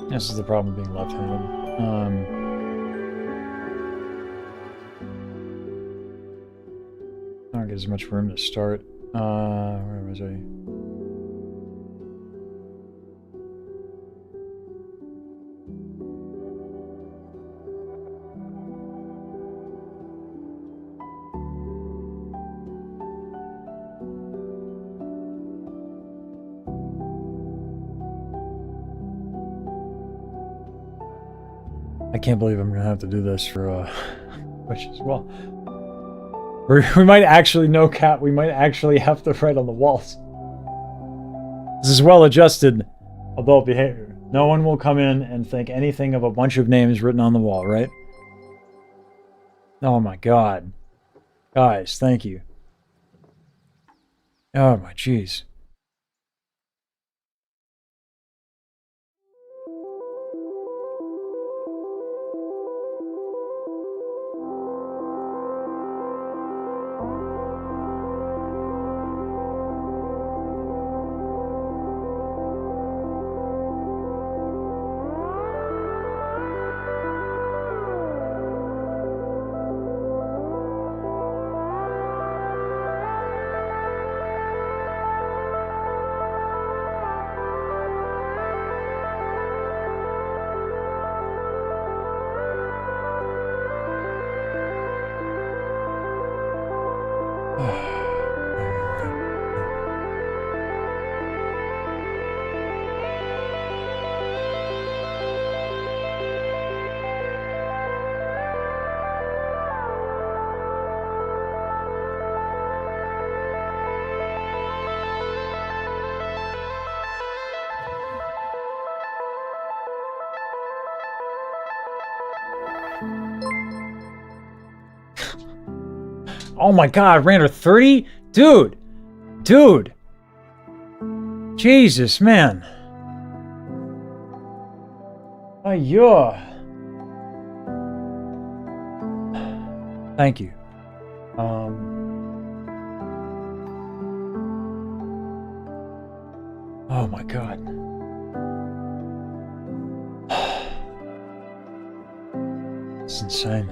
this is the problem being left-handed. I don't get as much room to start. Where was I? I can't believe I'm gonna have to do this for which as well. We might actually, no cap, we might actually have to write on the walls. This is well adjusted adult behavior. No one will come in and think anything of a bunch of names written on the wall, right? Oh my god. Guys, thank you. Oh my jeez. Oh my god, ran her 30? Dude! Dude! Jesus, man. Yeah. Thank you. Oh my god. It's insane.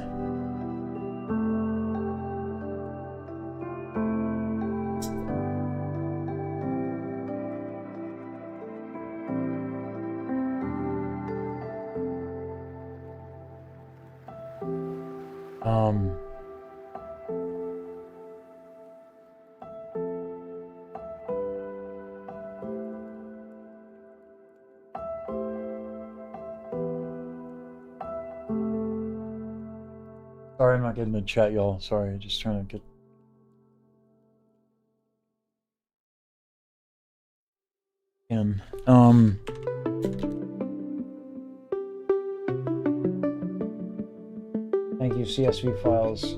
Sorry, I'm not getting the chat, y'all. Sorry, just trying to get. In. Thank you, CSV files.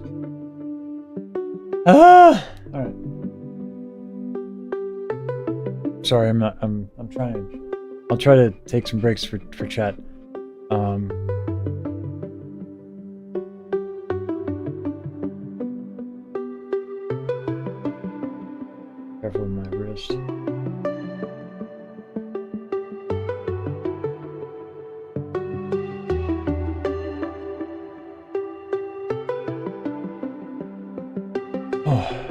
Ah! Alright. Sorry, I'm not. I'm trying to. I'll try to take some breaks for chat. Careful with my wrist. Oh.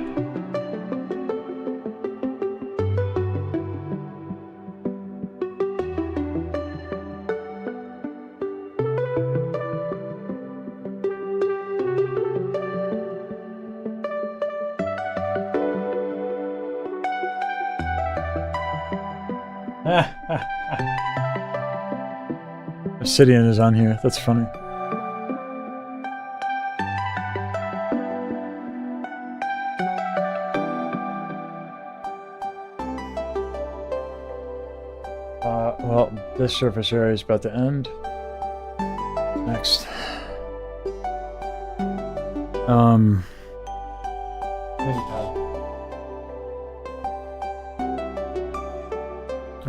Obsidian is on here. That's funny. Well, this surface area is about to end. Next. I'm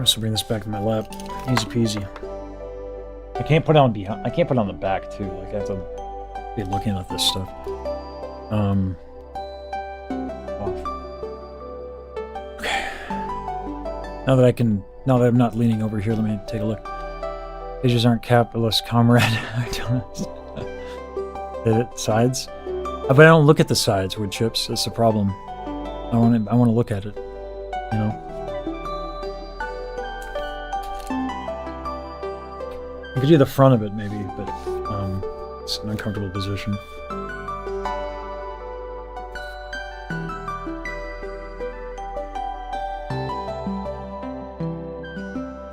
just gonna bring this back to my lap. Easy peasy. I can't put it on behind. I can't put it on the back too. Like I have to be looking at this stuff. Off. Okay. Now that I'm not leaning over here, let me take a look. Pages aren't capitalist, comrade. I don't know. Did it sides? But I don't look at the sides, wood chips. That's the problem. I want to look at it. You know. I could do the front of it maybe, but it's an uncomfortable position.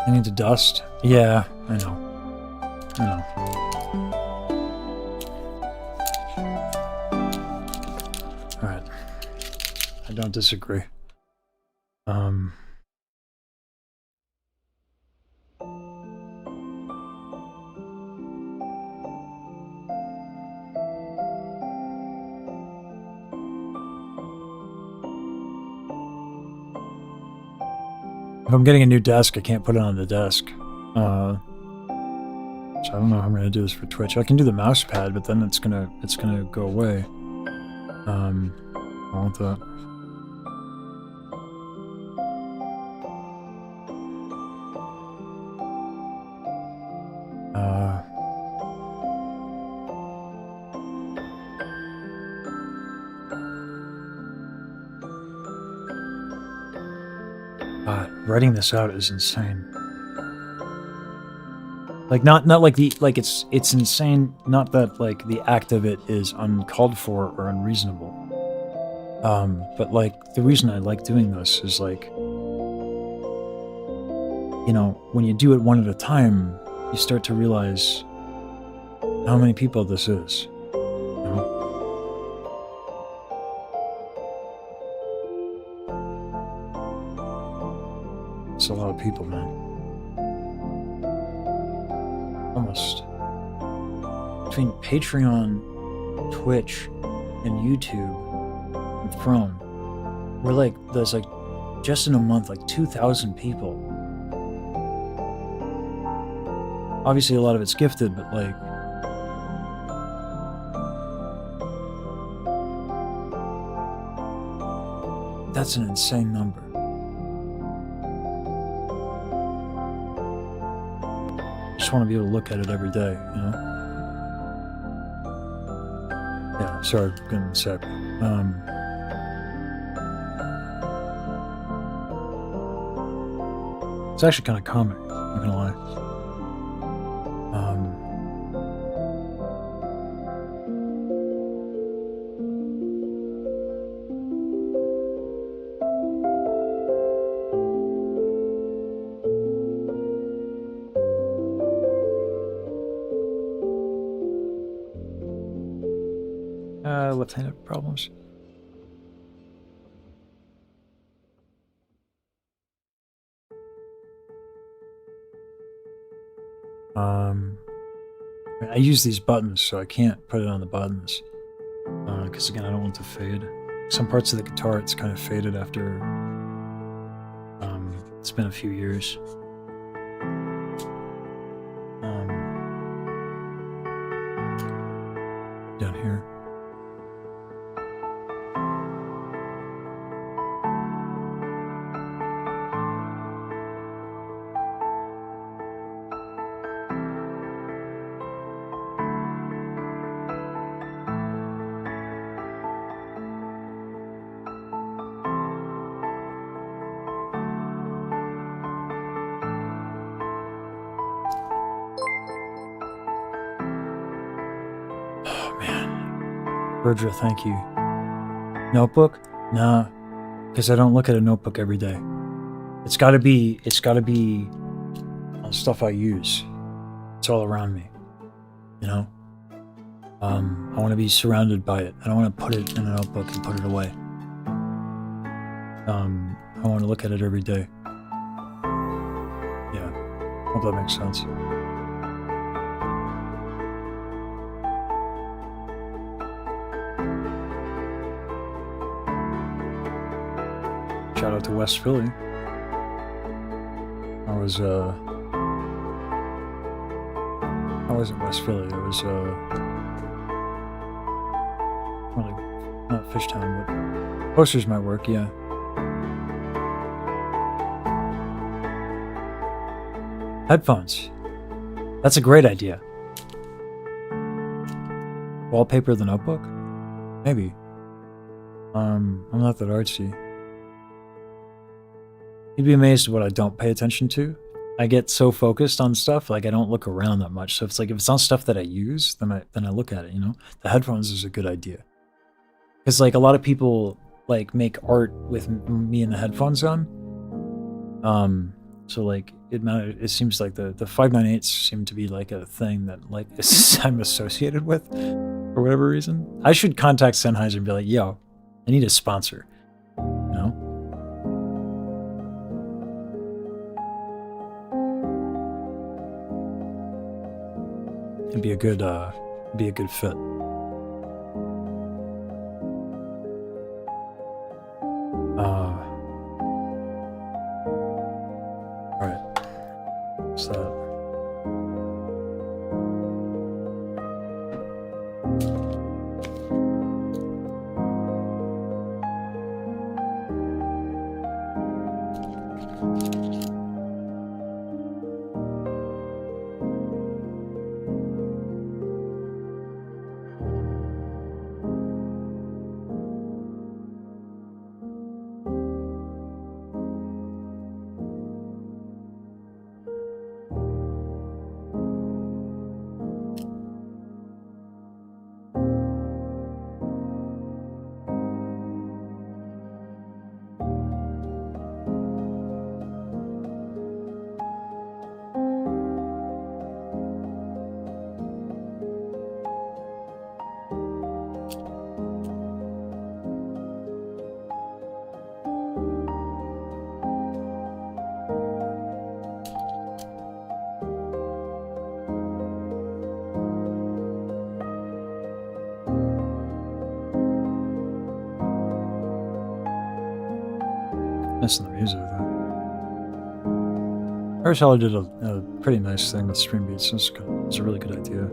I need to dust. Yeah, I know. I know. All right. I don't disagree. If I'm getting a new desk, I can't put it on the desk. So I don't know how I'm gonna do this for Twitch. I can do the mouse pad, but then it's gonna go away. I want that. Writing this out is insane. Like not like it's insane. Not that like the act of it is uncalled for or unreasonable. But like the reason I like doing this is like, you know, when you do it one at a time, you start to realize how many people this is. You know? It's a lot of people, man. Almost between Patreon, Twitch, and YouTube and Throne, there's like just in a month like 2,000 people. Obviously, a lot of it's gifted, but like. That's an insane number. Just want to be able to look at it every day, you know? Yeah, sorry, give me a sec. It's actually kind of comic, not gonna lie. Left-handed problems. I use these buttons, so I can't put it on the buttons. Because again, I don't want to fade. Some parts of the guitar, it's kind of faded after it's been a few years. Down here. Virgil, thank you. Notebook? Nah, because I don't look at a notebook every day. It's gotta be stuff I use. It's all around me, you know? I want to be surrounded by it. I don't want to put it in a notebook and put it away. I want to look at it every day. Yeah, hope that makes sense. Shout out to West Philly. I was in West Philly. I was well, not Fishtown, but posters might work, yeah. Headphones. That's a great idea. Wallpaper the notebook? Maybe. I'm not that artsy. You'd be amazed at what I don't pay attention to. I get so focused on stuff, like I don't look around that much. So it's like if it's not stuff that I use, then I look at it, you know? The headphones is a good idea. Because like a lot of people like make art with me and the headphones on. So like it seems like the 598s seem to be like a thing that like I'm associated with for whatever reason. I should contact Sennheiser and be like, yo, I need a sponsor. You know? It'd be a good fit. All right. What's that? Missing the music though. Aristotle did a pretty nice thing with string beats. It's a really good idea.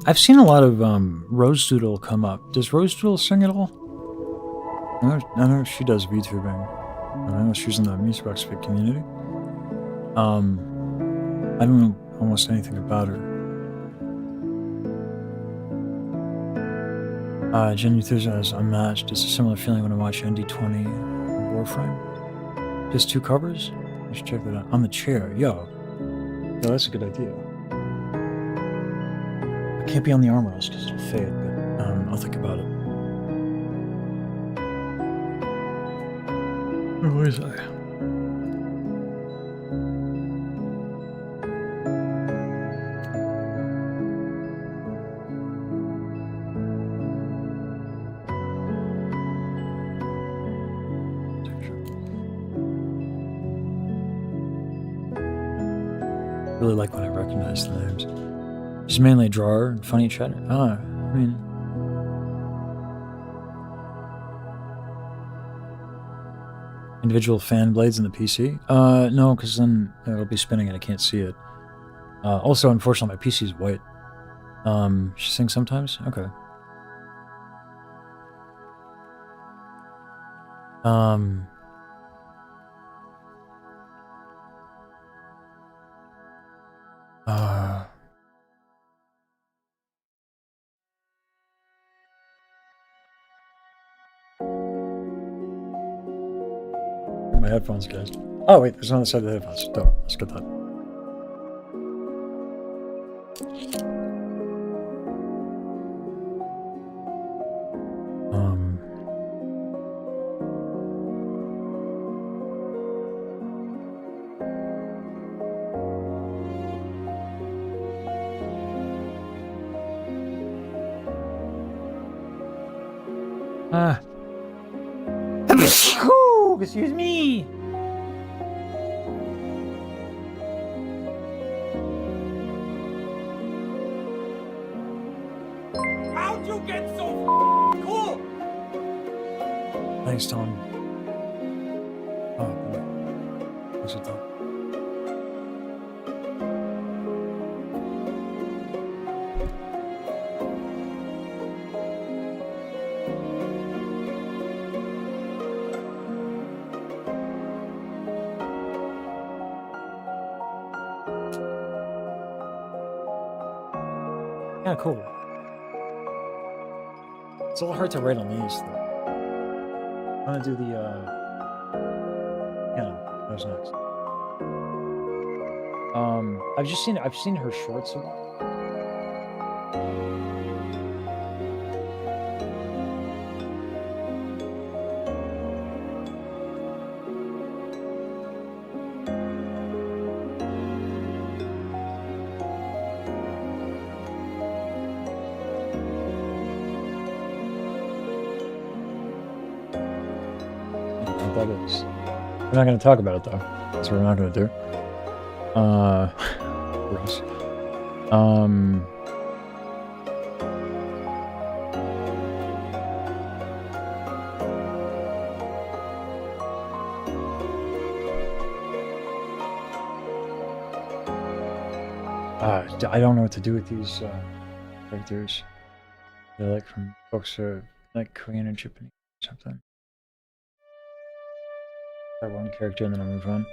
I've seen a lot of Rose Doodle come up. Does Rose Doodle sing at all? I know she does VTubing. I know she's in the Music Box Fit community. I don't know almost anything about her. Gen Enthusiasm is unmatched. It's a similar feeling when I watch ND20 and Warframe. Just 2 covers? I should check that out. On the chair, yo, that's a good idea. I can't be on the armor else because it'll fade, but I'll think about it. Where is I? Really like when I recognize the names. She's mainly a drawer and funny chatter. I mean, individual fan blades in the PC? No, because then it'll be spinning and I can't see it. Also, unfortunately, my PC is white. She sings sometimes? Okay. My headphones, guys. Oh, wait, there's another side of the headphones. Dope. Let's get that. Excuse me. How'd you get so cool? Thanks, Tom. Oh, wait. What's it, Tom? Yeah, cool. It's a little hard to write on these, though. I'm gonna do the, yeah, that was nice. I've seen her shorts a lot. That is. We're not going to talk about it though. That's what we're not going to do. Gross. I don't know what to do with these characters. They're like from books or like Korean or Japanese or something. Try one character and then I'll move on.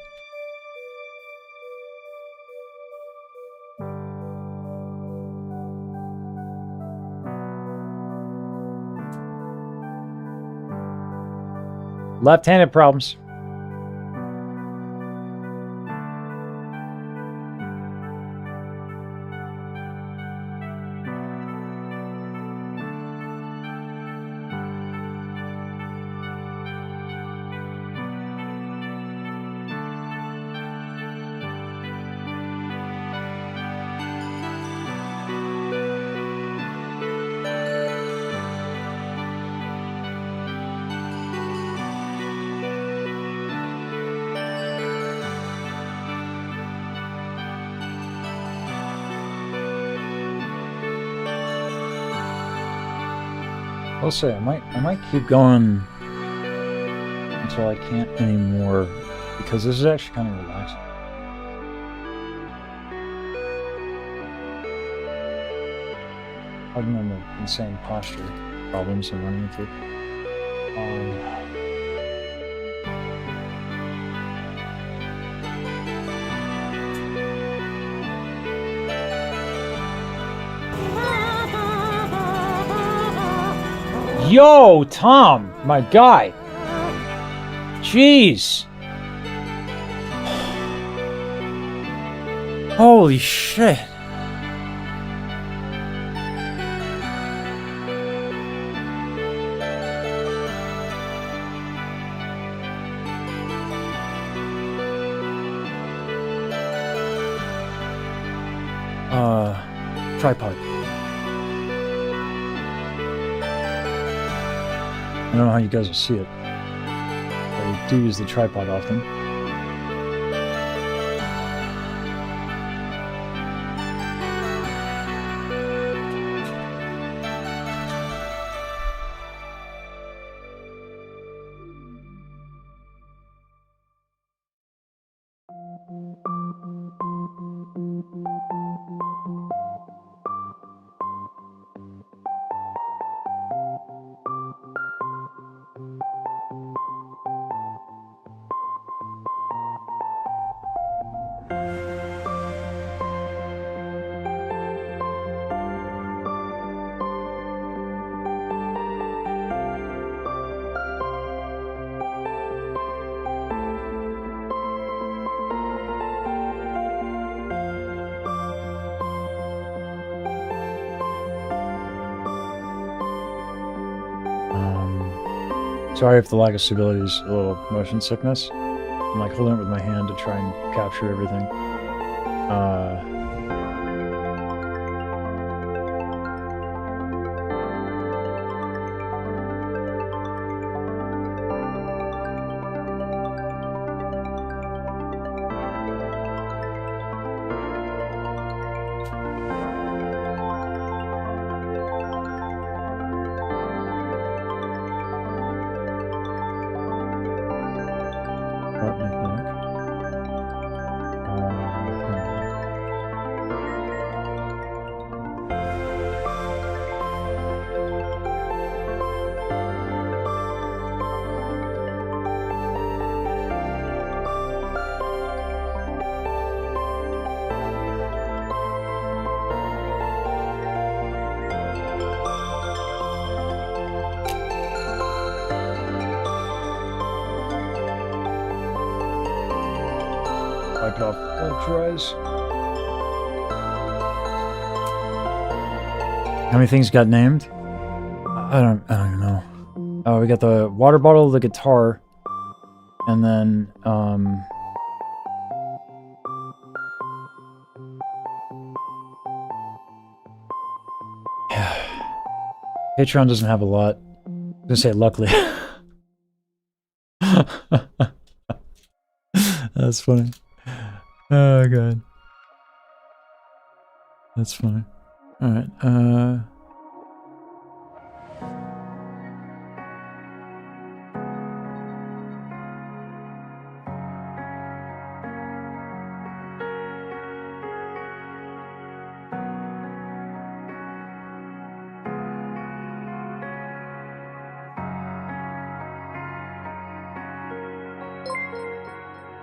Left-handed problems. I'll say I might keep going until I can't anymore because this is actually kind of relaxing. Pardon on the insane posture problems I'm running into. Yo, Tom, my guy. Jeez. Holy shit. Tripod. I don't know how you guys will see it. I do use the tripod often. Sorry if the lack of stability is a little motion sickness. I'm like holding it with my hand to try and capture everything. Wipe it off all dries. How many things got named? I don't even know. Oh, we got the water bottle, the guitar, and then Patreon doesn't have a lot. I was gonna say luckily. That's funny. Oh god. That's funny. Alright,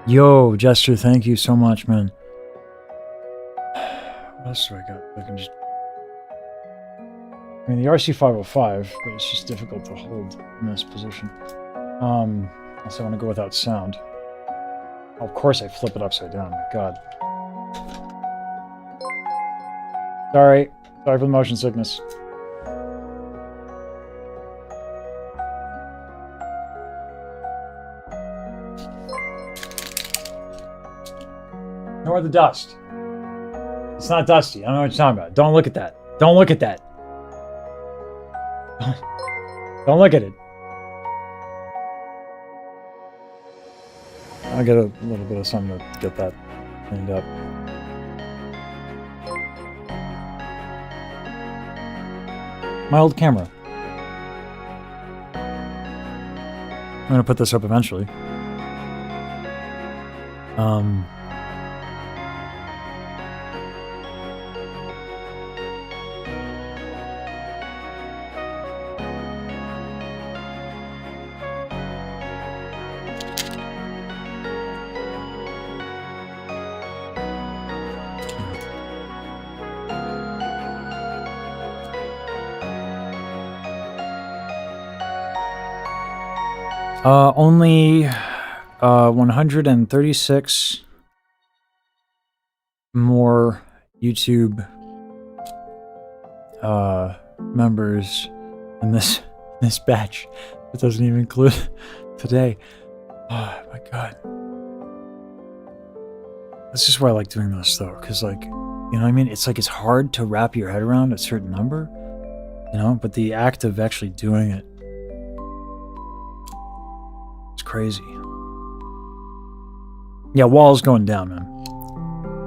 Yo, Jester, thank you so much, man. What else do I got? I can just... I mean, the RC505, but it's just difficult to hold in this position. Also, I want to go without sound. Oh, of course I flip it upside down. My God. Sorry. Sorry for the motion sickness. Ignore the dust. It's not dusty. I don't know what you're talking about. Don't look at that. Don't look at that. Don't look at it. I'll get a little bit of something to get that cleaned up. My old camera. I'm gonna put this up eventually. Only 136 more YouTube members in this batch. It doesn't even include today. Oh my God. This is why I like doing this though, because like, you know what I mean? It's like it's hard to wrap your head around a certain number, you know, but the act of actually doing it, it's crazy. Yeah, wall's going down, man.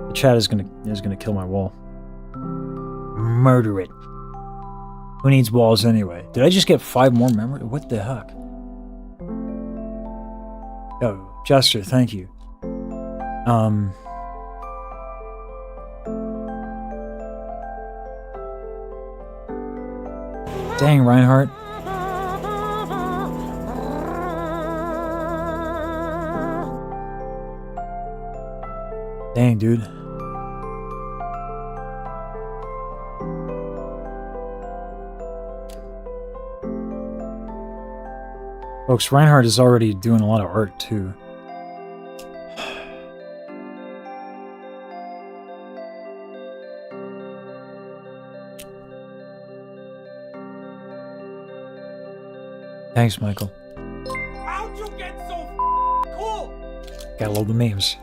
The chat is gonna kill my wall. Murder it. Who needs walls anyway? Did I just get 5 more memory? What the heck? Yo, Jester, thank you. Dang, Reinhardt. Dang, dude. Folks, Reinhardt is already doing a lot of art, too. Thanks, Michael. How'd you get so cool? Gotta love the memes.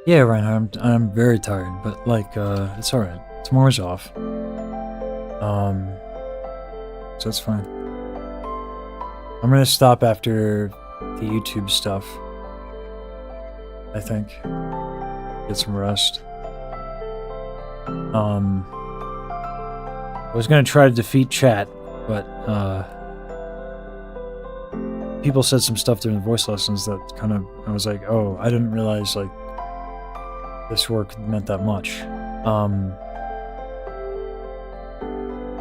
Yeah, Reinhardt, I'm very tired, but like, it's alright. Tomorrow's off. So it's fine. I'm gonna stop after the YouTube stuff. I think. Get some rest. I was gonna try to defeat chat, but, people said some stuff during the voice lessons that kind of, I was like, oh, I didn't realize, like, this work meant that much.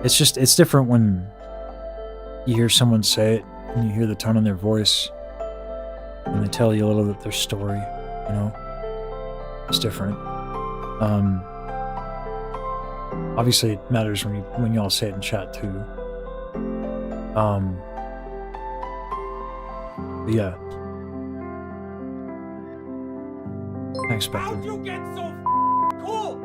It's different when you hear someone say it and you hear the tone in their voice and they tell you a little bit of their story, you know? It's different. Obviously it matters when you all say it in chat too. But yeah. Thanks, Spectre. How'd you get so cool?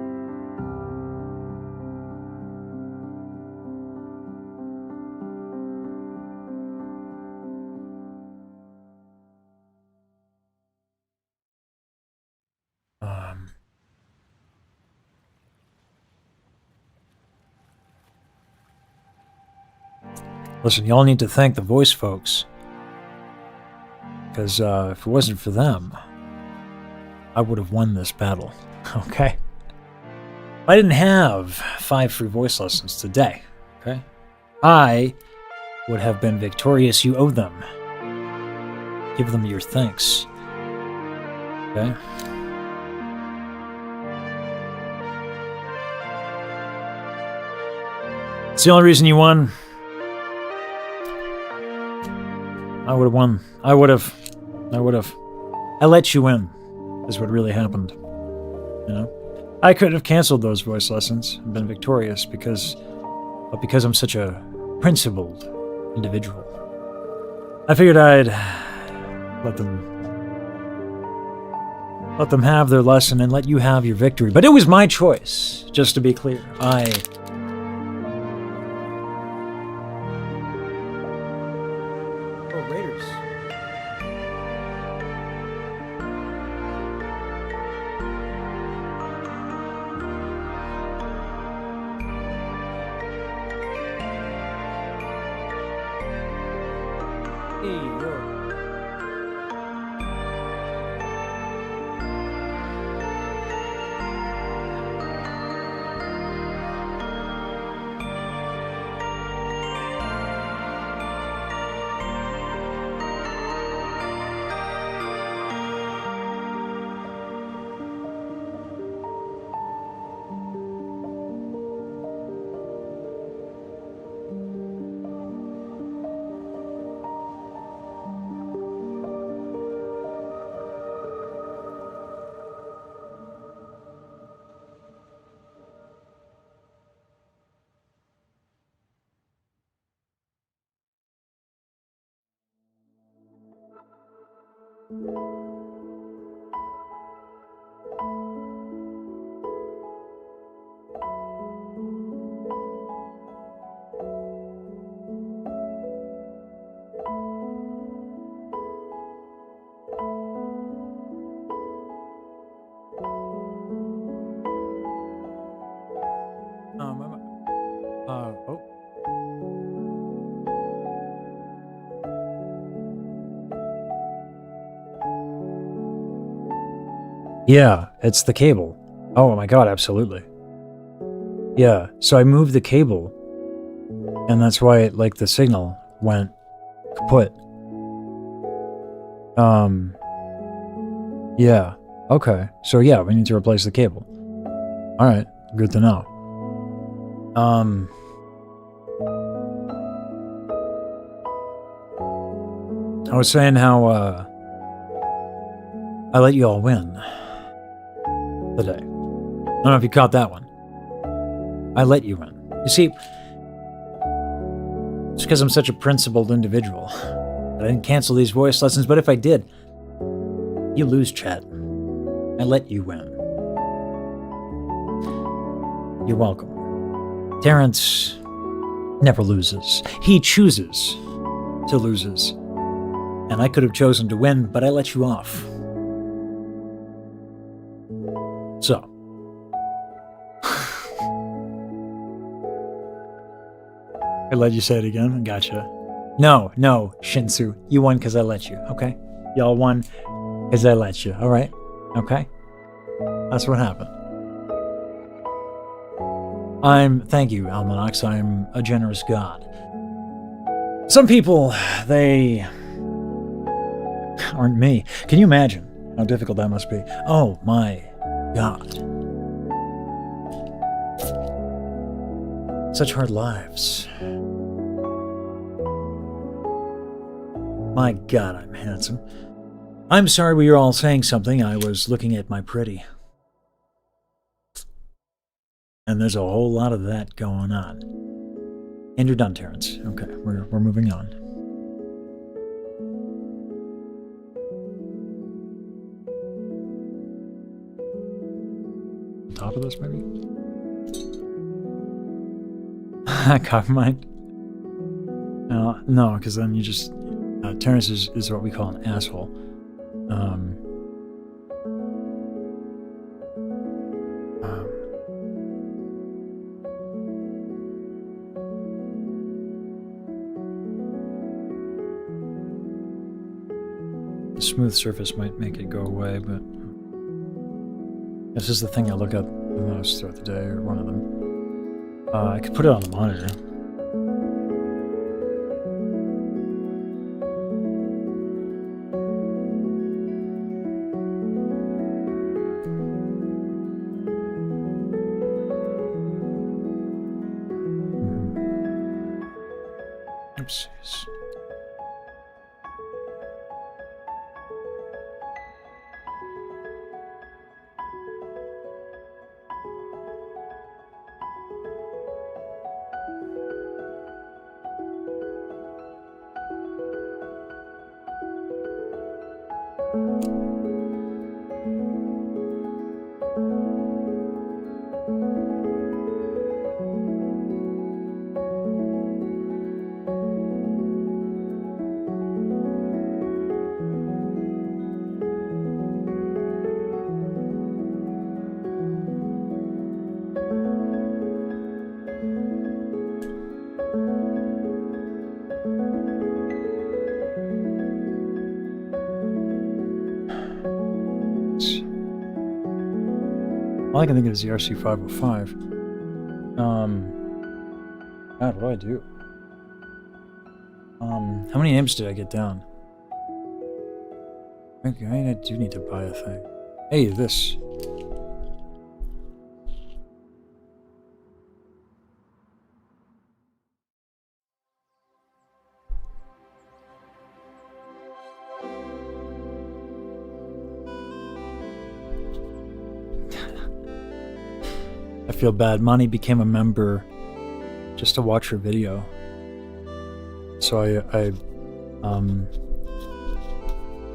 Listen, y'all need to thank the voice folks. Because if it wasn't for them, I would have won this battle. Okay? I didn't have 5 free voice lessons today. Okay? I would have been victorious. You owe them. Give them your thanks. Okay? It's the only reason you won. I would have won. I would have. I let you win, is what really happened. You know? I could have canceled those voice lessons and been victorious because I'm such a principled individual. I figured I'd let them have their lesson and let you have your victory. But it was my choice, just to be clear. Raiders. Hey, yo. Oh. Yeah, it's the cable. Oh my god, absolutely. Yeah, so I moved the cable, and that's why, like, the signal went kaput. Yeah. Okay. So yeah, we need to replace the cable. Alright, good to know. I was saying how, I let you all win today. I don't know if you caught that one. I let you win. You see, it's because I'm such a principled individual. I didn't cancel these voice lessons, but if I did, you lose, chat. I let you win. You're welcome. Terrence never loses. He chooses to loses. And I could have chosen to win, but I let you off. So. I let you say it again? Gotcha. No, Shinsu. You won because I let you, okay? Y'all won because I let you, alright? Okay? That's what happened. Thank you, Almanax. I'm a generous god. Some people, they aren't me. Can you imagine how difficult that must be? Oh my god. Such hard lives. My god, I'm handsome. I'm sorry we were all saying something. I was looking at my pretty. And there's a whole lot of that going on. And you're done, Terrence. Okay, we're moving on. On top of this, maybe? Cock mind? No, because then you just... Terrence is what we call an asshole. The smooth surface might make it go away, but this is the thing I look at the most throughout the day, or one of them. I could put it on the monitor. Ellipses. All I can think of is the RC505. God, what do I do? How many imps did I get down? Okay, I do need to buy a thing. Hey, this. I feel bad. Monty became a member just to watch her video. So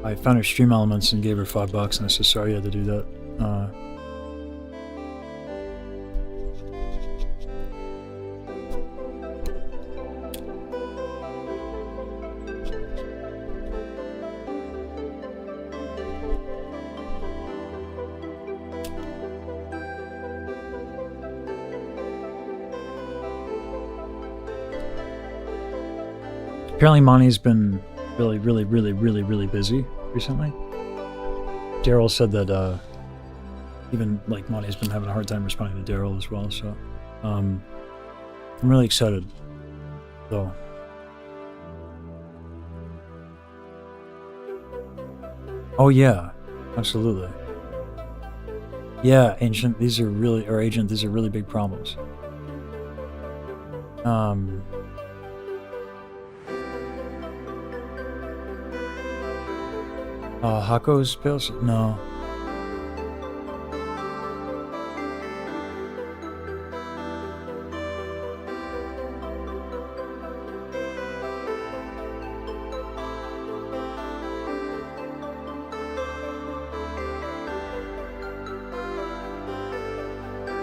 I found her stream elements and gave her $5 and I said sorry I had to do that. Apparently Monty's been really busy recently. Daryl said that even like Monty's been having a hard time responding to Daryl as well, so I'm really excited though. Oh yeah, absolutely. Yeah, Agent, these are really big problems. Hako's pills? No.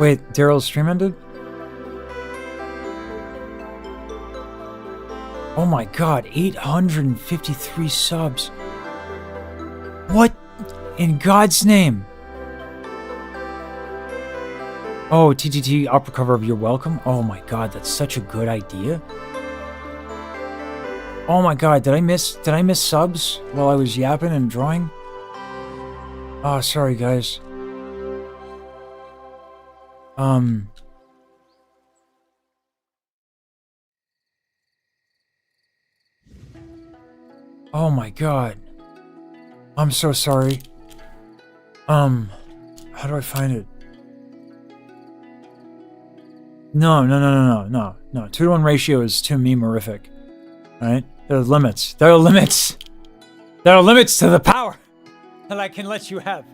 Wait, Daryl's stream ended? Oh my god, 853 subs. What in God's name? Oh, TTT opera cover of You're Welcome? Oh my god, that's such a good idea. Oh my god, did I miss subs while I was yapping and drawing? Oh, sorry guys. Oh my god. I'm so sorry. How do I find it? No. 2-to-1 ratio is too memorific. Right? There are limits. There are limits to the power that I can let you have.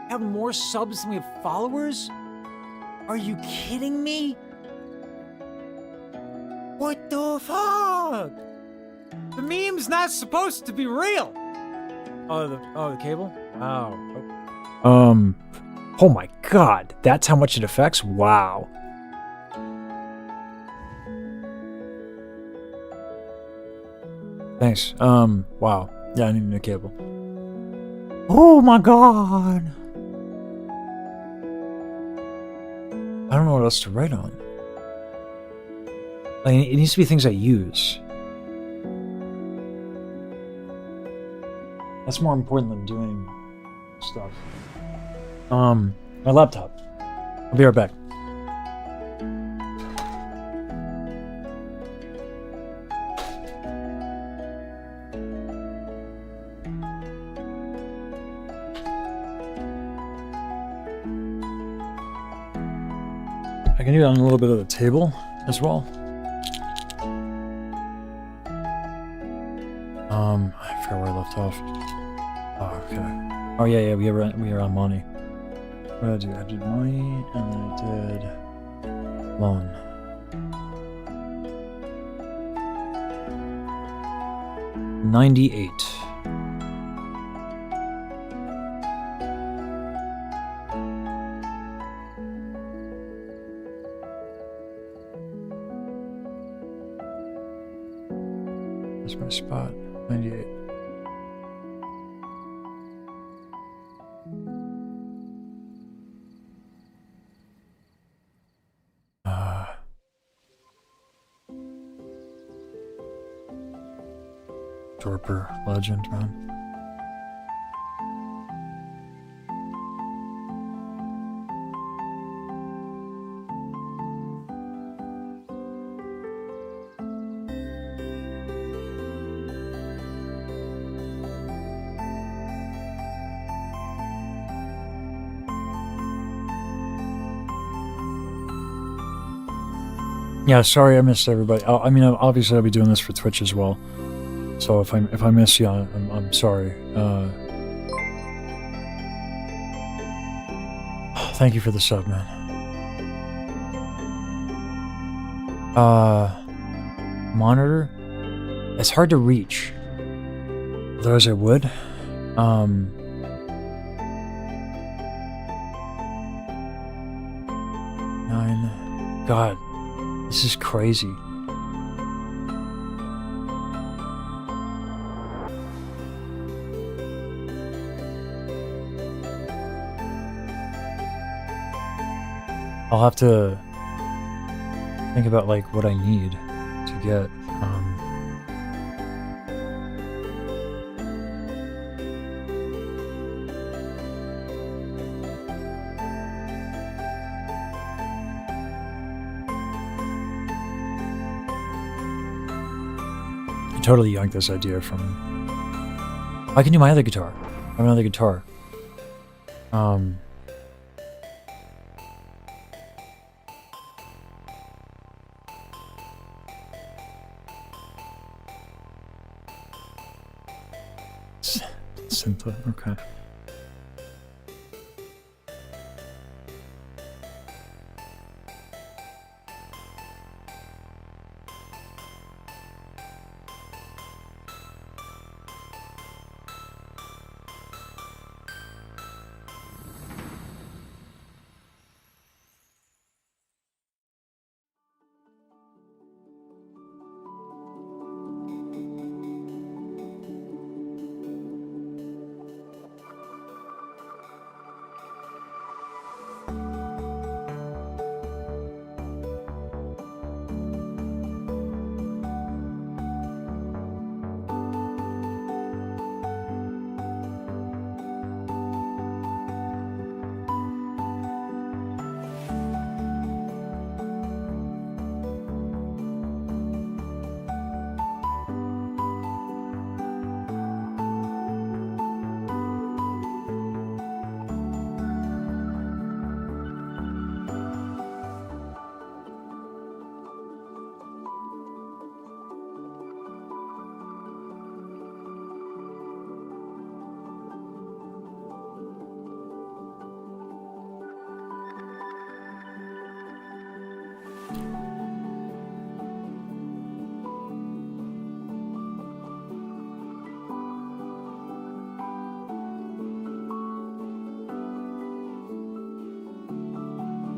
Have more subs than we have followers? Are you kidding me? What the fuck? The meme's not supposed to be real. Oh, the cable? Wow. Oh my god, that's how much it affects? Wow. Thanks. Wow. Yeah, I need a new cable. Oh my god. I don't know what else to write on. Like, it needs to be things I use. That's more important than doing stuff. My laptop. I'll be right back. I can do it on a little bit of the table as well. I forgot where I left off. Oh, okay. Oh yeah, we are on money. What did I do? I did money and then I did loan. $98. That's my spot. 98. Dorper legend, man. Yeah, sorry I missed everybody. I mean, obviously I'll be doing this for Twitch as well. So if I miss you, I'm sorry. Thank you for the sub, man. Monitor? It's hard to reach. Otherwise I would. Nine. God, this is crazy. I'll have to think about like what I need to get. I totally yanked this idea from. I can do my other guitar. I have another guitar. Synth, okay.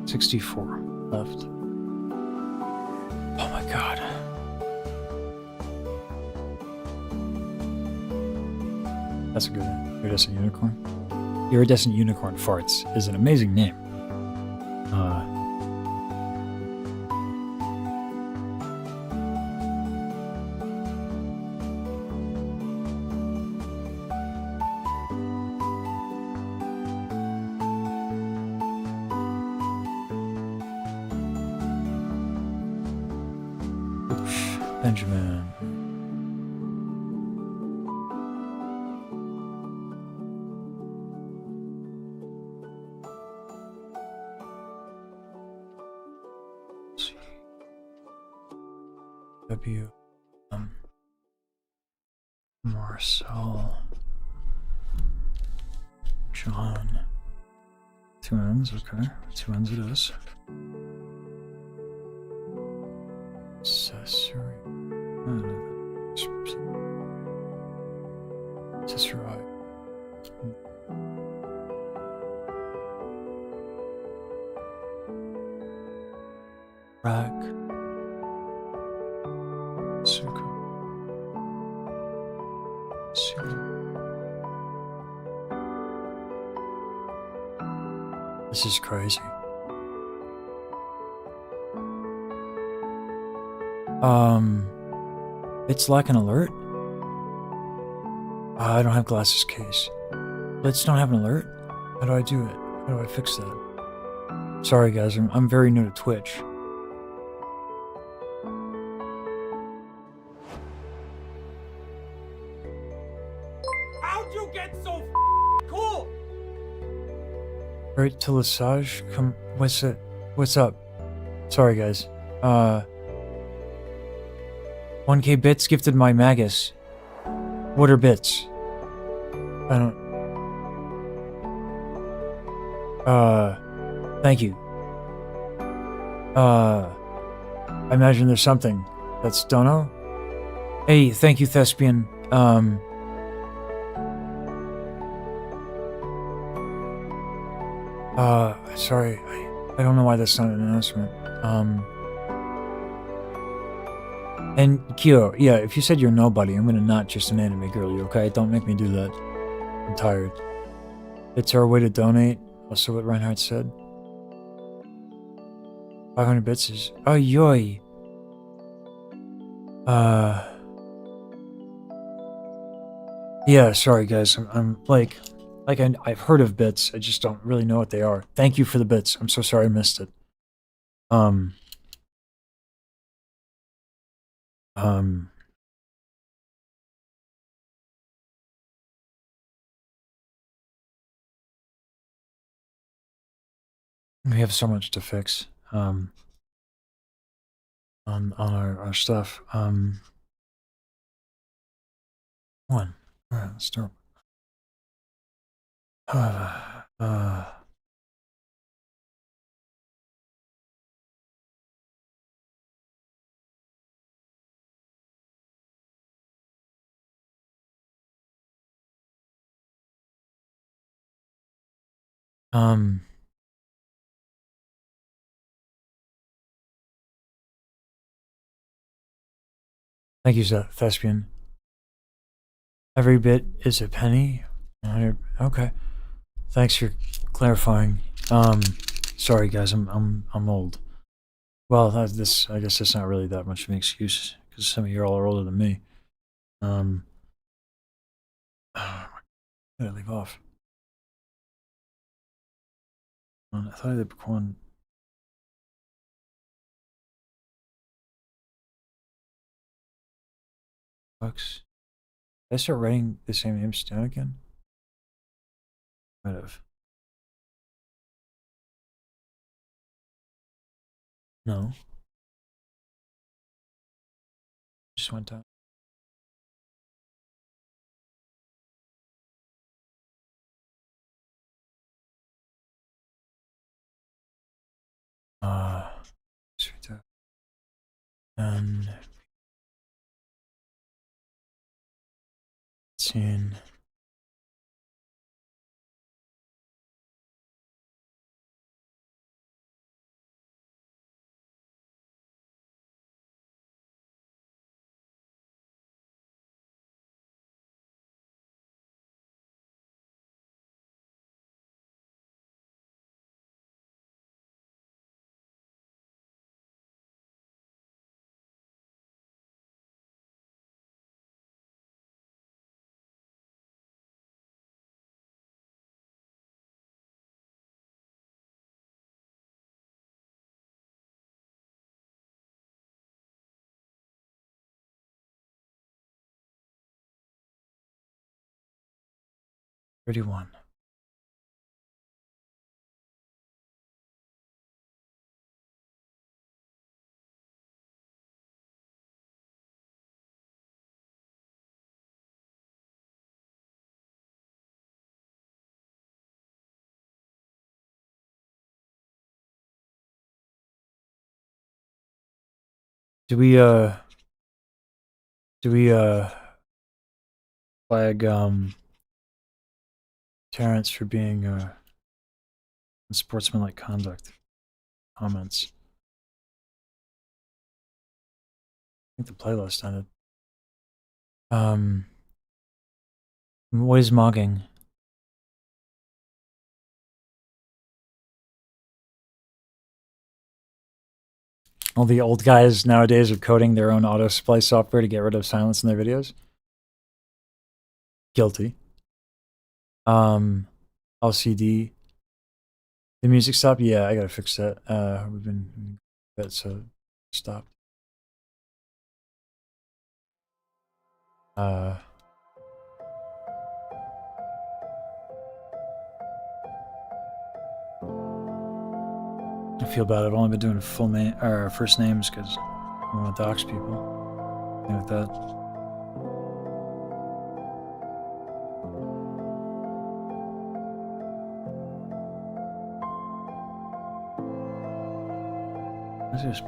$64 left. Oh my god. That's a good name. Iridescent Unicorn. Iridescent Unicorn Farts is an amazing name. Benjamin. W. Marcel. John. 2 N's, okay. 2 N's it is. Accessory. Accessory. Rack. Suka. This is crazy. It's like an alert. I don't have glasses case. Let's don't have an alert. How do I do it? How do I fix that? Sorry guys, I'm very new to Twitch. How'd you get so cool? Right to Lesage, come, what's it? What's up? Sorry guys. 1K bits gifted my Magus. What are bits? I don't... Thank you. I imagine there's something. That's Dono? Hey, thank you, Thespian. Sorry, I don't know why that's not an announcement. And Kyo, yeah, if you said you're nobody, I'm gonna not just an anime girl you, okay? Don't make me do that. I'm tired. It's our way to donate. Also what Reinhardt said. 500 bits is... Oh, yoy! Yeah, sorry guys, I'm like I've heard of bits, I just don't really know what they are. Thank you for the bits, I'm so sorry I missed it. We have so much to fix, on our stuff. One. Alright, let's start. Thank you, Thespian. Every bit is a penny. 100. Okay. Thanks for clarifying. Sorry guys, I'm old. Well, I guess that's not really that much of an excuse because some of you all are older than me. I gotta leave off. I thought I did one. Bucks. Did I start writing the same names down again? Might have. No. Just went down. And 10. $31. Do we flag Terrence for being unsportsmanlike conduct comments? I think the playlist ended. What is mogging? All the old guys nowadays are coding their own auto splice software to get rid of silence in their videos. Guilty. LCD. The music stopped? Yeah, I gotta fix that. We've been so stopped. I feel bad. I've only been doing full name or first names because I don't want to dox people. Thing like that. What's this?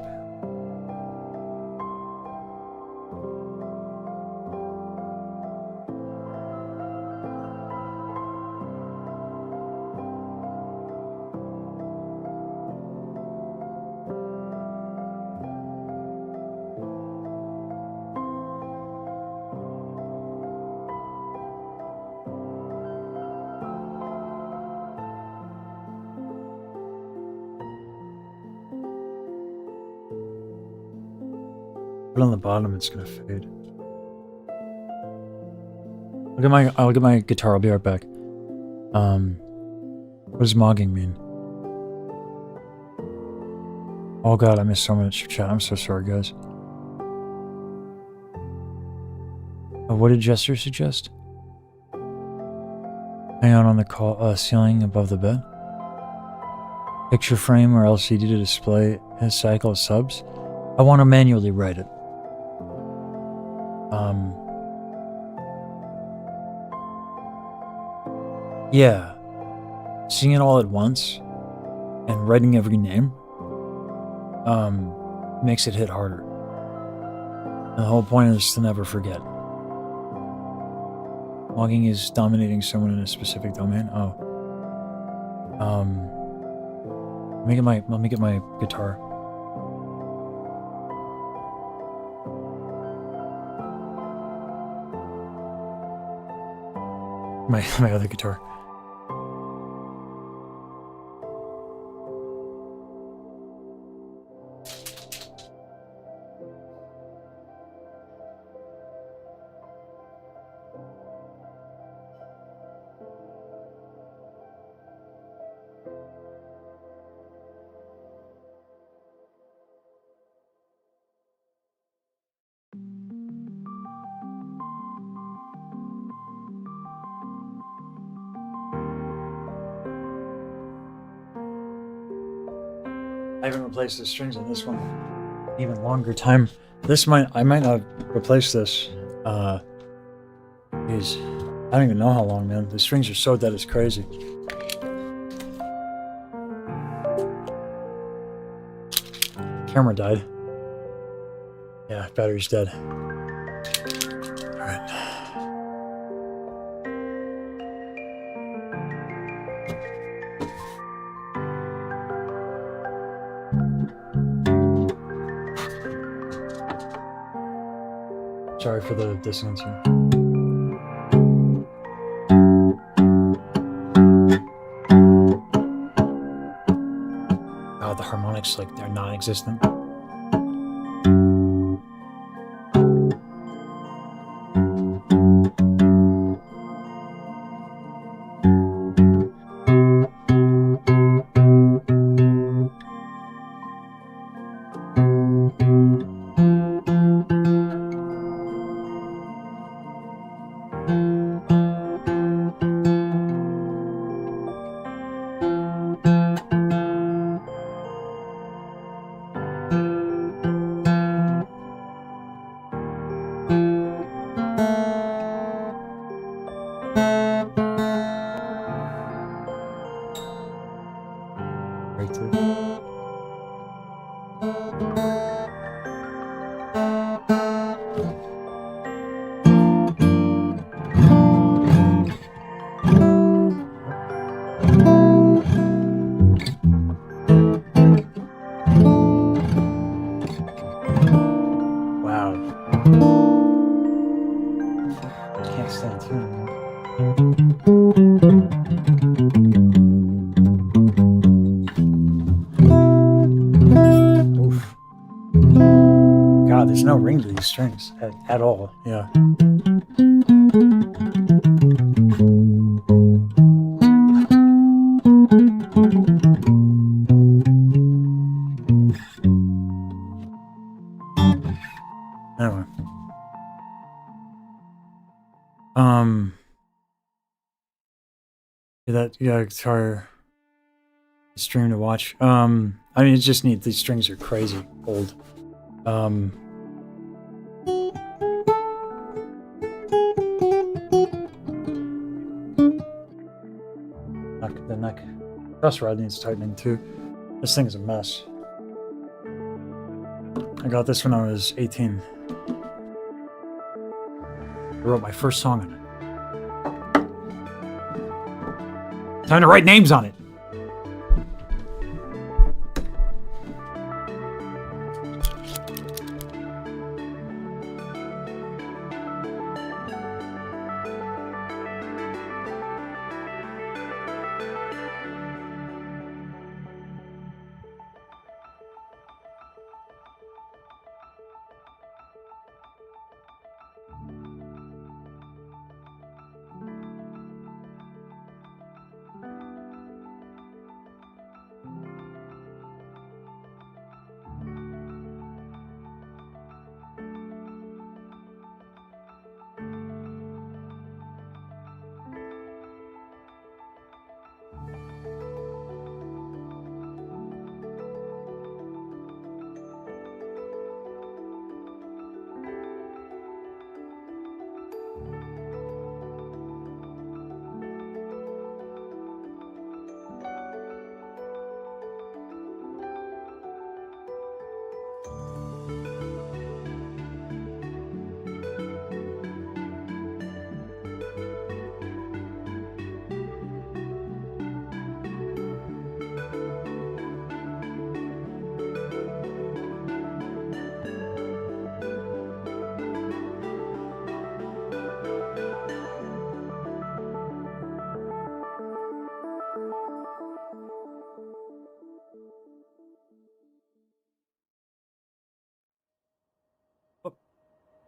Put it on the bottom, it's gonna fade. I'll get my guitar, I'll be right back. What does mogging mean? Oh god, I missed so much chat. I'm so sorry, guys. What did Jester suggest? Hang on the ceiling above the bed? Picture frame or LCD to display his cycle of subs? I want to manually write it. Yeah. Seeing it all at once and writing every name makes it hit harder. And the whole point is to never forget. Logging is dominating someone in a specific domain. Oh. Let me get my guitar. My other guitar. I haven't replaced the strings on this one even longer time. I might not replace this. Geez, I don't even know how long, man. The strings are so dead, it's crazy. Camera died. Yeah, battery's dead. Alright. Sorry for the dissonance here. Oh, the harmonics, like, they're non-existent. Oof. God, there's no ring to these strings at all. Yeah. Anyway. Yeah, guitar stream to watch. I mean, it's just neat. These strings are crazy old. The neck truss rod needs tightening too. This thing is a mess. I got this when I was 18. I wrote my first song on it. Time to write names on it.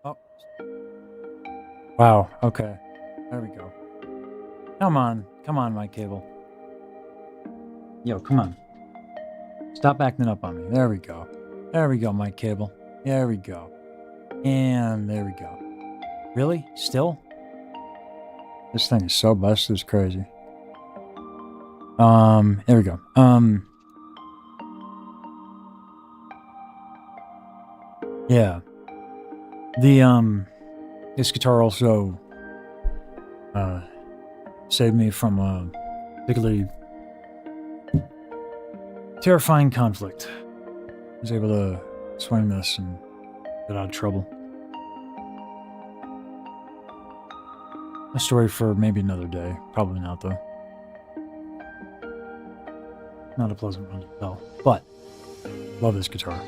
Oh. Wow, okay. There we go. Come on, my cable. Yo, come on. Stop acting up on me. There we go. There we go, my cable. There we go. And there we go. Really? Still? This thing is so busted, it's crazy. There we go. Yeah. This guitar also saved me from a particularly terrifying conflict. I was able to swing this and get out of trouble. A story for maybe another day. Probably not, though. Not a pleasant one to tell, but love this guitar.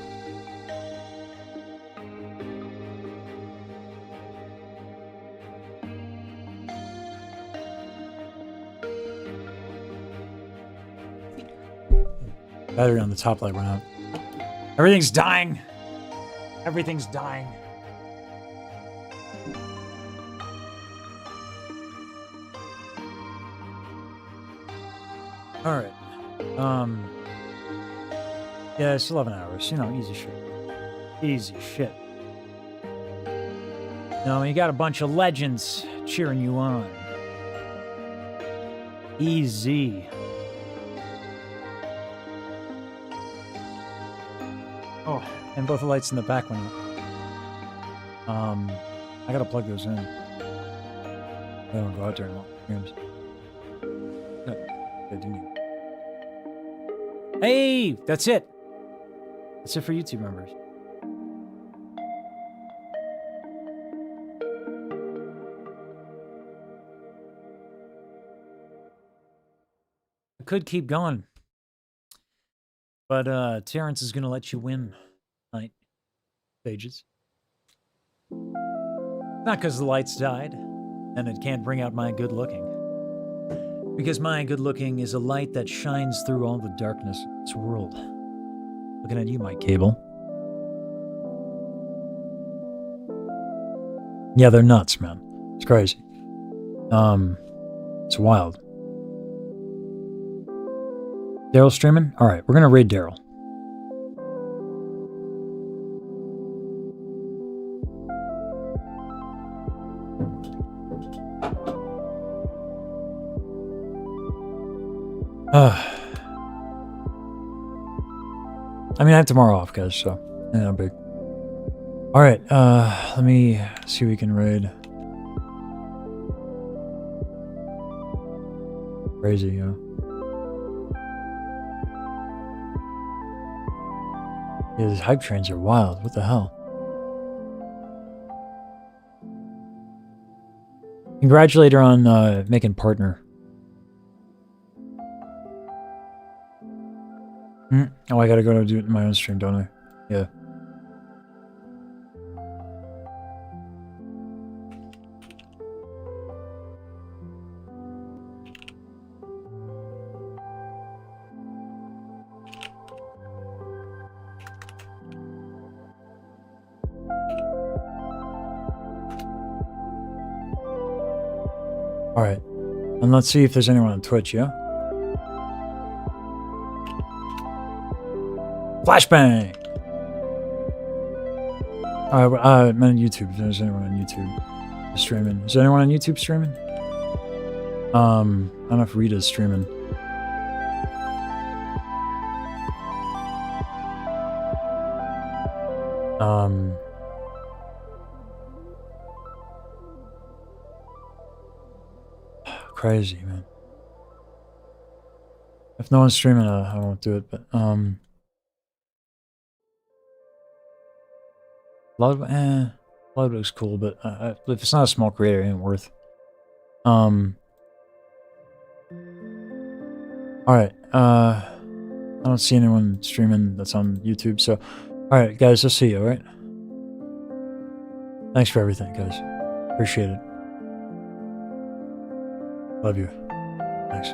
Battery on the top light went out. Everything's dying. Everything's dying. All right. Yeah, it's 11 hours. You know, easy shit. Easy shit. No, you got a bunch of legends cheering you on. Easy. Oh, and both the lights in the back went out. I gotta plug those in. They don't go out during long streams. Yeah, I do need. Hey, that's it. That's it for YouTube members. I could keep going. But Terrence is gonna let you win tonight. Stages. Not because the lights died. and it can't bring out my good looking. Because my good looking is a light that shines through all the darkness of this world. Looking at you, Mike Cable. Yeah, they're nuts, man. It's crazy. It's wild. Daryl streaming? Alright, we're gonna raid Daryl. I mean, I have tomorrow off, guys, so yeah, not big. Alright, let me see if we can raid. Crazy, yeah. Yeah, these hype trains are wild. What the hell? Congratulate her on making partner. Oh, I gotta go do it in my own stream, don't I? Yeah. Alright. And let's see if there's anyone on Twitch, yeah? Flashbang! Alright, I'm on YouTube. If there's anyone on YouTube streaming. Is there anyone on YouTube streaming? I don't know if Rita's streaming. Crazy, man. If no one's streaming, I won't do it, but, Ludwig's cool, but if it's not a small creator, it ain't worth. Alright, I don't see anyone streaming that's on YouTube, so... Alright, guys, I'll see you, alright? Thanks for everything, guys. Appreciate it. Love you. Thanks.